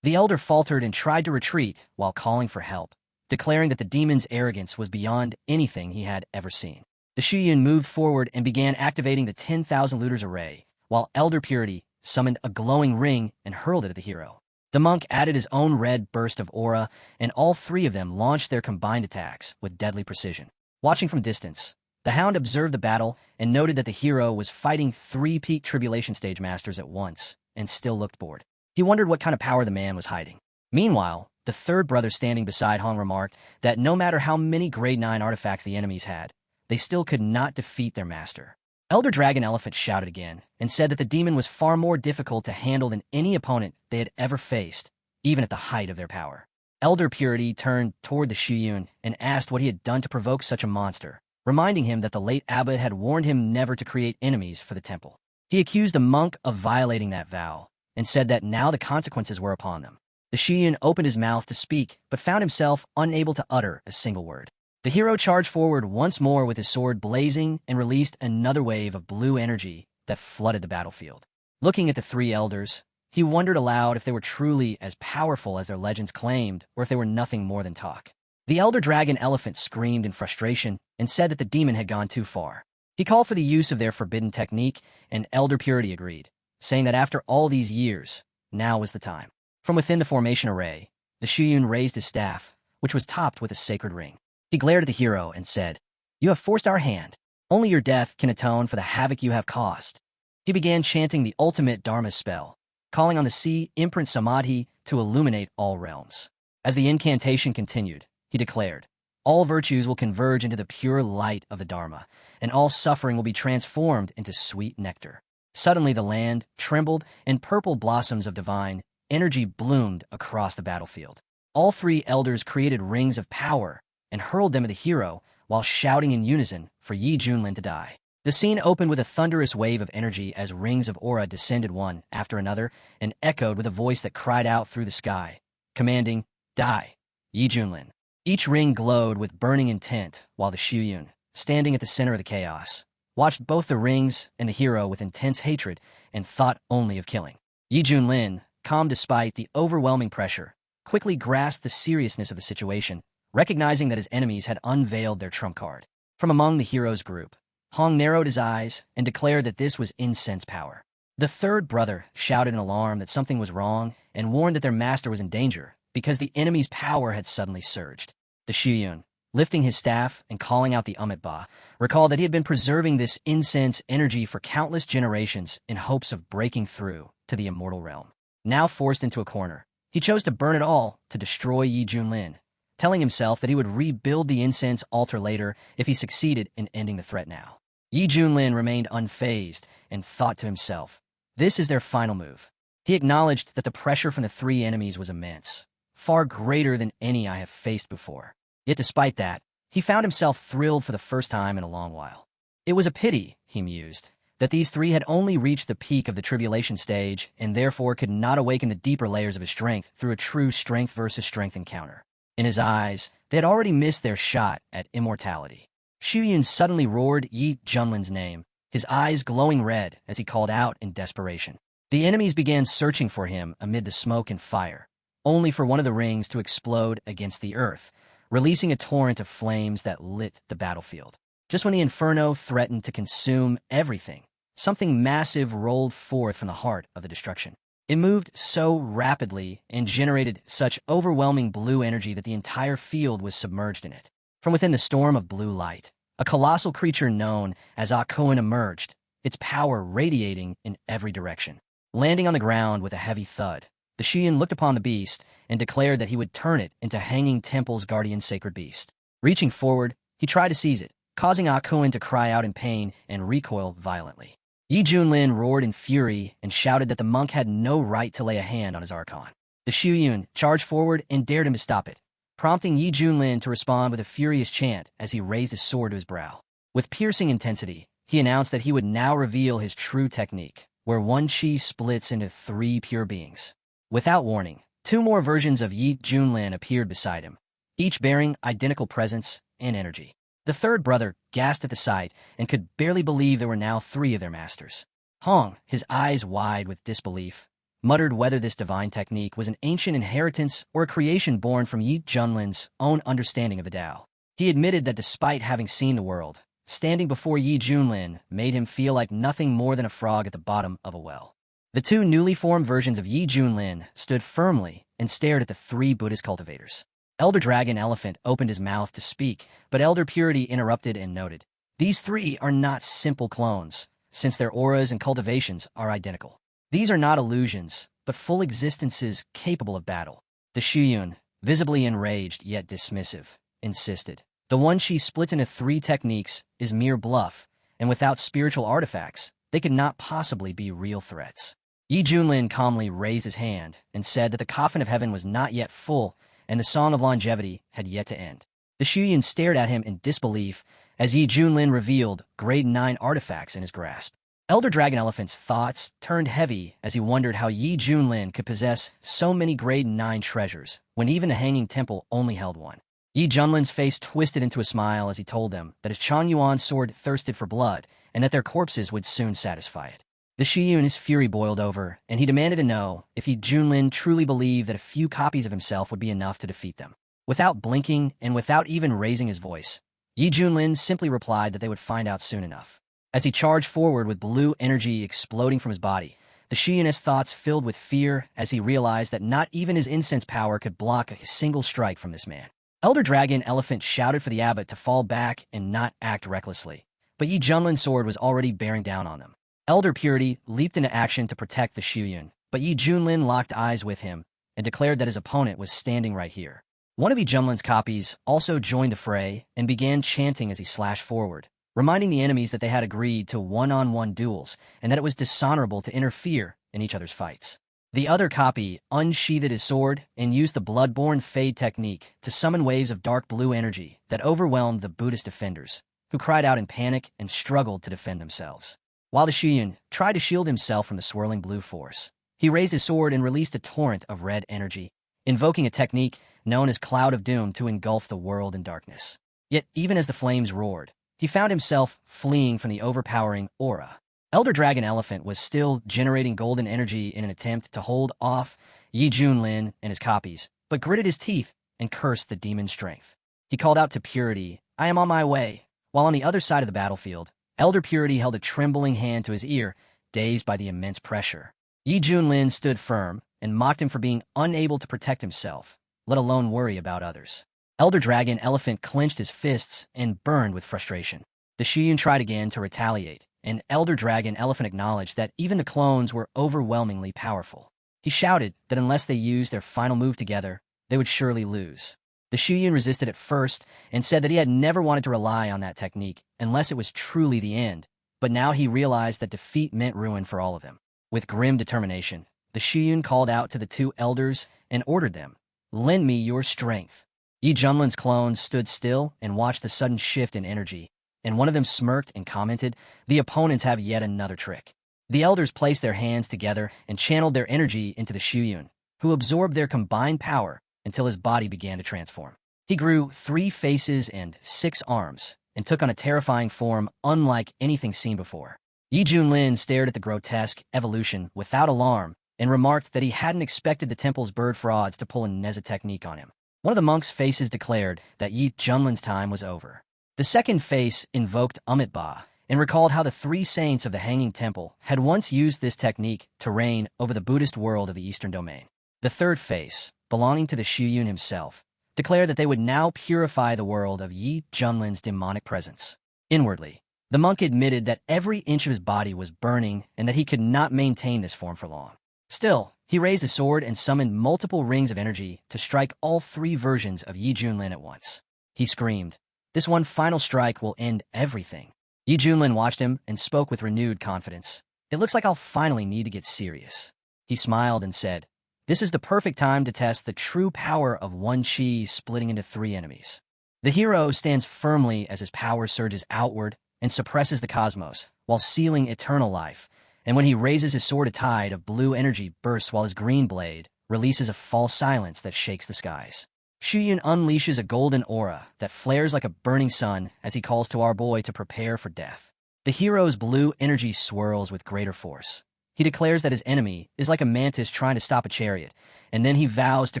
S1: The elder faltered and tried to retreat while calling for help, declaring that the demon's arrogance was beyond anything he had ever seen. The Shuyun moved forward and began activating the 10,000 looters array, while Elder Purity summoned a glowing ring and hurled it at the hero. The monk added his own red burst of aura, and all 3 of them launched their combined attacks with deadly precision. Watching from distance, the hound observed the battle and noted that the hero was fighting 3 peak tribulation stage masters at once and still looked bored. He wondered what kind of power the man was hiding. Meanwhile, the third brother standing beside Hong remarked that no matter how many grade 9 artifacts the enemies had, they still could not defeat their master. Elder Dragon Elephant shouted again and said that the demon was far more difficult to handle than any opponent they had ever faced, even at the height of their power. Elder Purity turned toward the Shuyun and asked what he had done to provoke such a monster, reminding him that the late abbot had warned him never to create enemies for the temple. He accused the monk of violating that vow and said that now the consequences were upon them. The Shuyun opened his mouth to speak, but found himself unable to utter a single word. The hero charged forward once more with his sword blazing and released another wave of blue energy that flooded the battlefield. Looking at the 3 elders, he wondered aloud if they were truly as powerful as their legends claimed, or if they were nothing more than talk. The elder dragon elephant screamed in frustration and said that the demon had gone too far. He called for the use of their forbidden technique, and Elder Purity agreed, saying that after all these years, now was the time. From within the formation array, the Shuyun raised his staff, which was topped with a sacred ring. He glared at the hero and said, "You have forced our hand. Only your death can atone for the havoc you have caused." He began chanting the ultimate Dharma spell, calling on the sea imprint Samadhi to illuminate all realms. As the incantation continued, he declared, All virtues will converge into the pure light of the Dharma, and all suffering will be transformed into sweet nectar. Suddenly the land trembled, and purple blossoms of divine energy bloomed across the battlefield. All three elders created rings of power and hurled them at the hero while shouting in unison for Yi Junlin to die. The scene opened with a thunderous wave of energy as rings of aura descended one after another and echoed with a voice that cried out through the sky, commanding, "Die, Yi Junlin." Each ring glowed with burning intent while the Shuyun, standing at the center of the chaos, watched both the rings and the hero with intense hatred and thought only of killing. Yi Junlin, calm despite the overwhelming pressure, quickly grasped the seriousness of the situation, recognizing that his enemies had unveiled their trump card. From among the hero's group, Hong narrowed his eyes and declared that this was incense power. The third brother shouted in alarm that something was wrong and warned that their master was in danger because the enemy's power had suddenly surged. The Shuyun, lifting his staff and calling out the Amitabha, recalled that he had been preserving this incense energy for countless generations in hopes of breaking through to the immortal realm. Now forced into a corner, he chose to burn it all to destroy Yi Junlin, telling himself that he would rebuild the incense altar later if he succeeded in ending the threat now. Yi Junlin remained unfazed and thought to himself, "This is their final move." He acknowledged that the pressure from the three enemies was immense, far greater than any I have faced before. Yet despite that, he found himself thrilled for the first time in a long while. It was a pity, he mused, that these three had only reached the peak of the tribulation stage and therefore could not awaken the deeper layers of his strength through a true strength versus strength encounter. In his eyes, they had already missed their shot at immortality. Shuyun suddenly roared Yi Junlin's name, his eyes glowing red as he called out in desperation. The enemies began searching for him amid the smoke and fire, only for one of the rings to explode against the earth, releasing a torrent of flames that lit the battlefield. Just when the inferno threatened to consume everything, something massive rolled forth from the heart of the destruction. It moved so rapidly and generated such overwhelming blue energy that the entire field was submerged in it. From within the storm of blue light, a colossal creature known as Akuin emerged, its power radiating in every direction. Landing on the ground with a heavy thud, the Shuyun looked upon the beast and declared that he would turn it into Hanging Temple's guardian sacred beast. Reaching forward, he tried to seize it, causing Akuin to cry out in pain and recoil violently. Yi Junlin roared in fury and shouted that the monk had no right to lay a hand on his Archon. The Shuyun charged forward and dared him to stop it, prompting Yi Junlin to respond with a furious chant as he raised his sword to his brow. With piercing intensity, he announced that he would now reveal his true technique, where one chi splits into three pure beings. Without warning, two more versions of Yi Junlin appeared beside him, each bearing identical presence and energy. The third brother gasped at the sight and could barely believe there were now three of their masters. Hong, his eyes wide with disbelief, muttered whether this divine technique was an ancient inheritance or a creation born from Yi Junlin's own understanding of the Tao. He admitted that despite having seen the world, standing before Yi Junlin made him feel like nothing more than a frog at the bottom of a well. The two newly formed versions of Yi Junlin stood firmly and stared at the three Buddhist cultivators. Elder Dragon Elephant opened his mouth to speak, but Elder Purity interrupted and noted, "These three are not simple clones, since their auras and cultivations are identical. These are not illusions, but full existences capable of battle." The Shuyun, visibly enraged yet dismissive, insisted, "The one she splits into three techniques is mere bluff, and without spiritual artifacts, they could not possibly be real threats." Yi Junlin calmly raised his hand and said that the coffin of heaven was not yet full and the song of longevity had yet to end. The Shuyun stared at him in disbelief as Yi Junlin revealed grade 9 artifacts in his grasp. Elder Dragon Elephant's thoughts turned heavy as he wondered how Yi Junlin could possess so many grade 9 treasures when even the Hanging Temple only held one. Yi Junlin's face twisted into a smile as he told them that his Chan Yuan's sword thirsted for blood and that their corpses would soon satisfy it. The Shuyun's fury boiled over, and he demanded to know if Yi Junlin truly believed that a few copies of himself would be enough to defeat them. Without blinking and without even raising his voice, Yi Junlin simply replied that they would find out soon enough. As he charged forward with blue energy exploding from his body, the Shuyun's thoughts filled with fear as he realized that not even his incense power could block a single strike from this man. Elder Dragon Elephant shouted for the abbot to fall back and not act recklessly, but Yi Junlin's sword was already bearing down on them. Elder Purity leaped into action to protect the Shuyun, but Yi Junlin locked eyes with him and declared that his opponent was standing right here. One of Junlin's copies also joined the fray and began chanting as he slashed forward, reminding the enemies that they had agreed to one-on-one duels and that it was dishonorable to interfere in each other's fights. The other copy unsheathed his sword and used the bloodborne fade technique to summon waves of dark blue energy that overwhelmed the Buddhist defenders, who cried out in panic and struggled to defend themselves. While the Shuyun tried to shield himself from the swirling blue force, he raised his sword and released a torrent of red energy, invoking a technique known as Cloud of Doom to engulf the world in darkness. Yet, even as the flames roared, he found himself fleeing from the overpowering aura. Elder Dragon Elephant was still generating golden energy in an attempt to hold off Junlin and his copies, but gritted his teeth and cursed the demon's strength. He called out to Purity, "I am on my way," while on the other side of the battlefield, Elder Purity held a trembling hand to his ear, dazed by the immense pressure. Junlin stood firm and mocked him for being unable to protect himself, let alone worry about others. Elder Dragon Elephant clenched his fists and burned with frustration. The Shuyun tried again to retaliate, and Elder Dragon Elephant acknowledged that even the clones were overwhelmingly powerful. He shouted that unless they used their final move together, they would surely lose. The Shuyun resisted at first and said that he had never wanted to rely on that technique unless it was truly the end, but now he realized that defeat meant ruin for all of them. With grim determination, the Shuyun called out to the two elders and ordered them, "Lend me your strength." Junlin's clones stood still and watched the sudden shift in energy, and one of them smirked and commented, "The opponents have yet another trick." The elders placed their hands together and channeled their energy into the Shuyun, who absorbed their combined power until his body began to transform. He grew 3 faces and 6 arms, and took on a terrifying form unlike anything seen before. Junlin stared at the grotesque evolution without alarm and remarked that he hadn't expected the temple's bird frauds to pull a Neza technique on him. One of the monks' faces declared that Junlin's time was over. The second face invoked Amitabha and recalled how the 3 saints of the Hanging Temple had once used this technique to reign over the Buddhist world of the Eastern Domain. The third face, belonging to the Shuyun himself, declared that they would now purify the world of Junlin's demonic presence. Inwardly, the monk admitted that every inch of his body was burning and that he could not maintain this form for long. Still, he raised a sword and summoned multiple rings of energy to strike all 3 versions of Junlin at once. He screamed, "This one final strike will end everything." Junlin watched him and spoke with renewed confidence. "It looks like I'll finally need to get serious." He smiled and said, "This is the perfect time to test the true power of one chi splitting into 3 enemies." The hero stands firmly as his power surges outward and suppresses the cosmos, while sealing eternal life, and when he raises his sword, a tide of blue energy bursts while his green blade releases a false silence that shakes the skies. Shuyun unleashes a golden aura that flares like a burning sun as he calls to our boy to prepare for death. The hero's blue energy swirls with greater force. He declares that his enemy is like a mantis trying to stop a chariot, and then he vows to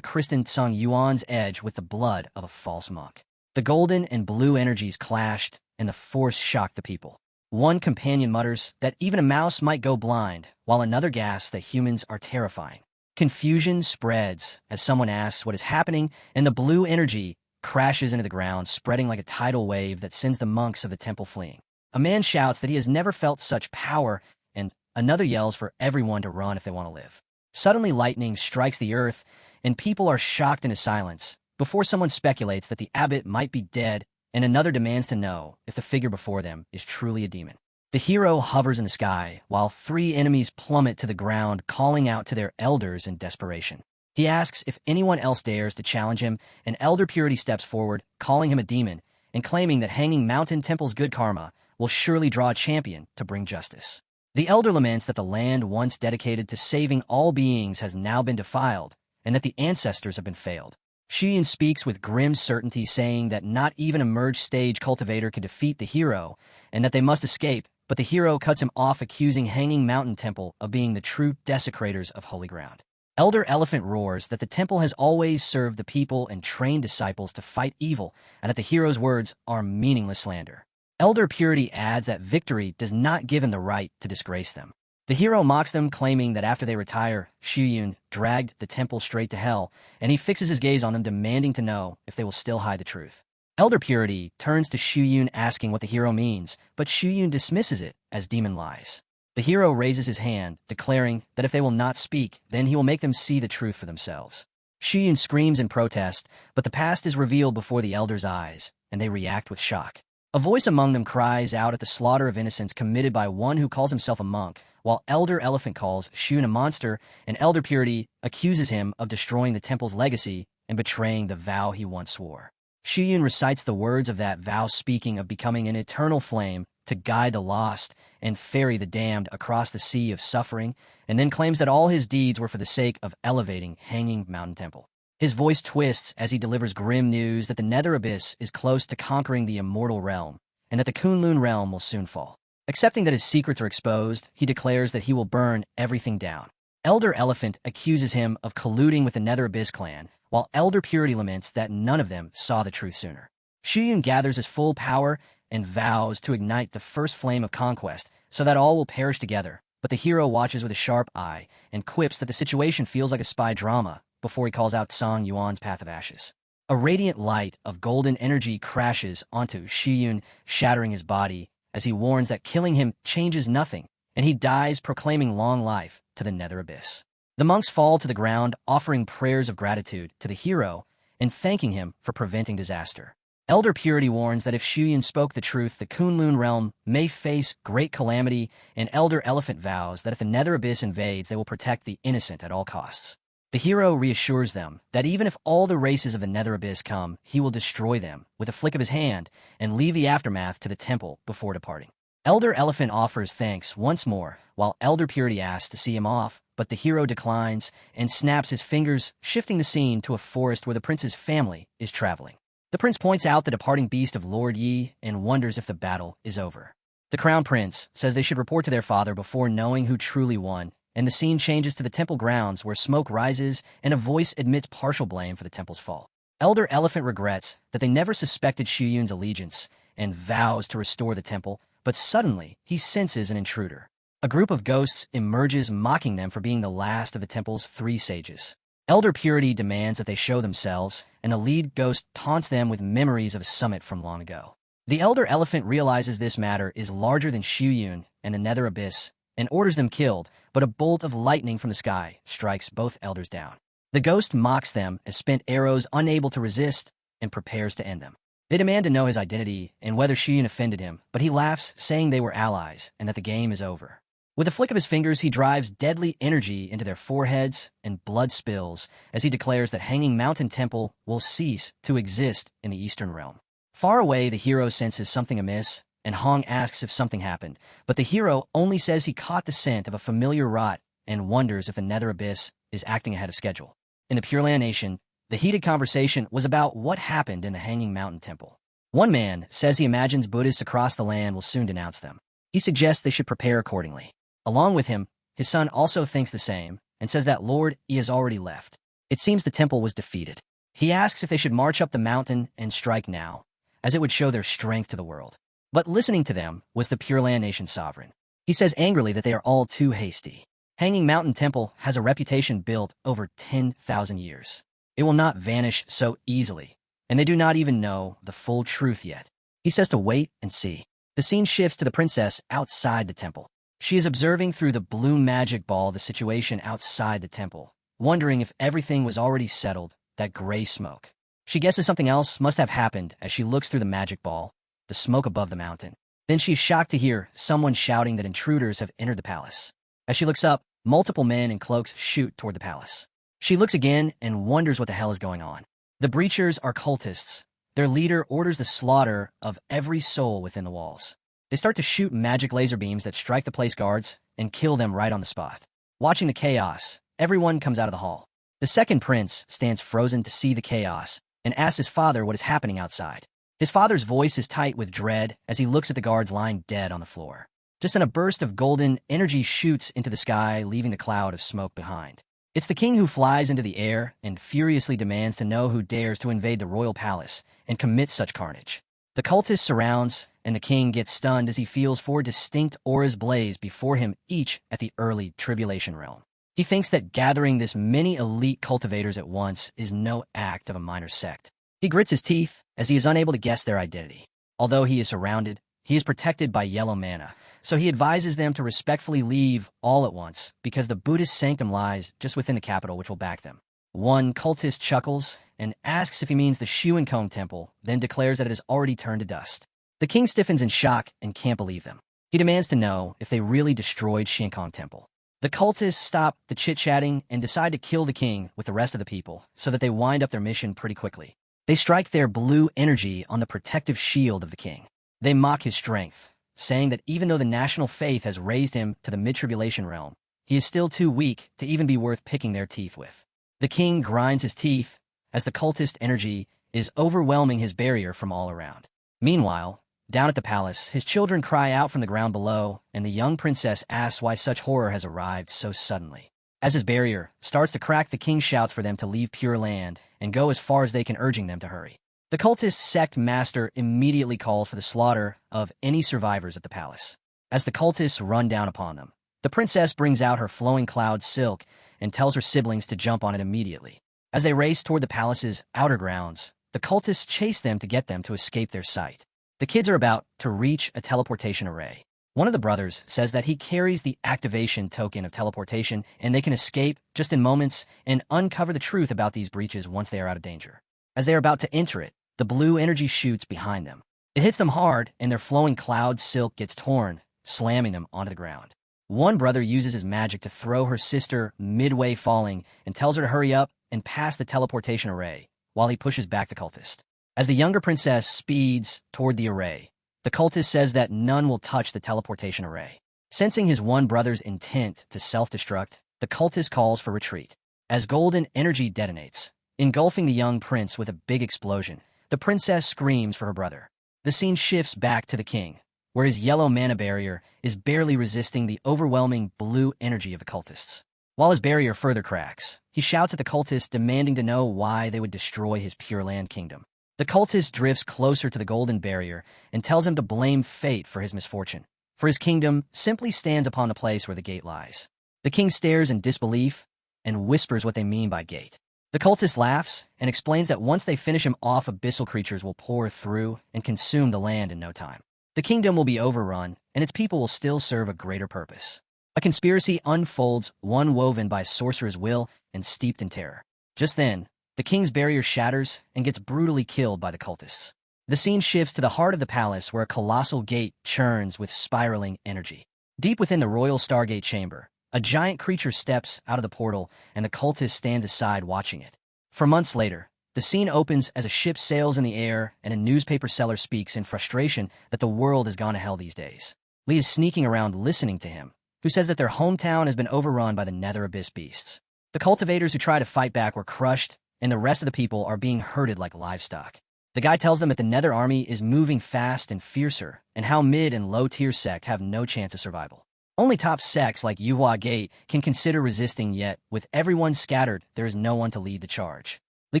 S1: Kristen Tsung Yuan's edge with the blood of a false monk. The golden and blue energies clashed, and the force shocked the people. One companion mutters that even a mouse might go blind, while another gasps that humans are terrifying. Confusion spreads as someone asks what is happening, and the blue energy crashes into the ground, spreading like a tidal wave that sends the monks of the temple fleeing. A man shouts that he has never felt such power, and another yells for everyone to run if they want to live. Suddenly, lightning strikes the earth, and people are shocked into silence, before someone speculates that the abbot might be dead, and another demands to know if the figure before them is truly a demon. The hero hovers in the sky, while 3 enemies plummet to the ground, calling out to their elders in desperation. He asks if anyone else dares to challenge him, and Elder Purity steps forward, calling him a demon, and claiming that Hanging Mountain Temple's good karma will surely draw a champion to bring justice. The elder laments that the land once dedicated to saving all beings has now been defiled, and that the ancestors have been failed. Shuyun speaks with grim certainty, saying that not even a merged stage cultivator can defeat the hero, and that they must escape, but the hero cuts him off, accusing Hanging Mountain Temple of being the true desecrators of holy ground. Elder Elephant roars that the temple has always served the people and trained disciples to fight evil, and that the hero's words are meaningless slander. Elder Purity adds that victory does not give him the right to disgrace them. The hero mocks them, claiming that after they retire, Shuyun dragged the temple straight to hell, and he fixes his gaze on them, demanding to know if they will still hide the truth. Elder Purity turns to Shuyun, asking what the hero means, but Shuyun dismisses it as demon lies. The hero raises his hand, declaring that if they will not speak, then he will make them see the truth for themselves. Shiyun screams in protest, but the past is revealed before the elders' eyes, and they react with shock. A voice among them cries out at the slaughter of innocents committed by one who calls himself a monk, while Elder Elephant calls Shiyun a monster, and Elder Purity accuses him of destroying the temple's legacy and betraying the vow he once swore. Shiyun recites the words of that vow, speaking of becoming an eternal flame to guide the lost and ferry the damned across the sea of suffering, and then claims that all his deeds were for the sake of elevating Hanging Mountain Temple. His voice twists as he delivers grim news that the Nether Abyss is close to conquering the immortal realm, and that the Kunlun realm will soon fall. Accepting that his secrets are exposed, he declares that he will burn everything down. Elder Elephant accuses him of colluding with the Nether Abyss clan, while Elder Purity laments that none of them saw the truth sooner. Shiyun gathers his full power and vows to ignite the first flame of conquest so that all will perish together, but the hero watches with a sharp eye and quips that the situation feels like a spy drama before he calls out Song Yuan's Path of Ashes. A radiant light of golden energy crashes onto Shiyun, shattering his body as he warns that killing him changes nothing, and he dies proclaiming long life to the Nether Abyss. The monks fall to the ground, offering prayers of gratitude to the hero and thanking him for preventing disaster. Elder Purity warns that if Shiyun spoke the truth, the Kunlun realm may face great calamity, and Elder Elephant vows that if the Nether Abyss invades, they will protect the innocent at all costs. The hero reassures them that even if all the races of the Nether Abyss come, he will destroy them with a flick of his hand and leave the aftermath to the temple before departing. Elder Elephant offers thanks once more, while Elder Purity asks to see him off, but the hero declines and snaps his fingers, shifting the scene to a forest where the prince's family is traveling. The prince points out the departing beast of Lord Yi and wonders if the battle is over. The crown prince says they should report to their father before knowing who truly won, and the scene changes to the temple grounds where smoke rises and a voice admits partial blame for the temple's fall. Elder Elephant regrets that they never suspected Shiyun's allegiance and vows to restore the temple, but suddenly he senses an intruder. A group of ghosts emerges, mocking them for being the last of the temple's 3 sages. Elder Purity demands that they show themselves, and a lead ghost taunts them with memories of a summit from long ago. The Elder Elephant realizes this matter is larger than Shiyun and the Nether Abyss, and orders them killed, but a bolt of lightning from the sky strikes both elders down. The ghost mocks them as spent arrows unable to resist and prepares to end them. They demand to know his identity and whether Shiyun offended him, but he laughs, saying they were allies and that the game is over. With a flick of his fingers, he drives deadly energy into their foreheads, and blood spills as he declares that Hanging Mountain Temple will cease to exist in the Eastern Realm. Far away, the hero senses something amiss, and Hong asks if something happened, but the hero only says he caught the scent of a familiar rot and wonders if the Nether Abyss is acting ahead of schedule. In the Pure Land Nation, the heated conversation was about what happened in the Hanging Mountain Temple. One man says he imagines Buddhists across the land will soon denounce them. He suggests they should prepare accordingly. Along with him, his son also thinks the same and says that Lord E has already left. It seems the temple was defeated. He asks if they should march up the mountain and strike now, as it would show their strength to the world. But listening to them was the Pure Land Nation sovereign. He says angrily that they are all too hasty. Hanging Mountain Temple has a reputation built over 10,000 years. It will not vanish so easily, and they do not even know the full truth yet. He says to wait and see. The scene shifts to the princess outside the temple. She is observing through the blue magic ball the situation outside the temple, wondering if everything was already settled, that gray smoke. She guesses something else must have happened as she looks through the magic ball, the smoke above the mountain. Then she is shocked to hear someone shouting that intruders have entered the palace. As she looks up, multiple men in cloaks shoot toward the palace. She looks again and wonders what the hell is going on. The breachers are cultists. Their leader orders the slaughter of every soul within the walls. They start to shoot magic laser beams that strike the place guards and kill them right on the spot. Watching the chaos, everyone comes out of the hall. The second prince stands frozen to see the chaos and asks his father what is happening outside. His father's voice is tight with dread as he looks at the guards lying dead on the floor. Just then a burst of golden energy shoots into the sky, leaving the cloud of smoke behind. It's the king who flies into the air and furiously demands to know who dares to invade the royal palace and commit such carnage. The cultist surrounds, and the king gets stunned as he feels 4 distinct auras blaze before him, each at the early tribulation realm. He thinks that gathering this many elite cultivators at once is no act of a minor sect. He grits his teeth as he is unable to guess their identity. Although he is surrounded, he is protected by yellow mana, so he advises them to respectfully leave all at once because the Buddhist sanctum lies just within the capital which will back them. One cultist chuckles and asks if he means the Shuenkong temple, then declares that it has already turned to dust. The king stiffens in shock and can't believe them. He demands to know if they really destroyed Shuenkong temple. The cultists stop the chit-chatting and decide to kill the king with the rest of the people so that they wind up their mission pretty quickly. They strike their blue energy on the protective shield of the king. They mock his strength, saying that even though the national faith has raised him to the mid-tribulation realm, he is still too weak to even be worth picking their teeth with. The king grinds his teeth as the cultist energy is overwhelming his barrier from all around. Meanwhile, down at the palace, his children cry out from the ground below, and the young princess asks why such horror has arrived so suddenly. As his barrier starts to crack, the king shouts for them to leave Pure Land and go as far as they can, urging them to hurry. The cultist sect master immediately calls for the slaughter of any survivors at the palace. As the cultists run down upon them, the princess brings out her flowing cloud silk and tells her siblings to jump on it immediately. As they race toward the palace's outer grounds, the cultists chase them to get them to escape their sight. The kids are about to reach a teleportation array. One of the brothers says that he carries the activation token of teleportation and they can escape just in moments and uncover the truth about these breaches once they are out of danger. As they are about to enter it, the blue energy shoots behind them. It hits them hard and their flowing cloud silk gets torn, slamming them onto the ground. One brother uses his magic to throw her sister midway falling and tells her to hurry up and pass the teleportation array while he pushes back the cultist. As the younger princess speeds toward the array, the cultist says that none will touch the teleportation array. Sensing his one brother's intent to self-destruct, the cultist calls for retreat. As golden energy detonates, engulfing the young prince with a big explosion, the princess screams for her brother. The scene shifts back to the king, where his yellow mana barrier is barely resisting the overwhelming blue energy of the cultists. While his barrier further cracks, he shouts at the cultists, demanding to know why they would destroy his Pure Land kingdom. The cultist drifts closer to the golden barrier and tells him to blame fate for his misfortune, for his kingdom simply stands upon the place where the gate lies. The king stares in disbelief and whispers what they mean by gate. The cultist laughs and explains that once they finish him off, abyssal creatures will pour through and consume the land in no time. The kingdom will be overrun, and its people will still serve a greater purpose. A conspiracy unfolds, one woven by a sorcerer's will and steeped in terror. Just then, the king's barrier shatters and gets brutally killed by the cultists. The scene shifts to the heart of the palace, where a colossal gate churns with spiraling energy. Deep within the royal Stargate chamber, a giant creature steps out of the portal, and the cultists stand aside watching it. For months later, the scene opens as a ship sails in the air and a newspaper seller speaks in frustration that the world has gone to hell these days. Lee is sneaking around listening to him, who says that their hometown has been overrun by the Nether Abyss beasts. The cultivators who try to fight back were crushed, and the rest of the people are being herded like livestock. The guy tells them that the Nether army is moving fast and fiercer, and how mid and low-tier sect have no chance of survival. Only top sects like Yuhua Gate can consider resisting, yet with everyone scattered, there is no one to lead the charge. Lee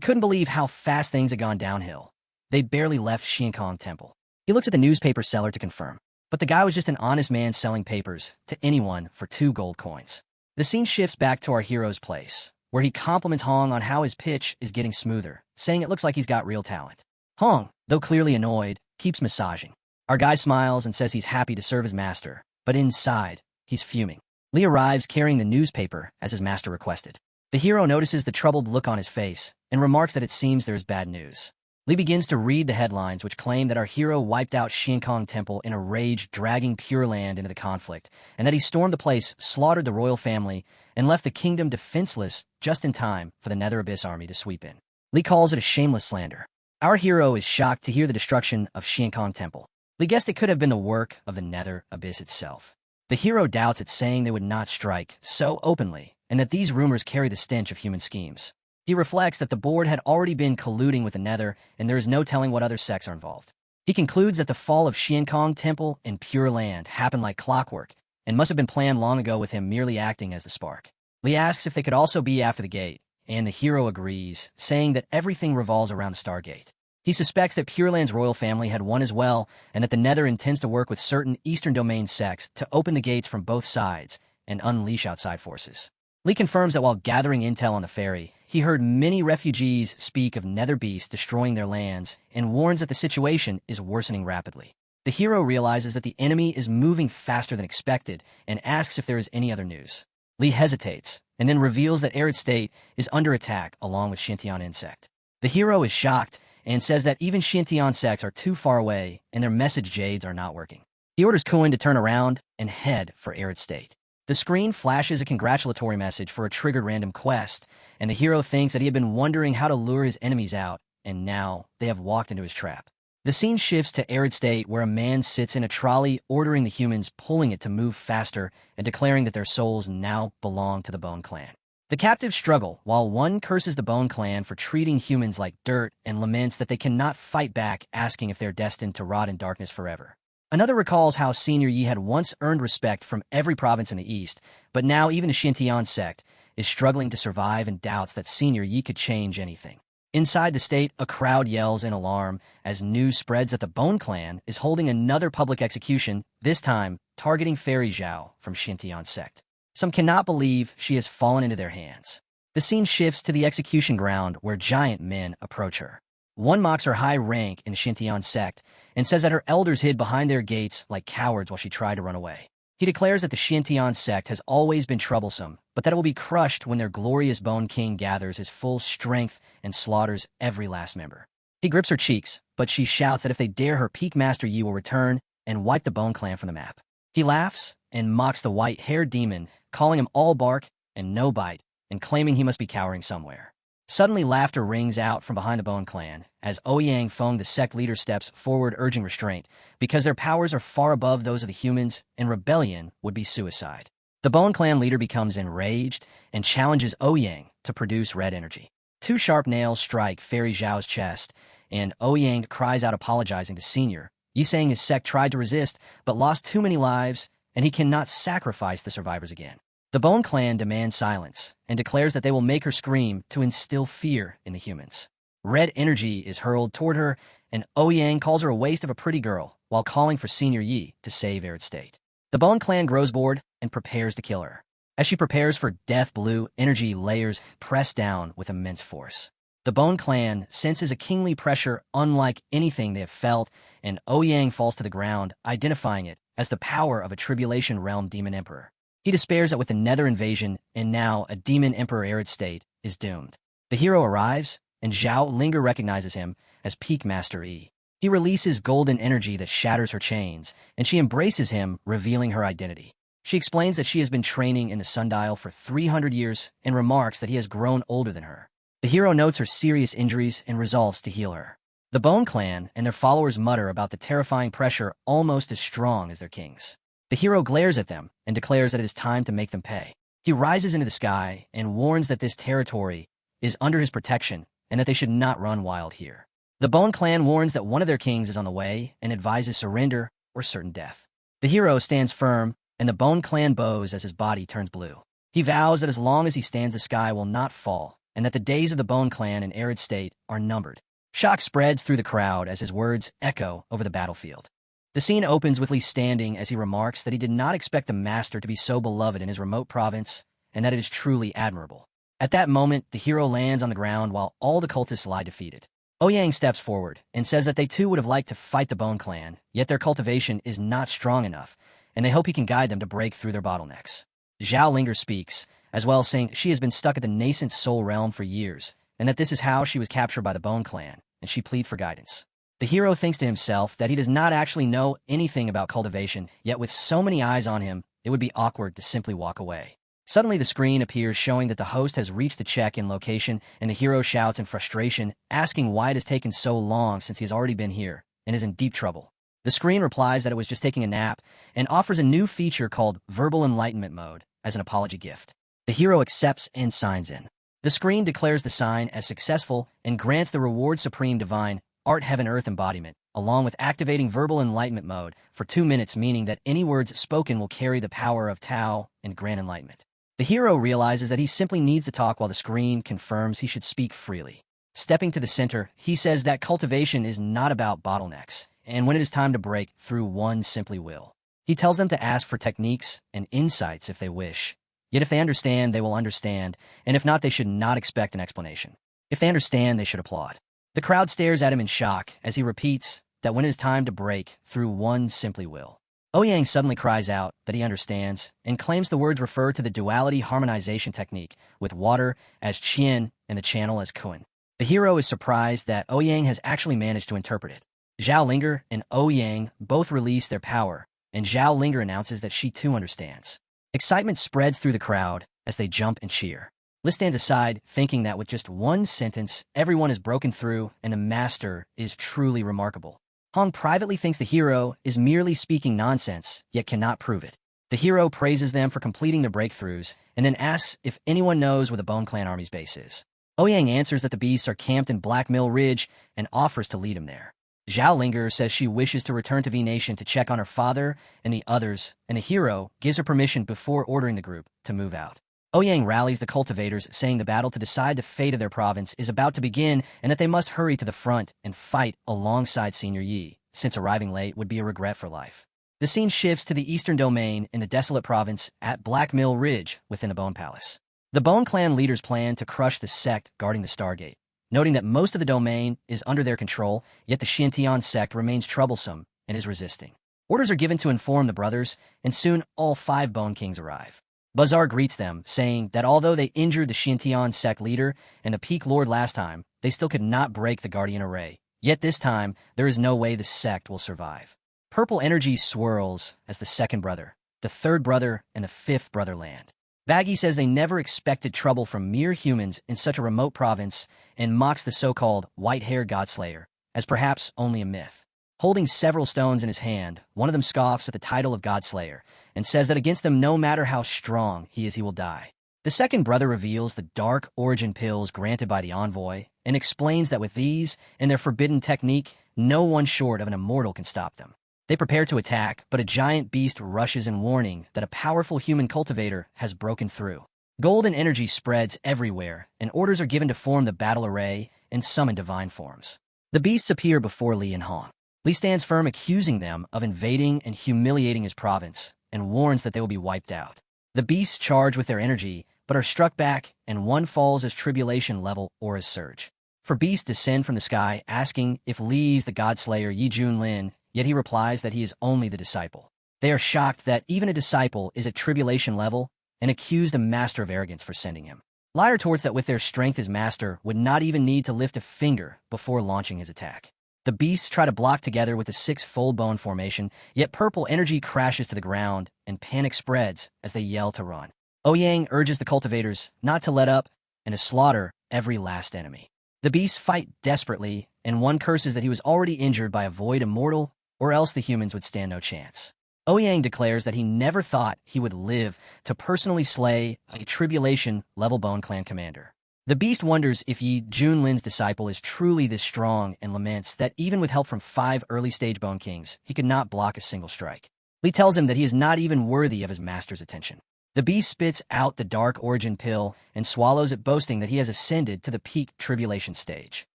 S1: couldn't believe how fast things had gone downhill. They'd barely left Shuenkong Temple. He looks at the newspaper seller to confirm, but the guy was just an honest man selling papers to anyone for 2 gold coins. The scene shifts back to our hero's place, where he compliments Hong on how his pitch is getting smoother, saying it looks like he's got real talent. Hong, though clearly annoyed, keeps massaging. Our guy smiles and says he's happy to serve his master, but inside, he's fuming. Lee arrives carrying the newspaper as his master requested. The hero notices the troubled look on his face and remarks that it seems there is bad news. Lee begins to read the headlines, which claim that our hero wiped out Shuenkong Temple in a rage, dragging Pure Land into the conflict, and that he stormed the place, slaughtered the royal family, and left the kingdom defenseless just in time for the Nether Abyss army to sweep in. Lee calls it a shameless slander. Our hero is shocked to hear the destruction of Shuenkong Temple. Lee guessed it could have been the work of the Nether Abyss itself. The hero doubts it, saying they would not strike so openly, and that these rumors carry the stench of human schemes. He reflects that the board had already been colluding with the Nether, and there is no telling what other sects are involved. He concludes that the fall of Shuenkong Temple and Pure Land happened like clockwork, and must have been planned long ago, with him merely acting as the spark. Lee asks if they could also be after the gate, and the hero agrees, saying that everything revolves around the Stargate. He suspects that Pure Land's royal family had won as well, and that the Nether intends to work with certain Eastern Domain sects to open the gates from both sides and unleash outside forces. Lee confirms that while gathering intel on the ferry, he heard many refugees speak of Nether beasts destroying their lands, and warns that the situation is worsening rapidly. The hero realizes that the enemy is moving faster than expected and asks if there is any other news. Lee hesitates and then reveals that Arid State is under attack along with Shintian Insect. The hero is shocked and says that even Shintian sects are too far away and their message jades are not working. He orders Kuin to turn around and head for Arid State. The screen flashes a congratulatory message for a triggered random quest, and the hero thinks that he had been wondering how to lure his enemies out, and now they have walked into his trap. The scene shifts to Arid State, where a man sits in a trolley ordering the humans, pulling it to move faster and declaring that their souls now belong to the Bone Clan. The captives struggle, while one curses the Bone Clan for treating humans like dirt and laments that they cannot fight back, asking if they're destined to rot in darkness forever. Another recalls how Senior Yi had once earned respect from every province in the East, but now even the Shintian sect is struggling to survive and doubts that Senior Yi could change anything. Inside the state, a crowd yells in alarm as news spreads that the Bone Clan is holding another public execution, this time targeting Fairy Zhao from Shintian sect. Some cannot believe she has fallen into their hands. The scene shifts to the execution ground where giant men approach her. One mocks her high rank in Shintian sect and says that her elders hid behind their gates like cowards while she tried to run away. He declares that the Shintian sect has always been troublesome, but that it will be crushed when their glorious Bone King gathers his full strength and slaughters every last member. He grips her cheeks, but she shouts that if they dare her, Peak Master Yi will return and wipe the Bone Clan from the map. He laughs and mocks the white-haired demon, calling him all bark and no bite, and claiming he must be cowering somewhere. Suddenly, laughter rings out from behind the Bone Clan as Ouyang Feng, the sect leader, steps forward urging restraint because their powers are far above those of the humans and rebellion would be suicide. The Bone Clan leader becomes enraged and challenges Ouyang to produce red energy. Two sharp nails strike Fairy Zhao's chest, and Ouyang cries out apologizing to Senior Yi, saying his sect tried to resist but lost too many lives and he cannot sacrifice the survivors again. The Bone Clan demands silence and declares that they will make her scream to instill fear in the humans. Red energy is hurled toward her, and Ouyang calls her a waste of a pretty girl while calling for Senior Yi to save Arid State. The Bone Clan grows bored and prepares to kill her. As she prepares for death, blue energy layers press down with immense force. The Bone Clan senses a kingly pressure unlike anything they have felt, and Ouyang falls to the ground, identifying it as the power of a Tribulation Realm Demon Emperor. He despairs that with the Nether invasion, and now a Demon Emperor Arid State, is doomed. The hero arrives, and Zhao Linger recognizes him as Peak Master Yi. He releases golden energy that shatters her chains, and she embraces him, revealing her identity. She explains that she has been training in the sundial for 300 years and remarks that he has grown older than her. The hero notes her serious injuries and resolves to heal her. The Bone Clan and their followers mutter about the terrifying pressure almost as strong as their kings. The hero glares at them and declares that it is time to make them pay. He rises into the sky and warns that this territory is under his protection and that they should not run wild here. The Bone Clan warns that one of their kings is on the way and advises surrender or certain death. The hero stands firm, and the Bone Clan bows as his body turns blue. He vows that as long as he stands, the sky will not fall, and that the days of the Bone Clan in Arid State are numbered. Shock spreads through the crowd as his words echo over the battlefield. The scene opens with Li standing as he remarks that he did not expect the master to be so beloved in his remote province, and that it is truly admirable. At that moment, the hero lands on the ground while all the cultists lie defeated. Ouyang steps forward and says that they too would have liked to fight the Bone Clan, yet their cultivation is not strong enough, and they hope he can guide them to break through their bottlenecks. Zhao Linger speaks, as well, saying she has been stuck at the nascent soul realm for years, and that this is how she was captured by the Bone Clan, and she pleads for guidance. The hero thinks to himself that he does not actually know anything about cultivation, yet with so many eyes on him, it would be awkward to simply walk away. Suddenly the screen appears showing that the host has reached the check-in location, and the hero shouts in frustration, asking why it has taken so long since he has already been here, and is in deep trouble. The screen replies that it was just taking a nap, and offers a new feature called Verbal Enlightenment Mode as an apology gift. The hero accepts and signs in. The screen declares the sign as successful and grants the reward Supreme Divine Art Heaven Earth embodiment, along with activating Verbal Enlightenment Mode for 2 minutes, meaning that any words spoken will carry the power of Tao and Grand Enlightenment. The hero realizes that he simply needs to talk while the screen confirms he should speak freely. Stepping to the center, he says that cultivation is not about bottlenecks, and when it is time to break through, one simply will. He tells them to ask for techniques and insights if they wish. Yet if they understand, they will understand, and if not, they should not expect an explanation. If they understand, they should applaud. The crowd stares at him in shock as he repeats that when it is time to break through, one simply will. Ouyang suddenly cries out that he understands and claims the words refer to the duality harmonization technique, with water as Qian and the channel as Kun. The hero is surprised that Ouyang has actually managed to interpret it. Zhao Linger and Ouyang both release their power, and Zhao Linger announces that she too understands. Excitement spreads through the crowd as they jump and cheer. Li stands aside, thinking that with just one sentence, everyone is broken through and the master is truly remarkable. Hong privately thinks the hero is merely speaking nonsense, yet cannot prove it. The hero praises them for completing their breakthroughs, and then asks if anyone knows where the Bone Clan army's base is. Ouyang answers that the beasts are camped in Black Mill Ridge and offers to lead him there. Zhao Linger says she wishes to return to V-Nation to check on her father and the others, and the hero gives her permission before ordering the group to move out. Ouyang rallies the cultivators, saying the battle to decide the fate of their province is about to begin and that they must hurry to the front and fight alongside Senior Yi, since arriving late would be a regret for life. The scene shifts to the eastern domain in the desolate province at Black Mill Ridge within the Bone Palace. The Bone Clan leaders plan to crush the sect guarding the Stargate, noting that most of the domain is under their control, yet the Xintian sect remains troublesome and is resisting. Orders are given to inform the brothers, and soon all 5 Bone Kings arrive. Bazaar greets them, saying that although they injured the Xintian sect leader and the Peak Lord last time, they still could not break the Guardian Array. Yet this time, there is no way the sect will survive. Purple energy swirls as the second brother, the third brother, and the fifth brother land. Baggy says they never expected trouble from mere humans in such a remote province and mocks the so-called white-haired Godslayer as perhaps only a myth. Holding several stones in his hand, one of them scoffs at the title of Godslayer and says that against them no matter how strong he is, he will die. The second brother reveals the dark origin pills granted by the envoy and explains that with these and their forbidden technique, no one short of an immortal can stop them. They prepare to attack, but a giant beast rushes in warning that a powerful human cultivator has broken through. Golden energy spreads everywhere, and orders are given to form the battle array and summon divine forms. The beasts appear before Li and Hong. Li stands firm, accusing them of invading and humiliating his province, and warns that they will be wiped out. The beasts charge with their energy, but are struck back, and one falls as tribulation level or as surge. For beasts descend from the sky, asking if Li's the Godslayer Yi Junlin, yet he replies that he is only the disciple. They are shocked that even a disciple is at tribulation level, and accuse the master of arrogance for sending him. Li retorts that with their strength his master would not even need to lift a finger before launching his attack. The beasts try to block together with a 6-fold bone formation, yet purple energy crashes to the ground, and panic spreads as they yell to run. Ouyang urges the cultivators not to let up and to slaughter every last enemy. The beasts fight desperately, and one curses that he was already injured by a void immortal, or else the humans would stand no chance. Ouyang declares that he never thought he would live to personally slay a tribulation-level Bone Clan commander. The beast wonders if Yi Junlin's disciple is truly this strong and laments that even with help from 5 early-stage Bone Kings, he could not block a single strike. Li tells him that he is not even worthy of his master's attention. The beast spits out the dark origin pill and swallows it, boasting that he has ascended to the peak tribulation stage.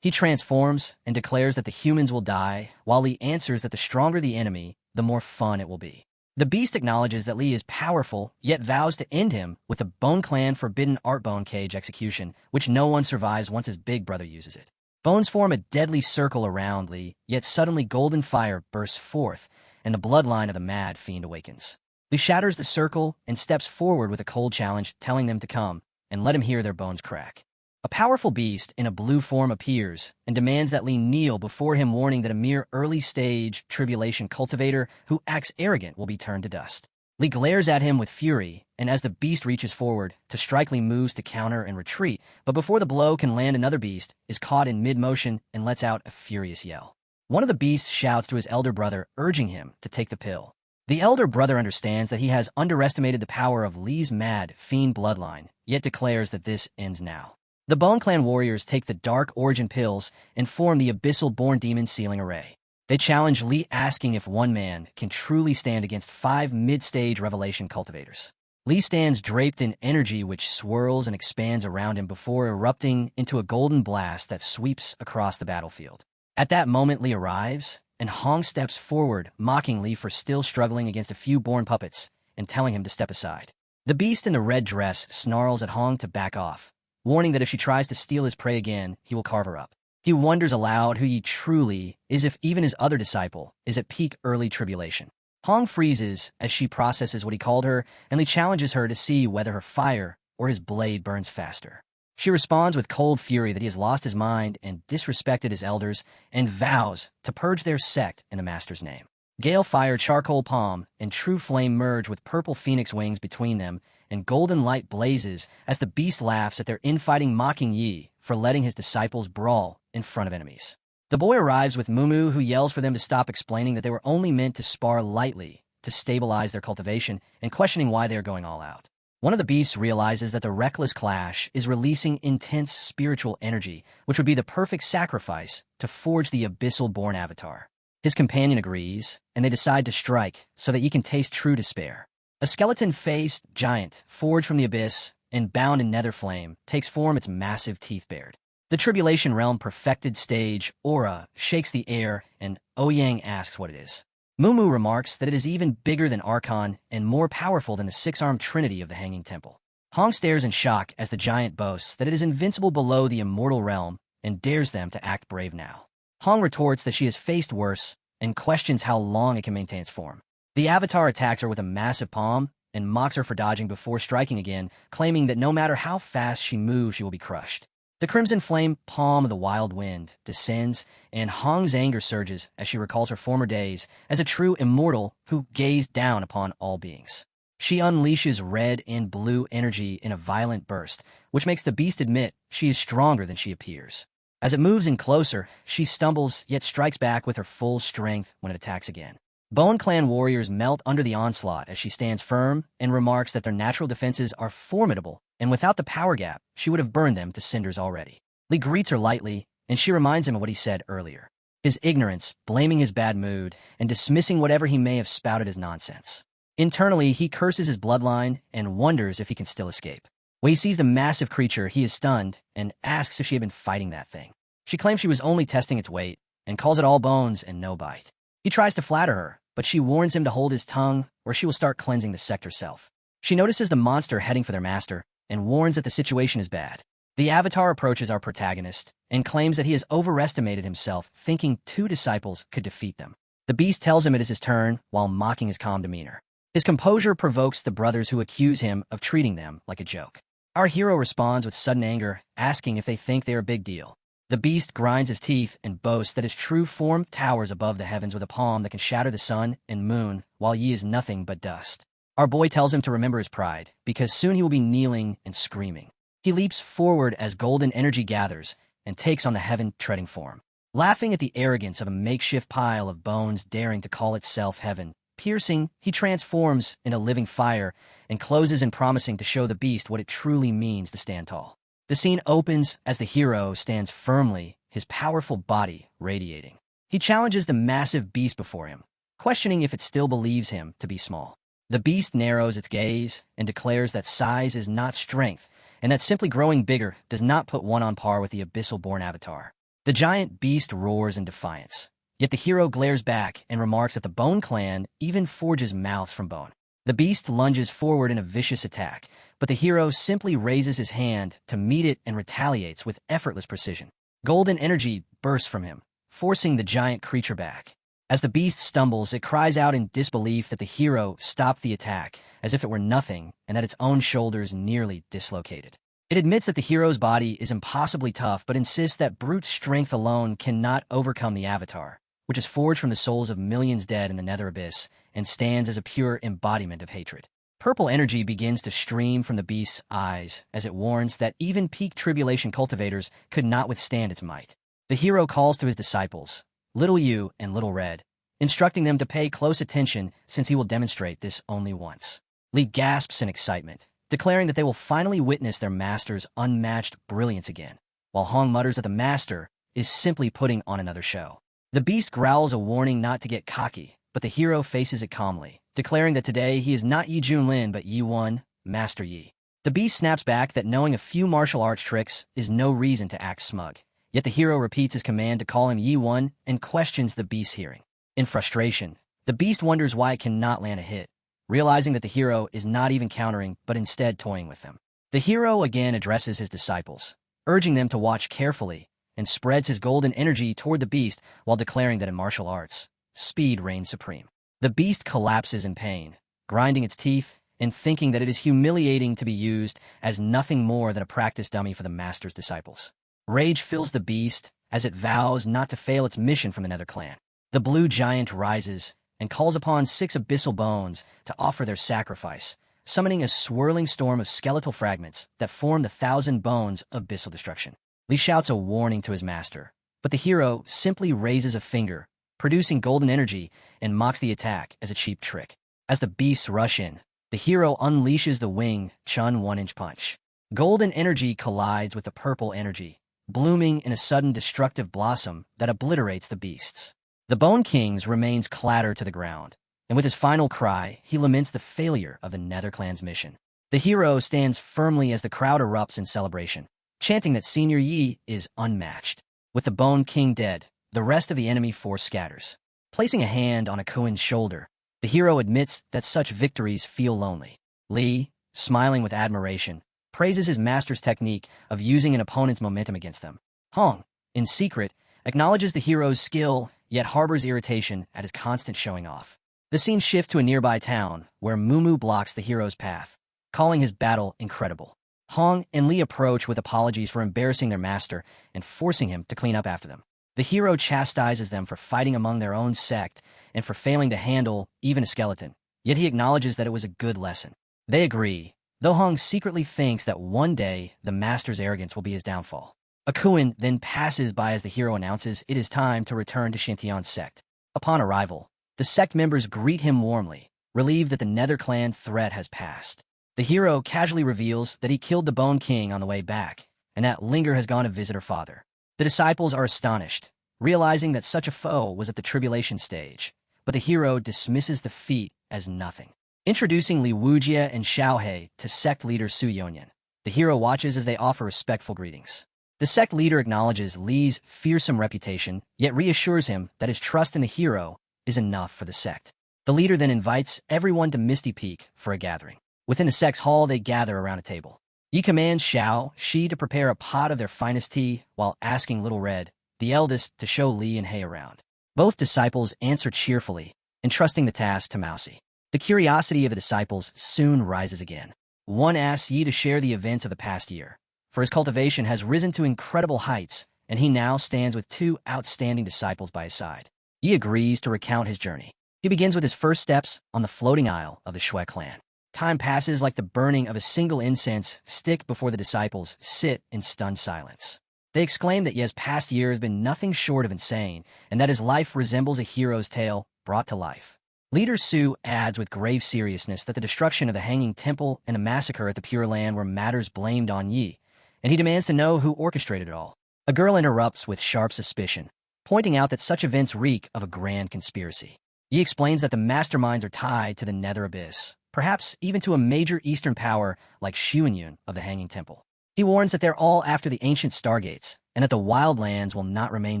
S1: He transforms and declares that the humans will die, while Li answers that the stronger the enemy, the more fun it will be. The beast acknowledges that Li is powerful, yet vows to end him with a Bone Clan forbidden art bone cage execution, which no one survives once his big brother uses it. Bones form a deadly circle around Li, yet suddenly golden fire bursts forth, and the bloodline of the mad fiend awakens. Li shatters the circle and steps forward with a cold challenge, telling them to come and let him hear their bones crack. A powerful beast in a blue form appears and demands that Li kneel before him, warning that a mere early-stage tribulation cultivator who acts arrogant will be turned to dust. Li glares at him with fury, and as the beast reaches forward to strike, Li moves to counter and retreat, but before the blow can land, another beast is caught in mid-motion and lets out a furious yell. One of the beasts shouts to his elder brother, urging him to take the pill. The elder brother understands that he has underestimated the power of Li's mad fiend bloodline, yet declares that this ends now. The Bone Clan warriors take the dark origin pills and form the abyssal-born demon sealing array. They challenge Li, asking if one man can truly stand against 5 mid-stage revelation cultivators. Li stands draped in energy which swirls and expands around him before erupting into a golden blast that sweeps across the battlefield. At that moment, Li arrives, and Hong steps forward, mocking Li for still struggling against a few born puppets and telling him to step aside. The beast in the red dress snarls at Hong to back off, warning that if she tries to steal his prey again, he will carve her up. He wonders aloud who Yi truly is, if even his other disciple is at peak early tribulation. Hong freezes as she processes what he called her, and Li challenges her to see whether her fire or his blade burns faster. She responds with cold fury that he has lost his mind and disrespected his elders, and vows to purge their sect in the master's name. Gale fire, charcoal palm, and true flame merge with purple phoenix wings between them, and golden light blazes as the beast laughs at their infighting, mocking Yi for letting his disciples brawl in front of enemies. The boy arrives with Mumu, who yells for them to stop, explaining that they were only meant to spar lightly to stabilize their cultivation, and questioning why they are going all out. One of the beasts realizes that the reckless clash is releasing intense spiritual energy, which would be the perfect sacrifice to forge the abyssal-born avatar. His companion agrees, and they decide to strike so that Yi can taste true despair. A skeleton-faced giant, forged from the abyss and bound in nether flame, takes form, its massive teeth bared. The Tribulation Realm perfected stage aura shakes the air, and Ouyang asks what it is. Mumu remarks that it is even bigger than Archon and more powerful than the six-armed trinity of the Hanging Temple. Hong stares in shock as the giant boasts that it is invincible below the immortal realm and dares them to act brave now. Hong retorts that she has faced worse and questions how long it can maintain its form. The avatar attacks her with a massive palm and mocks her for dodging before striking again, claiming that no matter how fast she moves, she will be crushed. The crimson flame palm of the wild wind descends, and Hong's anger surges as she recalls her former days as a true immortal who gazed down upon all beings. She unleashes red and blue energy in a violent burst, which makes the beast admit she is stronger than she appears. As it moves in closer, she stumbles, yet strikes back with her full strength when it attacks again. Bone Clan warriors melt under the onslaught as she stands firm and remarks that their natural defenses are formidable, and without the power gap, she would have burned them to cinders already. Li greets her lightly, and she reminds him of what he said earlier. His ignorance, blaming his bad mood, and dismissing whatever he may have spouted as nonsense. Internally, he curses his bloodline and wonders if he can still escape. When he sees the massive creature, he is stunned and asks if she had been fighting that thing. She claims she was only testing its weight and calls it all bones and no bite. He tries to flatter her, but she warns him to hold his tongue or she will start cleansing the sect herself. She notices the monster heading for their master and warns that the situation is bad. The avatar approaches our protagonist and claims that he has overestimated himself, thinking 2 disciples could defeat them. The beast tells him it is his turn while mocking his calm demeanor. His composure provokes the brothers, who accuse him of treating them like a joke. Our hero responds with sudden anger, asking if they think they are a big deal. The beast grinds his teeth and boasts that his true form towers above the heavens with a palm that can shatter the sun and moon, while Yi is nothing but dust. Our boy tells him to remember his pride, because soon he will be kneeling and screaming. He leaps forward as golden energy gathers and takes on the heaven-treading form. Laughing at the arrogance of a makeshift pile of bones daring to call itself heaven, piercing, he transforms into living fire and closes in, promising to show the beast what it truly means to stand tall. The scene opens as the hero stands firmly, his powerful body radiating. He challenges the massive beast before him, questioning if it still believes him to be small. The beast narrows its gaze and declares that size is not strength, and that simply growing bigger does not put one on par with the abyssal-born avatar. The giant beast roars in defiance, yet the hero glares back and remarks that the Bone Clan even forges mouths from bone. The beast lunges forward in a vicious attack, but the hero simply raises his hand to meet it and retaliates with effortless precision. Golden energy bursts from him, forcing the giant creature back. As the beast stumbles, it cries out in disbelief that the hero stopped the attack, as if it were nothing, and that its own shoulders nearly dislocated. It admits that the hero's body is impossibly tough, but insists that brute strength alone cannot overcome the avatar, which is forged from the souls of millions dead in the nether abyss, and stands as a pure embodiment of hatred. Purple energy begins to stream from the beast's eyes as it warns that even peak tribulation cultivators could not withstand its might. The hero calls to his disciples, Little Yu and Little Red, instructing them to pay close attention since he will demonstrate this only once. Li gasps in excitement, declaring that they will finally witness their master's unmatched brilliance again, while Hong mutters that the master is simply putting on another show. The beast growls a warning not to get cocky, but the hero faces it calmly, declaring that today he is not Yi Junlin but Yi One, Master Yi. The beast snaps back that knowing a few martial arts tricks is no reason to act smug, yet the hero repeats his command to call him Yi One and questions the beast's hearing. In frustration, the beast wonders why it cannot land a hit, realizing that the hero is not even countering but instead toying with them. The hero again addresses his disciples, urging them to watch carefully, and spreads his golden energy toward the beast while declaring that in martial arts, speed reigns supreme. The beast collapses in pain, grinding its teeth and thinking that it is humiliating to be used as nothing more than a practice dummy for the master's disciples. Rage fills the beast as it vows not to fail its mission from the Nether clan. The blue giant rises and calls upon 6 abyssal bones to offer their sacrifice, summoning a swirling storm of skeletal fragments that form the 1,000 bones of abyssal destruction. Lee shouts a warning to his master, but the hero simply raises a finger, producing golden energy, and mocks the attack as a cheap trick. As the beasts rush in, the hero unleashes the Wing Chun 1-inch punch. Golden energy collides with the purple energy, blooming in a sudden destructive blossom that obliterates the beasts. The Bone King's remains clatter to the ground, and with his final cry, he laments the failure of the Nether clan's mission. The hero stands firmly as the crowd erupts in celebration, chanting that Senior Yi is unmatched. With the Bone King dead, the rest of the enemy force scatters. Placing a hand on Akuin's shoulder, the hero admits that such victories feel lonely. Lee, smiling with admiration, praises his master's technique of using an opponent's momentum against them. Hong, in secret, acknowledges the hero's skill, yet harbors irritation at his constant showing off. The scene shifts to a nearby town, where Mumu blocks the hero's path, calling his battle incredible. Hong and Lee approach with apologies for embarrassing their master and forcing him to clean up after them. The hero chastises them for fighting among their own sect and for failing to handle even a skeleton, yet he acknowledges that it was a good lesson. They agree, though Hong secretly thinks that one day the master's arrogance will be his downfall. Akuin then passes by as the hero announces it is time to return to Shintian's sect. Upon arrival, the sect members greet him warmly, relieved that the Nether clan threat has passed. The hero casually reveals that he killed the Bone King on the way back, and that Linger has gone to visit her father. The disciples are astonished, realizing that such a foe was at the tribulation stage, but the hero dismisses the feat as nothing. Introducing Li Wujie and Xiaohei to sect leader Su Yonyan, the hero watches as they offer respectful greetings. The sect leader acknowledges Li's fearsome reputation, yet reassures him that his trust in the hero is enough for the sect. The leader then invites everyone to Misty Peak for a gathering. Within the sect's hall, they gather around a table. Yi commands Xiao Shi to prepare a pot of their finest tea while asking Little Red, the eldest, to show Li and Hei around. Both disciples answer cheerfully, entrusting the task to Mousy. The curiosity of the disciples soon rises again. One asks Yi to share the events of the past year, for his cultivation has risen to incredible heights, and he now stands with 2 outstanding disciples by his side. Yi agrees to recount his journey. He begins with his first steps on the floating isle of the Shui clan. Time passes like the burning of a single incense stick before the disciples sit in stunned silence. They exclaim that Ye's past year has been nothing short of insane, and that his life resembles a hero's tale brought to life. Leader Su adds with grave seriousness that the destruction of the Hanging Temple and a massacre at the Pure Land were matters blamed on Yi, and he demands to know who orchestrated it all. A girl interrupts with sharp suspicion, pointing out that such events reek of a grand conspiracy. Yi explains that the masterminds are tied to the Nether Abyss, perhaps even to a major Eastern power like Xuanyun of the Hanging Temple. He warns that they're all after the ancient stargates, and that the wildlands will not remain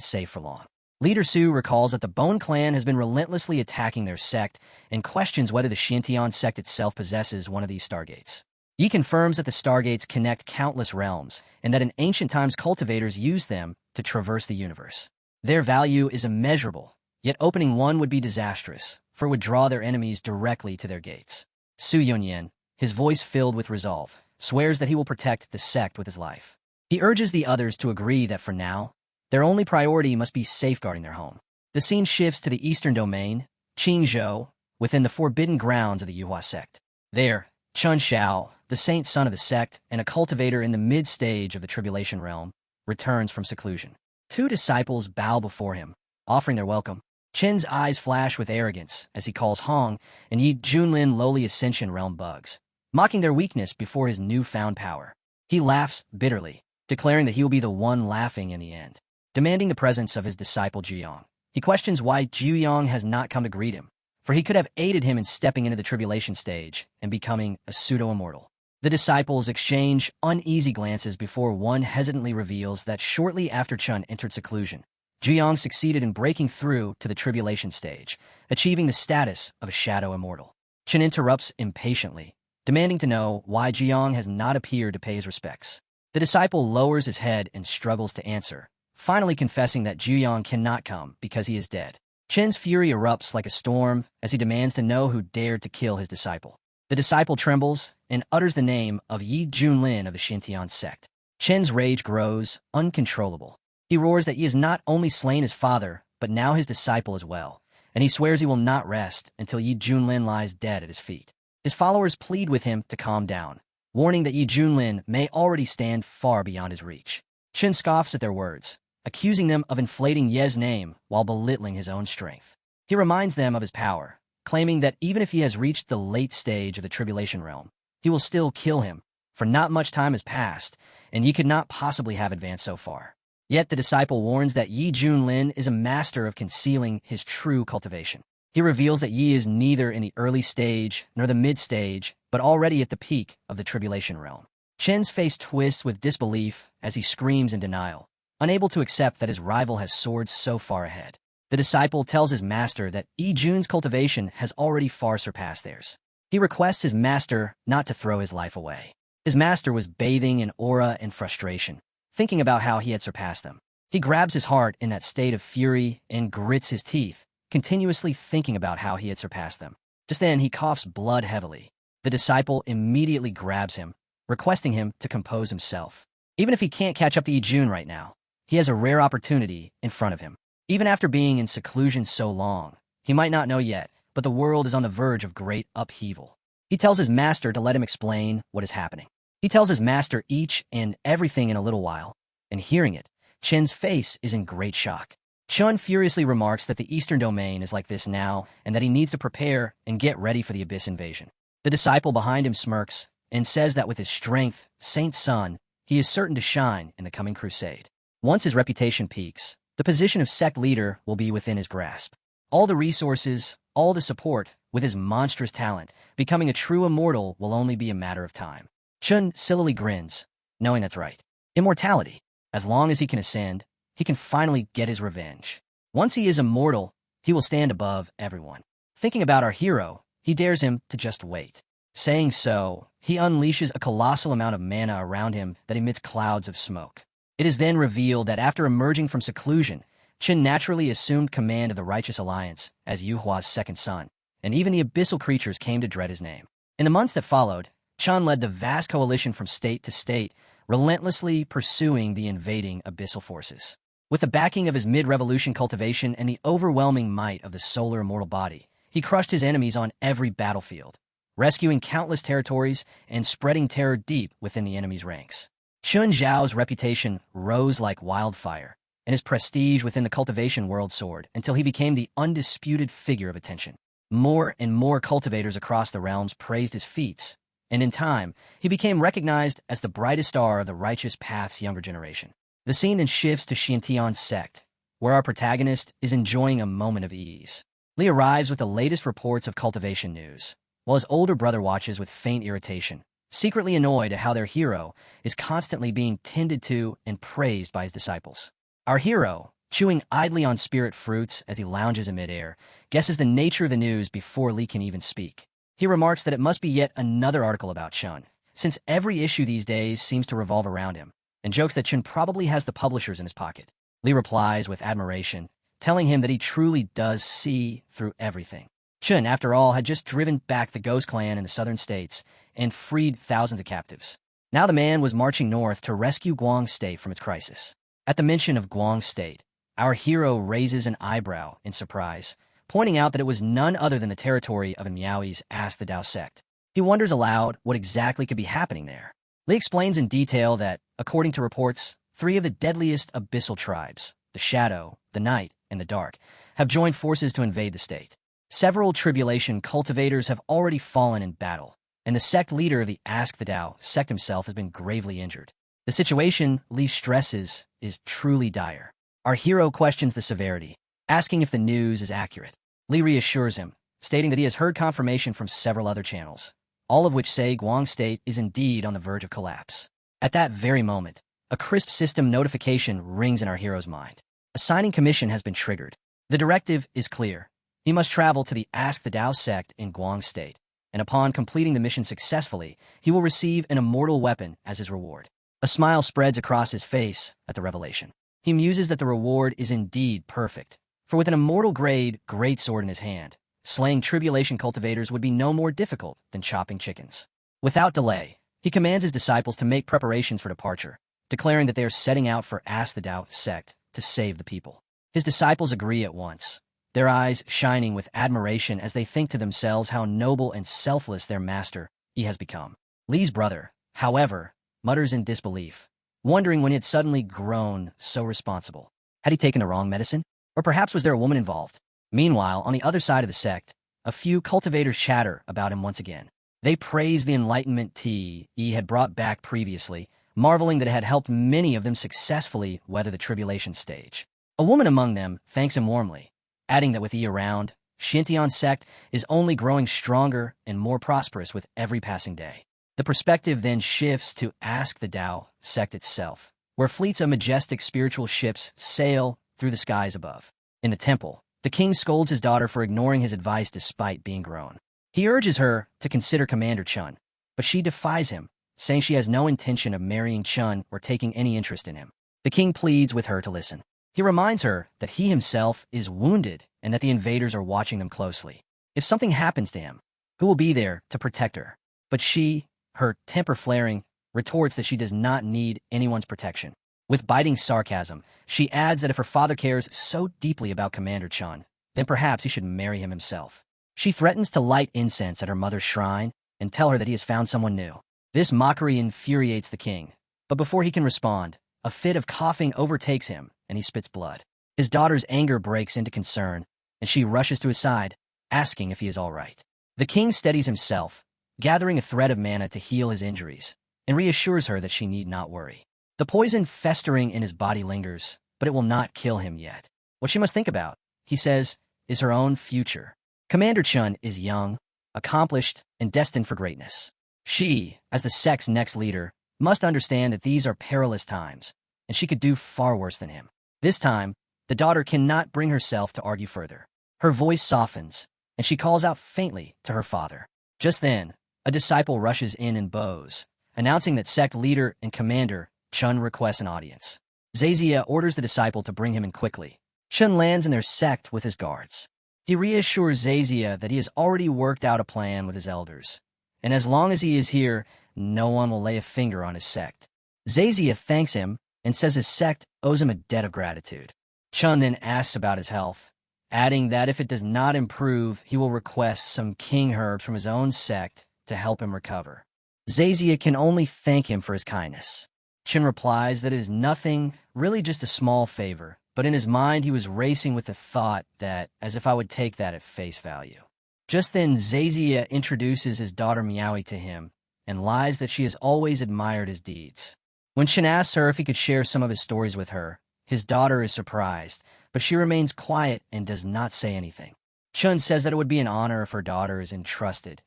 S1: safe for long. Leader Su recalls that the Bone Clan has been relentlessly attacking their sect and questions whether the Shintian sect itself possesses one of these stargates. Yi confirms that the stargates connect countless realms, and that in ancient times cultivators used them to traverse the universe. Their value is immeasurable, yet opening one would be disastrous, for it would draw their enemies directly to their gates. Su Yonyan, his voice filled with resolve, swears that he will protect the sect with his life. He urges the others to agree that for now, their only priority must be safeguarding their home. The scene shifts to the eastern domain, Qingzhou, within the forbidden grounds of the Yuhua sect. There, Chun Xiao, the saint son of the sect and a cultivator in the mid-stage of the tribulation realm, returns from seclusion. 2 disciples bow before him, offering their welcome. Chen's eyes flash with arrogance as he calls Hong and Yi Junlin lowly Ascension realm bugs, mocking their weakness before his newfound power. He laughs bitterly, declaring that he will be the one laughing in the end. Demanding the presence of his disciple Juyong, he questions why Juyong has not come to greet him, for he could have aided him in stepping into the tribulation stage and becoming a pseudo-immortal. The disciples exchange uneasy glances before one hesitantly reveals that shortly after Chun entered seclusion, Juyong succeeded in breaking through to the tribulation stage, achieving the status of a shadow immortal. Chun interrupts impatiently, demanding to know why Juyong has not appeared to pay his respects. The disciple lowers his head and struggles to answer, finally confessing that Juyong cannot come because he is dead. Chen's fury erupts like a storm as he demands to know who dared to kill his disciple. The disciple trembles and utters the name of Yi Junlin of the Xintian sect. Chen's rage grows uncontrollable. He roars that he has not only slain his father, but now his disciple as well, and he swears he will not rest until Yi Junlin lies dead at his feet. His followers plead with him to calm down, warning that Yi Junlin may already stand far beyond his reach. Chen scoffs at their words, accusing them of inflating Ye's name while belittling his own strength. He reminds them of his power, claiming that even if he has reached the late stage of the Tribulation realm, he will still kill him, for not much time has passed, and Yi could not possibly have advanced so far. Yet the disciple warns that Yi Junlin is a master of concealing his true cultivation. He reveals that Yi is neither in the early stage nor the mid-stage, but already at the peak of the Tribulation realm. Chen's face twists with disbelief as he screams in denial, unable to accept that his rival has soared so far ahead. The disciple tells his master that Yi Jun's cultivation has already far surpassed theirs. He requests his master not to throw his life away. His master was bathing in aura and frustration, thinking about how he had surpassed them. He grabs his heart in that state of fury and grits his teeth, continuously thinking about how he had surpassed them. Just then, he coughs blood heavily. The disciple immediately grabs him, requesting him to compose himself. Even if he can't catch up to Yi Jun right now, he has a rare opportunity in front of him. Even after being in seclusion so long, he might not know yet, but the world is on the verge of great upheaval. He tells his master to let him explain what is happening. He tells his master each and everything in a little while, and hearing it, Chen's face is in great shock. Chen furiously remarks that the Eastern Domain is like this now and that he needs to prepare and get ready for the Abyss invasion. The disciple behind him smirks and says that with his strength, Saint's son, he is certain to shine in the coming crusade. Once his reputation peaks, the position of sect leader will be within his grasp. All the resources, all the support, with his monstrous talent, becoming a true immortal will only be a matter of time. Chun sillily grins, knowing that's right. Immortality. As long as he can ascend, he can finally get his revenge. Once he is immortal, he will stand above everyone. Thinking about our hero, he dares him to just wait. Saying so, he unleashes a colossal amount of mana around him that emits clouds of smoke. It is then revealed that after emerging from seclusion, Qin naturally assumed command of the Righteous Alliance as Yuhua's second son, and even the abyssal creatures came to dread his name. In the months that followed, Chen led the vast coalition from state to state, relentlessly pursuing the invading abyssal forces. With the backing of his mid-revolution cultivation and the overwhelming might of the solar immortal body, he crushed his enemies on every battlefield, rescuing countless territories and spreading terror deep within the enemy's ranks. Chun Zhao's reputation rose like wildfire, and his prestige within the cultivation world soared until he became the undisputed figure of attention. More and more cultivators across the realms praised his feats, and in time, he became recognized as the brightest star of the Righteous Path's younger generation. The scene then shifts to Xintian's sect, where our protagonist is enjoying a moment of ease. Li arrives with the latest reports of cultivation news, while his older brother watches with faint irritation, secretly annoyed at how their hero is constantly being tended to and praised by his disciples. Our hero, chewing idly on spirit fruits as he lounges in midair, guesses the nature of the news before Li can even speak. He remarks that it must be yet another article about Chun, since every issue these days seems to revolve around him, and jokes that Chun probably has the publishers in his pocket. Li replies with admiration, telling him that he truly does see through everything. Chun, after all, had just driven back the Ghost Clan in the southern states and freed thousands of captives. Now the man was marching north to rescue Guang State from its crisis. At the mention of Guang State, our hero raises an eyebrow in surprise, pointing out that it was none other than the territory of Miaoi's Ask the Tao sect. He wonders aloud what exactly could be happening there. Li explains in detail that, according to reports, 3 of the deadliest abyssal tribes, the Shadow, the Night, and the Dark, have joined forces to invade the state. Several tribulation cultivators have already fallen in battle, and the sect leader of the Ask the Tao sect himself has been gravely injured. The situation, Li stresses, is truly dire. Our hero questions the severity, asking if the news is accurate. Li reassures him, stating that he has heard confirmation from several other channels, all of which say Guang State is indeed on the verge of collapse. At that very moment, a crisp system notification rings in our hero's mind. A signing commission has been triggered. The directive is clear. He must travel to the Ask the Tao sect in Guang State, and upon completing the mission successfully, he will receive an immortal weapon as his reward. A smile spreads across his face at the revelation. He muses that the reward is indeed perfect, for with an immortal grade greatsword in his hand, slaying tribulation cultivators would be no more difficult than chopping chickens. Without delay, he commands his disciples to make preparations for departure, declaring that they are setting out for Ask the Tao sect to save the people. His disciples agree at once, their eyes shining with admiration as they think to themselves how noble and selfless their master he has become. Li's brother, however, mutters in disbelief, wondering when he had suddenly grown so responsible. Had he taken the wrong medicine? Or perhaps was there a woman involved? Meanwhile, on the other side of the sect, a few cultivators chatter about him once again. They praise the enlightenment tea he had brought back previously, marveling that it had helped many of them successfully weather the tribulation stage. A woman among them thanks him warmly, adding that with he around, Shintian sect is only growing stronger and more prosperous with every passing day. The perspective then shifts to Ask the Tao sect itself, where fleets of majestic spiritual ships sail through the skies above. In the temple, the king scolds his daughter for ignoring his advice despite being grown. He urges her to consider Commander Chun, but she defies him, saying she has no intention of marrying Chun or taking any interest in him. The king pleads with her to listen. He reminds her that he himself is wounded and that the invaders are watching them closely. If something happens to him, who will be there to protect her? But she, her temper flaring, retorts that she does not need anyone's protection. With biting sarcasm, she adds that if her father cares so deeply about Commander Chun, then perhaps he should marry him himself. She threatens to light incense at her mother's shrine and tell her that he has found someone new. This mockery infuriates the king, but before he can respond, a fit of coughing overtakes him and he spits blood. His daughter's anger breaks into concern, and she rushes to his side, asking if he is all right. The king steadies himself, gathering a thread of mana to heal his injuries, and reassures her that she need not worry. The poison festering in his body lingers, but it will not kill him yet. What she must think about, he says, is her own future. Commander Chun is young, accomplished, and destined for greatness. She, as the sect's next leader, must understand that these are perilous times, and she could do far worse than him. This time, the daughter cannot bring herself to argue further. Her voice softens, and she calls out faintly to her father. Just then, a disciple rushes in and bows, announcing that sect leader and commander Chun requests an audience. Zazia orders the disciple to bring him in quickly. Chun lands in their sect with his guards. He reassures Zazia that he has already worked out a plan with his elders, and as long as he is here, no one will lay a finger on his sect. Zazia thanks him and says his sect owes him a debt of gratitude. Chun then asks about his health, adding that if it does not improve, he will request some king herbs from his own sect to help him recover. Zazia can only thank him for his kindness. Chun replies that it is nothing, really just a small favor, but in his mind he was racing with the thought that, as if I would take that at face value. Just then, Zazia introduces his daughter Miaoi to him and lies that she has always admired his deeds. When Chun asks her if he could share some of his stories with her, his daughter is surprised, but she remains quiet and does not say anything. Chun says that it would be an honor if her daughter is entrusted,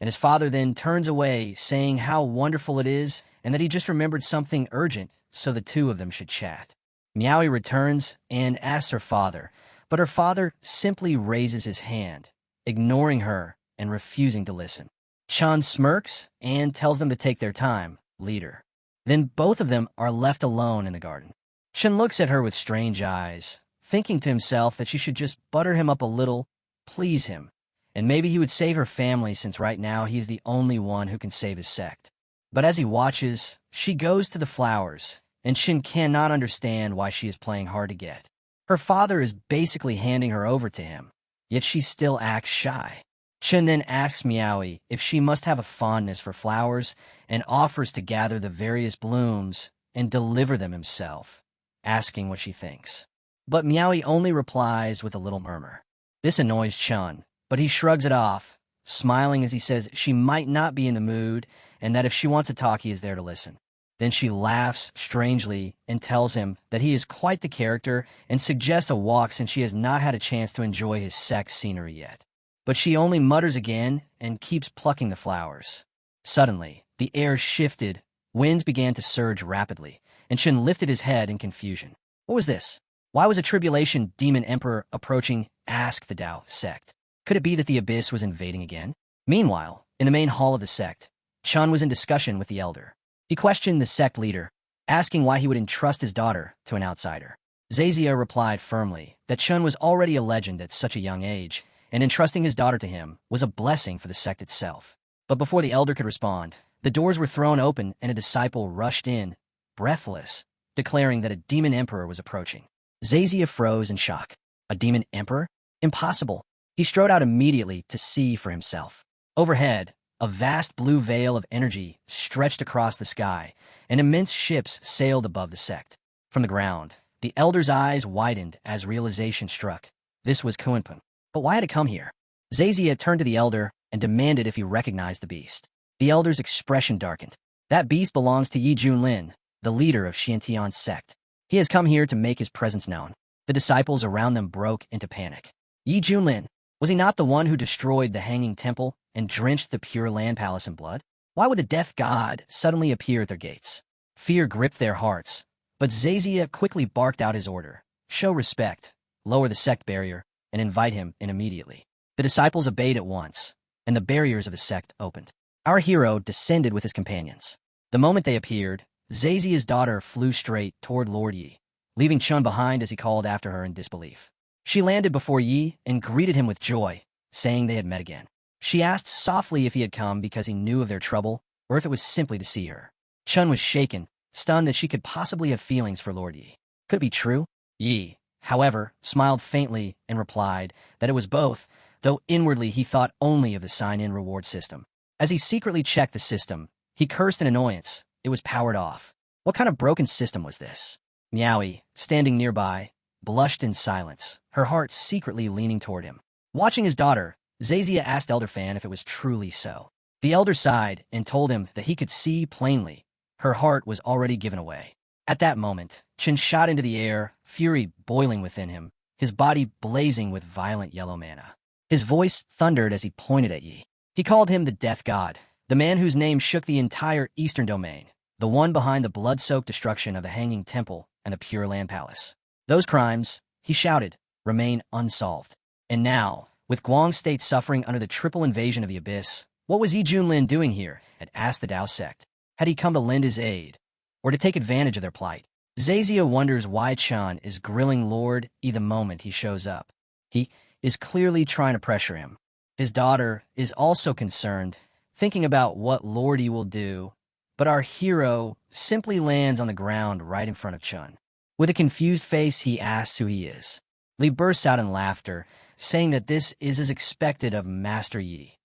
S1: and his father then turns away, saying how wonderful it is and that he just remembered something urgent, so the two of them should chat. Miaoi returns and asks her father, but her father simply raises his hand, ignoring her and refusing to listen. Chun smirks and tells them to take their time, leader. Then both of them are left alone in the garden. Chun looks at her with strange eyes, thinking to himself that she should just butter him up a little, please him, and maybe he would save her family since right now he is the only one who can save his sect. But as he watches, she goes to the flowers, and Chun cannot understand why she is playing hard to get. Her father is basically handing her over to him, yet she still acts shy. Chun then asks Miaoi if she must have a fondness for flowers and offers to gather the various blooms and deliver them himself, asking what she thinks. But Miaoi only replies with a little murmur. This annoys Chun, but he shrugs it off, smiling as he says she might not be in the mood and that if she wants to talk, he is there to listen. Then she laughs strangely and tells him that he is quite the character and suggests a walk since she has not had a chance to enjoy his sex scenery yet. But she only mutters again and keeps plucking the flowers. Suddenly, the air shifted, winds began to surge rapidly, and Chun lifted his head in confusion. What was this? Why was a tribulation demon emperor approaching Ask the Tao sect? Could it be that the abyss was invading again? Meanwhile, in the main hall of the sect, Chun was in discussion with the elder. He questioned the sect leader, asking why he would entrust his daughter to an outsider. Zazia replied firmly that Chun was already a legend at such a young age, and entrusting his daughter to him was a blessing for the sect itself. But before the elder could respond, the doors were thrown open and a disciple rushed in, breathless, declaring that a demon emperor was approaching. Zazia froze in shock. A demon emperor? Impossible. He strode out immediately to see for himself. Overhead, a vast blue veil of energy stretched across the sky, and immense ships sailed above the sect. From the ground, the elder's eyes widened as realization struck. This was Kunpun. But why had it come here? Zazia turned to the elder and demanded if he recognized the beast. The elder's expression darkened. That beast belongs to Yi Junlin, the leader of Xiantian's sect. He has come here to make his presence known. The disciples around them broke into panic. Yi Junlin, was he not the one who destroyed the Hanging Temple and drenched the Pure Land Palace in blood? Why would the death god suddenly appear at their gates? Fear gripped their hearts, but Zazia quickly barked out his order. Show respect, lower the sect barrier, and invite him in immediately. The disciples obeyed at once, and the barriers of the sect opened. Our hero descended with his companions. The moment they appeared, Zazia's daughter flew straight toward Lord Yi, leaving Chun behind as he called after her in disbelief. She landed before Yi and greeted him with joy, saying they had met again. She asked softly if he had come because he knew of their trouble, or if it was simply to see her. Chun was shaken, stunned that she could possibly have feelings for Lord Yi. Could it be true? Yi, however, smiled faintly and replied that it was both, though inwardly he thought only of the sign-in reward system. As he secretly checked the system, he cursed in annoyance. It was powered off. What kind of broken system was this? Miaowie, standing nearby, blushed in silence, her heart secretly leaning toward him. Watching his daughter, Zazia asked Elder Fan if it was truly so. The elder sighed and told him that he could see plainly. Her heart was already given away. At that moment, Chen shot into the air, fury boiling within him, his body blazing with violent yellow mana. His voice thundered as he pointed at Yi. He called him the Death God, the man whose name shook the entire Eastern Domain, the one behind the blood-soaked destruction of the Hanging Temple and the Pure Land Palace. Those crimes, he shouted, remain unsolved. And now, with Guang State suffering under the triple invasion of the Abyss, what was Yi Junlin doing here? Had asked the Dao sect. Had he come to lend his aid, or to take advantage of their plight? Zazia wonders why Chan is grilling Lord Yi the moment he shows up. He is clearly trying to pressure him. His daughter is also concerned, thinking about what Lord Yi will do, but our hero simply lands on the ground right in front of Chun. With a confused face, he asks who he is. Li bursts out in laughter, saying that this is as expected of Master Yi.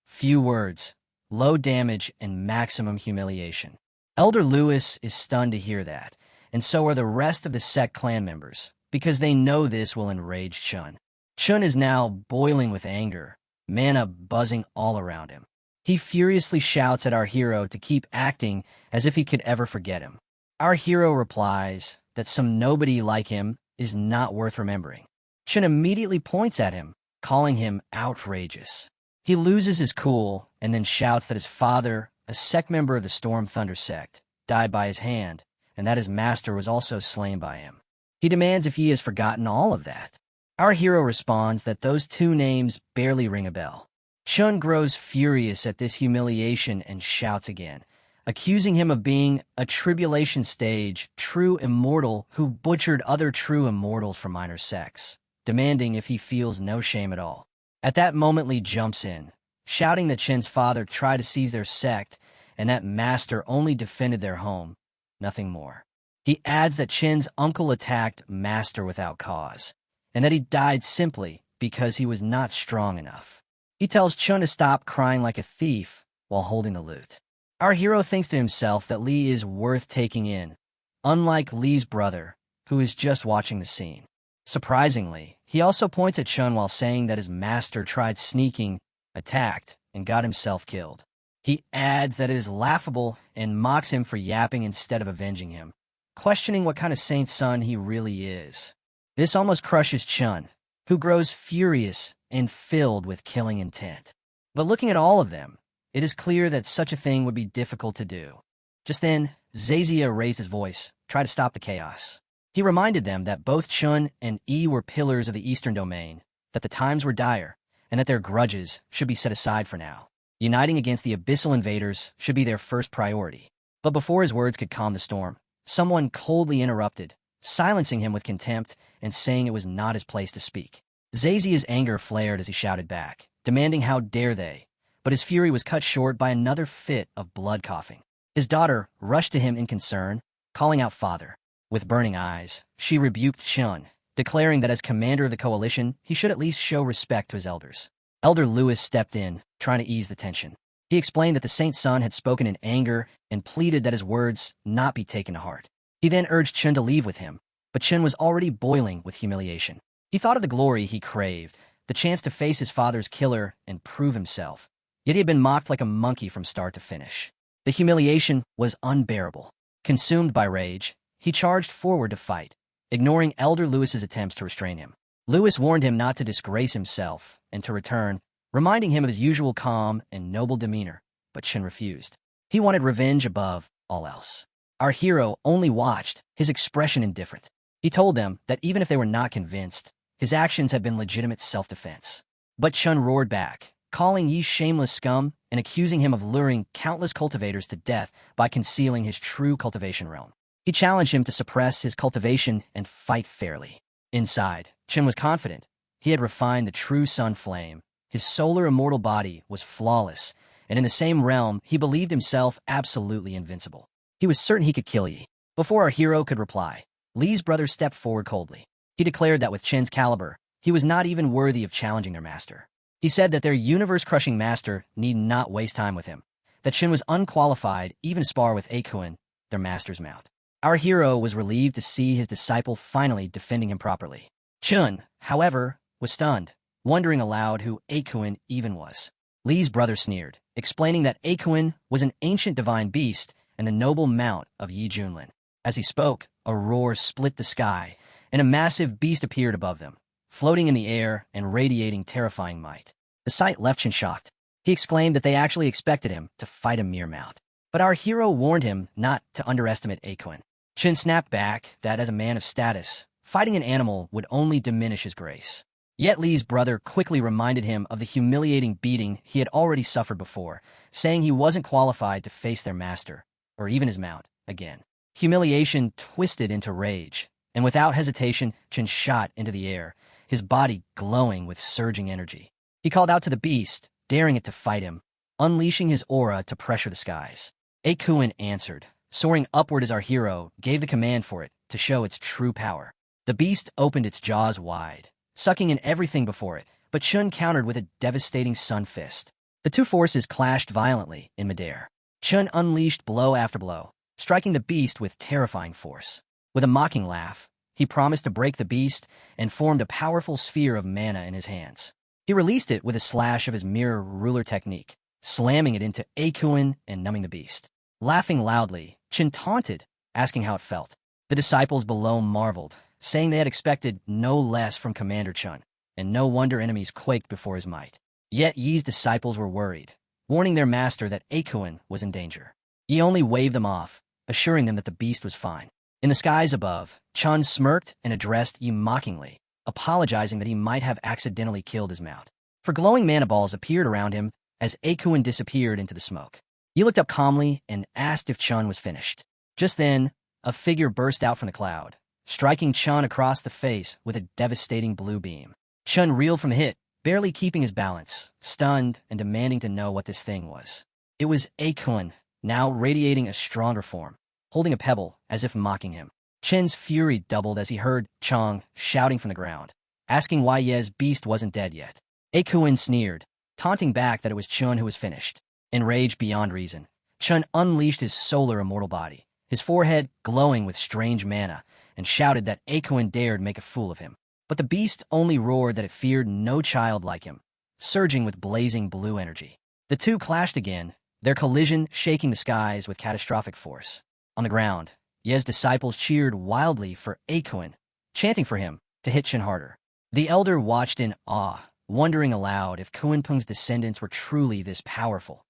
S1: Few words, low damage, and maximum humiliation. Elder Lewis is stunned to hear that, and so are the rest of the sect clan members, because they know this will enrage Chun. Chun is now boiling with anger, mana buzzing all around him. He furiously shouts at our hero to keep acting as if he could ever forget him. Our hero replies that some nobody like him is not worth remembering. Chun immediately points at him, calling him outrageous. He loses his cool and then shouts that his father, a sect member of the Storm Thunder sect, died by his hand, and that his master was also slain by him. He demands if he has forgotten all of that. Our hero responds that those two names barely ring a bell. Chun grows furious at this humiliation and shouts again, accusing him of being a tribulation stage true immortal who butchered other true immortals for minor sects, demanding if he feels no shame at all. At that moment, Li jumps in, shouting that Chen's father tried to seize their sect and that master only defended their home, nothing more. He adds that Chen's uncle attacked master without cause, and that he died simply because he was not strong enough. He tells Chun to stop crying like a thief while holding the loot. Our hero thinks to himself that Li is worth taking in, unlike Li's brother, who is just watching the scene. Surprisingly, he also points at Chun while saying that his master tried sneaking, attacked, and got himself killed. He adds that it is laughable and mocks him for yapping instead of avenging him, questioning what kind of saint's son he really is. This almost crushes Chun, who grows furious and filled with killing intent. But looking at all of them, it is clear that such a thing would be difficult to do. Just then, Zazia raised his voice, tried to stop the chaos. He reminded them that both Chun and Yi were pillars of the Eastern Domain, that the times were dire, and that their grudges should be set aside for now. Uniting against the abyssal invaders should be their first priority. But before his words could calm the storm, someone coldly interrupted, silencing him with contempt and saying it was not his place to speak. Zazia's anger flared as he shouted back, demanding how dare they, but his fury was cut short by another fit of blood coughing. His daughter rushed to him in concern, calling out father. With burning eyes, she rebuked Chun, declaring that as commander of the coalition, he should at least show respect to his elders. Elder Lewis stepped in, trying to ease the tension. He explained that the saint's son had spoken in anger and pleaded that his words not be taken to heart. He then urged Chun to leave with him, but Chun was already boiling with humiliation. He thought of the glory he craved, the chance to face his father's killer and prove himself. Yet he had been mocked like a monkey from start to finish. The humiliation was unbearable. Consumed by rage, he charged forward to fight, ignoring Elder Lewis's attempts to restrain him. Lewis warned him not to disgrace himself and to return, reminding him of his usual calm and noble demeanor, but Chun refused. He wanted revenge above all else. Our hero only watched, his expression indifferent. He told them that even if they were not convinced, his actions had been legitimate self-defense. But Chun roared back, calling Yi shameless scum and accusing him of luring countless cultivators to death by concealing his true cultivation realm. He challenged him to suppress his cultivation and fight fairly. Inside, Chun was confident. He had refined the true sun flame. His solar immortal body was flawless, and in the same realm, he believed himself absolutely invincible. He was certain he could kill Yi. Before our hero could reply, Li's brother stepped forward coldly. He declared that with Chen's caliber, he was not even worthy of challenging their master. He said that their universe-crushing master need not waste time with him, that Chen was unqualified even to spar with Akuen, their master's mount. Our hero was relieved to see his disciple finally defending him properly. Chun, however, was stunned, wondering aloud who Akuen even was. Li's brother sneered, explaining that Akuen was an ancient divine beast and the noble mount of Yi Junlin. As he spoke, a roar split the sky, and a massive beast appeared above them, floating in the air and radiating terrifying might. The sight left Chen shocked. He exclaimed that they actually expected him to fight a mere mount. But our hero warned him not to underestimate Akuen. Chen snapped back that as a man of status, fighting an animal would only diminish his grace. Yet Li's brother quickly reminded him of the humiliating beating he had already suffered before, saying he wasn't qualified to face their master, or even his mount, again. Humiliation twisted into rage, and without hesitation, Chen shot into the air, his body glowing with surging energy. He called out to the beast, daring it to fight him, unleashing his aura to pressure the skies. Akuen answered, soaring upward as our hero gave the command for it to show its true power. The beast opened its jaws wide, sucking in everything before it, but Chun countered with a devastating sun fist. The two forces clashed violently in midair. Chun unleashed blow after blow, striking the beast with terrifying force. With a mocking laugh, he promised to break the beast and formed a powerful sphere of mana in his hands. He released it with a slash of his mirror ruler technique, slamming it into Akuen and numbing the beast. Laughing loudly, Chen taunted, asking how it felt. The disciples below marveled, saying they had expected no less from Commander Chun, and no wonder enemies quaked before his might. Yet Yi's disciples were worried, warning their master that Akuen was in danger. Yi only waved them off, assuring them that the beast was fine. In the skies above, Chun smirked and addressed Yi mockingly, apologizing that he might have accidentally killed his mount. For glowing mana balls appeared around him as Akuen disappeared into the smoke. Yi looked up calmly and asked if Chun was finished. Just then, a figure burst out from the cloud, striking Chun across the face with a devastating blue beam. Chun reeled from the hit, barely keeping his balance, stunned and demanding to know what this thing was. It was Akuen, now radiating a stronger form, holding a pebble as if mocking him. Chen's fury doubled as he heard Chong shouting from the ground, asking why Ye's beast wasn't dead yet. Akuen sneered, taunting back that it was Chun who was finished. Enraged beyond reason, Chun unleashed his solar immortal body, his forehead glowing with strange mana, and shouted that Akuen dared make a fool of him. But the beast only roared that it feared no child like him, surging with blazing blue energy. The two clashed again, their collision shaking the skies with catastrophic force. On the ground, Ye's disciples cheered wildly for Akuen, chanting for him to hit Chen harder. The elder watched in awe, wondering aloud if Kuenpeng's descendants were truly this powerful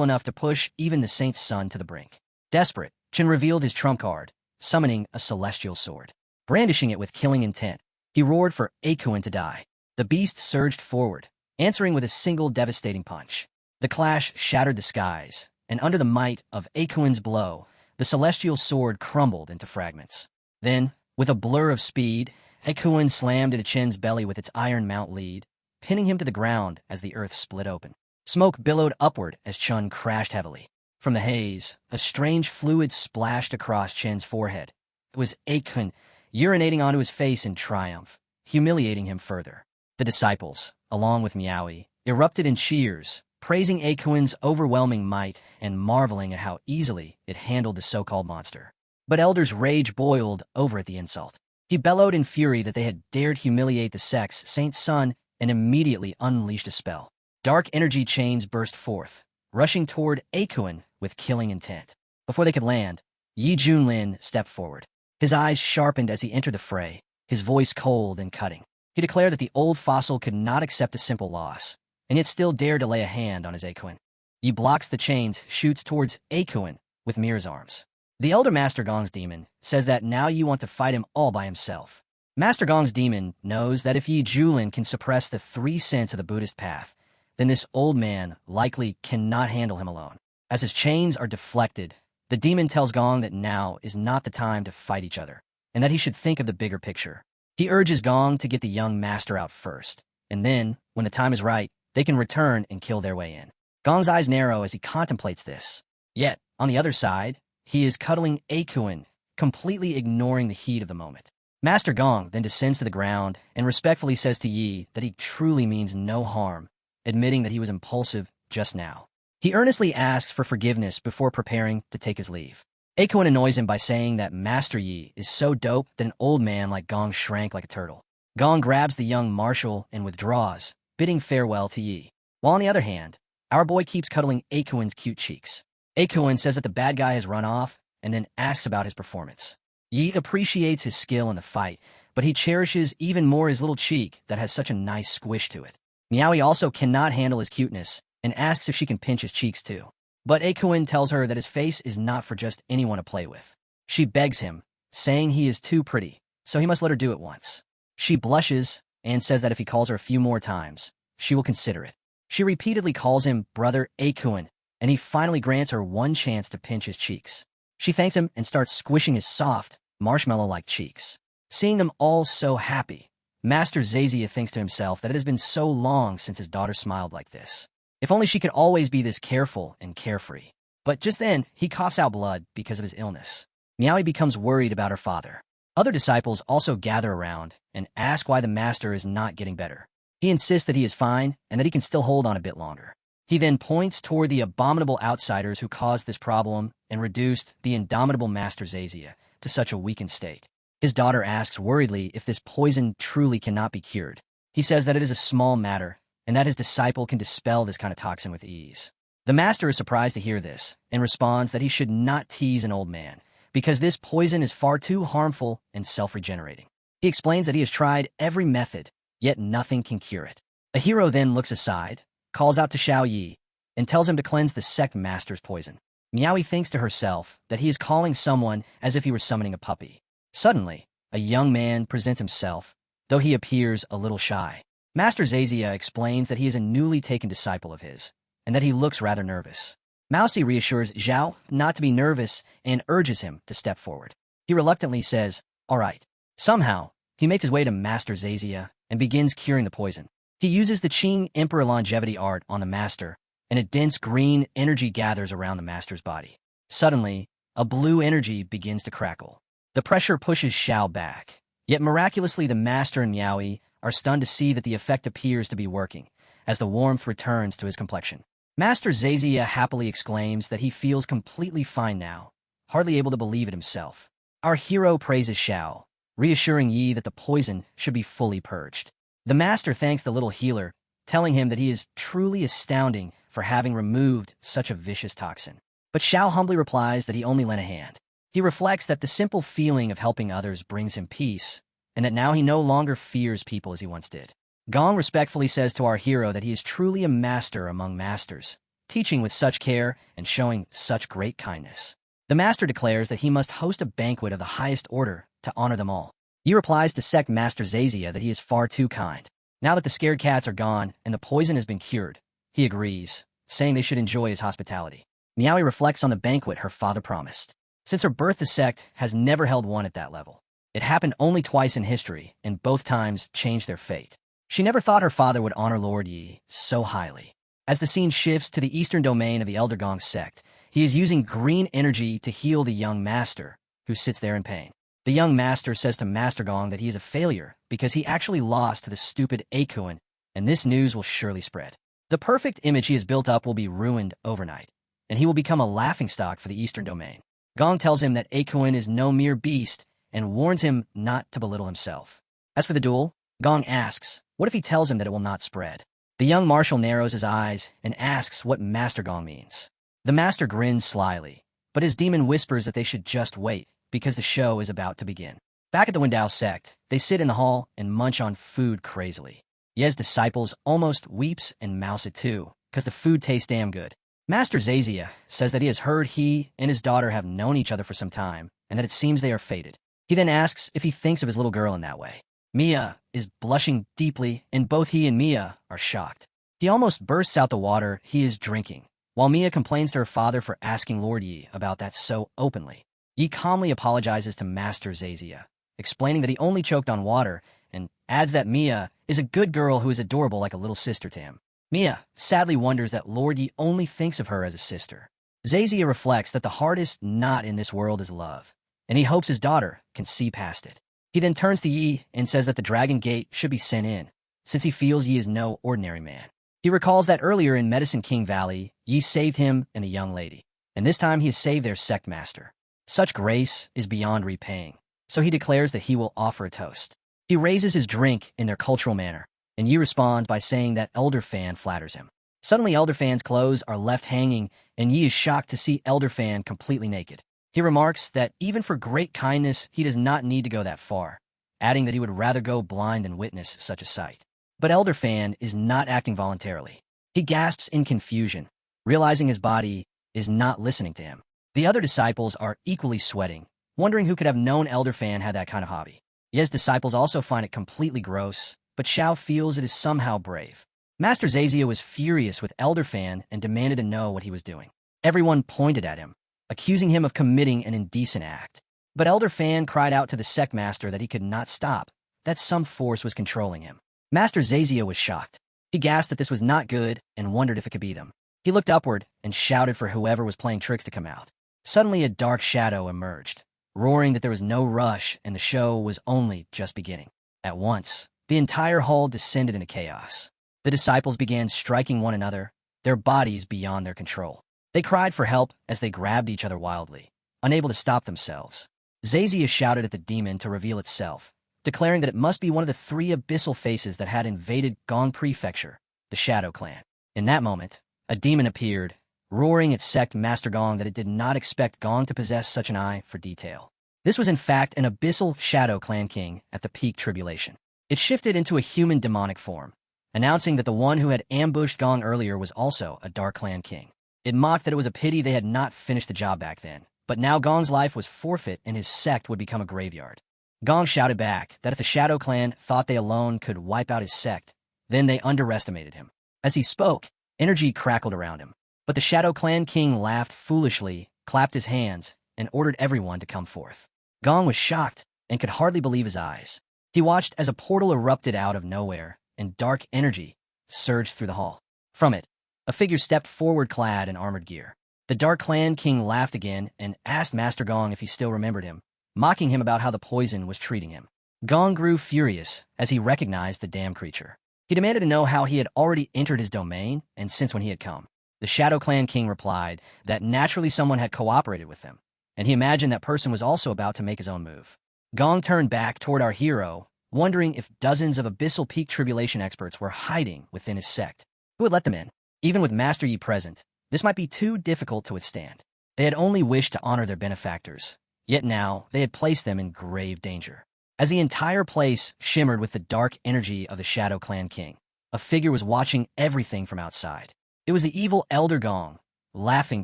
S1: enough to push even the saint's son to the brink. Desperate, Chen revealed his trump card, summoning a celestial sword. Brandishing it with killing intent, he roared for Akuen to die. The beast surged forward, answering with a single devastating punch. The clash shattered the skies, and under the might of Akuen's blow, the celestial sword crumbled into fragments. Then, With a blur of speed, Ekuin slammed into Chen's belly with its iron mount lead, pinning him to the ground as the earth split open. Smoke billowed upward as Chun crashed heavily. From the haze, a strange fluid splashed across Chen's forehead. It was Ekuin, urinating onto his face in triumph, humiliating him further. The disciples, along with Miaoi, erupted in cheers, praising Ekuin's overwhelming might and marveling at how easily it handled the so-called monster. But Elder's rage boiled over at the insult. He bellowed in fury that they had dared humiliate the sect's Saint's son and immediately unleashed a spell. Dark energy chains burst forth, rushing toward Ekuin with killing intent. Before they could land, Yi Junlin stepped forward. His eyes sharpened as he entered the fray, his voice cold and cutting. He declared that the old fossil could not accept a simple loss, and yet still dared to lay a hand on his Ekuin. Yi blocks the chains, shoots towards Ekuin with Mir's arms. The Elder Master Gong's demon says that now you want to fight him all by himself. Master Gong's demon knows that if Yi Julin can suppress the 3 sense of the Buddhist path, then this old man likely cannot handle him alone. As his chains are deflected, the demon tells Gong that now is not the time to fight each other, and that he should think of the bigger picture. He urges Gong to get the young master out first, and then, when the time is right, they can return and kill their way in. Gong's eyes narrow as he contemplates this. Yet, on the other side, he is cuddling Ekuin, completely ignoring the heat of the moment. Master Gong then descends to the ground and respectfully says to Yi that he truly means no harm, admitting that he was impulsive just now. He earnestly asks for forgiveness before preparing to take his leave. Ekuin annoys him by saying that Master Yi is so dope that an old man like Gong shrank like a turtle. Gong grabs the young marshal and withdraws, bidding farewell to Yi. While on the other hand, our boy keeps cuddling Ekuin's cute cheeks. Ekuin says that the bad guy has run off and then asks about his performance. Yi appreciates his skill in the fight, but he cherishes even more his little cheek that has such a nice squish to it. Miaoi also cannot handle his cuteness and asks if she can pinch his cheeks too. But Ekuin tells her that his face is not for just anyone to play with. She begs him, saying he is too pretty, so he must let her do it once. She blushes and says that if he calls her a few more times, she will consider it. She repeatedly calls him Brother Ekuin, and he finally grants her one chance to pinch his cheeks. She thanks him and starts squishing his soft, marshmallow-like cheeks. Seeing them all so happy, Master Zazia thinks to himself that it has been so long since his daughter smiled like this. If only she could always be this careful and carefree. But just then, he coughs out blood because of his illness. Miaoi becomes worried about her father. Other disciples also gather around and ask why the master is not getting better. He insists that he is fine and that he can still hold on a bit longer. He then points toward the abominable outsiders who caused this problem and reduced the indomitable Master Zazia to such a weakened state. His daughter asks worriedly if this poison truly cannot be cured. He says that it is a small matter and that his disciple can dispel this kind of toxin with ease. The master is surprised to hear this and responds that he should not tease an old man because this poison is far too harmful and self-regenerating. He explains that he has tried every method, yet nothing can cure it. A hero then looks aside, calls out to Xiao Yi, and tells him to cleanse the sect master's poison. Miaoi thinks to herself that he is calling someone as if he were summoning a puppy. Suddenly, a young man presents himself, though he appears a little shy. Master Zazia explains that he is a newly taken disciple of his, and that he looks rather nervous. Mousie reassures Zhao not to be nervous and urges him to step forward. He reluctantly says, "All right." Somehow, he makes his way to Master Zazia and begins curing the poison. He uses the Qing Emperor longevity art on the master, and a dense green energy gathers around the master's body. Suddenly, a blue energy begins to crackle. The pressure pushes Xiao back, yet miraculously the master and Miaoi are stunned to see that the effect appears to be working, as the warmth returns to his complexion. Master Zazia happily exclaims that he feels completely fine now, hardly able to believe it himself. Our hero praises Xiao, reassuring Yi that the poison should be fully purged. The master thanks the little healer, telling him that he is truly astounding for having removed such a vicious toxin. But Xiao humbly replies that he only lent a hand. He reflects that the simple feeling of helping others brings him peace, and that now he no longer fears people as he once did. Gong respectfully says to our hero that he is truly a master among masters, teaching with such care and showing such great kindness. The master declares that he must host a banquet of the highest order to honor them all. He replies to sect Master Zazia that he is far too kind. Now that the scared cats are gone and the poison has been cured, he agrees, saying they should enjoy his hospitality. Miaoi reflects on the banquet her father promised. Since her birth, the sect has never held one at that level. It happened only twice in history, and both times changed their fate. She never thought her father would honor Lord Yi so highly. As the scene shifts to the eastern domain of the Elder Gong sect, he is using green energy to heal the young master, who sits there in pain. The young master says to Master Gong that he is a failure because he actually lost to the stupid Akuin, and this news will surely spread. The perfect image he has built up will be ruined overnight, and he will become a laughingstock for the eastern domain. Gong tells him that Akuin is no mere beast and warns him not to belittle himself. As for the duel, Gong asks, what if he tells him that it will not spread? The young marshal narrows his eyes and asks what Master Gong means. The master grins slyly, but his demon whispers that they should just wait, because the show is about to begin. Back at the Wendao sect, they sit in the hall and munch on food crazily. Ye's disciples almost weeps and mouse it too, because the food tastes damn good. Master Zazia says that he has heard he and his daughter have known each other for some time, and that it seems they are fated. He then asks if he thinks of his little girl in that way. Mia is blushing deeply, and both he and Mia are shocked. He almost bursts out the water he is drinking, while Mia complains to her father for asking Lord Yi about that so openly. Yi calmly apologizes to Master Zazia, explaining that he only choked on water, and adds that Mia is a good girl who is adorable like a little sister to him. Mia sadly wonders that Lord Yi only thinks of her as a sister. Zazia reflects that the hardest knot in this world is love, and he hopes his daughter can see past it. He then turns to Yi and says that the Dragon Gate should be sent in, since he feels Yi is no ordinary man. He recalls that earlier in Medicine King Valley, Yi saved him and a young lady, and this time he has saved their sect master. Such grace is beyond repaying, so he declares that he will offer a toast. He raises his drink in their cultural manner, and Yi responds by saying that Elder Fan flatters him. Suddenly, Elder Fan's clothes are left hanging, and Yi is shocked to see Elder Fan completely naked. He remarks that even for great kindness, he does not need to go that far, adding that he would rather go blind than witness such a sight. But Elder Fan is not acting voluntarily. He gasps in confusion, realizing his body is not listening to him. The other disciples are equally sweating, wondering who could have known Elder Fan had that kind of hobby. Ye's disciples also find it completely gross, but Xiao feels it is somehow brave. Master Zazia was furious with Elder Fan and demanded to know what he was doing. Everyone pointed at him, accusing him of committing an indecent act. But Elder Fan cried out to the sect master that he could not stop, that some force was controlling him. Master Zazia was shocked. He gasped that this was not good and wondered if it could be them. He looked upward and shouted for whoever was playing tricks to come out. Suddenly a dark shadow emerged, roaring that there was no rush and the show was only just beginning. At once, the entire hall descended into chaos. The disciples began striking one another, their bodies beyond their control. They cried for help as they grabbed each other wildly, unable to stop themselves. Zazia shouted at the demon to reveal itself, declaring that it must be one of the three abyssal faces that had invaded Gong Prefecture, the Shadow Clan. In that moment, a demon appeared, roaring at sect Master Gong that it did not expect Gong to possess such an eye for detail. This was in fact an abyssal Shadow Clan king at the peak tribulation. It shifted into a human demonic form, announcing that the one who had ambushed Gong earlier was also a Dark Clan king. It mocked that it was a pity they had not finished the job back then, but now Gong's life was forfeit and his sect would become a graveyard. Gong shouted back that if the Shadow Clan thought they alone could wipe out his sect, then they underestimated him. As he spoke, energy crackled around him. But the Shadow Clan king laughed foolishly, clapped his hands, and ordered everyone to come forth. Gong was shocked and could hardly believe his eyes. He watched as a portal erupted out of nowhere, and dark energy surged through the hall. From it, a figure stepped forward clad in armored gear. The Dark Clan king laughed again and asked Master Gong if he still remembered him, mocking him about how the poison was treating him. Gong grew furious as he recognized the damn creature. He demanded to know how he had already entered his domain and since when he had come. The Shadow Clan king replied that naturally someone had cooperated with them, and he imagined that person was also about to make his own move. Gong turned back toward our hero, wondering if dozens of abyssal peak tribulation experts were hiding within his sect. Who would let them in? Even with Master Yi present, this might be too difficult to withstand. They had only wished to honor their benefactors, yet now they had placed them in grave danger. As the entire place shimmered with the dark energy of the Shadow Clan king, a figure was watching everything from outside. It was the evil Elder Gong, laughing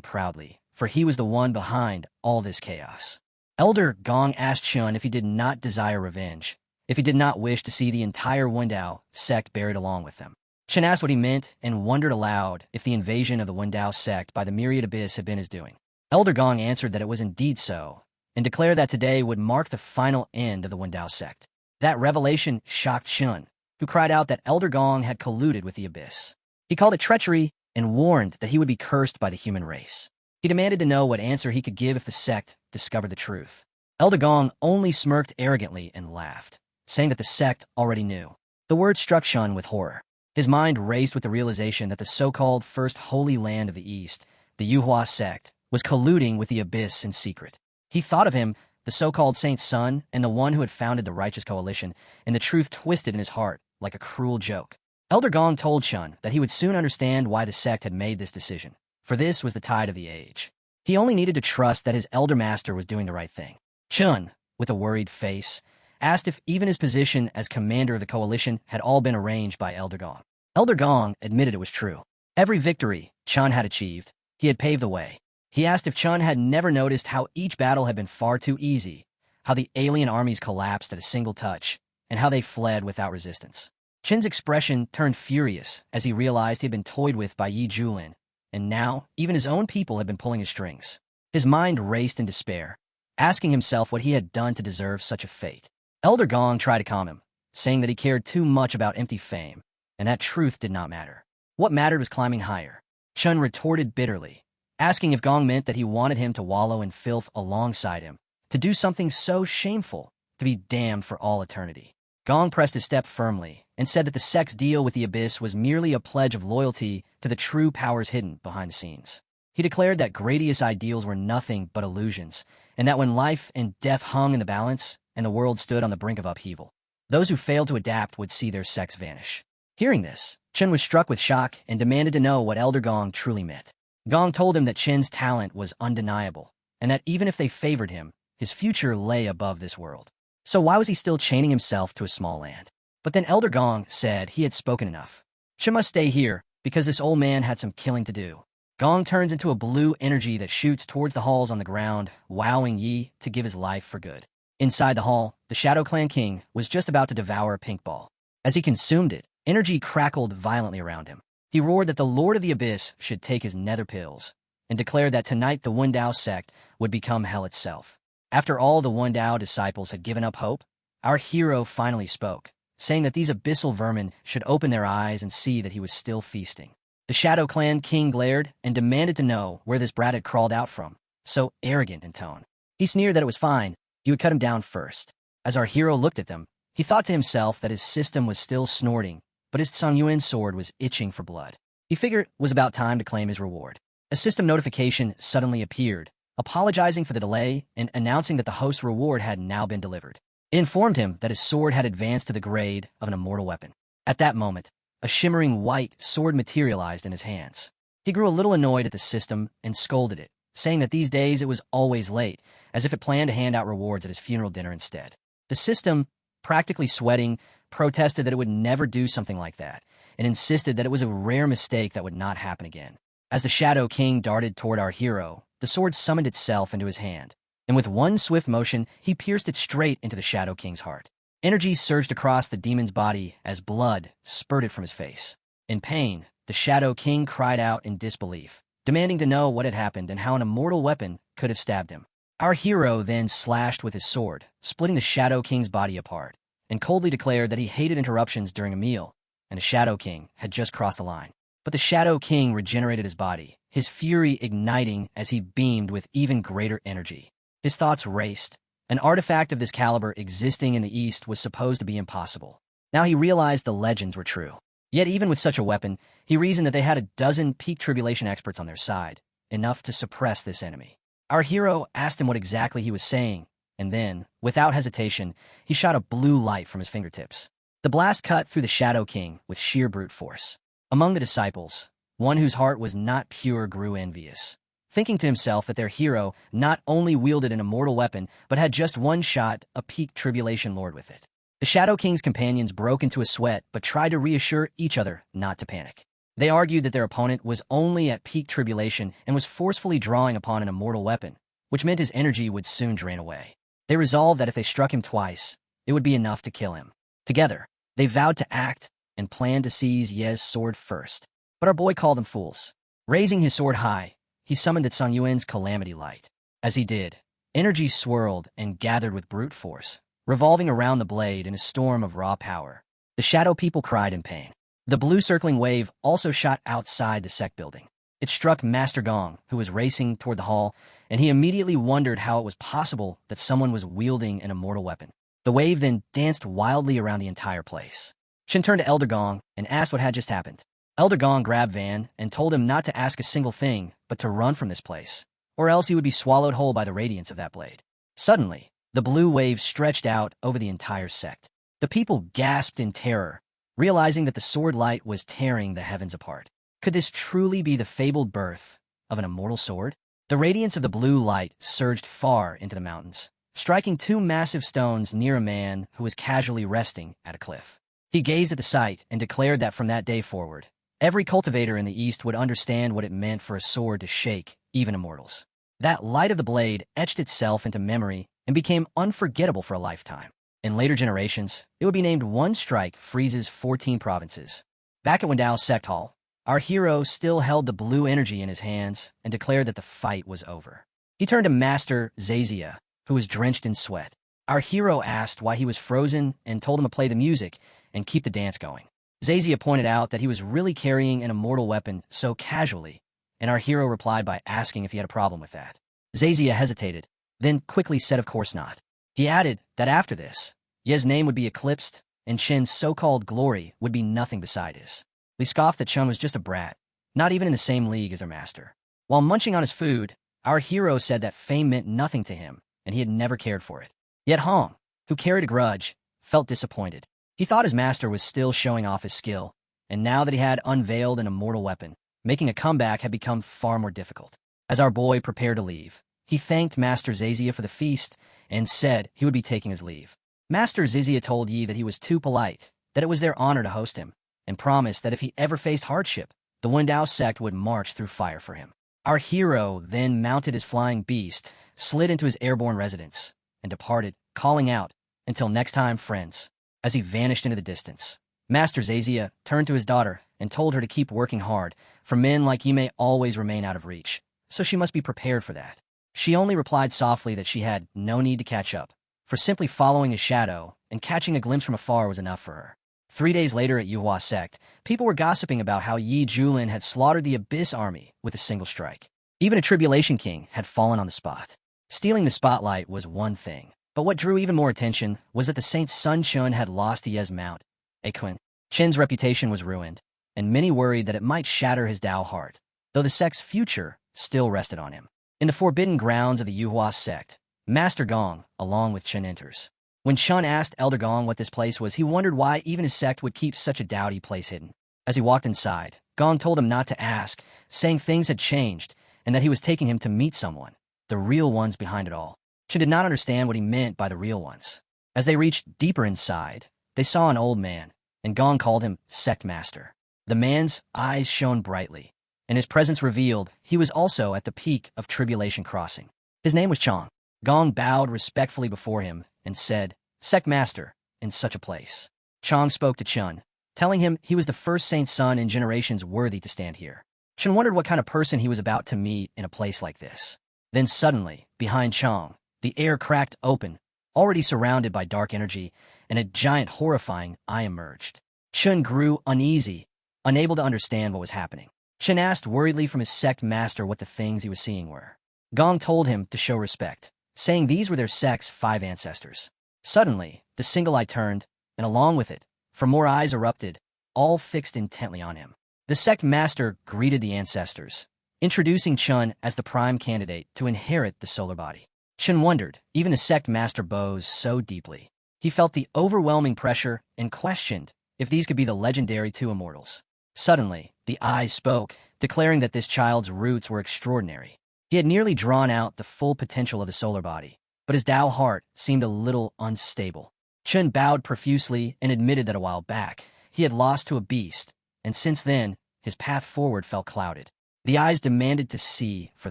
S1: proudly, for he was the one behind all this chaos. Elder Gong asked Chun if he did not desire revenge, if he did not wish to see the entire Wendao sect buried along with them. Chun asked what he meant and wondered aloud if the invasion of the Wendao sect by the Myriad Abyss had been his doing. Elder Gong answered that it was indeed so, and declared that today would mark the final end of the Wendao sect. That revelation shocked Chun, who cried out that Elder Gong had colluded with the Abyss. He called it treachery and warned that he would be cursed by the human race. He demanded to know what answer he could give if the sect discovered the truth. Elder Gong only smirked arrogantly and laughed, saying that the sect already knew. The word struck Chun with horror. His mind raced with the realization that the so-called First Holy Land of the East, the Yuhua sect, was colluding with the Abyss in secret. He thought of him, the so-called Saint's son, and the one who had founded the Righteous Coalition, and the truth twisted in his heart like a cruel joke. Elder Gong told Chun that he would soon understand why the sect had made this decision, for this was the tide of the age. He only needed to trust that his elder master was doing the right thing. Chun, with a worried face, asked if even his position as commander of the coalition had all been arranged by Elder Gong. Elder Gong admitted it was true. Every victory Chun had achieved, he had paved the way. He asked if Chun had never noticed how each battle had been far too easy, how the alien armies collapsed at a single touch, and how they fled without resistance. Chin's expression turned furious as he realized he had been toyed with by Yi Julin, and now even his own people had been pulling his strings. His mind raced in despair, asking himself what he had done to deserve such a fate. Elder Gong tried to calm him, saying that he cared too much about empty fame, and that truth did not matter. What mattered was climbing higher. Chun retorted bitterly, asking if Gong meant that he wanted him to wallow in filth alongside him, to do something so shameful, to be damned for all eternity. Gong pressed his step firmly and said that the sect's deal with the Abyss was merely a pledge of loyalty to the true powers hidden behind the scenes. He declared that Gradius ideals were nothing but illusions, and that when life and death hung in the balance and the world stood on the brink of upheaval, those who failed to adapt would see their sects vanish. Hearing this, Chen was struck with shock and demanded to know what Elder Gong truly meant. Gong told him that Chen's talent was undeniable, and that even if they favored him, his future lay above this world. So why was he still chaining himself to a small land? But then Elder Gong said he had spoken enough. Chen must stay here, because this old man had some killing to do. Gong turns into a blue energy that shoots towards the halls on the ground, wowing Yi to give his life for good. Inside the hall, the Shadow Clan King was just about to devour a pink ball. As he consumed it, energy crackled violently around him. He roared that the Lord of the Abyss should take his nether pills, and declared that tonight the Wendao sect would become hell itself. After all the Wendao disciples had given up hope, our hero finally spoke, saying that these abyssal vermin should open their eyes and see that he was still feasting. The Shadow Clan King glared and demanded to know where this brat had crawled out from, so arrogant in tone. He sneered that it was fine, he would cut him down first. As our hero looked at them, he thought to himself that his system was still snorting, but his Tsang Yuan sword was itching for blood. He figured it was about time to claim his reward. A system notification suddenly appeared, apologizing for the delay and announcing that the host's reward had now been delivered. It informed him that his sword had advanced to the grade of an immortal weapon. At that moment, a shimmering white sword materialized in his hands. He grew a little annoyed at the system and scolded it, saying that these days it was always late, as if it planned to hand out rewards at his funeral dinner instead. The system, practically sweating, protested that it would never do something like that, and insisted that it was a rare mistake that would not happen again. As the Shadow King darted toward our hero, the sword summoned itself into his hand, and with one swift motion, he pierced it straight into the Shadow King's heart. Energy surged across the demon's body as blood spurted from his face. In pain, the Shadow King cried out in disbelief, demanding to know what had happened and how an immortal weapon could have stabbed him. Our hero then slashed with his sword, splitting the Shadow King's body apart, and coldly declared that he hated interruptions during a meal, and the Shadow King had just crossed the line. But the Shadow King regenerated his body, his fury igniting as he beamed with even greater energy. His thoughts raced. An artifact of this caliber existing in the East was supposed to be impossible. Now he realized the legends were true. Yet even with such a weapon, he reasoned that they had a dozen peak tribulation experts on their side, enough to suppress this enemy. Our hero asked him what exactly he was saying, and then, without hesitation, he shot a blue light from his fingertips. The blast cut through the Shadow King with sheer brute force. Among the disciples, one whose heart was not pure grew envious, thinking to himself that their hero not only wielded an immortal weapon, but had just one shot a peak tribulation lord with it. The Shadow King's companions broke into a sweat but tried to reassure each other not to panic. They argued that their opponent was only at peak tribulation and was forcefully drawing upon an immortal weapon, which meant his energy would soon drain away. They resolved that if they struck him twice, it would be enough to kill him. Together, they vowed to act and planned to seize Ye's sword first. But our boy called them fools. Raising his sword high, he summoned the Tsang Yuan's calamity light. As he did, Energy swirled and gathered with brute force, revolving around the blade in a storm of raw power. The shadow people cried in pain. The blue circling wave also shot outside the sect building. It struck Master Gong, who was racing toward the hall, and he immediately wondered how it was possible that someone was wielding an immortal weapon. The wave then danced wildly around the entire place. Chen turned to Elder Gong and asked what had just happened. Elder Gong grabbed Van and told him not to ask a single thing, but to run from this place, or else he would be swallowed whole by the radiance of that blade. Suddenly, the blue wave stretched out over the entire sect. The people gasped in terror, realizing that the sword light was tearing the heavens apart. Could this truly be the fabled birth of an immortal sword? The radiance of the blue light surged far into the mountains, striking two massive stones near a man who was casually resting at a cliff. He gazed at the sight and declared that from that day forward, every cultivator in the East would understand what it meant for a sword to shake even immortals. That light of the blade etched itself into memory and became unforgettable for a lifetime. In later generations, it would be named One Strike Freezes 14 Provinces. Back at Wendao's sect hall, our hero still held the blue energy in his hands and declared that the fight was over. He turned to Master Zazia, who was drenched in sweat. Our hero asked why he was frozen and told him to play the music and keep the dance going. Zazia pointed out that he was really carrying an immortal weapon so casually, and our hero replied by asking if he had a problem with that. Zazia hesitated, then quickly said of course not. He added that after this, Ye's name would be eclipsed, and Chen's so-called glory would be nothing beside his. Li scoffed that Chen was just a brat, not even in the same league as their master. While munching on his food, our hero said that fame meant nothing to him, and he had never cared for it. Yet Hong, who carried a grudge, felt disappointed. He thought his master was still showing off his skill, and now that he had unveiled an immortal weapon, making a comeback had become far more difficult. As our boy prepared to leave, he thanked Master Zazia for the feast and said he would be taking his leave. Master Zazia told Yi that he was too polite, that it was their honor to host him, and promised that if he ever faced hardship, the Wendao sect would march through fire for him. Our hero then mounted his flying beast, slid into his airborne residence, and departed, calling out, "Until next time, friends." As he vanished into the distance, Master Zazia turned to his daughter and told her to keep working hard, for men like Yi may always remain out of reach, so she must be prepared for that. She only replied softly that she had no need to catch up, for simply following his shadow and catching a glimpse from afar was enough for her. 3 days later at Yuhua sect, people were gossiping about how Yi Julin had slaughtered the Abyss army with a single strike. Even a Tribulation King had fallen on the spot. Stealing the spotlight was one thing, but what drew even more attention was that the Saint Sun Chun had lost to Ye's mount, Aquin. Chen's reputation was ruined, and many worried that it might shatter his Dao heart, though the sect's future still rested on him. In the forbidden grounds of the Yuhua sect, Master Gong, along with Chen, enters. When Chun asked Elder Gong what this place was, he wondered why even his sect would keep such a dowdy place hidden. As he walked inside, Gong told him not to ask, saying things had changed and that he was taking him to meet someone, the real ones behind it all. Chen did not understand what he meant by the real ones. As they reached deeper inside, they saw an old man, and Gong called him Sect Master. The man's eyes shone brightly, and his presence revealed he was also at the peak of Tribulation Crossing. His name was Chong. Gong bowed respectfully before him and said, "Sect Master, in such a place." Chong spoke to Chun, telling him he was the first Saint Sun in generations worthy to stand here. Chun wondered what kind of person he was about to meet in a place like this. Then suddenly, behind Chong, the air cracked open, already surrounded by dark energy, and a giant horrifying eye emerged. Chun grew uneasy, unable to understand what was happening. Chen asked worriedly from his sect master what the things he was seeing were. Gong told him to show respect, saying these were their sect's 5 ancestors. Suddenly, the single eye turned, and along with it, for more eyes erupted, all fixed intently on him. The sect master greeted the ancestors, introducing Chun as the prime candidate to inherit the solar body. Chun wondered, even the sect master bows so deeply. He felt the overwhelming pressure and questioned if these could be the legendary 2 immortals. Suddenly, the eyes spoke, declaring that this child's roots were extraordinary. He had nearly drawn out the full potential of the solar body, but his Dao heart seemed a little unstable. Chun bowed profusely and admitted that a while back, he had lost to a beast, and since then, his path forward felt clouded. The eyes demanded to see for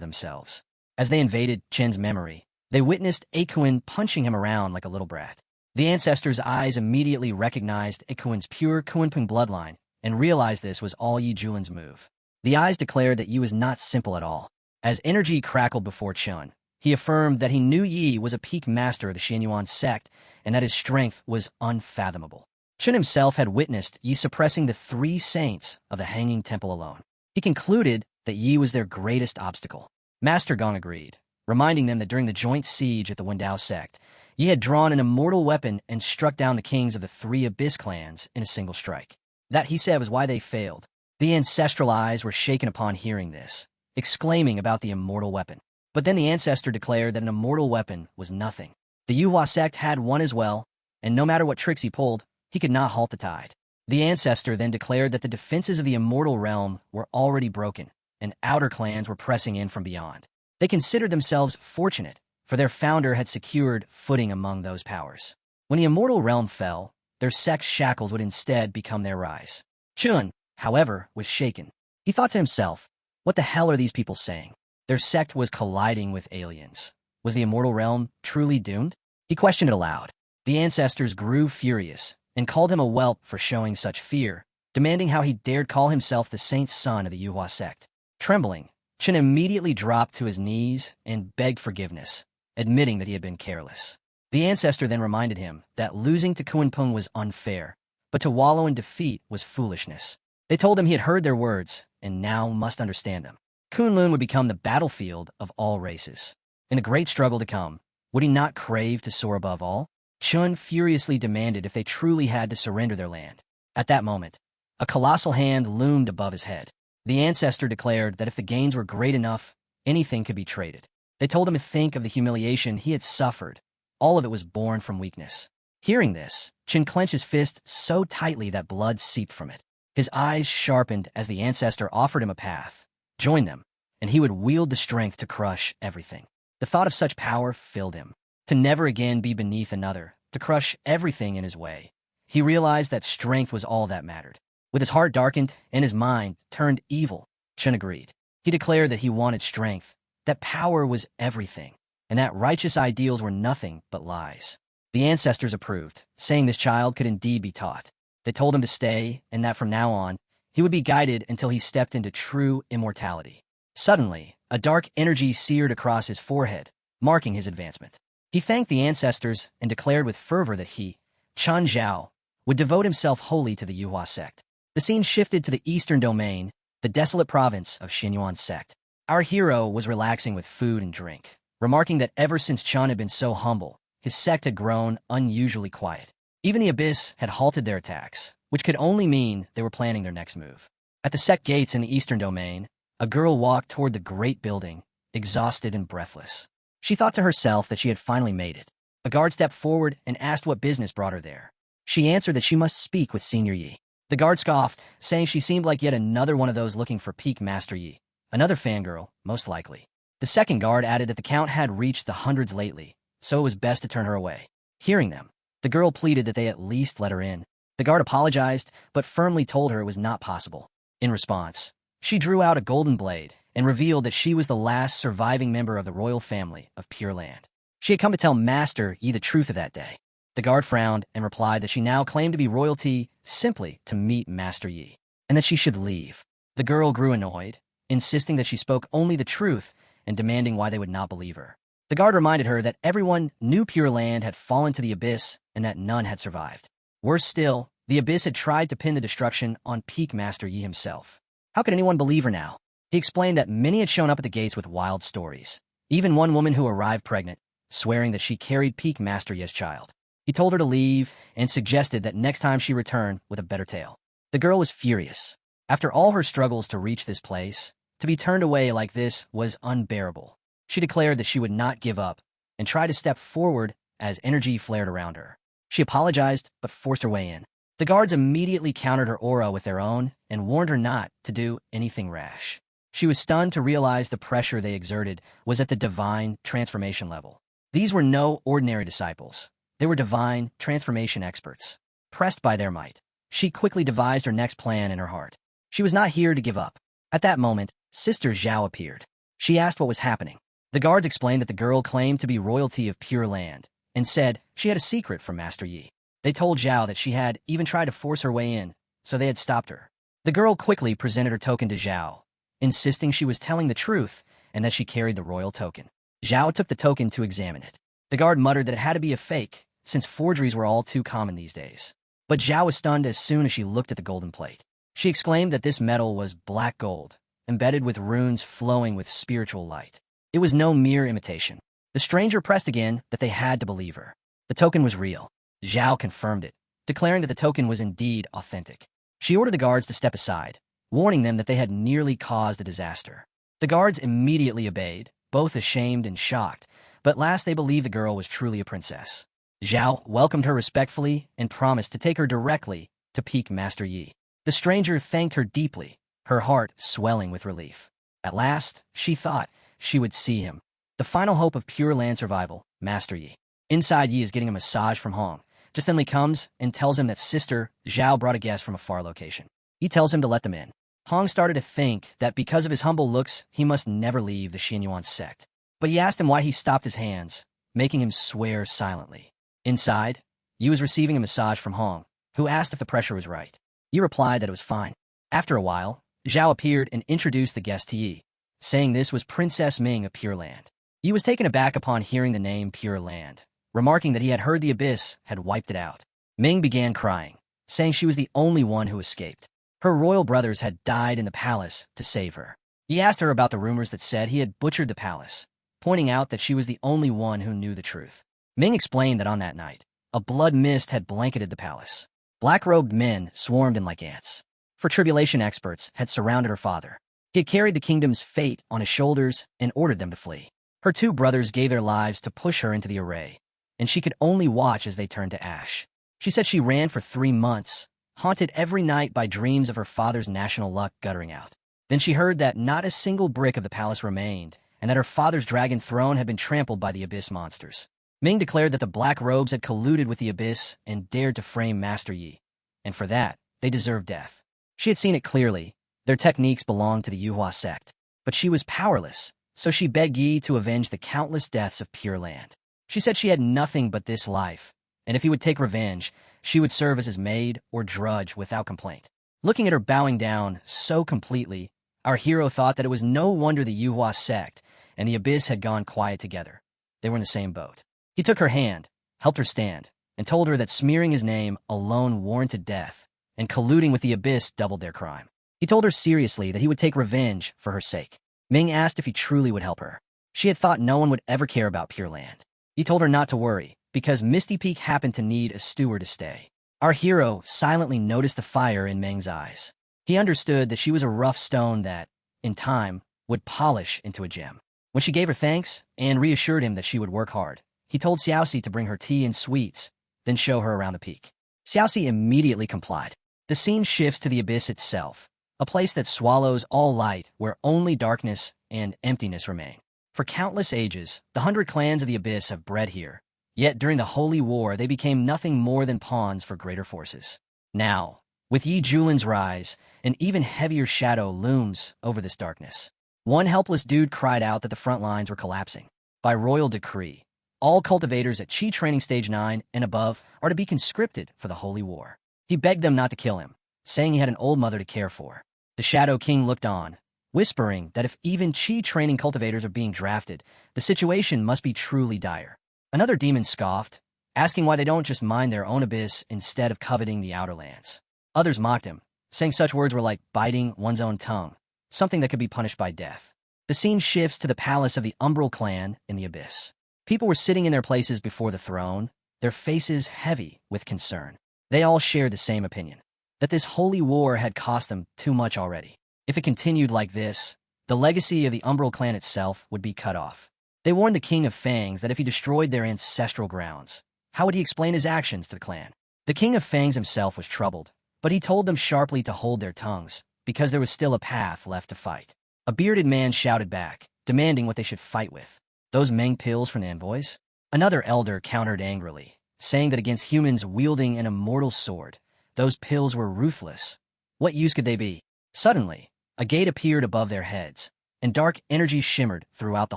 S1: themselves. As they invaded Chen's memory, they witnessed Akuin punching him around like a little brat. The ancestors' eyes immediately recognized Akuin's pure Kunpeng bloodline and realized this was all Yi Julin's move. The eyes declared that Yi was not simple at all. As energy crackled before Chun, He affirmed that he knew Yi was a peak master of the Xianyuan sect and that his strength was unfathomable. Chen himself had witnessed Yi suppressing the 3 saints of the Hanging Temple alone. He concluded that Yi was their greatest obstacle. Master Gong agreed, reminding them that during the joint siege at the Wendao sect, Yi had drawn an immortal weapon and struck down the kings of the 3 Abyss clans in a single strike. That, he said, was why they failed. The ancestral eyes were shaken upon hearing this, exclaiming about the immortal weapon. But then the ancestor declared that an immortal weapon was nothing. The Yuhua sect had one as well, and no matter what tricks he pulled, he could not halt the tide. The ancestor then declared that the defenses of the immortal realm were already broken, and outer clans were pressing in from beyond. They considered themselves fortunate, for their founder had secured footing among those powers. When the immortal realm fell, their sect's shackles would instead become their rise. Chun, however, was shaken. He thought to himself, what the hell are these people saying? Their sect was colliding with aliens. Was the immortal realm truly doomed? He questioned it aloud. The ancestors grew furious and called him a whelp for showing such fear, demanding how he dared call himself the saint's son of the Yuhua sect. Trembling, Chen immediately dropped to his knees and begged forgiveness, admitting that he had been careless. The ancestor then reminded him that losing to Kunpeng was unfair, but to wallow in defeat was foolishness. They told him he had heard their words and now must understand them. Kunlun would become the battlefield of all races. In a great struggle to come, would he not crave to soar above all? Chun furiously demanded if they truly had to surrender their land. At that moment, a colossal hand loomed above his head. The ancestor declared that if the gains were great enough, anything could be traded. They told him to think of the humiliation he had suffered. All of it was born from weakness. Hearing this, Chen clenched his fist so tightly that blood seeped from it. His eyes sharpened as the ancestor offered him a path. Join them, and he would wield the strength to crush everything. The thought of such power filled him. To never again be beneath another, to crush everything in his way. He realized that strength was all that mattered. With his heart darkened and his mind turned evil, Chen agreed. He declared that he wanted strength, that power was everything, and that righteous ideals were nothing but lies. The ancestors approved, saying this child could indeed be taught. They told him to stay, and that from now on, he would be guided until he stepped into true immortality. Suddenly, a dark energy seared across his forehead, marking his advancement. He thanked the ancestors and declared with fervor that he, Chan Zhao, would devote himself wholly to the Yuhua sect. The scene shifted to the eastern domain, the desolate province of Xianyuan sect. Our hero was relaxing with food and drink, remarking that ever since Chun had been so humble, his sect had grown unusually quiet. Even the Abyss had halted their attacks, which could only mean they were planning their next move. At the sect gates in the eastern domain, a girl walked toward the great building, exhausted and breathless. She thought to herself that she had finally made it. A guard stepped forward and asked what business brought her there. She answered that she must speak with Senior Yi. The guard scoffed, saying she seemed like yet another one of those looking for peak Master Yi. Another fangirl, most likely. The second guard added that the count had reached the hundreds lately, so it was best to turn her away. Hearing them, the girl pleaded that they at least let her in. The guard apologized, but firmly told her it was not possible. In response, she drew out a golden blade and revealed that she was the last surviving member of the royal family of Pure Land. She had come to tell Master Yi the truth of that day. The guard frowned and replied that she now claimed to be royalty simply to meet Master Yi, and that she should leave. The girl grew annoyed, insisting that she spoke only the truth and demanding why they would not believe her. The guard reminded her that everyone knew Pure Land had fallen to the Abyss and that none had survived. Worse still, the Abyss had tried to pin the destruction on peak Master Yi himself. How could anyone believe her now? He explained that many had shown up at the gates with wild stories. Even one woman who arrived pregnant, swearing that she carried peak Master Yi's child. He told her to leave and suggested that next time she return with a better tale. The girl was furious. After all her struggles to reach this place, to be turned away like this was unbearable. She declared that she would not give up and try to step forward as energy flared around her. She apologized, but forced her way in. The guards immediately countered her aura with their own and warned her not to do anything rash. She was stunned to realize the pressure they exerted was at the divine transformation level. These were no ordinary disciples. They were divine transformation experts. Pressed by their might, she quickly devised her next plan in her heart. She was not here to give up. At that moment, Sister Zhao appeared. She asked what was happening. The guards explained that the girl claimed to be royalty of Pure Land and said she had a secret from Master Yi. They told Zhao that she had even tried to force her way in, so they had stopped her. The girl quickly presented her token to Zhao, insisting she was telling the truth and that she carried the royal token. Zhao took the token to examine it. The guard muttered that it had to be a fake, since forgeries were all too common these days. But Zhao was stunned as soon as she looked at the golden plate. She exclaimed that this metal was black gold, embedded with runes flowing with spiritual light. It was no mere imitation. The stranger pressed again that they had to believe her. The token was real. Zhao confirmed it, declaring that the token was indeed authentic. She ordered the guards to step aside, warning them that they had nearly caused a disaster. The guards immediately obeyed, both ashamed and shocked, but at last they believed the girl was truly a princess. Zhao welcomed her respectfully and promised to take her directly to Peak Master Yi. The stranger thanked her deeply, her heart swelling with relief. At last, she thought she would see him. The final hope of Pure Land survival, Master Yi. Inside, Yi is getting a massage from Hong. Just then Li comes and tells him that Sister Zhao brought a guest from a far location. He tells him to let them in. Hong started to think that because of his humble looks, he must never leave the Xinyuan sect. But he asked him why he stopped his hands, making him swear silently. Inside, Yi was receiving a massage from Hong, who asked if the pressure was right. Yi replied that it was fine. After a while, Zhao appeared and introduced the guest to Yi, saying this was Princess Ming of Pure Land. Yi was taken aback upon hearing the name Pure Land, remarking that he had heard the abyss had wiped it out. Ming began crying, saying she was the only one who escaped. Her royal brothers had died in the palace to save her. He asked her about the rumors that said he had butchered the palace, pointing out that she was the only one who knew the truth. Ming explained that on that night, a blood mist had blanketed the palace. Black-robed men swarmed in like ants. For tribulation experts had surrounded her father. He had carried the kingdom's fate on his shoulders and ordered them to flee. Her two brothers gave their lives to push her into the array, and she could only watch as they turned to ash. She said she ran for 3 months, haunted every night by dreams of her father's national luck guttering out. Then she heard that not a single brick of the palace remained, and that her father's dragon throne had been trampled by the abyss monsters. Ming declared that the black robes had colluded with the abyss and dared to frame Master Yi, and for that, they deserved death. She had seen it clearly. Their techniques belonged to the Yuhua sect, but she was powerless, so she begged Yi to avenge the countless deaths of Pure Land. She said she had nothing but this life, and if he would take revenge, she would serve as his maid or drudge without complaint. Looking at her bowing down so completely, our hero thought that it was no wonder the Yuhua sect and the abyss had gone quiet together. They were in the same boat. He took her hand, helped her stand, and told her that smearing his name alone warranted death, and colluding with the abyss doubled their crime. He told her seriously that he would take revenge for her sake. Ming asked if he truly would help her. She had thought no one would ever care about Pure Land. He told her not to worry, because Misty Peak happened to need a steward to stay. Our hero silently noticed the fire in Meng's eyes. He understood that she was a rough stone that, in time, would polish into a gem. When she gave her thanks and reassured him that she would work hard, he told Xiaoxi to bring her tea and sweets, then show her around the peak. Xiaoxi immediately complied. The scene shifts to the abyss itself, a place that swallows all light where only darkness and emptiness remain. For countless ages, the 100 clans of the abyss have bred here, yet during the Holy War they became nothing more than pawns for greater forces. Now, with Yi Julin's rise, an even heavier shadow looms over this darkness. One helpless dude cried out that the front lines were collapsing. By royal decree, all cultivators at Qi Training Stage 9 and above are to be conscripted for the Holy War. He begged them not to kill him, saying he had an old mother to care for. The Shadow King looked on, whispering that if even Qi Training cultivators are being drafted, the situation must be truly dire. Another demon scoffed, asking why they don't just mine their own abyss instead of coveting the outer lands. Others mocked him, saying such words were like biting one's own tongue, something that could be punished by death. The scene shifts to the palace of the Umbral clan in the abyss. People were sitting in their places before the throne, their faces heavy with concern. They all shared the same opinion, that this holy war had cost them too much already. If it continued like this, the legacy of the Umbral clan itself would be cut off. They warned the King of Fangs that if he destroyed their ancestral grounds, how would he explain his actions to the clan? The King of Fangs himself was troubled, but he told them sharply to hold their tongues, because there was still a path left to fight. A bearded man shouted back, demanding what they should fight with. Those Meng pills from the envoys? Another elder countered angrily, saying that against humans wielding an immortal sword, those pills were ruthless. What use could they be? Suddenly, a gate appeared above their heads, and dark energy shimmered throughout the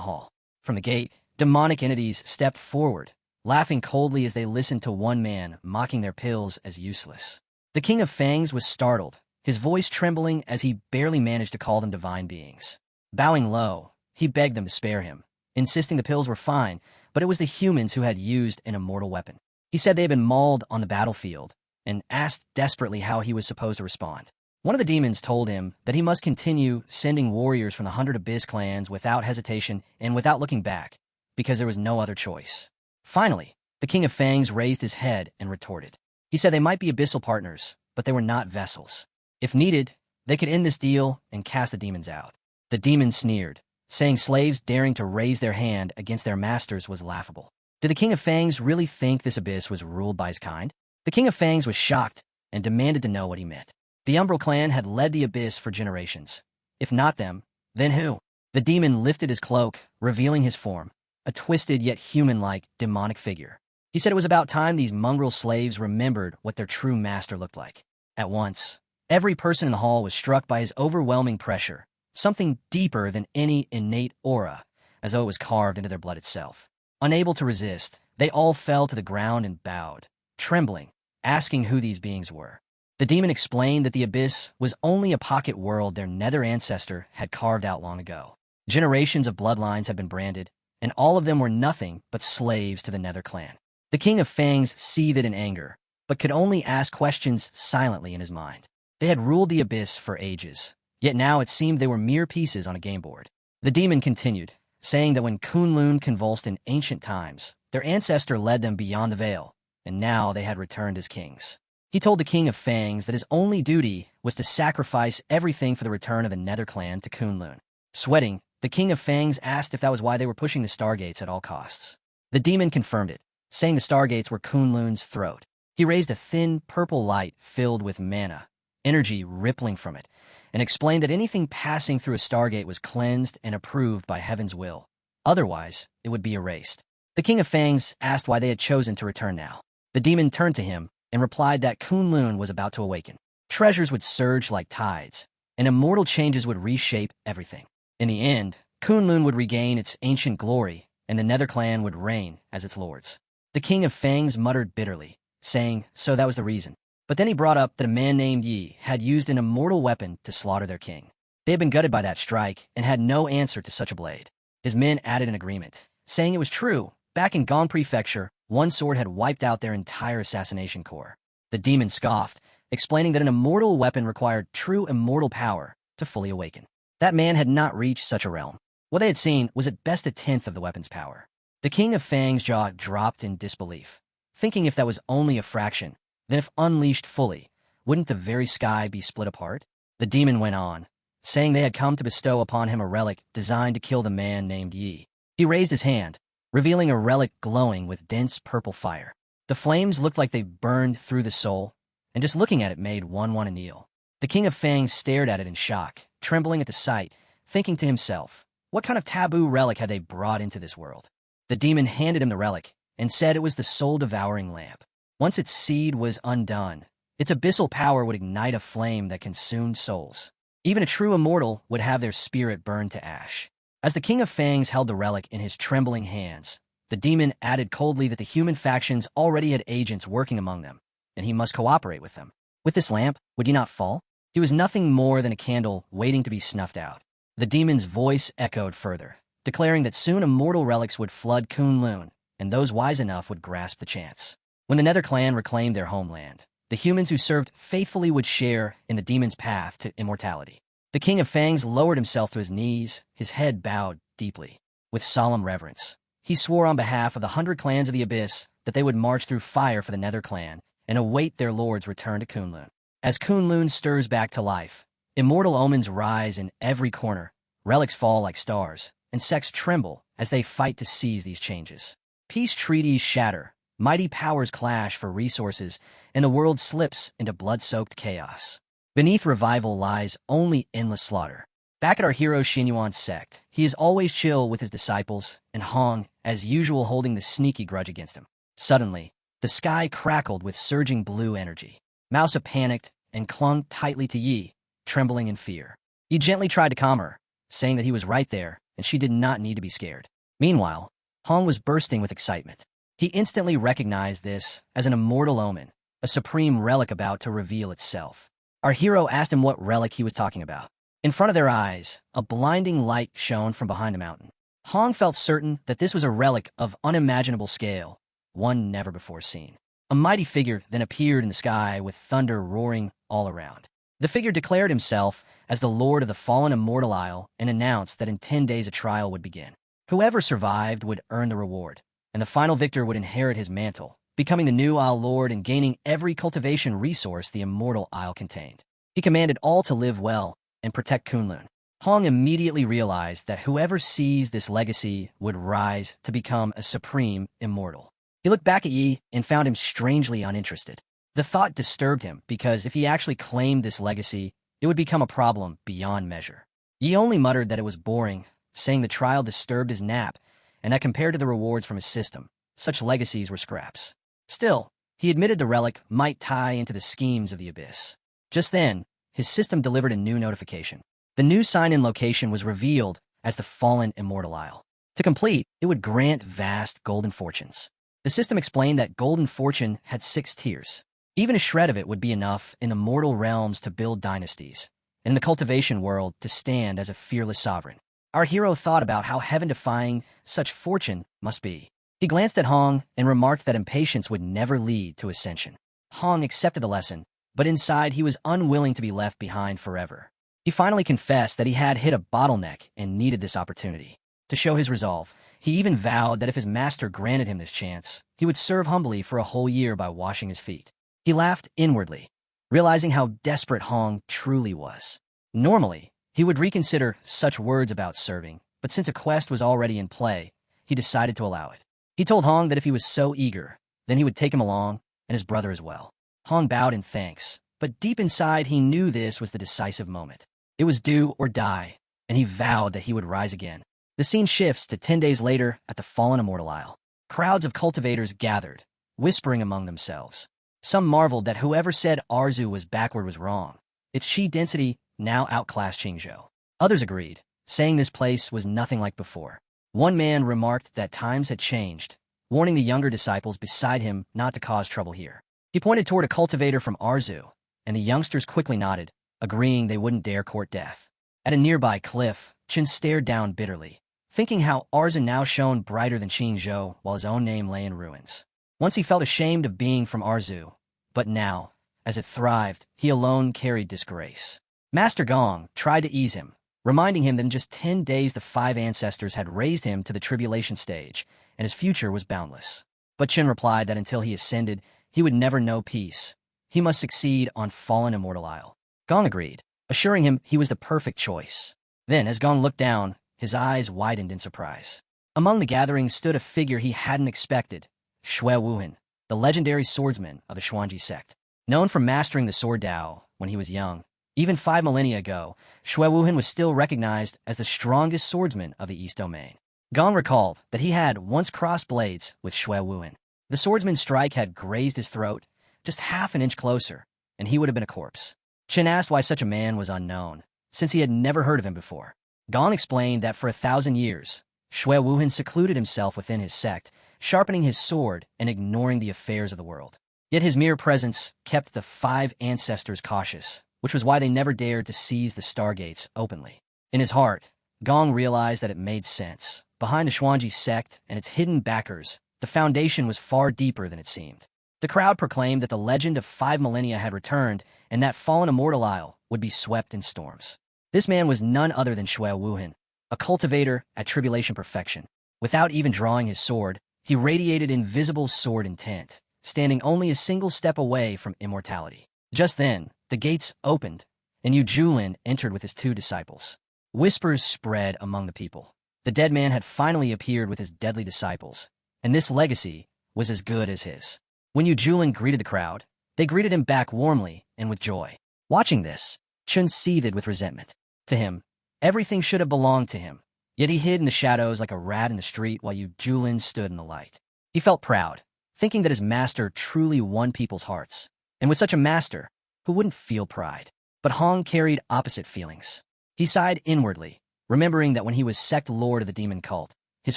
S1: hall. From the gate, demonic entities stepped forward, laughing coldly as they listened to one man mocking their pills as useless. The King of Fangs was startled, his voice trembling as he barely managed to call them divine beings. Bowing low, he begged them to spare him, insisting the pills were fine, but it was the humans who had used an immortal weapon. He said they had been mauled on the battlefield and asked desperately how he was supposed to respond. One of the demons told him that he must continue sending warriors from the 100 Abyss clans without hesitation and without looking back, because there was no other choice. Finally, the King of Fangs raised his head and retorted. He said they might be abyssal partners, but they were not vessels. If needed, they could end this deal and cast the demons out. The demon sneered, saying slaves daring to raise their hand against their masters was laughable. Did the King of Fangs really think this abyss was ruled by his kind? The King of Fangs was shocked and demanded to know what he meant. The Umbral clan had led the abyss for generations. If not them, then who? The demon lifted his cloak, revealing his form, a twisted yet human-like demonic figure. He said it was about time these mongrel slaves remembered what their true master looked like. At once, every person in the hall was struck by his overwhelming pressure, something deeper than any innate aura, as though it was carved into their blood itself. Unable to resist, they all fell to the ground and bowed, trembling, asking who these beings were. The demon explained that the abyss was only a pocket world their nether ancestor had carved out long ago. Generations of bloodlines had been branded, and all of them were nothing but slaves to the nether clan. The King of Fangs seethed in anger, but could only ask questions silently in his mind. They had ruled the abyss for ages, yet now it seemed they were mere pieces on a game board. The demon continued, saying that when Kunlun convulsed in ancient times, their ancestor led them beyond the veil, and now they had returned as kings. He told the King of Fangs that his only duty was to sacrifice everything for the return of the Nether Clan to Kunlun. Sweating, the King of Fangs asked if that was why they were pushing the Stargates at all costs. The demon confirmed it, saying the Stargates were Kunlun's throat. He raised a thin purple light filled with mana, energy rippling from it, and explained that anything passing through a Stargate was cleansed and approved by Heaven's will. Otherwise, it would be erased. The King of Fangs asked why they had chosen to return now. The demon turned to him and replied that Kunlun was about to awaken. Treasures would surge like tides, and immortal changes would reshape everything. In the end, Kunlun would regain its ancient glory, and the Nether Clan would reign as its lords. The King of Fangs muttered bitterly, saying, so that was the reason. But then he brought up that a man named Yi had used an immortal weapon to slaughter their king. They had been gutted by that strike and had no answer to such a blade. His men added an agreement, saying it was true. Back in Gong Prefecture, one sword had wiped out their entire assassination corps. The demon scoffed, explaining that an immortal weapon required true immortal power to fully awaken. That man had not reached such a realm. What they had seen was at best a tenth of the weapon's power. The King of Fang's jaw dropped in disbelief, thinking if that was only a fraction, then if unleashed fully, wouldn't the very sky be split apart? The demon went on, saying they had come to bestow upon him a relic designed to kill the man named Yi. He raised his hand, revealing a relic glowing with dense purple fire. The flames looked like they burned through the soul, and just looking at it made one want to kneel. The King of Fangs stared at it in shock, trembling at the sight, thinking to himself, what kind of taboo relic had they brought into this world? The demon handed him the relic and said it was the soul-devouring lamp. Once its seed was undone, its abyssal power would ignite a flame that consumed souls. Even a true immortal would have their spirit burned to ash. As the King of Fangs held the relic in his trembling hands, the demon added coldly that the human factions already had agents working among them, and he must cooperate with them. With this lamp, would he not fall? He was nothing more than a candle waiting to be snuffed out. The demon's voice echoed further, declaring that soon immortal relics would flood Kunlun, and those wise enough would grasp the chance. When the Nether Clan reclaimed their homeland, the humans who served faithfully would share in the demon's path to immortality. The King of Fangs lowered himself to his knees, his head bowed deeply. With solemn reverence, he swore on behalf of the 100 clans of the Abyss that they would march through fire for the Nether Clan and await their lord's return to Kunlun. As Kunlun stirs back to life, immortal omens rise in every corner, relics fall like stars, and sects tremble as they fight to seize these changes. Peace treaties shatter, mighty powers clash for resources, and the world slips into blood-soaked chaos. Beneath revival lies only endless slaughter. Back at our hero Xinyuan's sect, he is always chill with his disciples, and Hong, as usual, holding the sneaky grudge against him. Suddenly, the sky crackled with surging blue energy. Mousa panicked and clung tightly to Yi, trembling in fear. He gently tried to calm her, saying that he was right there and she did not need to be scared. Meanwhile, Hong was bursting with excitement. He instantly recognized this as an immortal omen, a supreme relic about to reveal itself. Our hero asked him what relic he was talking about. In front of their eyes, a blinding light shone from behind the mountain. Hong felt certain that this was a relic of unimaginable scale, one never before seen. A mighty figure then appeared in the sky with thunder roaring all around. The figure declared himself as the lord of the fallen immortal isle and announced that in 10 days a trial would begin. Whoever survived would earn the reward, and the final victor would inherit his mantle, becoming the new isle lord and gaining every cultivation resource the immortal isle contained. He commanded all to live well and protect Kunlun. Hong immediately realized that whoever seized this legacy would rise to become a supreme immortal. He looked back at Yi and found him strangely uninterested. The thought disturbed him because if he actually claimed this legacy, it would become a problem beyond measure. Yi only muttered that it was boring, saying the trial disturbed his nap, and that compared to the rewards from his system, such legacies were scraps. Still, he admitted the relic might tie into the schemes of the Abyss. Just then, his system delivered a new notification. The new sign-in location was revealed as the Fallen Immortal Isle. To complete, it would grant vast golden fortunes. The system explained that golden fortune had 6 tiers. Even a shred of it would be enough in the mortal realms to build dynasties, and in the cultivation world to stand as a fearless sovereign. Our hero thought about how heaven-defying such fortune must be. He glanced at Hong and remarked that impatience would never lead to ascension. Hong accepted the lesson, but inside he was unwilling to be left behind forever. He finally confessed that he had hit a bottleneck and needed this opportunity. To show his resolve, he even vowed that if his master granted him this chance, he would serve humbly for a whole year by washing his feet. He laughed inwardly, realizing how desperate Hong truly was. Normally, he would reconsider such words about serving, but since a quest was already in play, he decided to allow it. He told Hong that if he was so eager, then he would take him along, and his brother as well. Hong bowed in thanks, but deep inside he knew this was the decisive moment. It was do or die, and he vowed that he would rise again. The scene shifts to 10 days later at the Fallen Immortal Isle. Crowds of cultivators gathered, whispering among themselves. Some marveled that whoever said Arzu was backward was wrong. Its chi density now outclassed Qingzhou. Others agreed, saying this place was nothing like before. One man remarked that times had changed, warning the younger disciples beside him not to cause trouble here. He pointed toward a cultivator from Arzu, and the youngsters quickly nodded, agreeing they wouldn't dare court death. At a nearby cliff, Chen stared down bitterly, thinking how Arzu now shone brighter than Qingzhou while his own name lay in ruins. Once he felt ashamed of being from Arzu, but now, as it thrived, he alone carried disgrace. Master Gong tried to ease him, reminding him that in just 10 days the 5 ancestors had raised him to the tribulation stage, and his future was boundless. But Chen replied that until he ascended, he would never know peace. He must succeed on Fallen Immortal Isle. Gong agreed, assuring him he was the perfect choice. Then, as Gong looked down, his eyes widened in surprise. Among the gathering stood a figure he hadn't expected, Xue Wuhan, the legendary swordsman of the Xuanji sect. Known for mastering the sword Dao when he was young, even 5 millennia ago, Xue Wuhan was still recognized as the strongest swordsman of the East Domain. Gong recalled that he had once crossed blades with Xue Wuhan. The swordsman's strike had grazed his throat just half an inch closer, and he would have been a corpse. Chen asked why such a man was unknown, since he had never heard of him before. Gong explained that for 1,000 years, Xue Wuhan secluded himself within his sect, sharpening his sword and ignoring the affairs of the world. Yet his mere presence kept the 5 ancestors cautious, which was why they never dared to seize the stargates openly. In his heart, Gong realized that it made sense. Behind the Xuanji sect and its hidden backers, the foundation was far deeper than it seemed. The crowd proclaimed that the legend of 5 millennia had returned and that Fallen Immortal Isle would be swept in storms. This man was none other than Xue Wuhan, a cultivator at tribulation perfection. Without even drawing his sword, he radiated invisible sword intent, standing only a single step away from immortality. Just then, the gates opened, and Yu Julin entered with his 2 disciples. Whispers spread among the people. The dead man had finally appeared with his deadly disciples, and this legacy was as good as his. When Yu Julin greeted the crowd, they greeted him back warmly and with joy. Watching this, Chen seethed with resentment. To him, everything should have belonged to him, yet he hid in the shadows like a rat in the street while Yu Julin stood in the light. He felt proud, thinking that his master truly won people's hearts. And with such a master, who wouldn't feel pride? But Hong carried opposite feelings. He sighed inwardly, remembering that when he was sect lord of the demon cult, his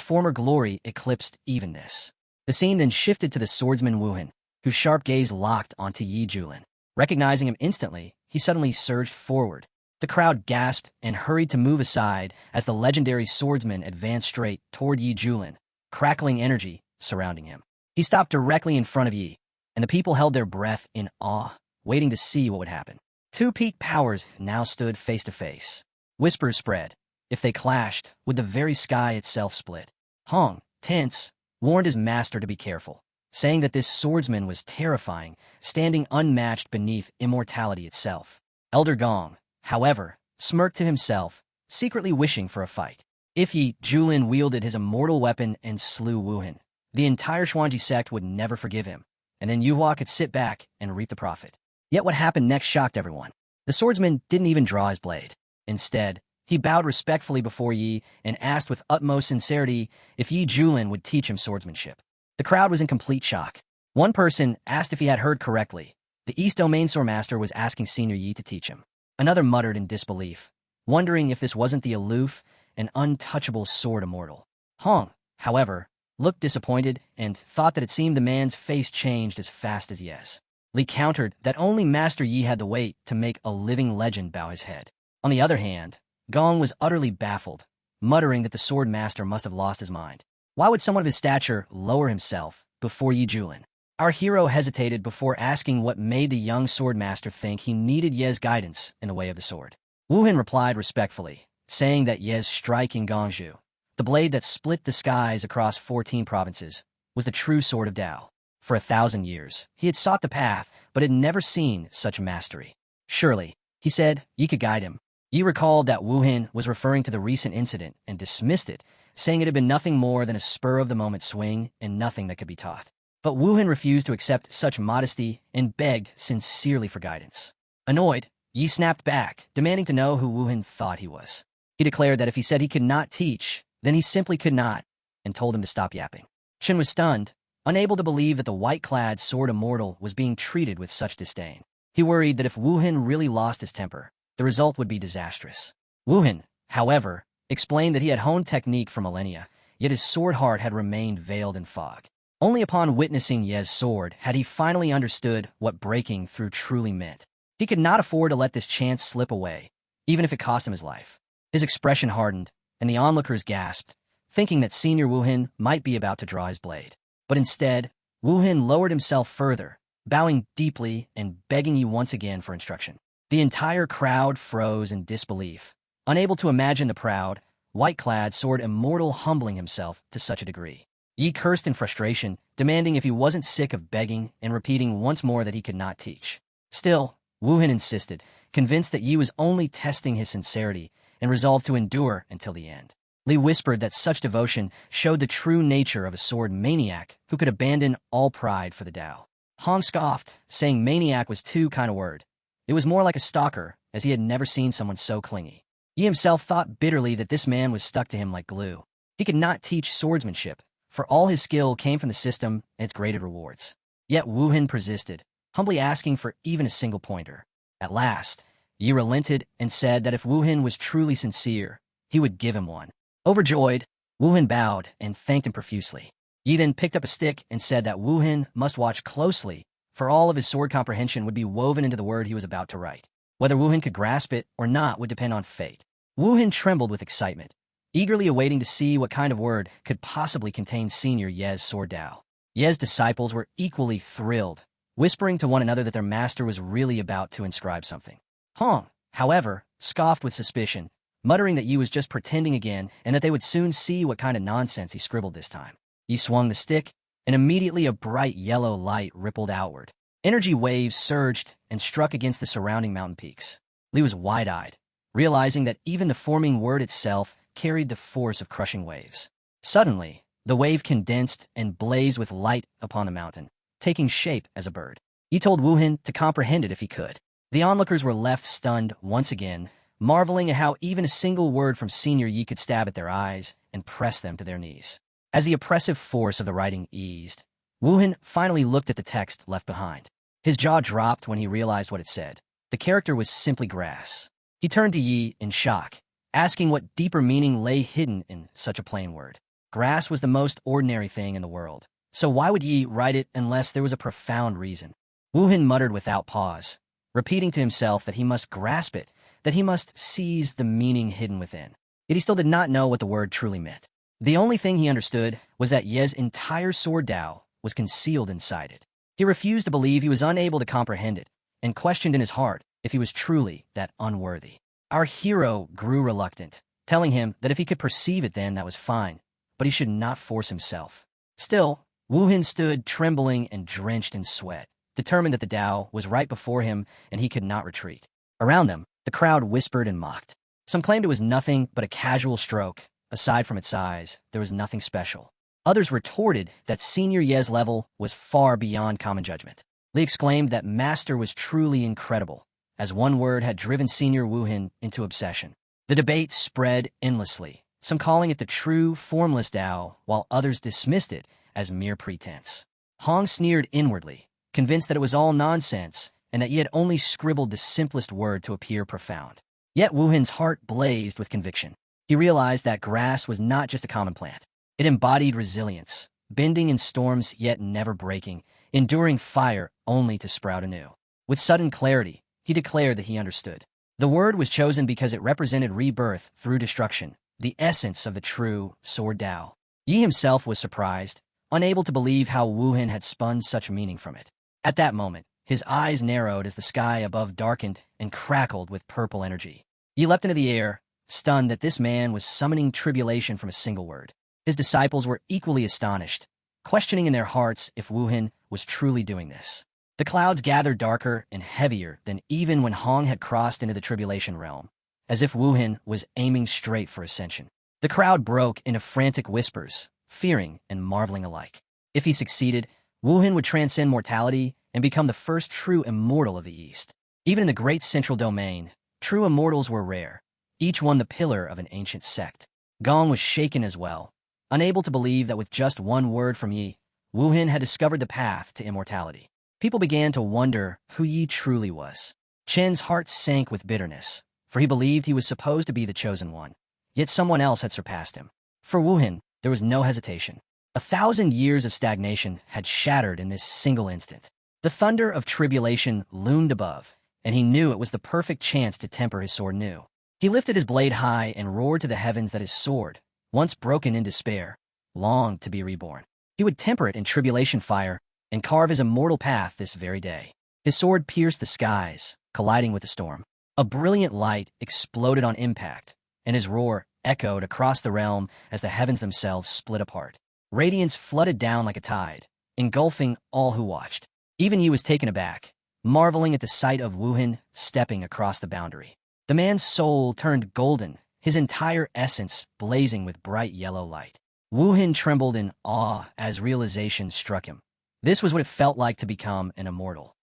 S1: former glory eclipsed even this. The scene then shifted to the swordsman Wuhan, whose sharp gaze locked onto Yi Julin. Recognizing him instantly, he suddenly surged forward. The crowd gasped and hurried to move aside as the legendary swordsman advanced straight toward Yi Julin, crackling energy surrounding him. He stopped directly in front of Yi, and the people held their breath in awe, waiting to see what would happen. Two peak powers now stood face to face. Whispers spread. If they clashed, would the very sky itself split? Hong, tense, warned his master to be careful, saying that this swordsman was terrifying, standing unmatched beneath immortality itself. Elder Gong, however, smirked to himself, secretly wishing for a fight. If Yi Julin wielded his immortal weapon and slew Wuhan, the entire Xuanji sect would never forgive him, and then Yuhua could sit back and reap the profit. Yet what happened next shocked everyone. The swordsman didn't even draw his blade. Instead, he bowed respectfully before Yi and asked with utmost sincerity if Yi Julin would teach him swordsmanship. The crowd was in complete shock. One person asked if he had heard correctly. The East Domain Swordmaster was asking Senior Yi to teach him. Another muttered in disbelief, wondering if this wasn't the aloof and untouchable sword immortal. Hong, however, looked disappointed and thought that it seemed the man's face changed as fast as yes. Li countered that only Master Yi had the weight to make a living legend bow his head. On the other hand, Gong was utterly baffled, muttering that the sword master must have lost his mind. Why would someone of his stature lower himself before Yi Julin? Our hero hesitated before asking what made the young sword master think he needed Ye's guidance in the way of the sword. Wuhan replied respectfully, saying that Ye's strike in Gongzhou, the blade that split the skies across 14 provinces, was the true sword of Tao. For 1,000 years, he had sought the path, but had never seen such mastery. Surely, he said, Yi could guide him. Yi recalled that Wuhan was referring to the recent incident and dismissed it, saying it had been nothing more than a spur-of-the-moment swing and nothing that could be taught. But Wuhan refused to accept such modesty and begged sincerely for guidance. Annoyed, Yi snapped back, demanding to know who Wuhan thought he was. He declared that if he said he could not teach, then he simply could not, and told him to stop yapping. Shen was stunned, unable to believe that the white-clad sword immortal was being treated with such disdain. He worried that if Wuhan really lost his temper, the result would be disastrous. Wuhan, however, explained that he had honed technique for millennia, yet his sword heart had remained veiled in fog. Only upon witnessing Ye's sword had he finally understood what breaking through truly meant. He could not afford to let this chance slip away, even if it cost him his life. His expression hardened, and the onlookers gasped, thinking that Senior Wuhan might be about to draw his blade. But instead, Wuhan lowered himself further, bowing deeply and begging Yi once again for instruction. The entire crowd froze in disbelief, unable to imagine the proud, white-clad sword immortal humbling himself to such a degree. Yi cursed in frustration, demanding if he wasn't sick of begging and repeating once more that he could not teach. Still, Wuhan insisted, convinced that Yi was only testing his sincerity and resolved to endure until the end. Li whispered that such devotion showed the true nature of a sword maniac who could abandon all pride for the Tao. Hong scoffed, saying maniac was too kind a word. It was more like a stalker, as he had never seen someone so clingy. Yi himself thought bitterly that this man was stuck to him like glue. He could not teach swordsmanship, for all his skill came from the system and its graded rewards. Yet Wuhan persisted, humbly asking for even a single pointer. At last, Yi relented and said that if Wuhan was truly sincere, he would give him one. Overjoyed, Wuhan bowed and thanked him profusely. Yi then picked up a stick and said that Wuhan must watch closely, for all of his sword comprehension would be woven into the word he was about to write. Whether Wuhan could grasp it or not would depend on fate. Wuhan trembled with excitement, eagerly awaiting to see what kind of word could possibly contain Senior Ye's sword Tao. Ye's disciples were equally thrilled, whispering to one another that their master was really about to inscribe something. Hong, however, scoffed with suspicion, muttering that Yi was just pretending again and that they would soon see what kind of nonsense he scribbled this time. Yi swung the stick, and immediately a bright yellow light rippled outward. Energy waves surged and struck against the surrounding mountain peaks. Li was wide-eyed, realizing that even the forming word itself carried the force of crushing waves. Suddenly, the wave condensed and blazed with light upon the mountain, taking shape as a bird. He told Wuhan to comprehend it if he could. The onlookers were left stunned once again, marveling at how even a single word from Senior Yi could stab at their eyes and press them to their knees. As the oppressive force of the writing eased, Wuhan finally looked at the text left behind. His jaw dropped when he realized what it said. The character was simply grass. He turned to Yi in shock, asking what deeper meaning lay hidden in such a plain word. Grass was the most ordinary thing in the world, so why would Yi write it unless there was a profound reason? Wuhan muttered without pause, repeating to himself that he must grasp it, that he must seize the meaning hidden within. Yet he still did not know what the word truly meant. The only thing he understood was that Ye's entire sword Dao was concealed inside it. He refused to believe, he was unable to comprehend it, and questioned in his heart if he was truly that unworthy. Our hero grew reluctant, telling him that if he could perceive it then that was fine, but he should not force himself. Still, Wu Hin stood trembling and drenched in sweat, determined that the Tao was right before him and he could not retreat. Around them, the crowd whispered and mocked. Some claimed it was nothing but a casual stroke. Aside from its size, there was nothing special. Others retorted that Senior Ye's level was far beyond common judgment. They exclaimed that Master was truly incredible, as one word had driven Senior Wu Hin into obsession. The debate spread endlessly, some calling it the true, formless Tao, while others dismissed it as mere pretense. Hong sneered inwardly, convinced that it was all nonsense and that he had only scribbled the simplest word to appear profound. Yet Wu Hin's heart blazed with conviction. He realized that grass was not just a common plant. It embodied resilience, bending in storms yet never breaking, enduring fire only to sprout anew. With sudden clarity, he declared that he understood. The word was chosen because it represented rebirth through destruction, the essence of the true Sword Dao. Yi himself was surprised, unable to believe how Wu Hin had spun such meaning from it. At that moment, his eyes narrowed as the sky above darkened and crackled with purple energy. He leapt into the air, stunned that this man was summoning tribulation from a single word. His disciples were equally astonished, questioning in their hearts if Wu Hin was truly doing this. The clouds gathered darker and heavier than even when Hong had crossed into the tribulation realm, as if Wu Hin was aiming straight for Ascension. The crowd broke into frantic whispers, fearing and marveling alike. If he succeeded, Wu Hin would transcend mortality and become the first true immortal of the East. Even in the great central domain, true immortals were rare, each one the pillar of an ancient sect. Gong was shaken as well, unable to believe that with just one word from Yi, Wu Hin had discovered the path to immortality. People began to wonder who Yi truly was. Chen's heart sank with bitterness, for he believed he was supposed to be the chosen one, yet someone else had surpassed him. For Wu Hin, there was no hesitation. 1,000 years of stagnation had shattered in this single instant. The thunder of tribulation loomed above, and he knew it was the perfect chance to temper his sword anew. He lifted his blade high and roared to the heavens that his sword, once broken in despair, longed to be reborn. He would temper it in tribulation fire and carve his immortal path this very day. His sword pierced the skies, colliding with the storm. A brilliant light exploded on impact, and his roar echoed across the realm as the heavens themselves split apart. Radiance flooded down like a tide, engulfing all who watched. Even Yi was taken aback, marveling at the sight of Wu Hin stepping across the boundary. The man's soul turned golden, his entire essence blazing with bright yellow light. Wu Hin trembled in awe as realization struck him. This was what it felt like to become an immortal.